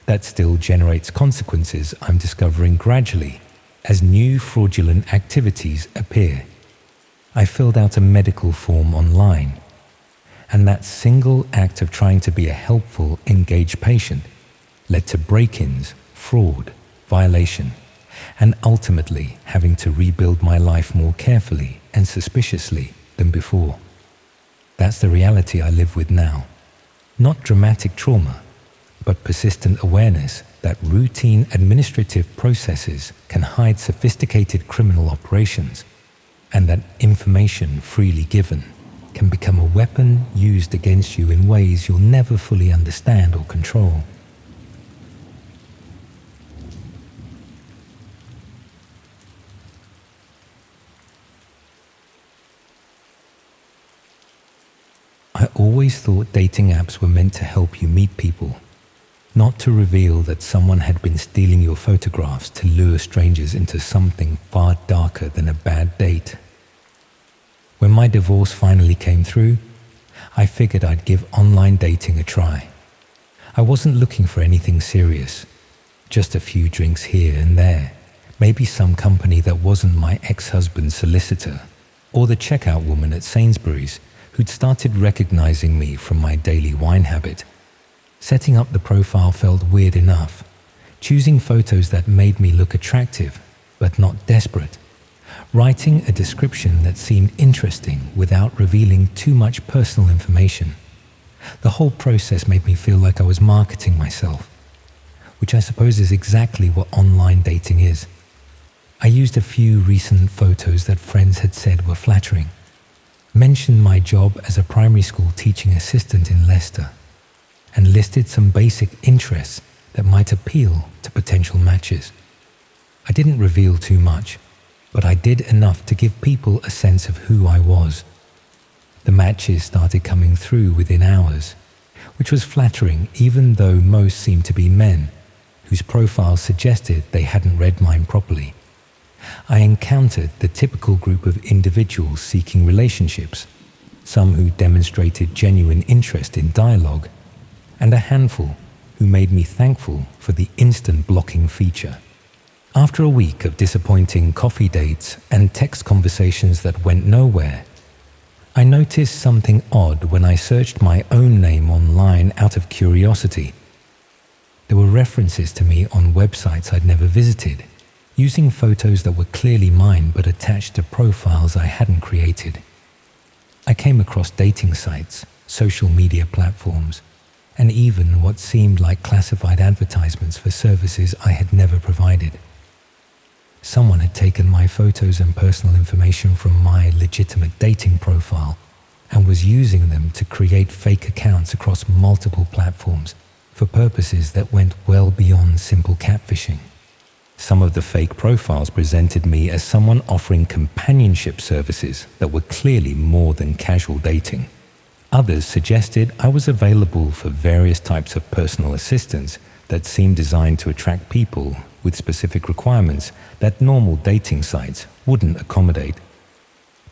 That still generates consequences I'm discovering gradually as new fraudulent activities appear. I filled out a medical form online, and that single act of trying to be a helpful, engaged patient led to break-ins, fraud, violation, and ultimately having to rebuild my life more carefully and suspiciously than before. That's the reality I live with now. Not dramatic trauma, but persistent awareness that routine administrative processes can hide sophisticated criminal operations, and that information freely given can become a weapon used against you in ways you'll never fully understand or control. I always thought dating apps were meant to help you meet people, not to reveal that someone had been stealing your photographs to lure strangers into something far darker than a bad date. When my divorce finally came through, I figured I'd give online dating a try. I wasn't looking for anything serious, just a few drinks here and there, maybe some company that wasn't my ex-husband's solicitor, or the checkout woman at Sainsbury's who'd started recognizing me from my daily wine habit. Setting up the profile felt weird enough, choosing photos that made me look attractive, but not desperate, writing a description that seemed interesting without revealing too much personal information. The whole process made me feel like I was marketing myself, which I suppose is exactly what online dating is. I used a few recent photos that friends had said were flattering, mentioned my job as a primary school teaching assistant in Leicester, and listed some basic interests that might appeal to potential matches. I didn't reveal too much, but I did enough to give people a sense of who I was. The matches started coming through within hours, which was flattering even though most seemed to be men, whose profiles suggested they hadn't read mine properly. I encountered the typical group of individuals seeking relationships, some who demonstrated genuine interest in dialogue, and a handful who made me thankful for the instant blocking feature. After a week of disappointing coffee dates and text conversations that went nowhere, I noticed something odd when I searched my own name online out of curiosity. There were references to me on websites I'd never visited, using photos that were clearly mine but attached to profiles I hadn't created. I came across dating sites, social media platforms, and even what seemed like classified advertisements for services I had never provided. Someone had taken my photos and personal information from my legitimate dating profile and was using them to create fake accounts across multiple platforms, for purposes that went well beyond simple catfishing. Some of the fake profiles presented me as someone offering companionship services that were clearly more than casual dating. Others suggested I was available for various types of personal assistance that seemed designed to attract people with specific requirements that normal dating sites wouldn't accommodate.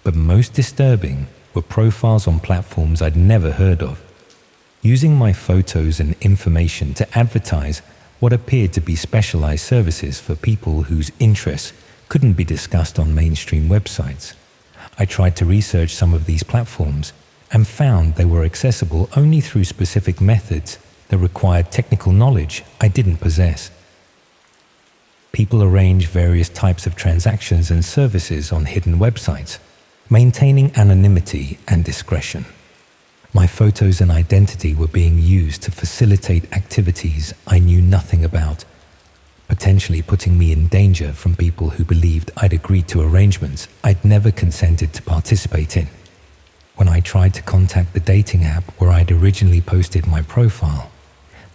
But most disturbing were profiles on platforms I'd never heard of, using my photos and information to advertise what appeared to be specialized services for people whose interests couldn't be discussed on mainstream websites. I tried to research some of these platforms and found they were accessible only through specific methods that required technical knowledge I didn't possess. People arrange various types of transactions and services on hidden websites, maintaining anonymity and discretion. My photos and identity were being used to facilitate activities I knew nothing about, potentially putting me in danger from people who believed I'd agreed to arrangements I'd never consented to participate in. When I tried to contact the dating app where I'd originally posted my profile,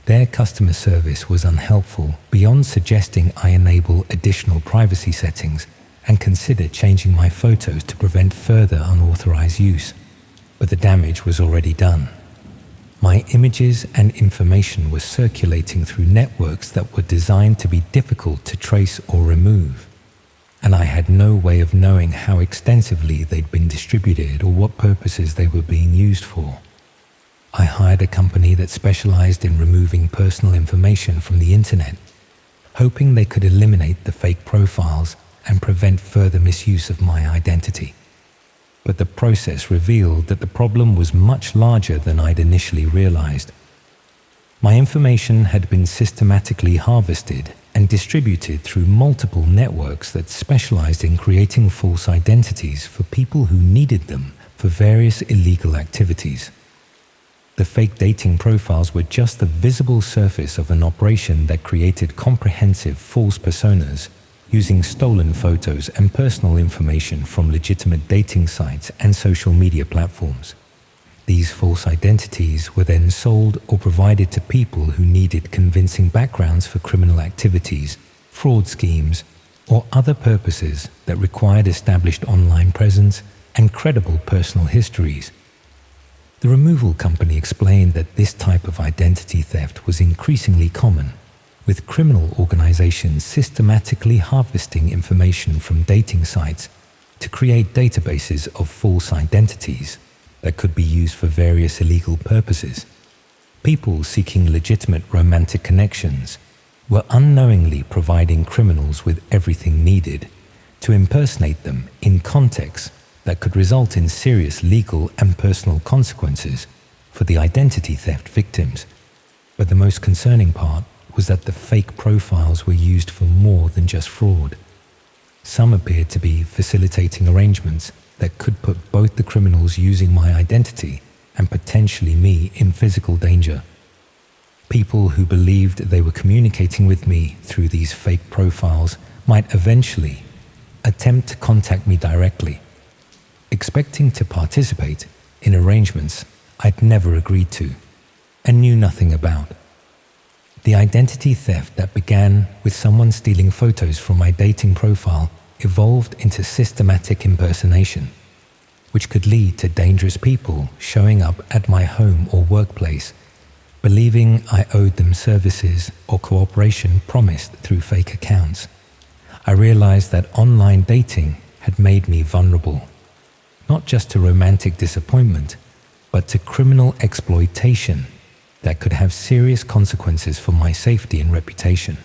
their customer service was unhelpful beyond suggesting I enable additional privacy settings and consider changing my photos to prevent further unauthorized use. But the damage was already done. My images and information were circulating through networks that were designed to be difficult to trace or remove, and I had no way of knowing how extensively they'd been distributed or what purposes they were being used for. I hired a company that specialized in removing personal information from the internet, hoping they could eliminate the fake profiles and prevent further misuse of my identity. But the process revealed that the problem was much larger than I'd initially realized. My information had been systematically harvested and distributed through multiple networks that specialized in creating false identities for people who needed them for various illegal activities. The fake dating profiles were just the visible surface of an operation that created comprehensive false personas using stolen photos and personal information from legitimate dating sites and social media platforms. These false identities were then sold or provided to people who needed convincing backgrounds for criminal activities, fraud schemes, or other purposes that required established online presence and credible personal histories. The removal company explained that this type of identity theft was increasingly common, with criminal organizations systematically harvesting information from dating sites to create databases of false identities that could be used for various illegal purposes. People seeking legitimate romantic connections were unknowingly providing criminals with everything needed to impersonate them in contexts that could result in serious legal and personal consequences for the identity theft victims. But the most concerning part was that the fake profiles were used for more than just fraud. Some appeared to be facilitating arrangements that could put both the criminals using my identity and potentially me in physical danger. People who believed they were communicating with me through these fake profiles might eventually attempt to contact me directly, expecting to participate in arrangements I'd never agreed to and knew nothing about. The identity theft that began with someone stealing photos from my dating profile evolved into systematic impersonation, which could lead to dangerous people showing up at my home or workplace, believing I owed them services or cooperation promised through fake accounts. I realized that online dating had made me vulnerable, not just to romantic disappointment, but to criminal exploitation that could have serious consequences for my safety and reputation.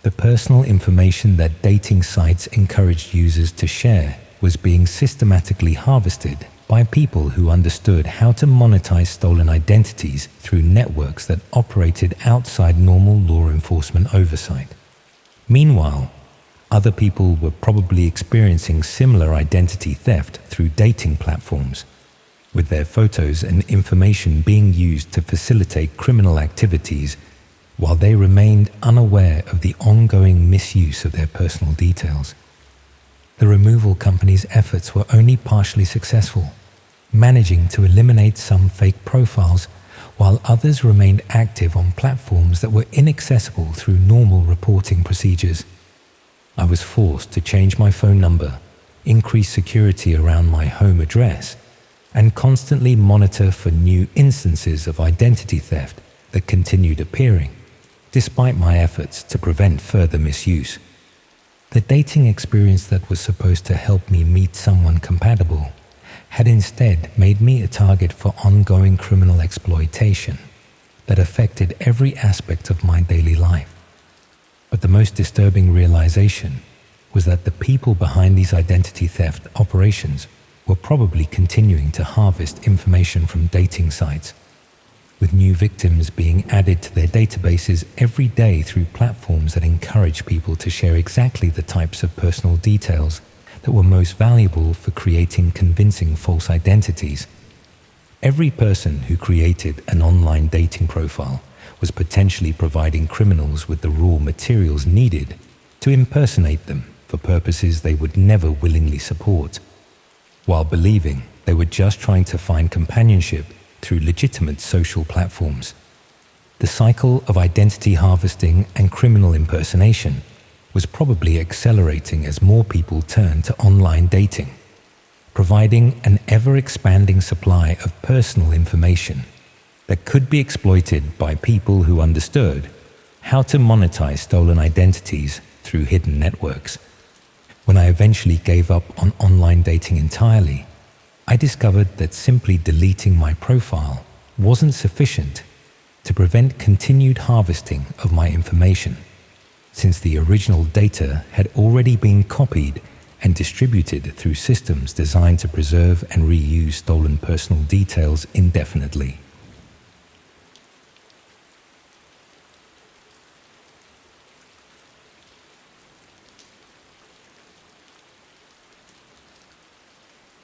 The personal information that dating sites encouraged users to share was being systematically harvested by people who understood how to monetize stolen identities through networks that operated outside normal law enforcement oversight. Meanwhile, other people were probably experiencing similar identity theft through dating platforms, with their photos and information being used to facilitate criminal activities while they remained unaware of the ongoing misuse of their personal details. The removal company's efforts were only partially successful, managing to eliminate some fake profiles while others remained active on platforms that were inaccessible through normal reporting procedures. I was forced to change my phone number, increase security around my home address, and constantly monitor for new instances of identity theft that continued appearing, despite my efforts to prevent further misuse. The dating experience that was supposed to help me meet someone compatible had instead made me a target for ongoing criminal exploitation that affected every aspect of my daily life. But the most disturbing realization was that the people behind these identity theft operations were probably continuing to harvest information from dating sites, with new victims being added to their databases every day through platforms that encourage people to share exactly the types of personal details that were most valuable for creating convincing false identities. Every person who created an online dating profile was potentially providing criminals with the raw materials needed to impersonate them for purposes they would never willingly support, while believing they were just trying to find companionship through legitimate social platforms. The cycle of identity harvesting and criminal impersonation was probably accelerating as more people turned to online dating, providing an ever-expanding supply of personal information that could be exploited by people who understood how to monetize stolen identities through hidden networks. When I eventually gave up on online dating entirely, I discovered that simply deleting my profile wasn't sufficient to prevent continued harvesting of my information, since the original data had already been copied and distributed through systems designed to preserve and reuse stolen personal details indefinitely.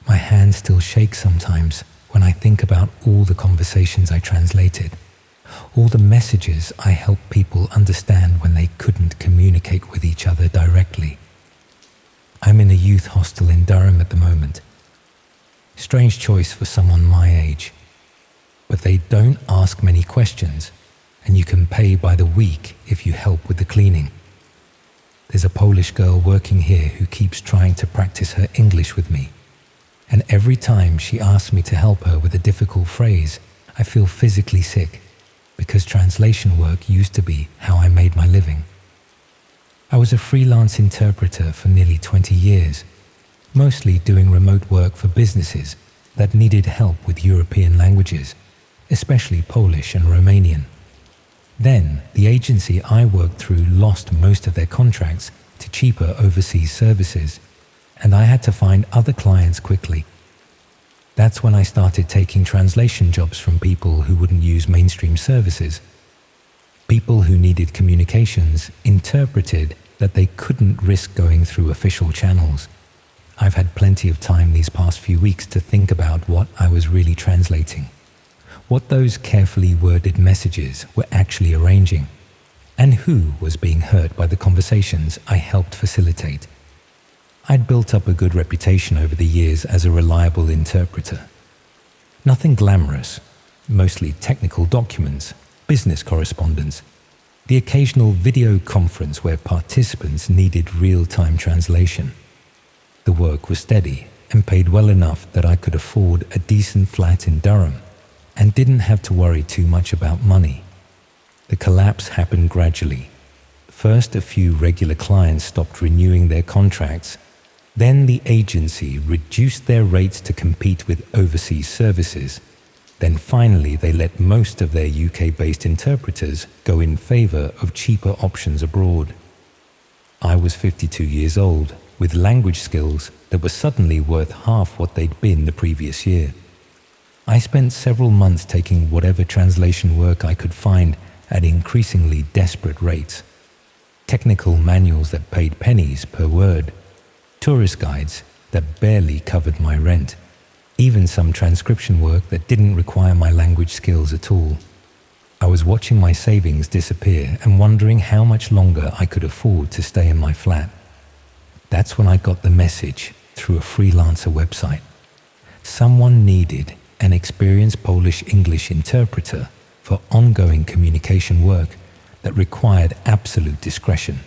My hands still shake sometimes when I think about all the conversations I translated, all the messages I helped people understand when they couldn't communicate with each other directly. I'm in a youth hostel in Durham at the moment. Strange choice for someone my age, but they don't ask many questions, and you can pay by the week if you help with the cleaning. There's a Polish girl working here who keeps trying to practice her English with me, and every time she asks me to help her with a difficult phrase, I feel physically sick, because translation work used to be how I made my living. I was a freelance interpreter for nearly 20 years, mostly doing remote work for businesses that needed help with European languages, especially Polish and Romanian. Then, the agency I worked through lost most of their contracts to cheaper overseas services, and I had to find other clients quickly. That's when I started taking translation jobs from people who wouldn't use mainstream services. People who needed communications interpreted that they couldn't risk going through official channels. I've had plenty of time these past few weeks to think about what I was really translating, what those carefully worded messages were actually arranging, and who was being hurt by the conversations I helped facilitate. I'd built up a good reputation over the years as a reliable interpreter. Nothing glamorous, mostly technical documents, business correspondence, the occasional video conference where participants needed real-time translation. The work was steady and paid well enough that I could afford a decent flat in Durham and didn't have to worry too much about money. The collapse happened gradually. First, a few regular clients stopped renewing their contracts. Then the agency reduced their rates to compete with overseas services. Then finally they let most of their UK-based interpreters go in favor of cheaper options abroad. I was 52 years old, with language skills that were suddenly worth half what they'd been the previous year. I spent several months taking whatever translation work I could find at increasingly desperate rates. Technical manuals that paid pennies per word, tourist guides that barely covered my rent, even some transcription work that didn't require my language skills at all. I was watching my savings disappear and wondering how much longer I could afford to stay in my flat. That's when I got the message through a freelancer website. Someone needed an experienced Polish-English interpreter for ongoing communication work that required absolute discretion.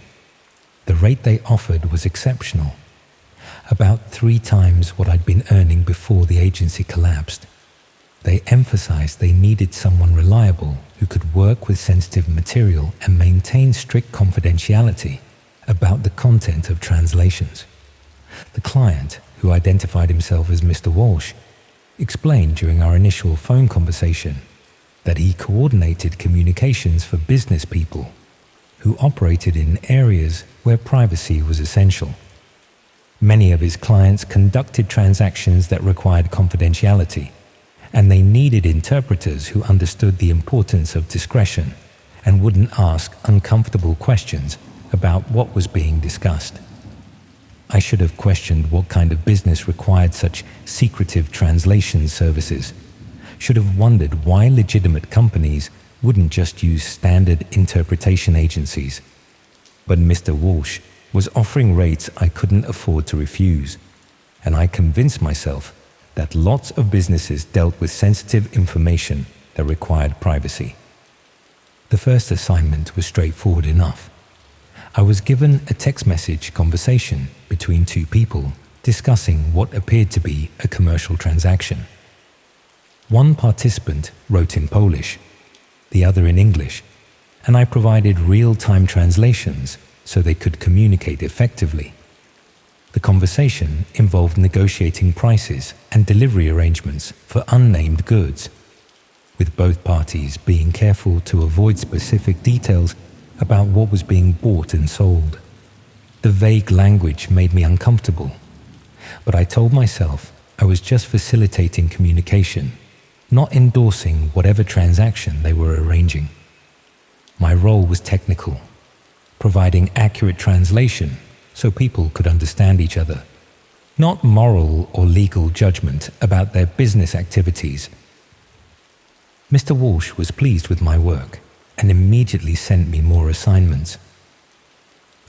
The rate they offered was exceptional, about 3 times what I'd been earning before the agency collapsed. They emphasized they needed someone reliable who could work with sensitive material and maintain strict confidentiality about the content of translations. The client, who identified himself as Mr. Walsh, explained during our initial phone conversation that he coordinated communications for business people who operated in areas where privacy was essential. Many of his clients conducted transactions that required confidentiality, and they needed interpreters who understood the importance of discretion and wouldn't ask uncomfortable questions about what was being discussed. I should have questioned what kind of business required such secretive translation services, should have wondered why legitimate companies wouldn't just use standard interpretation agencies. But Mr. Walsh was offering rates I couldn't afford to refuse, and I convinced myself that lots of businesses dealt with sensitive information that required privacy. The first assignment was straightforward enough. I was given a text message conversation between 2 people discussing what appeared to be a commercial transaction. One participant wrote in Polish, the other in English, and I provided real-time translations so they could communicate effectively. The conversation involved negotiating prices and delivery arrangements for unnamed goods, with both parties being careful to avoid specific details about what was being bought and sold. The vague language made me uncomfortable, but I told myself I was just facilitating communication, not endorsing whatever transaction they were arranging. My role was technical, providing accurate translation so people could understand each other, not moral or legal judgment about their business activities. Mr. Walsh was pleased with my work and immediately sent me more assignments.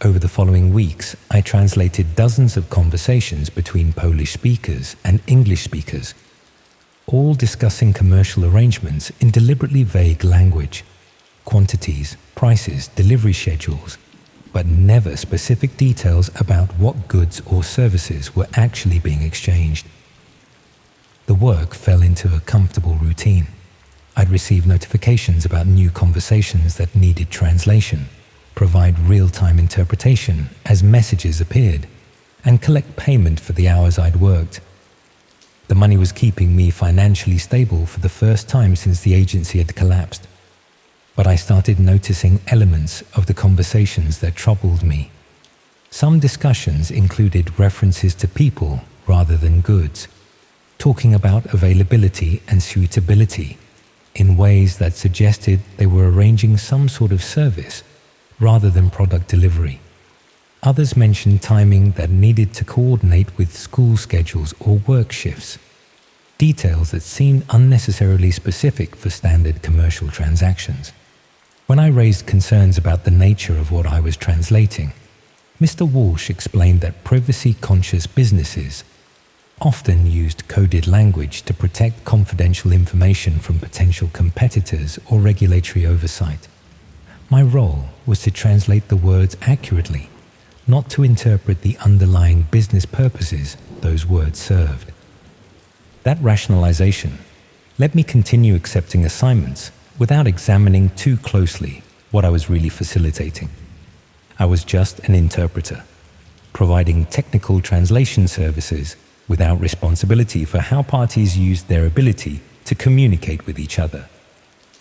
Over the following weeks, I translated dozens of conversations between Polish speakers and English speakers, all discussing commercial arrangements in deliberately vague language, quantities, prices, delivery schedules, but never specific details about what goods or services were actually being exchanged. The work fell into a comfortable routine. I'd receive notifications about new conversations that needed translation, provide real-time interpretation as messages appeared, and collect payment for the hours I'd worked. The money was keeping me financially stable for the first time since the agency had collapsed. But I started noticing elements of the conversations that troubled me. Some discussions included references to people rather than goods, talking about availability and suitability in ways that suggested they were arranging some sort of service rather than product delivery. Others mentioned timing that needed to coordinate with school schedules or work shifts, details that seemed unnecessarily specific for standard commercial transactions. When I raised concerns about the nature of what I was translating, Mr. Walsh explained that privacy-conscious businesses often used coded language to protect confidential information from potential competitors or regulatory oversight. My role was to translate the words accurately, not to interpret the underlying business purposes those words served. That rationalization let me continue accepting assignments without examining too closely what I was really facilitating. I was just an interpreter, providing technical translation services without responsibility for how parties used their ability to communicate with each other.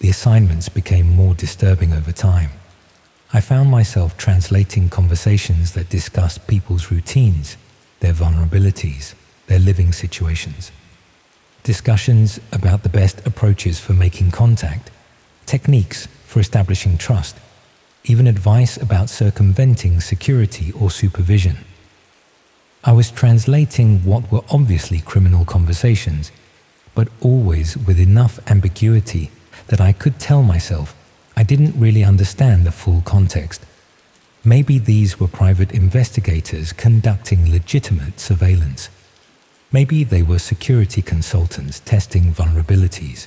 The assignments became more disturbing over time. I found myself translating conversations that discussed people's routines, their vulnerabilities, their living situations. Discussions about the best approaches for making contact, techniques for establishing trust, even advice about circumventing security or supervision. I was translating what were obviously criminal conversations, but always with enough ambiguity that I could tell myself I didn't really understand the full context. Maybe these were private investigators conducting legitimate surveillance. Maybe they were security consultants testing vulnerabilities.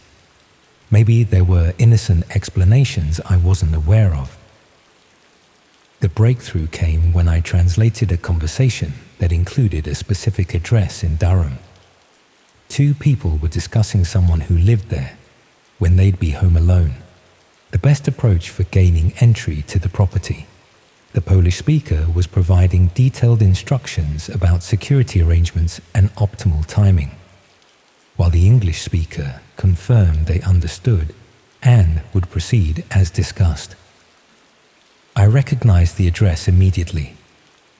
Maybe there were innocent explanations I wasn't aware of. The breakthrough came when I translated a conversation that included a specific address in Durham. Two people were discussing someone who lived there when they'd be home alone, the best approach for gaining entry to the property. The Polish speaker was providing detailed instructions about security arrangements and optimal timing, while the English speaker confirmed they understood and would proceed as discussed. I recognized the address immediately.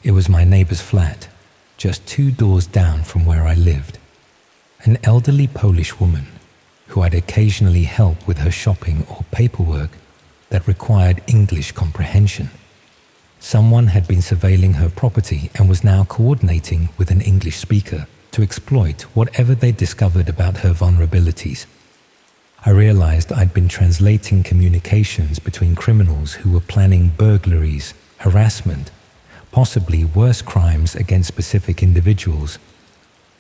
It was my neighbor's flat, just 2 doors down from where I lived. An elderly Polish woman who I'd occasionally help with her shopping or paperwork that required English comprehension. Someone had been surveilling her property and was now coordinating with an English speaker to exploit whatever they discovered about her vulnerabilities. I realized I'd been translating communications between criminals who were planning burglaries, harassment, possibly worse crimes against specific individuals.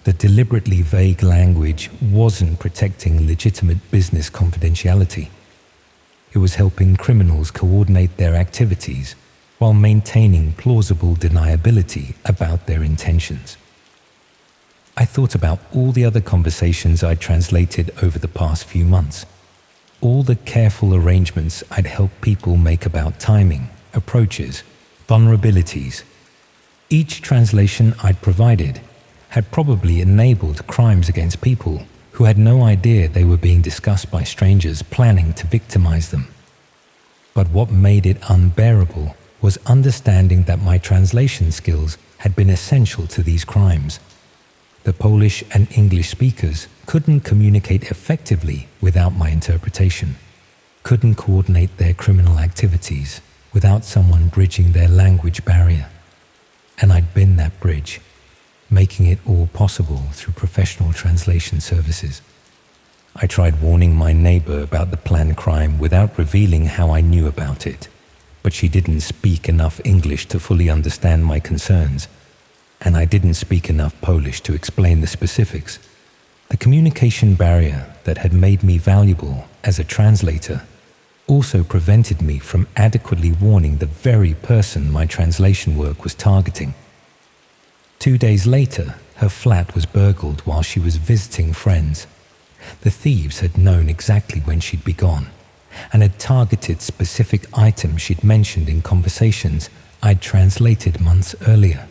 The deliberately vague language wasn't protecting legitimate business confidentiality. It was helping criminals coordinate their activities while maintaining plausible deniability about their intentions. I thought about all the other conversations I'd translated over the past few months, all the careful arrangements I'd helped people make about timing, approaches, vulnerabilities. Each translation I'd provided had probably enabled crimes against people who had no idea they were being discussed by strangers planning to victimize them. But what made it unbearable was understanding that my translation skills had been essential to these crimes. The Polish and English speakers couldn't communicate effectively without my interpretation, couldn't coordinate their criminal activities without someone bridging their language barrier. And I'd been that bridge, making it all possible through professional translation services. I tried warning my neighbor about the planned crime without revealing how I knew about it, but she didn't speak enough English to fully understand my concerns, and I didn't speak enough Polish to explain the specifics. The communication barrier that had made me valuable as a translator also prevented me from adequately warning the very person my translation work was targeting. 2 days later, her flat was burgled while she was visiting friends. The thieves had known exactly when she'd be gone and had targeted specific items she'd mentioned in conversations I'd translated months earlier.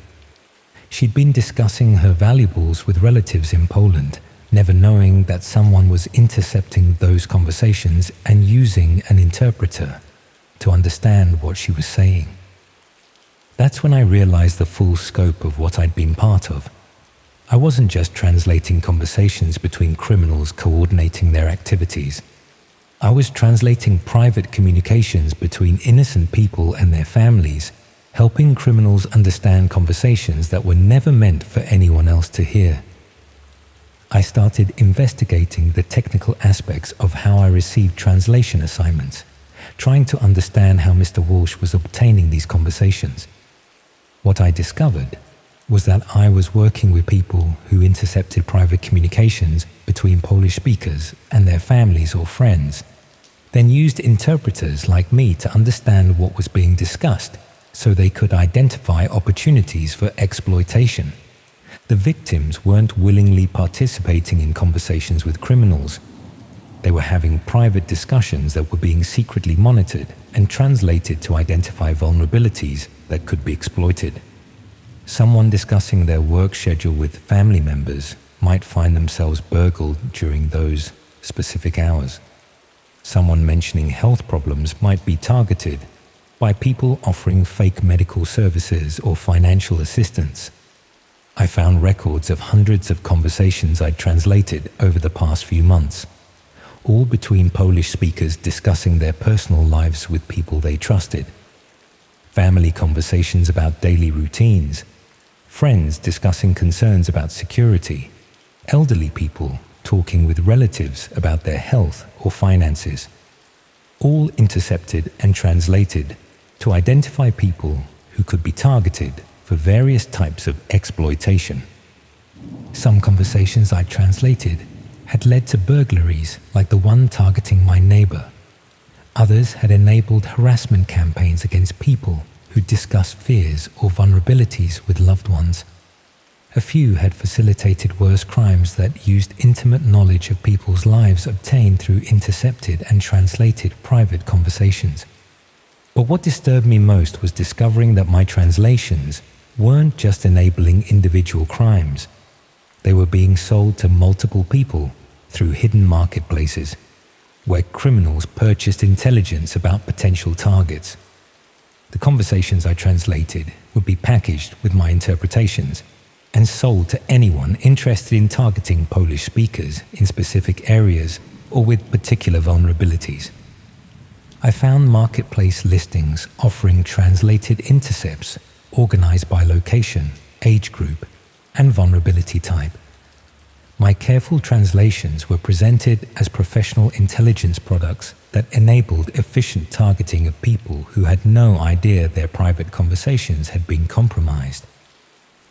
She'd been discussing her valuables with relatives in Poland, never knowing that someone was intercepting those conversations and using an interpreter to understand what she was saying. That's when I realized the full scope of what I'd been part of. I wasn't just translating conversations between criminals coordinating their activities. I was translating private communications between innocent people and their families, helping criminals understand conversations that were never meant for anyone else to hear. I started investigating the technical aspects of how I received translation assignments, trying to understand how Mr. Walsh was obtaining these conversations. What I discovered was that I was working with people who intercepted private communications between Polish speakers and their families or friends, then used interpreters like me to understand what was being discussed so they could identify opportunities for exploitation. The victims weren't willingly participating in conversations with criminals. They were having private discussions that were being secretly monitored and translated to identify vulnerabilities that could be exploited. Someone discussing their work schedule with family members might find themselves burgled during those specific hours. Someone mentioning health problems might be targeted by people offering fake medical services or financial assistance. I found records of hundreds of conversations I'd translated over the past few months, all between Polish speakers discussing their personal lives with people they trusted, family conversations about daily routines, friends discussing concerns about security, elderly people talking with relatives about their health or finances, all intercepted and translated to identify people who could be targeted for various types of exploitation. Some conversations I translated had led to burglaries like the one targeting my neighbor. Others had enabled harassment campaigns against people who discussed fears or vulnerabilities with loved ones. A few had facilitated worse crimes that used intimate knowledge of people's lives obtained through intercepted and translated private conversations. But what disturbed me most was discovering that my translations weren't just enabling individual crimes. They were being sold to multiple people through hidden marketplaces, where criminals purchased intelligence about potential targets. The conversations I translated would be packaged with my interpretations and sold to anyone interested in targeting Polish speakers in specific areas or with particular vulnerabilities. I found marketplace listings offering translated intercepts organized by location, age group, and vulnerability type. My careful translations were presented as professional intelligence products that enabled efficient targeting of people who had no idea their private conversations had been compromised.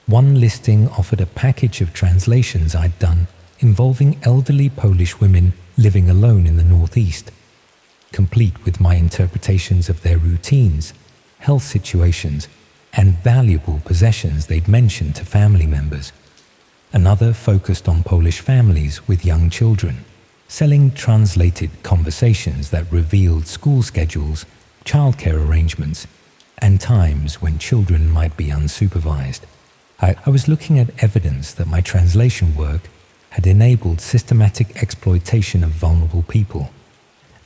One listing offered a package of translations I'd done involving elderly Polish women living alone in the Northeast, complete with my interpretations of their routines, health situations, and valuable possessions they'd mentioned to family members. Another focused on Polish families with young children, selling translated conversations that revealed school schedules, childcare arrangements, and times when children might be unsupervised. I was looking at evidence that my translation work had enabled systematic exploitation of vulnerable people,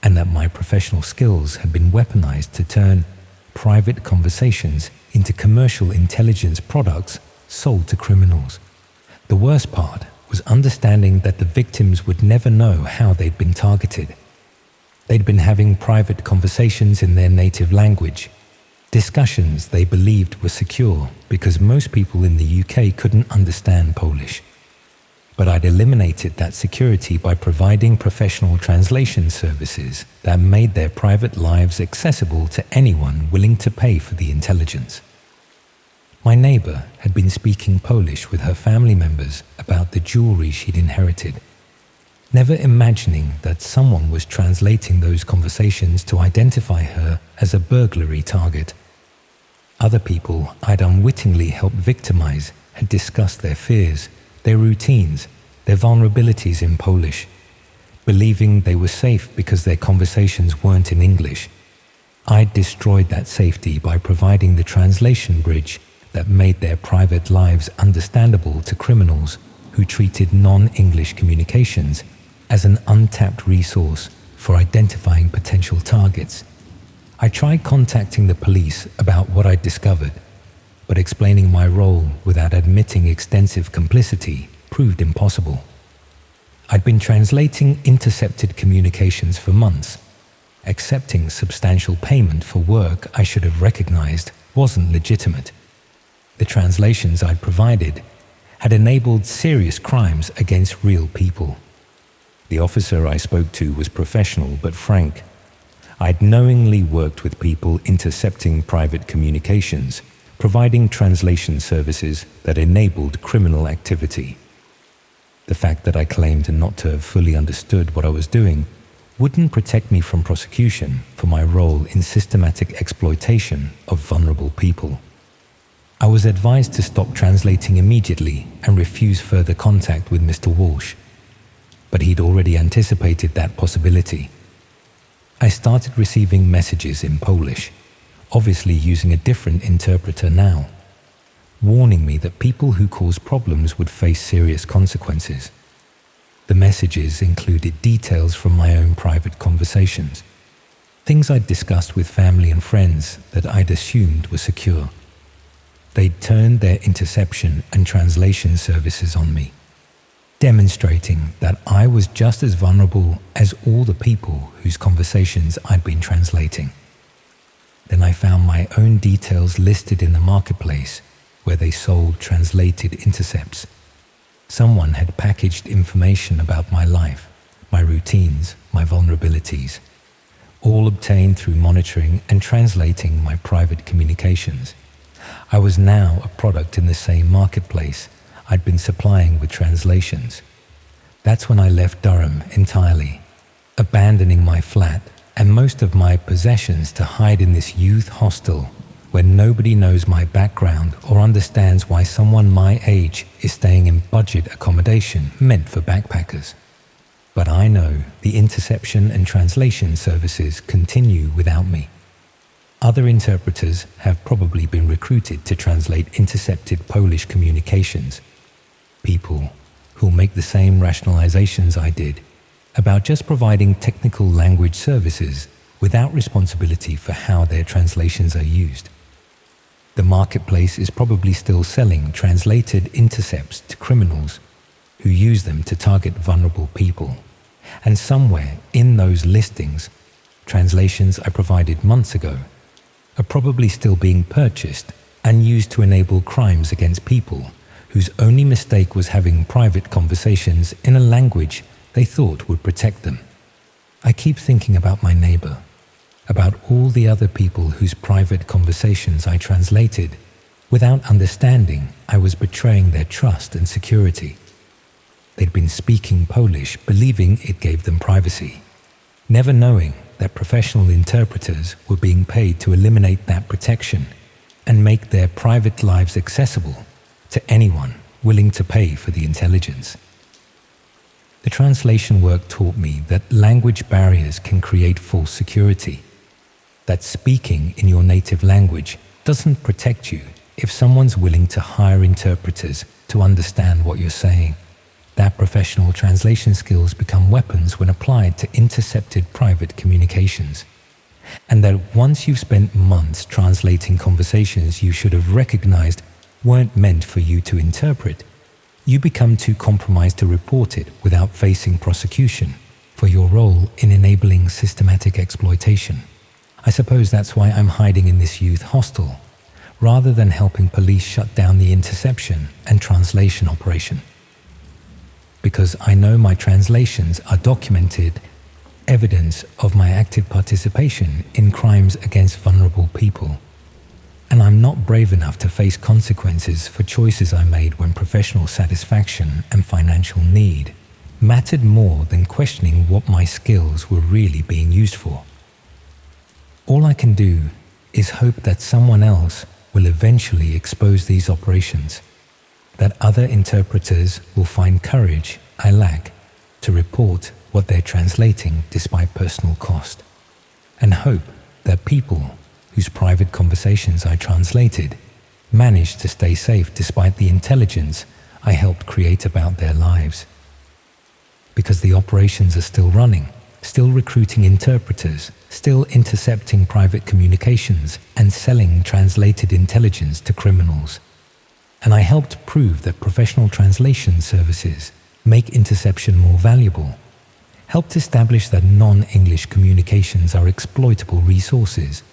and that my professional skills had been weaponized to turn private conversations into commercial intelligence products sold to criminals. The worst part was understanding that the victims would never know how they'd been targeted. They'd been having private conversations in their native language, discussions they believed were secure because most people in the UK couldn't understand Polish. But I'd eliminated that security by providing professional translation services that made their private lives accessible to anyone willing to pay for the intelligence. My neighbor had been speaking Polish with her family members about the jewelry she'd inherited, never imagining that someone was translating those conversations to identify her as a burglary target. Other people I'd unwittingly helped victimize had discussed their fears, their routines, their vulnerabilities in Polish, believing they were safe because their conversations weren't in English. I'd destroyed that safety by providing the translation bridge that made their private lives understandable to criminals who treated non-English communications as an untapped resource for identifying potential targets. I tried contacting the police about what I'd discovered, but explaining my role without admitting extensive complicity proved impossible. I'd been translating intercepted communications for months. Accepting substantial payment for work I should have recognized wasn't legitimate. The translations I'd provided had enabled serious crimes against real people. The officer I spoke to was professional but frank. I'd knowingly worked with people intercepting private communications, providing translation services that enabled criminal activity. The fact that I claimed not to have fully understood what I was doing wouldn't protect me from prosecution for my role in systematic exploitation of vulnerable people. I was advised to stop translating immediately and refuse further contact with Mr. Walsh, but he'd already anticipated that possibility. I started receiving messages in Polish, obviously using a different interpreter now, warning me that people who cause problems would face serious consequences. The messages included details from my own private conversations, things I'd discussed with family and friends that I'd assumed were secure. They'd turned their interception and translation services on me, demonstrating that I was just as vulnerable as all the people whose conversations I'd been translating. Then I found my own details listed in the marketplace where they sold translated intercepts. Someone had packaged information about my life, my routines, my vulnerabilities, all obtained through monitoring and translating my private communications. I was now a product in the same marketplace I'd been supplying with translations. That's when I left Durham entirely, abandoning my flat and most of my possessions to hide in this youth hostel where nobody knows my background or understands why someone my age is staying in budget accommodation meant for backpackers. But I know the interception and translation services continue without me. Other interpreters have probably been recruited to translate intercepted Polish communications. People who'll make the same rationalizations I did about just providing technical language services without responsibility for how their translations are used. The marketplace is probably still selling translated intercepts to criminals who use them to target vulnerable people. And somewhere in those listings, translations I provided months ago are probably still being purchased and used to enable crimes against people whose only mistake was having private conversations in a language they thought would protect them. I keep thinking about my neighbor, about all the other people whose private conversations I translated without understanding I was betraying their trust and security. They'd been speaking Polish, believing it gave them privacy, never knowing that professional interpreters were being paid to eliminate that protection and make their private lives accessible to anyone willing to pay for the intelligence. The translation work taught me that language barriers can create false security, that speaking in your native language doesn't protect you if someone's willing to hire interpreters to understand what you're saying. That professional translation skills become weapons when applied to intercepted private communications. And that once you've spent months translating conversations you should have recognized weren't meant for you to interpret, you become too compromised to report it without facing prosecution for your role in enabling systematic exploitation. I suppose that's why I'm hiding in this youth hostel, rather than helping police shut down the interception and translation operation. Because I know my translations are documented evidence of my active participation in crimes against vulnerable people. And I'm not brave enough to face consequences for choices I made when professional satisfaction and financial need mattered more than questioning what my skills were really being used for. All I can do is hope that someone else will eventually expose these operations, that other interpreters will find courage I lack to report what they're translating despite personal cost, and hope that people whose private conversations I translated manage to stay safe despite the intelligence I helped create about their lives. Because the operations are still running, still recruiting interpreters, still intercepting private communications and selling translated intelligence to criminals. And I helped prove that professional translation services make interception more valuable, helped establish that non-English communications are exploitable resources,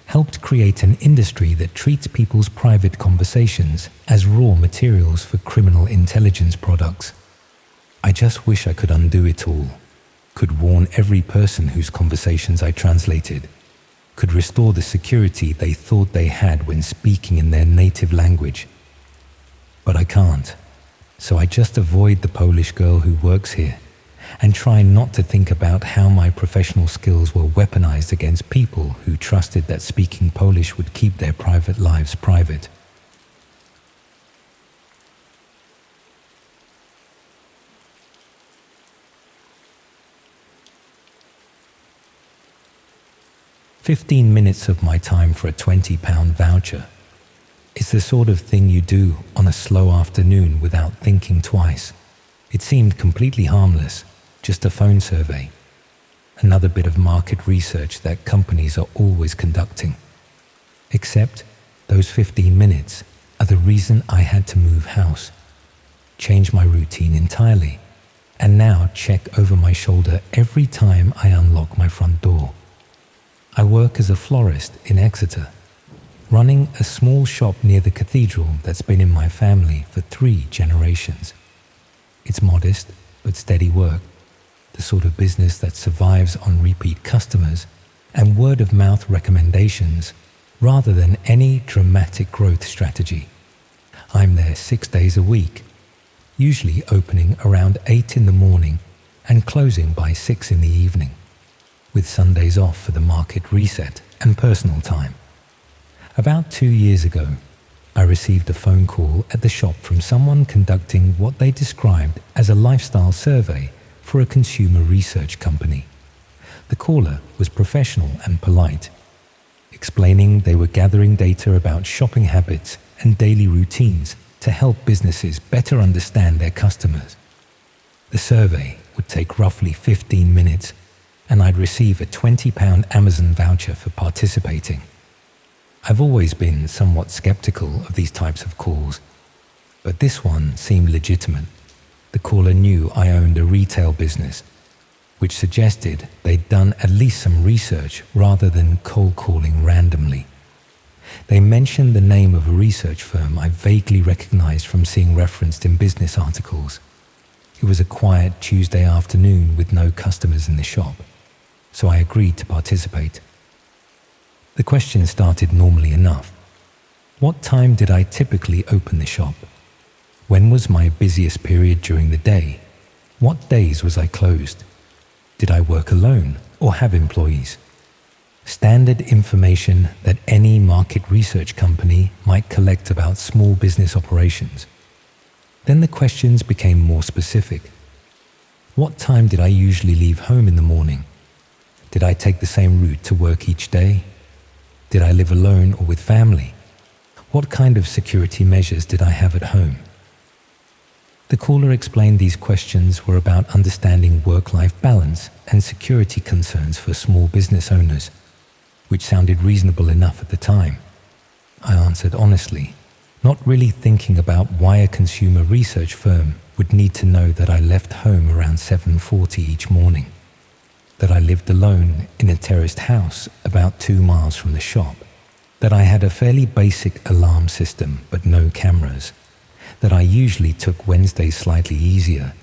helped create an industry that treats people's private conversations as raw materials for criminal intelligence products. I just wish I could undo it all, could warn every person whose conversations I translated, could restore the security they thought they had when speaking in their native language. But I can't, so I just avoid the Polish girl who works here and try not to think about how my professional skills were weaponized against people who trusted that speaking Polish would keep their private lives private. "15 minutes of my time for a £20 voucher. It's the sort of thing you do on a slow afternoon without thinking twice. It seemed completely harmless, just a phone survey. Another bit of market research that companies are always conducting. Except those 15 minutes are the reason I had to move house, change my routine entirely, and now check over my shoulder every time I unlock my front door. I work as a florist in Exeter, running a small shop near the cathedral that's been in my family for 3 generations. It's modest but steady work, the sort of business that survives on repeat customers and word-of-mouth recommendations rather than any dramatic growth strategy. I'm there 6 days a week, usually opening around 8 in the morning and closing by 6 in the evening, with Sundays off for the market reset and personal time. About 2 years ago, I received a phone call at the shop from someone conducting what they described as a lifestyle survey for a consumer research company. The caller was professional and polite, explaining they were gathering data about shopping habits and daily routines to help businesses better understand their customers. The survey would take roughly 15 minutes, and I'd receive a £20 Amazon voucher for participating. I've always been somewhat skeptical of these types of calls, but this one seemed legitimate. The caller knew I owned a retail business, which suggested they'd done at least some research rather than cold calling randomly. They mentioned the name of a research firm I vaguely recognized from seeing referenced in business articles. It was a quiet Tuesday afternoon with no customers in the shop, so I agreed to participate. The question started normally enough. What time did I typically open the shop? When was my busiest period during the day? What days was I closed? Did I work alone or have employees? Standard information that any market research company might collect about small business operations. Then the questions became more specific. What time did I usually leave home in the morning? Did I take the same route to work each day? Did I live alone or with family? What kind of security measures did I have at home? The caller explained these questions were about understanding work-life balance and security concerns for small business owners, which sounded reasonable enough at the time. I answered honestly, not really thinking about why a consumer research firm would need to know that I left home around 7:40 each morning, that I lived alone in a terraced house about 2 miles from the shop, that I had a fairly basic alarm system but no cameras, that I usually took Wednesdays slightly easier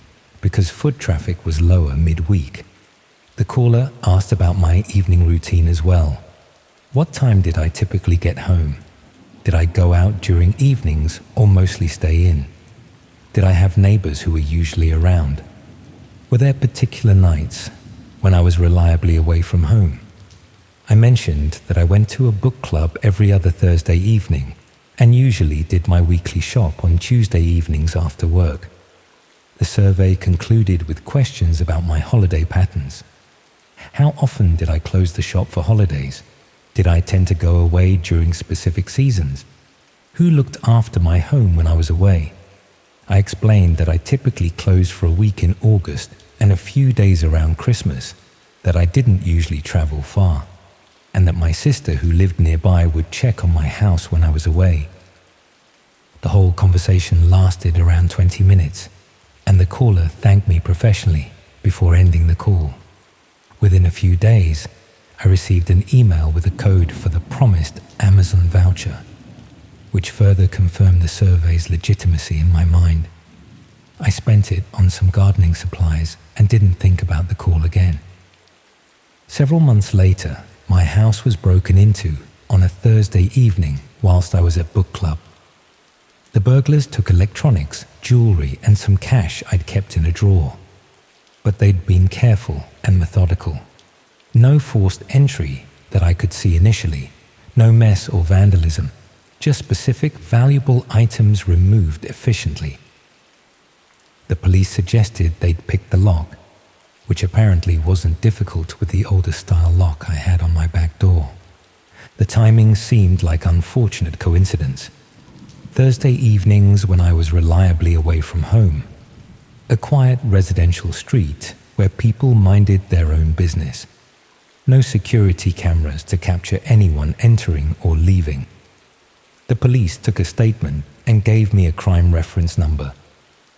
because foot traffic was lower midweek. The caller asked about my evening routine as well. What time did I typically get home? Did I go out during evenings or mostly stay in? Did I have neighbors who were usually around? Were there particular nights when I was reliably away from home? I mentioned that I went to a book club every other Thursday evening and usually did my weekly shop on Tuesday evenings after work. The survey concluded with questions about my holiday patterns. How often did I close the shop for holidays? Did I tend to go away during specific seasons? Who looked after my home when I was away? I explained that I typically closed for a week in August and a few days around Christmas, that I didn't usually travel far, and that my sister who lived nearby would check on my house when I was away. The whole conversation lasted around 20 minutes, and the caller thanked me professionally before ending the call. Within a few days, I received an email with a code for the promised Amazon voucher, which further confirmed the survey's legitimacy in my mind. I spent it on some gardening supplies and didn't think about the call again. Several months later, my house was broken into on a Thursday evening whilst I was at book club. The burglars took electronics, jewelry, and some cash I'd kept in a drawer. But they'd been careful and methodical. No forced entry that I could see initially, no mess or vandalism, just specific valuable items removed efficiently. The police suggested they'd picked the lock, which apparently wasn't difficult with the older style lock I had on my back door. The timing seemed like unfortunate coincidence. Thursday evenings when I was reliably away from home. A quiet residential street where people minded their own business. No security cameras to capture anyone entering or leaving. The police took a statement and gave me a crime reference number,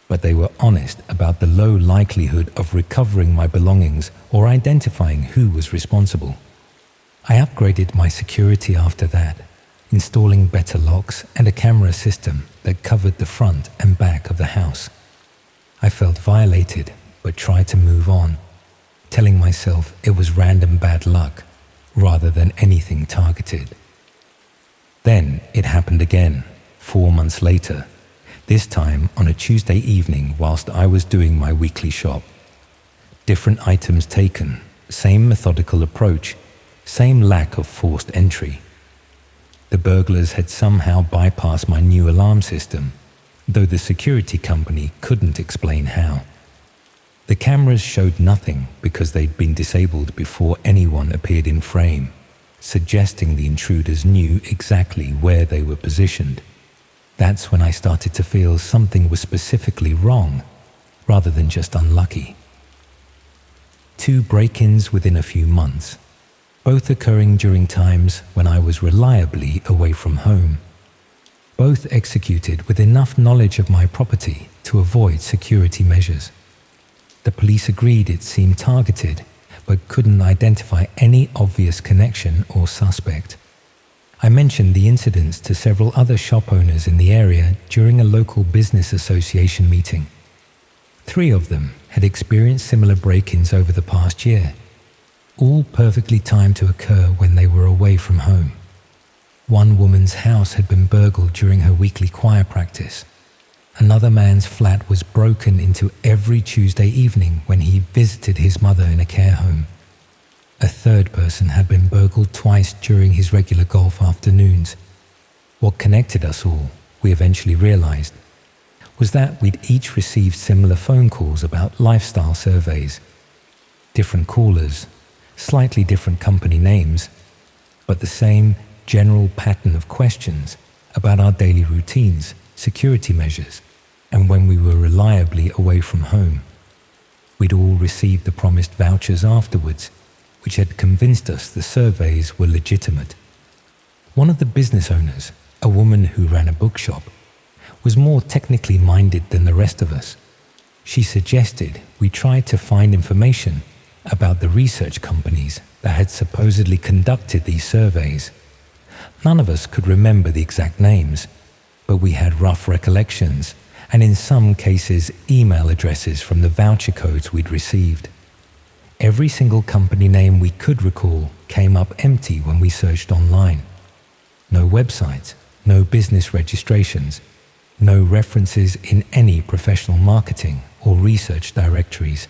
but they were honest about the low likelihood of recovering my belongings or identifying who was responsible. I upgraded my security after that, installing better locks and a camera system that covered the front and back of the house. I felt violated, but tried to move on, telling myself it was random bad luck rather than anything targeted. Then it happened again, 4 months later. this time on a Tuesday evening whilst I was doing my weekly shop. Different items taken, same methodical approach, same lack of forced entry. The burglars had somehow bypassed my new alarm system, though the security company couldn't explain how. The cameras showed nothing because they'd been disabled before anyone appeared in frame, suggesting the intruders knew exactly where they were positioned. That's when I started to feel something was specifically wrong, rather than just unlucky. 2 break-ins within a few months, both occurring during times when I was reliably away from home. Both executed with enough knowledge of my property to avoid security measures. The police agreed it seemed targeted, but couldn't identify any obvious connection or suspect. I mentioned the incidents to several other shop owners in the area during a local business association meeting. 3 of them had experienced similar break-ins over the past year, all perfectly timed to occur when they were away from home. One woman's house had been burgled during her weekly choir practice. Another man's flat was broken into every Tuesday evening when he visited his mother in a care home. A third person had been burgled twice during his regular golf afternoons. What connected us all, we eventually realized, was that we'd each received similar phone calls about lifestyle surveys. Different callers, slightly different company names, but the same general pattern of questions about our daily routines, security measures, and when we were reliably away from home. We'd all received the promised vouchers afterwards, which had convinced us the surveys were legitimate. One of the business owners, a woman who ran a bookshop, was more technically minded than the rest of us. She suggested we try to find information about the research companies that had supposedly conducted these surveys. None of us could remember the exact names, but we had rough recollections and in some cases email addresses from the voucher codes we'd received. Every single company name we could recall came up empty when we searched online. No websites, no business registrations, no references in any professional marketing or research directories.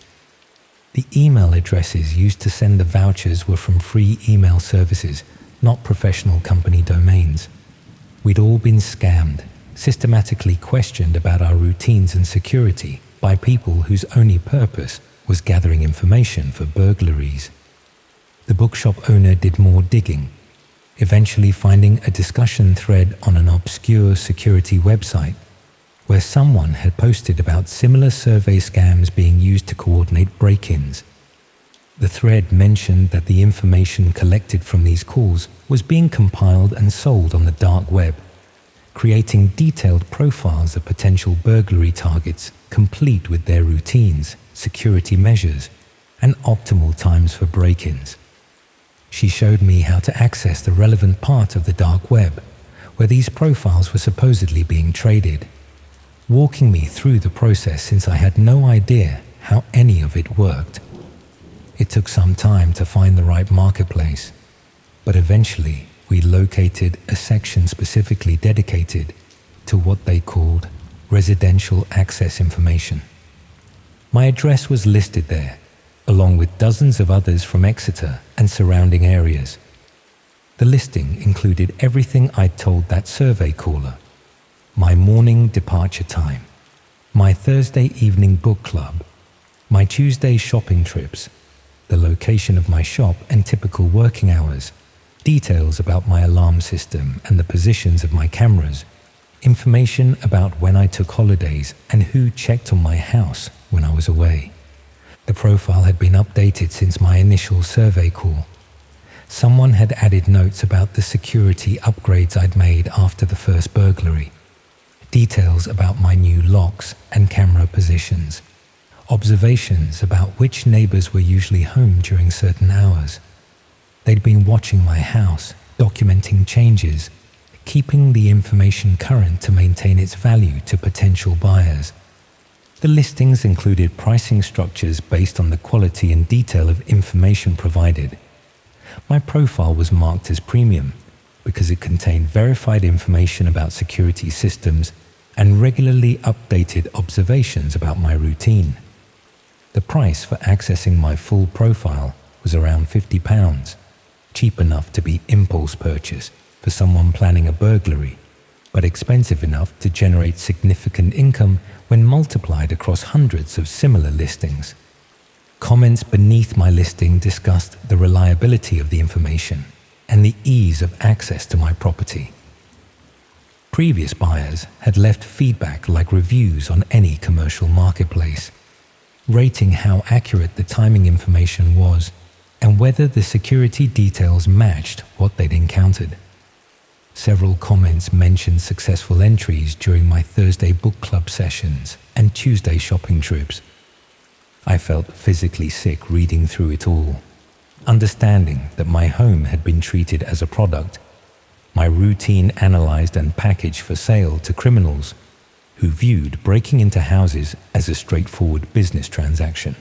The email addresses used to send the vouchers were from free email services, not professional company domains. We'd all been scammed, systematically questioned about our routines and security by people whose only purpose was gathering information for burglaries. The bookshop owner did more digging, eventually finding a discussion thread on an obscure security website where someone had posted about similar survey scams being used to coordinate break-ins. The thread mentioned that the information collected from these calls was being compiled and sold on the dark web, creating detailed profiles of potential burglary targets complete with their routines, security measures, and optimal times for break-ins. She showed me how to access the relevant part of the dark web, where these profiles were supposedly being traded, walking me through the process since I had no idea how any of it worked. It took some time to find the right marketplace, but eventually we located a section specifically dedicated to what they called residential access information. My address was listed there, along with dozens of others from Exeter and surrounding areas. The listing included everything I'd told that survey caller: my morning departure time, my Thursday evening book club, my Tuesday shopping trips, the location of my shop and typical working hours, details about my alarm system and the positions of my cameras, information about when I took holidays and who checked on my house when I was away. The profile had been updated since my initial survey call. Someone had added notes about the security upgrades I'd made after the first burglary, details about my new locks and camera positions, observations about which neighbors were usually home during certain hours. They'd been watching my house, documenting changes, keeping the information current to maintain its value to potential buyers. The listings included pricing structures based on the quality and detail of information provided. My profile was marked as premium because it contained verified information about security systems and regularly updated observations about my routine. The price for accessing my full profile was around £50, cheap enough to be impulse purchase for someone planning a burglary, but expensive enough to generate significant income when multiplied across hundreds of similar listings. Comments beneath my listing discussed the reliability of the information and the ease of access to my property. Previous buyers had left feedback like reviews on any commercial marketplace, rating how accurate the timing information was and whether the security details matched what they'd encountered. Several comments mentioned successful entries during my Thursday book club sessions and Tuesday shopping trips. I felt physically sick reading through it all, understanding that my home had been treated as a product, my routine analyzed and packaged for sale to criminals who viewed breaking into houses as a straightforward business transaction.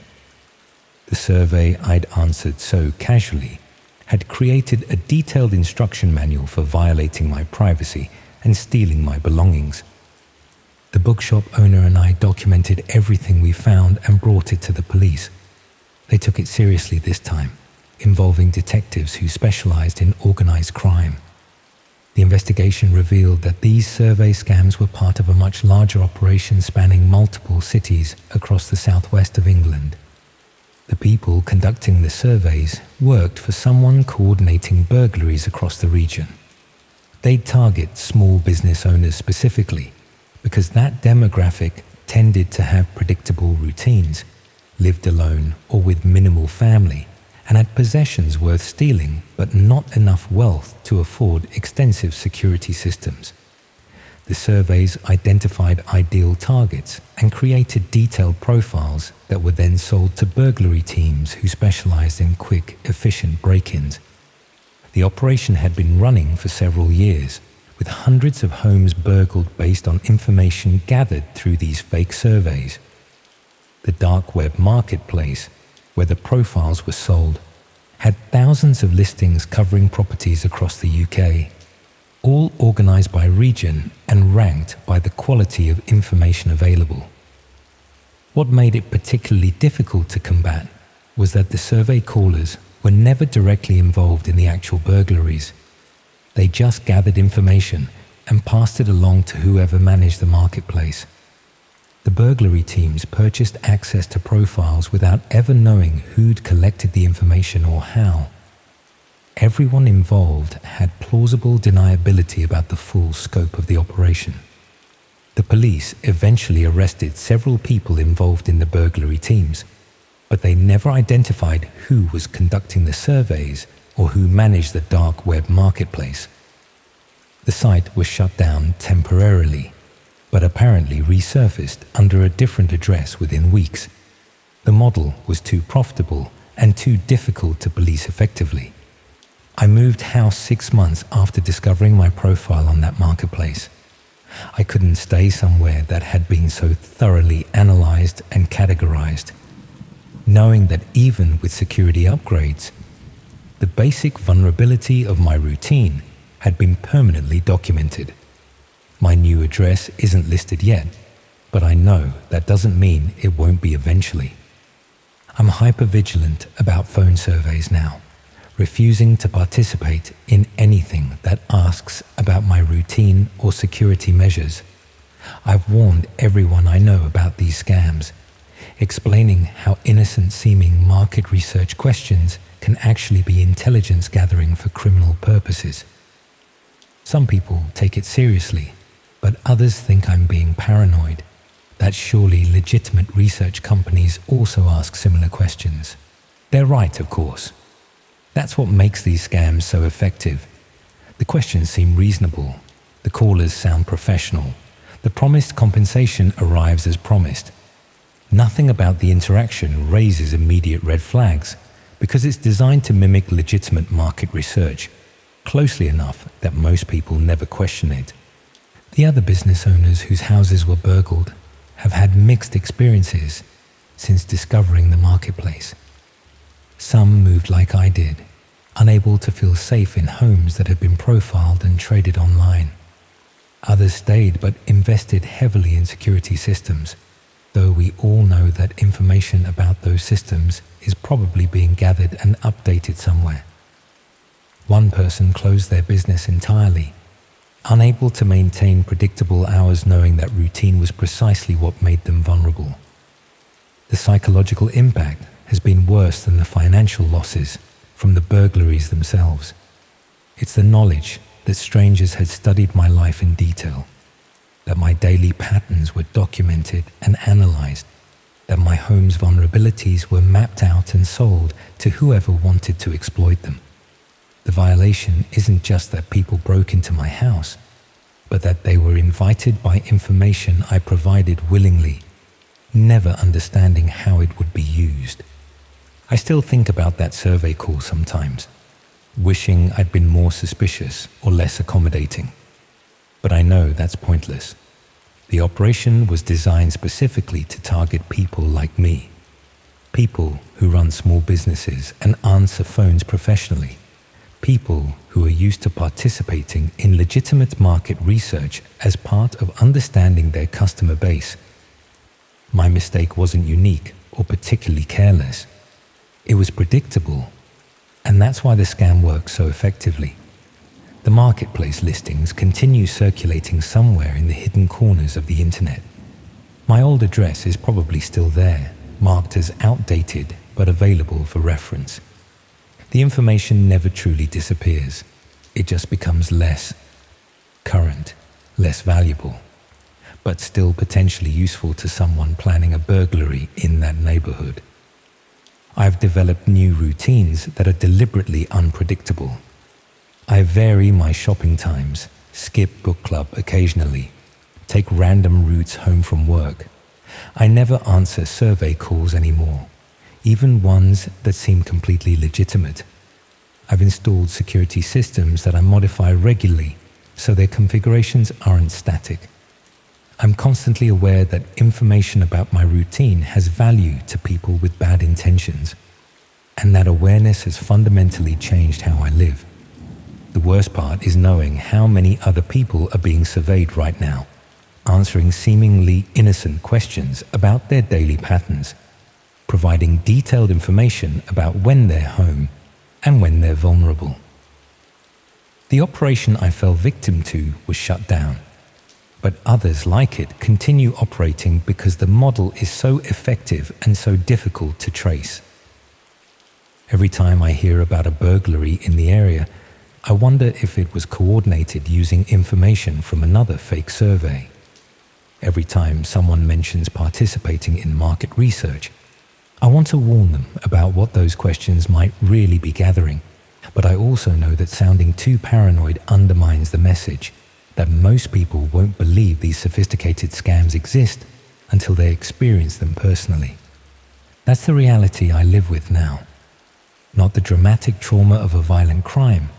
The survey I'd answered so casually had created a detailed instruction manual for violating my privacy and stealing my belongings. The bookshop owner and I documented everything we found and brought it to the police. They took it seriously this time, involving detectives who specialized in organized crime. The investigation revealed that these survey scams were part of a much larger operation spanning multiple cities across the southwest of England. The people conducting the surveys worked for someone coordinating burglaries across the region. They'd target small business owners specifically because that demographic tended to have predictable routines, lived alone or with minimal family, and had possessions worth stealing but not enough wealth to afford extensive security systems. The surveys identified ideal targets and created detailed profiles that were then sold to burglary teams who specialized in quick, efficient break-ins. The operation had been running for several years, with hundreds of homes burgled based on information gathered through these fake surveys. The dark web marketplace, where the profiles were sold, had thousands of listings covering properties across the UK, all organized by region and ranked by the quality of information available. What made it particularly difficult to combat was that the survey callers were never directly involved in the actual burglaries. They just gathered information and passed it along to whoever managed the marketplace. The burglary teams purchased access to profiles without ever knowing who'd collected the information or how. Everyone involved had plausible deniability about the full scope of the operation. The police eventually arrested several people involved in the burglary teams, but they never identified who was conducting the surveys or who managed the dark web marketplace. The site was shut down temporarily, but apparently resurfaced under a different address within weeks. The model was too profitable and too difficult to police effectively. I moved house 6 months after discovering my profile on that marketplace. I couldn't stay somewhere that had been so thoroughly analyzed and categorized, knowing that even with security upgrades, the basic vulnerability of my routine had been permanently documented. My new address isn't listed yet, but I know that doesn't mean it won't be eventually. I'm hyper-vigilant about phone surveys now, refusing to participate in anything that asks about my routine or security measures. I've warned everyone I know about these scams, explaining how innocent-seeming market research questions can actually be intelligence gathering for criminal purposes. Some people take it seriously, but others think I'm being paranoid, that surely legitimate research companies also ask similar questions. They're right, of course. That's what makes these scams so effective. The questions seem reasonable, the callers sound professional, the promised compensation arrives as promised. Nothing about the interaction raises immediate red flags because it's designed to mimic legitimate market research, closely enough that most people never question it. The other business owners whose houses were burgled have had mixed experiences since discovering the marketplace. Some moved like I did, unable to feel safe in homes that had been profiled and traded online. Others stayed but invested heavily in security systems, though we all know that information about those systems is probably being gathered and updated somewhere. One person closed their business entirely, unable to maintain predictable hours, knowing that routine was precisely what made them vulnerable. The psychological impact has been worse than the financial losses from the burglaries themselves. It's the knowledge that strangers had studied my life in detail, that my daily patterns were documented and analyzed, that my home's vulnerabilities were mapped out and sold to whoever wanted to exploit them. The violation isn't just that people broke into my house, but that they were invited by information I provided willingly, never understanding how it would be used. I still think about that survey call sometimes, wishing I'd been more suspicious or less accommodating. But I know that's pointless. The operation was designed specifically to target people like me, people who run small businesses and answer phones professionally, people who are used to participating in legitimate market research as part of understanding their customer base. My mistake wasn't unique or particularly careless. It was predictable, and that's why the scam works so effectively. The marketplace listings continue circulating somewhere in the hidden corners of the internet. My old address is probably still there, marked as outdated but available for reference. The information never truly disappears. It just becomes less current, less valuable, but still potentially useful to someone planning a burglary in that neighborhood. I've developed new routines that are deliberately unpredictable. I vary my shopping times, skip book club occasionally, take random routes home from work. I never answer survey calls anymore, even ones that seem completely legitimate. I've installed security systems that I modify regularly so their configurations aren't static. I'm constantly aware that information about my routine has value to people with bad intentions, and that awareness has fundamentally changed how I live. The worst part is knowing how many other people are being surveyed right now, answering seemingly innocent questions about their daily patterns, providing detailed information about when they're home and when they're vulnerable. The operation I fell victim to was shut down, but others like it continue operating because the model is so effective and so difficult to trace. Every time I hear about a burglary in the area, I wonder if it was coordinated using information from another fake survey. Every time someone mentions participating in market research, I want to warn them about what those questions might really be gathering, but I also know that sounding too paranoid undermines the message, that most people won't believe these sophisticated scams exist until they experience them personally. That's the reality I live with now. Not the dramatic trauma of a violent crime,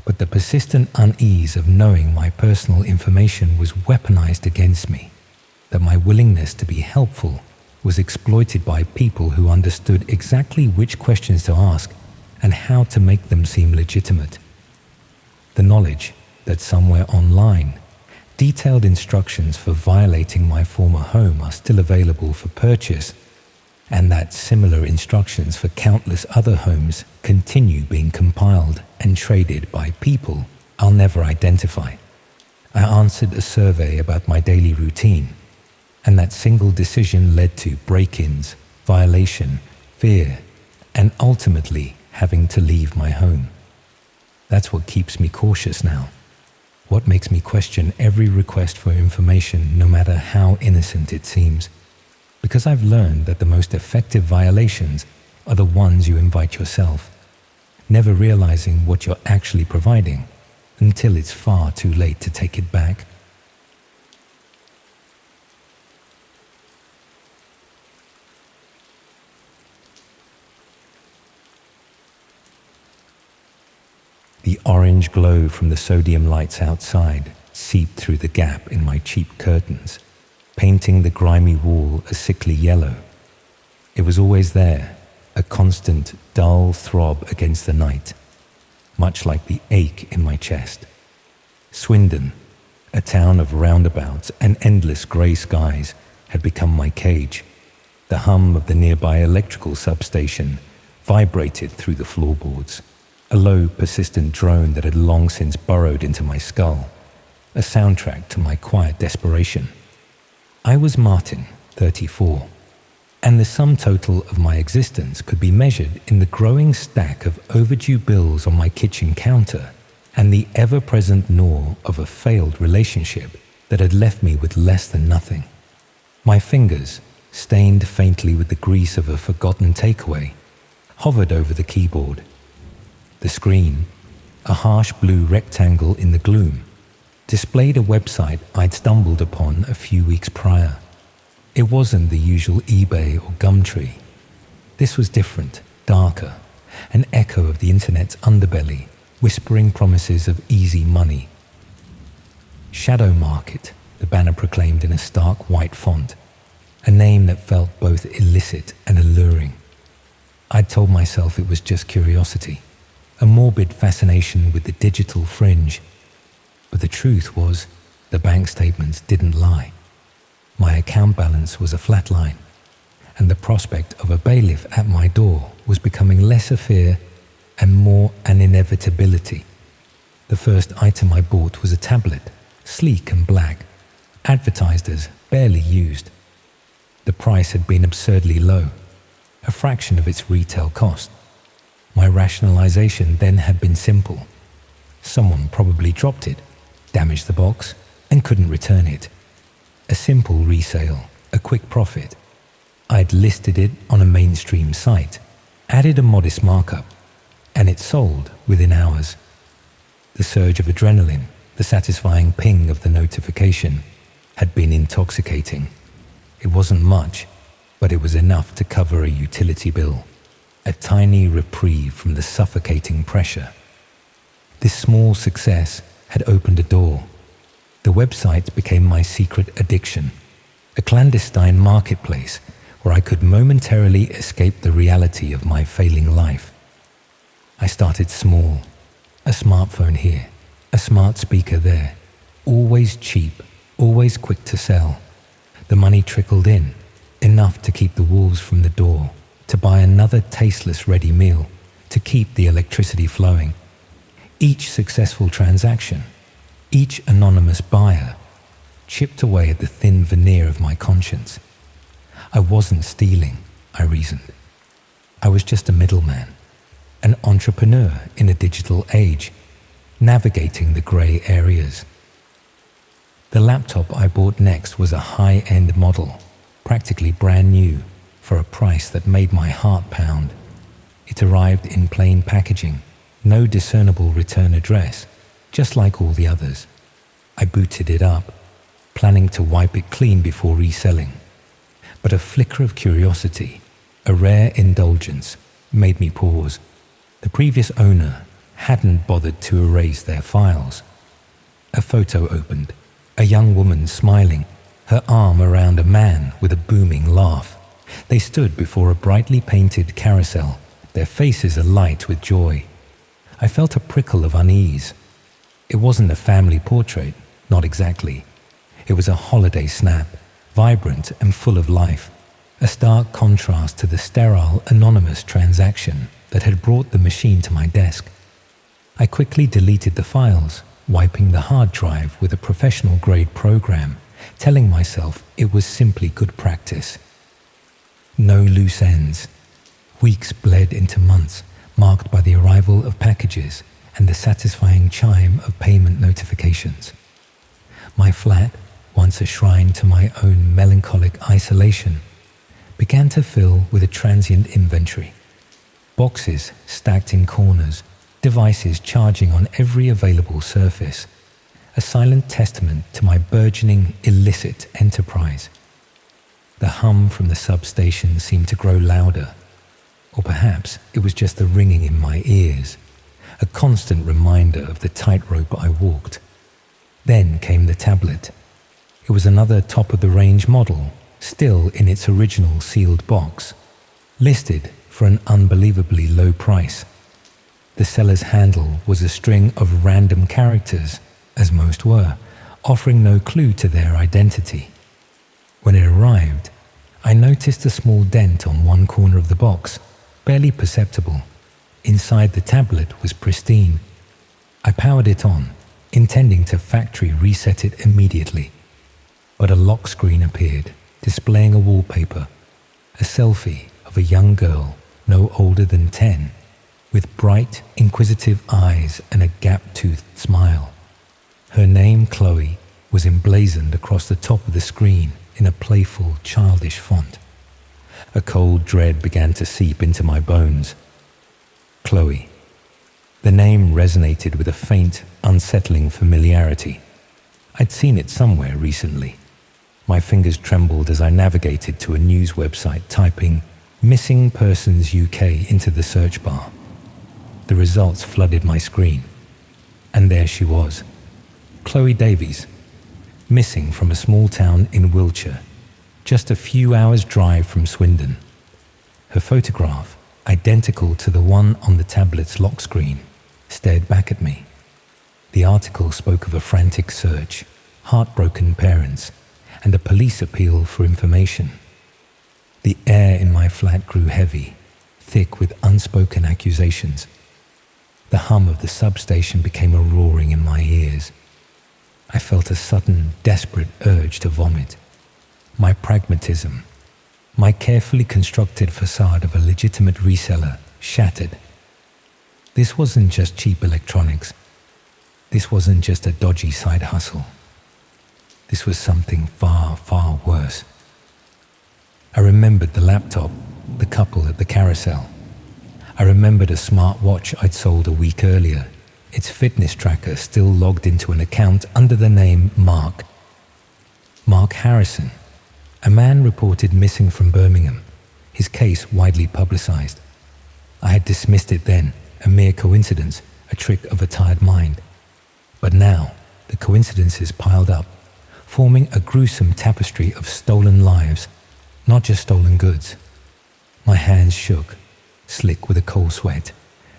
but the persistent unease of knowing my personal information was weaponized against me, that my willingness to be helpful was exploited by people who understood exactly which questions to ask and how to make them seem legitimate. The knowledge that somewhere online, detailed instructions for violating my former home are still available for purchase, and that similar instructions for countless other homes continue being compiled and traded by people I'll never identify. I answered a survey about my daily routine, and that single decision led to break-ins, violation, fear, and ultimately having to leave my home. That's what keeps me cautious now. What makes me question every request for information, no matter how innocent it seems. Because I've learned that the most effective violations are the ones you invite yourself, never realizing what you're actually providing until it's far too late to take it back. The orange glow from the sodium lights outside seeped through the gap in my cheap curtains, painting the grimy wall a sickly yellow. It was always there, a constant, dull throb against the night, much like the ache in my chest. Swindon, A town of roundabouts and endless grey skies had become my cage. The hum of the nearby electrical substation vibrated through the floorboards, a low, persistent drone that had long since burrowed into my skull, a soundtrack to my quiet desperation. I was Martin, 34, and the sum total of my existence could be measured in the growing stack of overdue bills on my kitchen counter and the ever-present gnaw of a failed relationship that had left me with less than nothing. My fingers, stained faintly with the grease of a forgotten takeaway, hovered over the keyboard. The screen, a harsh blue rectangle in the gloom, displayed a website I'd stumbled upon a few weeks prior. It wasn't the usual eBay or Gumtree. This was different, darker, an echo of the internet's underbelly, whispering promises of easy money. Shadow Market, the banner proclaimed in a stark white font, a name that felt both illicit and alluring. I'd told myself it was just curiosity, a morbid fascination with the digital fringe. But the truth was, the bank statements didn't lie. My account balance was a flat line, and the prospect of a bailiff at my door was becoming less a fear and more an inevitability. The first item I bought was a tablet, sleek and black, advertised as barely used. The price had been absurdly low, a fraction of its retail cost. My rationalization then had been simple. Someone probably dropped it, damaged the box, and couldn't return it. A simple resale, a quick profit. I'd listed it on a mainstream site, added a modest markup, and it sold within hours. The surge of adrenaline, the satisfying ping of the notification, had been intoxicating. It wasn't much, but it was enough to cover a utility bill, a tiny reprieve from the suffocating pressure. This small success had opened a door. The website became my secret addiction, a clandestine marketplace where I could momentarily escape the reality of my failing life. I started small, a smartphone here, a smart speaker there, always cheap, always quick to sell. The money trickled in, enough to keep the wolves from the door, to buy another tasteless ready meal, to keep the electricity flowing. Each successful transaction, each anonymous buyer, chipped away at the thin veneer of my conscience. I wasn't stealing, I reasoned. I was just a middleman, an entrepreneur in a digital age, navigating the grey areas. The laptop I bought next was a high-end model, practically brand new, for a price that made my heart pound. It arrived in plain packaging, no discernible return address, just like all the others. I booted it up, planning to wipe it clean before reselling. But a flicker of curiosity, a rare indulgence, made me pause. The previous owner hadn't bothered to erase their files. A photo opened, a young woman smiling, her arm around a man with a booming laugh. They stood before a brightly painted carousel, their faces alight with joy. I felt a prickle of unease. It wasn't a family portrait, not exactly. It was a holiday snap, vibrant and full of life, a stark contrast to the sterile, anonymous transaction that had brought the machine to my desk. I quickly deleted the files, wiping the hard drive with a professional-grade program, telling myself it was simply good practice. No loose ends. Weeks bled into months, marked by the arrival of packages and the satisfying chime of payment notifications. My flat, once a shrine to my own melancholic isolation, began to fill with a transient inventory. Boxes stacked in corners, devices charging on every available surface, a silent testament to my burgeoning illicit enterprise. The hum from the substation seemed to grow louder, or perhaps it was just the ringing in my ears, a constant reminder of the tightrope I walked. Then came the tablet. It was another top-of-the-range model, still in its original sealed box, listed for an unbelievably low price. The seller's handle was a string of random characters, as most were, offering no clue to their identity. When it arrived, I noticed a small dent on one corner of the box, barely perceptible. Inside the tablet was pristine. I powered it on, intending to factory reset it immediately. But a lock screen appeared, displaying a wallpaper, a selfie of a young girl no older than 10, with bright, inquisitive eyes and a gap-toothed smile. Her name, Chloe, was emblazoned across the top of the screen in a playful, childish font. A cold dread began to seep into my bones. Chloe. The name resonated with a faint, unsettling familiarity. I'd seen it somewhere recently. My fingers trembled as I navigated to a news website, typing "Missing Persons UK" into the search bar. The results flooded my screen. And there she was, Chloe Davies, missing from a small town in Wiltshire, just a few hours' drive from Swindon. Her photograph, identical to the one on the tablet's lock screen, stared back at me. The article spoke of a frantic search, heartbroken parents, and a police appeal for information. The air in my flat grew heavy, thick with unspoken accusations. The hum of the substation became a roaring in my ears. I felt a sudden, desperate urge to vomit. My pragmatism, my carefully constructed facade of a legitimate reseller, shattered. This wasn't just cheap electronics. This wasn't just a dodgy side hustle. This was something far, far worse. I remembered the laptop, the couple at the carousel. I remembered a smartwatch I'd sold a week earlier, its fitness tracker still logged into an account under the name Mark. Mark Harrison, a man reported missing from Birmingham, his case widely publicized. I had dismissed it then, a mere coincidence, a trick of a tired mind. But now, the coincidences piled up, forming a gruesome tapestry of stolen lives, not just stolen goods. My hands shook, slick with a cold sweat,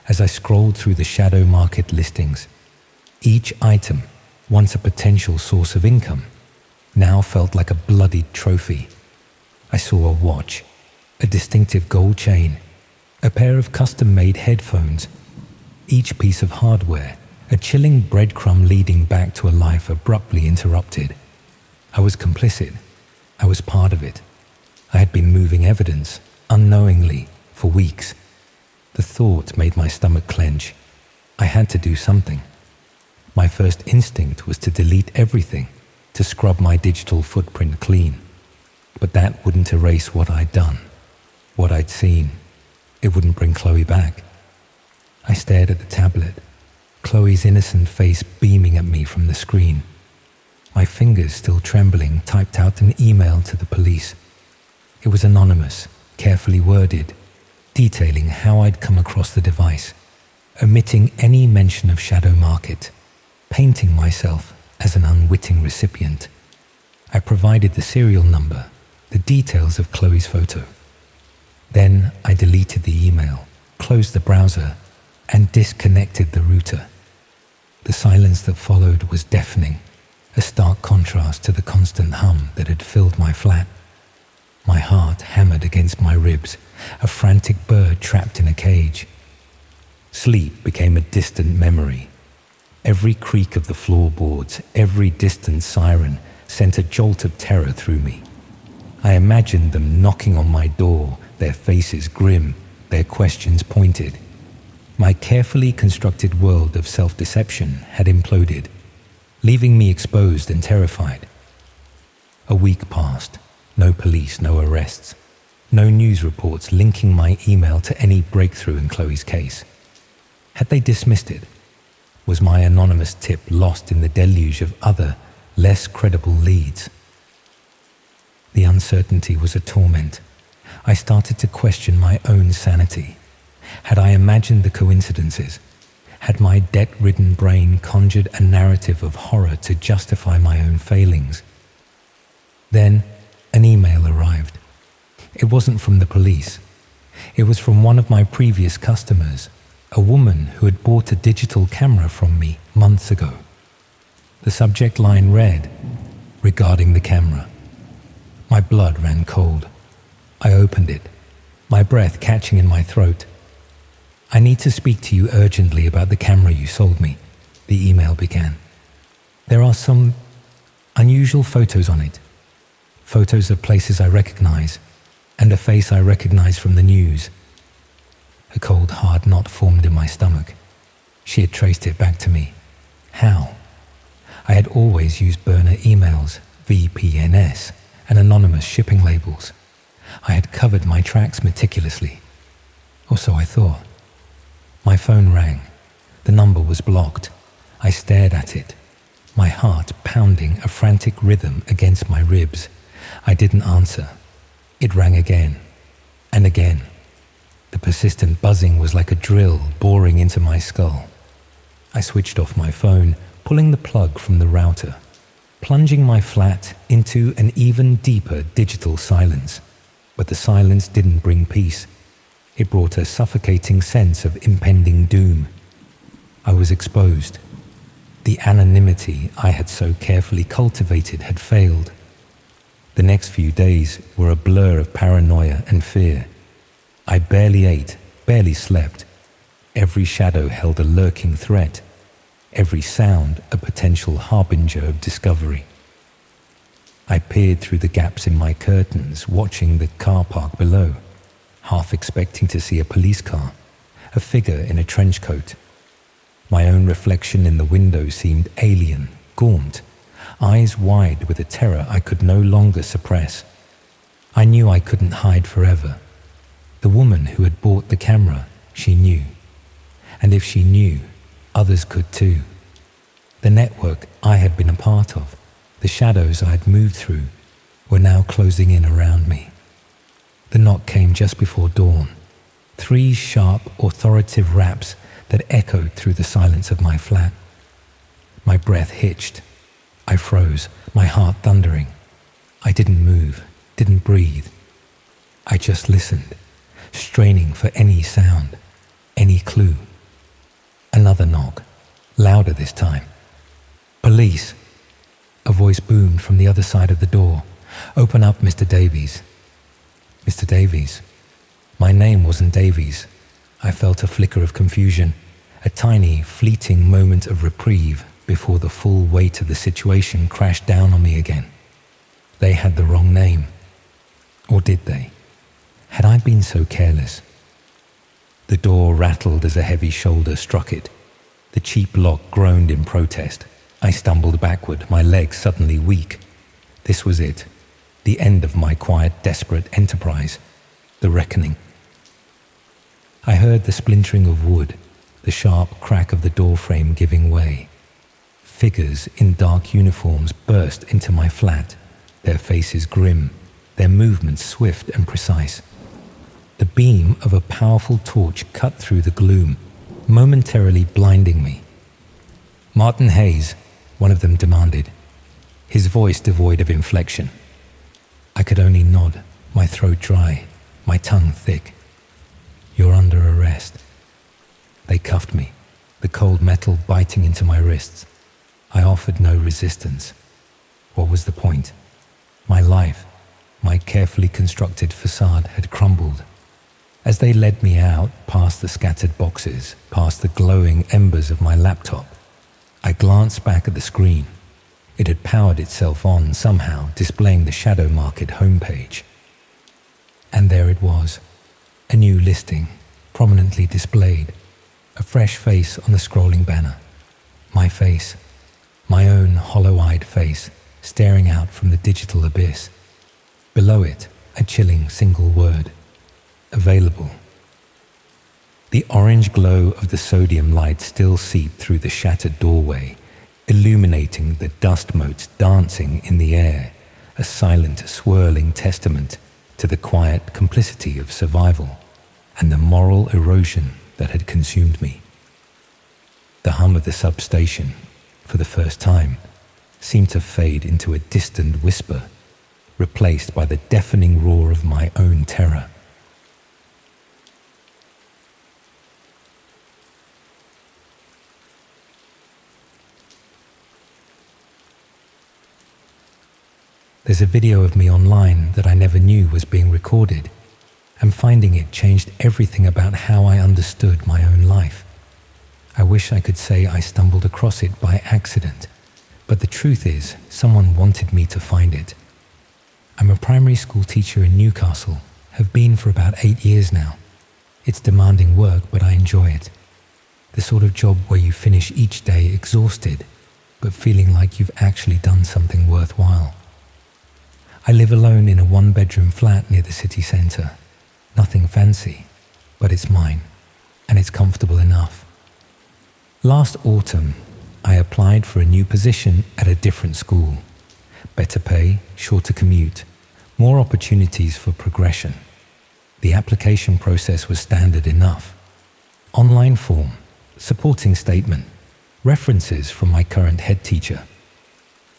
as I scrolled through the shadow market listings. Each item, once a potential source of income, now felt like a bloodied trophy. I saw a watch, a distinctive gold chain, a pair of custom-made headphones. Each piece of hardware, a chilling breadcrumb leading back to a life abruptly interrupted. I was complicit. I was part of it. I had been moving evidence, unknowingly, for weeks. The thought made my stomach clench. I had to do something. My first instinct was to delete everything, to scrub my digital footprint clean. But that wouldn't erase what I'd done, what I'd seen. It wouldn't bring Chloe back. I stared at the tablet, Chloe's innocent face beaming at me from the screen. My fingers, still trembling, typed out an email to the police. It was anonymous, carefully worded, detailing how I'd come across the device, omitting any mention of Shadow Market, painting myself as an unwitting recipient. I provided the serial number, the details of Chloe's photo. Then I deleted the email, closed the browser, and disconnected the router. The silence that followed was deafening, a stark contrast to the constant hum that had filled my flat. My heart hammered against my ribs, a frantic bird trapped in a cage. Sleep became a distant memory. Every creak of the floorboards, every distant siren sent a jolt of terror through me. I imagined them knocking on my door, their faces grim, their questions pointed. My carefully constructed world of self-deception had imploded, leaving me exposed and terrified. A week passed. No police, no arrests. No news reports linking my email to any breakthrough in Chloe's case. Had they dismissed it? Was my anonymous tip lost in the deluge of other, less credible leads? The uncertainty was a torment. I started to question my own sanity. Had I imagined the coincidences? Had my debt-ridden brain conjured a narrative of horror to justify my own failings? Then, an email arrived. It wasn't from the police. It was from one of my previous customers, a woman who had bought a digital camera from me months ago. The subject line read, "Regarding the camera." My blood ran cold. I opened it, my breath catching in my throat. "I need to speak to you urgently about the camera you sold me," the email began. "There are some unusual photos on it. Photos of places I recognize, and a face I recognize from the news." A cold, hard knot formed in my stomach. She had traced it back to me. How? I had always used burner emails, VPNs, and anonymous shipping labels. I had covered my tracks meticulously. Or so I thought. My phone rang. The number was blocked. I stared at it, my heart pounding a frantic rhythm against my ribs. I didn't answer. It rang again, and again. The persistent buzzing was like a drill boring into my skull. I switched off my phone, pulling the plug from the router, plunging my flat into an even deeper digital silence. But the silence didn't bring peace. It brought a suffocating sense of impending doom. I was exposed. The anonymity I had so carefully cultivated had failed. The next few days were a blur of paranoia and fear. I barely ate, barely slept. Every shadow held a lurking threat. Every sound a potential harbinger of discovery. I peered through the gaps in my curtains, watching the car park below, half expecting to see a police car, a figure in a trench coat. My own reflection in the window seemed alien, gaunt, eyes wide with a terror I could no longer suppress. I knew I couldn't hide forever. The woman who had bought the camera, she knew. And if she knew, others could too. The network I had been a part of, the shadows I had moved through, were now closing in around me. The knock came just before dawn. 3 sharp, authoritative raps that echoed through the silence of my flat. My breath hitched. I froze, my heart thundering. I didn't move, didn't breathe. I just listened, straining for any sound, any clue. Another knock, louder this time. "Police!" A voice boomed from the other side of the door. "Open up, Mr. Davies." Mr. Davies. My name wasn't Davies. I felt a flicker of confusion, a tiny, fleeting moment of reprieve before the full weight of the situation crashed down on me again. They had the wrong name. Or did they? Had I been so careless? The door rattled as a heavy shoulder struck it. The cheap lock groaned in protest. I stumbled backward, my legs suddenly weak. This was it. The end of my quiet, desperate enterprise. The reckoning. I heard the splintering of wood, the sharp crack of the doorframe giving way. Figures in dark uniforms burst into my flat, their faces grim, their movements swift and precise. The beam of a powerful torch cut through the gloom, momentarily blinding me. "Martin Hayes," one of them demanded, his voice devoid of inflection. I could only nod, my throat dry, my tongue thick. "You're under arrest." They cuffed me, the cold metal biting into my wrists. I offered no resistance. What was the point? My life, my carefully constructed facade had crumbled. As they led me out past the scattered boxes, past the glowing embers of my laptop, I glanced back at the screen. It had powered itself on somehow, displaying the Shadow Market homepage. And there it was, a new listing, prominently displayed, a fresh face on the scrolling banner. My face, my own hollow-eyed face, staring out from the digital abyss. Below it, a chilling single word: available. The orange glow of the sodium light still seeped through the shattered doorway, illuminating the dust motes dancing in the air, a silent, swirling testament to the quiet complicity of survival and the moral erosion that had consumed me. The hum of the substation, for the first time, seemed to fade into a distant whisper, replaced by the deafening roar of my own terror. There's a video of me online that I never knew was being recorded, and finding it changed everything about how I understood my own life. I wish I could say I stumbled across it by accident, but the truth is, someone wanted me to find it. I'm a primary school teacher in Newcastle, have been for about 8 years now. It's demanding work, but I enjoy it. The sort of job where you finish each day exhausted, but feeling like you've actually done something worthwhile. I live alone in a one-bedroom flat near the city centre. Nothing fancy, but it's mine, and it's comfortable enough. Last autumn, I applied for a new position at a different school. Better pay, shorter commute, more opportunities for progression. The application process was standard enough. Online form, supporting statement, references from my current head teacher.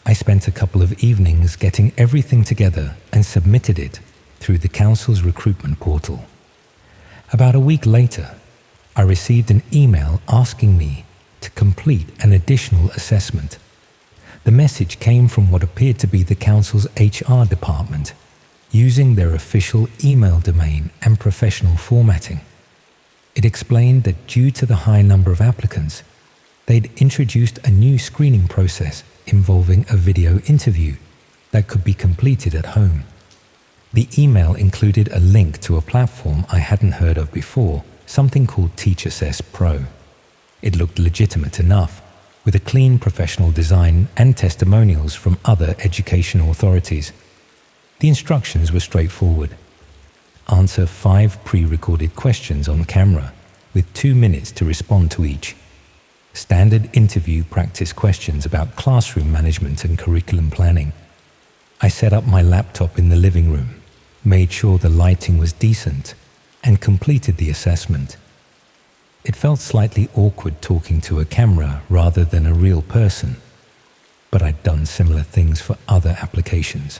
I spent a couple of evenings getting everything together and submitted it through the council's recruitment portal. About a week later, I received an email asking me to complete an additional assessment. The message came from what appeared to be the council's HR department, using their official email domain and professional formatting. It explained that due to the high number of applicants, they'd introduced a new screening process involving a video interview that could be completed at home. The email included a link to a platform I hadn't heard of before, something called Teach Assess Pro. It looked legitimate enough, with a clean professional design and testimonials from other educational authorities. The instructions were straightforward. Answer 5 pre-recorded questions on camera, with 2 minutes to respond to each. Standard interview practice questions about classroom management and curriculum planning. I set up my laptop in the living room, made sure the lighting was decent, and completed the assessment. It felt slightly awkward talking to a camera rather than a real person, but I'd done similar things for other applications.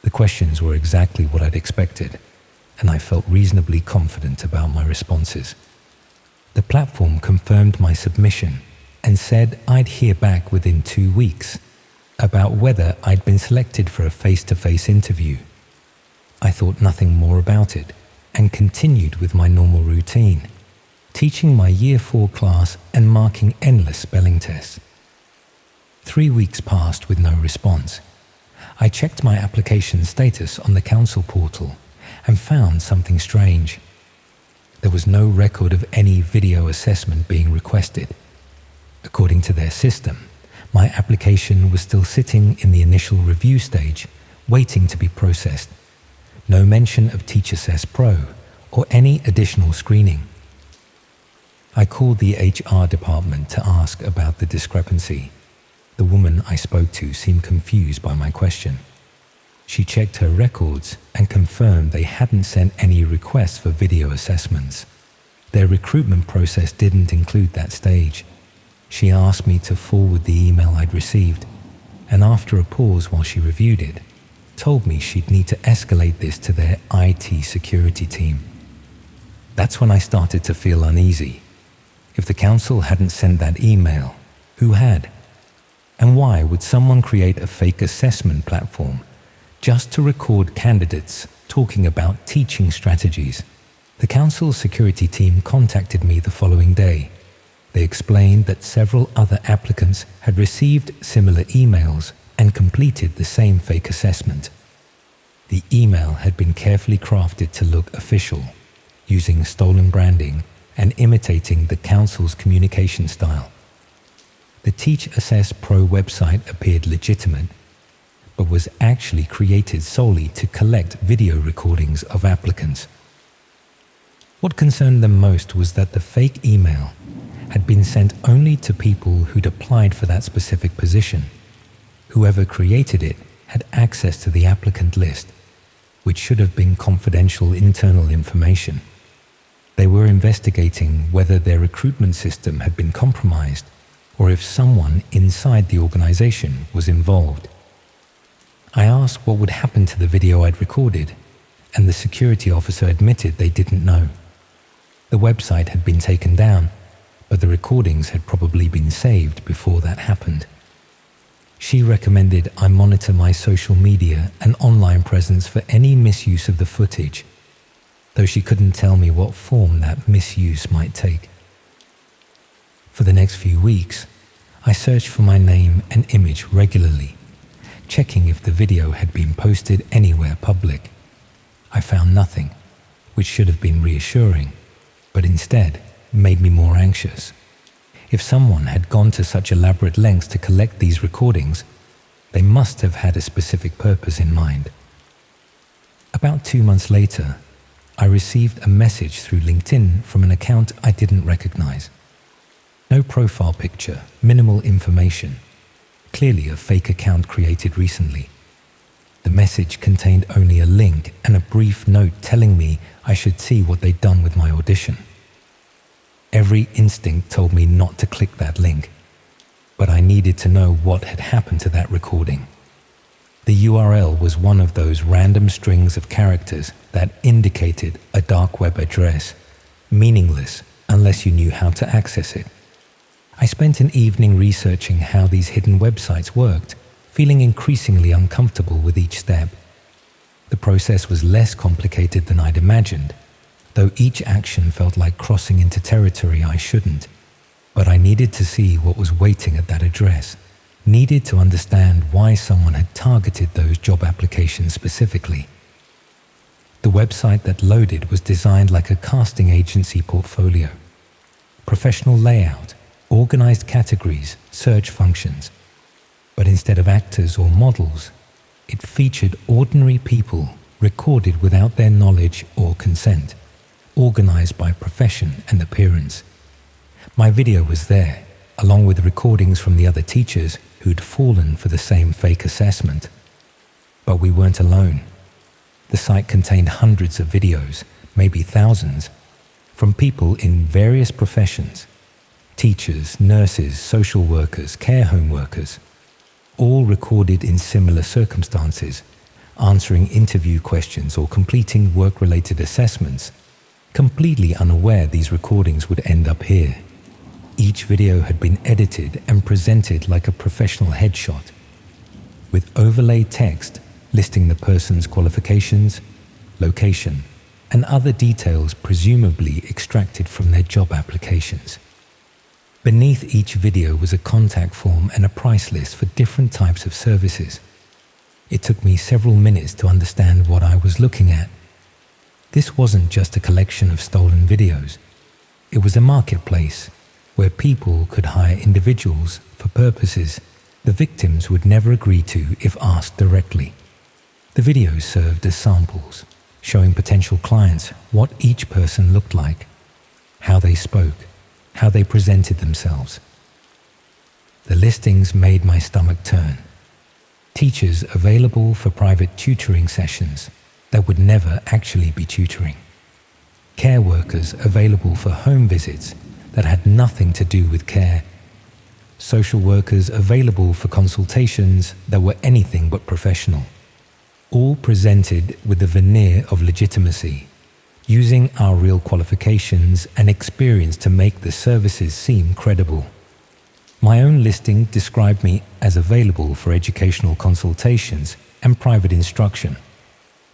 The questions were exactly what I'd expected, and I felt reasonably confident about my responses. The platform confirmed my submission and said I'd hear back within 2 weeks about whether I'd been selected for a face-to-face interview. I thought nothing more about it and continued with my normal routine, teaching my Year 4 class and marking endless spelling tests. 3 weeks passed with no response. I checked my application status on the council portal and found something strange. There was no record of any video assessment being requested. According to their system, my application was still sitting in the initial review stage, waiting to be processed. No mention of Teach Assess Pro or any additional screening. I called the HR department to ask about the discrepancy. The woman I spoke to seemed confused by my question. She checked her records and confirmed they hadn't sent any requests for video assessments. Their recruitment process didn't include that stage. She asked me to forward the email I'd received, and after a pause while she reviewed it, told me she'd need to escalate this to their IT security team. That's when I started to feel uneasy. If the council hadn't sent that email, who had? And why would someone create a fake assessment platform just to record candidates talking about teaching strategies? The council's security team contacted me the following day. They explained that several other applicants had received similar emails and completed the same fake assessment. The email had been carefully crafted to look official, using stolen branding and imitating the council's communication style. The Teach Assess Pro website appeared legitimate, but was actually created solely to collect video recordings of applicants. What concerned them most was that the fake email had been sent only to people who'd applied for that specific position. Whoever created it had access to the applicant list, which should have been confidential internal information. They were investigating whether their recruitment system had been compromised or if someone inside the organization was involved. I asked what would happen to the video I'd recorded, and the security officer admitted they didn't know. The website had been taken down, but the recordings had probably been saved before that happened. She recommended I monitor my social media and online presence for any misuse of the footage, though she couldn't tell me what form that misuse might take. For the next few weeks, I searched for my name and image regularly, checking if the video had been posted anywhere public. I found nothing, which should have been reassuring, but instead made me more anxious. If someone had gone to such elaborate lengths to collect these recordings, they must have had a specific purpose in mind. About 2 months later, I received a message through LinkedIn from an account I didn't recognize. No profile picture, minimal information. Clearly a fake account created recently. The message contained only a link and a brief note telling me I should see what they'd done with my audition. Every instinct told me not to click that link, but I needed to know what had happened to that recording. The URL was one of those random strings of characters that indicated a dark web address, meaningless unless you knew how to access it. I spent an evening researching how these hidden websites worked, feeling increasingly uncomfortable with each step. The process was less complicated than I'd imagined, though each action felt like crossing into territory I shouldn't. But I needed to see what was waiting at that address, needed to understand why someone had targeted those job applications specifically. The website that loaded was designed like a casting agency portfolio. Professional layout, organized categories, search functions. But instead of actors or models, it featured ordinary people recorded without their knowledge or consent, organized by profession and appearance. My video was there, along with recordings from the other teachers who'd fallen for the same fake assessment. But we weren't alone. The site contained hundreds of videos, maybe thousands, from people in various professions: teachers, nurses, social workers, care home workers, all recorded in similar circumstances, answering interview questions or completing work-related assessments, completely unaware these recordings would end up here. Each video had been edited and presented like a professional headshot, with overlaid text listing the person's qualifications, location, and other details presumably extracted from their job applications. Beneath each video was a contact form and a price list for different types of services. It took me several minutes to understand what I was looking at. This wasn't just a collection of stolen videos. It was a marketplace where people could hire individuals for purposes the victims would never agree to if asked directly. The videos served as samples, showing potential clients what each person looked like, how they spoke, how they presented themselves. The listings made my stomach turn. Teachers available for private tutoring sessions that would never actually be tutoring. Care workers available for home visits that had nothing to do with care. Social workers available for consultations that were anything but professional. All presented with the veneer of legitimacy, using our real qualifications and experience to make the services seem credible. My own listing described me as available for educational consultations and private instruction,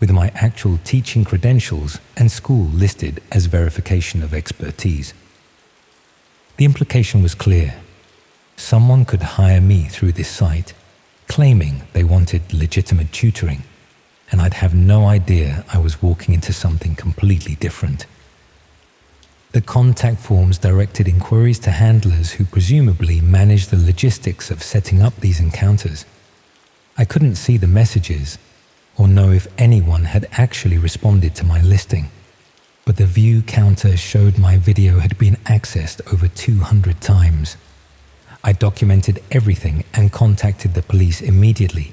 with my actual teaching credentials and school listed as verification of expertise. The implication was clear. Someone could hire me through this site, claiming they wanted legitimate tutoring, and I'd have no idea I was walking into something completely different. The contact forms directed inquiries to handlers who presumably managed the logistics of setting up these encounters. I couldn't see the messages or know if anyone had actually responded to my listing, but the view counter showed my video had been accessed over 200 times. I documented everything and contacted the police immediately.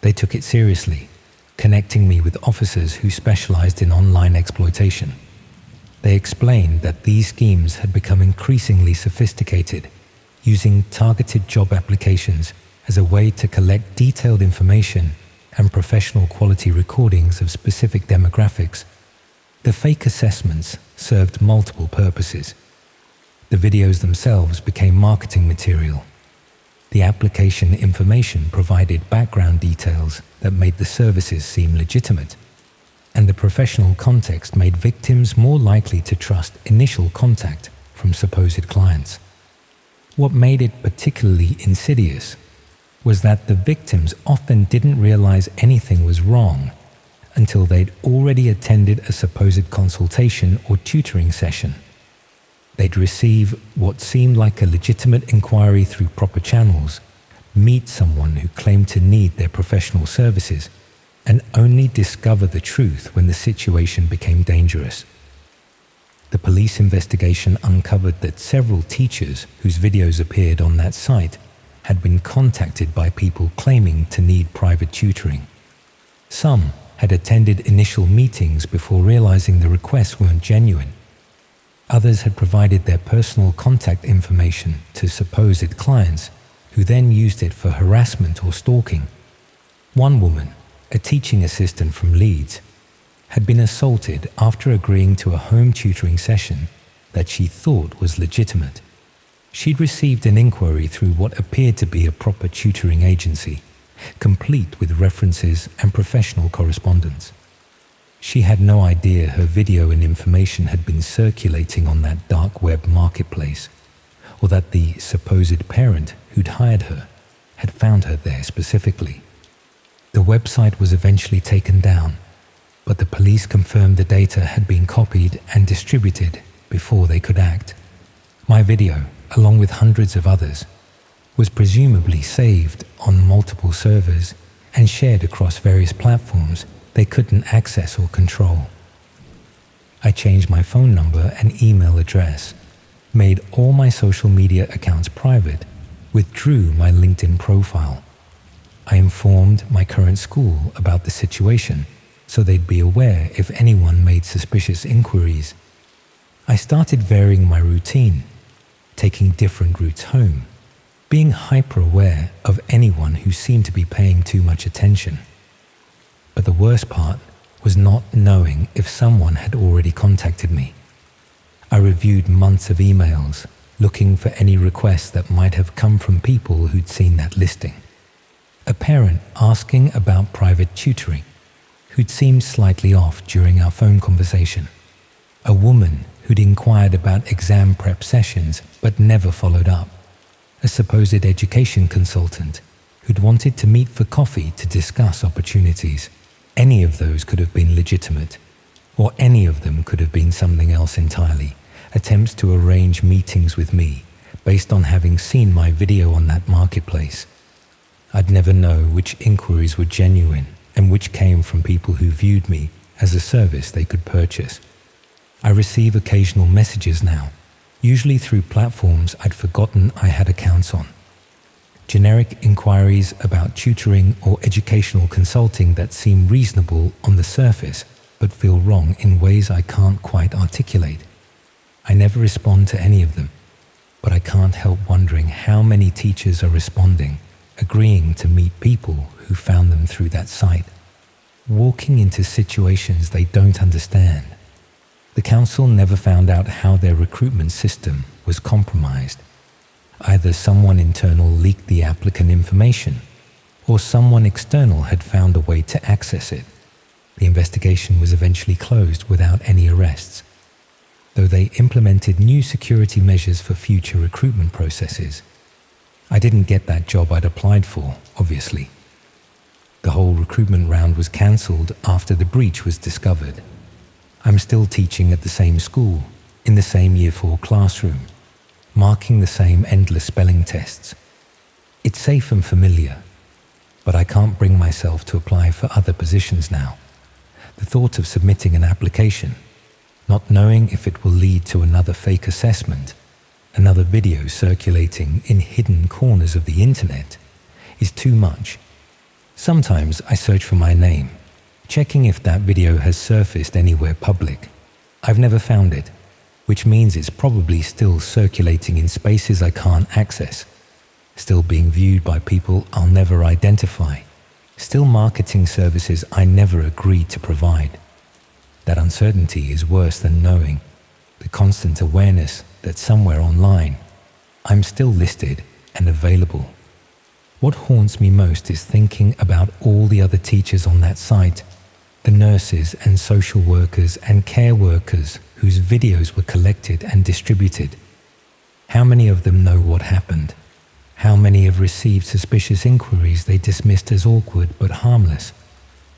They took it seriously, connecting me with officers who specialized in online exploitation. They explained that these schemes had become increasingly sophisticated, using targeted job applications as a way to collect detailed information and professional quality recordings of specific demographics. The fake assessments served multiple purposes. The videos themselves became marketing material. The application information provided background details that made the services seem legitimate, and the professional context made victims more likely to trust initial contact from supposed clients. What made it particularly insidious was that the victims often didn't realize anything was wrong until they'd already attended a supposed consultation or tutoring session. They'd receive what seemed like a legitimate inquiry through proper channels, meet someone who claimed to need their professional services, and only discover the truth when the situation became dangerous. The police investigation uncovered that several teachers whose videos appeared on that site had been contacted by people claiming to need private tutoring. Some had attended initial meetings before realizing the requests weren't genuine. Others had provided their personal contact information to supposed clients who then used it for harassment or stalking. One woman, a teaching assistant from Leeds, had been assaulted after agreeing to a home tutoring session that she thought was legitimate. She'd received an inquiry through what appeared to be a proper tutoring agency, complete with references and professional correspondence. She had no idea her video and information had been circulating on that dark web marketplace, or that the supposed parent who'd hired her had found her there specifically. The website was eventually taken down, but the police confirmed the data had been copied and distributed before they could act. My video, along with hundreds of others, was presumably saved on multiple servers and shared across various platforms they couldn't access or control. I changed my phone number and email address, made all my social media accounts private, withdrew my LinkedIn profile. I informed my current school about the situation so they'd be aware if anyone made suspicious inquiries. I started varying my routine, taking different routes home, being hyper-aware of anyone who seemed to be paying too much attention. But the worst part was not knowing if someone had already contacted me. I reviewed months of emails, looking for any requests that might have come from people who'd seen that listing. A parent asking about private tutoring, who'd seemed slightly off during our phone conversation. A woman who'd inquired about exam prep sessions but never followed up. A supposed education consultant who'd wanted to meet for coffee to discuss opportunities. Any of those could have been legitimate, or any of them could have been something else entirely. Attempts to arrange meetings with me based on having seen my video on that marketplace. I'd never know which inquiries were genuine and which came from people who viewed me as a service they could purchase. I receive occasional messages now, usually through platforms I'd forgotten I had accounts on. Generic inquiries about tutoring or educational consulting that seem reasonable on the surface but feel wrong in ways I can't quite articulate. I never respond to any of them, but I can't help wondering how many teachers are responding, agreeing to meet people who found them through that site, walking into situations they don't understand. The council never found out how their recruitment system was compromised. Either someone internal leaked the applicant information, or someone external had found a way to access it. The investigation was eventually closed without any arrests, though they implemented new security measures for future recruitment processes. I didn't get that job I'd applied for, obviously. The whole recruitment round was cancelled after the breach was discovered. I'm still teaching at the same school, in the same Year 4 classroom, marking the same endless spelling tests. It's safe and familiar, but I can't bring myself to apply for other positions now. The thought of submitting an application, not knowing if it will lead to another fake assessment, another video circulating in hidden corners of the internet, is too much. Sometimes I search for my name, checking if that video has surfaced anywhere public. I've never found it, which means it's probably still circulating in spaces I can't access, still being viewed by people I'll never identify, still marketing services I never agreed to provide. That uncertainty is worse than knowing, the constant awareness that somewhere online, I'm still listed and available What haunts me most is thinking about all the other teachers on that site, the nurses and social workers and care workers whose videos were collected and distributed. How many of them know what happened? How many have received suspicious inquiries they dismissed as awkward but harmless?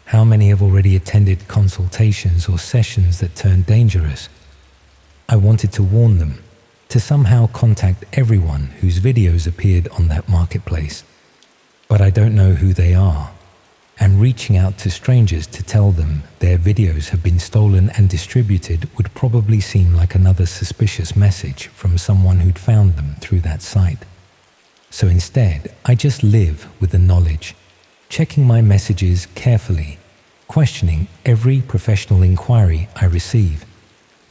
How many have already attended consultations or sessions that turned dangerous? I wanted to warn them, to somehow contact everyone whose videos appeared on that marketplace. But I don't know who they are, and reaching out to strangers to tell them their videos have been stolen and distributed would probably seem like another suspicious message from someone who'd found them through that site. So instead, I just live with the knowledge, checking my messages carefully, questioning every professional inquiry I receive,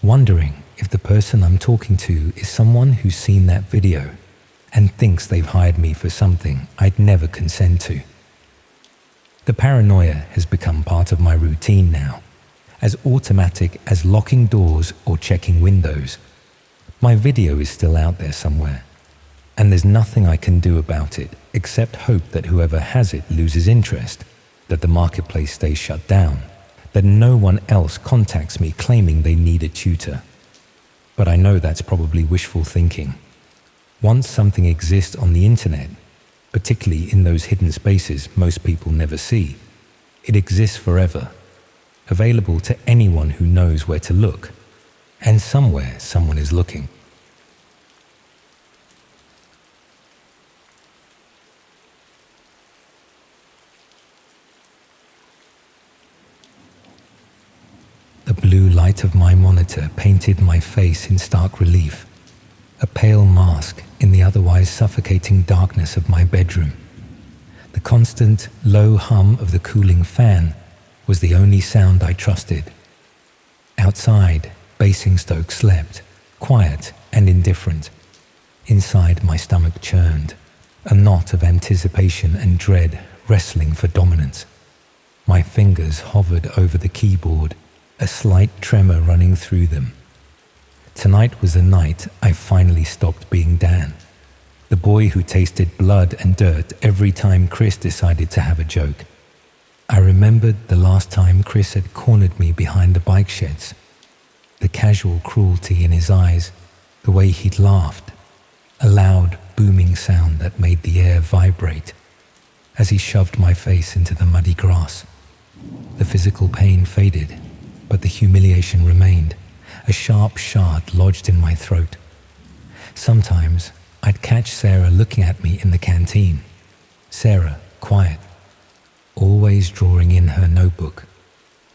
wondering if the person I'm talking to is someone who's seen that video and thinks they've hired me for something I'd never consent to. The paranoia has become part of my routine now, as automatic as locking doors or checking windows. My video is still out there somewhere, and there's nothing I can do about it except hope that whoever has it loses interest, that the marketplace stays shut down, that no one else contacts me claiming they need a tutor. But I know that's probably wishful thinking. Once something exists on the internet, particularly in those hidden spaces most people never see, it exists forever, available to anyone who knows where to look, and somewhere someone is looking. The blue light of my monitor painted my face in stark relief, a pale mask in the otherwise suffocating darkness of my bedroom. The constant, low hum of the cooling fan was the only sound I trusted. Outside, Basingstoke slept, quiet and indifferent. Inside, my stomach churned, a knot of anticipation and dread wrestling for dominance. My fingers hovered over the keyboard, a slight tremor running through them. Tonight was the night I finally stopped being Dan, the boy who tasted blood and dirt every time Chris decided to have a joke. I remembered the last time Chris had cornered me behind the bike sheds, the casual cruelty in his eyes, the way he'd laughed, a loud, booming sound that made the air vibrate as he shoved my face into the muddy grass. The physical pain faded, but the humiliation remained, a sharp shard lodged in my throat. Sometimes I'd catch Sarah looking at me in the canteen. Sarah, quiet, always drawing in her notebook.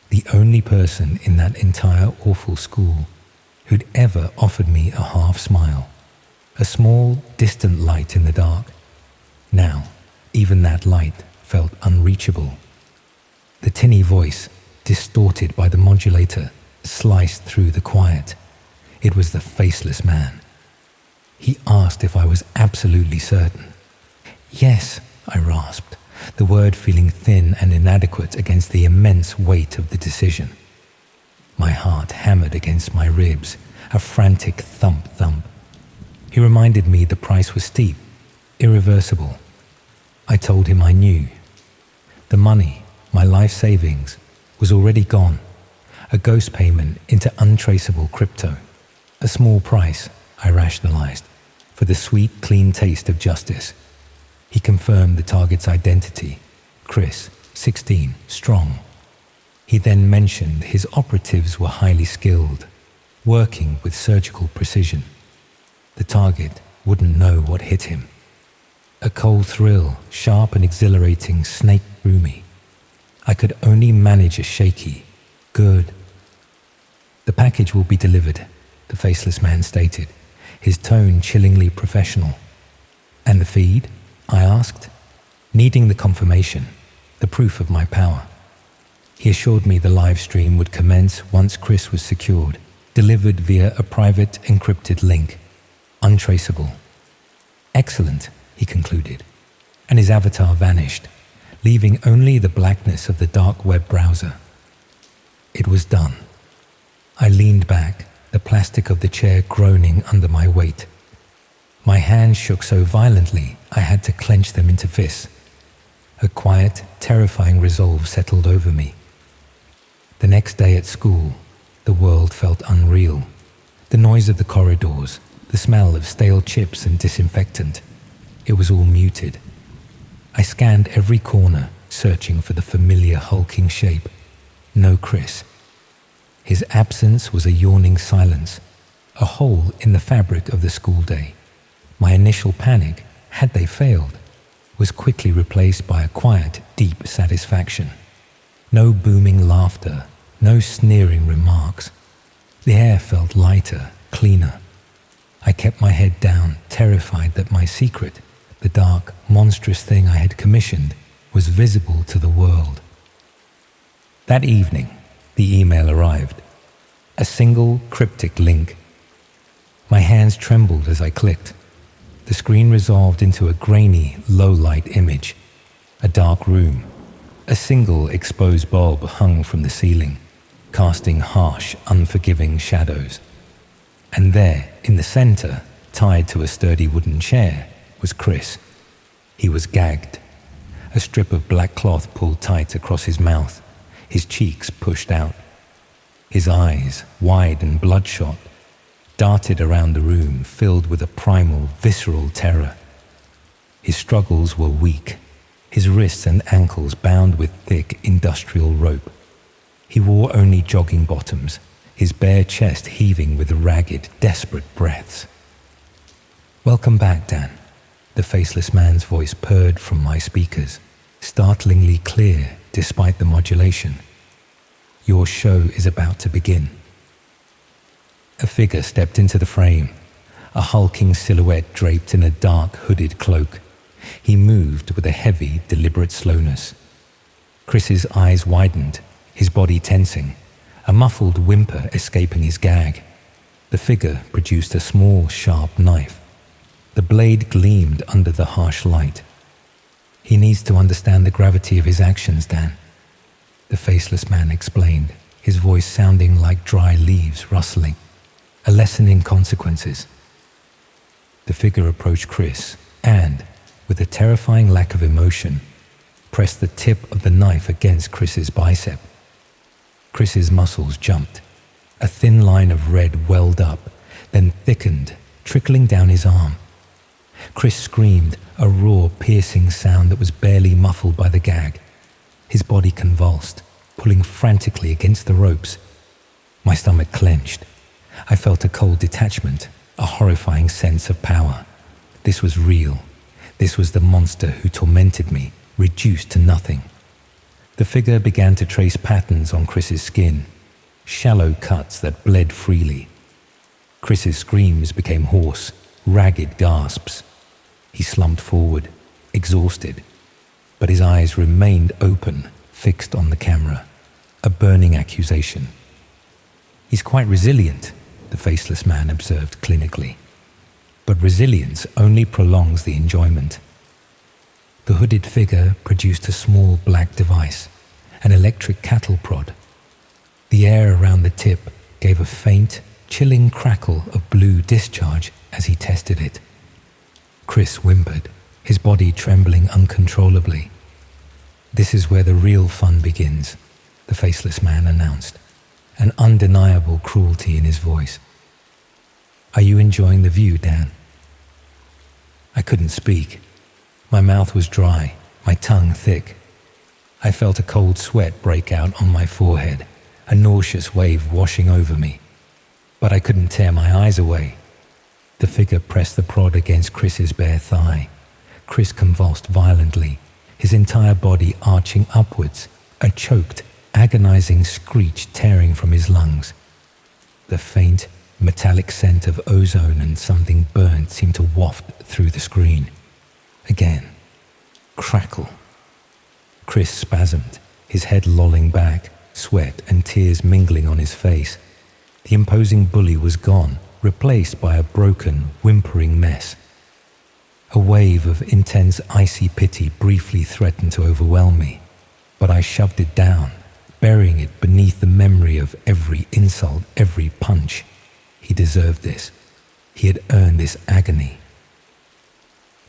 The only person in that entire awful school who'd ever offered me a half smile, a small, distant light in the dark. Now, even that light felt unreachable. The tinny voice, distorted by the modulator, sliced through the quiet. It was the faceless man. He asked if I was absolutely certain. Yes, I rasped, the word feeling thin and inadequate against the immense weight of the decision. My heart hammered against my ribs, a frantic thump-thump. He reminded me the price was steep, irreversible. I told him I knew. The money, my life savings, was already gone. A ghost payment into untraceable crypto. A small price, I rationalized, for the sweet, clean taste of justice. He confirmed the target's identity. Chris, 16, strong. He then mentioned his operatives were highly skilled, working with surgical precision. The target wouldn't know what hit him. A cold thrill, sharp and exhilarating, snaked through me. I could only manage a shaky, good. The package will be delivered, the faceless man stated, his tone chillingly professional. And the feed? I asked, needing the confirmation, the proof of my power. He assured me the live stream would commence once Chris was secured, delivered via a private encrypted link, untraceable. Excellent, he concluded, and his avatar vanished, leaving only the blackness of the dark web browser. It was done. I leaned back, the plastic of the chair groaning under my weight. My hands shook so violently I had to clench them into fists. A quiet, terrifying resolve settled over me. The next day at school, the world felt unreal. The noise of the corridors, the smell of stale chips and disinfectant, it was all muted. I scanned every corner, searching for the familiar hulking shape. No Chris. His absence was a yawning silence, a hole in the fabric of the school day. My initial panic, had they failed, was quickly replaced by a quiet, deep satisfaction. No booming laughter, no sneering remarks. The air felt lighter, cleaner. I kept my head down, terrified that my secret, the dark, monstrous thing I had commissioned, was visible to the world. That evening, the email arrived. A single cryptic link. My hands trembled as I clicked. The screen resolved into a grainy, low-light image. A dark room. A single exposed bulb hung from the ceiling, casting harsh, unforgiving shadows. And there, in the center, tied to a sturdy wooden chair, was Chris. He was gagged. A strip of black cloth pulled tight across his mouth, his cheeks pushed out. His eyes, wide and bloodshot, darted around the room, filled with a primal, visceral terror. His struggles were weak, his wrists and ankles bound with thick industrial rope. He wore only jogging bottoms, his bare chest heaving with ragged, desperate breaths. "Welcome back, Dan," the faceless man's voice purred from my speakers, startlingly clear despite the modulation. "Your show is about to begin." A figure stepped into the frame, a hulking silhouette draped in a dark, hooded cloak. He moved with a heavy, deliberate slowness. Chris's eyes widened, his body tensing, a muffled whimper escaping his gag. The figure produced a small, sharp knife. The blade gleamed under the harsh light. "He needs to understand the gravity of his actions, Dan," the faceless man explained, his voice sounding like dry leaves rustling. "A lesson in consequences." The figure approached Chris and, with a terrifying lack of emotion, pressed the tip of the knife against Chris's bicep. Chris's muscles jumped. A thin line of red welled up, then thickened, trickling down his arm. Chris screamed, a raw, piercing sound that was barely muffled by the gag. His body convulsed, pulling frantically against the ropes. My stomach clenched. I felt a cold detachment, a horrifying sense of power. This was real. This was the monster who tormented me, reduced to nothing. The figure began to trace patterns on Chris's skin, shallow cuts that bled freely. Chris's screams became hoarse, ragged gasps. He slumped forward, exhausted, but his eyes remained open, fixed on the camera, a burning accusation. "He's quite resilient," the faceless man observed clinically. "But resilience only prolongs the enjoyment." The hooded figure produced a small black device, an electric cattle prod. The air around the tip gave a faint, chilling crackle of blue discharge as he tested it. Chris whimpered, his body trembling uncontrollably. "This is where the real fun begins," the faceless man announced, an undeniable cruelty in his voice. "Are you enjoying the view, Dan?" I couldn't speak. My mouth was dry, my tongue thick. I felt a cold sweat break out on my forehead, a nauseous wave washing over me. But I couldn't tear my eyes away. The figure pressed the prod against Chris's bare thigh. Chris convulsed violently, his entire body arching upwards, a choked, agonizing screech tearing from his lungs. The faint, metallic scent of ozone and something burnt seemed to waft through the screen. Again. Crackle. Chris spasmed, his head lolling back, sweat and tears mingling on his face. The imposing bully was gone, replaced by a broken, whimpering mess. A wave of intense, icy pity briefly threatened to overwhelm me, but I shoved it down, burying it beneath the memory of every insult, every punch. He deserved this. He had earned this agony.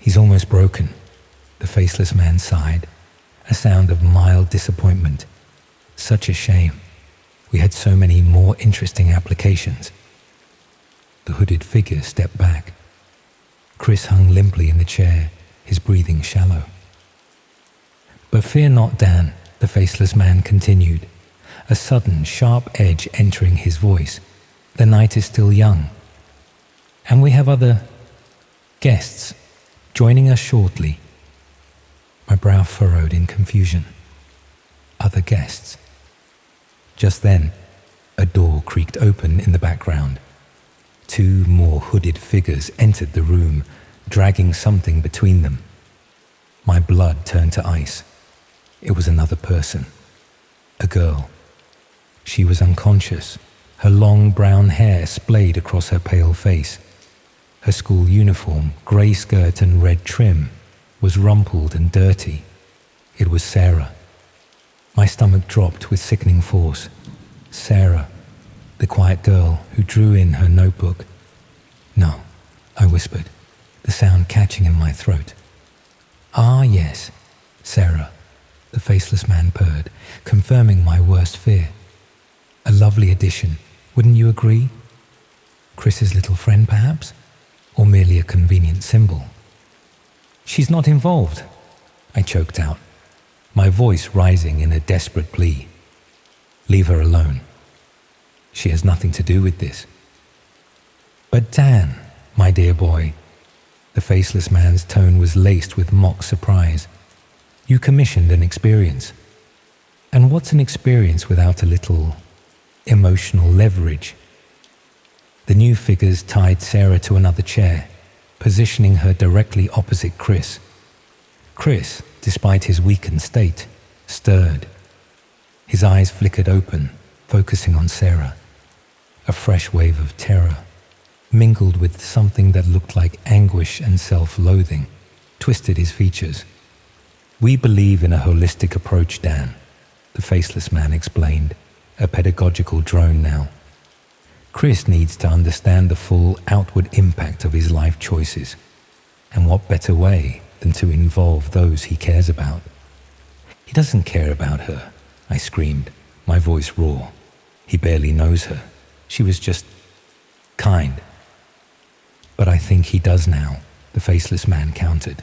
He's almost broken, the faceless man sighed, a sound of mild disappointment. Such a shame. We had so many more interesting applications. The hooded figure stepped back. Chris hung limply in the chair, his breathing shallow. But fear not, Dan, the faceless man continued, a sudden, sharp edge entering his voice. The night is still young. And we have other guests joining us shortly. My brow furrowed in confusion. Other guests. Just then, a door creaked open in the background. 2 more hooded figures entered the room, dragging something between them. My blood turned to ice. It was another person. A girl. She was unconscious, her long brown hair splayed across her pale face. Her school uniform, grey skirt and red trim, was rumpled and dirty. It was Sarah. My stomach dropped with sickening force. Sarah, the quiet girl who drew in her notebook. No, I whispered, the sound catching in my throat. Ah, yes, Sarah, the faceless man purred, confirming my worst fear. A lovely addition, wouldn't you agree? Chris's little friend, perhaps? Or merely a convenient symbol? She's not involved, I choked out, my voice rising in a desperate plea. Leave her alone. She has nothing to do with this. But Dan, my dear boy, the faceless man's tone was laced with mock surprise. You commissioned an experience. And what's an experience without a little emotional leverage? The new figures tied Sarah to another chair, positioning her directly opposite Chris. Chris, despite his weakened state, stirred. His eyes flickered open, focusing on Sarah. A fresh wave of terror, mingled with something that looked like anguish and self-loathing, twisted his features. We believe in a holistic approach, Dan, the faceless man explained, a pedagogical drone now. Chris needs to understand the full outward impact of his life choices, and what better way than to involve those he cares about. He doesn't care about her, I screamed, my voice raw. He barely knows her. She was just kind. But I think he does now, the faceless man countered,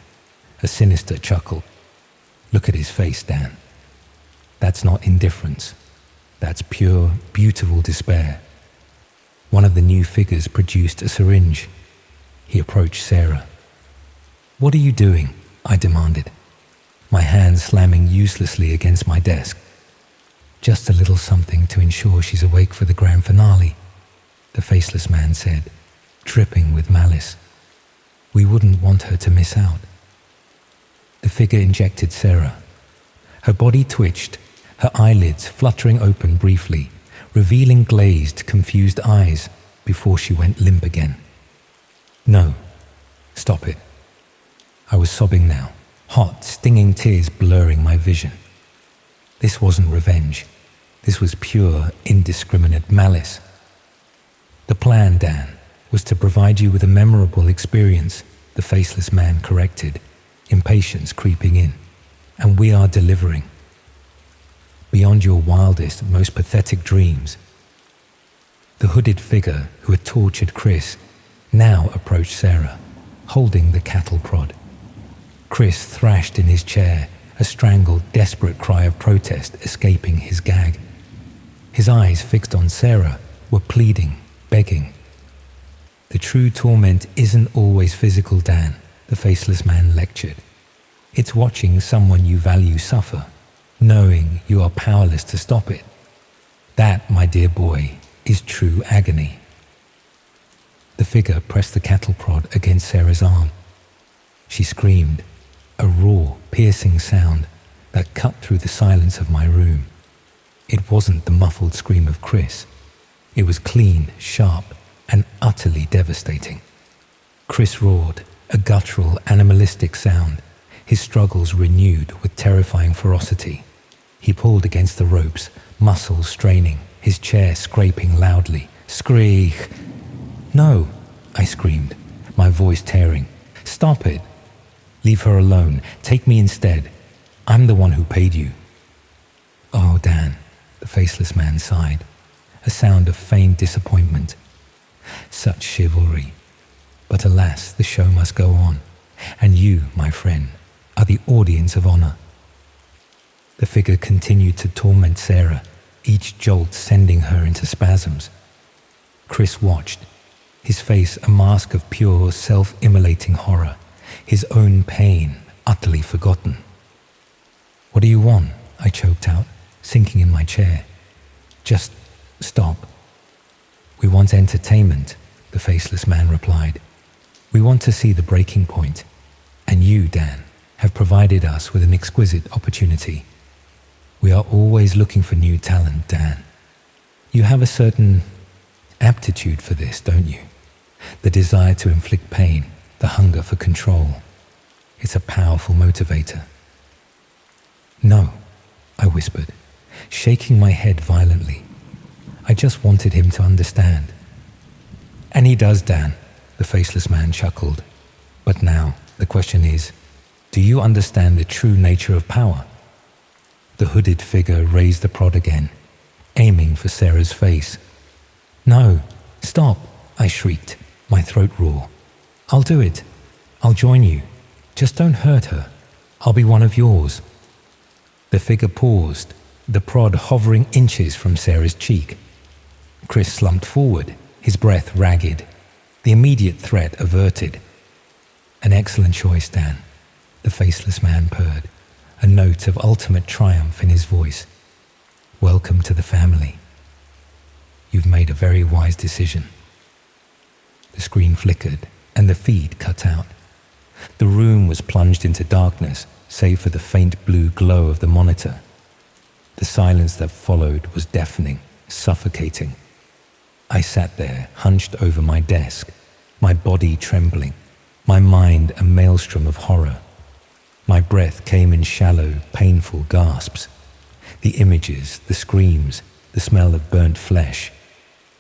a sinister chuckle. Look at his face, Dan. That's not indifference. That's pure, beautiful despair. One of the new figures produced a syringe. He approached Sarah. What are you doing? I demanded, my hands slamming uselessly against my desk. Just a little something to ensure she's awake for the grand finale, the faceless man said, dripping with malice. We wouldn't want her to miss out. The figure injected Sarah. Her body twitched, her eyelids fluttering open briefly, revealing glazed, confused eyes before she went limp again. No, stop it. I was sobbing now, hot, stinging tears blurring my vision. This wasn't revenge. This was pure, indiscriminate malice. The plan, Dan, was to provide you with a memorable experience, the faceless man corrected, impatience creeping in, and we are delivering. Beyond your wildest, most pathetic dreams. The hooded figure who had tortured Chris now approached Sarah, holding the cattle prod. Chris thrashed in his chair, a strangled, desperate cry of protest escaping his gag. His eyes fixed on Sarah were pleading, begging. The true torment isn't always physical, Dan, the faceless man lectured. It's watching someone you value suffer, knowing you are powerless to stop it. That, my dear boy, is true agony. The figure pressed the cattle prod against Sarah's arm. She screamed, a raw, piercing sound that cut through the silence of my room. It wasn't the muffled scream of Chris. It was clean, sharp, and utterly devastating. Chris roared, a guttural, animalistic sound, his struggles renewed with terrifying ferocity. He pulled against the ropes, muscles straining, his chair scraping loudly. Screech! No, I screamed, my voice tearing. Stop it! Leave her alone. Take me instead. I'm the one who paid you." "Oh, Dan," the faceless man sighed, a sound of feigned disappointment. "Such chivalry. But alas, the show must go on, and you, my friend, are the audience of honor." The figure continued to torment Sarah, each jolt sending her into spasms. Chris watched, his face a mask of pure, self-immolating horror, his own pain utterly forgotten. "What do you want?" I choked out, sinking in my chair. "Just stop." "We want entertainment," the faceless man replied. "We want to see the breaking point, and you, Dan, have provided us with an exquisite opportunity. We are always looking for new talent, Dan. You have a certain aptitude for this, don't you? The desire to inflict pain, the hunger for control. It's a powerful motivator." "No," I whispered, shaking my head violently. I just wanted him to understand. "And he does, Dan," the faceless man chuckled. "But now, the question is, do you understand the true nature of power?" The hooded figure raised the prod again, aiming for Sarah's face. "No, stop," I shrieked, my throat raw. "I'll do it. I'll join you. Just don't hurt her. I'll be one of yours." The figure paused, the prod hovering inches from Sarah's cheek. Chris slumped forward, his breath ragged, the immediate threat averted. "An excellent choice, Dan," the faceless man purred, a note of ultimate triumph in his voice. "Welcome to the family. You've made a very wise decision." The screen flickered and the feed cut out. The room was plunged into darkness, save for the faint blue glow of the monitor. The silence that followed was deafening, suffocating. I sat there, hunched over my desk, my body trembling, my mind a maelstrom of horror. My breath came in shallow, painful gasps. The images, the screams, the smell of burnt flesh,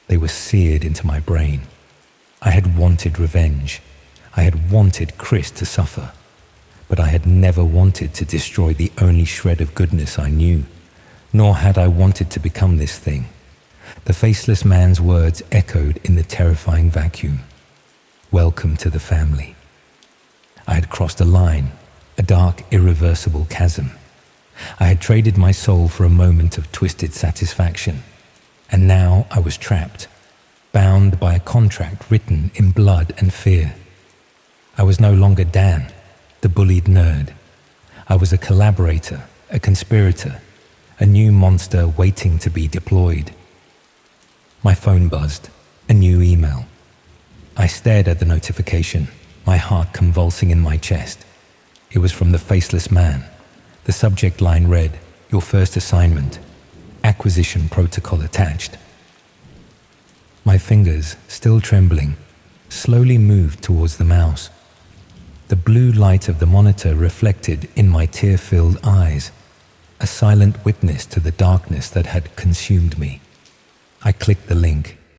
they were seared into my brain. I had wanted revenge. I had wanted Chris to suffer. But I had never wanted to destroy the only shred of goodness I knew, nor had I wanted to become this thing. The faceless man's words echoed in the terrifying vacuum. Welcome to the family. I had crossed a line, a dark, irreversible chasm. I had traded my soul for a moment of twisted satisfaction, and now I was trapped, bound by a contract written in blood and fear. I was no longer Dan, the bullied nerd. I was a collaborator, a conspirator, a new monster waiting to be deployed. My phone buzzed, a new email. I stared at the notification, my heart convulsing in my chest. It was from the faceless man. The subject line read, "Your first assignment. Acquisition protocol attached." My fingers, still trembling, slowly moved towards the mouse. The blue light of the monitor reflected in my tear-filled eyes, a silent witness to the darkness that had consumed me. I clicked the link,